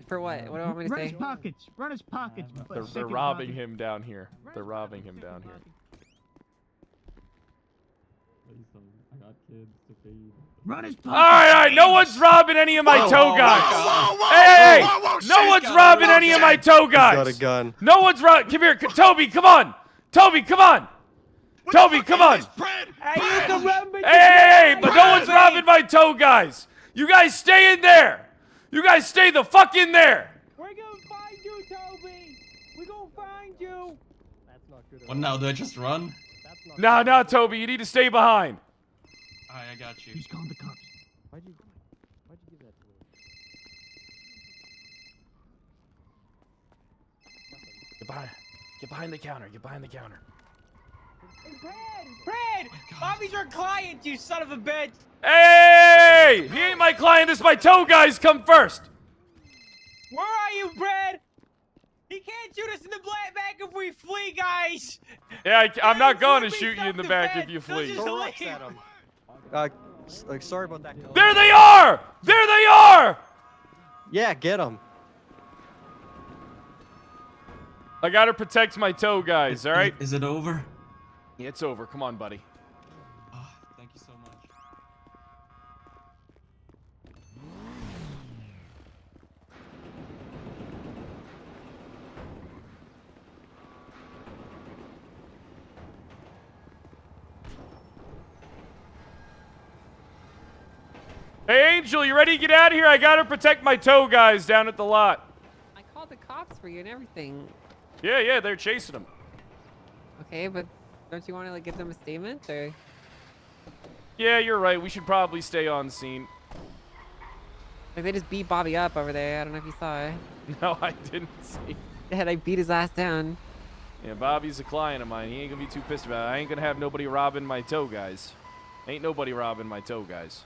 Speaker 14: For what? What do you want me to
Speaker 11: Run
Speaker 14: say?
Speaker 11: his pockets. Run his pockets.
Speaker 1: They're
Speaker 11: second
Speaker 1: robbing
Speaker 11: Bobby.
Speaker 1: him down here. They're robbing him down here.
Speaker 11: Run his pockets.
Speaker 1: All right, no one's robbing any of my tow guys.
Speaker 11: whoa,
Speaker 1: Hey,
Speaker 11: whoa, whoa,
Speaker 1: no
Speaker 11: shit,
Speaker 1: one's
Speaker 11: gun,
Speaker 1: robbing
Speaker 11: whoa,
Speaker 1: any of
Speaker 11: shit.
Speaker 1: my tow
Speaker 16: He's got a
Speaker 1: guys.
Speaker 16: gun.
Speaker 1: No one's robbing. Come here, Toby. Come on. Toby, come on. Toby, come on. Hey, but no one's robbing my tow guys. You guys stay in there. You guys stay the fuck in there.
Speaker 3: We're gonna find you, Toby.
Speaker 9: What now? Do I just run?
Speaker 1: No, no, Toby, you need to stay behind.
Speaker 9: Alright, I got you.
Speaker 2: He's calling the cops. Why'd you give that to her?
Speaker 1: Get behind the counter. Get behind the counter.
Speaker 7: Brad! Bobby's your client, you son of a bitch!
Speaker 1: Hey! He ain't my client. This is my tow guys. Come first.
Speaker 7: Where are you, Brad? He can't shoot us in the back if we flee, guys!
Speaker 1: Yeah, I'm not going to shoot you in the back if you flee.
Speaker 7: Just
Speaker 16: Throw
Speaker 7: leave.
Speaker 16: rocks at him. Sorry about that.
Speaker 1: There they are! There they are!
Speaker 16: Yeah, get him.
Speaker 1: I gotta protect my tow guys, all right?
Speaker 9: Is it over?
Speaker 1: Yeah, it's over. Come on, buddy.
Speaker 9: Oh, thank you so much.
Speaker 1: Hey, Angel, you ready to get out of here? I gotta protect my tow guys down at the lot.
Speaker 14: I called the cops for you and everything.
Speaker 1: Yeah, they're chasing them.
Speaker 14: Okay, but don't you want to like give them a statement or?
Speaker 1: Yeah, you're right. We should probably stay on scene.
Speaker 14: Like they just beat Bobby up over there. I don't know if you saw it.
Speaker 1: No, I didn't see.
Speaker 14: Yeah, they beat his ass down.
Speaker 1: Yeah, Bobby's a client of mine. He ain't gonna be too pissed about it. I ain't gonna have nobody robbing my tow guys. Ain't nobody robbing my tow guys.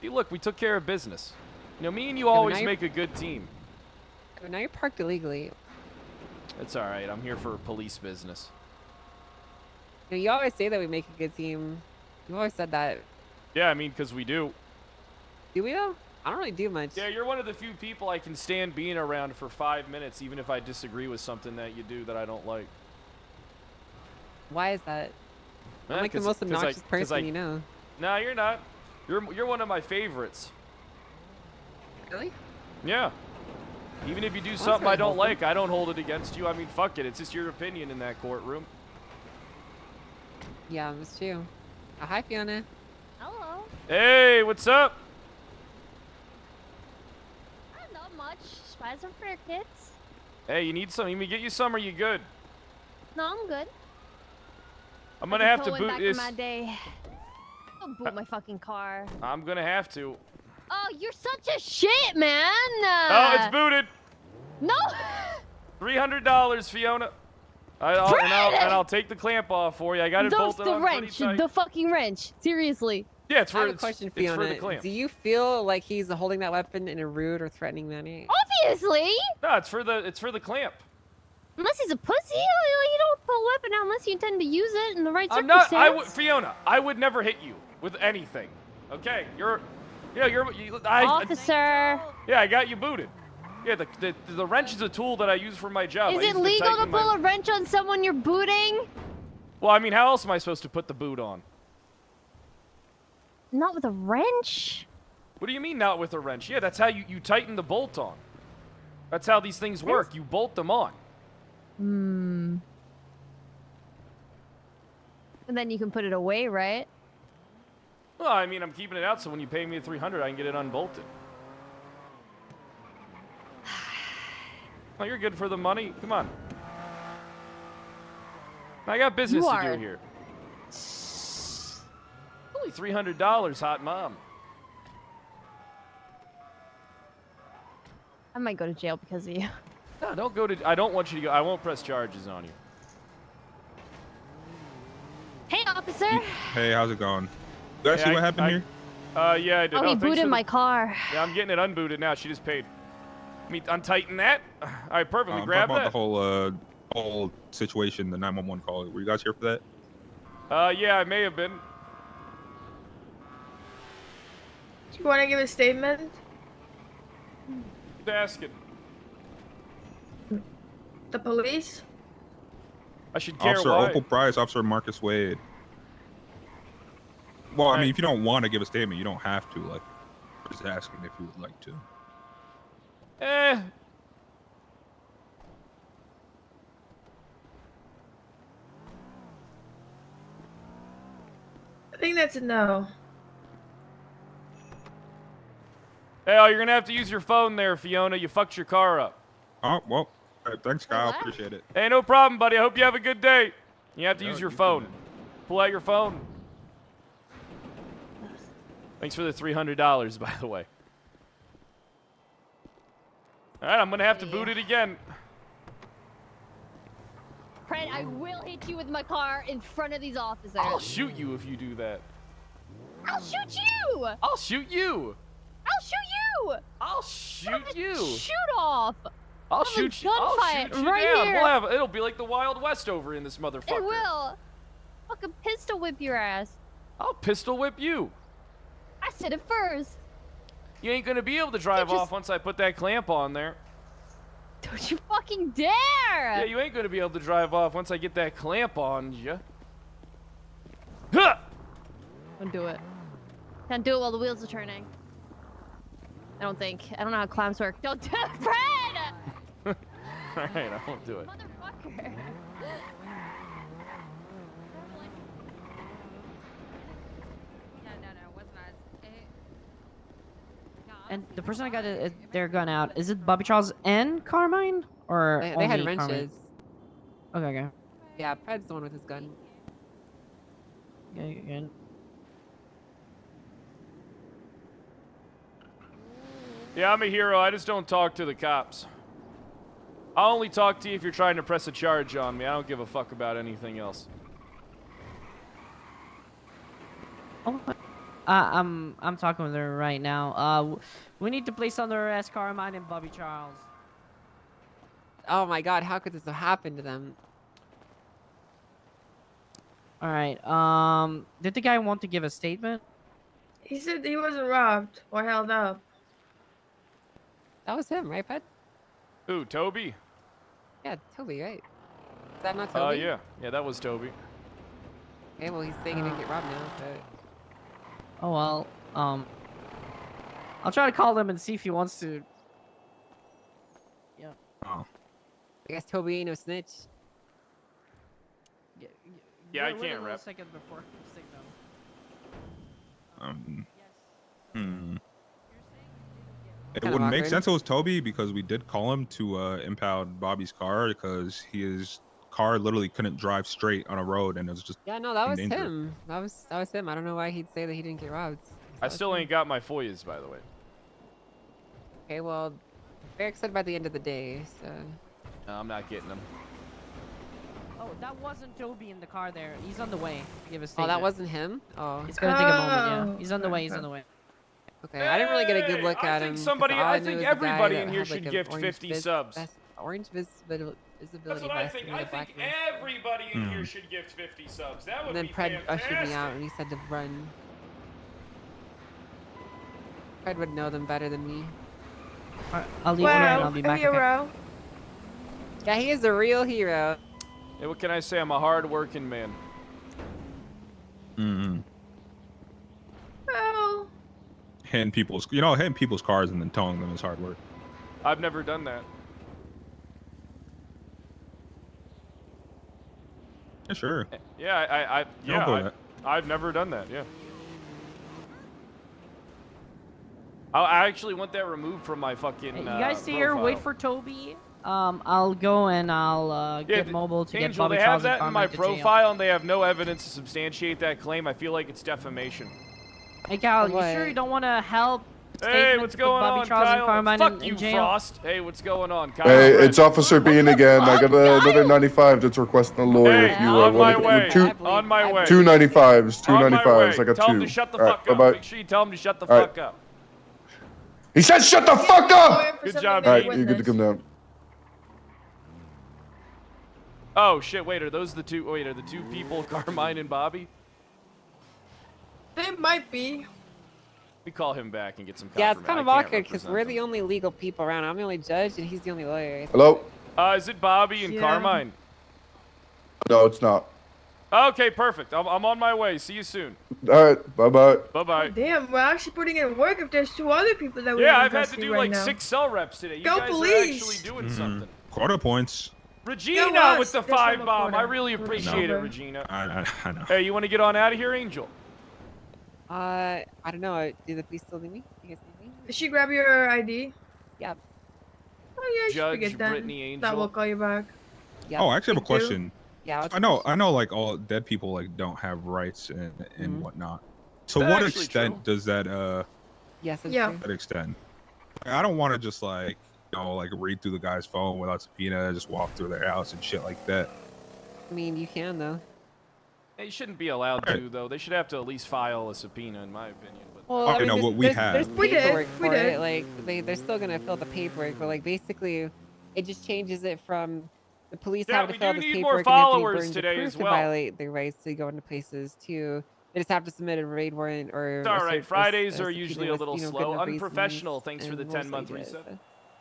Speaker 1: Hey, look, we took care of business. You know, me and you always make a good team.
Speaker 14: But now you're parked illegally.
Speaker 1: It's all right. I'm here for police business.
Speaker 14: You know, you always say that we make a good team. You've always said that.
Speaker 1: Yeah, I mean, because we do.
Speaker 14: Do we though? I don't really do much.
Speaker 1: Yeah, you're one of the few people I can stand being around for 5 minutes, even if I disagree with something that you do that I don't like.
Speaker 14: Why is that? I'm like the most obnoxious person you know.
Speaker 1: No, you're not. You're one of my favorites.
Speaker 14: Really?
Speaker 1: Yeah. Even if you do something I don't like, I don't hold it against you. I mean, fuck it. It's just your opinion in that courtroom.
Speaker 14: Yeah, that's true. Oh, hi, Fiona.
Speaker 6: Hello.
Speaker 1: Hey, what's up?
Speaker 6: Not much. Just buy some for your kids.
Speaker 1: Hey, you need some? You me get you some or you good?
Speaker 6: No, I'm good.
Speaker 1: I'm gonna have to boot
Speaker 6: back
Speaker 1: this.
Speaker 6: In my day. Don't boot my fucking car.
Speaker 1: I'm gonna have to.
Speaker 6: Oh, you're such a shit, man.
Speaker 1: Oh, it's booted.
Speaker 6: No.
Speaker 1: $300, Fiona. I'll take the clamp off for you. I got it bolted on pretty tight.
Speaker 6: The fucking wrench. Seriously.
Speaker 1: Yeah, it's for.
Speaker 14: I have a question, Fiona.
Speaker 1: It's for the clamp.
Speaker 14: Do you feel like he's holding that weapon in a rude or threatening manner?
Speaker 6: Obviously.
Speaker 1: No, it's for the clamp.
Speaker 6: Unless he's a pussy, you don't pull a weapon out unless you intend to use it in the right circumstance.
Speaker 1: Fiona, I would never hit you with anything. Okay,
Speaker 6: Officer.
Speaker 1: Yeah, I got you booted. Yeah, the wrench is a tool that I use for my job.
Speaker 6: Is it legal to pull a wrench on someone you're booting?
Speaker 1: Well, I mean, how else am I supposed to put the boot on?
Speaker 6: Not with a wrench.
Speaker 1: What do you mean not with a wrench? Yeah, that's how you tighten the bolt on. That's how these things work. You bolt them on.
Speaker 6: Hmm. And then you can put it away, right?
Speaker 1: Well, I mean, I'm keeping it out, so when you pay me the $300, I can get it unbolted. Oh, you're good for the money. Come on. I got business to do here. Only $300, hot mom.
Speaker 6: I might go to jail because of you.
Speaker 1: No, don't go to. I don't want you to go. I won't press charges on you.
Speaker 6: Hey, officer.
Speaker 15: Hey, how's it going? You guys see what happened here?
Speaker 1: Yeah, I did.
Speaker 6: Oh, he booted my car.
Speaker 1: Yeah, I'm getting it unbooted now. She just paid. Let me untighten that. All right, perfect.
Speaker 15: I'm
Speaker 1: Grab
Speaker 15: talking
Speaker 1: that.
Speaker 15: about the whole situation, the 911 call. Were you guys here for that?
Speaker 1: Yeah, I may have been.
Speaker 20: Do you want to give a statement?
Speaker 1: Who's asking?
Speaker 20: The police?
Speaker 1: I should care
Speaker 15: Officer
Speaker 1: why.
Speaker 15: Opal Price, Officer Marcus Wade. Well, I mean, if you don't want to give a statement, you don't have to. Like, just asking if you would like to.
Speaker 1: Eh.
Speaker 20: I think that's a no.
Speaker 1: Hey, oh, you're gonna have to use your phone there, Fiona. You fucked your car up.
Speaker 15: Oh well. Thanks, Kyle. Appreciate it.
Speaker 1: Hey, no problem, buddy. I hope you have a good day. You have to
Speaker 15: Yeah,
Speaker 1: use your
Speaker 15: you too,
Speaker 1: phone.
Speaker 15: man.
Speaker 1: Pull out your phone. Thanks for the $300, by the way. All right, I'm gonna have to boot it again.
Speaker 13: Fred, I will hit you with my car in front of these officers.
Speaker 1: I'll shoot you if you do that.
Speaker 13: I'll shoot you!
Speaker 1: I'll shoot you.
Speaker 13: I'll shoot you!
Speaker 1: I'll shoot you.
Speaker 13: Shoot off!
Speaker 1: I'll
Speaker 13: Have a
Speaker 1: shoot you. I'll
Speaker 13: gunfight
Speaker 1: shoot you
Speaker 13: right
Speaker 1: down.
Speaker 13: here.
Speaker 1: It'll be like the Wild West over in this motherfucker.
Speaker 13: It will. Fucking pistol whip your ass.
Speaker 1: I'll pistol whip you.
Speaker 13: I said it first.
Speaker 1: You ain't gonna be able to drive off once I put that clamp on there.
Speaker 13: Don't you fucking dare!
Speaker 1: Yeah, you ain't gonna be able to drive off once I get that clamp on ya. Huh!
Speaker 13: Don't do it. Can't do it while the wheels are turning. I don't think. I don't know how clamps work. Don't do it, Fred!
Speaker 1: Alright, I won't do it.
Speaker 13: Motherfucker.
Speaker 5: And the person I got their gun out, is it Bobby Charles and Carmine? Or
Speaker 14: They had
Speaker 5: only
Speaker 14: wrenches.
Speaker 5: Carmine? Okay.
Speaker 14: Yeah, Fred's the one with his gun.
Speaker 5: Okay, good.
Speaker 1: Yeah, I'm a hero. I just don't talk to the cops. I'll only talk to you if you're trying to press a charge on me. I don't give a fuck about anything else.
Speaker 5: Oh, I'm talking with her right now. We need to place under arrest Carmine and Bobby Charles.
Speaker 14: Oh my god, how could this have happened to them?
Speaker 5: All right. Did the guy want to give a statement?
Speaker 17: He said he wasn't robbed or held up.
Speaker 14: That was him, right, Fred?
Speaker 1: Who, Toby?
Speaker 14: Yeah, Toby, right? Is that not Toby?
Speaker 1: Yeah. Yeah, that was Toby.
Speaker 14: Okay, well, he's saying he didn't get robbed now, so...
Speaker 5: Oh well. I'll try to call him and see if he wants to. Yeah.
Speaker 15: Oh.
Speaker 14: I guess Toby ain't no snitch.
Speaker 1: Yeah, I
Speaker 5: Wait
Speaker 1: can't
Speaker 5: a
Speaker 1: rep.
Speaker 5: second before sitting down.
Speaker 15: It
Speaker 14: Kind of
Speaker 15: wouldn't make
Speaker 14: awkward.
Speaker 15: sense it was Toby because we did call him to impound Bobby's car because his car literally couldn't drive straight on a road and it was just
Speaker 14: Yeah, no, that was
Speaker 15: in danger.
Speaker 14: him. That was him. I don't know why he'd say that he didn't get robbed.
Speaker 1: I still ain't got my FOIAs, by the way.
Speaker 14: Okay, well, Eric said by the end of the day, so...
Speaker 1: No, I'm not getting them.
Speaker 5: Oh, that wasn't Toby in the car there. He's on the way to give a
Speaker 14: Oh,
Speaker 5: statement.
Speaker 14: that wasn't him? Oh.
Speaker 5: It's gonna take a moment, yeah. He's on the way, he's on the way.
Speaker 14: Okay, I didn't really get a good look
Speaker 1: I
Speaker 14: at
Speaker 1: think
Speaker 14: him. 'cause
Speaker 1: somebody-
Speaker 14: all
Speaker 1: I
Speaker 14: knew
Speaker 1: think
Speaker 14: was a guy
Speaker 1: everybody
Speaker 14: that
Speaker 1: in here
Speaker 14: had, like,
Speaker 1: should
Speaker 14: an
Speaker 1: gift
Speaker 14: orange
Speaker 1: 50
Speaker 14: vis-
Speaker 1: subs.
Speaker 14: Orange visibility
Speaker 1: That's what I
Speaker 14: vest
Speaker 1: think.
Speaker 14: and
Speaker 1: I
Speaker 14: a black
Speaker 1: think
Speaker 14: mask.
Speaker 1: everybody in here should gift 50 subs. That would
Speaker 14: And then
Speaker 1: be
Speaker 14: Pred
Speaker 1: fantastic.
Speaker 14: ushered me out and he said to run. Fred would know them better than me.
Speaker 5: I'll leave you and I'll be back. Okay.
Speaker 14: Yeah, he is a real hero.
Speaker 1: Hey, what can I say? I'm a hard-working man.
Speaker 15: Mm-hmm.
Speaker 17: Well,
Speaker 15: hitting people's cars and then towing them is hard work.
Speaker 1: I've never done that.
Speaker 15: Yeah, sure.
Speaker 1: Yeah,
Speaker 15: Don't go that.
Speaker 1: I've never done that. Yeah. I actually want that removed from my fucking.
Speaker 5: Hey, you guys stay here,
Speaker 1: profile.
Speaker 5: wait for Toby. I'll go and I'll get mobile to get
Speaker 1: Angel,
Speaker 5: Bobby
Speaker 1: they
Speaker 5: Charles
Speaker 1: have
Speaker 5: and
Speaker 1: that in my
Speaker 5: Carmine to jail.
Speaker 1: profile, and they have no evidence to substantiate that claim. I feel like it's defamation.
Speaker 5: Hey, Kyle, you
Speaker 14: What?
Speaker 5: sure you don't want to help?
Speaker 1: Hey,
Speaker 5: statement
Speaker 1: what's
Speaker 5: with
Speaker 1: going
Speaker 5: Bobby
Speaker 1: on,
Speaker 5: Charles and
Speaker 1: Kyle?
Speaker 5: Carmine
Speaker 1: Fuck
Speaker 5: in
Speaker 1: you,
Speaker 5: jail?
Speaker 1: Frost. Hey, what's going on, Kyle?
Speaker 4: Hey,
Speaker 1: Fred.
Speaker 4: it's Officer Bean again. I got another 95 that's requesting a lawyer.
Speaker 1: Hey,
Speaker 4: if you
Speaker 1: on my
Speaker 4: want
Speaker 1: way.
Speaker 4: two,
Speaker 1: On my way.
Speaker 4: 295s.
Speaker 1: On my
Speaker 4: 295s.
Speaker 1: way.
Speaker 4: I got
Speaker 1: Tell
Speaker 4: two.
Speaker 1: him to shut the
Speaker 4: All right,
Speaker 1: fuck up.
Speaker 4: bye-bye.
Speaker 1: Make sure you tell him to shut the
Speaker 4: All right.
Speaker 1: fuck up.
Speaker 4: He said shut the fuck up!
Speaker 1: Good job,
Speaker 4: All right,
Speaker 1: Bean.
Speaker 4: you're good to come down.
Speaker 1: Oh shit! Wait, are those the two? Wait, are the two people Carmine and Bobby?
Speaker 17: they might be.
Speaker 1: We call him back and get some.
Speaker 14: Yeah, it's kind of
Speaker 1: I can't
Speaker 14: awkward because
Speaker 1: represent
Speaker 14: we're
Speaker 1: them.
Speaker 14: the only legal people around. I'm the only judge and he's the only lawyer.
Speaker 4: Hello?
Speaker 1: Is it Bobby and
Speaker 17: Yeah.
Speaker 1: Carmine?
Speaker 4: No, it's not.
Speaker 1: Okay, perfect. I'm on my way. See you soon.
Speaker 4: All right, bye-bye.
Speaker 1: Bye-bye.
Speaker 17: Damn, we're actually putting in work if there's two other people that we
Speaker 1: Yeah,
Speaker 17: have
Speaker 1: I've
Speaker 17: in
Speaker 1: had to
Speaker 17: custody
Speaker 1: do
Speaker 17: right
Speaker 1: like
Speaker 17: now.
Speaker 1: 6 cell reps today. You
Speaker 17: Go
Speaker 1: guys
Speaker 17: police!
Speaker 1: are actually doing something.
Speaker 15: Quarter points.
Speaker 1: Regina
Speaker 17: Go
Speaker 1: with the
Speaker 17: us. There's
Speaker 1: 5
Speaker 17: no
Speaker 1: bomb. I
Speaker 17: quarter.
Speaker 1: really
Speaker 17: Quarter
Speaker 1: appreciate it,
Speaker 17: number.
Speaker 1: Regina.
Speaker 15: I know.
Speaker 1: Hey, you want to get on out of here, Angel?
Speaker 14: I don't know. Do the police still need me? You guys need me?
Speaker 17: Did she grab your ID?
Speaker 14: Yeah.
Speaker 20: Oh, yeah, you should be
Speaker 1: Judge
Speaker 20: good then.
Speaker 1: Brittany
Speaker 20: That will
Speaker 1: Angel.
Speaker 20: call you back.
Speaker 14: Yeah.
Speaker 15: Oh, I actually have a
Speaker 20: Thank you.
Speaker 15: question.
Speaker 14: Yeah. what's
Speaker 15: I
Speaker 14: the
Speaker 15: know,
Speaker 14: question?
Speaker 15: I know, like all dead people like don't have rights and whatnot. To
Speaker 1: That's
Speaker 15: what
Speaker 1: actually
Speaker 15: extent
Speaker 1: true.
Speaker 15: does that
Speaker 14: Yes, it's
Speaker 20: Yeah.
Speaker 14: true.
Speaker 15: that extend? Like, I don't want to just like like read through the guy's phone without subpoena, just walk through their house and shit like that.
Speaker 14: I mean, you can though.
Speaker 1: They shouldn't be allowed to, though. They should have to at least file a subpoena, in my opinion. But
Speaker 14: Well, I
Speaker 15: Okay,
Speaker 14: mean,
Speaker 15: no,
Speaker 14: there's,
Speaker 15: what we
Speaker 14: there's,
Speaker 15: had.
Speaker 14: there's
Speaker 20: We did,
Speaker 14: paperwork
Speaker 20: we
Speaker 14: for
Speaker 20: did.
Speaker 14: it. Like they're still gonna fill the paperwork, but like basically, it just changes it from the police
Speaker 1: Yeah,
Speaker 14: having
Speaker 1: we
Speaker 14: to fill
Speaker 1: do
Speaker 14: this
Speaker 1: need more
Speaker 14: paperwork and they have to be
Speaker 1: followers
Speaker 14: burned
Speaker 1: today
Speaker 14: to prove
Speaker 1: as
Speaker 14: to
Speaker 1: well.
Speaker 14: violate their rights to go into places to. They just have to submit a raid warrant or.
Speaker 1: it's all right.
Speaker 14: search-
Speaker 1: Fridays
Speaker 14: a
Speaker 1: are
Speaker 14: subpoena
Speaker 1: usually a
Speaker 14: with,
Speaker 1: little
Speaker 14: good
Speaker 1: slow.
Speaker 14: enough
Speaker 1: Unprofessional.
Speaker 14: reasons
Speaker 1: Thanks for the
Speaker 14: and more
Speaker 1: 10-month
Speaker 14: stages,
Speaker 1: reset.
Speaker 14: so.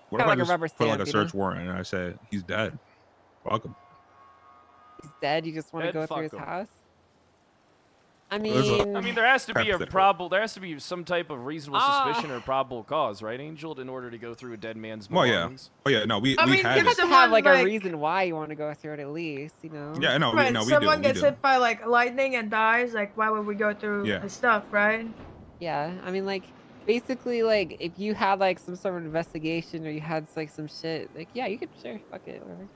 Speaker 15: What if
Speaker 14: Kinda
Speaker 15: I
Speaker 14: like a
Speaker 15: just
Speaker 14: rubber
Speaker 15: put like
Speaker 14: stamp,
Speaker 15: a
Speaker 14: you
Speaker 15: search
Speaker 14: know?
Speaker 15: warrant and I say he's dead? Fuck him.
Speaker 14: He's dead. You just want to
Speaker 1: Dead,
Speaker 14: go through
Speaker 1: fuck
Speaker 14: his
Speaker 1: him.
Speaker 14: house. I
Speaker 1: I
Speaker 14: mean,
Speaker 1: mean, there has to be a
Speaker 15: Hypothetical.
Speaker 1: probable. There has to be some type of reasonable
Speaker 14: Ah.
Speaker 1: suspicion or probable cause, right, Angel, in order to go through a dead man's
Speaker 15: Well, yeah.
Speaker 1: belongings.
Speaker 15: Oh yeah, no, we
Speaker 20: I mean,
Speaker 15: had
Speaker 20: if
Speaker 15: it.
Speaker 14: have to
Speaker 20: someone,
Speaker 14: have like a
Speaker 20: like-
Speaker 14: reason why you want to go through it at least, you know.
Speaker 15: Yeah, no,
Speaker 20: Right,
Speaker 15: we do.
Speaker 20: someone
Speaker 15: We
Speaker 20: gets
Speaker 15: do.
Speaker 20: hit by like lightning and dies. Like, why would we go through
Speaker 15: Yeah.
Speaker 20: his stuff, right?
Speaker 14: Yeah, I mean, like, basically, like, if you had like some sort of investigation or you had like some shit, like, yeah, you could sure, fuck it, whatever.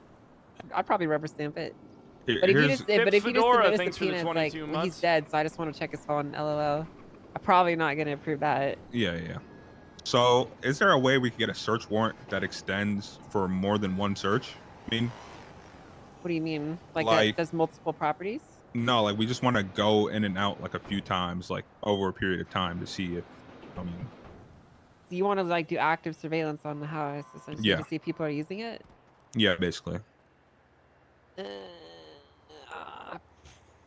Speaker 14: I'd probably rubber stamp it. But if you
Speaker 15: Here's
Speaker 14: just, but if you just
Speaker 1: Fedora,
Speaker 14: submit a
Speaker 1: thanks for the
Speaker 14: subpoena, it's like,
Speaker 1: 22
Speaker 14: well, he's
Speaker 1: months.
Speaker 14: dead, so I just want to check his phone. LOL. I'm probably not gonna approve that.
Speaker 15: yeah. So, is there a way we could get a search warrant that extends for more than one search? I mean,
Speaker 14: What do you mean? Like,
Speaker 15: Like-
Speaker 14: does multiple properties?
Speaker 15: no, like we just want to go in and out like a few times, like over a period of time to see if, I mean,
Speaker 14: So you want to like do active surveillance on the house essentially
Speaker 15: Yeah.
Speaker 14: to see if people are using it?
Speaker 15: yeah, basically.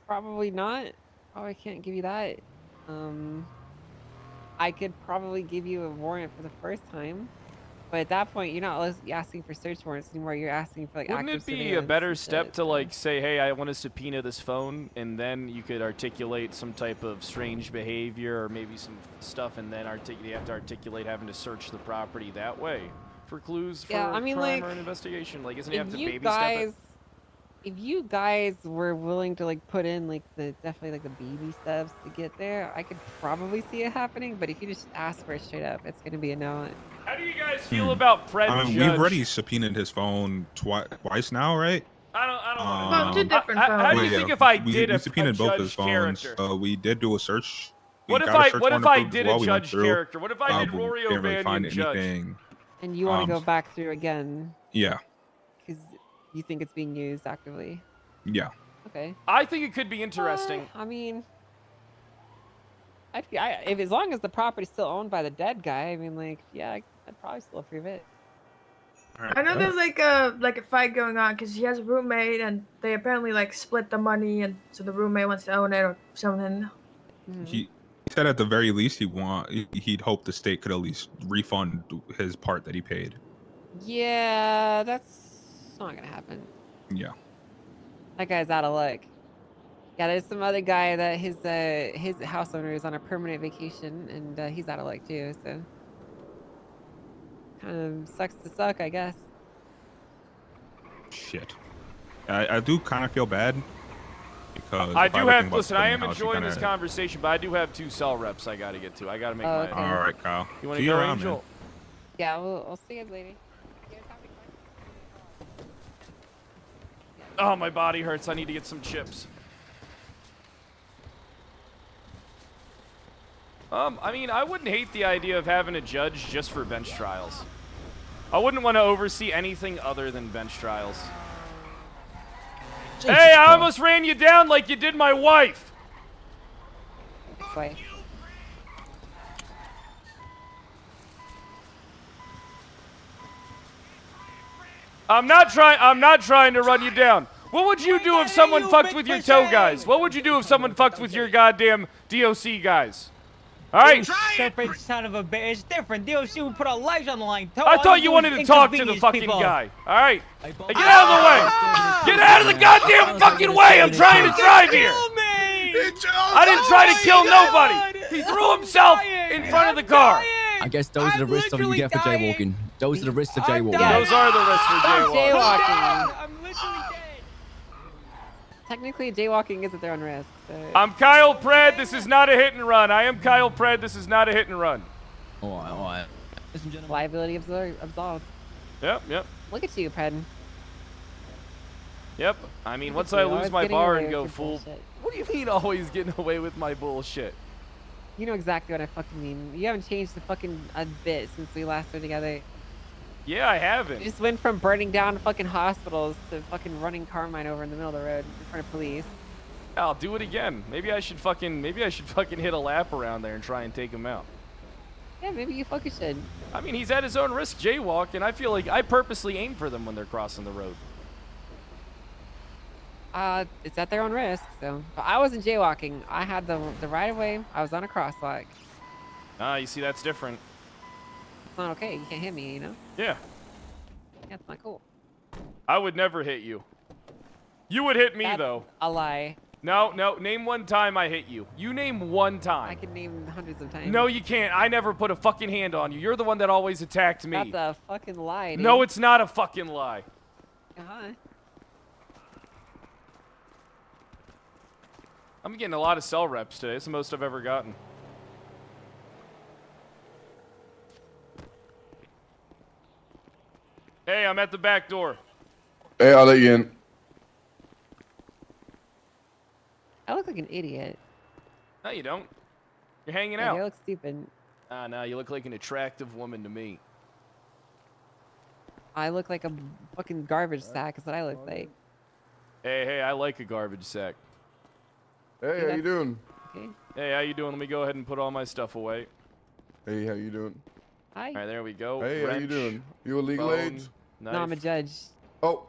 Speaker 14: Probably not. Probably can't give you that. I could probably give you a warrant for the first time, but at that point, you're not asking for search warrants anymore. You're asking for like
Speaker 1: Wouldn't
Speaker 14: active
Speaker 1: it be a
Speaker 14: surveillance
Speaker 1: better
Speaker 14: and
Speaker 1: step
Speaker 14: shit,
Speaker 1: to like say, hey, I want to subpoena this phone, and then you could articulate some type of strange behavior or maybe some stuff, and then you have to articulate having to search the property that way for clues for
Speaker 14: Yeah, I mean,
Speaker 1: crime
Speaker 14: like,
Speaker 1: or an investigation? Like, isn't you have
Speaker 14: if
Speaker 1: to
Speaker 14: you
Speaker 1: baby step
Speaker 14: guys,
Speaker 1: it?
Speaker 14: if you guys were willing to like put in like definitely like the baby steps to get there, I could probably see it happening. But if you just ask for it straight up, it's gonna be a no.
Speaker 1: How do you guys feel about Pred
Speaker 15: I mean,
Speaker 1: Judge?
Speaker 15: we've already subpoenaed his phone twice now, right?
Speaker 1: I don't
Speaker 20: Well,
Speaker 1: want
Speaker 20: two
Speaker 1: to.
Speaker 20: different
Speaker 1: How do
Speaker 15: Well,
Speaker 1: you
Speaker 15: yeah,
Speaker 1: think if I
Speaker 15: we
Speaker 1: did a
Speaker 15: subpoenaed both his
Speaker 1: judge
Speaker 15: phones.
Speaker 1: character?
Speaker 15: We did do a search. We
Speaker 1: What if
Speaker 15: got a
Speaker 1: I
Speaker 15: search
Speaker 1: what if
Speaker 15: warrant
Speaker 1: I
Speaker 15: approved
Speaker 1: did
Speaker 15: while
Speaker 1: a
Speaker 15: we went
Speaker 1: judge
Speaker 15: through,
Speaker 1: character? What if I did
Speaker 15: but we
Speaker 1: Rory
Speaker 15: didn't really find
Speaker 1: O'Banion judge?
Speaker 15: anything.
Speaker 14: And you want to go back through again
Speaker 15: Yeah,
Speaker 14: because you think it's being used actively.
Speaker 15: yeah.
Speaker 14: Okay.
Speaker 1: I think it could be interesting.
Speaker 14: I mean, if as long as the property's still owned by the dead guy, I mean, like, yeah, I'd probably still approve it.
Speaker 20: I know there's like a fight going on because he has a roommate and they apparently like split the money, and so the roommate wants to own it or something.
Speaker 15: He said at the very least he'd hope the state could at least refund his part that he paid.
Speaker 14: Yeah, that's not gonna happen.
Speaker 15: Yeah.
Speaker 14: That guy's out of luck. Yeah, there's some other guy that his house owner is on a permanent vacation, and he's out of luck too. So kind of sucks to suck, I guess.
Speaker 15: Shit. I do kind of feel bad because
Speaker 1: I
Speaker 15: if
Speaker 1: do
Speaker 15: ever think
Speaker 1: have.
Speaker 15: about
Speaker 1: Listen, I
Speaker 15: splitting
Speaker 1: am
Speaker 15: the house, you
Speaker 1: enjoying this
Speaker 15: kinda-
Speaker 1: conversation, but I do have 2 cell reps I got to get to. I got to make
Speaker 14: Oh,
Speaker 1: my.
Speaker 14: okay.
Speaker 15: All right, Kyle.
Speaker 1: You want
Speaker 15: See
Speaker 1: to
Speaker 15: you
Speaker 1: go,
Speaker 15: around,
Speaker 1: Angel?
Speaker 15: man.
Speaker 14: Yeah, we'll see you guys later.
Speaker 1: Oh, my body hurts. I need to get some chips. I mean, I wouldn't hate the idea of having a judge just for bench trials. I wouldn't want to oversee anything other than bench trials. Hey, I almost ran you down like you did my wife.
Speaker 14: Wife.
Speaker 1: I'm not trying to run you down. What would you do if someone fucked with your toe guys? What would you do if someone fucked with your goddamn DOC guys? All right.
Speaker 2: Stupid son of a bitch. It's different. DOC would put our lives on the line.
Speaker 1: I thought you wanted to talk to the fucking guy. All right. Hey, get out of the way. Get out of the goddamn fucking way. I'm trying to drive here. I didn't try to kill nobody. He threw himself in front of the car.
Speaker 10: I guess those are the risks that you get for jaywalking. Those are the risks of jaywalking.
Speaker 1: Those are the risks for jaywalking.
Speaker 14: I'm literally dead. Technically, jaywalking is at their own risk. So.
Speaker 1: I'm Kyle Pred. This is not a hit and run. I am Kyle Pred. This is not a hit and run.
Speaker 10: All right, all right.
Speaker 14: Liability absolved.
Speaker 1: Yep, yep.
Speaker 14: Look at you, Pred.
Speaker 1: Yep. I mean,
Speaker 14: Look
Speaker 1: once
Speaker 14: at
Speaker 1: I
Speaker 14: you,
Speaker 1: lose
Speaker 14: always
Speaker 1: my
Speaker 14: getting
Speaker 1: bar
Speaker 14: away
Speaker 1: and
Speaker 14: with
Speaker 1: go
Speaker 14: your
Speaker 1: full...
Speaker 14: bullshit.
Speaker 1: What do you mean always getting away with my bullshit?
Speaker 14: You know exactly what I fucking mean. You haven't changed the fucking a bit since we last were together.
Speaker 1: Yeah, I haven't.
Speaker 14: You just went from burning down fucking hospitals to fucking running Carmine over in the middle of the road in front of police.
Speaker 1: I'll do it again. Maybe I should fucking hit a lap around there and try and take him out.
Speaker 14: Yeah, maybe you fucking should.
Speaker 1: I mean, he's at his own risk jaywalking. I feel like I purposely aim for them when they're crossing the road.
Speaker 14: It's at their own risk, so. But I wasn't jaywalking. I had the right of way. I was on a crosswalk.
Speaker 1: Ah, you see, that's different.
Speaker 14: It's not okay. You can't hit me, you know?
Speaker 1: Yeah.
Speaker 14: Yeah, it's not cool.
Speaker 1: I would never hit you. You would hit me,
Speaker 14: That's
Speaker 1: though.
Speaker 14: a lie.
Speaker 1: No, no. Name one time I hit you. You name one time.
Speaker 14: I can name hundreds of times.
Speaker 1: No, you can't. I never put a fucking hand on you. You're the one that always attacked me.
Speaker 14: That's a fucking lie, dude.
Speaker 1: No, it's not a fucking lie.
Speaker 14: Uh-huh.
Speaker 1: I'm getting a lot of cell reps today. It's the most I've ever gotten. Hey, I'm at the back door.
Speaker 4: Hey, I'll let you in.
Speaker 14: I look like an idiot.
Speaker 1: No, you don't. You're hanging
Speaker 14: Yeah,
Speaker 1: out.
Speaker 14: you look stupid.
Speaker 1: No, you look like an attractive woman to me.
Speaker 14: I look like a fucking garbage sack is what I look like.
Speaker 1: Hey, I like a garbage sack.
Speaker 4: Hey, how you doing?
Speaker 14: Okay.
Speaker 1: Hey, how you doing? Let me go ahead and put all my stuff away.
Speaker 4: Hey, how you doing?
Speaker 14: Hi.
Speaker 1: All right, there we go.
Speaker 4: Hey, how you
Speaker 1: Wrench,
Speaker 4: doing? You a legal
Speaker 1: phone,
Speaker 4: age?
Speaker 1: knife,
Speaker 14: No, I'm a judge.
Speaker 4: Oh,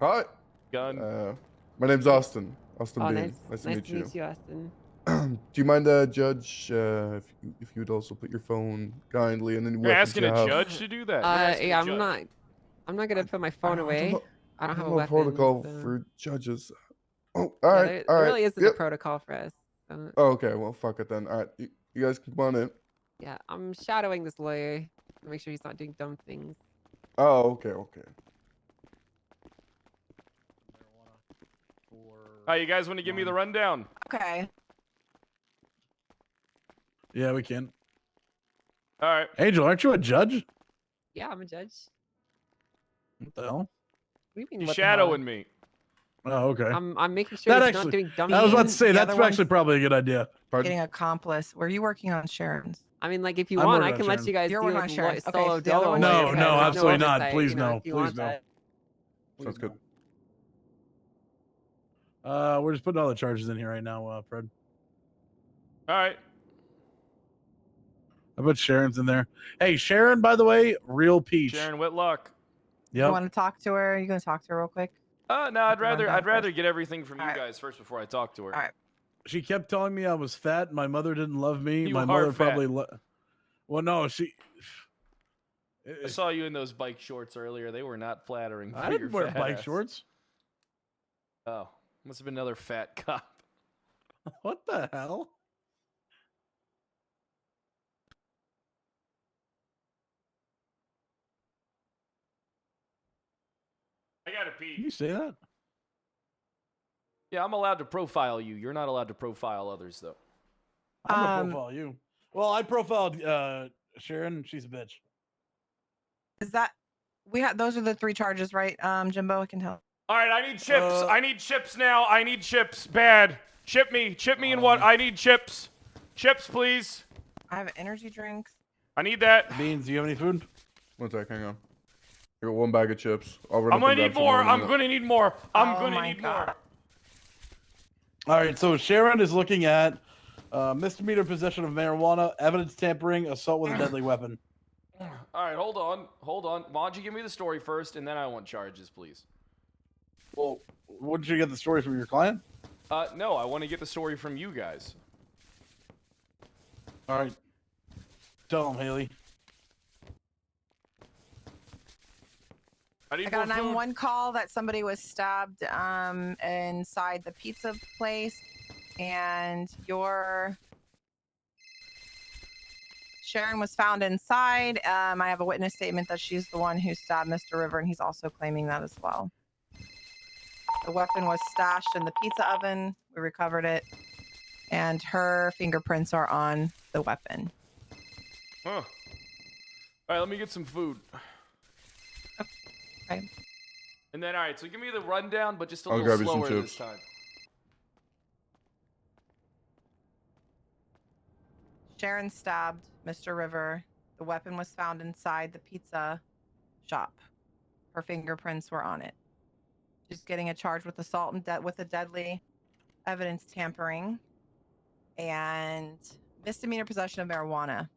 Speaker 4: hi.
Speaker 1: gun.
Speaker 4: My name's Austin. Austin
Speaker 14: Oh,
Speaker 4: Bean.
Speaker 14: nice
Speaker 4: to meet you.
Speaker 14: Austin.
Speaker 4: Do you mind, Judge, if you'd also put your phone kindly and any
Speaker 1: You're
Speaker 4: weapons
Speaker 1: asking
Speaker 4: you
Speaker 1: a
Speaker 4: have?
Speaker 1: judge to do that? You're asking
Speaker 14: Yeah,
Speaker 1: a judge.
Speaker 14: I'm not gonna put my phone away. I don't have a weapon.
Speaker 4: protocol
Speaker 14: so.
Speaker 4: for judges. Oh, all
Speaker 14: Yeah,
Speaker 4: right,
Speaker 14: there really isn't a protocol for us. So.
Speaker 4: Oh, okay, well, fuck it then. All right, you guys can come on in.
Speaker 14: Yeah, I'm shadowing this lawyer to make sure he's not doing dumb things.
Speaker 4: Oh, okay, okay.
Speaker 1: Hi, you guys want to give me the rundown?
Speaker 19: Okay.
Speaker 22: Yeah, we can.
Speaker 1: All right.
Speaker 22: Angel, aren't you a judge?
Speaker 14: Yeah, I'm a judge.
Speaker 22: What the hell?
Speaker 14: What do you mean?
Speaker 1: You're
Speaker 14: what the hell?
Speaker 1: shadowing me.
Speaker 22: Oh, okay.
Speaker 14: I'm making sure
Speaker 22: That
Speaker 14: he's
Speaker 22: actually,
Speaker 14: not doing dumb
Speaker 22: I was about to
Speaker 14: things.
Speaker 22: say,
Speaker 19: The
Speaker 22: that's
Speaker 19: other
Speaker 22: actually probably a good idea.
Speaker 19: Getting accomplice. Were you working on Sharon's?
Speaker 14: I mean, like, if you
Speaker 22: I'm
Speaker 14: want,
Speaker 22: working
Speaker 14: I
Speaker 22: on
Speaker 14: can let
Speaker 22: Sharon.
Speaker 14: you guys
Speaker 19: You're
Speaker 14: do
Speaker 19: working
Speaker 14: like
Speaker 19: on Sharon's. Okay,
Speaker 14: solo
Speaker 19: so the other
Speaker 14: dolo.
Speaker 19: one-
Speaker 22: No,
Speaker 14: lawyer,
Speaker 22: no,
Speaker 14: no
Speaker 22: absolutely not.
Speaker 14: oversight,
Speaker 22: Please
Speaker 14: you know,
Speaker 22: no.
Speaker 14: if you
Speaker 22: Please
Speaker 14: want
Speaker 22: no.
Speaker 14: that.
Speaker 4: Sounds good.
Speaker 22: We're just putting all the charges in here right now, Fred.
Speaker 1: All right.
Speaker 22: I put Sharon's in there. Hey, Sharon, by the way, real peach.
Speaker 1: Sharon Whitlock.
Speaker 19: You
Speaker 22: Yep.
Speaker 19: want to talk to her? You gonna talk to her real quick?
Speaker 1: No, I'd rather
Speaker 19: rundown
Speaker 1: get everything from you
Speaker 19: All right.
Speaker 1: guys first before I talk to her.
Speaker 19: All right.
Speaker 22: She kept telling me I was fat. My mother didn't love me.
Speaker 1: You
Speaker 22: My
Speaker 1: are
Speaker 22: mother
Speaker 1: fat.
Speaker 22: probably. Well, no, she.
Speaker 1: I saw you in those bike shorts earlier. They were not flattering.
Speaker 22: I
Speaker 1: for
Speaker 22: didn't
Speaker 1: your
Speaker 22: wear
Speaker 1: fat
Speaker 22: bike
Speaker 1: ass.
Speaker 22: shorts.
Speaker 1: Oh, must have been another fat cop.
Speaker 22: What the hell?
Speaker 1: I gotta pee.
Speaker 22: Can you say that?
Speaker 1: Yeah, I'm allowed to profile you. You're not allowed to profile others, though.
Speaker 22: I'm gonna profile you. Well, I profiled Sharon. She's a bitch.
Speaker 19: Is that we had? Those are the 3 charges, right? Jimbo, I can tell.
Speaker 1: All right, I need chips. I need chips now. I need chips bad. Chip me in what? I need chips. Chips, please.
Speaker 19: I have energy drinks.
Speaker 1: I need that.
Speaker 22: Beans, do you have any food?
Speaker 4: 1 sec, hang on. I got 1 bag of chips. I'll run
Speaker 1: I'm
Speaker 4: up
Speaker 1: gonna
Speaker 4: and grab
Speaker 1: need
Speaker 4: some
Speaker 1: more.
Speaker 4: in a
Speaker 1: I'm
Speaker 4: minute.
Speaker 1: gonna need more. I'm
Speaker 19: Oh
Speaker 1: gonna
Speaker 19: my
Speaker 1: need
Speaker 19: God.
Speaker 1: more.
Speaker 22: All right, so Sharon is looking at misdemeanor possession of marijuana, evidence tampering, assault with a deadly weapon.
Speaker 1: All right, hold on. Why don't you give me the story first, and then I want charges, please.
Speaker 22: Well, wouldn't you get the story from your client?
Speaker 1: No, I want to get the story from you guys.
Speaker 22: All right. Tell him, Haley.
Speaker 1: I need
Speaker 19: I got a
Speaker 1: more food.
Speaker 19: 911 call that somebody was stabbed inside the pizza place, and Sharon was found inside. I have a witness statement that she's the one who stabbed Mr. River, and he's also claiming that as well. The weapon was stashed in the pizza oven. We recovered it, and her fingerprints are on the weapon.
Speaker 1: Huh. All right, let me get some food.
Speaker 19: Okay.
Speaker 1: And then, all right, so give me the rundown, but just a
Speaker 4: I'll
Speaker 1: little
Speaker 4: grab you some
Speaker 1: slower this
Speaker 4: chips.
Speaker 1: time.
Speaker 19: Sharon stabbed Mr. River. The weapon was found inside the pizza shop. Her fingerprints were on it. She's getting a charge with assault and with a deadly evidence tampering and misdemeanor possession of marijuana.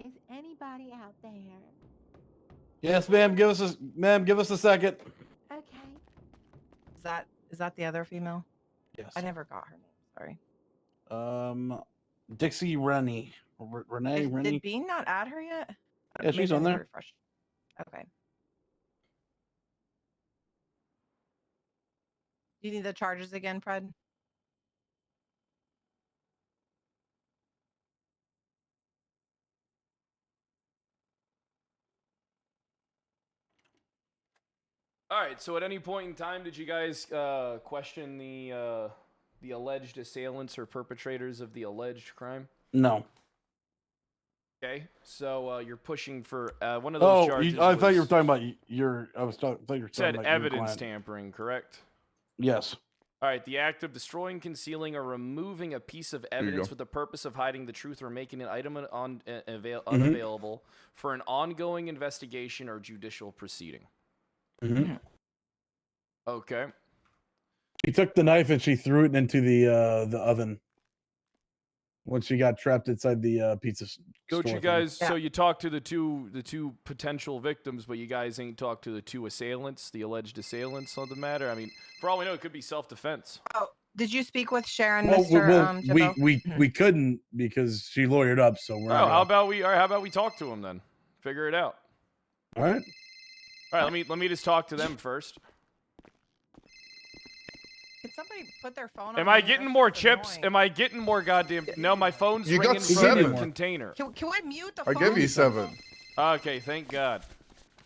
Speaker 8: Is anybody out there?
Speaker 22: Yes, ma'am. Give us a second.
Speaker 8: Okay.
Speaker 19: Is that the other female?
Speaker 22: Yes.
Speaker 19: I never got her name. Sorry.
Speaker 22: Dixie Rennie. Renee.
Speaker 19: Did Bean not add her yet?
Speaker 22: Yeah, she's
Speaker 19: Maybe I
Speaker 22: on
Speaker 19: need to
Speaker 22: there.
Speaker 19: refresh. Okay. Do you need the charges again, Fred?
Speaker 1: All right. So at any point in time, did you guys question the alleged assailants or perpetrators of the alleged crime?
Speaker 22: No.
Speaker 1: Okay. So you're pushing for one of those charges.
Speaker 22: I thought you were
Speaker 1: was-
Speaker 22: talking about your. I thought you were talking
Speaker 1: said
Speaker 22: about
Speaker 1: evidence
Speaker 22: your client.
Speaker 1: tampering, correct?
Speaker 22: Yes.
Speaker 1: All right, the act of destroying, concealing, or removing a piece of
Speaker 4: you
Speaker 1: evidence
Speaker 4: go.
Speaker 1: with the purpose of hiding the truth or making an item unavailable for an ongoing investigation or judicial proceeding.
Speaker 22: Mm-hmm.
Speaker 1: Okay.
Speaker 22: She took the knife and she threw it into the oven. Once she got trapped inside the pizza store.
Speaker 1: Don't you
Speaker 22: thing.
Speaker 1: guys? So you talked to the two potential victims, but you guys ain't talked to the two assailants, the alleged assailants on the matter. I mean, for all we know, it could be self-defense.
Speaker 19: Oh, did you speak with Sharon,
Speaker 22: Well,
Speaker 19: Mr. Jimbo?
Speaker 22: we couldn't because she lawyered up. So we're.
Speaker 1: Oh, how about we talk to them then? Figure it out.
Speaker 22: All right.
Speaker 1: All right. Let me just talk to them first.
Speaker 19: Could somebody put their phone on?
Speaker 1: Am I getting more chips? Am I getting more goddamn? No, my phone's
Speaker 4: You got
Speaker 1: ringing from
Speaker 4: 7.
Speaker 1: the container.
Speaker 19: Can we mute the
Speaker 4: I
Speaker 19: phone?
Speaker 4: gave you 7.
Speaker 1: Okay, thank God.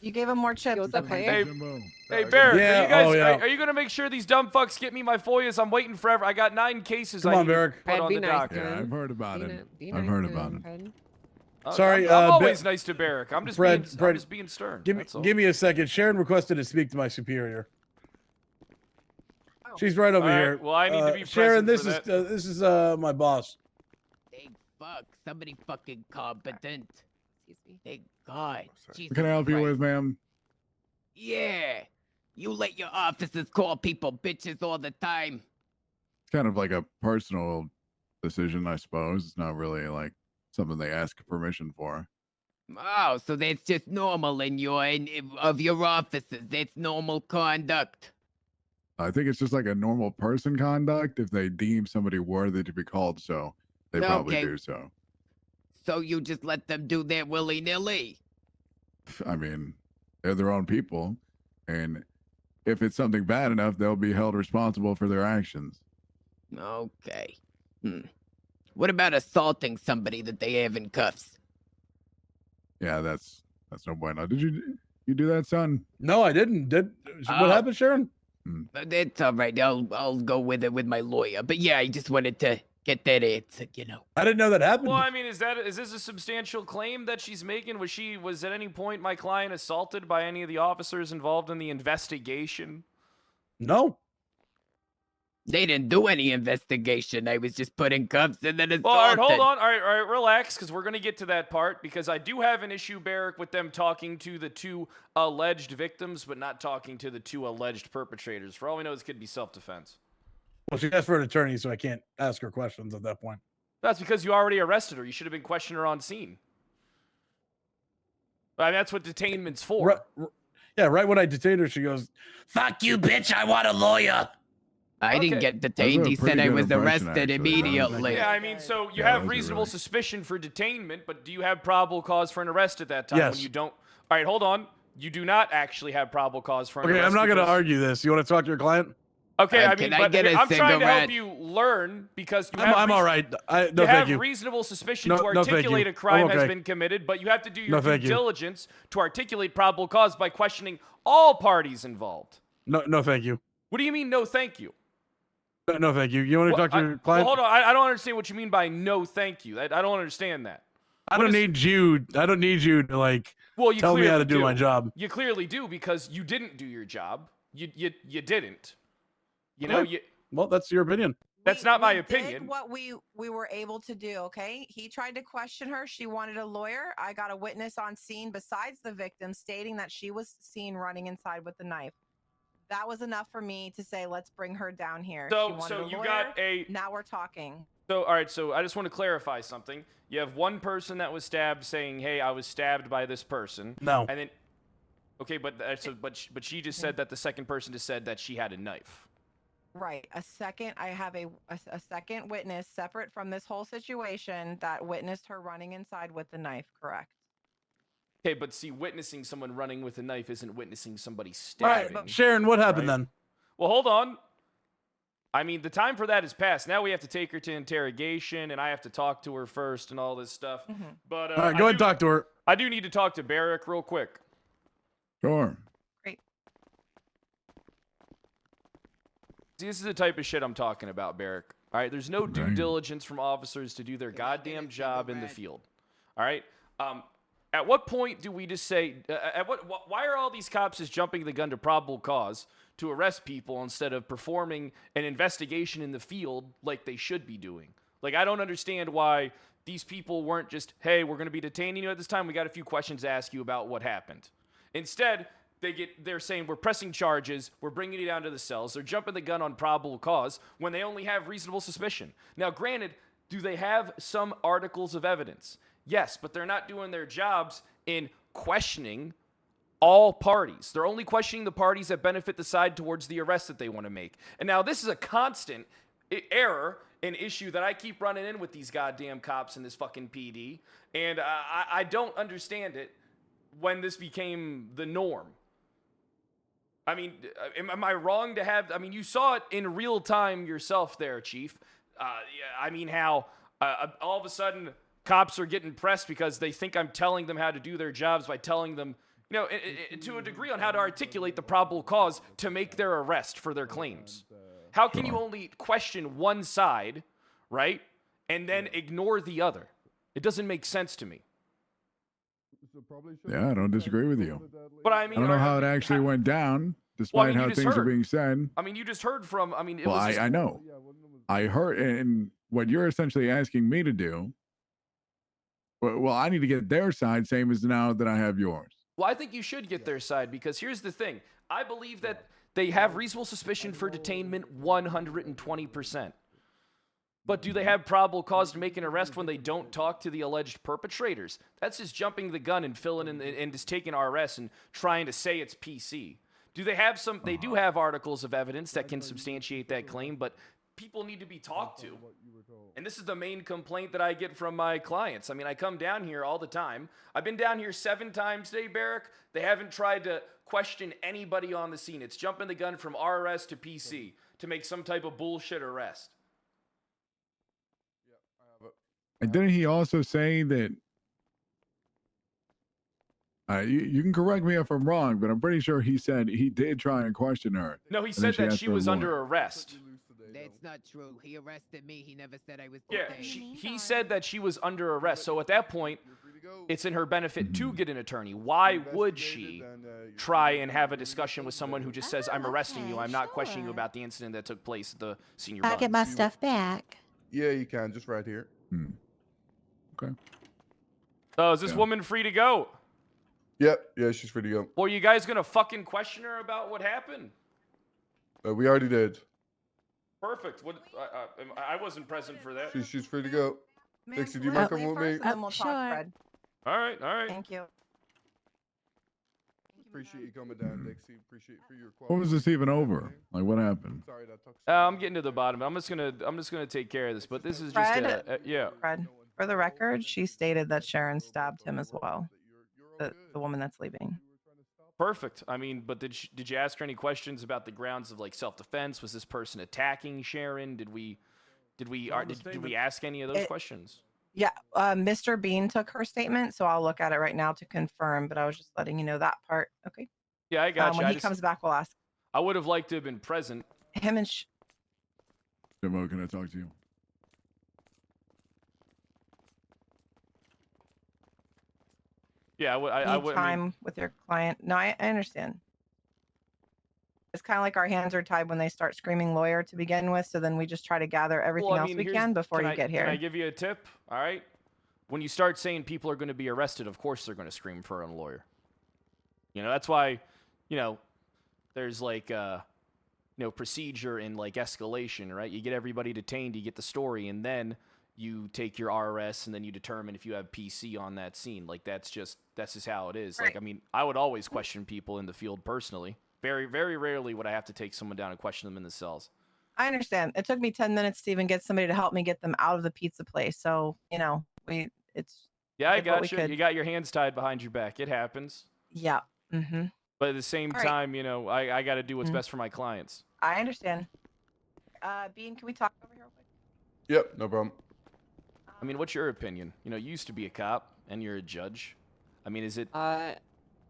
Speaker 19: You gave him more chips.
Speaker 14: What's up,
Speaker 1: Hey,
Speaker 14: player?
Speaker 1: hey, Barrett,
Speaker 22: Yeah,
Speaker 1: are you guys?
Speaker 22: oh, yeah.
Speaker 1: Are you gonna make sure these dumb fucks get me my FOIAs? I'm waiting forever. I got 9 cases.
Speaker 22: Come
Speaker 1: I
Speaker 22: on,
Speaker 1: need to
Speaker 22: Barrick.
Speaker 1: put
Speaker 14: Fred,
Speaker 1: on
Speaker 14: be
Speaker 1: the
Speaker 14: nice
Speaker 1: docket.
Speaker 14: to him.
Speaker 10: Yeah, I've heard about it.
Speaker 14: Be
Speaker 10: I've
Speaker 14: nice
Speaker 10: heard
Speaker 14: to
Speaker 10: about
Speaker 14: him,
Speaker 10: it.
Speaker 14: Fred.
Speaker 22: Sorry,
Speaker 1: I'm
Speaker 22: Ba-
Speaker 1: always nice to Barrick. I'm just
Speaker 22: Fred,
Speaker 1: being,
Speaker 22: Fred,
Speaker 1: I'm just being stern. that's all.
Speaker 22: Give me a second. Sharon requested to speak to my superior. She's right over
Speaker 1: All right,
Speaker 22: here.
Speaker 1: well, I need to be
Speaker 22: Sharon.
Speaker 1: present for
Speaker 22: This is my boss.
Speaker 7: Thank fuck. Somebody fucking competent.
Speaker 14: Excuse me.
Speaker 7: Thank God. Jesus
Speaker 10: What can I help you
Speaker 7: Christ.
Speaker 10: with, ma'am?
Speaker 7: Yeah. You let your officers call people bitches all the time.
Speaker 10: It's kind of like a personal decision, I suppose. It's not really like something they ask permission for.
Speaker 7: Oh, so that's just normal in of your officers. That's normal conduct.
Speaker 10: I think it's just like a normal person conduct. If they deem somebody worthy to be called so, they probably
Speaker 7: Okay.
Speaker 10: do so.
Speaker 7: So you just let them do that willy-nilly.
Speaker 10: I mean, they're their own people. And if it's something bad enough, they'll be held responsible for their actions.
Speaker 7: Okay. What about assaulting somebody that they have in cuffs?
Speaker 10: Yeah, that's no bueno. Did you do that, son?
Speaker 22: No, I didn't. What happened, Sharon?
Speaker 7: That's all right. I'll go with it with my lawyer. But yeah, I just wanted to get that answer, you know.
Speaker 22: I didn't know that happened.
Speaker 1: Well, I mean, is this a substantial claim that she's making? Was at any point my client assaulted by any of the officers involved in the investigation?
Speaker 22: No.
Speaker 7: They didn't do any investigation. I was just put in cuffs and then assaulted.
Speaker 1: Well, all right, hold on. All right, relax, because we're going to get to that part, because I do have an issue, Barrick, with them talking to the 2 alleged victims, but not talking to the 2 alleged perpetrators. For all we know, this could be self-defense.
Speaker 22: Well, she asked for an attorney, so I can't ask her questions at that point.
Speaker 1: That's because you already arrested her. You should have been questioning her on scene. I mean, that's what detainment's for.
Speaker 22: Yeah, right when I detained her, she goes, "Fuck you, bitch! I want a lawyer."
Speaker 7: I didn't get detained. He said I was arrested immediately.
Speaker 1: Yeah, I mean, so you have reasonable suspicion for detainment, but do you have probable cause for an arrest at that time?
Speaker 22: Yes.
Speaker 1: When you don't. All right, hold on. You do not actually have probable cause for an
Speaker 22: Okay,
Speaker 1: arrest.
Speaker 22: I'm not going to
Speaker 1: because-
Speaker 22: argue this. You want to talk to your client?
Speaker 1: Okay, I
Speaker 7: Can
Speaker 1: mean,
Speaker 7: I
Speaker 1: but
Speaker 7: get a
Speaker 1: I'm trying to help
Speaker 7: cigarette?
Speaker 1: you learn because you
Speaker 22: I'm all right. No,
Speaker 1: you
Speaker 22: thank
Speaker 1: have
Speaker 22: you.
Speaker 1: reasonable suspicion
Speaker 22: No,
Speaker 1: to
Speaker 22: no, thank
Speaker 1: articulate
Speaker 22: you.
Speaker 1: a crime
Speaker 22: I'm
Speaker 1: has
Speaker 22: okay.
Speaker 1: been committed, but you have to do your
Speaker 22: No,
Speaker 1: due
Speaker 22: thank you.
Speaker 1: diligence to articulate probable cause by questioning all parties involved.
Speaker 22: No, thank you.
Speaker 1: What do you mean, no thank you?
Speaker 22: No, thank you. You want to talk to your client?
Speaker 1: Well, hold on. I don't understand what you mean by no thank you. I don't understand that.
Speaker 22: I don't need you. I don't need you to like
Speaker 1: Well, you
Speaker 22: tell me how to
Speaker 1: clearly
Speaker 22: do my job.
Speaker 1: You clearly do because you didn't do your job. You didn't. You know
Speaker 22: Alright.
Speaker 1: you.
Speaker 22: Well, that's your opinion.
Speaker 1: That's not my
Speaker 19: we
Speaker 1: opinion.
Speaker 19: Did what we were able to do. Okay, he tried to question her. She wanted a lawyer. I got a witness on scene besides the victim stating that she was seen running inside with the knife. That was enough for me to say, let's bring her down here. She wanted
Speaker 1: So
Speaker 19: a
Speaker 1: you
Speaker 19: lawyer.
Speaker 1: got a.
Speaker 19: Now we're talking.
Speaker 1: So all right. So I just want to clarify something. You have one person that was stabbed, saying, "Hey, I was stabbed by this person."
Speaker 22: No.
Speaker 1: And then. Okay, but but she just said that the second person just said that she had a knife.
Speaker 19: Right. I have a second witness separate from this whole situation that witnessed her running inside with the knife. Correct.
Speaker 1: Okay, but see, witnessing someone running with a knife isn't witnessing somebody
Speaker 22: All
Speaker 1: stabbing.
Speaker 22: right, Sharon, what happened
Speaker 1: right?
Speaker 22: then?
Speaker 1: Well, hold on. I mean, the time for that is past. Now we have to take her to interrogation, and I have to talk to her first and all this stuff. But
Speaker 22: All right, go ahead and talk to her.
Speaker 1: I do need to talk to Barrick real quick.
Speaker 10: Sure.
Speaker 19: Great.
Speaker 1: See, this is the type of shit I'm talking about, Barrick. All right, there's no due diligence from officers to do their goddamn job in the field. All right. At what point do we just say? Why are all these cops just jumping the gun to probable cause to arrest people instead of performing an investigation in the field like they should be doing? Like, I don't understand why these people weren't just, hey, we're going to be detaining you at this time. We got a few questions to ask you about what happened. Instead, they're saying we're pressing charges, we're bringing you down to the cells. They're jumping the gun on probable cause when they only have reasonable suspicion. Now, granted, do they have some articles of evidence? Yes, but they're not doing their jobs in questioning all parties. They're only questioning the parties that benefit the side towards the arrest that they want to make. And now this is a constant error, an issue that I keep running in with these goddamn cops in this fucking PD, and I don't understand it when this became the norm. I mean, am I wrong to have... I mean, you saw it in real time yourself there, Chief. I mean, how all of a sudden cops are getting pressed because they think I'm telling them how to do their jobs by telling them, you know, to a degree on how to articulate the probable cause to make their arrest for their claims. How can you only question one side, right, and then ignore the other? It doesn't make sense to me.
Speaker 10: Yeah, I don't disagree with you.
Speaker 1: But I mean,
Speaker 10: I don't know how it actually went down, despite how things are being said.
Speaker 1: I mean, you just heard from. I mean, it
Speaker 10: Well,
Speaker 1: was. Just...
Speaker 10: I know. I heard, and what you're essentially asking me to do. Well, I need to get their side, same as now that I have yours.
Speaker 1: Well, I think you should get their side because here's the thing. I believe that they have reasonable suspicion for detainment 120%. But do they have probable cause to make an arrest when they don't talk to the alleged perpetrators? That's just jumping the gun and filling in and just taking RS and trying to say it's PC. Do they have some? They do have articles of evidence that can substantiate that claim, but people need to be talked to. And this is the main complaint that I get from my clients. I mean, I come down here all the time. I've been down here 7 times today, Barrick. They haven't tried to question anybody on the scene. It's jumping the gun from RS to PC to make some type of bullshit arrest.
Speaker 10: And didn't he also say that? You can correct me if I'm wrong, but I'm pretty sure he said he did try and question her.
Speaker 1: No, he said that she was under arrest.
Speaker 18: That's not true. He arrested me. He never said I was
Speaker 1: Yeah,
Speaker 18: detained.
Speaker 1: he said that she was under arrest. So at that point, it's in her benefit to get an attorney. Why would she try and have a discussion with someone who just says, I'm arresting you, I'm not questioning you about the incident that took place at the senior
Speaker 8: I'll
Speaker 1: bus?
Speaker 8: get my stuff back.
Speaker 4: Yeah, you can. Just right here.
Speaker 10: Okay.
Speaker 1: So is this woman free to go?
Speaker 4: Yep. Yeah, she's free to go.
Speaker 1: Well, are you guys going to fucking question her about what happened?
Speaker 4: We already did.
Speaker 1: Perfect. What? I wasn't present for that.
Speaker 4: She's free to go. Dixie, do you
Speaker 19: Let's
Speaker 4: mind coming
Speaker 19: leave
Speaker 4: with me?
Speaker 19: first, and then we'll talk, Fred.
Speaker 1: All right, all right.
Speaker 19: Thank you.
Speaker 4: Appreciate you coming down, Dixie. Appreciate for your
Speaker 10: What was this even over? Like, what happened?
Speaker 4: Sorry, that took.
Speaker 1: I'm getting to the bottom. I'm just gonna take care of this. But this is just
Speaker 19: Fred,
Speaker 1: yeah.
Speaker 19: Fred, for the record, she stated that Sharon stabbed him as well. The woman that's leaving.
Speaker 1: Perfect. I mean, but did you ask her any questions about the grounds of like self-defense? Was this person attacking Sharon? Did we ask any of those questions?
Speaker 19: Yeah, Mr. Bean took her statement, so I'll look at it right now to confirm. But I was just letting you know that part. Okay.
Speaker 1: Yeah, I got you.
Speaker 19: When he comes back, we'll ask.
Speaker 1: I would have liked to have been present.
Speaker 19: Him and.
Speaker 10: Jimbo, can I talk to you?
Speaker 1: Yeah, I
Speaker 19: need
Speaker 1: would.
Speaker 19: time with your client. No, I understand. It's kind of like our hands are tied when they start screaming lawyer to begin with. So then we just try to gather everything
Speaker 1: Well, I
Speaker 19: else
Speaker 1: mean,
Speaker 19: we can before you get here.
Speaker 1: Can I give you a tip? All right. When you start saying people are going to be arrested, of course they're going to scream for a lawyer. You know, that's why, you know, there's like, procedure and like escalation, right? You get everybody detained, you get the story, and then you take your RS, and then you determine if you have PC on that scene. Like that's just how it is. Like, I mean, I would always question people in the field personally. Very, very rarely would I have to take someone down and question them in the cells.
Speaker 19: I understand. It took me 10 minutes to even get somebody to help me get them out of the pizza place. So, you know,
Speaker 1: Yeah, I
Speaker 19: did what
Speaker 1: got
Speaker 19: we
Speaker 1: you.
Speaker 19: could.
Speaker 1: You got your hands tied behind your back. It happens.
Speaker 19: Yeah. Mm-hmm.
Speaker 1: But at the same
Speaker 19: All right.
Speaker 1: time, you know, I got to do what's best for my clients.
Speaker 19: I understand. Bean, can we talk over here real quick?
Speaker 4: Yep, no problem.
Speaker 1: I mean, what's your opinion? You know, you used to be a cop and you're a judge. I mean, isn't
Speaker 14: I'm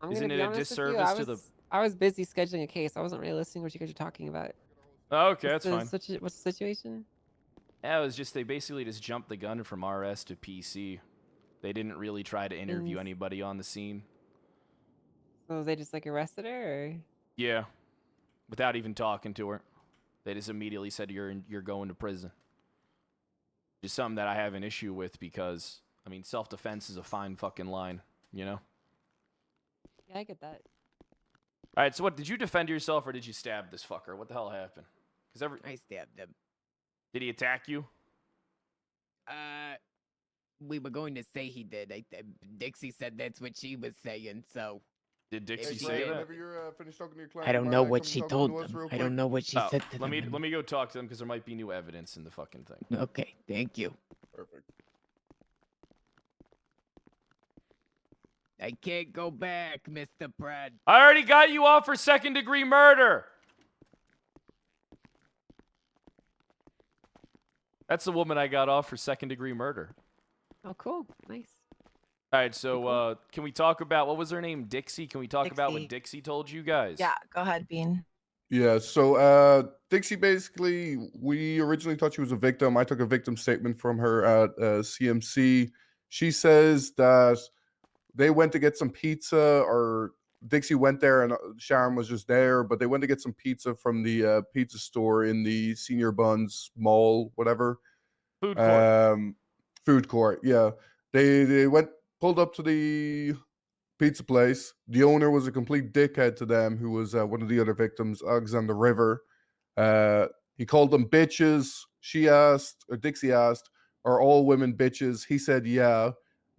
Speaker 1: it
Speaker 14: gonna be
Speaker 1: a
Speaker 14: honest with you,
Speaker 1: disservice to the?
Speaker 14: I was busy scheduling a case. I wasn't really listening to what you guys are talking about.
Speaker 1: Oh, okay, that's fine.
Speaker 14: What's the situation?
Speaker 1: Yeah, it was just they basically just jumped the gun from RS to PC. They didn't really try to interview anybody on the scene.
Speaker 14: So they just like arrested her, or?
Speaker 1: Yeah, without even talking to her, they just immediately said you're going to prison. Just something that I have an issue with because I mean self-defense is a fine fucking line, you know.
Speaker 14: Yeah, I get that.
Speaker 1: All right, so what did you defend yourself or did you stab this fucker? What the hell happened?
Speaker 18: I stabbed him.
Speaker 1: Did he attack you?
Speaker 18: We were going to say he did. Dixie said that's what she was saying, so.
Speaker 1: Did Dixie say that?
Speaker 4: Whenever you're finished talking to your client,
Speaker 18: I don't
Speaker 4: you
Speaker 18: know
Speaker 4: mind
Speaker 18: what
Speaker 4: coming
Speaker 18: she
Speaker 4: talking
Speaker 18: told
Speaker 4: to us
Speaker 18: them.
Speaker 4: real
Speaker 18: I don't
Speaker 4: quick?
Speaker 18: know what she said to
Speaker 1: let
Speaker 18: them.
Speaker 1: me go talk to them because there might be new evidence in the fucking thing.
Speaker 18: Okay, thank you.
Speaker 4: Perfect.
Speaker 18: I can't go back, Mr. Pratt.
Speaker 1: I already got you off for second-degree murder. That's the woman I got off for second-degree murder.
Speaker 14: Oh, cool. Nice.
Speaker 1: All right, so can we talk about what was her name? Dixie. Can we talk about what
Speaker 19: Dixie.
Speaker 1: Dixie told you guys?
Speaker 19: Yeah, go ahead, Bean.
Speaker 4: Yeah, so Dixie basically, we originally thought she was a victim. I took a victim statement from her at CMC. She says that they went to get some pizza, or Dixie went there and Sharon was just there, but they went to get some pizza from the pizza store in the Senior Buns Mall, whatever.
Speaker 1: Food court.
Speaker 4: Food court, yeah. They pulled up to the pizza place. The owner was a complete dickhead to them, who was one of the other victims, Alexander River. He called them bitches. Dixie asked, are all women bitches? He said, yeah.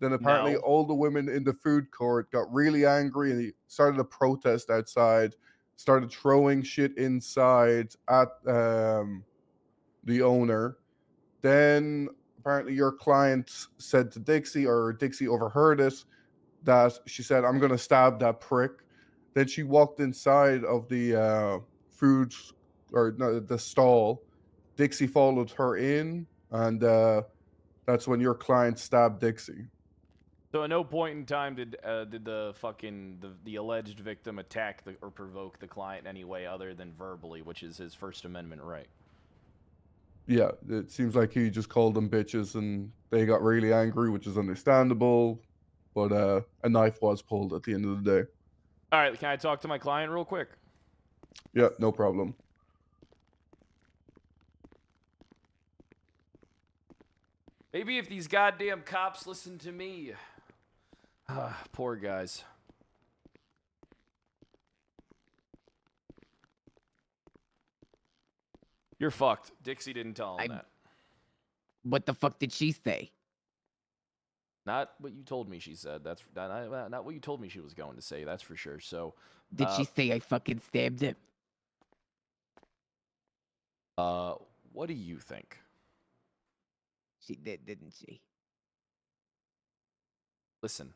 Speaker 4: Then apparently
Speaker 1: No.
Speaker 4: all the women in the food court got really angry and he started a protest outside, started throwing shit inside at the owner. Then apparently your client said to Dixie, or Dixie overheard it, that she said, I'm going to stab that prick. Then she walked inside of the food, or no, the stall. Dixie followed her in, and that's when your client stabbed Dixie.
Speaker 1: So at no point in time did the alleged victim attack or provoke the client in any way other than verbally, which is his First Amendment right.
Speaker 4: Yeah, it seems like he just called them bitches and they got really angry, which is understandable. But a knife was pulled at the end of the day.
Speaker 1: All right, can I talk to my client real quick?
Speaker 4: Yeah, no problem.
Speaker 1: Maybe if these goddamn cops listen to me. Poor guys. You're fucked. Dixie didn't tell him that.
Speaker 18: What the fuck did she say?
Speaker 1: Not what you told me she said. That's not what you told me she was going to say. That's for sure. So,
Speaker 18: Did she say I fucking stabbed him?
Speaker 1: what do you think?
Speaker 18: She did, didn't she?
Speaker 1: Listen,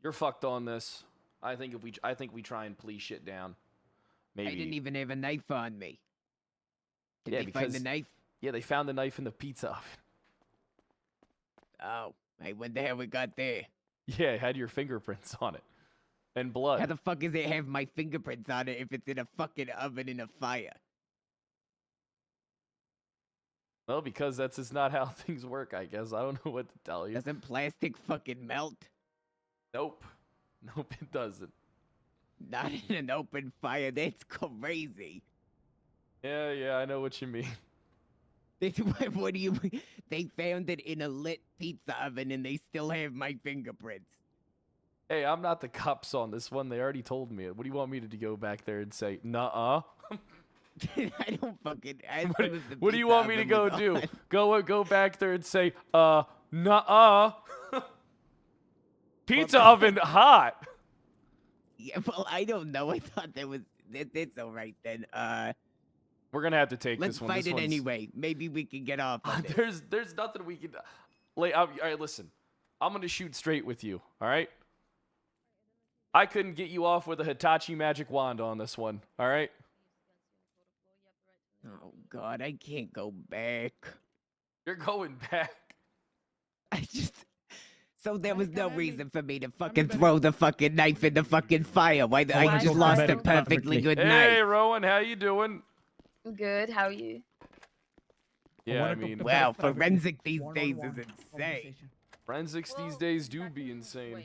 Speaker 1: you're fucked on this. I think we try and please shit down. Maybe.
Speaker 18: I didn't even have a knife on me. Did
Speaker 1: Yeah,
Speaker 18: they find the
Speaker 1: because-
Speaker 18: knife?
Speaker 1: Yeah, they found the knife in the pizza oven.
Speaker 18: Oh, I wonder how it got there.
Speaker 1: Yeah, it had your fingerprints on it. And blood.
Speaker 18: How the fuck does it have my fingerprints on it if it's in a fucking oven in a fire?
Speaker 1: Well, because that's just not how things work, I guess. I don't know what to tell you.
Speaker 18: Doesn't plastic fucking melt?
Speaker 1: Nope. Nope, it doesn't.
Speaker 18: Not in an open fire. That's crazy.
Speaker 1: Yeah, I know what you mean.
Speaker 18: What do you mean? They found it in a lit pizza oven and they still have my fingerprints.
Speaker 1: Hey, I'm not the cops on this one. They already told me it. What do you want me to go back there and say? Nuh-uh.
Speaker 18: I don't fucking.
Speaker 1: What do you want me to go do? Go back there and say, nuh-uh. Pizza oven hot.
Speaker 18: Yeah, well, I don't know. I thought that was. That's all right then.
Speaker 1: We're gonna have to take
Speaker 18: Let's
Speaker 1: this one.
Speaker 18: fight
Speaker 1: This
Speaker 18: it
Speaker 1: one's-
Speaker 18: anyway. Maybe we can get off of this.
Speaker 1: There's nothing we can. All right, listen. I'm gonna shoot straight with you. All right. I couldn't get you off with a Hitachi magic wand on this one. All right.
Speaker 18: Oh God, I can't go back.
Speaker 1: You're going back.
Speaker 18: So there was no reason for me to fucking throw the fucking knife in the fucking fire. Why? I just lost a perfectly good knife.
Speaker 1: Hey, Rowan, how you doing?
Speaker 13: Good. How are you?
Speaker 1: Yeah, I mean,
Speaker 18: Wow, forensic these days is insane.
Speaker 1: Forensics these days do be insane.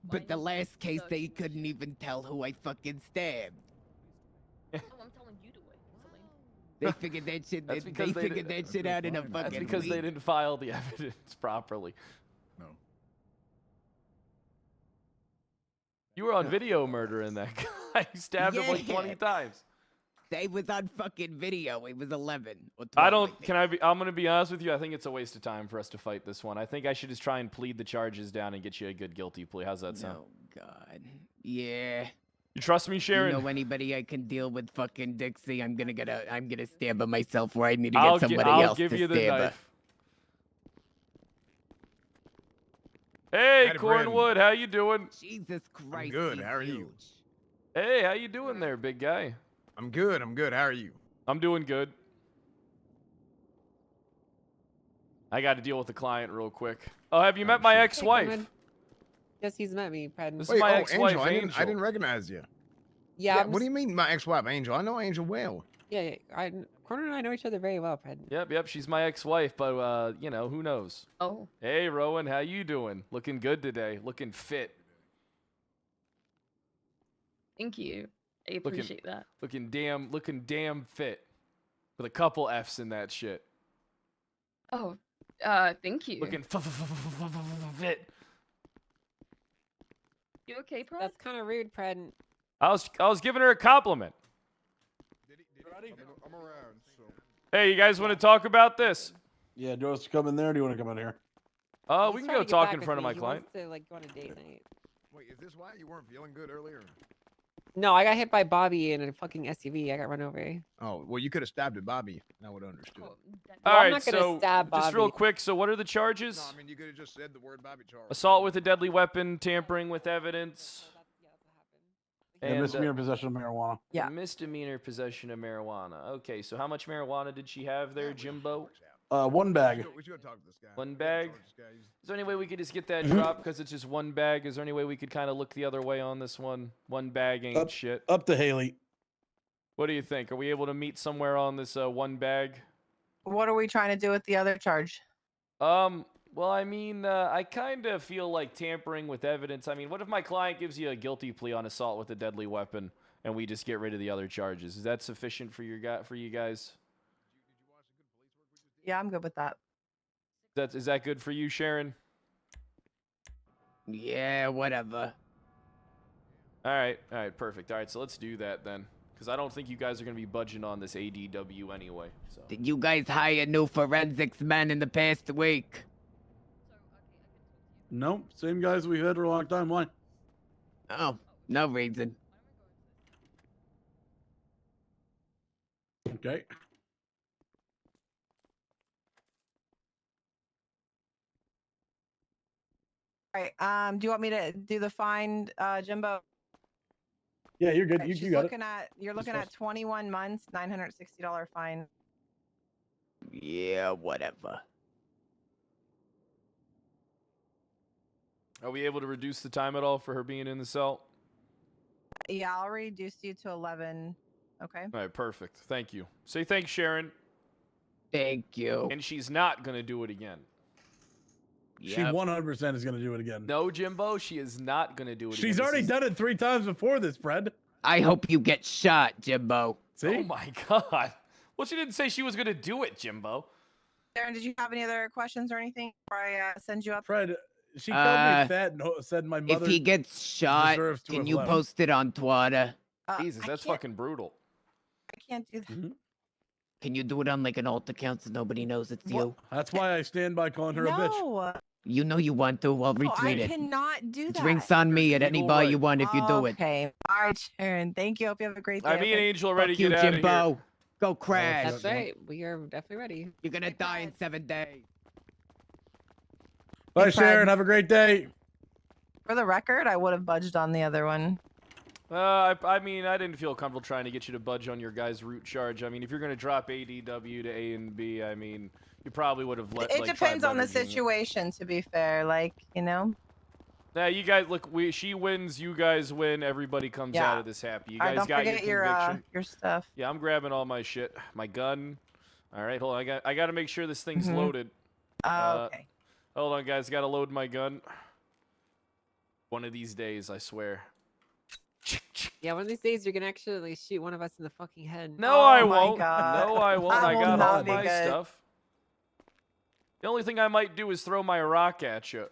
Speaker 18: But the last case, they couldn't even tell who I fucking stabbed.
Speaker 13: Oh, I'm telling you to wait.
Speaker 18: They figured that shit.
Speaker 1: That's
Speaker 18: They
Speaker 1: because
Speaker 18: figured that shit out in a fucking.
Speaker 1: That's because they
Speaker 18: week.
Speaker 1: didn't file the evidence properly.
Speaker 10: No.
Speaker 1: You were on video murdering that guy. You stabbed him like 20 times.
Speaker 18: They was on fucking video. It was 11 or 12.
Speaker 1: I don't. Can I be? I'm gonna be honest with you. I think it's a waste of time for us to fight this one. I think I should just try and plead the charges down and get you a good guilty plea. How's that sound?
Speaker 18: Oh God. Yeah.
Speaker 1: You trust me, Sharon?
Speaker 18: You know anybody I can deal with fucking Dixie? I'm gonna stab her myself where I need to get somebody
Speaker 1: I'll
Speaker 18: else
Speaker 1: give
Speaker 18: to
Speaker 1: you the
Speaker 18: stab her.
Speaker 1: knife. Hey,
Speaker 12: Howdy,
Speaker 1: Cornwood, how you doing?
Speaker 18: Jesus Christ.
Speaker 12: I'm good. How are you?
Speaker 1: Hey, how you doing there, big guy?
Speaker 12: I'm good. I'm good. How are you?
Speaker 1: I'm doing good. I got to deal with the client real quick. Oh, have you met my ex-wife?
Speaker 14: Yes, he's met me, Pred.
Speaker 1: This is my ex-wife,
Speaker 12: Angel.
Speaker 1: Angel.
Speaker 12: I didn't recognize you.
Speaker 14: Yeah.
Speaker 12: What do you mean, my ex-wife, Angel? I know Angel well.
Speaker 14: Yeah. Corner and I know each other very well, Pred.
Speaker 1: Yep. She's my ex-wife, but you know, who knows?
Speaker 13: Oh.
Speaker 1: Hey, Rowan, how you doing? Looking good today. Looking fit.
Speaker 13: Thank you. I appreciate that.
Speaker 1: Looking damn fit. With a couple F's in that shit.
Speaker 13: Oh, thank you.
Speaker 1: Looking fit.
Speaker 13: You okay, Pred?
Speaker 14: That's kind of rude, Pred.
Speaker 1: I was giving her a compliment.
Speaker 4: I'm around, so.
Speaker 1: Hey, you guys want to talk about this?
Speaker 22: Yeah, do you want us to come in there or do you want to come in here?
Speaker 1: We can go talk in front of my client.
Speaker 14: He wants to, like, go on a date night.
Speaker 12: Wait, is this why you weren't feeling good earlier?
Speaker 14: No, I got hit by Bobby in a fucking SUV. I got run over.
Speaker 12: Oh, well, you could have stabbed at Bobby. And I would have understood.
Speaker 14: Well,
Speaker 1: All
Speaker 14: I'm
Speaker 1: right,
Speaker 14: not gonna
Speaker 1: so
Speaker 14: stab
Speaker 1: just real
Speaker 14: Bobby.
Speaker 1: quick, so what are the charges?
Speaker 12: No, I mean, you could have just said the word Bobby Charles.
Speaker 1: Assault with a deadly weapon, tampering with evidence.
Speaker 22: And misdemeanor possession of marijuana.
Speaker 6: Yeah.
Speaker 1: Misdemeanor possession of marijuana. Okay, so how much marijuana did she have there, Jimbo?
Speaker 22: One bag.
Speaker 12: We should go talk to this guy.
Speaker 1: One bag?
Speaker 12: This guy.
Speaker 1: Is there any way we could just get that dropped because it's just one bag? Is there any way we could kind of look the other way on this one? One bag ain't shit.
Speaker 22: Up to Haley.
Speaker 1: What do you think? Are we able to meet somewhere on this one bag?
Speaker 19: What are we trying to do with the other charge?
Speaker 1: Well, I mean, I kind of feel like tampering with evidence. I mean, what if my client gives you a guilty plea on assault with a deadly weapon, and we just get rid of the other charges? Is that sufficient for you guys?
Speaker 19: Yeah, I'm good with that.
Speaker 1: Is that good for you, Sharon?
Speaker 18: Yeah, whatever.
Speaker 1: All right, perfect. All right, so let's do that then, because I don't think you guys are gonna be budging on this ADW anyway. So.
Speaker 18: Did you guys hire new forensics men in the past week?
Speaker 22: Nope. Same guys we've had for a long time. Why?
Speaker 18: Oh, no reason.
Speaker 22: Okay.
Speaker 19: All right. Do you want me to do the fine, Jimbo?
Speaker 22: Yeah, you're good.
Speaker 19: Right,
Speaker 22: You got it.
Speaker 19: You're looking at 21 months, $960 fine.
Speaker 18: Yeah, whatever.
Speaker 1: Are we able to reduce the time at all for her being in the cell?
Speaker 19: Yeah, I'll reduce you to 11. Okay.
Speaker 1: All right, perfect. Thank you. Say thanks, Sharon.
Speaker 18: Thank you.
Speaker 1: And she's not gonna do it again.
Speaker 22: She 100% is going to do it again.
Speaker 1: No, Jimbo, she is not gonna do it.
Speaker 22: She's
Speaker 1: again.
Speaker 22: already done it 3 times before this, Fred.
Speaker 18: I hope you get shot, Jimbo.
Speaker 22: See?
Speaker 1: Oh my god. Well, she didn't say she was gonna do it, Jimbo.
Speaker 19: Darren, did you have any other questions or anything before I send you up?
Speaker 22: Fred, she called me fat and said my mother.
Speaker 18: If he gets shot,
Speaker 22: deserves to
Speaker 18: can
Speaker 22: have
Speaker 18: you
Speaker 22: left.
Speaker 18: post it on Twitter?
Speaker 1: Jesus, that's fucking brutal.
Speaker 19: I can't do that.
Speaker 18: Can you do it on like an alt account so nobody knows it's you?
Speaker 22: That's why I stand by calling her a bitch.
Speaker 19: No.
Speaker 18: You know you want to. I'll
Speaker 19: No,
Speaker 18: retweet
Speaker 19: I
Speaker 18: it.
Speaker 19: cannot do that.
Speaker 18: Drinks on me at any bar you want if you do it.
Speaker 19: Okay. All right, Sharon. Thank you. Hope you have a great day.
Speaker 1: I mean, Angel, ready to
Speaker 18: Fuck you,
Speaker 1: get out of
Speaker 18: Jimbo.
Speaker 1: here.
Speaker 18: Go crash.
Speaker 14: That's right. We are definitely ready.
Speaker 18: You're gonna die in 7 days.
Speaker 22: Bye,
Speaker 19: Hey, Fred.
Speaker 22: Sharon. Have a great day.
Speaker 19: For the record, I would have budged on the other one.
Speaker 1: I mean, I didn't feel comfortable trying to get you to budge on your guys' route charge. I mean, if you're gonna drop ADW to A and B, I mean, you probably would have let.
Speaker 19: It
Speaker 1: like,
Speaker 19: depends
Speaker 1: tried
Speaker 19: on the
Speaker 1: leveraging it.
Speaker 19: situation, to be fair. Like, you know.
Speaker 1: Yeah, you guys look. She wins, you guys win. Everybody comes
Speaker 19: Yeah.
Speaker 1: out of this happy. You
Speaker 19: All right,
Speaker 1: guys
Speaker 19: don't
Speaker 1: got
Speaker 19: forget
Speaker 1: your conviction.
Speaker 19: your stuff.
Speaker 1: Yeah, I'm grabbing all my shit. My gun. All right, hold on. I got to make sure this thing's loaded.
Speaker 19: Okay.
Speaker 1: Hold on, guys. Got to load my gun. One of these days, I swear.
Speaker 14: Yeah, one of these days you're gonna actually shoot one of us in the fucking head.
Speaker 1: No, I
Speaker 19: my
Speaker 1: won't.
Speaker 19: God.
Speaker 1: No, I won't.
Speaker 19: That
Speaker 1: I
Speaker 19: will
Speaker 1: got
Speaker 19: not
Speaker 1: all
Speaker 19: be
Speaker 1: my
Speaker 19: good.
Speaker 1: stuff. The only thing I might do is throw my rock at you.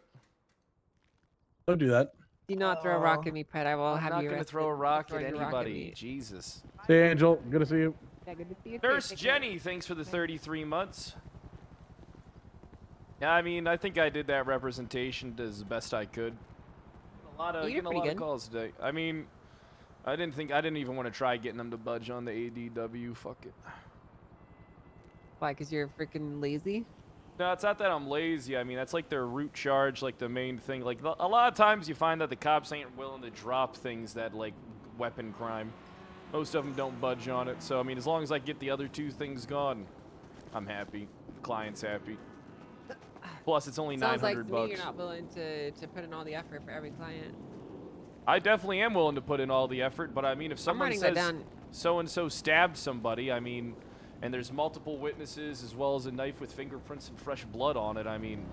Speaker 22: Don't do that.
Speaker 14: Do not throw a rock at me, Pred. I will
Speaker 1: I'm
Speaker 14: have
Speaker 1: not
Speaker 14: you
Speaker 1: gonna
Speaker 14: arrested.
Speaker 1: throw a rock
Speaker 14: Throwing
Speaker 1: at
Speaker 14: a
Speaker 1: anybody.
Speaker 14: me.
Speaker 1: Jesus.
Speaker 22: See you, Angel. Good to see you.
Speaker 14: Yeah, good to see you. too.
Speaker 1: Nurse
Speaker 14: Take care.
Speaker 1: Jenny, thanks for the 33 months. Yeah, I mean, I think I did that representation as best I could.
Speaker 14: You're
Speaker 1: Getting a
Speaker 14: pretty
Speaker 1: lot
Speaker 14: good.
Speaker 1: of calls today. I mean, I didn't even want to try getting them to budge on the ADW. Fuck it.
Speaker 14: Why? Because you're freaking lazy?
Speaker 1: No, it's not that I'm lazy. I mean, that's like their route charge, like the main thing. Like a lot of times you find that the cops ain't willing to drop things that like weapon crime. Most of them don't budge on it. So I mean, as long as I get the other 2 things gone, I'm happy. The client's happy. Plus, it's only
Speaker 14: Sounds like
Speaker 1: $900
Speaker 14: to me you're not willing to put in all the effort for every client.
Speaker 1: I definitely am willing to put in all the effort, but I mean, if someone
Speaker 14: writing that
Speaker 1: says
Speaker 14: down.
Speaker 1: so-and-so stabbed somebody, I mean, and there's multiple witnesses as well as a knife with fingerprints and fresh blood on it, I mean,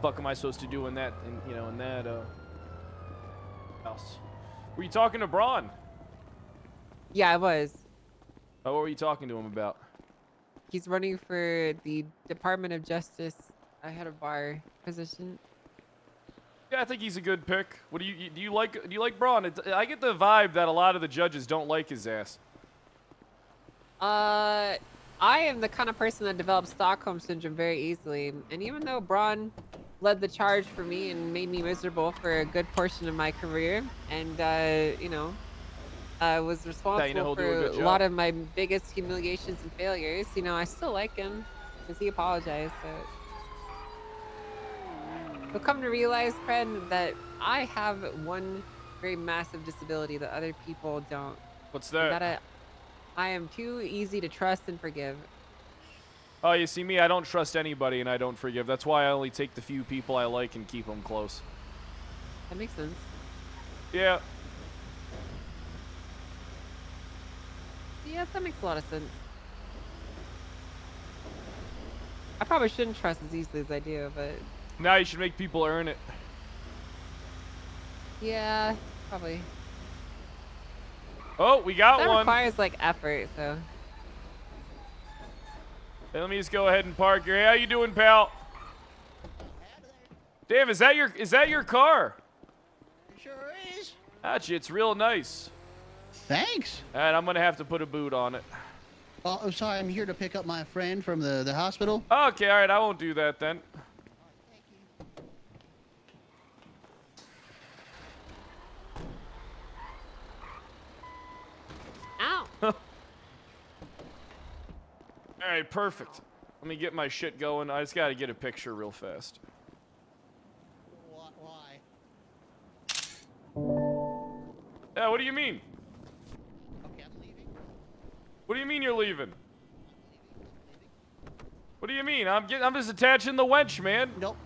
Speaker 1: fuck am I supposed to do in that, in that, house? Were you talking to Braun?
Speaker 14: Yeah, I was.
Speaker 1: Oh, what were you talking to him about?
Speaker 14: He's running for the Department of Justice head of bar position.
Speaker 1: Yeah, I think he's a good pick. What do you like Braun? I get the vibe that a lot of the judges don't like his ass.
Speaker 14: I am the kind of person that develops Stockholm syndrome very easily, and even though Braun led the charge for me and made me miserable for a good portion of my career, and was responsible
Speaker 1: he'll do a
Speaker 14: for
Speaker 1: good
Speaker 14: a
Speaker 1: job.
Speaker 14: lot of my biggest humiliations and failures, I still like him because he apologized. So you'll come to realize, Fred, that I have one very massive disability that other people don't.
Speaker 1: What's that?
Speaker 14: I am too easy to trust and forgive.
Speaker 1: Oh, you see me, I don't trust anybody and I don't forgive. That's why I only take the few people I like and keep them close.
Speaker 14: That makes sense.
Speaker 1: Yeah.
Speaker 14: Yeah, that makes a lot of sense. I probably shouldn't trust as easily as I do, but
Speaker 1: Now you should make people earn it.
Speaker 14: yeah, probably.
Speaker 1: Oh, we got
Speaker 14: That
Speaker 1: one.
Speaker 14: requires like effort, so.
Speaker 1: Hey, let me just go ahead and park here. Hey, how you doing, pal? Damn, is that your car?
Speaker 11: Sure is.
Speaker 1: Gotcha, it's real nice.
Speaker 11: Thanks.
Speaker 1: All right, I'm gonna have to put a boot on it.
Speaker 11: Oh, I'm sorry. I'm here to pick up my friend from the hospital.
Speaker 1: Okay, all right, I won't do that then.
Speaker 14: Ow.
Speaker 1: All right, perfect. Let me get my shit going. I just gotta get a picture real fast.
Speaker 11: Why?
Speaker 1: Yeah, what do you mean?
Speaker 11: Okay, I'm leaving.
Speaker 1: What do you mean you're leaving? What do you mean? I'm just attaching the wench, man.
Speaker 11: Nope.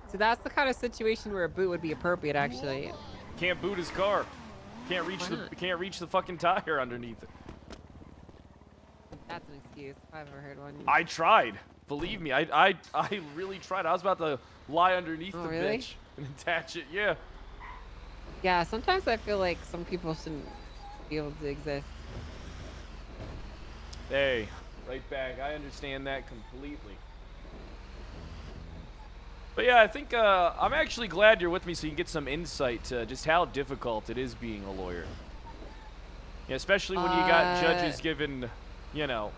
Speaker 14: So that's the kind of situation where a boot would be appropriate, actually.
Speaker 1: Can't boot his car. Can't reach
Speaker 14: Why
Speaker 1: can't reach the fucking tire underneath it.
Speaker 14: That's an excuse if I've ever heard one.
Speaker 1: I tried. Believe me, I really tried. I was about to lie underneath
Speaker 14: Oh,
Speaker 1: the
Speaker 14: really?
Speaker 1: bitch and attach it. Yeah.
Speaker 14: Yeah, sometimes I feel like some people shouldn't be able to exist.
Speaker 1: Hey, right back. I understand that completely. But yeah, I think I'm actually glad you're with me so you can get some insight to just how difficult it is being a lawyer. Yeah, especially when you got judges given, you know.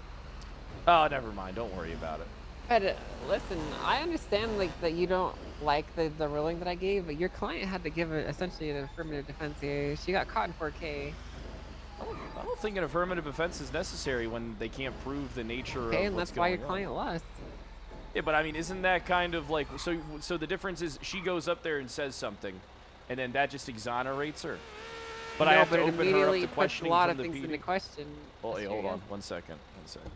Speaker 1: Oh, never mind. Don't worry about it.
Speaker 14: But listen, I understand like that you don't like the ruling that I gave, but your client had to give essentially an affirmative defense here. She got caught in 4K.
Speaker 1: I don't think an affirmative defense is necessary when they can't prove the nature
Speaker 14: Okay,
Speaker 1: of
Speaker 14: and
Speaker 1: what's
Speaker 14: that's why your
Speaker 1: going
Speaker 14: client lost.
Speaker 1: Yeah, but I mean, isn't that kind of like so the difference is she goes up there and says something, and then that just exonerates her. But I
Speaker 14: No,
Speaker 1: have
Speaker 14: but
Speaker 1: to
Speaker 14: it
Speaker 1: open her up
Speaker 14: immediately
Speaker 1: to
Speaker 14: puts a
Speaker 1: questioning
Speaker 14: lot
Speaker 1: from
Speaker 14: of
Speaker 1: the
Speaker 14: things into
Speaker 1: beating.
Speaker 14: question.
Speaker 1: Oh, hey,
Speaker 14: Mr.
Speaker 1: hold on,
Speaker 14: Yes.
Speaker 1: 1 second. 1 second.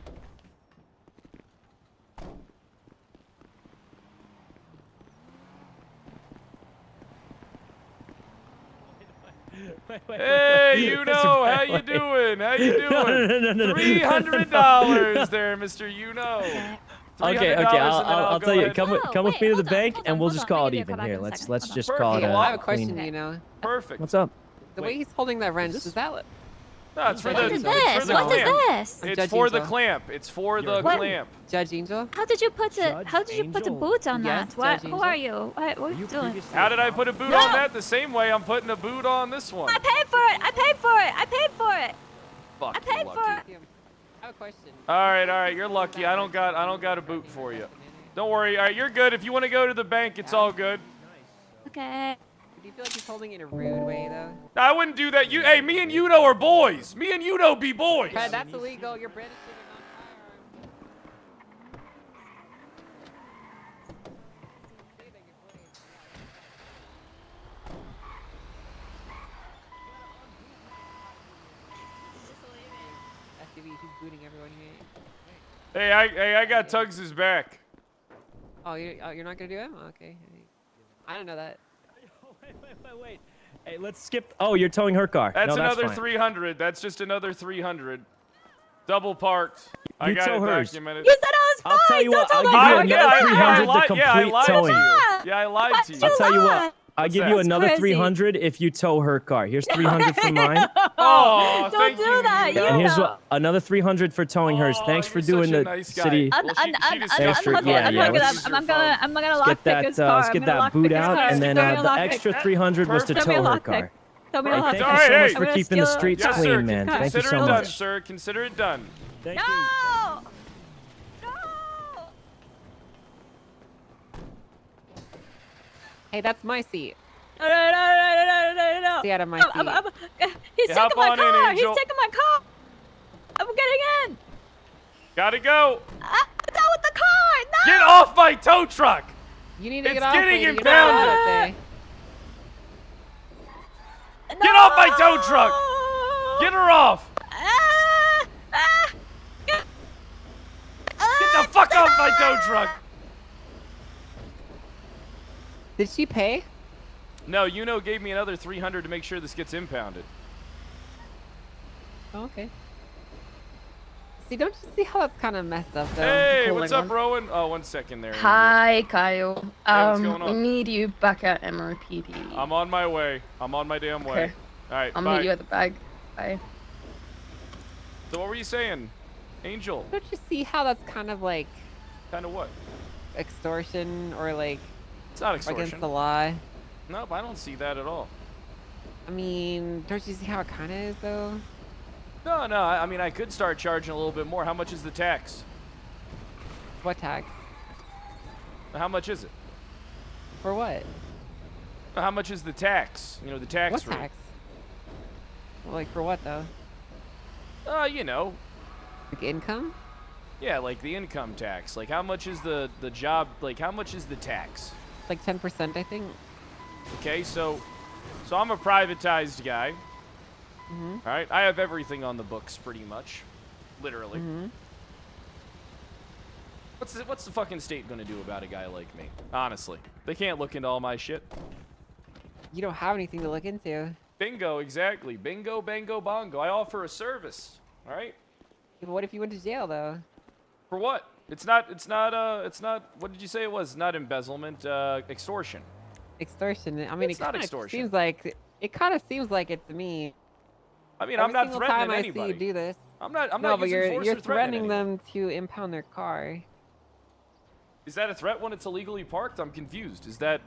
Speaker 1: Hey, you know, how you doing? How you doing?
Speaker 3: No.
Speaker 1: $300 there, Mr. You know.
Speaker 3: Okay,
Speaker 1: $300
Speaker 3: I'll tell you. Come with me to the bank, and we'll
Speaker 13: hold
Speaker 3: just
Speaker 13: on,
Speaker 3: call
Speaker 13: let
Speaker 3: it
Speaker 13: me give you a
Speaker 3: even.
Speaker 13: call back
Speaker 3: Here,
Speaker 13: in a
Speaker 3: let's
Speaker 13: second.
Speaker 3: let's
Speaker 13: Hold on.
Speaker 3: just
Speaker 1: Perfect.
Speaker 3: call it
Speaker 14: Hey,
Speaker 3: a
Speaker 14: I have a
Speaker 3: clean.
Speaker 14: question, you know.
Speaker 1: Perfect.
Speaker 3: What's up?
Speaker 14: The way he's holding that wrench, does that
Speaker 1: No, it's for
Speaker 13: What
Speaker 1: the,
Speaker 13: is
Speaker 1: it's for
Speaker 13: this?
Speaker 1: the
Speaker 13: What is
Speaker 1: clamp.
Speaker 13: this?
Speaker 14: I'm
Speaker 1: It's
Speaker 14: Judge
Speaker 1: for the
Speaker 14: Angel.
Speaker 1: clamp. It's for the
Speaker 13: What?
Speaker 1: clamp.
Speaker 14: Judge Angel?
Speaker 13: How did you put a
Speaker 3: Judge
Speaker 13: How did you put a
Speaker 3: Angel.
Speaker 13: boot on
Speaker 14: Yes,
Speaker 13: that? What?
Speaker 14: Judge
Speaker 13: Who
Speaker 14: Angel.
Speaker 13: are you? What are you doing?
Speaker 1: How did I put a boot
Speaker 13: No!
Speaker 1: on that? The same way I'm putting a boot on this one.
Speaker 13: I paid for it. I paid for it. I paid for it.
Speaker 1: Fuck,
Speaker 13: I paid
Speaker 1: you're
Speaker 13: for
Speaker 1: lucky.
Speaker 13: it.
Speaker 14: I have a question.
Speaker 1: All right, you're lucky. I don't got a boot for you. Don't worry. All right, you're good. If you want to go to the bank, it's all good.
Speaker 13: Okay.
Speaker 14: Do you feel like he's holding it in a rude way, though?
Speaker 1: I wouldn't do that. Hey, me and Yuno are boys. Me and Yuno be boys.
Speaker 14: Fred, that's illegal. You're brandishing a non-firearm. He's booting everyone here.
Speaker 1: Hey, I got Tuggs's back.
Speaker 14: Oh, you're not gonna do it? Okay. I don't know that.
Speaker 3: Wait. Hey, let's skip. Oh, you're towing her car.
Speaker 1: That's
Speaker 3: No,
Speaker 1: another
Speaker 3: fine.
Speaker 1: 300. That's just another 300. Double parked. I
Speaker 3: You
Speaker 1: got
Speaker 3: tow
Speaker 1: it
Speaker 3: hers.
Speaker 1: documented.
Speaker 13: You said I was fine.
Speaker 3: I'll tell you
Speaker 13: Don't
Speaker 3: what.
Speaker 13: tell
Speaker 3: I'll
Speaker 13: my
Speaker 3: give you
Speaker 13: car.
Speaker 3: another 300 to
Speaker 1: I
Speaker 3: complete
Speaker 1: lied
Speaker 3: towing.
Speaker 1: to you. Yeah, I lied to you.
Speaker 3: I'll tell you what.
Speaker 13: lie?
Speaker 3: I'll give
Speaker 1: that?
Speaker 3: you
Speaker 13: That's
Speaker 3: another
Speaker 13: crazy.
Speaker 3: 300 if you tow her car. Here's 300 for mine.
Speaker 1: Oh,
Speaker 13: Don't
Speaker 1: thank
Speaker 13: do
Speaker 1: you,
Speaker 13: that.
Speaker 1: Yuno.
Speaker 3: And here's
Speaker 13: know.
Speaker 3: what, another 300 for towing hers. Thanks for
Speaker 1: you're
Speaker 3: doing
Speaker 1: such a
Speaker 3: the
Speaker 1: nice guy.
Speaker 3: city.
Speaker 1: Well, she
Speaker 3: Thanks for-
Speaker 1: discussed
Speaker 3: yeah,
Speaker 1: it.
Speaker 3: yeah,
Speaker 1: Let's-
Speaker 13: I'm gonna
Speaker 3: Let's
Speaker 13: lock pick his car.
Speaker 3: let's get that boot out, and then the extra 300 was to
Speaker 13: Tell me a
Speaker 3: tow her
Speaker 13: lockpick.
Speaker 3: car.
Speaker 13: Tell me a
Speaker 3: Hey,
Speaker 13: lockpick.
Speaker 3: thank you
Speaker 1: All
Speaker 3: so
Speaker 1: right,
Speaker 3: much
Speaker 1: hey.
Speaker 3: for keeping the streets
Speaker 1: Yes,
Speaker 3: clean,
Speaker 1: sir.
Speaker 3: man. Thank you
Speaker 1: Consider
Speaker 3: so
Speaker 1: it done,
Speaker 3: much.
Speaker 1: sir. Consider it done.
Speaker 3: Thank
Speaker 13: No!
Speaker 3: you.
Speaker 14: Hey, that's my seat.
Speaker 13: No.
Speaker 14: Stay out of my
Speaker 13: I'm-
Speaker 14: seat.
Speaker 13: He's
Speaker 1: Yeah, hop
Speaker 13: taking my
Speaker 1: on in,
Speaker 13: car.
Speaker 1: Angel.
Speaker 13: He's taking my car. I'm getting in.
Speaker 1: Gotta go.
Speaker 13: I'm done with the car. No.
Speaker 1: Get off my tow truck.
Speaker 14: You need to
Speaker 1: It's
Speaker 14: get off.
Speaker 1: getting
Speaker 14: lady. You're not
Speaker 1: impounded.
Speaker 14: allowed up there.
Speaker 1: Get off my tow truck. Get her off. Get the fuck off my tow truck.
Speaker 14: Did she pay?
Speaker 1: No, Yuno gave me another 300 to make sure this gets impounded.
Speaker 14: Oh, okay. See, don't you see how that's kind of messed up, though?
Speaker 1: Hey,
Speaker 14: holding
Speaker 1: what's up,
Speaker 14: on?
Speaker 1: Rowan? Oh, 1 second there. Angel.
Speaker 21: Hi, Kyle.
Speaker 1: Hey, what's going
Speaker 21: We
Speaker 1: on?
Speaker 21: need you back at MRPD.
Speaker 1: I'm on my way. I'm on my damn way.
Speaker 21: Okay.
Speaker 1: All right,
Speaker 21: I'll
Speaker 1: bye.
Speaker 21: meet you at the bag. Bye.
Speaker 1: So what were you saying, Angel?
Speaker 14: Don't you see how that's kind of like
Speaker 1: Kind of what?
Speaker 14: extortion or like
Speaker 1: It's not extortion.
Speaker 14: against the law?
Speaker 1: Nope, I don't see that at all.
Speaker 14: I mean, don't you see how it kind of is, though?
Speaker 1: No, I mean, I could start charging a little bit more. How much is the tax?
Speaker 14: What tax?
Speaker 1: How much is it?
Speaker 14: For what?
Speaker 1: How much is the tax? You know, the tax
Speaker 14: What
Speaker 1: rate.
Speaker 14: tax? Well, like for what though?
Speaker 1: You know.
Speaker 14: Like income?
Speaker 1: Yeah, like the income tax. Like how much is the job, like how much is the tax?
Speaker 14: It's like 10%, I think.
Speaker 1: Okay, so I'm a privatized guy.
Speaker 14: Mm-hmm.
Speaker 1: All right, I have everything on the books pretty much. Literally.
Speaker 14: Mm-hmm.
Speaker 1: What's the fucking state gonna do about a guy like me? Honestly. They can't look into all my shit.
Speaker 14: You don't have anything to look into.
Speaker 1: Bingo, exactly. Bingo, bango, bongo. I offer a service. All right?
Speaker 14: Yeah, but what if you went to jail, though?
Speaker 1: For what? It's not. It's not. What did you say it was? Not embezzlement. Extortion.
Speaker 14: Extortion. I mean,
Speaker 1: It's
Speaker 14: it
Speaker 1: not
Speaker 14: kind of
Speaker 1: extortion.
Speaker 14: seems like it to me.
Speaker 1: I mean,
Speaker 14: Every
Speaker 1: I'm not
Speaker 14: single
Speaker 1: threatening
Speaker 14: time I
Speaker 1: anybody.
Speaker 14: see you do this.
Speaker 1: I'm not
Speaker 14: No, but
Speaker 1: using force
Speaker 14: you're
Speaker 1: or threatening
Speaker 14: threatening
Speaker 1: anyone.
Speaker 14: them to impound their car.
Speaker 1: Is that a threat when it's illegally parked? I'm confused. Is that?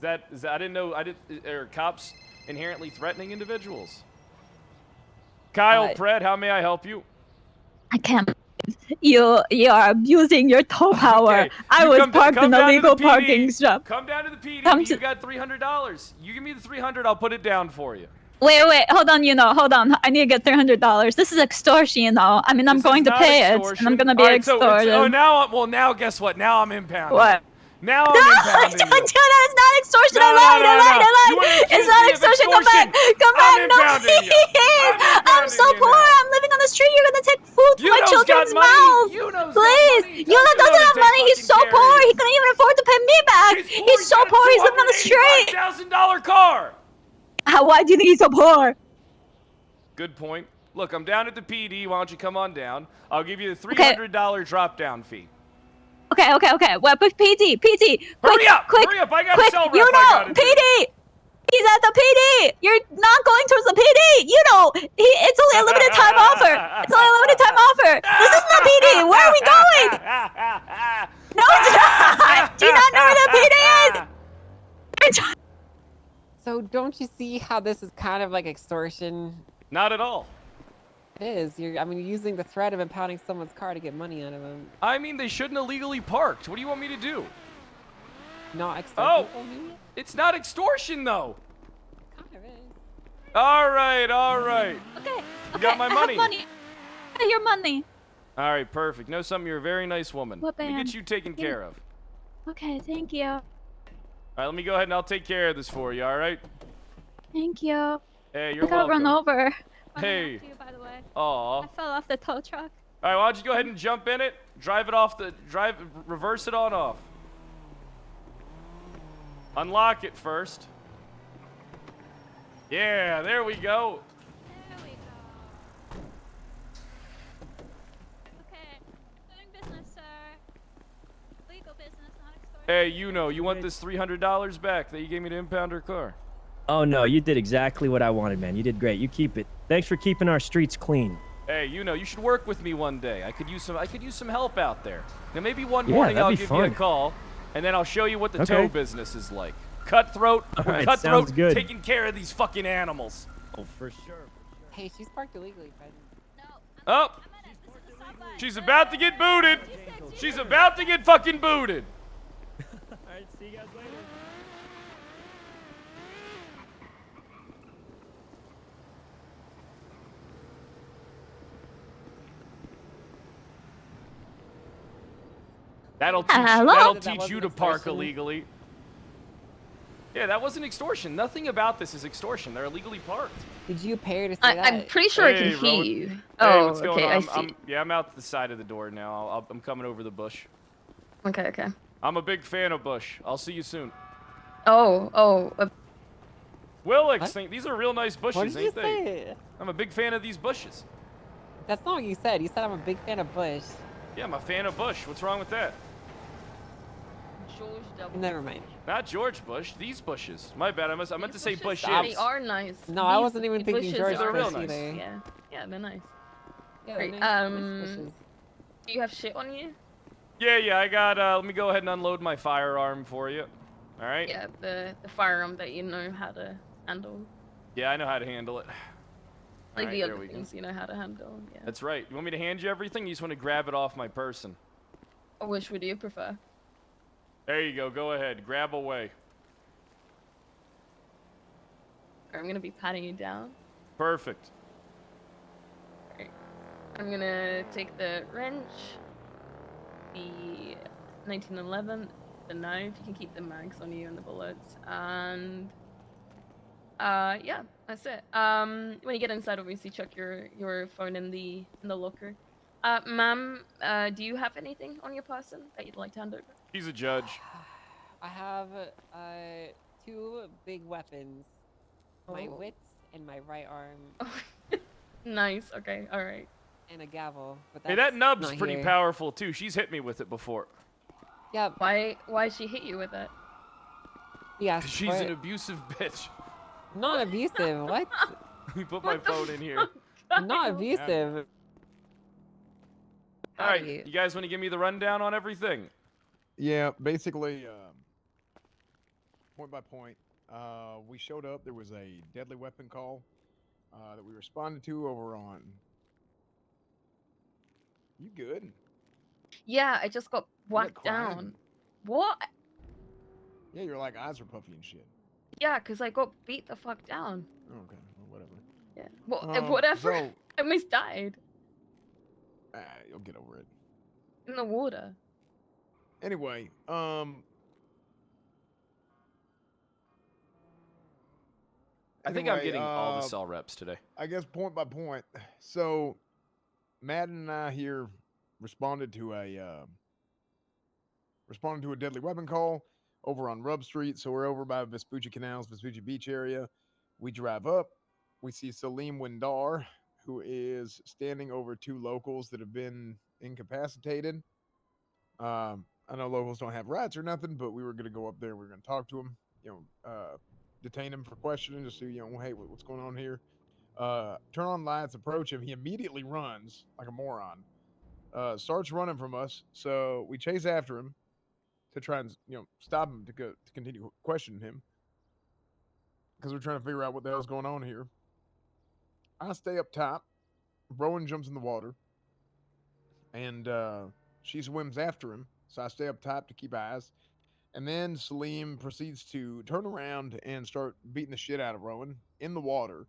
Speaker 1: I didn't know. Are cops inherently threatening individuals? Kyle, Pred, how may I help you?
Speaker 9: I can't. You are abusing your toe power.
Speaker 1: Okay,
Speaker 9: I
Speaker 1: you
Speaker 9: was
Speaker 1: come
Speaker 9: parked in
Speaker 1: down
Speaker 9: a
Speaker 1: to the
Speaker 9: legal
Speaker 1: PD.
Speaker 9: parking spot.
Speaker 1: Come down to the PD.
Speaker 9: Come
Speaker 1: You
Speaker 9: to-
Speaker 1: got $300. You give me the 300, I'll put it down for you.
Speaker 9: Wait, hold on, hold on. I need to get $300. This is extortion, I mean, I'm
Speaker 1: This
Speaker 9: going
Speaker 1: is
Speaker 9: to
Speaker 1: not
Speaker 9: pay it, and
Speaker 1: extortion.
Speaker 9: I'm gonna be
Speaker 1: All right, so
Speaker 9: extorted.
Speaker 1: now guess what? Now I'm impounding.
Speaker 9: What?
Speaker 1: Now I'm
Speaker 9: No,
Speaker 1: impounding
Speaker 9: don't
Speaker 1: you.
Speaker 9: do that. It's not extortion.
Speaker 1: No,
Speaker 9: I lied.
Speaker 1: no,
Speaker 9: I
Speaker 1: no,
Speaker 9: lied.
Speaker 1: no.
Speaker 9: I
Speaker 1: You wanna
Speaker 9: lied.
Speaker 1: accuse
Speaker 9: It's not
Speaker 1: me of
Speaker 9: extortion. Come back.
Speaker 1: extortion?
Speaker 9: Come
Speaker 1: I'm
Speaker 9: back. No,
Speaker 1: impounding you.
Speaker 9: I'm so
Speaker 1: impounding you
Speaker 9: poor.
Speaker 1: now.
Speaker 9: I'm living on the street. You're gonna take food from my
Speaker 1: Yuno's
Speaker 9: children's
Speaker 1: got money.
Speaker 9: mouth.
Speaker 1: Yuno's got
Speaker 9: Please.
Speaker 1: money.
Speaker 9: Yuno
Speaker 1: Tell
Speaker 9: doesn't
Speaker 1: Yuno to
Speaker 9: have money.
Speaker 1: take
Speaker 9: He's so
Speaker 1: fucking care
Speaker 9: poor.
Speaker 1: of
Speaker 9: He
Speaker 1: you.
Speaker 9: couldn't even afford to pay me back. He's so poor. He's living on the street.
Speaker 1: $285,000 car.
Speaker 9: Why do you think he's so poor?
Speaker 1: Good point. Look, I'm down at the PD. Why don't you come on down? I'll give you the $300 drop-down fee.
Speaker 9: Okay. Well, but PD.
Speaker 1: Hurry up!
Speaker 9: Quick!
Speaker 1: Hurry up! I got a
Speaker 9: Quick!
Speaker 1: cell rep
Speaker 9: You
Speaker 1: I
Speaker 9: know,
Speaker 1: gotta do.
Speaker 9: PD. He's at the PD. You're not going towards the PD. You know, it's only a limited time offer. It's only a limited time offer. This isn't the PD. Where are we going? No, it's not. Do you not know where the PD is?
Speaker 14: So don't you see how this is kind of like extortion?
Speaker 1: Not at all.
Speaker 14: It is. You're using the threat of impounding someone's car to get money out of them.
Speaker 1: I mean, they shouldn't illegally parked. What do you want me to do?
Speaker 14: Not extortion.
Speaker 1: Oh, it's not extortion though.
Speaker 14: Kind of is.
Speaker 1: All right.
Speaker 9: Okay.
Speaker 1: You got my
Speaker 9: I
Speaker 1: money.
Speaker 9: have money. I have your money.
Speaker 1: All right, perfect. Know something? You're a very nice woman.
Speaker 9: What
Speaker 1: Let me
Speaker 9: band?
Speaker 1: get you taken care of.
Speaker 9: Okay, thank you.
Speaker 1: All right, let me go ahead and I'll take care of this for you. All right.
Speaker 9: Thank you.
Speaker 1: Hey, you're
Speaker 9: I got
Speaker 1: welcome.
Speaker 9: run over.
Speaker 1: Hey.
Speaker 9: After you, by the way.
Speaker 1: Aw.
Speaker 9: I fell off the tow truck.
Speaker 1: All right, why don't you go ahead and jump in it? Reverse it on off. Unlock it first. Yeah, there we go.
Speaker 9: There we go. Okay. Doing business, sir. Legal business, not extortion.
Speaker 1: Hey, you want this $300 back that you gave me to impound her car?
Speaker 3: Oh no, you did exactly what I wanted, man. You did great. You keep it. Thanks for keeping our streets clean.
Speaker 1: Hey, you should work with me one day. I could use some help out there. Now maybe one
Speaker 3: Yeah,
Speaker 1: morning
Speaker 3: that'd
Speaker 1: I'll
Speaker 3: be
Speaker 1: give you a
Speaker 3: fun.
Speaker 1: call, and then I'll show you what the
Speaker 3: Okay.
Speaker 1: tow business is like. Cutthroat,
Speaker 3: All right,
Speaker 1: cutthroat,
Speaker 3: sounds good.
Speaker 1: taking care of these fucking animals.
Speaker 3: Oh, for sure.
Speaker 14: Hey, she's parked illegally, Fred.
Speaker 1: Oh, she's about to get booted. She's about to get fucking booted.
Speaker 3: All right, see you guys later.
Speaker 1: That'll teach,
Speaker 9: Hello?
Speaker 1: that'll
Speaker 14: That
Speaker 1: teach
Speaker 14: wasn't
Speaker 1: you to park
Speaker 14: extortion.
Speaker 1: illegally. Yeah, that wasn't extortion. Nothing about this is extortion. They're illegally parked.
Speaker 14: Did you pay her to say that?
Speaker 21: I'm pretty sure I
Speaker 1: Hey,
Speaker 21: can hear
Speaker 1: Rowan.
Speaker 21: you.
Speaker 1: Hey,
Speaker 21: Oh,
Speaker 1: what's going
Speaker 21: okay,
Speaker 1: on?
Speaker 21: I see.
Speaker 1: I'm out the side of the door now. I'm coming over the bush.
Speaker 21: Okay.
Speaker 1: I'm a big fan of Bush. I'll see you soon.
Speaker 21: Oh,
Speaker 1: Willix,
Speaker 14: What?
Speaker 1: these are real nice bushes,
Speaker 14: What did you
Speaker 1: ain't they?
Speaker 14: say?
Speaker 1: I'm a big fan of these bushes.
Speaker 14: That's not what you said. You said I'm a big fan of Bush.
Speaker 1: Yeah, I'm a fan of Bush. What's wrong with that?
Speaker 21: George W.
Speaker 14: Never mind.
Speaker 1: Not George Bush. These bushes. My bad. I meant to say Bush.
Speaker 21: They are nice.
Speaker 14: No, I
Speaker 21: These
Speaker 14: wasn't even thinking
Speaker 21: bushes
Speaker 14: George
Speaker 21: are
Speaker 1: Bush
Speaker 21: nice.
Speaker 1: either.
Speaker 21: Yeah, they're nice.
Speaker 14: Yeah,
Speaker 21: Great.
Speaker 14: nice bushes.
Speaker 21: Do you have shit on you?
Speaker 1: Yeah. I got. Let me go ahead and unload my firearm for you. All right.
Speaker 21: Yeah, the firearm that you know how to handle.
Speaker 1: Yeah, I know how to handle it.
Speaker 21: Like
Speaker 1: All
Speaker 21: the
Speaker 1: right, there
Speaker 21: other
Speaker 1: we go.
Speaker 21: things you know how to handle. Yeah.
Speaker 1: That's right. You want me to hand you everything? You just want to grab it off my person.
Speaker 21: Which would you prefer?
Speaker 1: There you go. Go ahead. Grab away.
Speaker 21: I'm gonna be patting you down.
Speaker 1: Perfect.
Speaker 21: I'm gonna take the wrench, the 1911, the knife. You can keep the mags on you and the bullets, and yeah, that's it. When you get inside, obviously check your phone in the locker. Ma'am, do you have anything on your person that you'd like to hand over?
Speaker 1: He's a judge.
Speaker 14: I have two big weapons. My
Speaker 21: Oh.
Speaker 14: wits and my right arm.
Speaker 21: Nice. Okay. All right.
Speaker 14: and a gavel. But
Speaker 1: Hey,
Speaker 14: that's
Speaker 1: that nub's
Speaker 14: not
Speaker 1: pretty
Speaker 14: here.
Speaker 1: powerful too. She's hit me with it before.
Speaker 14: Yep.
Speaker 21: Why she hit you with it?
Speaker 14: Yeah.
Speaker 1: She's an abusive bitch.
Speaker 14: Not abusive. What?
Speaker 1: Let me put my phone in here.
Speaker 14: Not abusive.
Speaker 1: All right, you guys want to give me the rundown on everything?
Speaker 12: Yeah, basically, point by point, we showed up. There was a deadly weapon call that we responded to over on. You good?
Speaker 21: Yeah, I just got
Speaker 12: You like
Speaker 21: whacked
Speaker 12: crying?
Speaker 21: down. What?
Speaker 12: Yeah, your like eyes are puffy and shit.
Speaker 21: Yeah, because I got beat the fuck down.
Speaker 12: Okay, well, whatever.
Speaker 21: Yeah. Well,
Speaker 12: Um,
Speaker 21: whatever.
Speaker 12: so-
Speaker 21: I almost died
Speaker 12: You'll get over it.
Speaker 21: in the water.
Speaker 12: Anyway,
Speaker 1: I think I'm getting all the cell reps today.
Speaker 12: I guess point by point. So, Madden and I here responded to a deadly weapon call over on Rub Street. So we're over by Vespucci Canals, Vespucci Beach area. We drive up. We see Salim Windar, who is standing over two locals that have been incapacitated. I know locals don't have rights or nothing, but we were going to go up there. We were going to talk to them, detain him for questioning, just see, hey, what's going on here? Turn on lights, approach him. He immediately runs like a moron. Starts running from us, so we chase after him to try and stop him to continue questioning him because we're trying to figure out what the hell's going on here. I stay up top. Rowan jumps in the water, and she swims after him. So I stay up top to keep eyes. And then Salim proceeds to turn around and start beating the shit out of Rowan in the water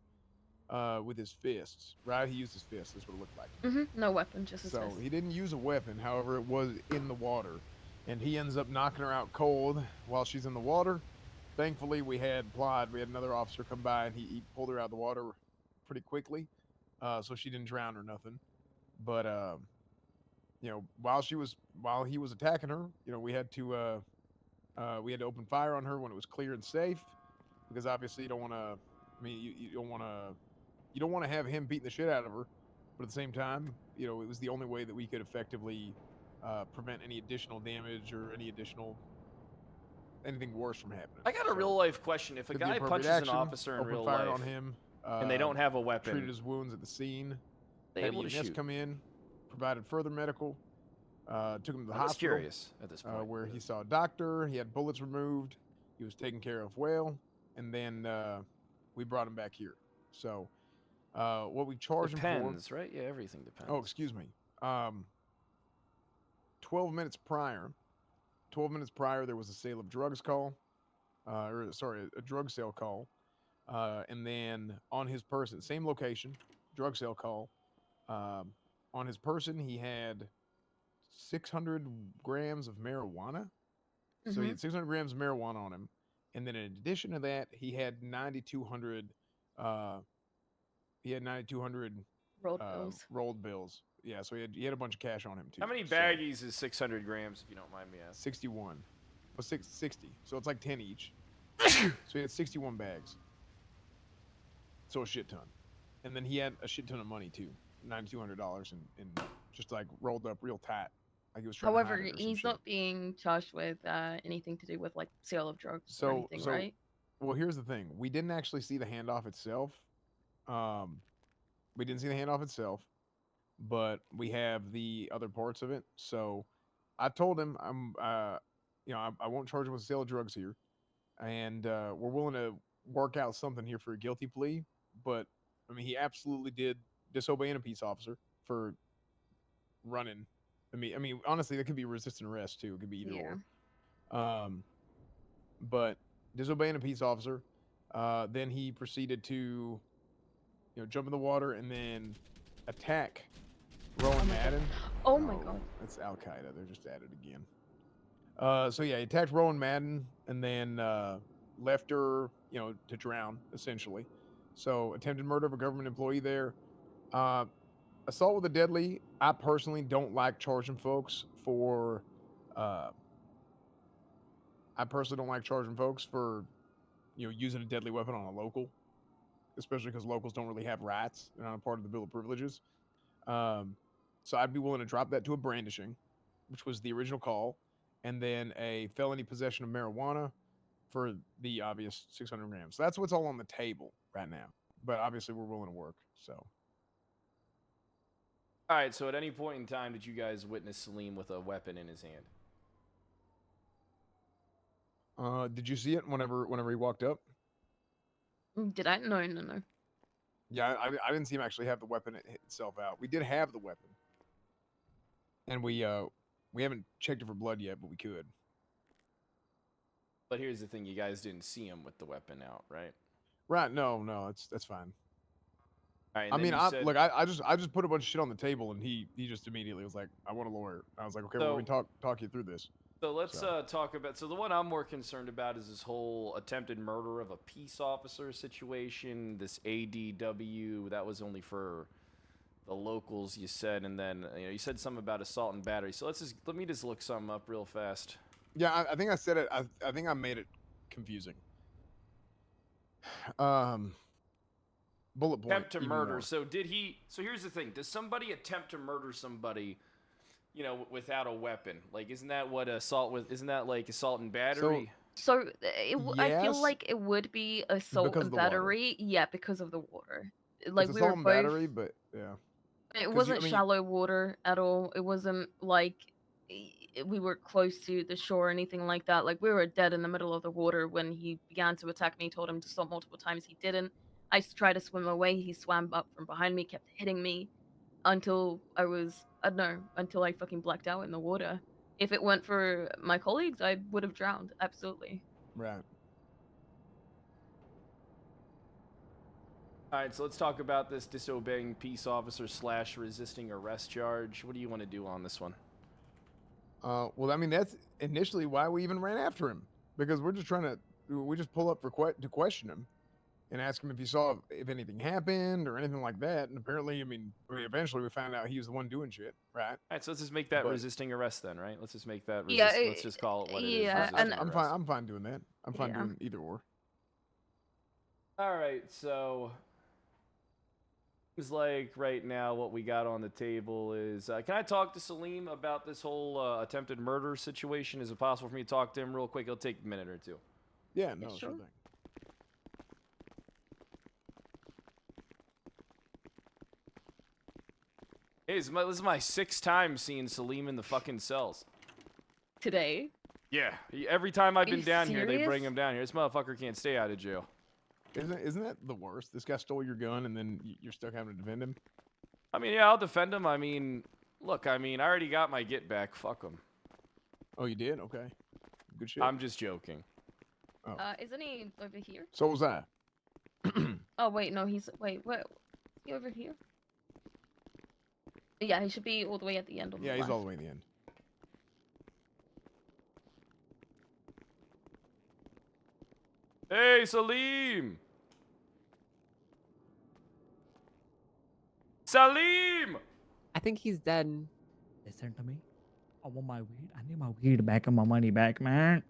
Speaker 12: with his fists. Right? He used his fists. That's what it looked like.
Speaker 21: No weapon, just his
Speaker 12: So
Speaker 21: fist.
Speaker 12: he didn't use a weapon. However, it was in the water. And he ends up knocking her out cold while she's in the water. Thankfully, we had Plod. We had another officer come by, and he pulled her out of the water pretty quickly. So she didn't drown or nothing. But, while he was attacking her, we had to open fire on her when it was clear and safe, because obviously you don't want to. I mean, you don't want to have him beating the shit out of her, but at the same time, it was the only way that we could effectively prevent any additional damage or anything worse from happening.
Speaker 1: I got a real life question. If a
Speaker 12: Took the
Speaker 1: guy
Speaker 12: appropriate
Speaker 1: punches
Speaker 12: action,
Speaker 1: an officer in
Speaker 12: opened
Speaker 1: real
Speaker 12: fire
Speaker 1: life
Speaker 12: on him,
Speaker 1: and they don't have a weapon,
Speaker 12: treated his wounds at the scene,
Speaker 1: they
Speaker 12: had
Speaker 1: able to
Speaker 12: EMS
Speaker 1: shoot?
Speaker 12: come in, provided further medical, took him to the
Speaker 1: I'm just
Speaker 12: hospital.
Speaker 1: curious at this point.
Speaker 12: Where he saw a doctor, he had bullets removed, he was taken care of well, and then we brought him back here. So what we charged him
Speaker 1: Depends,
Speaker 12: for?
Speaker 1: right? Yeah, everything depends.
Speaker 12: Oh, excuse me. 12 minutes prior, there was a sale of drugs call, a drug sale call, and then on his person, same location, drug sale call. On his person, he had 600 grams of marijuana. So he had 600 grams of marijuana on him, and then in addition to that, he had 9,200. Rolled bills. Yeah, so he had a bunch of cash on him too.
Speaker 1: How many baggies is 600 grams, if you don't mind me asking?
Speaker 12: 61. Well, 60. So it's like 10 each. So he had 61 bags. So a shit ton. And then he had a shit ton of money too. $9,200 and just like rolled up real tight. Like he was trying to
Speaker 21: However,
Speaker 12: hide it or some
Speaker 21: he's
Speaker 12: shit.
Speaker 21: not being charged with anything to do with like sale of drugs or anything, right?
Speaker 12: Well, here's the thing. We didn't actually see the handoff itself. We didn't see the handoff itself, but we have the other parts of it. So I told him I won't charge him with sale of drugs here, and we're willing to work out something here for a guilty plea. But I mean, he absolutely did disobeying a peace officer for running. I mean, honestly, that could be resistant arrest too. It could be either or. But disobeying a peace officer, then he proceeded to, jump in the water and then attack Rowan Madden.
Speaker 21: Oh my god.
Speaker 12: That's Al Qaeda. They're just at it again. So yeah, he attacked Rowan Madden and then left her, to drown essentially. So attempted murder of a government employee there. Assault with a deadly. I personally don't like charging folks for. Using a deadly weapon on a local, especially because locals don't really have rights. They're not a part of the Bill of Privileges. So I'd be willing to drop that to a brandishing, which was the original call, and then a felony possession of marijuana for the obvious 600 grams. So that's what's all on the table right now. But obviously, we're willing to work. So
Speaker 1: All right. So at any point in time, did you guys witness Salim with a weapon in his hand?
Speaker 12: did you see it whenever he walked up?
Speaker 21: Did I? No, no, no.
Speaker 12: Yeah, I didn't see him actually have the weapon itself out. We did have the weapon, and we haven't checked it for blood yet, but we could.
Speaker 1: But here's the thing: you guys didn't see him with the weapon out, right?
Speaker 12: Right? No, that's fine.
Speaker 1: All right.
Speaker 12: I mean, look, I just put a bunch of shit on the table, and he just immediately was like, "I want a lawyer." I was like, "Okay, well, we can talk you through this."
Speaker 1: So let's talk about. So the one I'm more concerned about is this whole attempted murder of a peace officer situation. This ADW that was only for the locals, you said, and then you said something about assault and battery. So let me just look something up real fast.
Speaker 12: Yeah, I think I said it. I think I made it confusing. Bullet point.
Speaker 1: Attempt to
Speaker 12: even
Speaker 1: murder.
Speaker 12: more.
Speaker 1: So did he? So here's the thing: does somebody attempt to murder somebody? Without a weapon, like, isn't that what assault with? Isn't that like assault and battery?
Speaker 21: So I feel
Speaker 12: Yes,
Speaker 21: like it would be assault
Speaker 12: because
Speaker 21: and
Speaker 12: of the water.
Speaker 21: battery. Yeah, because of the water. Like
Speaker 12: It's
Speaker 21: we were
Speaker 12: assault and
Speaker 21: both.
Speaker 12: battery, but yeah.
Speaker 21: It
Speaker 12: 'Cause
Speaker 21: wasn't shallow water at all. It wasn't like we were close to the shore or anything like that. Like we were dead in the middle of the water when he began to attack me. Told him to stop multiple times. He didn't. I tried to swim away. He swam up from behind me, kept hitting me until I don't know, until I fucking blacked out in the water. If it weren't for my colleagues, I would have drowned. Absolutely.
Speaker 12: Right.
Speaker 1: All right, so let's talk about this disobeying peace officer / resisting arrest charge. What do you want to do on this one?
Speaker 12: Well, I mean, that's initially why we even ran after him, because we just pull up to question him and ask him if he saw if anything happened or anything like that. And apparently, eventually we found out he was the one doing shit, right?
Speaker 1: All right, so let's just make that resisting arrest then, right? Let's just make that let's just call it what it is.
Speaker 21: Yeah,
Speaker 1: resisting
Speaker 12: I'm
Speaker 1: arrest.
Speaker 12: fine doing that. I'm fine doing either or.
Speaker 1: All right, so seems like right now what we got on the table is can I talk to Salim about this whole attempted murder situation? Is it possible for me to talk to him real quick? It'll take a minute or two.
Speaker 12: Yeah, no, sure thing.
Speaker 1: Hey, this is my 6th time seeing Salim in the fucking cells.
Speaker 21: Today?
Speaker 1: Yeah, every time I've
Speaker 21: Are
Speaker 1: been
Speaker 21: you
Speaker 1: down here, they bring
Speaker 21: serious?
Speaker 1: him down here. This motherfucker can't stay out of jail.
Speaker 12: Isn't that the worst? This guy stole your gun and then you're stuck having to defend him?
Speaker 1: I mean, yeah, I'll defend him. I mean, look, I already got my get back. Fuck him.
Speaker 12: Oh, you did? Okay. Good shit.
Speaker 1: I'm just joking.
Speaker 12: Oh.
Speaker 21: Isn't he over here?
Speaker 12: So was I.
Speaker 21: Oh wait, no, wait, what? Is he over here? Yeah, he should be all the way at the end. On
Speaker 12: Yeah,
Speaker 21: the
Speaker 12: he's
Speaker 21: left.
Speaker 12: all the way in the end.
Speaker 1: Hey, Salim! Salim!
Speaker 14: I think he's dead.
Speaker 2: Listen to me. I want my weed. I need my weed back and my money back, man.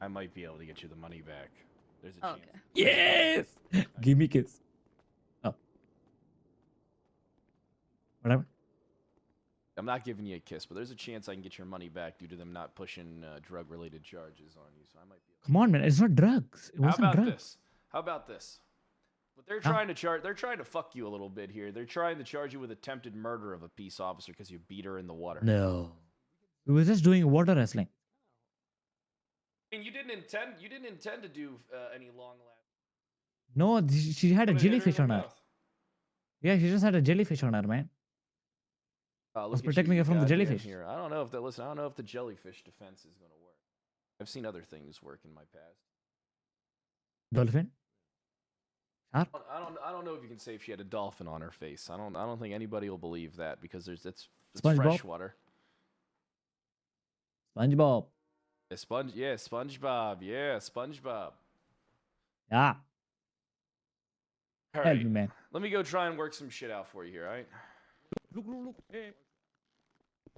Speaker 1: I might be able to get you the money back. There's a
Speaker 21: Okay.
Speaker 1: chance.
Speaker 2: Yes! Give me a kiss. Oh. Whatever.
Speaker 1: I'm not giving you a kiss, but there's a chance I can get your money back due to them not pushing drug-related charges on you. So I might be.
Speaker 2: Come on, man. It's not drugs. It
Speaker 1: How
Speaker 2: wasn't
Speaker 1: about
Speaker 2: drugs.
Speaker 1: this? How about this? What they're trying to charge, they're trying to fuck you a little bit here. They're trying to charge you with attempted murder of a peace officer because you beat her in the water.
Speaker 2: No. We were just doing water wrestling.
Speaker 1: I mean, you didn't intend to do any long last.
Speaker 2: No, she had a
Speaker 1: Put it in her
Speaker 2: jellyfish on her.
Speaker 1: mouth.
Speaker 2: Yeah, she just had a jellyfish on her, man.
Speaker 1: Look
Speaker 2: was
Speaker 1: at
Speaker 2: protecting
Speaker 1: you,
Speaker 2: her from the
Speaker 1: goddamn
Speaker 2: jellyfish.
Speaker 1: Here. I don't know if that. Listen, I don't know if the jellyfish defense is going to work. I've seen other things work in my past.
Speaker 2: Dolphin? Shark?
Speaker 1: I don't know if you can say if she had a dolphin on her face. I don't think anybody will believe that because it's
Speaker 2: SpongeBob?
Speaker 1: freshwater.
Speaker 2: SpongeBob.
Speaker 1: Yeah, SpongeBob. Yeah, SpongeBob.
Speaker 2: Yeah.
Speaker 1: All
Speaker 2: Help
Speaker 1: right.
Speaker 2: me, man.
Speaker 1: Let me go try and work some shit out for you here, all right?
Speaker 2: Look. Hey.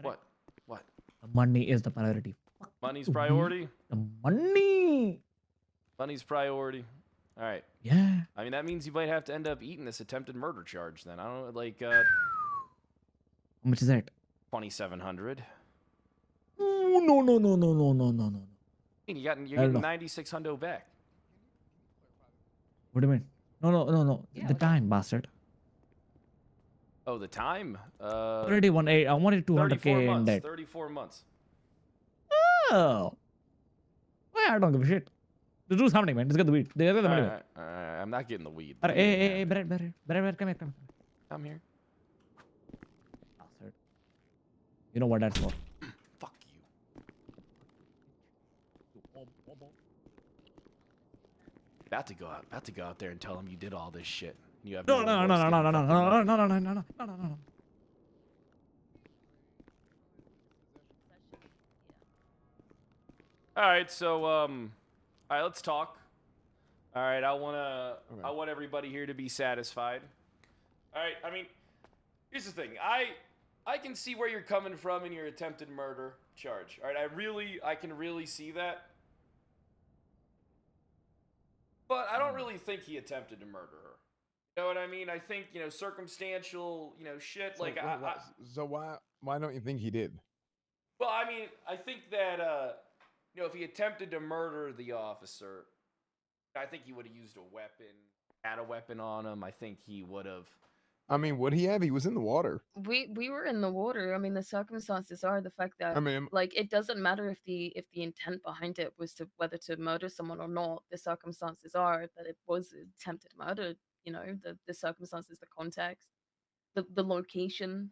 Speaker 1: What? What?
Speaker 2: The money is the priority.
Speaker 1: Money's priority?
Speaker 2: The money.
Speaker 1: Money's priority. All right.
Speaker 2: Yeah.
Speaker 1: I mean, that means you might have to end up eating this attempted murder charge. Then I don't know, like
Speaker 2: How much is that?
Speaker 1: 2,700.
Speaker 2: Ooh, no, no, no, no, no, no, no, no.
Speaker 1: You're
Speaker 2: I
Speaker 1: getting
Speaker 2: don't know.
Speaker 1: 96 hundo back.
Speaker 2: What do you mean? No, no, no, no. The time, bastard.
Speaker 1: Oh, the time?
Speaker 2: 31.8. I wanted 200K in that.
Speaker 1: 34 months.
Speaker 2: Oh. Well, I don't give a shit. The dude's happening, man. Let's get the weed. They got the money.
Speaker 1: Alright, I'm not getting the weed.
Speaker 2: Hey, hey, Brad, come here, come here.
Speaker 1: I'm here.
Speaker 2: Bastard. You know what that's for.
Speaker 1: Fuck you. About to go out there and tell him you did all this shit. You have
Speaker 2: No, no, no, no, no, no, no, no, no, no, no, no, no, no, no, no.
Speaker 1: All right, so all right, let's talk. All right, I want everybody here to be satisfied. All right, I mean, here's the thing. I can see where you're coming from in your attempted murder charge. All right, I can really see that. But I don't really think he attempted to murder her. You know what I mean? I think, circumstantial, shit.
Speaker 12: So,
Speaker 1: like,
Speaker 12: so why don't you think he did?
Speaker 1: well, I mean, I think that, if he attempted to murder the officer, I think he would have used a weapon, had a weapon on him. I think he would have.
Speaker 12: I mean, would he have? He was in the water.
Speaker 21: We were in the water. I mean, the circumstances are the fact that
Speaker 12: I mean,
Speaker 21: like it doesn't matter if the intent behind it was to whether to murder someone or not. The circumstances are that it was attempted murder. The circumstances, the context, the location.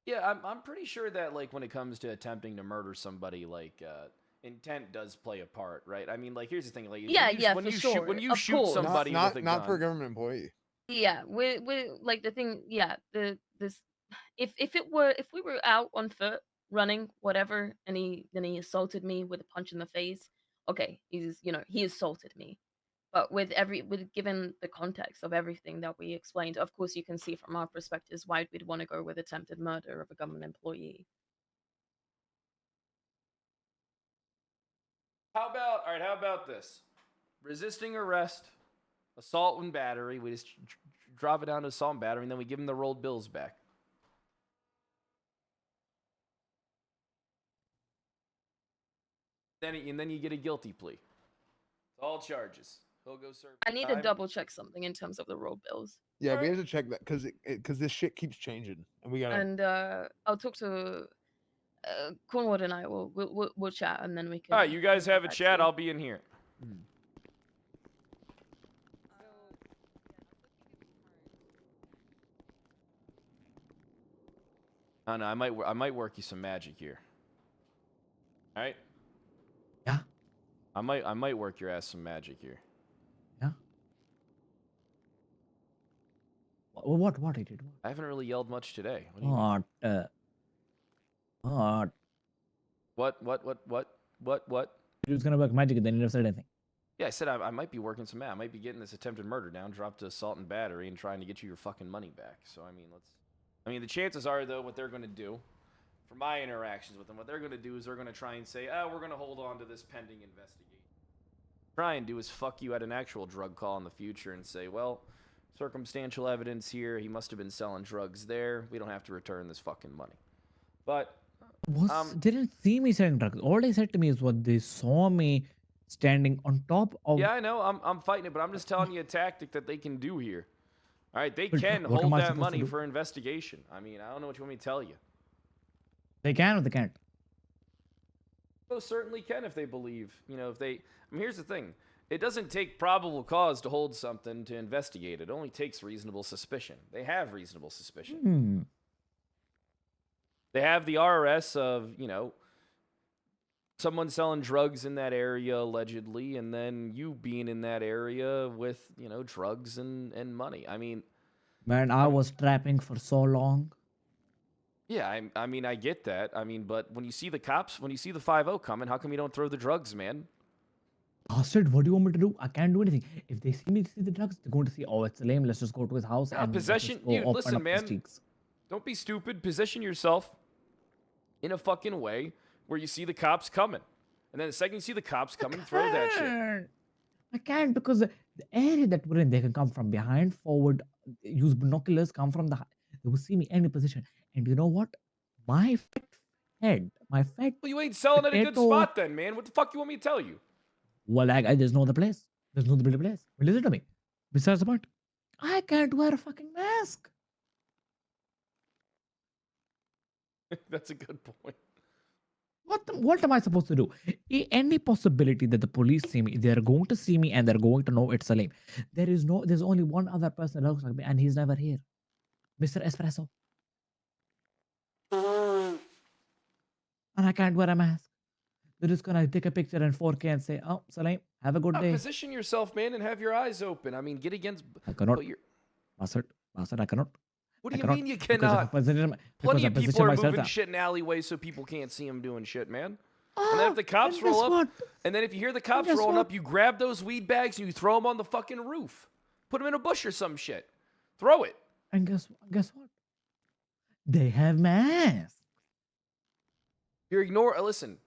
Speaker 1: Yeah, I'm pretty sure that, like, when it comes to attempting to murder somebody, like, intent does play a part, right? I mean, like, here's the thing, like, when you shoot somebody with a gun,
Speaker 12: not for a government employee.
Speaker 21: Yeah, we like the thing. Yeah, if we were out on foot running whatever, and then he assaulted me with a punch in the face. Okay, he assaulted me. But with given the context of everything that we explained, of course you can see from our perspectives why we'd want to go with attempted murder of a government employee.
Speaker 1: All right, how about this? Resisting arrest, assault and battery. We just drop it down to assault and battery, and then we give him the rolled bills back. And then you get a guilty plea. All charges. He'll go serve.
Speaker 21: I need to double check something in terms of the road bills.
Speaker 12: Yeah, we have to check that because this shit keeps changing, and we gotta.
Speaker 21: And I'll talk to Cornwood and I we'll chat, and then we can.
Speaker 1: All right, you guys have a chat. I'll be in here. I know. I might work you some magic here. All right.
Speaker 2: Yeah.
Speaker 1: I might work your ass some magic here.
Speaker 2: Yeah. What did you do?
Speaker 1: I haven't really yelled much today. What? Do you mean? What?
Speaker 2: He was gonna work magic, and then he never said anything.
Speaker 1: Yeah, I said I might be working some magic. I might be getting this attempted murder down, dropped to assault and battery, and trying to get you your fucking money back. So I mean, the chances are, though, what they're gonna do, from my interactions with them, what they're gonna do is they're gonna try and say, we're gonna hold on to this pending investigation. Try and do is fuck you at an actual drug call in the future and say, well, circumstantial evidence here, he must have been selling drugs there. We don't have to return this fucking money. But
Speaker 2: didn't see me selling drugs. All they said to me is what they saw me standing on top of.
Speaker 1: Yeah, I know. I'm fighting it, but I'm just telling you a tactic that they can do here. All right, they
Speaker 2: But
Speaker 1: can
Speaker 2: what
Speaker 1: hold
Speaker 2: am I
Speaker 1: that
Speaker 2: supposed to
Speaker 1: money
Speaker 2: do?
Speaker 1: for investigation. I mean, I don't know what you want me to tell you.
Speaker 2: They can or they can't.
Speaker 1: Most certainly can if they believe. If they. I mean, here's the thing. It doesn't take probable cause to hold something to investigate. It only takes reasonable suspicion. They have reasonable suspicion. They have the RRS of, someone selling drugs in that area allegedly, and then you being in that area with, drugs and money. I mean,
Speaker 2: Man, I was trapping for so long.
Speaker 1: yeah, I mean, I get that. I mean, but when you see the cops, when you see the 5-0 coming, how come you don't throw the drugs, man?
Speaker 2: Bastard, what do you want me to do? I can't do anything. If they see me see the drugs, they're going to see, oh, it's lame. Let's just go to his house and
Speaker 1: Possession.
Speaker 2: let's just go
Speaker 1: Dude,
Speaker 2: open
Speaker 1: listen,
Speaker 2: up his
Speaker 1: man.
Speaker 2: cheeks.
Speaker 1: Don't be stupid. Position yourself in a fucking way where you see the cops coming. And then the second you see the cops coming, throw that shit.
Speaker 2: I can't because the area that we're in, they can come from behind, forward, use binoculars, come from the. They will see me any position. And you know what? My fat head, my fat
Speaker 1: Well, you ain't selling at a good
Speaker 2: potato.
Speaker 1: spot then, man. What the fuck you want me to tell you?
Speaker 2: Well, there's no other place. There's no other place. But listen to me. Besides the point, I can't wear a fucking mask.
Speaker 1: That's a good point.
Speaker 2: What am I supposed to do? Any possibility that the police see me, they're going to see me and they're going to know it's Salim. There's only one other person that looks like me, and he's never here. Mr. Espresso. And I can't wear a mask. They're just gonna take a picture in 4K and say, "Oh, Salim, have a good day."
Speaker 1: Position yourself, man, and have your eyes open. I mean, get against.
Speaker 2: I cannot.
Speaker 1: But you're-
Speaker 2: Bastard, I cannot.
Speaker 1: What do
Speaker 2: I
Speaker 1: you
Speaker 2: cannot,
Speaker 1: mean you
Speaker 2: because if I
Speaker 1: cannot?
Speaker 2: position-
Speaker 1: Plenty
Speaker 2: because I
Speaker 1: of people
Speaker 2: position
Speaker 1: are
Speaker 2: myself
Speaker 1: moving
Speaker 2: up-
Speaker 1: shit in alleyways so people can't see them doing shit, man. And then if the cops
Speaker 2: and
Speaker 1: roll
Speaker 2: guess
Speaker 1: up,
Speaker 2: what?
Speaker 1: and then if you hear the cops
Speaker 2: guess
Speaker 1: rolling
Speaker 2: what?
Speaker 1: up, you grab those weed bags and you throw them on the fucking roof. Put them in a bush or some shit. Throw it.
Speaker 2: And guess what? They have masks.
Speaker 1: You're listen,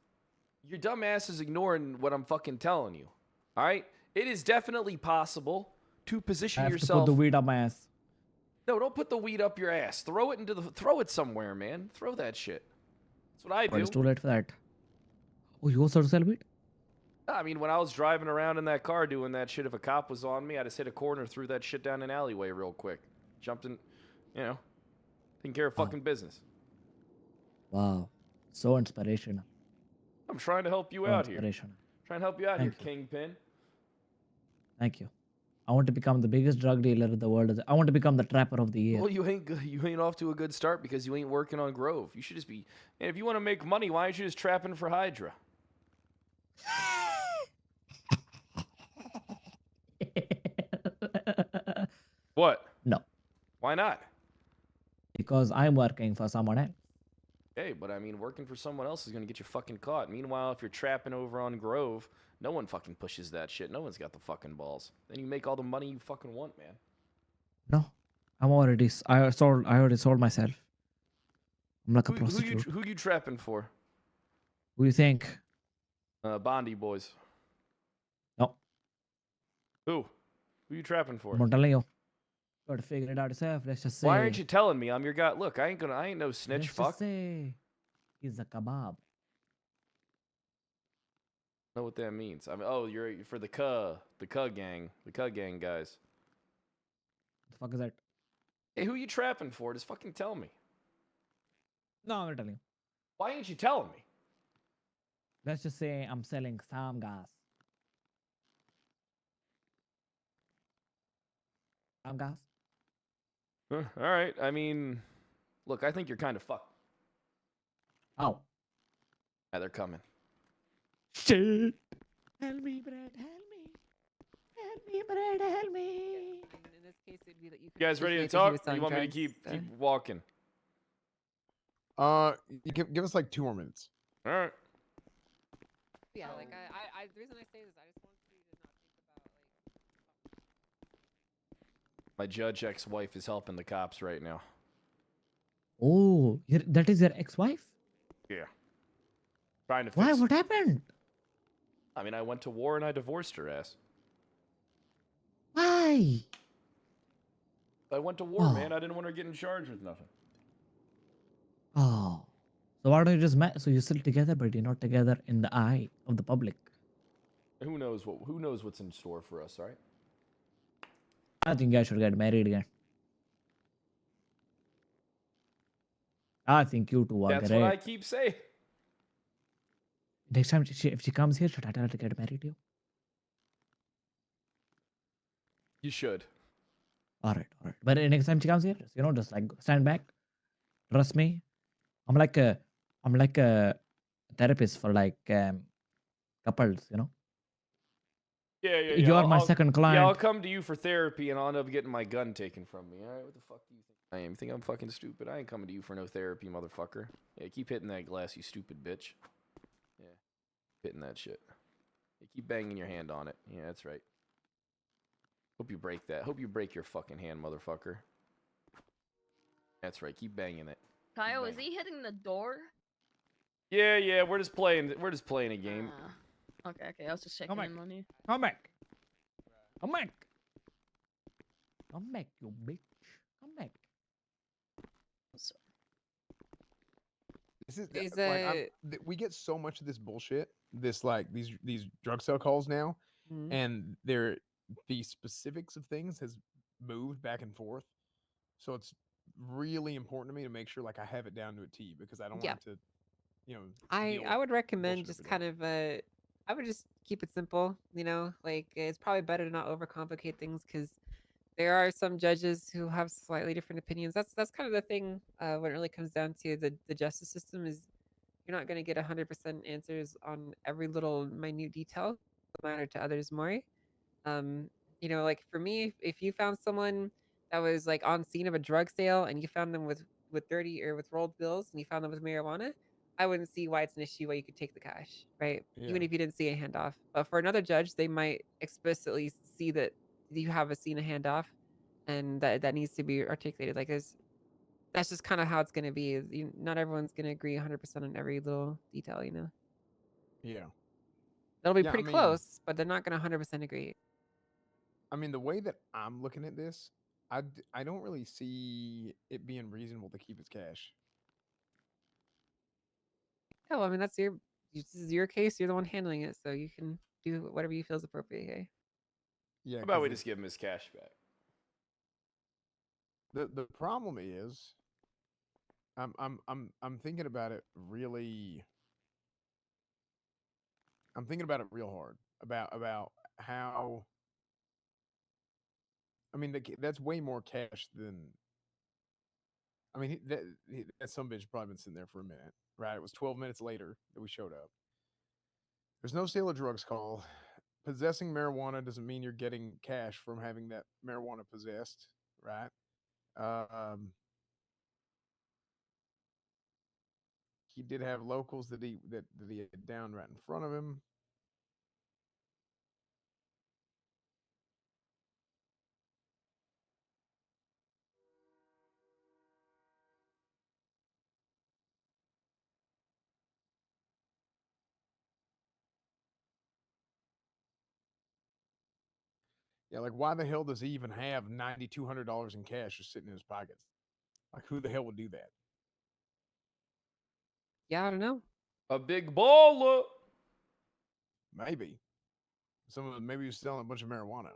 Speaker 1: your dumb ass is ignoring what I'm fucking telling you. All right? It is definitely possible to
Speaker 2: I
Speaker 1: position
Speaker 2: have
Speaker 1: yourself.
Speaker 2: to put the weed up my ass.
Speaker 1: No, don't put the weed up your ass. Throw it somewhere, man. Throw that shit. That's what I
Speaker 2: But
Speaker 1: do.
Speaker 2: it's too late for that. Oh, you also sell weed?
Speaker 1: I mean, when I was driving around in that car doing that shit, if a cop was on me, I just hit a corner, threw that shit down an alleyway real quick. Jumped in, taking care of fucking business.
Speaker 2: Wow, so inspirational.
Speaker 1: I'm trying to help you
Speaker 2: So
Speaker 1: out here.
Speaker 2: inspirational.
Speaker 1: Trying to help you out
Speaker 2: Thank
Speaker 1: here, Kingpin.
Speaker 2: Thank you. I want to become the biggest drug dealer in the world. I want to become the trapper of the year.
Speaker 1: Well, you ain't good. You ain't off to a good start because you ain't working on Grove. You should just be. And if you want to make money, why aren't you just trapping for Hydra? What?
Speaker 2: No,
Speaker 1: Why not?
Speaker 2: because I'm working for someone else.
Speaker 1: Hey, but I mean, working for someone else is gonna get you fucking caught. Meanwhile, if you're trapping over on Grove, no one fucking pushes that shit. No one's got the fucking balls. Then you make all the money you fucking want, man.
Speaker 2: No, I already sold myself. I'm like a prostitute.
Speaker 1: Who you trapping for?
Speaker 2: Who do you think?
Speaker 1: Bondi boys.
Speaker 2: No,
Speaker 1: Who? Who you trapping for?
Speaker 2: I'm not telling you. Got to figure it out yourself. Let's just say.
Speaker 1: Why aren't you telling me? I'm your guy. Look, I ain't no snitch.
Speaker 2: Let's
Speaker 1: Fuck.
Speaker 2: just say he's a kebab.
Speaker 1: Know what that means? I mean, oh, you're for the Cuh gang guys.
Speaker 2: The fuck is that?
Speaker 1: Hey, who you trapping for? Just fucking tell me.
Speaker 2: No, I'm not telling you.
Speaker 1: Why ain't you telling me?
Speaker 2: Let's just say I'm selling some gas. Some gas?
Speaker 1: All right. I mean, look, I think you're kind of fucked.
Speaker 2: Oh.
Speaker 1: Yeah, they're coming.
Speaker 2: Shit. Help me, Brad. Help me. Help me, Brad. Help me.
Speaker 14: In this case, it'd be that you
Speaker 1: You guys ready to
Speaker 14: appreciate that he was
Speaker 1: talk? Or you
Speaker 14: selling
Speaker 1: want me to
Speaker 14: drugs,
Speaker 1: keep walking?
Speaker 12: You give us like 2 more minutes.
Speaker 1: All right.
Speaker 14: Yeah, like the reason I say this, I just want you to not think about
Speaker 1: My judge ex-wife is helping the cops right now.
Speaker 2: Oh, that is your ex-wife?
Speaker 1: Yeah. Trying to fix.
Speaker 2: Why? What happened?
Speaker 1: I mean, I went to war and I divorced her ass.
Speaker 2: Why?
Speaker 1: I went to war,
Speaker 2: Oh.
Speaker 1: man. I didn't want her getting charged with nothing.
Speaker 2: Oh. So why don't you just so you're still together, but you're not together in the eye of the public?
Speaker 1: Who knows what's in store for us, right?
Speaker 2: I think I should get married again. I think you two are
Speaker 1: That's
Speaker 2: great.
Speaker 1: what I keep saying.
Speaker 2: Next time, if she comes here, should I tell her to get married to you?
Speaker 1: You should.
Speaker 2: All right. But next time she comes here, just like stand back, trust me. I'm like a therapist for like couples,
Speaker 1: Yeah.
Speaker 2: You're my second client.
Speaker 1: Yeah, I'll come to you for therapy and I'll end up getting my gun taken from me. All right, what the fuck do you think I am? You think I'm fucking stupid? I ain't coming to you for no therapy, motherfucker. Yeah, keep hitting that glass, you stupid bitch. Yeah, hitting that shit. Yeah, keep banging your hand on it. Yeah, that's right. Hope you break that. Hope you break your fucking hand, motherfucker. That's right. Keep banging it.
Speaker 21: Kyle, is he hitting the door?
Speaker 1: Yeah. We're just playing a game.
Speaker 21: Okay. I was just checking in on you.
Speaker 2: Come back. Come back. Come back, you bitch. Come back.
Speaker 12: This is
Speaker 14: There's
Speaker 12: we get so much of this bullshit, this like these drug sale calls now,
Speaker 14: Mhm.
Speaker 12: and the specifics of things has moved back and forth. So it's really important to me to make sure like I have it down to a T because I don't
Speaker 14: Yeah.
Speaker 12: want to, you know,
Speaker 14: I
Speaker 12: deal
Speaker 14: I
Speaker 12: with
Speaker 14: would recommend
Speaker 12: bullshit
Speaker 14: just
Speaker 12: every day.
Speaker 14: kind of I would just keep it simple, you know, like it's probably better to not overcomplicate things because there are some judges who have slightly different opinions. That's kind of the thing when it really comes down to the justice system is you're not going to get 100% answers on every little minute detail that matter to others more. Um, you know, like for me, if you found someone that was like on scene of a drug sale and you found them with dirty or with rolled bills and you found them with marijuana, I wouldn't see why it's an issue why you could take the cash, right? Even
Speaker 12: Yeah.
Speaker 14: if you didn't see a handoff. But for another judge, they might explicitly see that you have a seen a handoff and that needs to be articulated. Like that's just kind of how it's going to be. Not everyone's going to agree 100% on every little detail, you know.
Speaker 12: Yeah.
Speaker 14: They'll be
Speaker 12: Yeah, I
Speaker 14: pretty
Speaker 12: mean,
Speaker 14: close, but they're not going to 100% agree.
Speaker 12: I mean, the way that I'm looking at this, I don't really see it being reasonable to keep his cash.
Speaker 14: Yeah, well, I mean, this is your case. You're the one handling it, so you can do whatever you feel is appropriate here.
Speaker 12: Yeah.
Speaker 1: How about we just give him his cash back?
Speaker 12: The problem is, I'm thinking about it really. I'm thinking about it real hard about how. I mean, that's way more cash than. I mean, that some bitch probably been sitting there for a minute, right? It was 12 minutes later that we showed up. There's no sale of drugs call. Possessing marijuana doesn't mean you're getting cash from having that marijuana possessed, right? He did have locals that he had down right in front of him. Yeah, like why the hell does he even have $9,200 in cash just sitting in his pockets? Like who the hell would do that?
Speaker 14: Yeah, I don't know.
Speaker 1: A big baller.
Speaker 12: Maybe. Maybe he was selling a bunch of marijuana.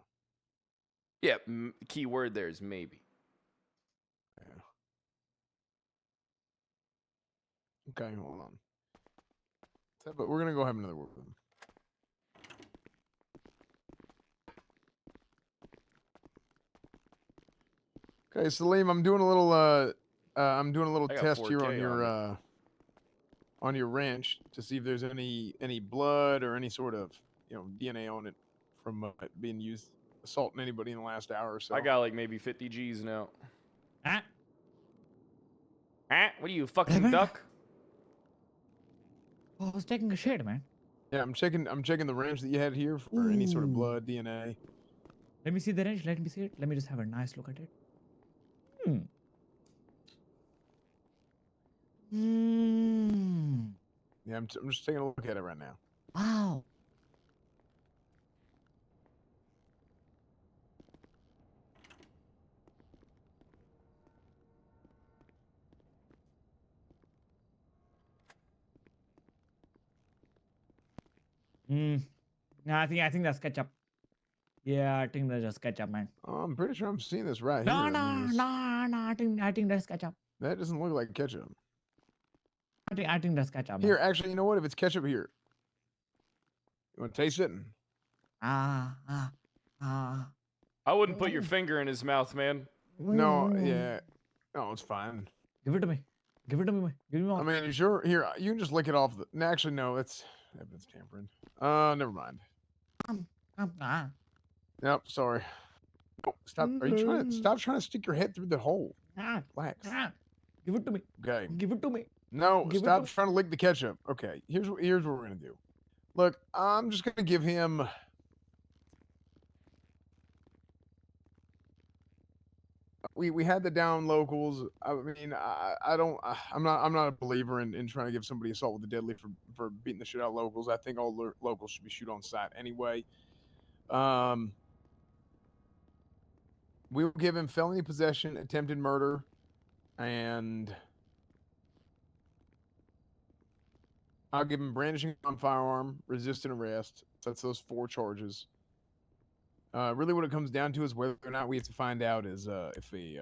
Speaker 1: Yeah, key word there is maybe.
Speaker 12: Yeah. Okay, hold on. But we're gonna go have another word with him. Okay, Salim, I'm doing a little
Speaker 1: I got
Speaker 12: test here
Speaker 1: 4K
Speaker 12: on your wrench to see if there's any blood or any sort of DNA on it from it being used assaulting anybody in the last hour or so.
Speaker 1: I got like maybe 50 G's now.
Speaker 2: Ah.
Speaker 1: Ah, what are you, fucking duck?
Speaker 2: Oh, I was taking a shit, man.
Speaker 12: Yeah, I'm checking the wrench that you had here for any sort of blood, DNA.
Speaker 2: Let me see the wrench. Let me see it. Let me just have a nice look at it. Hmm.
Speaker 12: Yeah, I'm just taking a look at it right now.
Speaker 2: Wow. No, I think that's ketchup. Yeah, I think that's just ketchup, man.
Speaker 12: I'm pretty sure I'm seeing this right
Speaker 2: No,
Speaker 12: here.
Speaker 2: no,
Speaker 12: I mean,
Speaker 2: no. I think that's ketchup.
Speaker 12: that doesn't look like ketchup.
Speaker 2: I think that's ketchup.
Speaker 12: Here,
Speaker 2: Man.
Speaker 12: actually, you know what? If it's ketchup here, you want to taste it?
Speaker 2: Ah.
Speaker 1: I wouldn't put your finger in his mouth, man.
Speaker 12: No, yeah. No, it's fine.
Speaker 2: Give it to me. Give it to me. Give me more.
Speaker 12: I mean, you sure? Here, you can just lick it off the. No, actually, no, it's evidence tampering. Never mind. Nope, sorry. Oh, stop. Are you trying to stop trying to stick your head through the hole? Relax.
Speaker 2: Give it to me.
Speaker 12: Okay.
Speaker 2: Give it to me.
Speaker 12: No,
Speaker 2: Give it
Speaker 12: stop
Speaker 2: to me.
Speaker 12: trying to lick the ketchup. Okay, here's what we're gonna do. Look, I'm just gonna give him. We had the down locals. I mean, I'm not a believer in trying to give somebody assault with a deadly for beating the shit out of locals. I think all locals should be shoot on sight anyway. We will give him felony possession, attempted murder, and I'll give him brandishing on firearm, resisting arrest. So that's those 4 charges. Really, what it comes down to is whether or not we have to find out is if the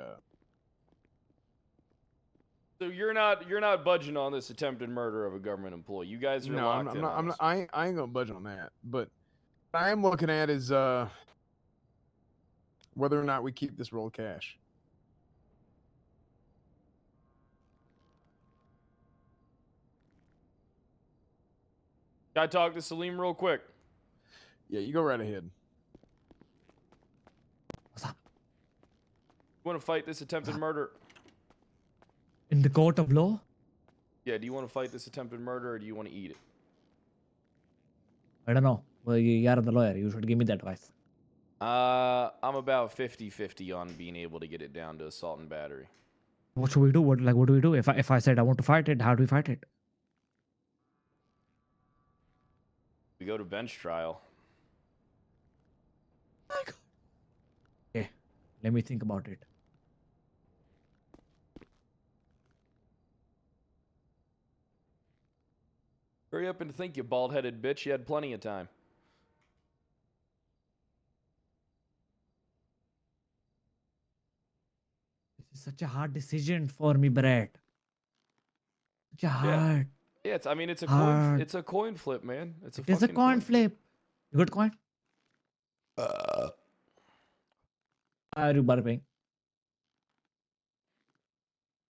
Speaker 1: So you're not budging on this attempted murder of a government employee. You guys are
Speaker 12: no,
Speaker 1: locked in on this.
Speaker 12: I ain't gonna budge on that. But what I am looking at is whether or not we keep this roll of cash.
Speaker 1: Can I talk to Salim real quick?
Speaker 12: Yeah, you go right ahead.
Speaker 2: What's up?
Speaker 1: You want to fight this attempted murder?
Speaker 2: In the court of law?
Speaker 1: Yeah, do you want to fight this attempted murder or do you want to eat it?
Speaker 2: I don't know. Well, you are the lawyer. You should give me the advice.
Speaker 1: I'm about 50-50 on being able to get it down to assault and battery.
Speaker 2: What should we do? What do we do? If I said I want to fight it, how do we fight it?
Speaker 1: We go to bench trial.
Speaker 2: Okay, let me think about it.
Speaker 1: Hurry up and think, you bald-headed bitch. You had plenty of time.
Speaker 2: This is such a hard decision for me, Brett. Such a hard.
Speaker 1: Yeah, it's a
Speaker 2: Hard.
Speaker 1: it's a coin flip, man. It's a
Speaker 2: It is a
Speaker 1: fucking
Speaker 2: coin flip. You got coin? Are you burping?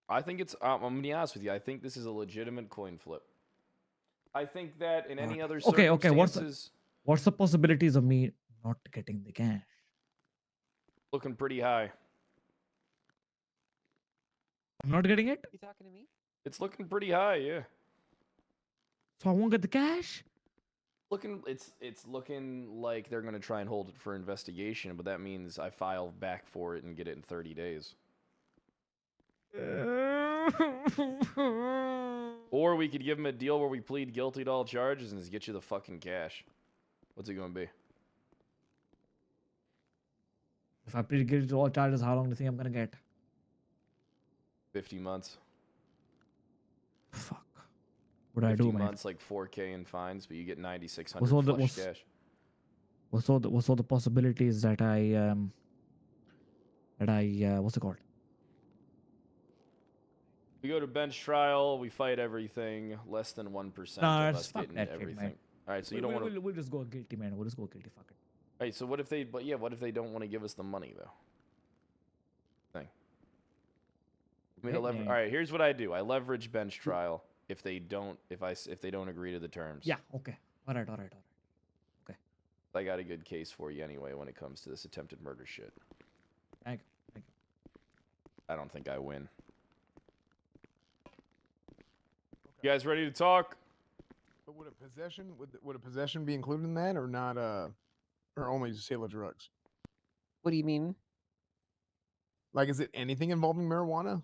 Speaker 1: I think it's. I'm gonna be honest with you. I think this is a legitimate coin flip. I think that in any other
Speaker 2: Okay.
Speaker 1: circumstances,
Speaker 2: What's the possibilities of me not getting the cash?
Speaker 1: looking pretty high.
Speaker 2: I'm not getting it,
Speaker 14: You talking to me?
Speaker 1: It's looking pretty high, yeah.
Speaker 2: so I won't get the cash.
Speaker 1: It's looking like they're gonna try and hold it for investigation, but that means I file back for it and get it in 30 days. Or we could give them a deal where we plead guilty to all charges and just get you the fucking cash. What's it gonna be?
Speaker 2: If I plead guilty to all charges, how long do you think I'm gonna get?
Speaker 1: 50 months.
Speaker 2: Fuck. What do I
Speaker 1: 50
Speaker 2: do, man?
Speaker 1: months, like 4K in fines, but you get 9,600
Speaker 2: What's all the-
Speaker 1: flush
Speaker 2: what's-
Speaker 1: cash.
Speaker 2: What's all the possibilities that I what's it called?
Speaker 1: We go to bench trial. We fight everything. Less than 1%
Speaker 2: Nah,
Speaker 1: of
Speaker 2: just
Speaker 1: us
Speaker 2: fuck
Speaker 1: getting
Speaker 2: that shit,
Speaker 1: everything.
Speaker 2: man.
Speaker 1: All right, so you don't want to.
Speaker 2: We'll just go guilty, man. We'll just go guilty. Fuck it.
Speaker 1: All right, so what if they? But yeah, what if they don't want to give us the money though? Thing. I mean,
Speaker 2: Okay,
Speaker 1: all right. Here's what I do. I leverage bench trial if they don't. If they don't agree to the terms.
Speaker 2: Yeah. Okay. All right. Okay.
Speaker 1: I got a good case for you anyway when it comes to this attempted murder shit.
Speaker 2: Thank you.
Speaker 1: I don't think I win. You guys ready to talk?
Speaker 12: But would a possession be included in that or not? Or only sale of drugs?
Speaker 14: What do you mean?
Speaker 12: Like, is it anything involving marijuana?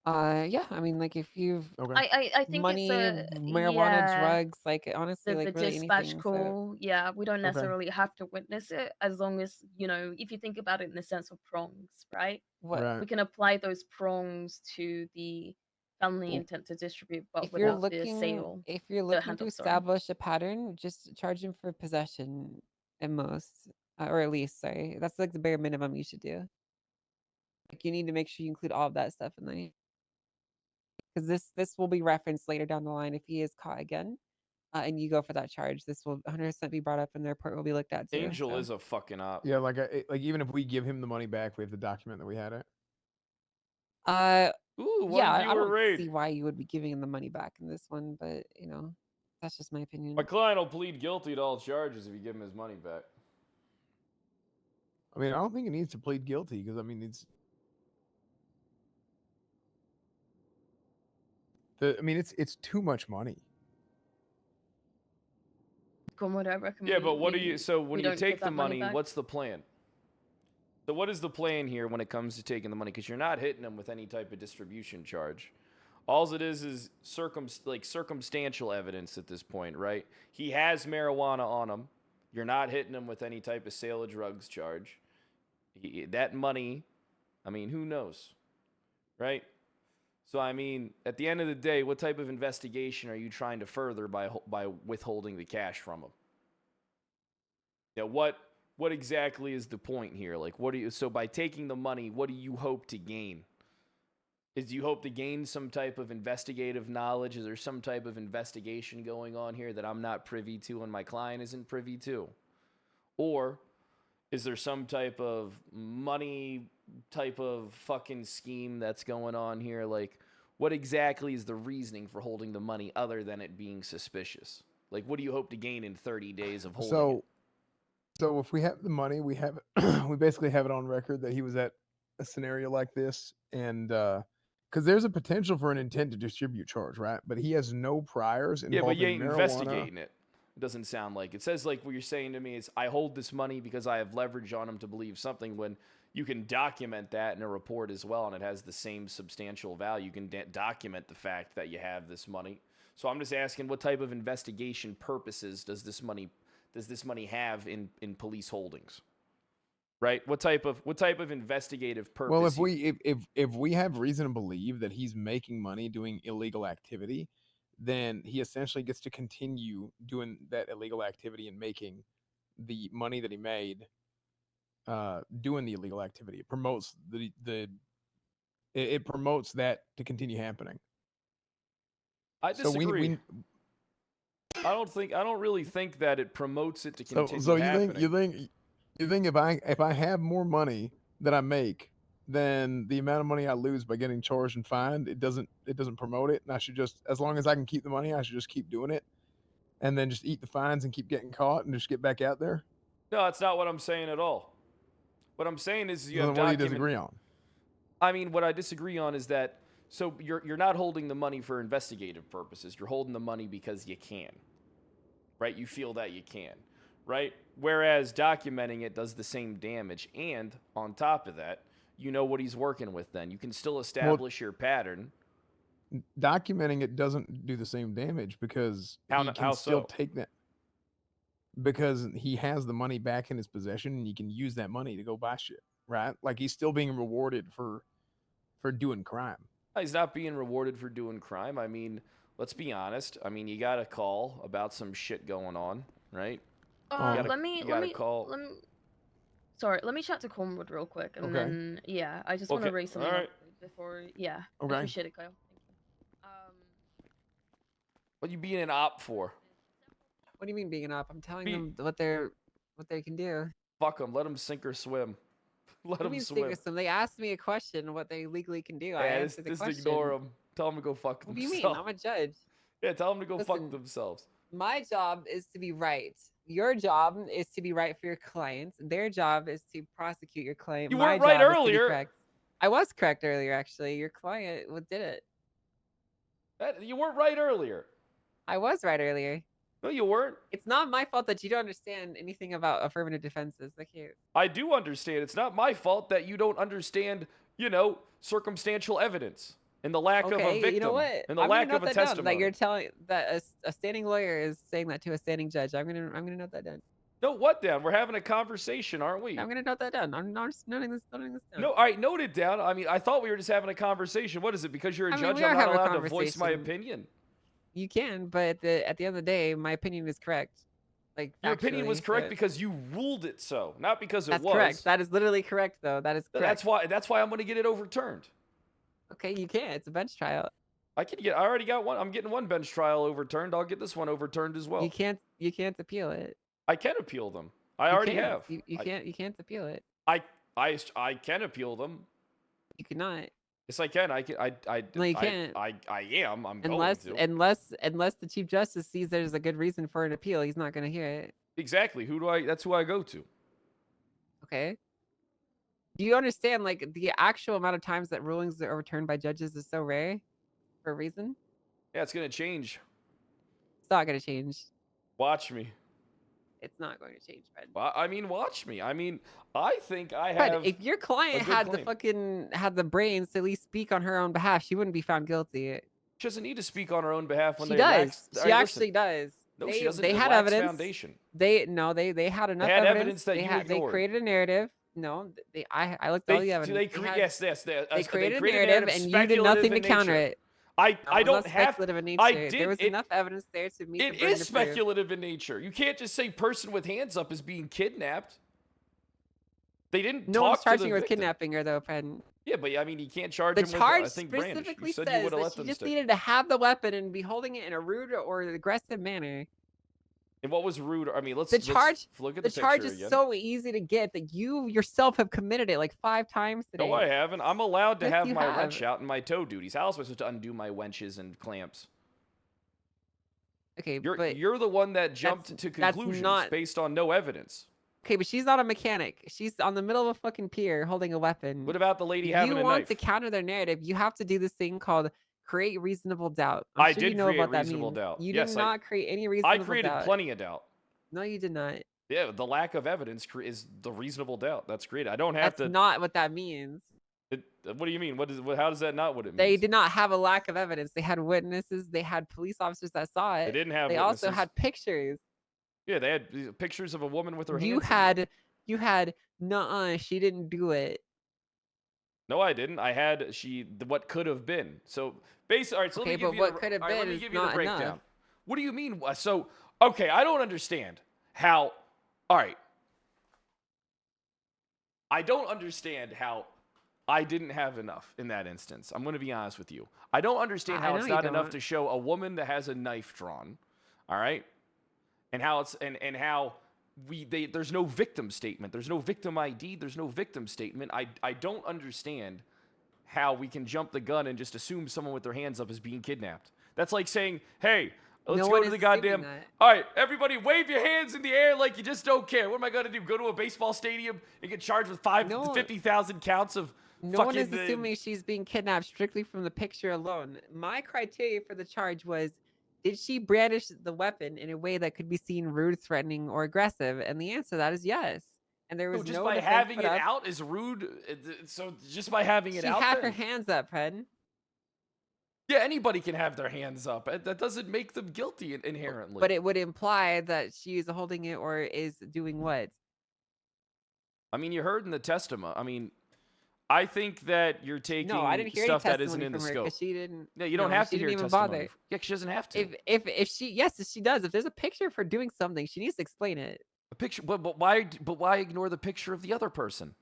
Speaker 14: Yeah. I mean, like if you've
Speaker 21: I think
Speaker 14: money,
Speaker 21: it's
Speaker 14: marijuana,
Speaker 21: yeah,
Speaker 14: drugs, like honestly,
Speaker 21: the
Speaker 14: like really
Speaker 21: dispatch
Speaker 14: anything.
Speaker 21: call. Yeah, we don't
Speaker 12: Okay.
Speaker 21: necessarily have to witness it as long as, if you think about it in the sense of prongs, right?
Speaker 14: What?
Speaker 12: Right.
Speaker 21: We can apply those prongs to the felony
Speaker 14: Well,
Speaker 21: intent to distribute, but
Speaker 14: if you're
Speaker 21: without the
Speaker 14: looking,
Speaker 21: sale.
Speaker 14: if you're
Speaker 21: the
Speaker 14: looking to
Speaker 21: handle, sorry.
Speaker 14: establish a pattern, just charge him for possession at most, or at least, sorry, that's like the bare minimum you should do. Like you need to make sure you include all of that stuff in there, because this will be referenced later down the line if he is caught again, and you go for that charge. This will 100% be brought up, and the report will be looked at too.
Speaker 1: Angel
Speaker 14: so.
Speaker 1: is a fucking op.
Speaker 12: Yeah, like even if we give him the money back, we have to document that we had it.
Speaker 1: Ooh, one
Speaker 14: Yeah, I
Speaker 1: viewer
Speaker 14: don't
Speaker 1: raid.
Speaker 14: see why you would be giving him the money back in this one, but that's just my opinion.
Speaker 1: My client will plead guilty to all charges if you give him his money back.
Speaker 12: I mean, I don't think he needs to plead guilty because I mean, it's too much money.
Speaker 21: Come what I recommend.
Speaker 1: Yeah, but what do you? So when
Speaker 21: we
Speaker 1: you
Speaker 21: don't
Speaker 1: take
Speaker 21: give
Speaker 1: the
Speaker 21: that money
Speaker 1: money,
Speaker 21: back.
Speaker 1: what's the plan? So what is the plan here when it comes to taking the money? Because you're not hitting them with any type of distribution charge. All it is circumstantial evidence at this point, right? He has marijuana on him. You're not hitting him with any type of sale of drugs charge. That money, I mean, who knows, right? So I mean, at the end of the day, what type of investigation are you trying to further by withholding the cash from them? Yeah, what exactly is the point here? Like, what do you? So by taking the money, what do you hope to gain? Do you hope to gain some type of investigative knowledge? Is there some type of investigation going on here that I'm not privy to and my client isn't privy to? Or is there some type of money type of fucking scheme that's going on here? Like, what exactly is the reasoning for holding the money other than it being suspicious? Like, what do you hope to gain in 30 days of holding it?
Speaker 12: So if we have the money, we have it, we basically have it on record that he was at a scenario like this, and because there's a potential for an intent to distribute charge, right? But he has no priors
Speaker 1: Yeah, but you
Speaker 12: involving
Speaker 1: ain't
Speaker 12: marijuana.
Speaker 1: investigating it. It doesn't sound like. It says like what you're saying to me is I hold this money because I have leverage on him to believe something, when you can document that in a report as well, and it has the same substantial value. You can document the fact that you have this money. So I'm just asking, what type of investigation purposes does this money have in police holdings? Right? What type of investigative purpose?
Speaker 12: Well, if we have reason to believe that he's making money doing illegal activity, then he essentially gets to continue doing that illegal activity and making the money that he made doing the illegal activity. It promotes it promotes that to continue happening.
Speaker 1: I disagree. I don't really think that it promotes it to continue happening.
Speaker 12: You think if I have more money that I make than the amount of money I lose by getting charged and fined, it doesn't promote it, and I should just, as long as I can keep the money, I should just keep doing it, and then just eat the fines and keep getting caught and just get back out there?
Speaker 1: No, that's not what I'm saying at all. What I'm saying is you have
Speaker 12: What do you disagree on?
Speaker 1: I mean, what I disagree on is that, so you're not holding the money for investigative purposes. You're holding the money because you can. Right? You feel that you can. Right? Whereas documenting it does the same damage, and on top of that, you know what he's working with then. You can still establish your pattern.
Speaker 12: Documenting it doesn't do the same damage because he can still take that, because he has the money back in his possession and he can use that money to go buy shit, right? Like he's still being rewarded for doing crime.
Speaker 1: He's not being rewarded for doing crime. I mean, let's be honest. I mean, you got a call about some shit going on, right?
Speaker 21: Let me chat to Cornwood real quick, and then yeah, I just want to raise something up before. Yeah, I appreciate it, Kyle. Thank you.
Speaker 1: What are you being an op for?
Speaker 14: What do you mean being an op? I'm telling them what they can do.
Speaker 1: Fuck them. Let them sink or swim. Let them swim.
Speaker 14: They asked me a question, what they legally can do.
Speaker 1: Yeah,
Speaker 14: I answered the question.
Speaker 1: Just ignore them. Tell them to go fuck themselves.
Speaker 14: What do you mean? I'm a judge.
Speaker 1: Yeah, tell them to go fuck themselves.
Speaker 14: My job is to be right. Your job is to be right for your clients. Their job is to prosecute your client.
Speaker 1: You weren't right earlier.
Speaker 14: I was correct earlier, actually. Your client did it.
Speaker 1: You weren't right earlier.
Speaker 14: I was right earlier.
Speaker 1: No, you weren't.
Speaker 14: It's not my fault that you don't understand anything about affirmative defenses.
Speaker 1: I do understand. It's not my fault that you don't understand, circumstantial evidence and the lack of a victim.
Speaker 14: You know what?
Speaker 1: And the lack of a testimony.
Speaker 14: That you're telling that a standing lawyer is saying that to a standing judge. I'm gonna note that down.
Speaker 1: No, what down? We're having a conversation, aren't we?
Speaker 14: I'm gonna note that down. I'm not noting this down.
Speaker 1: No, all right, note it down. I mean, I thought we were just having a conversation. What is it? Because you're a judge, I'm not allowed to voice my opinion.
Speaker 14: You can, but at the end of the day, my opinion is correct.
Speaker 1: Your opinion was correct because you ruled it so, not because it was.
Speaker 14: That's correct. That is literally correct, though. That is correct.
Speaker 1: That's why I'm going to get it overturned.
Speaker 14: Okay, you can. It's a bench trial.
Speaker 1: I already got one. I'm getting one bench trial overturned. I'll get this one overturned as well.
Speaker 14: You can't appeal it.
Speaker 1: I can appeal them. I already have.
Speaker 14: You can't appeal it.
Speaker 1: I can appeal them.
Speaker 14: You cannot.
Speaker 1: Yes, I can.
Speaker 14: No, you can't.
Speaker 1: I'm
Speaker 14: unless
Speaker 1: going to.
Speaker 14: Unless the Chief Justice sees there's a good reason for an appeal, he's not going to hear it.
Speaker 1: Exactly. That's who I go to.
Speaker 14: Okay. Do you understand, the actual amount of times that rulings are overturned by judges is so rare for a reason?
Speaker 1: Yeah, it's going to change.
Speaker 14: It's not going to change.
Speaker 1: Watch me.
Speaker 14: It's not going to change, Fred.
Speaker 1: Well, I mean, watch me. I mean, I think I have.
Speaker 14: Fred, if your client had the brains to at least speak on her own behalf, she wouldn't be found guilty.
Speaker 1: She doesn't need to speak on her own behalf when
Speaker 14: she does. She actually does.
Speaker 1: No, she doesn't.
Speaker 14: They had evidence.
Speaker 1: Foundation.
Speaker 14: They had enough
Speaker 1: evidence
Speaker 14: evidence
Speaker 1: that you ignored.
Speaker 14: They created a narrative. No, I looked at all the evidence.
Speaker 1: They
Speaker 14: created a narrative, and you did nothing to counter it.
Speaker 1: I
Speaker 14: No, it's
Speaker 1: don't
Speaker 14: not
Speaker 1: have.
Speaker 14: speculative in nature.
Speaker 1: I did.
Speaker 14: There was enough evidence there to meet the
Speaker 1: It
Speaker 14: burden
Speaker 1: is
Speaker 14: of proof.
Speaker 1: speculative in nature. You can't just say person with hands up is being kidnapped. They didn't
Speaker 14: No
Speaker 1: talk
Speaker 14: one's charging
Speaker 1: to the
Speaker 14: her with
Speaker 1: victim.
Speaker 14: kidnapping her, though, Fred.
Speaker 1: Yeah, but I mean, you can't charge
Speaker 14: The
Speaker 1: him with,
Speaker 14: charge
Speaker 1: I think, brandish.
Speaker 14: specifically
Speaker 1: You said you
Speaker 14: says
Speaker 1: would have
Speaker 14: that
Speaker 1: let
Speaker 14: she
Speaker 1: them
Speaker 14: just
Speaker 1: stay.
Speaker 14: needed to have the weapon and be holding it in a rude or aggressive manner.
Speaker 1: And what was rude? I mean, let's
Speaker 14: The charge,
Speaker 1: look at
Speaker 14: the
Speaker 1: the
Speaker 14: charge
Speaker 1: picture
Speaker 14: is
Speaker 1: again.
Speaker 14: so easy to get that you yourself have committed it like 5 times today.
Speaker 1: No, I haven't. I'm allowed to
Speaker 14: Yes,
Speaker 1: have
Speaker 14: you
Speaker 1: my
Speaker 14: have.
Speaker 1: wrench out and my tow duties. How else am I supposed to undo my wenches and clamps?
Speaker 14: Okay,
Speaker 1: you're the one that jumped to
Speaker 14: that's
Speaker 1: conclusions
Speaker 14: not-
Speaker 1: based on no evidence.
Speaker 14: Okay, but she's not a mechanic. She's on the middle of a fucking pier holding a weapon.
Speaker 1: What about the lady
Speaker 14: If
Speaker 1: having
Speaker 14: you
Speaker 1: a
Speaker 14: want
Speaker 1: knife?
Speaker 14: to counter their narrative, you have to do this thing called create reasonable doubt.
Speaker 1: I
Speaker 14: sure
Speaker 1: did
Speaker 14: you know
Speaker 1: create
Speaker 14: what that
Speaker 1: reasonable
Speaker 14: means.
Speaker 1: doubt.
Speaker 14: You
Speaker 1: Yes,
Speaker 14: did not create any reasonable doubt.
Speaker 1: I created plenty of doubt.
Speaker 14: No, you did not.
Speaker 1: Yeah, the lack of evidence is the reasonable doubt that's created. I don't have
Speaker 14: That's
Speaker 1: to.
Speaker 14: not what that means.
Speaker 1: What do you mean? How does that not what it means?
Speaker 14: They did not have a lack of evidence. They had witnesses. They had police officers that saw it.
Speaker 1: They didn't have
Speaker 14: They also
Speaker 1: witnesses.
Speaker 14: had pictures.
Speaker 1: Yeah, they had pictures of a woman with her
Speaker 14: You
Speaker 1: hands.
Speaker 14: had, nuh-uh, she didn't do it.
Speaker 1: No, I didn't. I had what could have been. So basically, all right. So
Speaker 14: Okay,
Speaker 1: let me give
Speaker 14: but
Speaker 1: you
Speaker 14: what
Speaker 1: the,
Speaker 14: could have
Speaker 1: all right,
Speaker 14: been
Speaker 1: let me
Speaker 14: is
Speaker 1: give you the
Speaker 14: not
Speaker 1: breakdown.
Speaker 14: enough.
Speaker 1: What do you mean? So okay, I don't understand how. All right, I don't understand how I didn't have enough in that instance. I'm going to be honest with you. I don't understand how
Speaker 14: I
Speaker 1: it's
Speaker 14: know you
Speaker 1: not enough
Speaker 14: don't.
Speaker 1: to show a woman that has a knife drawn. All right, and how it's and how. There's no victim statement. There's no victim ID. There's no victim statement. I don't understand how we can jump the gun and just assume someone with their hands up is being kidnapped. That's like saying, hey, let's
Speaker 14: No
Speaker 1: go
Speaker 14: one
Speaker 1: to
Speaker 14: is
Speaker 1: the
Speaker 14: assuming
Speaker 1: goddamn.
Speaker 14: that.
Speaker 1: All right, everybody, wave your hands in the air like you just don't care. What am I gonna do? Go to a baseball stadium and get charged with 50,000 counts of
Speaker 14: No
Speaker 1: fucking.
Speaker 14: one is assuming she's being kidnapped strictly from the picture alone. My criteria for the charge was, did she brandish the weapon in a way that could be seen rude, threatening, or aggressive? And the answer to that is yes. And there was
Speaker 1: just
Speaker 14: no
Speaker 1: by
Speaker 14: defense
Speaker 1: having
Speaker 14: put
Speaker 1: it
Speaker 14: up.
Speaker 1: out is rude. So just by having it
Speaker 14: She
Speaker 1: out,
Speaker 14: had her
Speaker 1: then?
Speaker 14: hands up, Pred.
Speaker 1: Yeah, anybody can have their hands up. That doesn't make them guilty inherently.
Speaker 14: But it would imply that she is holding it or is doing what?
Speaker 1: I mean, you heard in the testimony. I mean, I think that you're taking
Speaker 14: No, I didn't hear
Speaker 1: stuff
Speaker 14: any
Speaker 1: that isn't
Speaker 14: testimony
Speaker 1: in the
Speaker 14: from her
Speaker 1: scope.
Speaker 14: because she didn't.
Speaker 1: Yeah, you don't
Speaker 14: no,
Speaker 1: have
Speaker 14: she
Speaker 1: to hear
Speaker 14: didn't even
Speaker 1: testimony.
Speaker 14: bother.
Speaker 1: Yeah, she doesn't have to.
Speaker 14: If she does, if there's a picture of her doing something, she needs to explain it.
Speaker 1: A picture, but why ignore the picture of the other person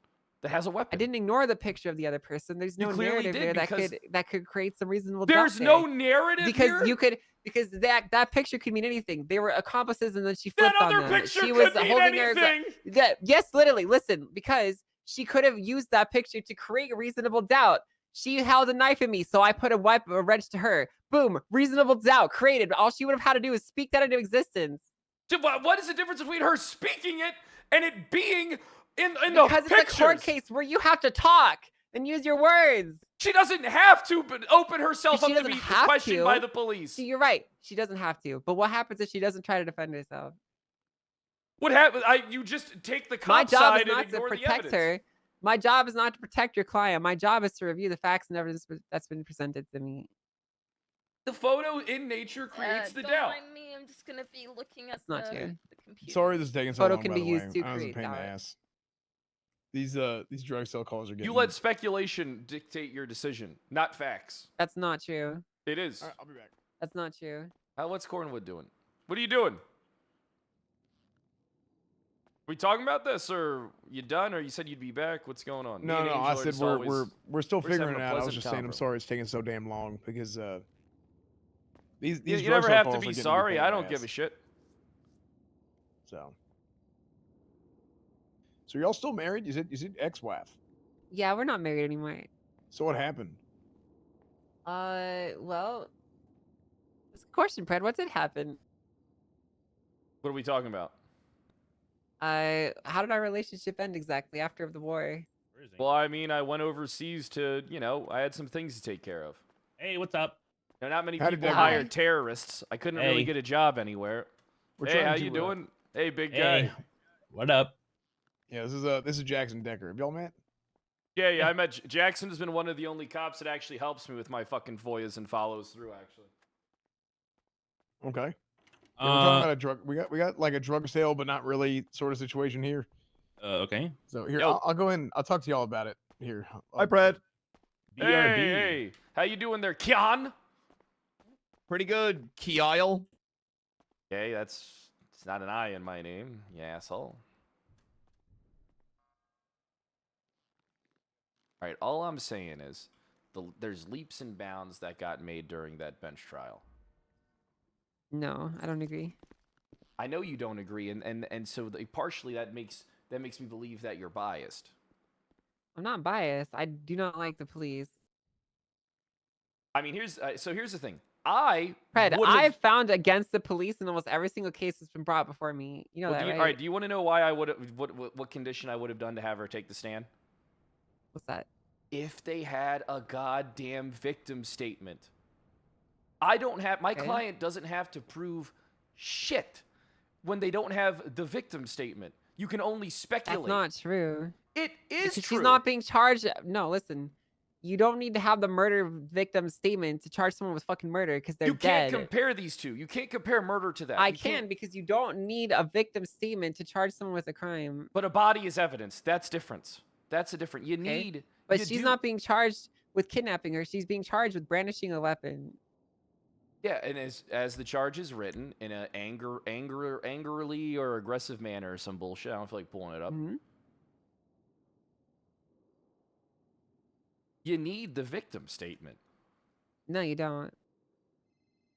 Speaker 1: that has a weapon?
Speaker 14: I didn't ignore the picture of the other person. There's
Speaker 1: You
Speaker 14: no
Speaker 1: clearly
Speaker 14: narrative
Speaker 1: did
Speaker 14: there that could create some reasonable
Speaker 1: There's
Speaker 14: doubt.
Speaker 1: no
Speaker 14: there.
Speaker 1: narrative
Speaker 14: because
Speaker 1: here?
Speaker 14: you could because that picture could mean anything. They were accomplices and then she
Speaker 1: That
Speaker 14: flipped on
Speaker 1: other
Speaker 14: them.
Speaker 1: picture
Speaker 14: She
Speaker 1: could
Speaker 14: was
Speaker 1: mean
Speaker 14: holding
Speaker 1: anything.
Speaker 14: her. Yes, literally. Listen, because she could have used that picture to create reasonable doubt. She held a knife at me, so I put a wrench to her. Boom, reasonable doubt created. All she would have had to do is speak that into existence.
Speaker 1: What is the difference between her speaking it and it being in the
Speaker 14: Because
Speaker 1: pictures?
Speaker 14: it's a court case where you have to talk and use your words.
Speaker 1: She doesn't have to open herself
Speaker 14: She
Speaker 1: up to
Speaker 14: doesn't
Speaker 1: be
Speaker 14: have
Speaker 1: questioned
Speaker 14: to.
Speaker 1: by the police.
Speaker 14: See, you're right. She doesn't have to. But what happens if she doesn't try to defend herself?
Speaker 1: What happens? You just take the
Speaker 14: My
Speaker 1: cop
Speaker 14: job
Speaker 1: side
Speaker 14: is
Speaker 1: and
Speaker 14: not to
Speaker 1: ignore the
Speaker 14: protect
Speaker 1: evidence.
Speaker 14: her. My job is not to protect your client. My job is to review the facts and evidence that's been presented to me.
Speaker 1: The photo in nature creates the
Speaker 21: don't
Speaker 1: doubt.
Speaker 21: mind me. I'm just gonna be looking at
Speaker 14: not
Speaker 21: the,
Speaker 14: true.
Speaker 21: the computer.
Speaker 12: Sorry this is taking so
Speaker 14: Photo
Speaker 12: long,
Speaker 14: can
Speaker 12: by
Speaker 14: be
Speaker 12: the
Speaker 14: used
Speaker 12: way.
Speaker 14: to
Speaker 12: I was a
Speaker 14: create
Speaker 12: pain in the
Speaker 14: doubt.
Speaker 12: ass. These drug sale calls are getting.
Speaker 1: You let speculation dictate your decision, not facts.
Speaker 14: That's not true.
Speaker 1: It is.
Speaker 12: All right, I'll be back.
Speaker 14: That's not true.
Speaker 1: What's Cornwood doing? What are you doing? We talking about this, or you done, or you said you'd be back? What's going on? Me
Speaker 12: No,
Speaker 1: and
Speaker 12: no.
Speaker 1: Angel
Speaker 12: I
Speaker 1: are
Speaker 12: said
Speaker 1: just
Speaker 12: we're
Speaker 1: always-
Speaker 12: we're still
Speaker 1: we're just
Speaker 12: figuring
Speaker 1: having
Speaker 12: it
Speaker 1: a
Speaker 12: out. I was
Speaker 1: pleasant
Speaker 12: just saying I'm
Speaker 1: convo.
Speaker 12: sorry it's taking so damn long because these
Speaker 1: You
Speaker 12: drug
Speaker 1: never
Speaker 12: sale
Speaker 1: have to
Speaker 12: calls
Speaker 1: be
Speaker 12: are getting
Speaker 1: sorry.
Speaker 12: pain in
Speaker 1: I
Speaker 12: the
Speaker 1: don't give
Speaker 12: ass.
Speaker 1: a shit.
Speaker 12: So y'all still married? You said ex-wife.
Speaker 14: Yeah, we're not married anymore.
Speaker 12: So what happened?
Speaker 14: Well, it's a question, Pred. What did happen?
Speaker 1: What are we talking about?
Speaker 14: How did our relationship end exactly after the war?
Speaker 1: Well, I mean, I went overseas to, I had some things to take care of.
Speaker 5: Hey, what's up?
Speaker 1: Not many
Speaker 12: How did
Speaker 1: people
Speaker 12: that
Speaker 1: hire
Speaker 12: go?
Speaker 1: terrorists. I couldn't
Speaker 5: Hey.
Speaker 1: really get a job anywhere.
Speaker 12: We're
Speaker 1: Hey,
Speaker 12: trying
Speaker 1: how
Speaker 12: to,
Speaker 1: you doing? Hey, big
Speaker 5: Hey,
Speaker 1: guy.
Speaker 5: what up?
Speaker 12: Yeah, this is Jackson Decker. Have y'all met?
Speaker 1: Yeah, I met Jackson. Has been one of the only cops that actually helps me with my fucking FOIAs and follows through. Actually.
Speaker 12: Okay. Yeah, we're talking about a drug. We got like a drug sale, but not really sort of situation here.
Speaker 5: Okay.
Speaker 12: So here,
Speaker 5: Yo.
Speaker 12: I'll go in. I'll talk to y'all about it. Here.
Speaker 4: Hi, Brad.
Speaker 1: Hey,
Speaker 5: BRB.
Speaker 1: hey, how you doing there, Kian?
Speaker 16: Pretty good, Kyle.
Speaker 1: Okay, it's not an I in my name, you asshole. All right, all I'm saying is there's leaps and bounds that got made during that bench trial.
Speaker 14: No, I don't agree.
Speaker 1: I know you don't agree, and so partially that makes me believe that you're biased.
Speaker 14: I'm not biased. I do not like the police.
Speaker 1: I mean, here's the thing. I
Speaker 14: Fred,
Speaker 1: would've-
Speaker 14: I've found against the police in almost every single case that's been brought before me. You know
Speaker 1: Well,
Speaker 14: that, right?
Speaker 1: all right, do you want to know why I would what condition I would have done to have her take the stand?
Speaker 14: What's that?
Speaker 1: If they had a goddamn victim statement. I don't have my client doesn't have to prove shit when they don't have the victim statement. You can only speculate.
Speaker 14: That's not true.
Speaker 1: It is
Speaker 14: because
Speaker 1: true.
Speaker 14: she's not being charged. No, listen. You don't need to have the murder victim statement to charge someone with fucking murder because they're
Speaker 1: You can't
Speaker 14: dead.
Speaker 1: compare these two. You can't compare murder to that.
Speaker 14: I
Speaker 1: You can't-
Speaker 14: can because you don't need a victim statement to charge someone with a crime.
Speaker 1: But a body is evidence. That's different. That's a different. You
Speaker 14: Okay?
Speaker 1: need.
Speaker 14: But
Speaker 1: you
Speaker 14: she's
Speaker 1: do-
Speaker 14: not being charged with kidnapping her. She's being charged with brandishing a weapon.
Speaker 1: Yeah, and as the charge is written in an angrily or aggressive manner or some bullshit. I don't feel like pulling it up. You need the victim statement.
Speaker 14: No, you don't.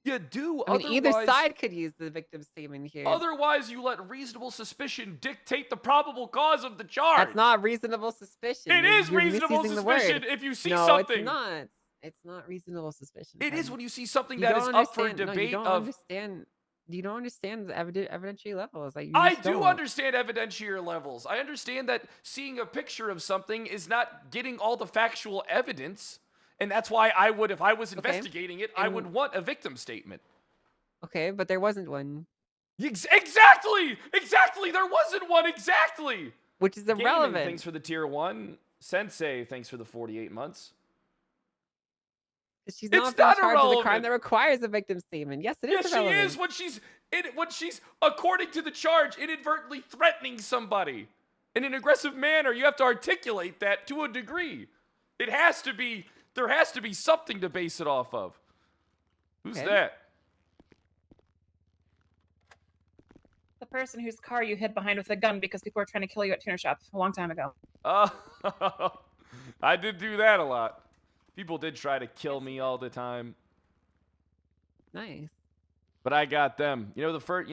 Speaker 1: You do.
Speaker 14: I mean, either
Speaker 1: otherwise-
Speaker 14: side could use the victim statement here.
Speaker 1: Otherwise, you let reasonable suspicion dictate the probable cause of the charge.
Speaker 14: That's not reasonable suspicion.
Speaker 1: It is
Speaker 14: You're
Speaker 1: reasonable
Speaker 14: misusing the word.
Speaker 1: suspicion if you see
Speaker 14: no,
Speaker 1: something.
Speaker 14: It's not. It's not reasonable suspicion.
Speaker 1: It is
Speaker 14: Fred.
Speaker 1: when you see something
Speaker 14: You
Speaker 1: that
Speaker 14: don't
Speaker 1: is up for
Speaker 14: understand- no,
Speaker 1: debate
Speaker 14: you don't
Speaker 1: of.
Speaker 14: understand. You don't understand the evidentiary levels. Like, you
Speaker 1: I
Speaker 14: just
Speaker 1: do
Speaker 14: don't.
Speaker 1: understand evidentiary levels. I understand that seeing a picture of something is not getting all the factual evidence, and that's why I would, if I was investigating it, I would want a victim statement.
Speaker 14: Okay, but there wasn't one.
Speaker 1: Exactly! There wasn't one. Exactly.
Speaker 14: Which is
Speaker 1: Gaming,
Speaker 14: irrelevant.
Speaker 1: thanks for the tier 1. Sensei, thanks for the 48 months.
Speaker 14: She's
Speaker 1: It's
Speaker 14: not being
Speaker 1: not
Speaker 14: charged with a
Speaker 1: irrelevant.
Speaker 14: crime that requires a victim statement. Yes, it is
Speaker 1: Yes,
Speaker 14: irrelevant.
Speaker 1: she is when she's according to the charge inadvertently threatening somebody in an aggressive manner. You have to articulate that to a degree. There has to be something to base it off of. Who's
Speaker 17: Okay.
Speaker 1: that?
Speaker 17: The person whose car you hid behind with a gun because people were trying to kill you at Tuner Shop a long time ago.
Speaker 1: Oh, I did do that a lot. People did try to kill me all the time.
Speaker 14: Nice.
Speaker 1: But I got them. You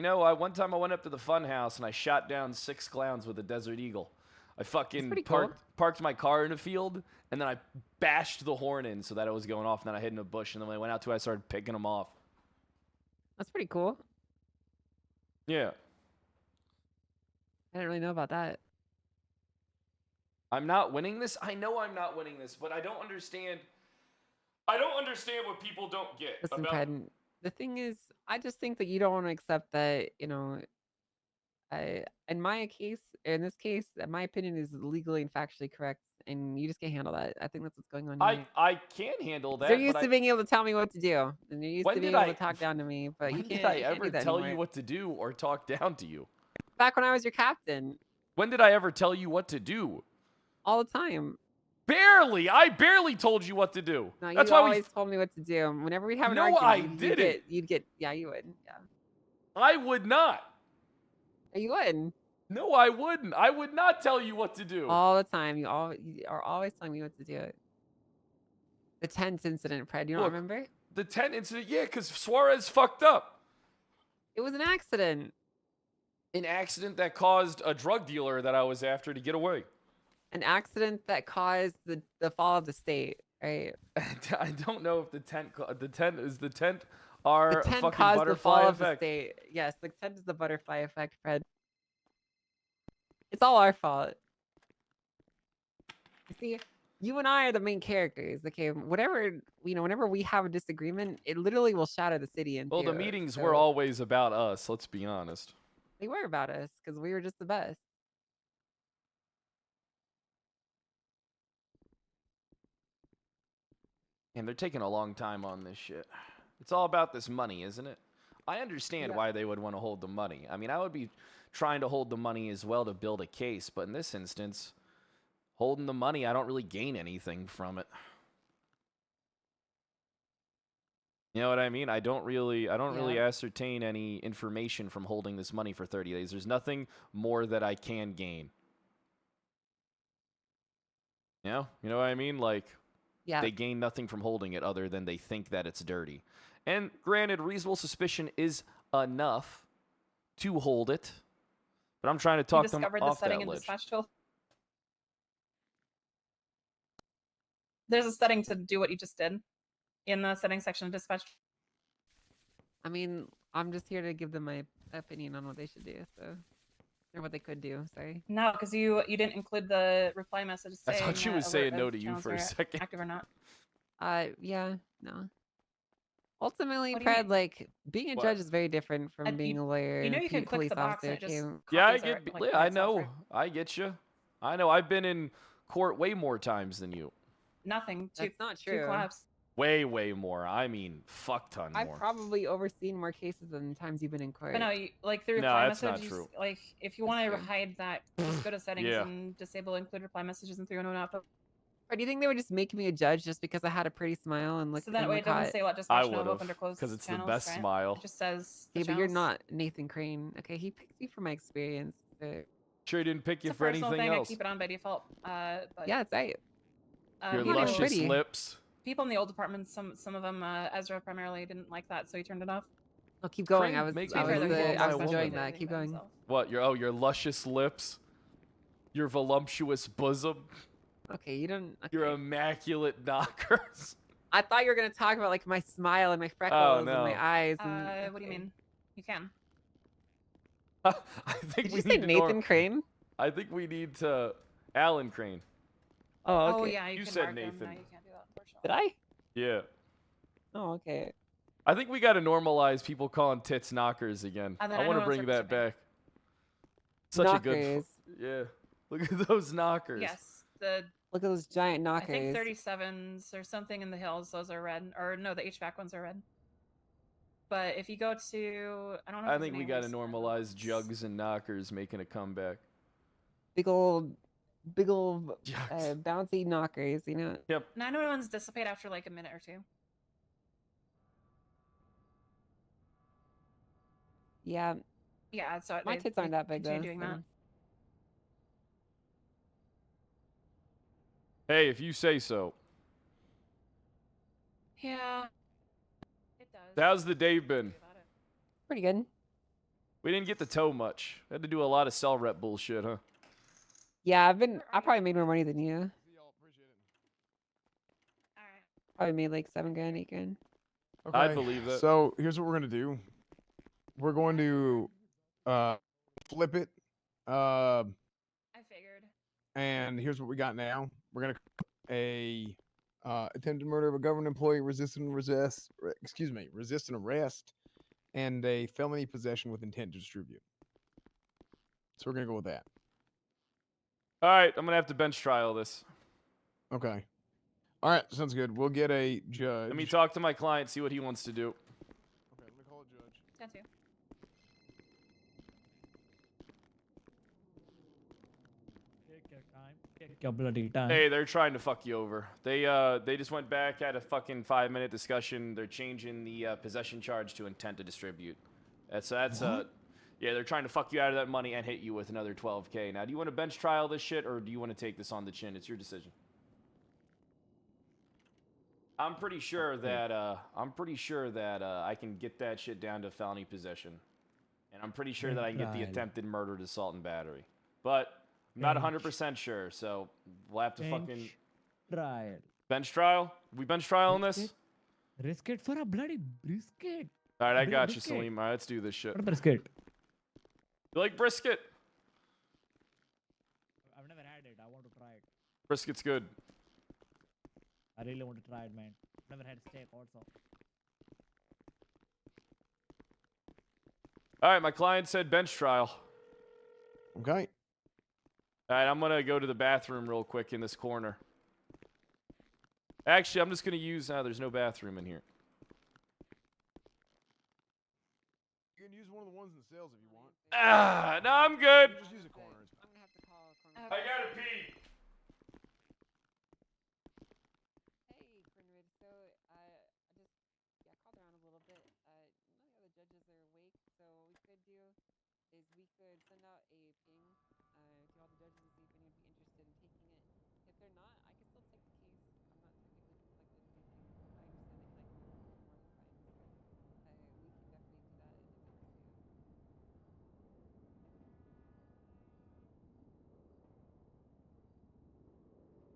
Speaker 1: know, one time I went up to the fun house and I shot down 6 clowns with a Desert Eagle. I fucking
Speaker 14: pretty cool.
Speaker 1: parked my car in a field, and then I bashed the horn in so that it was going off, and then I hid in a bush, and then when I went out to it, I started picking them off.
Speaker 14: That's pretty cool.
Speaker 1: Yeah.
Speaker 14: I didn't really know about that.
Speaker 1: I'm not winning this. I know I'm not winning this, but I don't understand what people don't get
Speaker 14: Listen,
Speaker 1: about...
Speaker 14: Fred, the thing is, I just think that you don't want to accept that, in this case, my opinion is legally and factually correct, and you just can't handle that. I think that's what's going on here.
Speaker 1: I can handle that.
Speaker 14: They're used
Speaker 1: but
Speaker 14: to being able to tell me what to do, and they're used
Speaker 1: When
Speaker 14: to being
Speaker 1: did
Speaker 14: able
Speaker 1: I-
Speaker 14: to talk down to me, but you
Speaker 1: When
Speaker 14: can't.
Speaker 1: did I
Speaker 14: you can't
Speaker 1: ever
Speaker 14: do that
Speaker 1: tell
Speaker 14: anymore.
Speaker 1: you what to do or talk down to you?
Speaker 14: Back when I was your captain,
Speaker 1: When did I ever tell you what to do?
Speaker 14: all the time.
Speaker 1: Barely. I barely told you what to do.
Speaker 14: No,
Speaker 1: That's
Speaker 14: you
Speaker 1: why
Speaker 14: always told me what to do. Whenever we'd have an
Speaker 1: No,
Speaker 14: argument,
Speaker 1: I
Speaker 14: you'd
Speaker 1: didn't.
Speaker 14: get, you'd get, yeah, you would, yeah.
Speaker 1: I would not.
Speaker 14: You wouldn't.
Speaker 1: No, I wouldn't. I would not tell you what to do.
Speaker 14: All the time. You are always telling me what to do. The tense incident, Fred. You don't
Speaker 1: Look,
Speaker 14: remember?
Speaker 1: The tent incident, yeah, because Suarez fucked up.
Speaker 14: It was an accident.
Speaker 1: An accident that caused a drug dealer that I was after to get away.
Speaker 14: An accident that caused the fall of the state, right?
Speaker 1: I don't know if the tent our
Speaker 14: The
Speaker 1: fucking
Speaker 14: tent caused the
Speaker 1: butterfly
Speaker 14: fall of the
Speaker 1: effect.
Speaker 14: state. Yes, the tent is the butterfly effect, Fred. It's all our fault. You see, you and I are the main characters. Okay, whenever we have a disagreement, it literally will shatter the city.
Speaker 1: Well, the meetings were always about us. Let's be honest.
Speaker 14: They were about us because we were just the best.
Speaker 1: And they're taking a long time on this shit. It's all about this money, isn't it? I understand why they would want to hold the money. I mean, I would be trying to hold the money as well to build a case, but in this instance, holding the money, I don't really gain anything from it. You know what I mean? I don't really ascertain any information from holding this money for 30 days. There's nothing more that I can gain. You know what I mean? Like, they gain nothing from holding it other than they think that it's dirty. And granted, reasonable suspicion is enough to hold it, but I'm trying to talk them
Speaker 17: discovered the
Speaker 1: off
Speaker 17: setting
Speaker 1: that
Speaker 17: in
Speaker 1: ledge.
Speaker 17: dispatch tool. There's a setting to do what you just did in the settings section of dispatch.
Speaker 14: I mean, I'm just here to give them my opinion on what they should do, so or what they could do. Sorry.
Speaker 17: No, because you didn't include the reply message
Speaker 1: I
Speaker 17: saying
Speaker 1: thought you
Speaker 17: that
Speaker 1: was saying
Speaker 17: alert
Speaker 1: no
Speaker 17: of
Speaker 1: to you
Speaker 17: channels
Speaker 1: for a
Speaker 17: are
Speaker 1: second.
Speaker 17: active or not.
Speaker 14: Yeah, no. Ultimately,
Speaker 17: What do you
Speaker 14: Pred,
Speaker 17: mean?
Speaker 14: like being a
Speaker 1: What?
Speaker 14: judge is very different from being
Speaker 17: you
Speaker 14: a lawyer
Speaker 17: know
Speaker 14: and
Speaker 17: you can click
Speaker 14: police
Speaker 17: the box
Speaker 14: officer
Speaker 17: and it just
Speaker 14: too.
Speaker 1: Yeah, I
Speaker 17: copies
Speaker 1: get.
Speaker 17: it, like,
Speaker 1: Yeah,
Speaker 17: by
Speaker 1: I
Speaker 17: itself,
Speaker 1: know.
Speaker 17: right?
Speaker 1: I get you. I know. I've been in court way more times than you.
Speaker 17: Nothing.
Speaker 14: That's not
Speaker 17: Two
Speaker 14: true.
Speaker 17: claps.
Speaker 1: Way more. I mean, fuck ton
Speaker 14: I've
Speaker 1: more.
Speaker 14: probably overseen more cases than the times you've been in court.
Speaker 17: But no, you, like the
Speaker 1: No,
Speaker 17: reply
Speaker 1: that's
Speaker 17: message,
Speaker 1: not
Speaker 17: you
Speaker 1: true.
Speaker 17: like if you
Speaker 14: That's
Speaker 17: want to
Speaker 14: true.
Speaker 17: hide that, just go to settings
Speaker 1: Yeah.
Speaker 17: and disable include reply messages in 310 output.
Speaker 14: Or do you think they would just make me a judge just because I had a pretty smile and look
Speaker 17: So that
Speaker 14: and
Speaker 17: way
Speaker 14: look
Speaker 17: it doesn't
Speaker 14: hot?
Speaker 17: say let
Speaker 1: I
Speaker 17: dispatch know
Speaker 1: would
Speaker 17: of open or
Speaker 1: have,
Speaker 17: closed
Speaker 1: because it's the
Speaker 17: channels,
Speaker 1: best
Speaker 17: right?
Speaker 1: smile.
Speaker 17: It just says the
Speaker 14: Yeah, but you're
Speaker 17: channels.
Speaker 14: not Nathan Crane. Okay, he picked me for my experience. But
Speaker 1: Sure, he didn't pick you
Speaker 17: It's a
Speaker 1: for
Speaker 17: personal
Speaker 1: anything
Speaker 17: thing. I
Speaker 1: else.
Speaker 17: keep it on by default. But
Speaker 14: yeah, it's right.
Speaker 1: Your
Speaker 14: I'm not even
Speaker 1: luscious
Speaker 14: pretty.
Speaker 1: lips.
Speaker 17: people in the old departments, some of them, Ezra primarily didn't like that, so he turned it off.
Speaker 14: Oh, keep going.
Speaker 1: Crane
Speaker 14: I was
Speaker 1: makes
Speaker 17: To be
Speaker 1: me
Speaker 17: fair, though,
Speaker 1: move
Speaker 17: he
Speaker 1: on
Speaker 17: didn't
Speaker 1: my
Speaker 14: I was
Speaker 17: dispatch
Speaker 1: woman.
Speaker 14: enjoying
Speaker 17: with
Speaker 14: that.
Speaker 17: anything
Speaker 14: Keep
Speaker 17: by
Speaker 14: going.
Speaker 17: himself.
Speaker 1: What? Your luscious lips. Your voluptuous bosom.
Speaker 14: Okay, you don't. Okay.
Speaker 1: Your immaculate knockers.
Speaker 14: I thought you were gonna talk about like my smile and my freckles
Speaker 1: Oh
Speaker 14: and
Speaker 1: no.
Speaker 14: my eyes. And,
Speaker 17: What do you mean? You can.
Speaker 1: I think
Speaker 14: Did
Speaker 1: we
Speaker 14: you say
Speaker 1: need to
Speaker 14: Nathan Crane?
Speaker 1: I think we need to Alan Crane.
Speaker 14: Oh,
Speaker 17: Oh
Speaker 14: okay.
Speaker 17: yeah, you
Speaker 1: You
Speaker 17: can
Speaker 1: said
Speaker 17: mark him.
Speaker 1: Nathan.
Speaker 17: No, you can't do that, unfortunately.
Speaker 14: Did I?
Speaker 1: Yeah.
Speaker 14: Oh, okay.
Speaker 1: I think we got to normalize people calling tits knockers again.
Speaker 17: And then
Speaker 1: I
Speaker 17: I
Speaker 1: want
Speaker 17: know
Speaker 1: to
Speaker 17: when
Speaker 1: bring
Speaker 17: it's
Speaker 1: that back. Such a good.
Speaker 14: Knockers.
Speaker 1: Yeah. Look at those knockers.
Speaker 17: Yes, the
Speaker 14: Look at those giant
Speaker 17: I
Speaker 14: knockers.
Speaker 17: think 37s or something in the hills. Those are red, or no, the HVAC ones are red. But if you go to, I don't know. If
Speaker 1: I
Speaker 17: there's
Speaker 1: think we
Speaker 17: any
Speaker 1: got to
Speaker 17: recent
Speaker 1: normalize
Speaker 17: ones.
Speaker 1: jugs and knockers making a comeback.
Speaker 14: Big old
Speaker 1: Jugs.
Speaker 14: bouncy knockers, you know.
Speaker 1: Yep.
Speaker 17: 911s dissipate after like a minute or two.
Speaker 14: Yeah.
Speaker 17: Yeah, so
Speaker 14: My tits aren't that big though.
Speaker 17: continue doing
Speaker 14: so-
Speaker 1: Hey, if you say so.
Speaker 17: that. Yeah, it does.
Speaker 1: How's the day been?
Speaker 14: Pretty good.
Speaker 1: We didn't get to tow much. Had to do a lot of cell rep bullshit, huh?
Speaker 14: Yeah, I probably made more money than you. Probably made like $7 grand, $8 grand.
Speaker 12: Okay.
Speaker 1: I believe that.
Speaker 12: So here's what we're gonna do. We're going to flip it.
Speaker 17: I figured.
Speaker 12: And here's what we got now. We're gonna a attempted murder of a government employee, resisting arrest, and a felony possession with intent to distribute. So we're gonna go with that.
Speaker 1: All right, I'm gonna have to bench trial this.
Speaker 12: Okay. All right, sounds good. We'll get a judge.
Speaker 1: Let me talk to my client, see what he wants to do.
Speaker 12: Okay, let me call a judge.
Speaker 17: That too.
Speaker 2: Take your time. Take your bloody time.
Speaker 1: Hey, they're trying to fuck you over. They just went back, had a fucking 5-minute discussion. They're changing the possession charge to intent to distribute. Yeah, they're trying to fuck you out of that money and hit you with another 12K. Now, do you want to bench trial this shit or do you want to take this on the chin? It's your decision. I'm pretty sure that I can get that shit down to felony possession, and I'm pretty sure that I can get the
Speaker 2: Trial.
Speaker 1: attempted murder, assault, and battery. But I'm not 100% sure, so we'll have to fucking
Speaker 2: Trial.
Speaker 1: bench trial. We bench trial on this.
Speaker 2: Risk it for a bloody brisket.
Speaker 1: All right, I
Speaker 2: Bri-
Speaker 1: got you,
Speaker 2: brisket.
Speaker 1: Salim. All right, let's do this shit.
Speaker 2: What a brisket?
Speaker 1: You like brisket?
Speaker 2: I've never had it. I want to try it.
Speaker 1: Brisket's good.
Speaker 2: I really want to try it, man. Never had steak also.
Speaker 1: All right, my client said bench trial.
Speaker 12: Okay.
Speaker 1: All right, I'm gonna go to the bathroom real quick in this corner. Actually, I'm just gonna use. There's no bathroom in here.
Speaker 12: can use one of the ones in the cells if you want.
Speaker 1: No, I'm good.
Speaker 12: Just use a corner. It's fine.
Speaker 14: I'm gonna have to call
Speaker 1: I gotta pee.
Speaker 14: Hey, Grinrid. So, I just called around a little bit. None of the other judges are awake, so what we could do is we could send out a ping to all the judges and see if any would be interested in taking it. If they're not, I can still take the case. I'm not technically conflicted or anything. I understand they might commit more than crimes. We can definitely do that if you'd like to.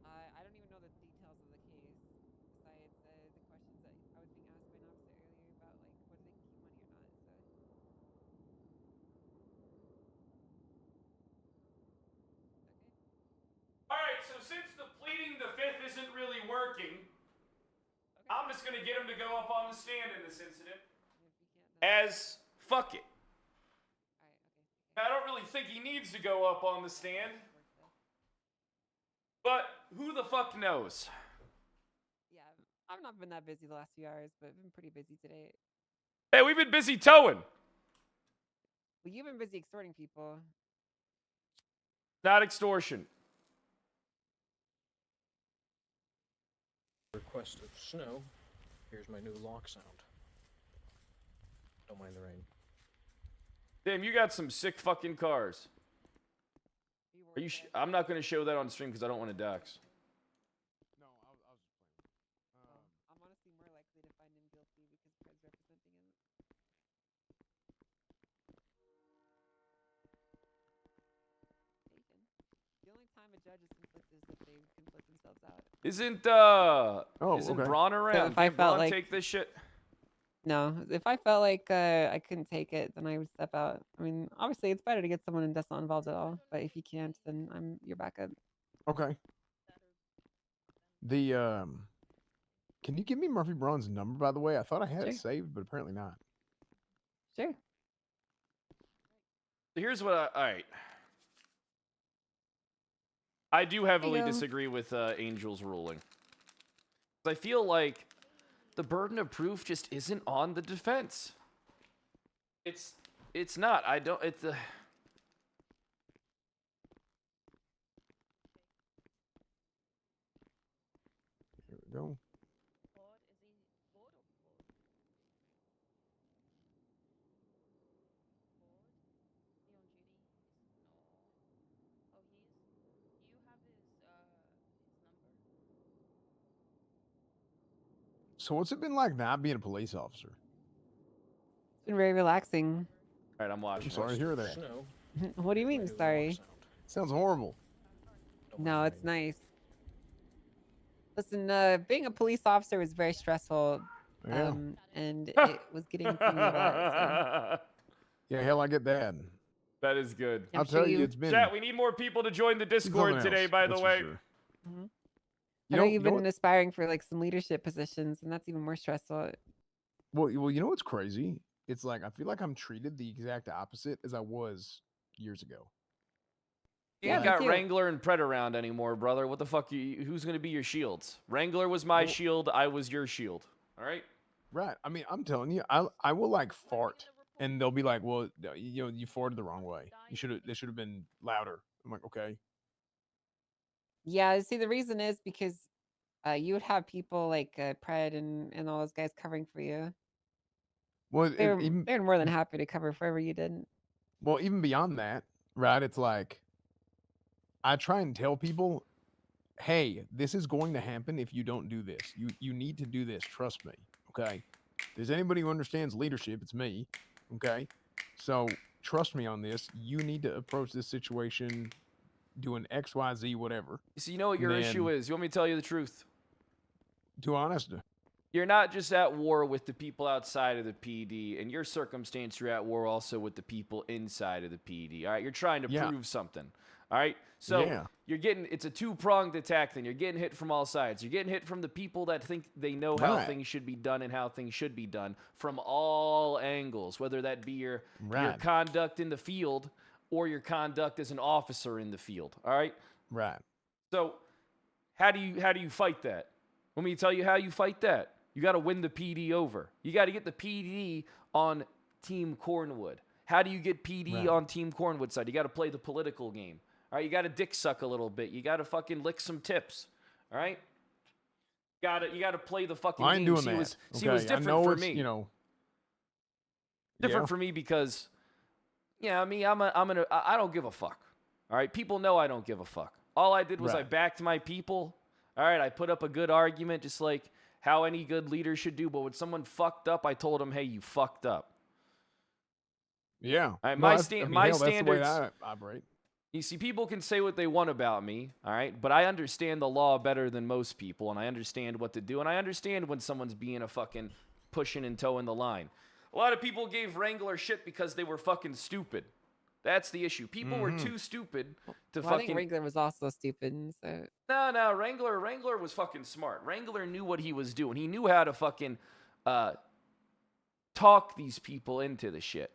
Speaker 14: I don't even know the details of the case. Besides the questions that I was being asked by an officer earlier about like whether they can keep money or not. So.
Speaker 1: All right, so since the pleading the fifth isn't really working, I'm just gonna get him to go up on the stand in this incident. As fuck it. I don't really think he needs to go up on the stand. But who the fuck knows?
Speaker 14: Yeah, I've not been that busy the last few hours, but I've been pretty busy today.
Speaker 1: Hey, we've been busy towing.
Speaker 14: Well, you've been busy extorting people.
Speaker 1: Not extortion.
Speaker 15: Request of snow. Here's my new lock sound. Don't mind the rain.
Speaker 1: Damn, you got some sick fucking cars. Are you? I'm not gonna show that on stream because I don't want to dox.
Speaker 12: No, I was just playing.
Speaker 14: I'm honestly more likely to find him guilty because Fred's representing him. The only time a judge is conflicted is if they conflict themselves out.
Speaker 1: Isn't
Speaker 12: okay.
Speaker 1: Braun around?
Speaker 14: if I
Speaker 1: Can
Speaker 14: felt
Speaker 1: Braun
Speaker 14: like-
Speaker 1: take this shit?
Speaker 14: No, if I felt like I couldn't take it, then I would step out. I mean, obviously, it's better to get someone that's not involved at all. But if you can't, then I'm your backup.
Speaker 12: Okay. The can you give me Murphy Braun's number, by the way? I thought I had it saved, but apparently not.
Speaker 14: Sure.
Speaker 1: So here's what all right. I do heavily
Speaker 14: go.
Speaker 1: disagree with Angel's ruling. I feel like the burden of proof just isn't on the defense. It's not. I don't. It's the.
Speaker 12: Here we go. So what's it been like not being a police officer?
Speaker 14: It's been very relaxing.
Speaker 1: All right, I'm watching.
Speaker 12: I'm sorry to hear that.
Speaker 15: Snow.
Speaker 14: What do you mean, sorry?
Speaker 12: Sounds horrible.
Speaker 14: No, it's nice. Listen, being a police officer was very stressful,
Speaker 12: Yeah.
Speaker 14: and it was getting to me a lot.
Speaker 12: Yeah, hell, I get that.
Speaker 1: That is good.
Speaker 12: I'll tell you, it's been.
Speaker 1: Chat, we need more people to join the Discord
Speaker 12: something
Speaker 1: today,
Speaker 12: else,
Speaker 1: by the
Speaker 12: that's for
Speaker 1: way.
Speaker 12: sure.
Speaker 14: I know you've been aspiring for like some leadership positions, and that's even more stressful.
Speaker 12: Well, you know what's crazy? It's like I feel like I'm treated the exact opposite as I was years ago.
Speaker 1: You
Speaker 14: Yeah,
Speaker 1: ain't
Speaker 14: me
Speaker 1: got
Speaker 14: too.
Speaker 1: Wrangler and Pred around anymore, brother. What the fuck? Who's gonna be your shields? Wrangler was my shield. I was your shield. All right.
Speaker 12: Right. I mean, I'm telling you, I will like fart, and they'll be like, "Well, you know, you farted the wrong way. They should have been louder." I'm like, "Okay."
Speaker 14: Yeah, see, the reason is because you would have people like Pred and all those guys covering for you.
Speaker 12: Well,
Speaker 14: They're more than happy to cover for whatever you did.
Speaker 12: Well, even beyond that, right? It's like I try and tell people, "Hey, this is going to happen if you don't do this. You need to do this. Trust me." Okay. If there's anybody who understands leadership, it's me. Okay. So trust me on this. You need to approach this situation doing X, Y, Z, whatever.
Speaker 1: So you know what your
Speaker 12: And
Speaker 1: issue
Speaker 12: then-
Speaker 1: is. You want me to tell you the truth?
Speaker 12: Too honest.
Speaker 1: You're not just at war with the people outside of the PD. In your circumstance, you're at war also with the people inside of the PD. All right, you're trying to
Speaker 12: Yeah.
Speaker 1: prove something. All right, so
Speaker 12: Yeah.
Speaker 1: it's a two-pronged attack. Then you're getting hit from all sides. You're getting hit from the people that think they know how
Speaker 12: Right.
Speaker 1: things should be done and how things should be done from all angles, whether that be your
Speaker 12: Right.
Speaker 1: conduct in the field or your conduct as an officer in the field. All right.
Speaker 12: Right.
Speaker 1: So, how do you fight that? Want me to tell you how you fight that? You got to win the PD over. You got to get the PD on Team Cornwood. How do you get PD on Team Cornwood side? You got to play the political game. All right, you got to dick suck a little bit. You got to fucking lick some tips. All right, you got to play the fucking
Speaker 12: I
Speaker 1: game.
Speaker 12: ain't doing
Speaker 1: See,
Speaker 12: that.
Speaker 1: it was
Speaker 12: I
Speaker 1: different
Speaker 12: know
Speaker 1: for
Speaker 12: it's,
Speaker 1: me.
Speaker 12: you know,
Speaker 1: Different for me because, yeah, I don't give a fuck. All right, people know I don't give a fuck. All I did was I
Speaker 12: Right.
Speaker 1: backed my people. All right, I put up a good argument, just like how any good leader should do. But when someone fucked up, I told them, hey, you fucked up.
Speaker 12: Yeah.
Speaker 1: All right,
Speaker 12: No,
Speaker 1: my
Speaker 12: that's- I mean,
Speaker 1: my
Speaker 12: hell, that's the way
Speaker 1: standards.
Speaker 12: I operate.
Speaker 1: You see, people can say what they want about me, all right? But I understand the law better than most people, and I understand what to do, and I understand when someone's being a fucking pushing and towing the line. A lot of people gave Wrangler shit because they were fucking stupid. That's the issue. People were too stupid to
Speaker 14: Well, I think
Speaker 1: fucking.
Speaker 14: Wrangler was also stupid. So
Speaker 1: No, Wrangler was fucking smart. Wrangler knew what he was doing. He knew how to fucking talk these people into the shit.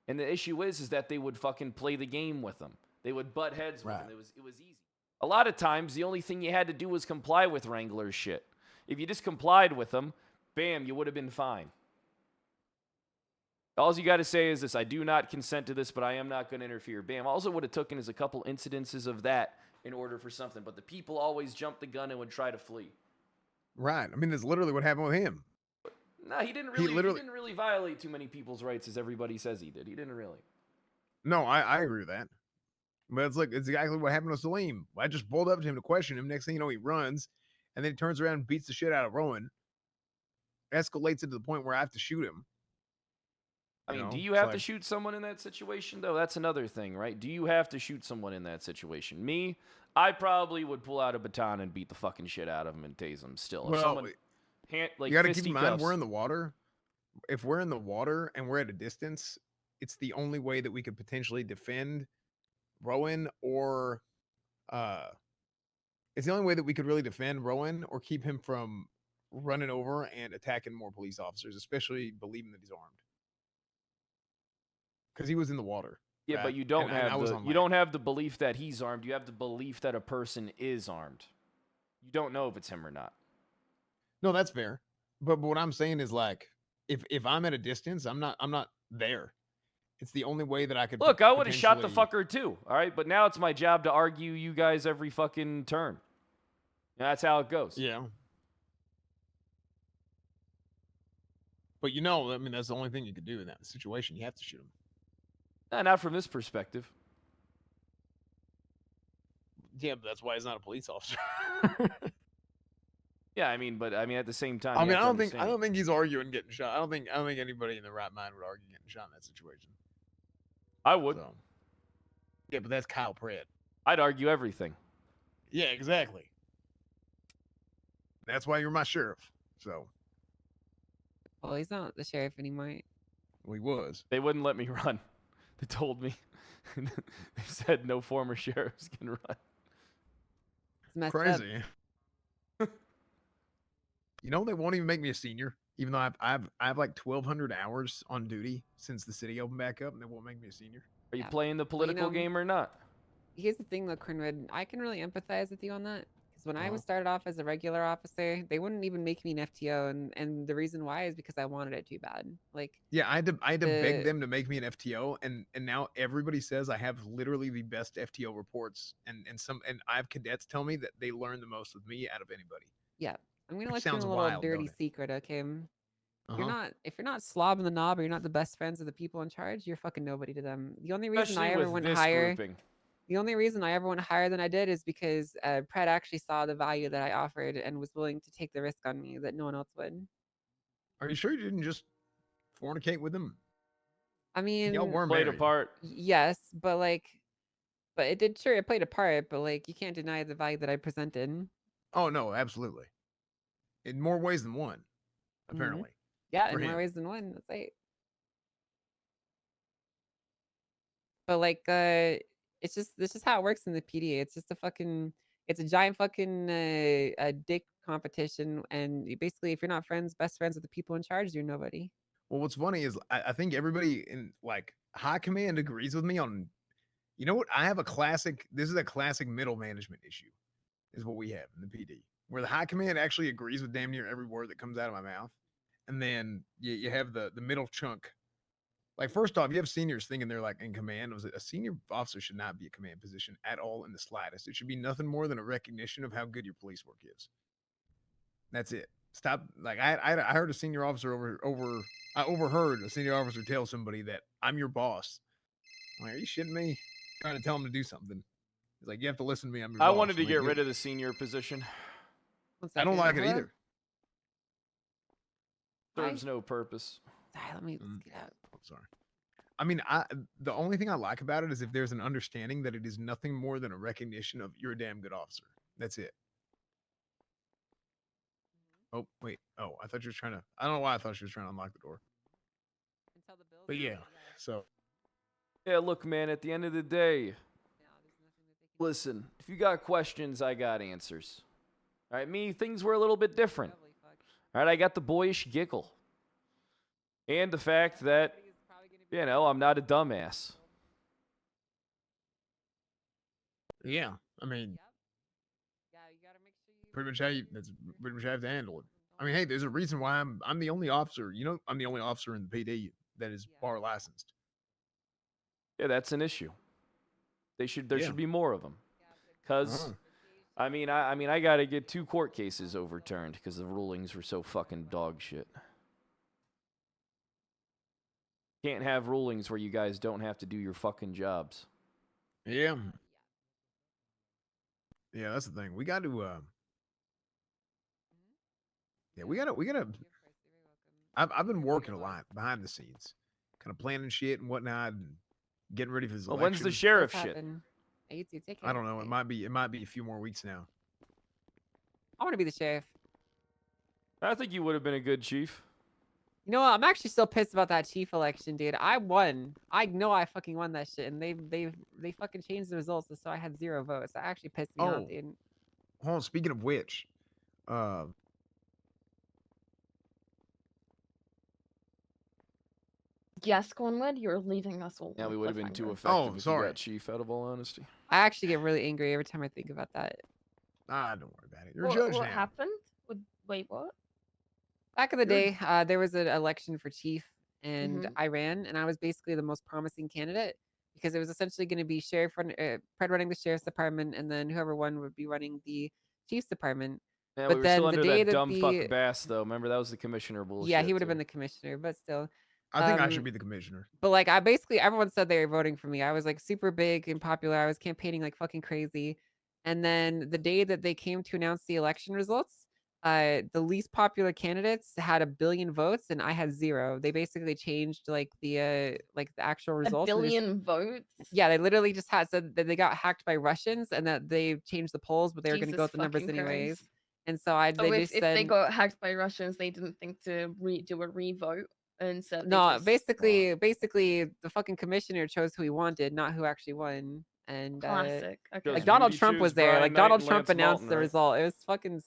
Speaker 1: And the issue is that they would fucking play the game with them. They would butt heads with them. It was easy. A lot of times, the only thing you had to do was comply with Wrangler's shit. If you just complied with them, bam, you would have been fine. All you got to say is this: I do not consent to this, but I am not going to interfere. Bam. All it would have taken is a couple incidences of that in order for something. But the people always jumped the gun and would try to flee.
Speaker 12: Right. I mean, that's literally what happened with him.
Speaker 1: No, he didn't really violate too many people's rights as everybody says he did. He didn't really.
Speaker 12: No, I agree with that. But it's exactly what happened to Salim. I just pulled up to him to question him. Next thing you know, he runs, and then he turns around and beats the shit out of Rowan. Escalates it to the point where I have to shoot him.
Speaker 1: I mean,
Speaker 12: know,
Speaker 1: do you
Speaker 12: it's
Speaker 1: have to
Speaker 12: like-
Speaker 1: shoot someone in that situation, though? That's another thing, right? Do you have to shoot someone in that situation? Me, I probably would pull out a baton and beat the fucking shit out of him and tase him still. If
Speaker 12: Well,
Speaker 1: someone, like,
Speaker 12: you got to keep in mind
Speaker 1: fisticuffs-
Speaker 12: we're in the water. If we're in the water and we're at a distance, it's the only way that we could potentially defend Rowan or it's the only way that we could really defend Rowan or keep him from running over and attacking more police officers, especially believing that he's armed. Because he was in the water.
Speaker 1: Yeah,
Speaker 12: right?
Speaker 1: but you don't
Speaker 12: And I
Speaker 1: have
Speaker 12: was
Speaker 1: the
Speaker 12: on
Speaker 1: you
Speaker 12: land.
Speaker 1: don't have the belief that he's armed. You have the belief that a person is armed. You don't know if it's him or not.
Speaker 12: No, that's fair. But what I'm saying is like if I'm at a distance, I'm not there. It's the only way that I could
Speaker 1: Look, I would have shot the
Speaker 12: potentially-
Speaker 1: fucker too. All right, but now it's my job to argue you guys every fucking turn. That's how it goes.
Speaker 12: Yeah. But you know, I mean, that's the only thing you could do in that situation. You have to shoot him.
Speaker 1: Not from this perspective.
Speaker 12: Yeah, but that's why he's not a police officer.
Speaker 1: Yeah, I mean, at the same time,
Speaker 12: I
Speaker 1: you
Speaker 12: mean,
Speaker 1: have
Speaker 12: I
Speaker 1: to
Speaker 12: don't think
Speaker 1: understand-
Speaker 12: he's arguing getting shot. I don't think anybody in their right mind would argue getting shot in that situation.
Speaker 1: I would.
Speaker 12: So. Yeah, but that's Kyle Pratt.
Speaker 1: I'd argue everything.
Speaker 12: Yeah, exactly. That's why you're my sheriff. So
Speaker 14: well, he's not the sheriff anymore.
Speaker 12: he was.
Speaker 1: They wouldn't let me run. They told me. They said no former sheriffs can run.
Speaker 14: It's messed up.
Speaker 12: Crazy. You know, they won't even make me a senior, even though I have like 1,200 hours on duty since the city opened back up, and they won't make me a senior.
Speaker 1: Are you
Speaker 14: Yeah.
Speaker 1: playing the
Speaker 14: Well, you
Speaker 1: political
Speaker 14: know-
Speaker 1: game or not?
Speaker 14: Here's the thing, though, Cornwood. I can really empathize with you on that. Because when I
Speaker 12: Uh-huh.
Speaker 14: was started off as a regular officer, they wouldn't even make me an FTO, and the reason why is because I wanted it too bad. Like,
Speaker 12: Yeah, I had to beg
Speaker 14: The-
Speaker 12: them to make me an FTO, and now everybody says I have literally the best FTO reports, and I have cadets tell me that they learn the most with me out of anybody.
Speaker 14: yeah, I'm gonna
Speaker 12: Which
Speaker 14: let you in
Speaker 12: sounds
Speaker 14: a little
Speaker 12: wild, don't
Speaker 14: dirty
Speaker 12: it?
Speaker 14: secret, okay?
Speaker 12: Uh-huh.
Speaker 14: If you're not slobbing the knob, or you're not the best friends of the people in charge, you're fucking nobody to them. The only reason
Speaker 1: Especially
Speaker 14: I ever
Speaker 1: with
Speaker 14: went
Speaker 1: this
Speaker 14: higher.
Speaker 1: grouping.
Speaker 14: The only reason I ever went higher than I did is because Pred actually saw the value that I offered and was willing to take the risk on me that no one else would.
Speaker 12: Are you sure you didn't just fornicate with them?
Speaker 14: I mean,
Speaker 12: Y'all were
Speaker 1: Played a
Speaker 12: married.
Speaker 1: part.
Speaker 14: yes, but it did, sure, it played a part, but like, you can't deny the value that I presented.
Speaker 12: Oh no, absolutely. In more ways than one, apparently.
Speaker 14: Yeah,
Speaker 12: For
Speaker 14: in more
Speaker 12: him.
Speaker 14: ways than one. That's right. But like, it's just how it works in the PDA. It's just it's a giant fucking a dick competition, and basically, if you're not best friends with the people in charge, you're nobody.
Speaker 12: Well, what's funny is I think everybody in like high command agrees with me on. You know what? This is a classic middle management issue, is what we have in the PD, where the high command actually agrees with damn near every word that comes out of my mouth, and then you have the middle chunk Like, first off, you have seniors thinking they're like in command. A senior officer should not be a command position at all in the slightest. It should be nothing more than a recognition of how good your police work is. That's it. Stop. Like, I heard a senior officer I overheard a senior officer tell somebody that I'm your boss. I'm like, are you shitting me? Trying to tell him to do something. He's like, you have to listen to me. I'm your
Speaker 1: I
Speaker 12: boss.
Speaker 1: wanted to
Speaker 12: I'm like,
Speaker 1: get
Speaker 12: "Good."
Speaker 1: rid of the senior position.
Speaker 12: I don't like it either.
Speaker 1: Serves no purpose.
Speaker 14: Sorry, let me get out.
Speaker 12: I'm sorry. I mean, the only thing I like about it is if there's an understanding that it is nothing more than a recognition of you're a damn good officer. That's it. Oh, wait. Oh, I thought you were trying to. I don't know why I thought she was trying to unlock the door. But yeah, so.
Speaker 1: Yeah, look, man, at the end of the day, listen, if you got questions, I got answers. All right, me, things were a little bit different. All right, I got the boyish giggle. And the fact that, you know, I'm not a dumbass.
Speaker 12: Yeah, I mean, pretty much that's pretty much how you have to handle it. I mean, hey, there's a reason why I'm the only officer. You know, I'm the only officer in the PD that is bar licensed.
Speaker 1: Yeah, that's an issue. There should be more of them. Cause, I mean, I got to get 2 court cases overturned because the rulings were so fucking dog shit. Can't have rulings where you guys don't have to do your fucking jobs.
Speaker 12: Yeah. Yeah, that's the thing. We got to. Yeah, we gotta. I've been working a lot behind the scenes, kind of planning shit and whatnot, and getting ready for this
Speaker 1: Well,
Speaker 12: election.
Speaker 1: when's the sheriff shit?
Speaker 14: Hey, you two, take care.
Speaker 12: I don't know. It might be a few more weeks now.
Speaker 14: I want to be the sheriff.
Speaker 1: I think you would have been a good chief.
Speaker 14: You know what? I'm actually still pissed about that chief election, dude. I won. I know I fucking won that shit, and they fucking changed the results, so I had 0 votes. That actually pissed me off, dude.
Speaker 12: Hold on. Speaking of which,
Speaker 21: Yes, Conwood, you're leaving us all.
Speaker 1: Yeah, we
Speaker 21: on
Speaker 1: would have been too
Speaker 21: cliffhanger.
Speaker 1: effective if you got chief, out of all honesty.
Speaker 14: I actually get really angry every time I think about that.
Speaker 12: Don't worry about it. You're a
Speaker 21: What,
Speaker 12: judge
Speaker 21: what
Speaker 12: now.
Speaker 21: happened? Wait, what?
Speaker 14: Back in the day, there was an election for chief, and
Speaker 21: Mhm.
Speaker 14: I ran, and I was basically the most promising candidate because it was essentially going to be Pred running the sheriff's department, and then whoever won would be running the chief's department.
Speaker 1: Yeah,
Speaker 14: but
Speaker 1: we were
Speaker 14: then
Speaker 1: still
Speaker 14: the
Speaker 1: under
Speaker 14: day
Speaker 1: that dumb
Speaker 14: the
Speaker 1: fuck Bass, though. Remember, that was the commissioner bullshit.
Speaker 14: yeah, he would have
Speaker 1: too.
Speaker 14: been the commissioner, but still.
Speaker 12: I think I should be the commissioner.
Speaker 14: But like, I basically everyone said they were voting for me. I was like super big and popular. I was campaigning like fucking crazy. And then the day that they came to announce the election results, the least popular candidates had 1 billion votes, and I had 0. They basically changed like the actual results.
Speaker 21: 1 billion votes?
Speaker 14: Yeah, they literally just had said that they got hacked by Russians and that they changed the polls, but they were going to
Speaker 21: Jesus
Speaker 14: go with the numbers
Speaker 21: fucking
Speaker 14: anyways.
Speaker 21: Christ.
Speaker 14: And so
Speaker 21: So
Speaker 14: they
Speaker 21: if,
Speaker 14: just
Speaker 21: if
Speaker 14: said
Speaker 21: they got hacked by Russians, they didn't think to do a re-vote, and said they
Speaker 14: no,
Speaker 21: just,
Speaker 14: basically the fucking commissioner chose who he wanted, not who actually won. And
Speaker 21: Classic. Okay.
Speaker 14: like
Speaker 21: Chose
Speaker 14: Donald
Speaker 1: Rudy
Speaker 14: Trump was
Speaker 1: Choose,
Speaker 14: there.
Speaker 1: Brian
Speaker 14: Like
Speaker 1: Knight,
Speaker 14: Donald
Speaker 1: and
Speaker 14: Trump
Speaker 1: Lance
Speaker 14: announced
Speaker 1: Moulton,
Speaker 14: the
Speaker 1: right?
Speaker 14: result.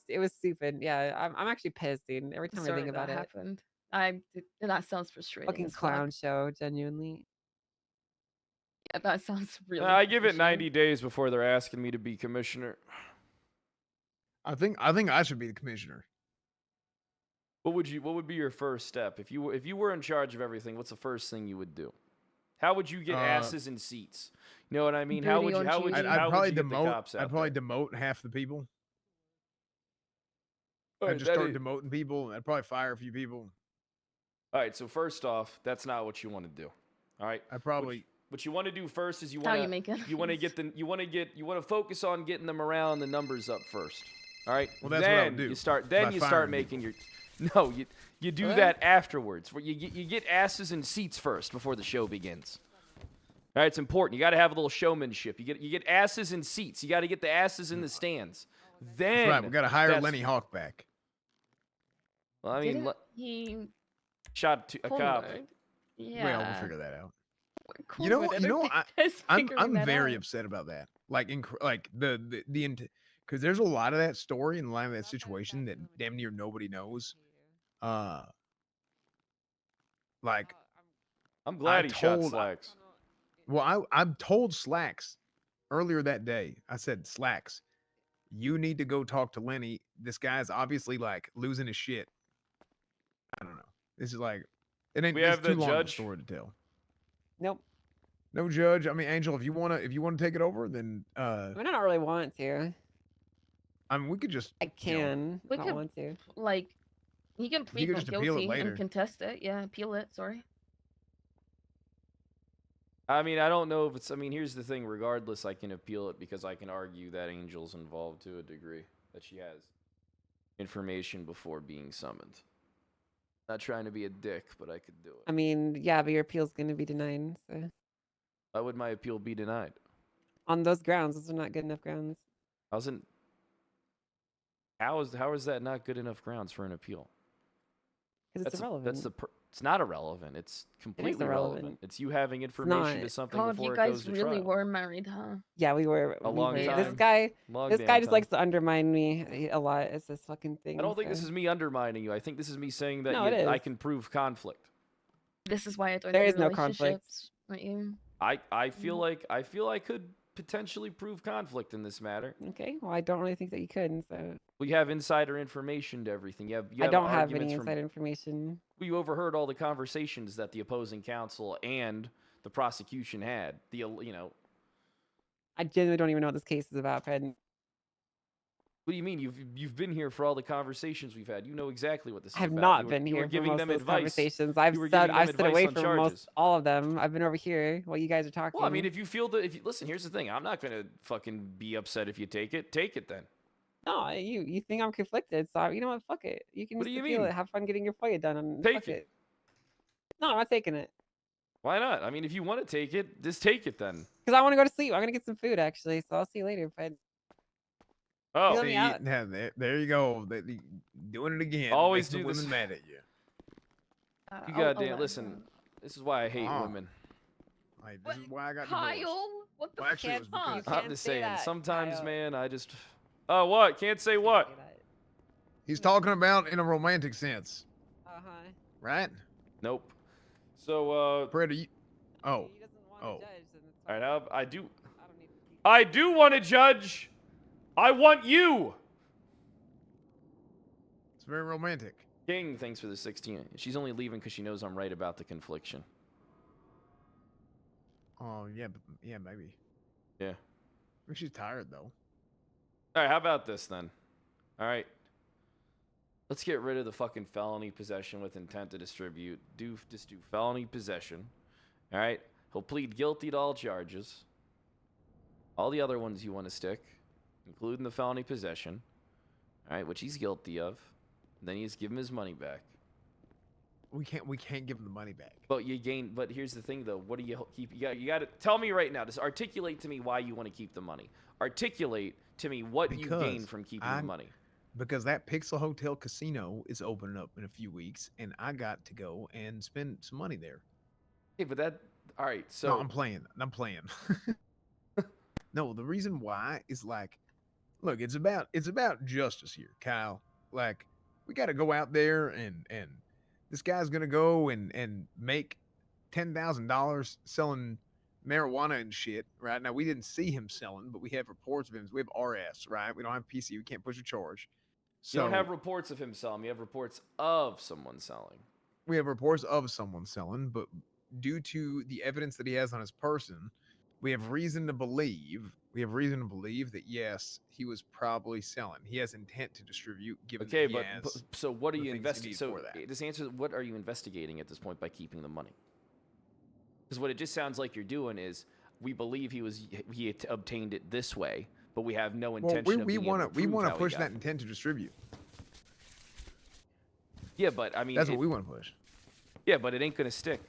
Speaker 14: It was stupid. Yeah, I'm actually pissed, dude. Every time I
Speaker 21: sorry
Speaker 14: think about
Speaker 21: that
Speaker 14: it.
Speaker 21: happened. That sounds frustrating.
Speaker 14: Fucking
Speaker 21: as fuck.
Speaker 14: clown show, genuinely.
Speaker 21: Yeah, that sounds really.
Speaker 1: I give it
Speaker 21: frustrating.
Speaker 1: 90 days before they're asking me to be commissioner.
Speaker 12: I think I should be the commissioner.
Speaker 1: What would be your first step if you were in charge of everything? What's the first thing you would do? How would you get asses in seats? You know what I mean? How would you
Speaker 12: I'd
Speaker 1: get
Speaker 12: probably
Speaker 1: the
Speaker 12: demote.
Speaker 1: cops out
Speaker 12: I'd probably demote half the people.
Speaker 1: All
Speaker 12: I'd
Speaker 1: right,
Speaker 12: just
Speaker 1: that
Speaker 12: start
Speaker 1: is-
Speaker 12: demoting people. I'd probably fire a few people.
Speaker 1: All right, so first off, that's not what you want to do. All right,
Speaker 12: I probably.
Speaker 1: What you want to do first is you
Speaker 21: How
Speaker 1: want
Speaker 21: you make
Speaker 1: to focus on getting the morale and the numbers up first. All right.
Speaker 12: Well, that's what I would
Speaker 1: Then
Speaker 12: do,
Speaker 1: you start.
Speaker 12: by
Speaker 1: Then you start
Speaker 12: firing
Speaker 1: making your. No, you do that afterwards. Where you get asses in seats first before the show begins. All right, it's important. You got to have a little showmanship. You get asses in seats. You got to get the asses in the stands. Then
Speaker 12: That's right. We got to hire
Speaker 1: that's-
Speaker 12: Lenny Hawk back.
Speaker 1: Well, I mean,
Speaker 21: Didn't he?
Speaker 1: shot a cop.
Speaker 21: Conwood? Yeah.
Speaker 12: Well, we'll figure that out.
Speaker 21: Cool,
Speaker 12: You know,
Speaker 21: but I
Speaker 12: you
Speaker 21: don't
Speaker 12: know,
Speaker 21: think that's figuring
Speaker 12: I'm
Speaker 21: that
Speaker 12: very
Speaker 21: out.
Speaker 12: upset about that. Like, the because there's a lot of that story and a lot of that situation that damn near nobody knows. Like,
Speaker 1: I'm glad he shot
Speaker 12: told-
Speaker 1: Slacks.
Speaker 12: Well, I've told Slacks earlier that day. I said, Slacks, you need to go talk to Lenny. This guy's obviously like losing his shit. I don't know. This is like, it ain't.
Speaker 1: We
Speaker 12: It's
Speaker 1: have the
Speaker 12: too long of a
Speaker 1: judge.
Speaker 12: story to tell.
Speaker 14: Nope.
Speaker 12: No judge. I mean, Angel, if you wanna take it over, then
Speaker 14: I mean, I don't really want to.
Speaker 12: I mean, we could just
Speaker 14: I can.
Speaker 21: We
Speaker 14: I don't
Speaker 21: could
Speaker 14: want to.
Speaker 21: like he can plead
Speaker 12: could
Speaker 21: not
Speaker 12: just appeal it
Speaker 21: guilty
Speaker 12: later.
Speaker 21: and contest it. Yeah, appeal it. Sorry.
Speaker 1: I mean, I don't know if it's. I mean, here's the thing. Regardless, I can appeal it because I can argue that Angel's involved to a degree, that she has information before being summoned. Not trying to be a dick, but I could do it.
Speaker 14: I mean, yeah, but your appeal's going to be denied. So.
Speaker 1: Why would my appeal be denied?
Speaker 14: On those grounds, those are not good enough grounds.
Speaker 1: How is that not good enough grounds for an appeal?
Speaker 14: Because it's irrelevant.
Speaker 1: It's not irrelevant. It's completely
Speaker 14: irrelevant.
Speaker 1: relevant. It's you having information to
Speaker 14: not.
Speaker 1: something
Speaker 21: God,
Speaker 1: before
Speaker 21: you
Speaker 1: it
Speaker 21: guys
Speaker 1: goes to
Speaker 21: really
Speaker 1: trial.
Speaker 21: were married, huh?
Speaker 14: Yeah, we were.
Speaker 1: A long
Speaker 14: were.
Speaker 1: time.
Speaker 14: This guy
Speaker 1: Long
Speaker 14: just
Speaker 1: damn
Speaker 14: likes
Speaker 1: time.
Speaker 14: to undermine me a lot. It's this fucking thing.
Speaker 1: I don't think this
Speaker 14: so.
Speaker 1: is me undermining you. I think this is me saying that
Speaker 14: No, it
Speaker 1: I
Speaker 14: is.
Speaker 1: can prove conflict.
Speaker 21: This is why I don't.
Speaker 14: There
Speaker 21: do
Speaker 14: is no conflict.
Speaker 21: relationships, Like you.
Speaker 1: I feel like I could potentially prove conflict in this matter.
Speaker 14: Okay, well, I don't really think that you could. So
Speaker 1: We have insider information to everything. You
Speaker 14: I
Speaker 1: have
Speaker 14: don't have
Speaker 1: arguments
Speaker 14: any
Speaker 1: from-
Speaker 14: inside information.
Speaker 1: You overheard all the conversations that the opposing counsel and the prosecution had.
Speaker 14: I genuinely don't even know what this case is about, Fred.
Speaker 1: What do you mean? You've been here for all the conversations we've had. You know exactly what this is
Speaker 14: I have
Speaker 1: about.
Speaker 14: not
Speaker 1: You
Speaker 14: been
Speaker 1: you
Speaker 14: here
Speaker 1: were
Speaker 14: for
Speaker 1: giving
Speaker 14: most
Speaker 1: them
Speaker 14: of those
Speaker 1: advice.
Speaker 14: conversations.
Speaker 1: You were giving them
Speaker 14: I've stood away
Speaker 1: advice on
Speaker 14: from most
Speaker 1: charges.
Speaker 14: all of them. I've been over here while you guys are talking.
Speaker 1: Well, I mean, if you feel that, listen, here's the thing. I'm not gonna fucking be upset if you take it. Take it then.
Speaker 14: no, you think I'm conflicted, so you know what? Fuck it. You can
Speaker 1: What
Speaker 14: just
Speaker 1: do you
Speaker 14: appeal
Speaker 1: mean?
Speaker 14: it. Have fun getting your FOIA done. And
Speaker 1: Take
Speaker 14: fuck
Speaker 1: it.
Speaker 14: it. No, I'm not taking it
Speaker 1: Why not? I mean, if you want to take it, just take it then.
Speaker 14: because I want to go to sleep. I'm gonna get some food actually, so I'll see you later, Fred.
Speaker 1: Oh,
Speaker 14: Feel me out.
Speaker 12: There you go. Doing it again.
Speaker 1: Always
Speaker 12: Makes the
Speaker 1: do this.
Speaker 12: women mad at you.
Speaker 1: You goddamn listen. This is why I hate
Speaker 12: Oh.
Speaker 1: women.
Speaker 12: Like, this is why I got divorced.
Speaker 21: Kyle, what the
Speaker 12: Well, actually, it was
Speaker 21: fuck?
Speaker 12: because
Speaker 1: I'm just saying.
Speaker 14: that,
Speaker 1: Sometimes,
Speaker 14: Kyle.
Speaker 1: man, I just. Oh, what? Can't say what?
Speaker 12: he's talking about in a romantic sense,
Speaker 14: Uh-huh.
Speaker 12: right?
Speaker 1: Nope. So,
Speaker 12: Fred, are you? Oh,
Speaker 14: He doesn't want
Speaker 12: Oh.
Speaker 14: to judge, then it's
Speaker 1: all right.
Speaker 14: fine.
Speaker 1: I do.
Speaker 14: I don't need to be-
Speaker 1: I do want to judge. I want you.
Speaker 12: it's very romantic.
Speaker 1: King, thanks for the 16. She's only leaving because she knows I'm right about the confliction.
Speaker 12: Oh yeah, maybe.
Speaker 1: Yeah.
Speaker 12: I think she's tired though.
Speaker 1: All right. How about this then? All right. Let's get rid of the fucking felony possession with intent to distribute. Just do felony possession. All right. He'll plead guilty to all charges. All the other ones you want to stick, including the felony possession. All right, which he's guilty of. Then you just give him his money back.
Speaker 12: We can't give him the money back.
Speaker 1: But you gain. But here's the thing, though. What do you keep? You got to tell me right now. Just articulate to me why you want to keep the money. Articulate to me what you gain
Speaker 12: Because
Speaker 1: from keeping
Speaker 12: I-
Speaker 1: the money.
Speaker 12: Because that Pixel Hotel Casino is opening up in a few weeks, and I got to go and spend some money there.
Speaker 1: Okay, but that. All right. So
Speaker 12: No, I'm playing. No, the reason why is like, look, it's about justice here, Kyle. Like, we got to go out there and this guy's gonna go and make $10,000 selling marijuana and shit. Right now, we didn't see him selling, but we have reports of him. We have RS, right? We don't have PC. We can't push a charge.
Speaker 1: you don't have reports of him selling. You have reports of someone selling.
Speaker 12: We have reports of someone selling, but due to the evidence that he has on his person, we have reason to believe that yes, he was probably selling. He has intent to distribute. Given
Speaker 1: Okay,
Speaker 12: that he
Speaker 1: but
Speaker 12: has
Speaker 1: so what are
Speaker 12: the
Speaker 1: you
Speaker 12: things he
Speaker 1: investigating?
Speaker 12: needs
Speaker 1: So
Speaker 12: for that.
Speaker 1: this answer, what are you investigating at this point by keeping the money? Because what it just sounds like you're doing is we believe he obtained it this way, but we have no
Speaker 12: Well,
Speaker 1: intention of
Speaker 12: we
Speaker 1: being able
Speaker 12: want
Speaker 1: to prove how he
Speaker 12: push
Speaker 1: got
Speaker 12: that
Speaker 1: it.
Speaker 12: intent to distribute.
Speaker 1: Yeah, but I mean
Speaker 12: That's what we want to push.
Speaker 1: Yeah, but it ain't gonna stick.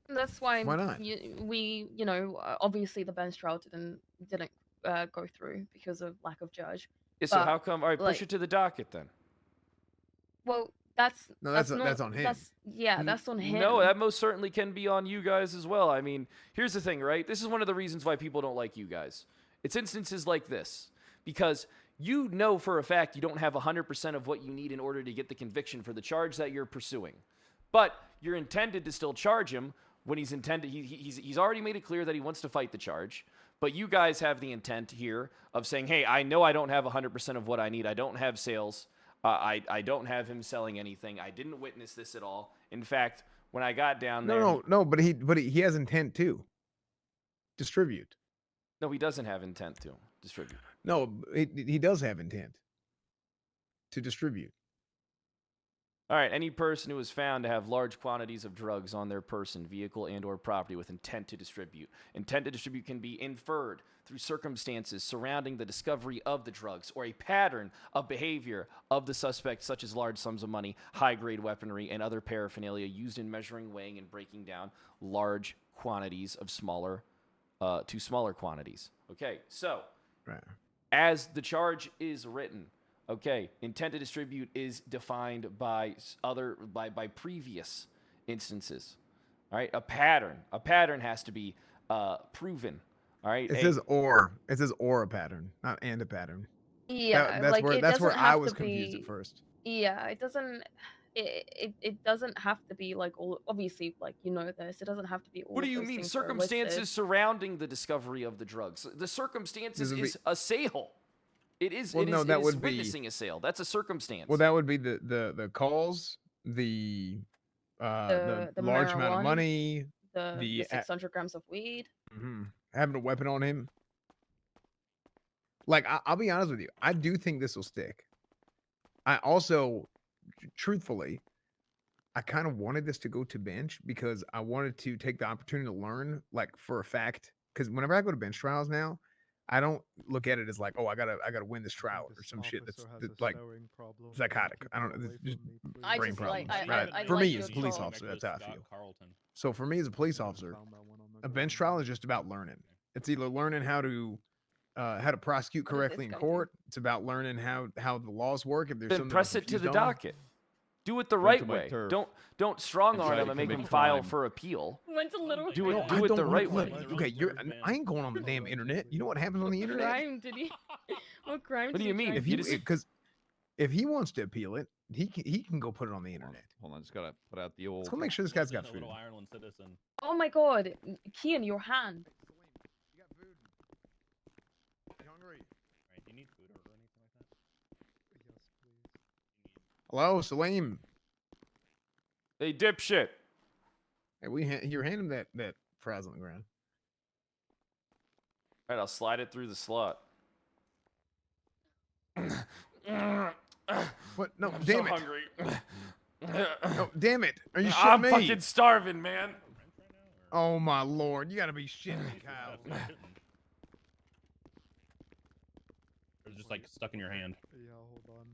Speaker 21: That's why,
Speaker 12: Why not?
Speaker 21: obviously the bench trial didn't go through because of lack of judge.
Speaker 1: Yeah, so
Speaker 21: But,
Speaker 1: how come? All right,
Speaker 21: like,
Speaker 1: push it to the docket then.
Speaker 21: Well, that's
Speaker 12: No,
Speaker 21: that's
Speaker 12: that's
Speaker 21: not,
Speaker 12: on him.
Speaker 21: That's on him.
Speaker 1: No, that most certainly can be on you guys as well. I mean, here's the thing, right? This is one of the reasons why people don't like you guys. It's instances like this because you know for a fact you don't have 100% of what you need in order to get the conviction for the charge that you're pursuing. But you're intended to still charge him when he's intended. He's already made it clear that he wants to fight the charge. But you guys have the intent here of saying, hey, I know I don't have 100% of what I need. I don't have sales. I don't have him selling anything. I didn't witness this at all. In fact, when I got down
Speaker 12: No,
Speaker 1: there.
Speaker 12: no, no. But he has intent to distribute.
Speaker 1: No, he doesn't have intent to distribute.
Speaker 12: No, he does have intent to distribute.
Speaker 1: All right, any person who is found to have large quantities of drugs on their person, vehicle, and or property with intent to distribute. Intent to distribute can be inferred through circumstances surrounding the discovery of the drugs or a pattern of behavior of the suspect, such as large sums of money, high-grade weaponry, and other paraphernalia used in measuring, weighing, and breaking down large quantities of smaller quantities. Okay, so as the charge is written, okay, intent to distribute is defined by by previous instances. All right, a pattern has to be proven. All right,
Speaker 12: It says or a pattern, not and a pattern.
Speaker 21: Yeah,
Speaker 12: that's
Speaker 21: like
Speaker 12: where
Speaker 21: it
Speaker 12: that's where
Speaker 21: doesn't
Speaker 12: I
Speaker 21: have
Speaker 12: was
Speaker 21: to
Speaker 12: confused
Speaker 21: be.
Speaker 12: at first.
Speaker 21: Yeah, it doesn't. It doesn't have to be like all. Obviously, like you know this. It doesn't have to be all.
Speaker 1: What do
Speaker 21: of
Speaker 1: you
Speaker 21: those
Speaker 1: mean
Speaker 21: things that are
Speaker 1: circumstances
Speaker 21: listed.
Speaker 1: surrounding the discovery of the drugs? The circumstances
Speaker 12: This would
Speaker 1: is a sale. It is.
Speaker 12: Well,
Speaker 1: it
Speaker 12: no,
Speaker 1: is,
Speaker 12: that
Speaker 1: it is
Speaker 12: would be-
Speaker 1: witnessing a sale. That's a circumstance.
Speaker 12: Well, that would be the calls, the large amount of
Speaker 21: marijuana,
Speaker 12: money,
Speaker 21: the 600 grams of weed.
Speaker 12: having a weapon on him. Like I'll be honest with you, I do think this will stick. I also, truthfully, I kind of wanted this to go to bench because I wanted to take the opportunity to learn, like for a fact. Because whenever I go to bench trials now, I don't look at it as like, oh, I gotta win this trial or some shit that's like psychotic. I don't know. It's just
Speaker 21: I
Speaker 12: brain
Speaker 21: just
Speaker 12: problems.
Speaker 21: like-
Speaker 12: right?
Speaker 21: I
Speaker 12: For
Speaker 21: like
Speaker 12: me,
Speaker 21: your
Speaker 12: as a police
Speaker 21: thought.
Speaker 12: officer, that's how I feel. So for me as a police officer, a bench trial is just about learning. It's either learning how to prosecute correctly in court. It's about learning how the laws work. If there's
Speaker 1: Then
Speaker 12: something
Speaker 1: press
Speaker 12: I'm
Speaker 1: it to the
Speaker 12: confused on.
Speaker 1: docket. Do it the
Speaker 12: Went
Speaker 1: right
Speaker 12: to my
Speaker 1: way.
Speaker 12: turf.
Speaker 1: Don't strong arm
Speaker 12: Try
Speaker 1: them
Speaker 12: to
Speaker 1: and make them
Speaker 12: commit
Speaker 1: file
Speaker 12: crime.
Speaker 1: for appeal.
Speaker 21: Went a little.
Speaker 1: Do it.
Speaker 12: No,
Speaker 1: Do
Speaker 12: I
Speaker 1: it
Speaker 12: don't
Speaker 1: the
Speaker 12: wanna-
Speaker 1: right
Speaker 12: look,
Speaker 1: way.
Speaker 12: Okay, I ain't going on the damn internet. You know what happens on the internet?
Speaker 21: Crime did he? What crime?
Speaker 1: What
Speaker 21: did
Speaker 1: do you
Speaker 21: he
Speaker 1: mean?
Speaker 21: try
Speaker 1: If
Speaker 21: to
Speaker 1: you
Speaker 21: do?
Speaker 1: just-
Speaker 12: Because if he wants to appeal it, he can go put it on the internet.
Speaker 16: Hold on, just gotta put out the old.
Speaker 12: Let's go make sure this guy's got
Speaker 15: A
Speaker 12: food.
Speaker 15: little Ireland citizen.
Speaker 21: Oh my God, key in your hand.
Speaker 15: Right, do you need food or anything like that?
Speaker 12: Yes, please. Hello, Salim.
Speaker 1: Hey, dipshit.
Speaker 12: Hey, you're handing that fries on the ground.
Speaker 1: All right, I'll slide it through the slot.
Speaker 12: What? No,
Speaker 1: I'm
Speaker 12: damn
Speaker 1: so
Speaker 12: it.
Speaker 1: hungry.
Speaker 12: No, damn it. Are you shitting
Speaker 1: I'm
Speaker 12: me?
Speaker 1: fucking starving, man.
Speaker 12: Oh my lord, you gotta be shitting me, Kyle.
Speaker 15: Or it's just like stuck in your hand. Yeah, hold on.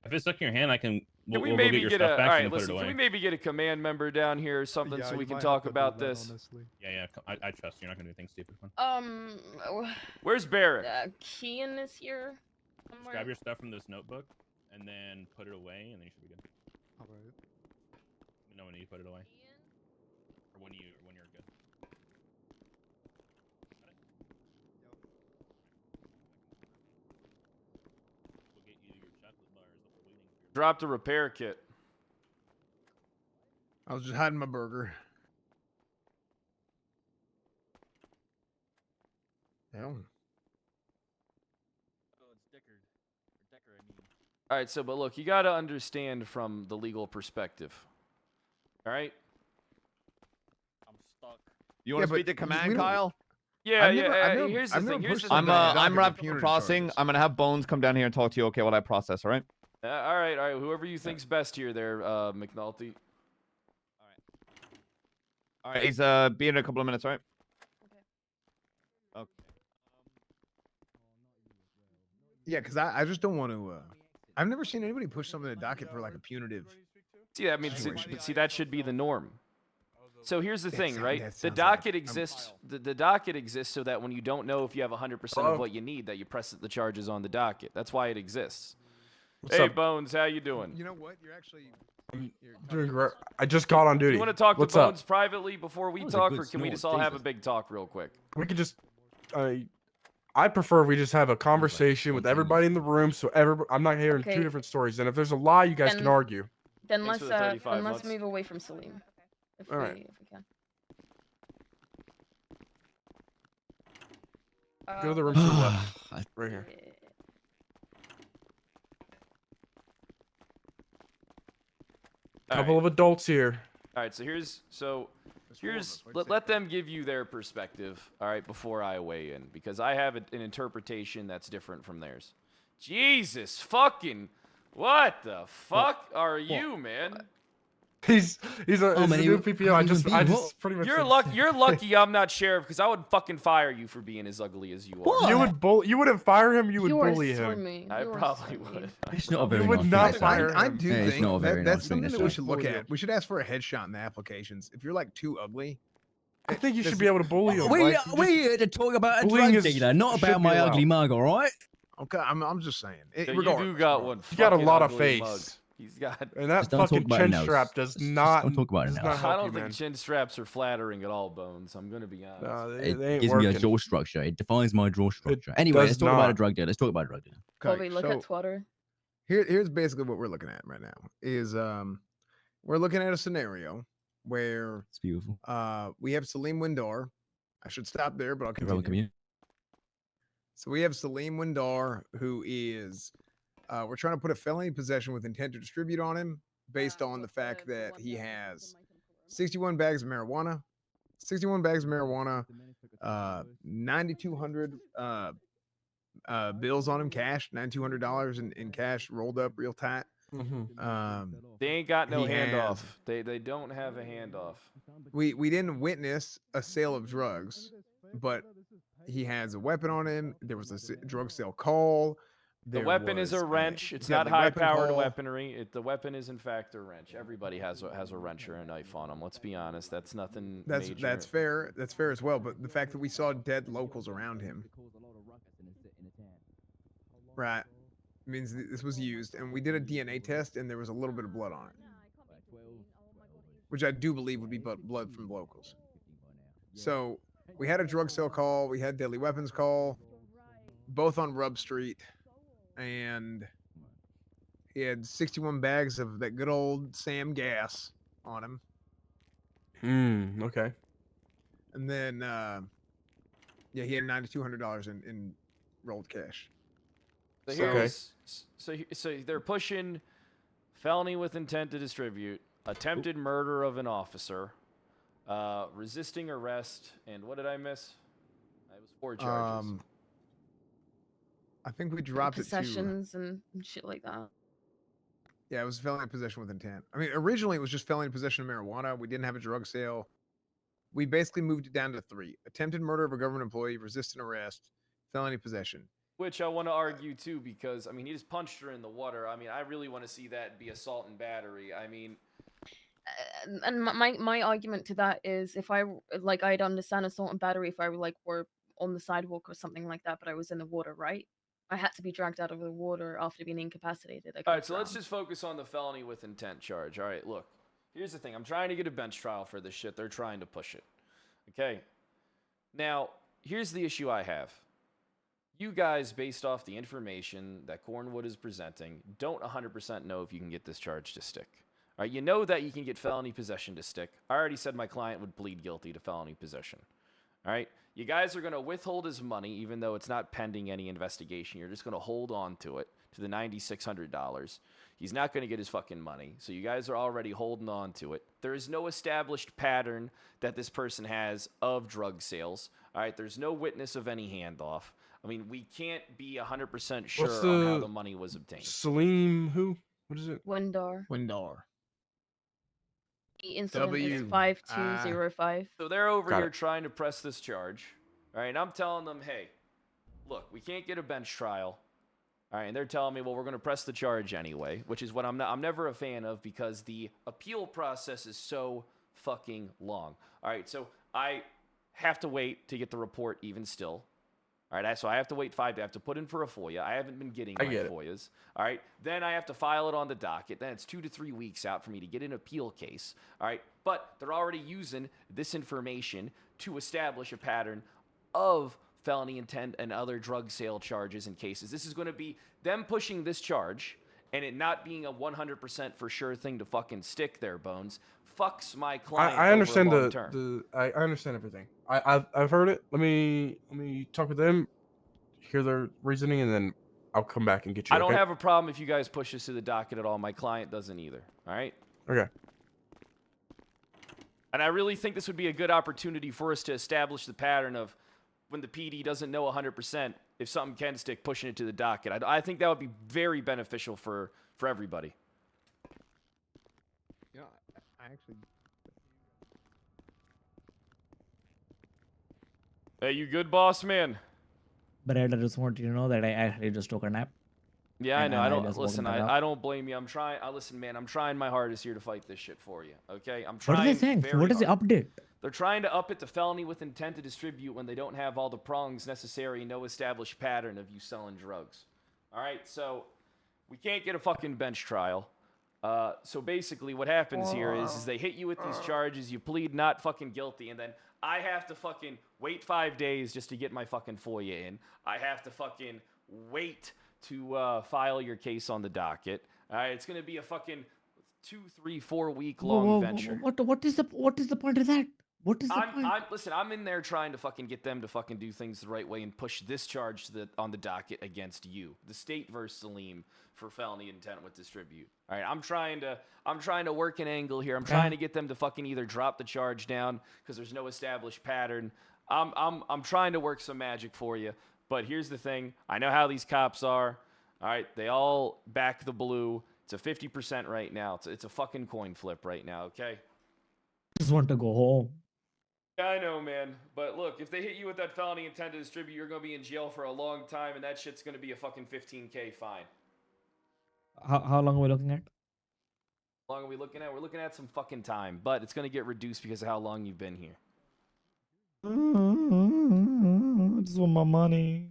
Speaker 15: If it's stuck in your hand, I can.
Speaker 1: Can we
Speaker 15: we'll go
Speaker 1: maybe
Speaker 15: get your
Speaker 1: get
Speaker 15: stuff
Speaker 1: a? All
Speaker 15: back so you
Speaker 1: right,
Speaker 15: can put it
Speaker 1: listen.
Speaker 15: away.
Speaker 1: Can we maybe get a command member down here or something so we can talk about this?
Speaker 15: Yeah, I trust you. You're not gonna do anything stupid.
Speaker 1: Where's Barrett?
Speaker 21: Kean is here.
Speaker 15: Just
Speaker 21: Somewhere.
Speaker 15: grab your stuff from this notebook and then put it away, and then you should be good.
Speaker 12: All right.
Speaker 15: Let me know when you put it away, or when you're good. We'll get you your chocolate bars while we're waiting for your.
Speaker 1: Dropped a repair kit.
Speaker 12: I was just hiding my burger. Hell.
Speaker 1: All right, so but look, you got to understand from the legal perspective. All right.
Speaker 16: I'm stuck. You want to speak to command, Kyle?
Speaker 1: Yeah,
Speaker 12: I've
Speaker 1: yeah.
Speaker 12: never- I've never-
Speaker 1: Here's the
Speaker 12: I've never
Speaker 1: thing. Here's
Speaker 12: pushed
Speaker 1: the
Speaker 16: I'm
Speaker 1: thing.
Speaker 16: I'm
Speaker 12: docket
Speaker 16: rep
Speaker 12: with
Speaker 16: processing.
Speaker 12: charges.
Speaker 16: I'm gonna have Bones come down here and talk to you. Okay, while I process. All right.
Speaker 1: All right. Whoever you think's best here, there, McNulty.
Speaker 16: All right. He's be in a couple of minutes. All right. Okay.
Speaker 12: Yeah, because I just don't want to. I've never seen anybody push something to the docket for like a punitive.
Speaker 1: See, I mean, see, that should be the norm. So here's the thing, right?
Speaker 12: that
Speaker 1: The
Speaker 12: sounds
Speaker 1: docket exists. The docket exists so that when you don't know if you have 100% of what you need, that you press the charges on the docket. That's why it exists.
Speaker 4: What's
Speaker 1: Hey,
Speaker 4: up?
Speaker 1: Bones, how you doing?
Speaker 12: You know what? You're actually.
Speaker 4: Doing great. I just got on duty.
Speaker 1: You want to talk
Speaker 4: What's
Speaker 1: to
Speaker 4: up?
Speaker 1: Bones privately before we
Speaker 4: That was a
Speaker 1: talk,
Speaker 4: good
Speaker 1: or can we
Speaker 4: snort,
Speaker 1: just all have a
Speaker 4: Jesus.
Speaker 1: big talk real quick?
Speaker 4: We could just. I prefer we just have a conversation with everybody in the room, so I'm not hearing
Speaker 21: Okay.
Speaker 4: two different stories. And if there's a lie, you guys can
Speaker 21: Then-
Speaker 4: argue.
Speaker 21: Then
Speaker 1: Thanks
Speaker 21: let's
Speaker 1: for the 35 months.
Speaker 21: move away from Salim. If
Speaker 4: All right.
Speaker 21: we can.
Speaker 4: Go to the room to the left, right here. Couple of adults here.
Speaker 1: All All right, so let them give you their perspective, all right, before I weigh in, because I have an interpretation that's different from theirs. Jesus fucking, what the fuck are you, man?
Speaker 7: He's a new PPO. I just pretty much.
Speaker 1: You're lucky I'm not sheriff, because I would fucking fire you for being as ugly as you are.
Speaker 7: You wouldn't fire him. You would bully
Speaker 21: so
Speaker 7: him.
Speaker 21: mean.
Speaker 1: I
Speaker 21: You are
Speaker 1: probably
Speaker 21: so
Speaker 1: would.
Speaker 21: mean.
Speaker 2: It's not a very
Speaker 7: You would
Speaker 2: nice
Speaker 7: not
Speaker 2: thing.
Speaker 7: fire him.
Speaker 12: I do
Speaker 2: Yeah, it's
Speaker 12: think
Speaker 2: not a very
Speaker 12: that's
Speaker 2: nice thing,
Speaker 12: something
Speaker 2: that's
Speaker 12: that we
Speaker 2: right.
Speaker 12: should look at. We should ask for a headshot in the applications. If you're like too ugly,
Speaker 7: I think you should be able to bully him.
Speaker 2: We're
Speaker 7: like,
Speaker 2: here to talk about a
Speaker 7: bullying
Speaker 2: drug
Speaker 7: is-
Speaker 2: dealer, not
Speaker 7: should
Speaker 2: about
Speaker 7: be
Speaker 2: my
Speaker 7: allowed.
Speaker 2: ugly mug, all right?
Speaker 12: okay, I'm just saying.
Speaker 1: So you do got one.
Speaker 7: You got a
Speaker 1: fucking
Speaker 7: lot of
Speaker 1: ugly
Speaker 7: face.
Speaker 1: mug. He's got.
Speaker 7: And that
Speaker 2: Just don't talk
Speaker 7: fucking
Speaker 2: about
Speaker 7: chin
Speaker 2: it now.
Speaker 7: strap does
Speaker 2: Just
Speaker 7: not.
Speaker 2: don't talk about it
Speaker 7: does
Speaker 2: now.
Speaker 7: not
Speaker 1: I
Speaker 7: help
Speaker 1: don't
Speaker 7: you,
Speaker 1: think
Speaker 7: man.
Speaker 1: chin straps are flattering at all, Bones. I'm gonna be honest.
Speaker 7: No,
Speaker 2: It
Speaker 7: they ain't
Speaker 2: gives me a
Speaker 7: working.
Speaker 2: jaw structure. It defines my jaw structure. Anyway,
Speaker 7: does
Speaker 2: let's talk about a
Speaker 7: not.
Speaker 2: drug dealer. Let's talk about a drug dealer.
Speaker 21: Probably look at
Speaker 12: so
Speaker 21: Twitter.
Speaker 12: here's basically what we're looking at right now. Is we're looking at a scenario where
Speaker 2: It's beautiful.
Speaker 12: we have Salim Windar. I should stop there, but I'll
Speaker 2: You're welcome,
Speaker 12: continue.
Speaker 2: you.
Speaker 12: So we have Salim Windar, who is we're trying to put a felony possession with intent to distribute on him based on the fact that he has 61 bags of marijuana, 9,200 bills on him, cash, $9,200 in cash rolled up real tight.
Speaker 1: They ain't got no
Speaker 12: he has-
Speaker 1: handoff. They don't have a handoff.
Speaker 12: We didn't witness a sale of drugs, but he has a weapon on him. There was a drug sale call.
Speaker 1: The
Speaker 12: There
Speaker 1: weapon is
Speaker 12: was
Speaker 1: a wrench. It's
Speaker 12: deadly
Speaker 1: not
Speaker 12: weapon
Speaker 1: high-powered
Speaker 12: call.
Speaker 1: weaponry. The weapon is in fact a wrench. Everybody has a wrench or a knife on them. Let's be honest. That's nothing major.
Speaker 12: That's fair. That's fair as well. But the fact that we saw dead locals around him, right, means this was used. And we did a DNA test, and there was a little bit of blood on it, which I do believe would be blood from locals. So we had a drug sale call. We had deadly weapons call, both on Rub Street, and he had 61 bags of that good old Sam gas on him.
Speaker 7: Okay.
Speaker 12: And then, yeah, he had $9,200 in rolled cash.
Speaker 1: So here's so they're pushing felony with intent to distribute, attempted murder of an officer, resisting arrest, and what did I miss? It was 4 charges.
Speaker 12: I think we dropped it to.
Speaker 21: Possessions and shit like that.
Speaker 12: Yeah, it was felony possession with intent. I mean, originally it was just felony possession of marijuana. We didn't have a drug sale. We basically moved it down to 3: attempted murder of a government employee, resisting arrest, felony possession.
Speaker 1: Which I want to argue too, because I mean he just punched her in the water. I mean I really want to see that be assault and battery. I mean,
Speaker 21: And my argument to that is, if I'd understand assault and battery if I were on the sidewalk or something like that, but I was in the water, right? I had to be dragged out of the water after being incapacitated.
Speaker 1: all right, so let's just focus on the felony with intent charge. All right, look, here's the thing. I'm trying to get a bench trial for this shit. They're trying to push it. Okay. Now, here's the issue I have. You guys, based off the information that Cornwood is presenting, don't 100% know if you can get this charge to stick. All right, you know that you can get felony possession to stick. I already said my client would plead guilty to felony possession. All right, you guys are going to withhold his money, even though it's not pending any investigation. You're just going to hold on to it, to the $9,600. He's not going to get his fucking money, so you guys are already holding on to it. There is no established pattern that this person has of drug sales. All right, there's no witness of any handoff. I mean, we can't be 100% sure on how the money was obtained.
Speaker 7: Salim, who? What is it?
Speaker 21: Windar. The incident is
Speaker 12: W.
Speaker 21: 5205.
Speaker 1: So they're over
Speaker 7: Got
Speaker 1: here
Speaker 7: it.
Speaker 1: trying to press this charge. All right, and I'm telling them, hey, look, we can't get a bench trial. All right, and they're telling me, well, we're going to press the charge anyway, which is what I'm never a fan of, because the appeal process is so fucking long. All right, so I have to wait to get the report even still. All right, so I have to wait 5 days. I have to put in for a FOIA. I haven't been getting my FOIAs. All right, then I have to file it on the docket. Then it's 2 to 3 weeks out for me to get an appeal case. All right, but they're already using this information to establish a pattern of felony intent and other drug sale charges and cases. This is going to be them pushing this charge and it not being a 100% for sure thing to fucking stick their bones. Fucks my client.
Speaker 7: I understand
Speaker 1: over long term.
Speaker 7: I understand everything. I've heard it. Let me talk with them, hear their reasoning, and then I'll come back and get you.
Speaker 1: I don't
Speaker 7: okay?
Speaker 1: have a problem if you guys push this to the docket at all. My client doesn't either. All right.
Speaker 7: Okay.
Speaker 1: And I really think this would be a good opportunity for us to establish the pattern of when the PD doesn't know 100% if something can stick, pushing it to the docket. I think that would be very beneficial for everybody.
Speaker 8: You know, I actually.
Speaker 1: Hey, you good, boss man?
Speaker 2: Brad, I just want you to know that I actually just took a nap.
Speaker 1: Yeah, I know. I don't
Speaker 2: just
Speaker 1: listen.
Speaker 2: woken back up.
Speaker 1: I don't blame you. I'm trying. Listen, man. I'm trying my hardest here to fight this shit for you. Okay, I'm
Speaker 2: What
Speaker 1: trying.
Speaker 2: are they saying?
Speaker 1: very
Speaker 2: What is the
Speaker 1: hard.
Speaker 2: update?
Speaker 1: They're trying to up it to felony with intent to distribute when they don't have all the prongs necessary, no established pattern of you selling drugs. All right, so we can't get a fucking bench trial. So basically what happens here is they hit you with these charges, you plead not fucking guilty, and then I have to fucking wait 5 days just to get my fucking FOIA in. I have to fucking wait to file your case on the docket. All right, it's going to be a fucking 2, 3, 4 week long venture.
Speaker 2: What is the point of that? What is the point?
Speaker 1: Listen, I'm in there trying to fucking get them to fucking do things the right way and push this charge on the docket against you, the state versus Salim, for felony intent with distribute. All right, I'm trying to work an angle here. I'm trying to get them to fucking either drop the charge down because there's no established pattern. I'm trying to work some magic for you. But here's the thing. I know how these cops are. All right, they all back the blue. It's a 50% right now. It's a fucking coin flip right now, okay?
Speaker 2: Just want to go home.
Speaker 1: Yeah, I know, man. But look, if they hit you with that felony intent to distribute, you're going to be in jail for a long time, and that shit's going to be a fucking $15K fine.
Speaker 2: How long are we looking at?
Speaker 1: How long are we looking at? We're looking at some fucking time, but it's going to get reduced because of how long you've been here.
Speaker 2: I just want my money.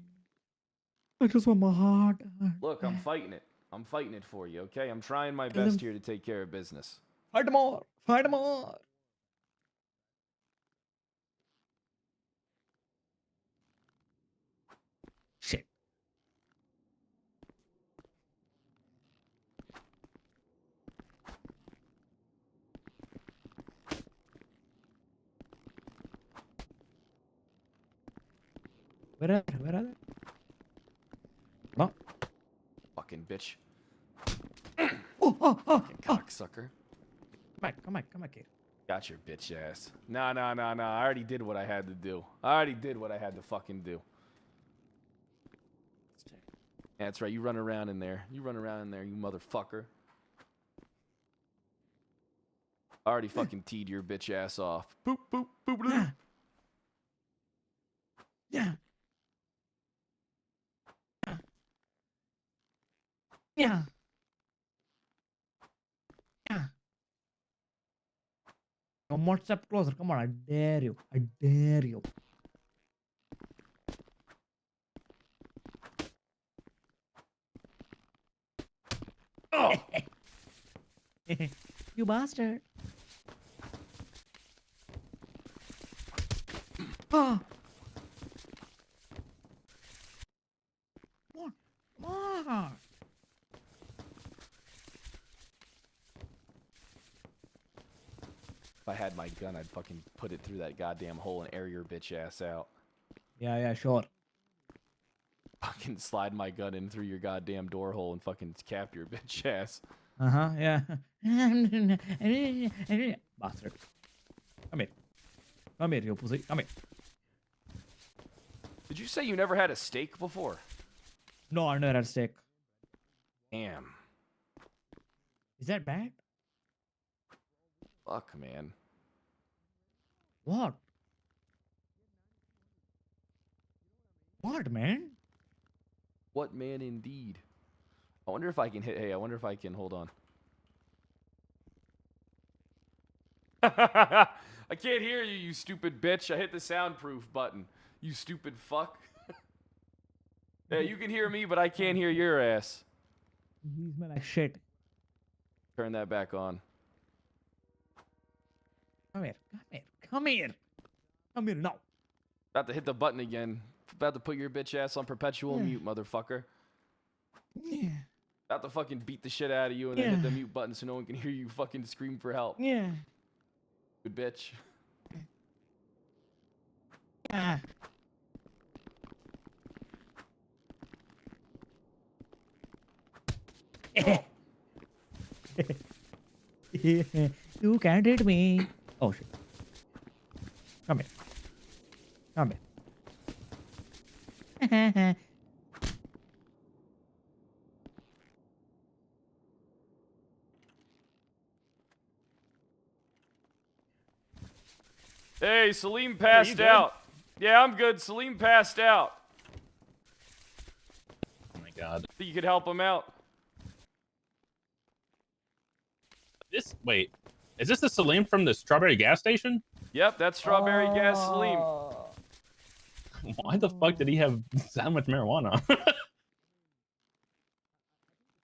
Speaker 2: I just want my heart.
Speaker 1: Look, I'm fighting it. I'm fighting it for you, okay? I'm trying my best here to take care of business.
Speaker 2: Fight more. Fight more. Shit. Where are they? No.
Speaker 1: Fucking bitch.
Speaker 2: Oh.
Speaker 1: Fucking cocksucker.
Speaker 2: Come back here.
Speaker 1: Got your bitch ass. Nah. I already did what I had to do. I already did what I had to fucking do. That's right. You run around in there. You motherfucker. I already fucking teed your bitch ass off. Boop, boop, boop, boop.
Speaker 2: Yeah. Come one step closer. Come on, I dare you. I dare you.
Speaker 1: Oh!
Speaker 2: You bastard. Ah. Come on.
Speaker 1: If I had my gun, I'd fucking put it through that goddamn hole and air your bitch ass out.
Speaker 2: Yeah, sure.
Speaker 1: Fucking slide my gun in through your goddamn door hole and fucking cap your bitch ass.
Speaker 2: Yeah. Bastard. Come here, you pussy. Come here.
Speaker 1: Did you say you never had a steak before?
Speaker 2: No, I never had steak.
Speaker 1: Damn.
Speaker 2: Is that bad?
Speaker 1: Fuck, man.
Speaker 2: What? What, man?
Speaker 1: What man indeed? I wonder if I can hit. Hey, I wonder if I can. Hold on. I can't hear you, you stupid bitch. I hit the soundproof button. You stupid fuck. Yeah, you can hear me, but I can't hear your ass.
Speaker 2: You smell like shit.
Speaker 1: Turn that back on.
Speaker 2: Come here now.
Speaker 1: About to hit the button again. About to put your bitch ass on perpetual mute, motherfucker.
Speaker 2: Yeah.
Speaker 1: About to fucking beat the shit out of you and then hit the mute button so no one can hear you fucking scream for help.
Speaker 2: Yeah.
Speaker 1: Good bitch.
Speaker 2: Yeah. You can't hit me. Oh shit. Come here. Come here.
Speaker 1: Hey, Salim
Speaker 15: you
Speaker 1: passed
Speaker 15: good?
Speaker 1: out. Yeah, I'm good. Salim passed out.
Speaker 15: Oh my god.
Speaker 1: Think you could help him out?
Speaker 15: Wait, is this the Salim from the Strawberry gas station?
Speaker 1: Yep, that's Strawberry Gas Salim.
Speaker 15: Why the fuck did he have that much marijuana?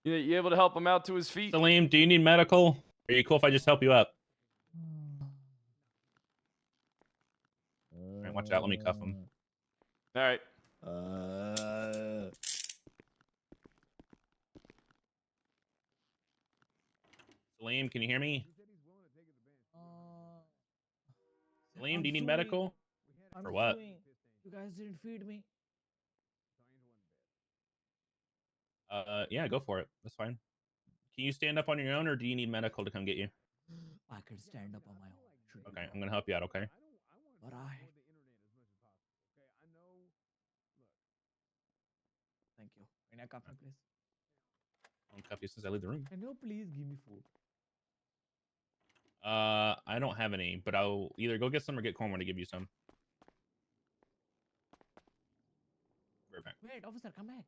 Speaker 1: You able to help him out to his feet?
Speaker 15: Salim, do you need medical? Are you cool if I just help you up? Alright, watch out. Let me cuff him.
Speaker 1: All right.
Speaker 15: Salim, can you hear me? Salim, do you need medical? For what?
Speaker 2: You guys didn't feed me.
Speaker 15: Yeah, go for it. That's fine. Can you stand up on your own, or do you need medical to come get you?
Speaker 2: I can stand up on my own.
Speaker 15: Okay, I'm gonna help you out. Okay.
Speaker 2: But I. Thank you. Can I cuff me, please?
Speaker 15: I'll cuff you since I leave the room.
Speaker 2: Can you please give me food?
Speaker 15: I don't have any, but I'll either go get some or get Cornwood to give you some. Perfect.
Speaker 2: Wait, officer, come back.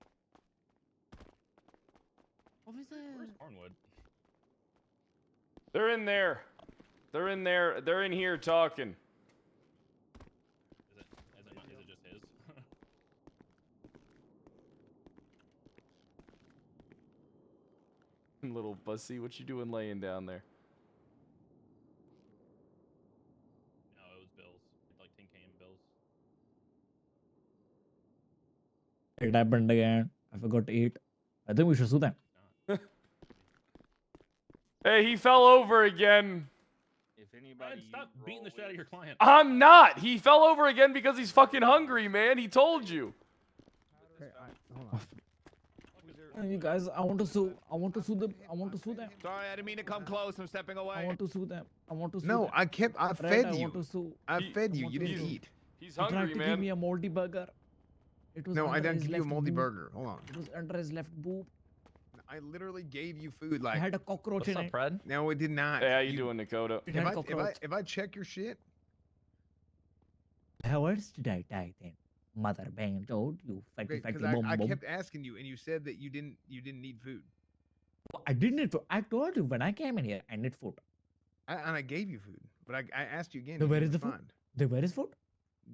Speaker 2: Officer.
Speaker 15: Where's Cornwood?
Speaker 1: They're in there. They're in there. They're in here talking.
Speaker 15: Is it just his?
Speaker 1: Little bussy, what you doing laying down there?
Speaker 15: No, it was Bills. Like 10K in Bills.
Speaker 2: It happened again. I forgot to eat. I think we should sue them.
Speaker 1: Hey, he fell over again.
Speaker 15: If anybody, stop beating the shit out of your client.
Speaker 1: I'm not. He fell over again because he's fucking hungry, man. He told you.
Speaker 2: You guys, I want to sue. I want to sue them. I want to sue them.
Speaker 16: Sorry, I didn't mean to come close. I'm stepping away.
Speaker 2: I want to sue them. I want to sue
Speaker 12: No,
Speaker 2: them.
Speaker 12: I
Speaker 2: Fred,
Speaker 12: fed
Speaker 2: I
Speaker 12: you.
Speaker 2: want to sue.
Speaker 12: I fed you.
Speaker 2: want
Speaker 12: You
Speaker 2: to
Speaker 12: didn't
Speaker 2: sue.
Speaker 12: eat.
Speaker 1: He's
Speaker 2: He tried
Speaker 1: hungry,
Speaker 2: to give
Speaker 1: man.
Speaker 2: me a moldy burger. It was
Speaker 12: No, I
Speaker 2: under
Speaker 12: didn't
Speaker 2: his
Speaker 12: give you a
Speaker 2: left
Speaker 12: moldy
Speaker 2: boob.
Speaker 12: burger. Hold on.
Speaker 2: It was under his left boob.
Speaker 12: I literally gave you food
Speaker 2: It
Speaker 12: like.
Speaker 2: had a cockroach in it.
Speaker 16: Fred?
Speaker 12: No, it did not.
Speaker 1: Hey, how you doing, Dakota?
Speaker 2: It had a cockroach.
Speaker 12: If I check your shit,
Speaker 2: How else did I die then? Mother bang told you fatty
Speaker 12: okay,
Speaker 2: fatty
Speaker 12: because
Speaker 2: bum
Speaker 12: I
Speaker 2: bum.
Speaker 12: kept asking you, and you said that you didn't need food.
Speaker 2: I didn't need food. I told you when I came in here, I need food.
Speaker 12: And I gave you food, but I asked you again.
Speaker 2: So
Speaker 12: and
Speaker 2: where
Speaker 12: you
Speaker 2: is the food?
Speaker 12: respond.
Speaker 2: Then where is food?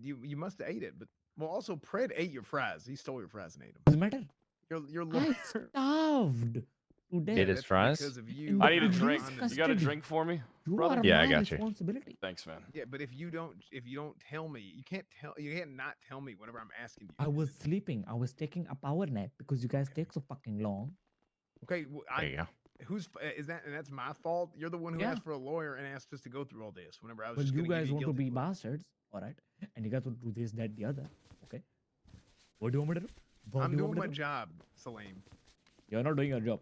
Speaker 12: You must have ate it, but well, also Pred ate your fries. He stole your fries and ate them.
Speaker 2: Doesn't matter.
Speaker 12: You're
Speaker 2: I
Speaker 12: looking.
Speaker 2: starved today.
Speaker 16: Ate his fries?
Speaker 12: Because of
Speaker 2: In
Speaker 12: you.
Speaker 2: the
Speaker 1: I need a
Speaker 2: police
Speaker 1: drink. You got a
Speaker 2: custody.
Speaker 1: drink for me,
Speaker 2: You
Speaker 1: brother?
Speaker 2: are
Speaker 16: Yeah, I
Speaker 2: my
Speaker 16: got you.
Speaker 2: responsibility.
Speaker 1: Thanks, man.
Speaker 12: Yeah, but if you don't tell me, you can't not tell me whenever I'm asking you.
Speaker 2: I was sleeping. I was taking a power nap because you guys take so fucking long.
Speaker 12: Okay,
Speaker 16: There you go.
Speaker 12: who's is that? And that's my fault. You're the one who
Speaker 2: Yeah.
Speaker 12: asked for a lawyer and asked us to go through all this. Whenever I was
Speaker 2: Well,
Speaker 12: just
Speaker 2: you
Speaker 12: gonna give
Speaker 2: guys
Speaker 12: you a
Speaker 2: want to
Speaker 12: guilty
Speaker 2: be
Speaker 12: plea.
Speaker 2: bastards, all right? And you guys want to do this, that, the other. Okay. What do you want me to do? What
Speaker 12: I'm
Speaker 2: do you
Speaker 12: doing
Speaker 2: want me
Speaker 12: my
Speaker 2: to do?
Speaker 12: job, Salim.
Speaker 2: You're not doing your job.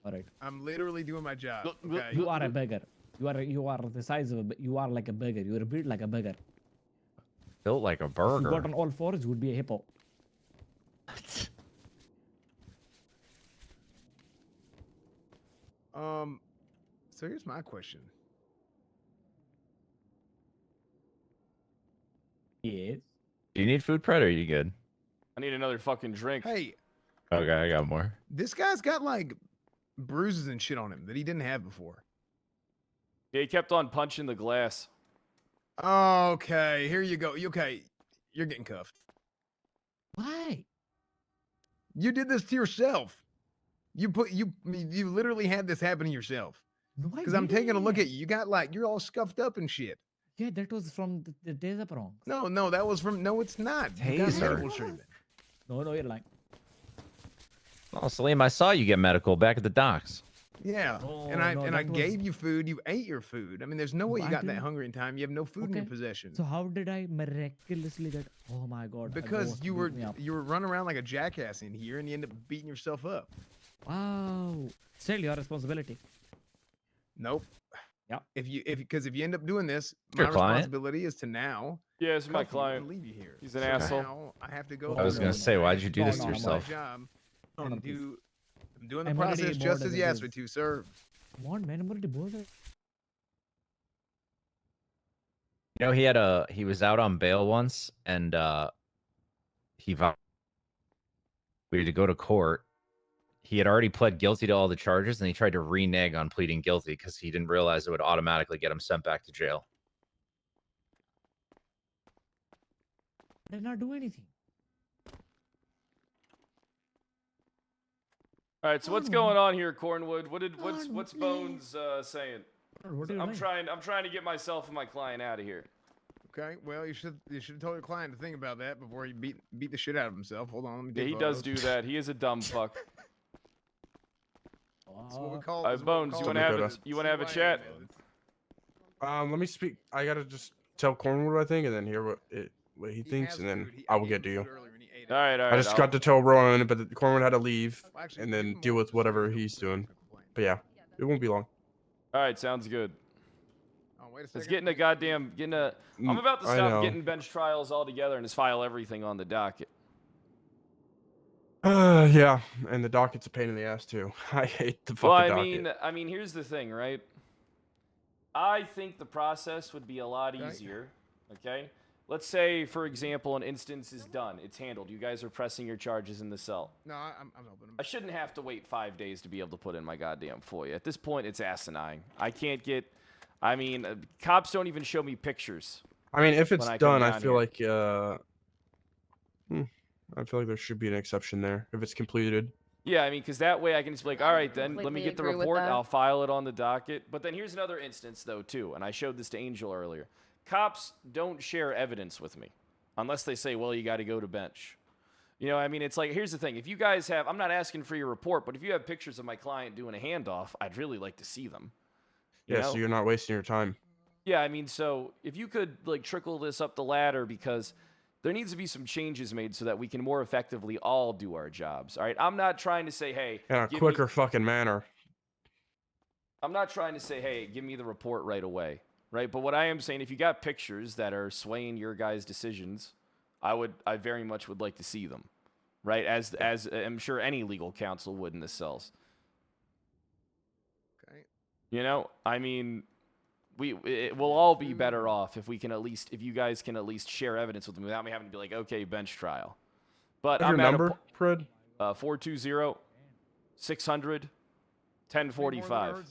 Speaker 2: All right.
Speaker 12: I'm literally doing my job. Okay.
Speaker 2: You are a beggar. You are the size of a. You are like a beggar. You're built like a beggar.
Speaker 16: Built like a
Speaker 2: If you got
Speaker 16: burger.
Speaker 2: on all fours, you would be a hippo.
Speaker 12: So here's my question.
Speaker 2: Yes.
Speaker 16: Do you need food, Pred, or are you good?
Speaker 1: I need another fucking drink.
Speaker 12: Hey,
Speaker 16: Okay, I got more.
Speaker 12: this guy's got like bruises and shit on him that he didn't have before.
Speaker 1: Yeah, he kept on punching the glass.
Speaker 12: Okay, here you go. Okay, you're getting cuffed.
Speaker 2: Why?
Speaker 12: You did this to yourself. You literally had this happen to yourself.
Speaker 2: No, I
Speaker 12: Because I'm taking a look
Speaker 2: didn't.
Speaker 12: at you. You got like you're all scuffed up and shit.
Speaker 2: Yeah, that was from the days of wrong.
Speaker 12: No, that was from. No, it's not. You got
Speaker 16: Taser.
Speaker 12: medical treatment.
Speaker 2: No, you're lying.
Speaker 16: Oh, Salim, I saw you get medical back at the docks.
Speaker 12: Yeah,
Speaker 2: No,
Speaker 12: and I
Speaker 2: no,
Speaker 12: and I
Speaker 2: that was-
Speaker 12: gave you food. You ate your food. I mean, there's no way
Speaker 2: But
Speaker 12: you
Speaker 2: I
Speaker 12: got that
Speaker 2: didn't-
Speaker 12: hungry in time. You have no food in your
Speaker 2: Okay.
Speaker 12: possession.
Speaker 2: So how did I miraculously get? Oh my god! a
Speaker 12: Because
Speaker 2: ghost
Speaker 12: you
Speaker 2: beat
Speaker 12: were
Speaker 2: me up.
Speaker 12: running around like a jackass in here, and you end up beating yourself up.
Speaker 2: Wow. Still your responsibility.
Speaker 12: Nope.
Speaker 2: Yeah.
Speaker 12: If you end up doing this,
Speaker 8: Your
Speaker 12: my
Speaker 8: client?
Speaker 12: responsibility is to now
Speaker 1: Yeah, it's my
Speaker 12: cuff you and
Speaker 1: client.
Speaker 12: leave you here.
Speaker 1: He's an
Speaker 12: So
Speaker 1: asshole.
Speaker 12: now I have to go.
Speaker 8: I was
Speaker 12: through
Speaker 8: gonna say, why'd you do
Speaker 12: my
Speaker 8: this to yourself?
Speaker 12: job
Speaker 2: No,
Speaker 12: and
Speaker 2: please.
Speaker 12: I'm doing the
Speaker 2: I'm already
Speaker 12: process
Speaker 2: bored
Speaker 12: just
Speaker 2: as
Speaker 12: as
Speaker 2: it
Speaker 12: you asked me
Speaker 2: is.
Speaker 12: to, sir.
Speaker 2: Come on, man. I'm already bored.
Speaker 8: You know, he was out on bail once, and we had to go to court. He had already pled guilty to all the charges, and he tried to renege on pleading guilty because he didn't realize it would automatically get him sent back to jail.
Speaker 2: I did not do anything.
Speaker 1: All right, so what's going on here, Cornwood? What's
Speaker 2: Cornwood,
Speaker 1: Bones saying?
Speaker 2: What do you
Speaker 1: I'm
Speaker 2: like?
Speaker 1: trying to get myself and my client out of here.
Speaker 12: Okay, well, you should have told your client to think about that before he beat the shit out of himself. Hold on, let me
Speaker 1: Yeah,
Speaker 12: get
Speaker 1: he does do
Speaker 12: photos.
Speaker 1: that. He is a dumb fuck.
Speaker 12: That's what we call.
Speaker 1: All right,
Speaker 12: that's what we
Speaker 1: Bones,
Speaker 12: call
Speaker 1: you
Speaker 12: it.
Speaker 1: want to have a chat?
Speaker 7: Let me speak. I gotta just tell Cornwood what I think, and then hear what he thinks, and then I will get to you.
Speaker 1: All right.
Speaker 7: I just got to tell Rowan, but Cornwood had to leave, and then deal with whatever he's doing. But yeah, it won't be long.
Speaker 1: All right, sounds good.
Speaker 12: Oh, wait a
Speaker 1: It's
Speaker 12: second.
Speaker 1: I'm about to
Speaker 7: I
Speaker 1: stop
Speaker 7: know.
Speaker 1: getting bench trials altogether and just file everything on the docket.
Speaker 7: Yeah, and the docket's a pain in the ass too. I hate the fucking
Speaker 1: Well,
Speaker 7: docket.
Speaker 1: I mean, here's the thing, right? I think the process would be a lot easier. Okay, let's say, for example, an instance is done, it's handled. You guys are pressing your charges in the cell.
Speaker 12: No, I'm helping him.
Speaker 1: I shouldn't have to wait 5 days to be able to put in my goddamn FOIA. At this point, it's asinine. I can't get. I mean, cops don't even show me pictures.
Speaker 7: I mean, if it's
Speaker 1: when I come
Speaker 7: done, I
Speaker 1: down
Speaker 7: feel
Speaker 1: here.
Speaker 7: like I feel like there should be an exception there if it's completed.
Speaker 1: Yeah, I mean, because that way I can just be like, all right, then let me
Speaker 13: completely
Speaker 1: get the
Speaker 13: agree with
Speaker 1: report.
Speaker 13: that.
Speaker 1: I'll file it on the docket. But then here's another instance, though, too. And I showed this to Angel earlier. Cops don't share evidence with me unless they say, well, you got to go to bench. You know, I mean, it's like, here's the thing. If you guys have, I'm not asking for your report, but if you have pictures of my client doing a handoff, I'd really like to see them. You
Speaker 7: Yeah,
Speaker 1: know?
Speaker 7: so you're not wasting your time.
Speaker 1: Yeah, I mean, so if you could like trickle this up the ladder, because there needs to be some changes made so that we can more effectively all do our jobs. All right, I'm not trying to say, hey,
Speaker 7: In a
Speaker 1: give me-
Speaker 7: quicker fucking manner.
Speaker 1: I'm not trying to say, hey, give me the report right away, right? But what I am saying, if you got pictures that are swaying your guys' decisions, I very much would like to see them, right? As I'm sure any legal counsel would in the cells.
Speaker 12: Okay.
Speaker 1: You know, I mean, we'll all be better off if we can at least, if you guys can at least share evidence with me without me having to be like, okay, bench trial. But
Speaker 7: What's
Speaker 1: I'm
Speaker 7: your
Speaker 1: at
Speaker 7: number, Fred?
Speaker 1: 420-600-1045.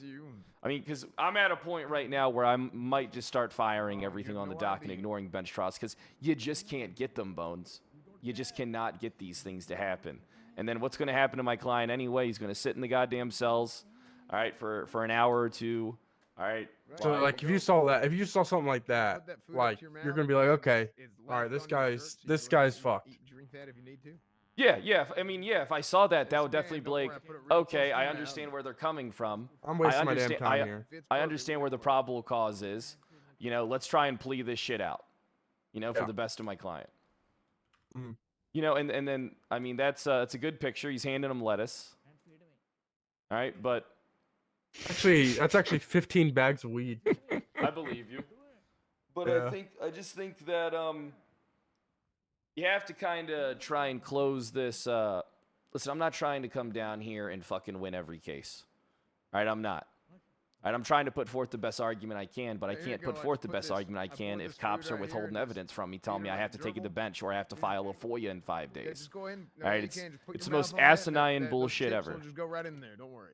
Speaker 1: I mean, because I'm at a point right now where I might just start firing everything on the dock and ignoring bench trials because you just can't get them, Bones. You just cannot get these things to happen. And then what's going to happen to my client anyway? He's going to sit in the goddamn cells, all right, for an hour or two, all right.
Speaker 7: So like, if you saw something like that, like you're gonna be like, okay, all right, this guy's fucked.
Speaker 12: Drink that if you need to.
Speaker 1: Yeah. If I saw that, that would definitely be like, okay, I understand where they're coming from.
Speaker 7: I'm wasting my damn time here.
Speaker 1: I understand where the probable cause is. You know, let's try and plea this shit out. You know, for the best of my client.
Speaker 7: Mhm.
Speaker 1: You know, and then I mean that's a good picture. He's handing him lettuce. All right, but
Speaker 7: Actually, that's actually 15 bags of weed.
Speaker 1: I believe you. But
Speaker 7: Yeah.
Speaker 1: I just think that you have to kind of try and close this. Listen, I'm not trying to come down here and fucking win every case. All right, I'm not. All right, I'm trying to put forth the best argument I can, but I can't put forth the best argument I can if cops are withholding evidence from me, telling me I have to take it to bench or I have to file a FOIA in 5 days.
Speaker 12: Just go in.
Speaker 1: All right, it's the most asinine bullshit ever.
Speaker 12: Just go right in there. Don't worry.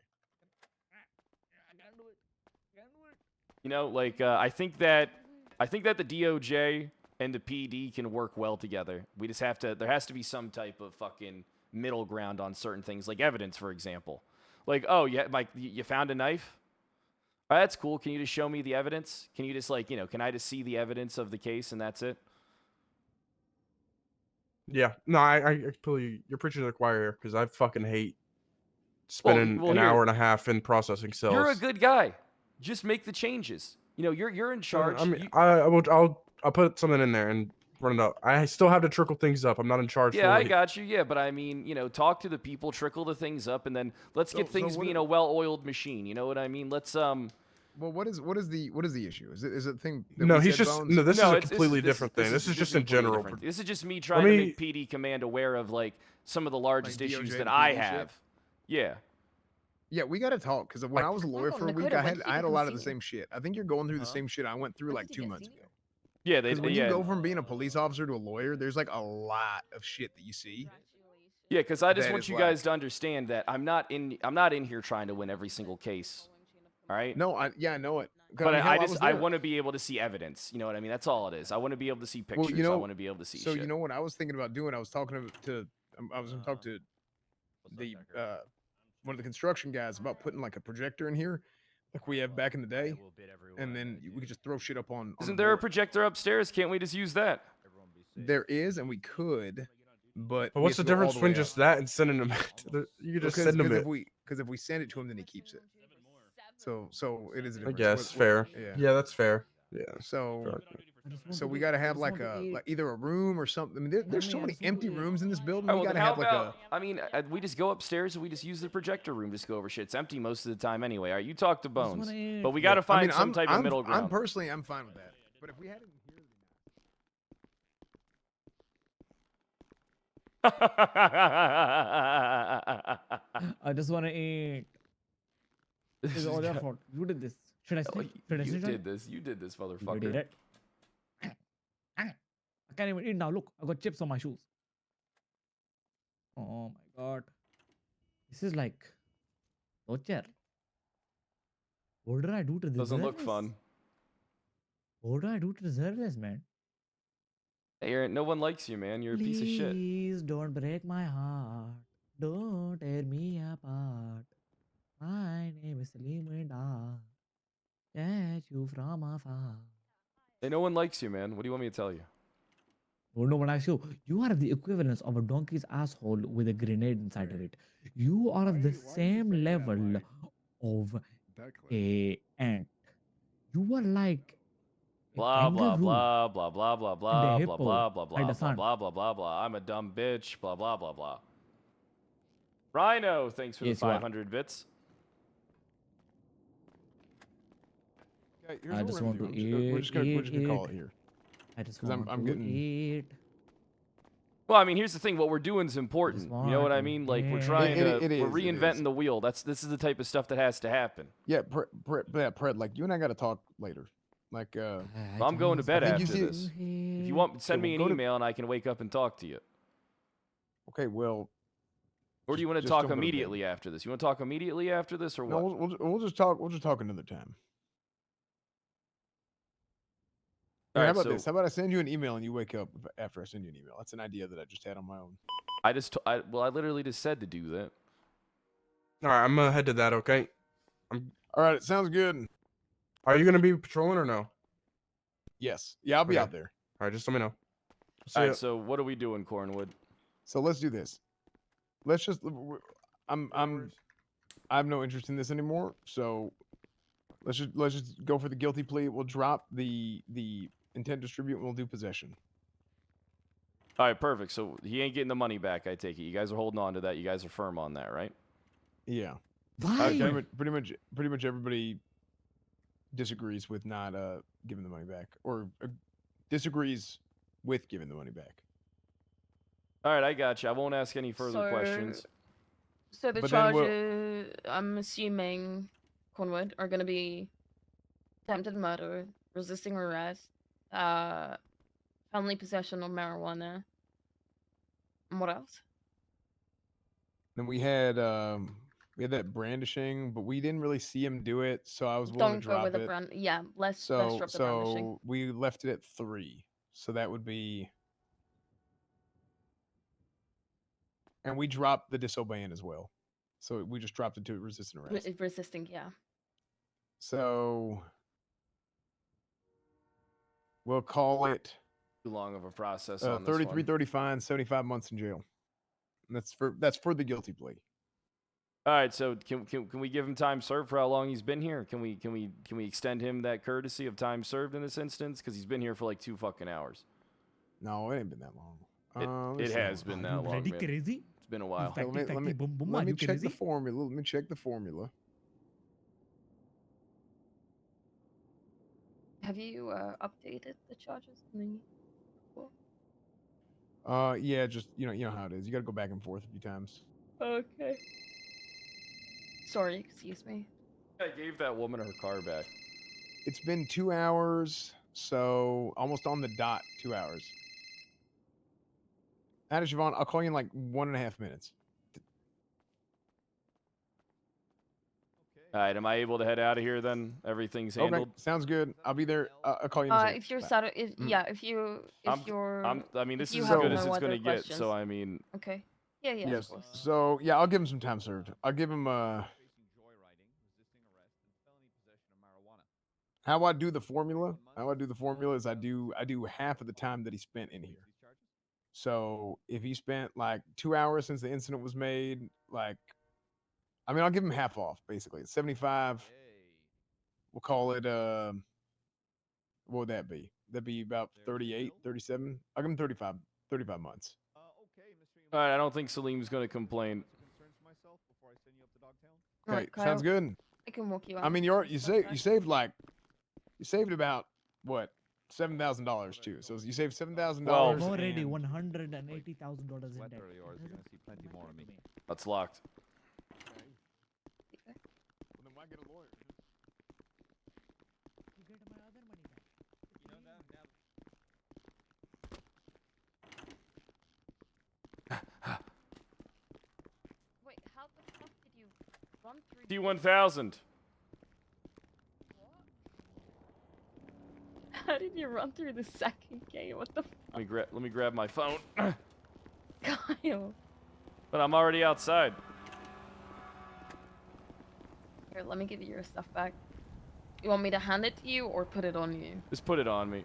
Speaker 1: You know, like I think that the DOJ and the PD can work well together. We just have to. There has to be some type of fucking middle ground on certain things, like evidence, for example. Like, oh yeah, like you found a knife. All right, that's cool. Can you just show me the evidence? Can you just like, can I just see the evidence of the case and that's it?
Speaker 7: Yeah, no, I completely. You're preaching to the choir here because I fucking hate spending an hour and a half in processing cells.
Speaker 1: You're a good guy. Just make the changes. You know, you're in charge.
Speaker 7: I mean, I'll put something in there and run it up. I still have to trickle things up. I'm not in charge.
Speaker 1: Yeah, I
Speaker 7: fully.
Speaker 1: got you. Yeah, but I mean, talk to the people, trickle the things up, and then let's get things being a well-oiled machine. You know what I mean? Let's
Speaker 12: Well, what is the issue? Is it the thing? That
Speaker 7: No,
Speaker 12: we
Speaker 7: he's
Speaker 12: said,
Speaker 7: just
Speaker 12: Bones?
Speaker 7: no. This is a
Speaker 1: it's-
Speaker 7: completely different thing. This is just in
Speaker 1: completely
Speaker 7: general.
Speaker 1: different. This is just me trying to make PD command aware of like some of the largest
Speaker 12: Like
Speaker 1: issues
Speaker 12: DOJ
Speaker 1: that
Speaker 12: and
Speaker 1: I
Speaker 12: PD shit?
Speaker 1: have. Yeah.
Speaker 12: Yeah, we got to talk because when I was a lawyer for a week,
Speaker 21: Dakota,
Speaker 12: I
Speaker 21: when did
Speaker 12: had
Speaker 21: you
Speaker 12: I had a
Speaker 21: become
Speaker 12: lot of the
Speaker 21: senior?
Speaker 12: same shit. I think you're going through the same shit I went through like 2 months ago.
Speaker 1: Yeah, they
Speaker 12: Because when
Speaker 1: yeah.
Speaker 12: you go from being a police officer to a lawyer, there's like a lot of shit that you see.
Speaker 1: Yeah, because I just
Speaker 12: that
Speaker 1: want
Speaker 12: is
Speaker 1: you
Speaker 12: like-
Speaker 1: guys to understand that I'm not in here trying to win every single case. All right.
Speaker 12: No, I know it. 'Cause,
Speaker 1: But
Speaker 12: hell,
Speaker 1: I
Speaker 12: was
Speaker 1: just I
Speaker 12: there.
Speaker 1: want to be able to see evidence. You know what I mean? That's all it is. I want to be able to see pictures.
Speaker 12: Well, you know,
Speaker 1: I want to be able to see
Speaker 12: So
Speaker 1: shit.
Speaker 12: you know what I was thinking about doing? I was talking to I was going to talk to the one of the construction guys about putting like a projector in here, like we have back in the day, and then we could just throw shit up on.
Speaker 1: Isn't
Speaker 12: the
Speaker 1: there a
Speaker 12: board.
Speaker 1: projector upstairs? Can't we just use that?
Speaker 12: There is, and we could, but
Speaker 7: But
Speaker 12: we
Speaker 7: what's the
Speaker 12: have to go all
Speaker 7: difference
Speaker 12: the
Speaker 7: between
Speaker 12: way
Speaker 7: just
Speaker 12: up.
Speaker 7: that and sending them? You could just send them it.
Speaker 12: Because if we send it to him, then he keeps it. So it is a
Speaker 7: I
Speaker 12: difference.
Speaker 7: guess fair. Yeah, that's fair. Yeah.
Speaker 12: So we got to have like either a room or something. I mean, there's so many empty rooms in this building.
Speaker 1: Oh,
Speaker 12: We
Speaker 1: well,
Speaker 12: got to
Speaker 1: then how
Speaker 12: have like
Speaker 1: about, I mean, we just go upstairs and we just use the projector room just go over shit. It's empty most of the time anyway. All right, you talk to Bones, but we got to find some type of middle ground.
Speaker 12: I'm personally, I'm fine with that. But if we had it in
Speaker 2: I just want to eat. It's all your fault. You did this. Should I
Speaker 1: Oh,
Speaker 2: sleep? Should I
Speaker 1: you
Speaker 2: sleep?
Speaker 1: did this. You did this,
Speaker 2: You did
Speaker 1: motherfucker.
Speaker 2: it. I can't even eat now. Look, I got chips on my shoes. Oh my god. This is like torture. What did I do to deserve
Speaker 1: Doesn't look
Speaker 2: this?
Speaker 1: fun.
Speaker 2: What did I do to deserve this, man?
Speaker 1: Hey, Aaron, no one likes you, man. You're a piece of shit.
Speaker 2: Please don't break my heart. Don't tear me apart. My name is Linda. Catch you from afar.
Speaker 1: Hey, no one likes you, man. What do you want me to tell you?
Speaker 2: Don't know what I show. You are the equivalence of a donkey's asshole with a grenade inside of it. You are the same level of a ant. You are like a
Speaker 1: Blah blah
Speaker 2: kangaroo
Speaker 1: blah blah blah blah
Speaker 2: and a
Speaker 1: blah blah
Speaker 2: hippo
Speaker 1: blah blah blah
Speaker 2: and a
Speaker 1: blah
Speaker 2: sun.
Speaker 1: blah blah blah blah. I'm a dumb bitch. Blah blah blah blah. Rhino, thanks for
Speaker 2: Yes,
Speaker 1: the
Speaker 2: you are.
Speaker 1: 500 bits.
Speaker 12: Okay, here's
Speaker 2: I
Speaker 12: what
Speaker 2: just
Speaker 12: we're
Speaker 2: want
Speaker 12: gonna
Speaker 2: to
Speaker 12: do. We're
Speaker 2: eat,
Speaker 12: just gonna call
Speaker 2: eat.
Speaker 12: it here.
Speaker 2: I just
Speaker 12: 'Cause
Speaker 2: want
Speaker 12: I'm
Speaker 2: to
Speaker 12: getting.
Speaker 2: eat.
Speaker 1: Well, I mean, here's the thing. What we're doing is important. You know what I
Speaker 2: want
Speaker 1: mean?
Speaker 2: to
Speaker 1: Like we're
Speaker 2: eat.
Speaker 1: trying to,
Speaker 12: It
Speaker 1: we're
Speaker 12: is, it
Speaker 1: reinventing
Speaker 12: is.
Speaker 1: the wheel. This is the type of stuff that has to happen.
Speaker 12: Yeah, Pred, like you and I got to talk later. Like,
Speaker 1: Well, I'm going to bed
Speaker 12: I think
Speaker 1: after
Speaker 12: you see-
Speaker 1: this. If you want, send
Speaker 12: Okay,
Speaker 1: me
Speaker 12: well,
Speaker 1: an
Speaker 12: go to-
Speaker 1: email and I can wake up and talk to you.
Speaker 12: Okay, well.
Speaker 1: Or do you want to
Speaker 12: just
Speaker 1: talk
Speaker 12: don't go to bed.
Speaker 1: immediately after this? You want to talk immediately after this, or
Speaker 12: No,
Speaker 1: what?
Speaker 12: we'll just talk. We'll just talk another time.
Speaker 1: All
Speaker 12: Here,
Speaker 1: right,
Speaker 12: how about
Speaker 1: so
Speaker 12: this? How about I send you an email and you wake up after I send you an email? That's an idea that I just had on my own.
Speaker 1: I literally just said to do that.
Speaker 7: All right, I'm gonna head to that. Okay.
Speaker 12: All right, it sounds good.
Speaker 7: Are you gonna be patrolling or no?
Speaker 12: Yes. Yeah, I'll be
Speaker 7: Okay.
Speaker 12: out there.
Speaker 7: All right, just let me know. See
Speaker 1: All
Speaker 7: ya.
Speaker 1: right, so what are we doing, Cornwood?
Speaker 12: So let's do this. Let's just. I have no interest in this anymore. So let's just go for the guilty plea. We'll drop the intent to distribute and we'll do possession.
Speaker 1: All right, perfect. So he ain't getting the money back. I take it. You guys are holding on to that. You guys are firm on that, right?
Speaker 12: Yeah.
Speaker 2: Why?
Speaker 12: Pretty much everybody disagrees with not giving the money back, or disagrees with giving the money back.
Speaker 1: All right, I got you. I won't ask any further questions.
Speaker 21: So the
Speaker 12: But then we'll-
Speaker 21: charges, I'm assuming, Cornwood, are going to be attempted murder, resisting arrest, felony possession of marijuana, and what else?
Speaker 12: Then we had that brandishing, but we didn't really see him do it, so I was willing
Speaker 21: Don't
Speaker 12: to
Speaker 21: go
Speaker 12: drop
Speaker 21: with the
Speaker 12: it.
Speaker 21: brand. Yeah, let's
Speaker 12: So
Speaker 21: drop the brandishing.
Speaker 12: we left it at 3. So that would be, and we dropped the disobeying as well. So we just dropped it to resisting arrest.
Speaker 21: Resisting, yeah.
Speaker 12: So we'll call it
Speaker 1: Too long of a process on this
Speaker 12: 33,
Speaker 1: one.
Speaker 12: 30 fine, 75 months in jail. And that's for the guilty plea.
Speaker 1: All right, so can we give him time served for how long he's been here? Can we extend him that courtesy of time served in this instance? Because he's been here for like 2 fucking hours.
Speaker 12: No, it ain't been that long.
Speaker 1: It has been that long,
Speaker 2: Bloody
Speaker 1: man.
Speaker 2: crazy.
Speaker 1: It's been a while.
Speaker 12: Okay, let me check the formula. Let me check the formula.
Speaker 21: Have you updated the charges in the report?
Speaker 12: Yeah, just you know how it is. You got to go back and forth a few times.
Speaker 21: Okay. Sorry, excuse me.
Speaker 1: I gave that woman her car back.
Speaker 12: It's been 2 hours, so almost on the dot. 2 hours. Ada Siobhan, I'll call you in like 1.5 minutes.
Speaker 1: All right, am I able to head out of here then? Everything's handled.
Speaker 12: Okay, sounds good. I'll be there. I'll call you in a second.
Speaker 21: If you're
Speaker 12: Bye.
Speaker 21: yeah, if you're,
Speaker 1: I mean,
Speaker 21: if
Speaker 1: this
Speaker 21: you
Speaker 1: is as
Speaker 21: have
Speaker 1: good
Speaker 21: no
Speaker 1: as it's
Speaker 21: other
Speaker 1: gonna get.
Speaker 21: questions.
Speaker 1: So I mean,
Speaker 21: Okay. Yeah, yeah,
Speaker 12: Yes.
Speaker 21: of course.
Speaker 12: So yeah, I'll give him some time served. I'll give him how I do the formula. How I do the formula is I do half of the time that he spent in here. So if he spent like 2 hours since the incident was made, like, I mean, I'll give him half off basically. 75. We'll call it what would that be? That'd be about 38, 37. I'll give him 35 months.
Speaker 1: all right, I don't think Salim's gonna complain.
Speaker 12: Okay,
Speaker 21: Right,
Speaker 12: sounds
Speaker 21: Kyle,
Speaker 12: good.
Speaker 21: I can walk you out.
Speaker 12: I mean, you saved about what, $7,000 too. So you saved $7,000.
Speaker 2: Already $180,000 in debt.
Speaker 1: That's locked.
Speaker 12: Well, then why get a lawyer?
Speaker 2: You get my other money back.
Speaker 21: Wait, how the fuck did you run through?
Speaker 1: T1000.
Speaker 21: How did you run through the second gate? What the
Speaker 1: Let me grab my phone.
Speaker 21: Kyle?
Speaker 1: But I'm already outside.
Speaker 21: Here, let me give you your stuff back. You want me to hand it to you or put it on you?
Speaker 1: Just put it on me.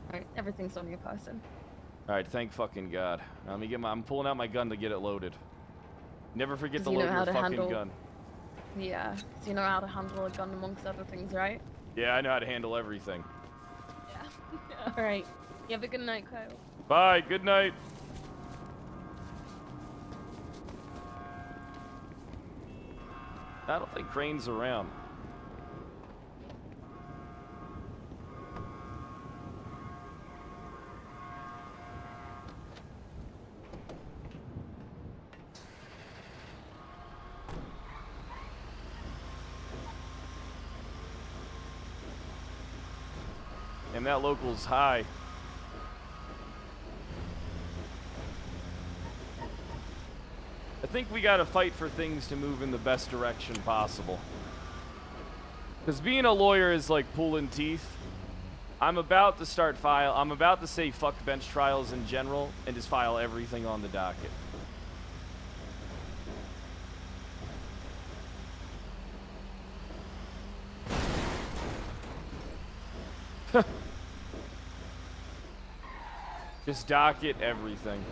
Speaker 21: Alright, everything's on your person.
Speaker 1: All right, thank fucking God. Now let me get I'm pulling out my gun to get it loaded. Never forget to
Speaker 21: Do you know
Speaker 1: load
Speaker 21: how
Speaker 1: your
Speaker 21: to
Speaker 1: fucking
Speaker 21: handle-
Speaker 1: gun.
Speaker 21: Yeah, so you know how to handle a gun amongst other things, right?
Speaker 1: Yeah, I know how to handle everything.
Speaker 21: Yeah. Alright. You have a good night, Kyle.
Speaker 1: Bye. Good night. I don't think Crane's around. And that local's high. I think we gotta fight for things to move in the best direction possible. Because being a lawyer is like pulling teeth. I'm about to say fuck bench trials in general and just file everything on the docket. Just docket everything.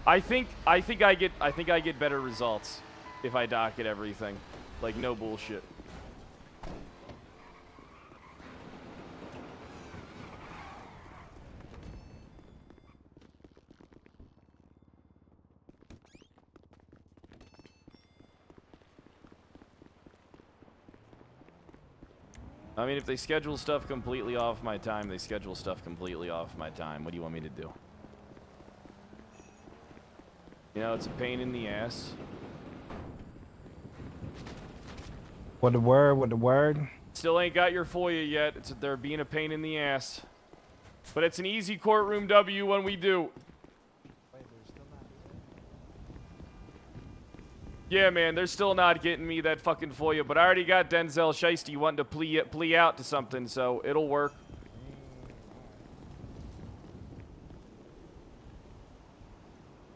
Speaker 1: I think I get better results if I docket everything. Like no bullshit. I mean, if they schedule stuff completely off my time, they schedule stuff completely off my time. What do you want me to do? You know, it's a pain in the ass.
Speaker 10: What the word? What the word?
Speaker 1: Still ain't got your FOIA yet. They're being a pain in the ass. But it's an easy courtroom W when we do. Yeah, man, they're still not getting me that fucking FOIA, but I already got Denzel Shiesty wanting to plea out to something, so it'll work.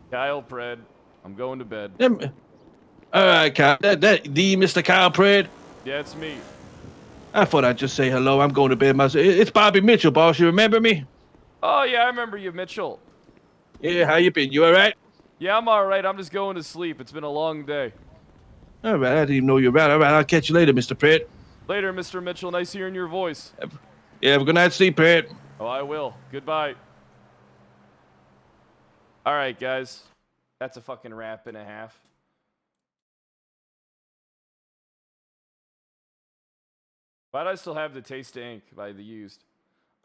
Speaker 1: Kyle Pred, I'm going to bed.
Speaker 10: All right, Kyle. The Mr. Kyle Pred.
Speaker 1: Yeah, it's me.
Speaker 10: I thought I'd just say hello. I'm going to bed myself. It's Bobby Mitchell, boss. You remember me?
Speaker 1: Oh, yeah, I remember you, Mitchell.
Speaker 10: Yeah, how you been? You all right?
Speaker 1: Yeah, I'm all right. I'm just going to sleep. It's been a long day.
Speaker 10: All right, I didn't even know you were around. All right, I'll catch you later, Mr. Pred.
Speaker 1: Later, Mr. Mitchell. Nice hearing your voice.
Speaker 10: Yeah, have a good night's sleep, Pred.
Speaker 1: Oh, I will. Goodbye. All right, guys. That's a fucking wrap and a half. Why do I still have the Taste of Ink by the Used?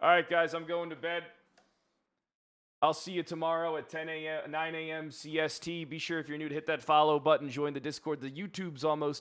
Speaker 1: All right, guys, I'm going to bed. I'll see you tomorrow at 9 a.m. CST. Be sure if you're new to hit that follow button, join the Discord. The YouTube's almost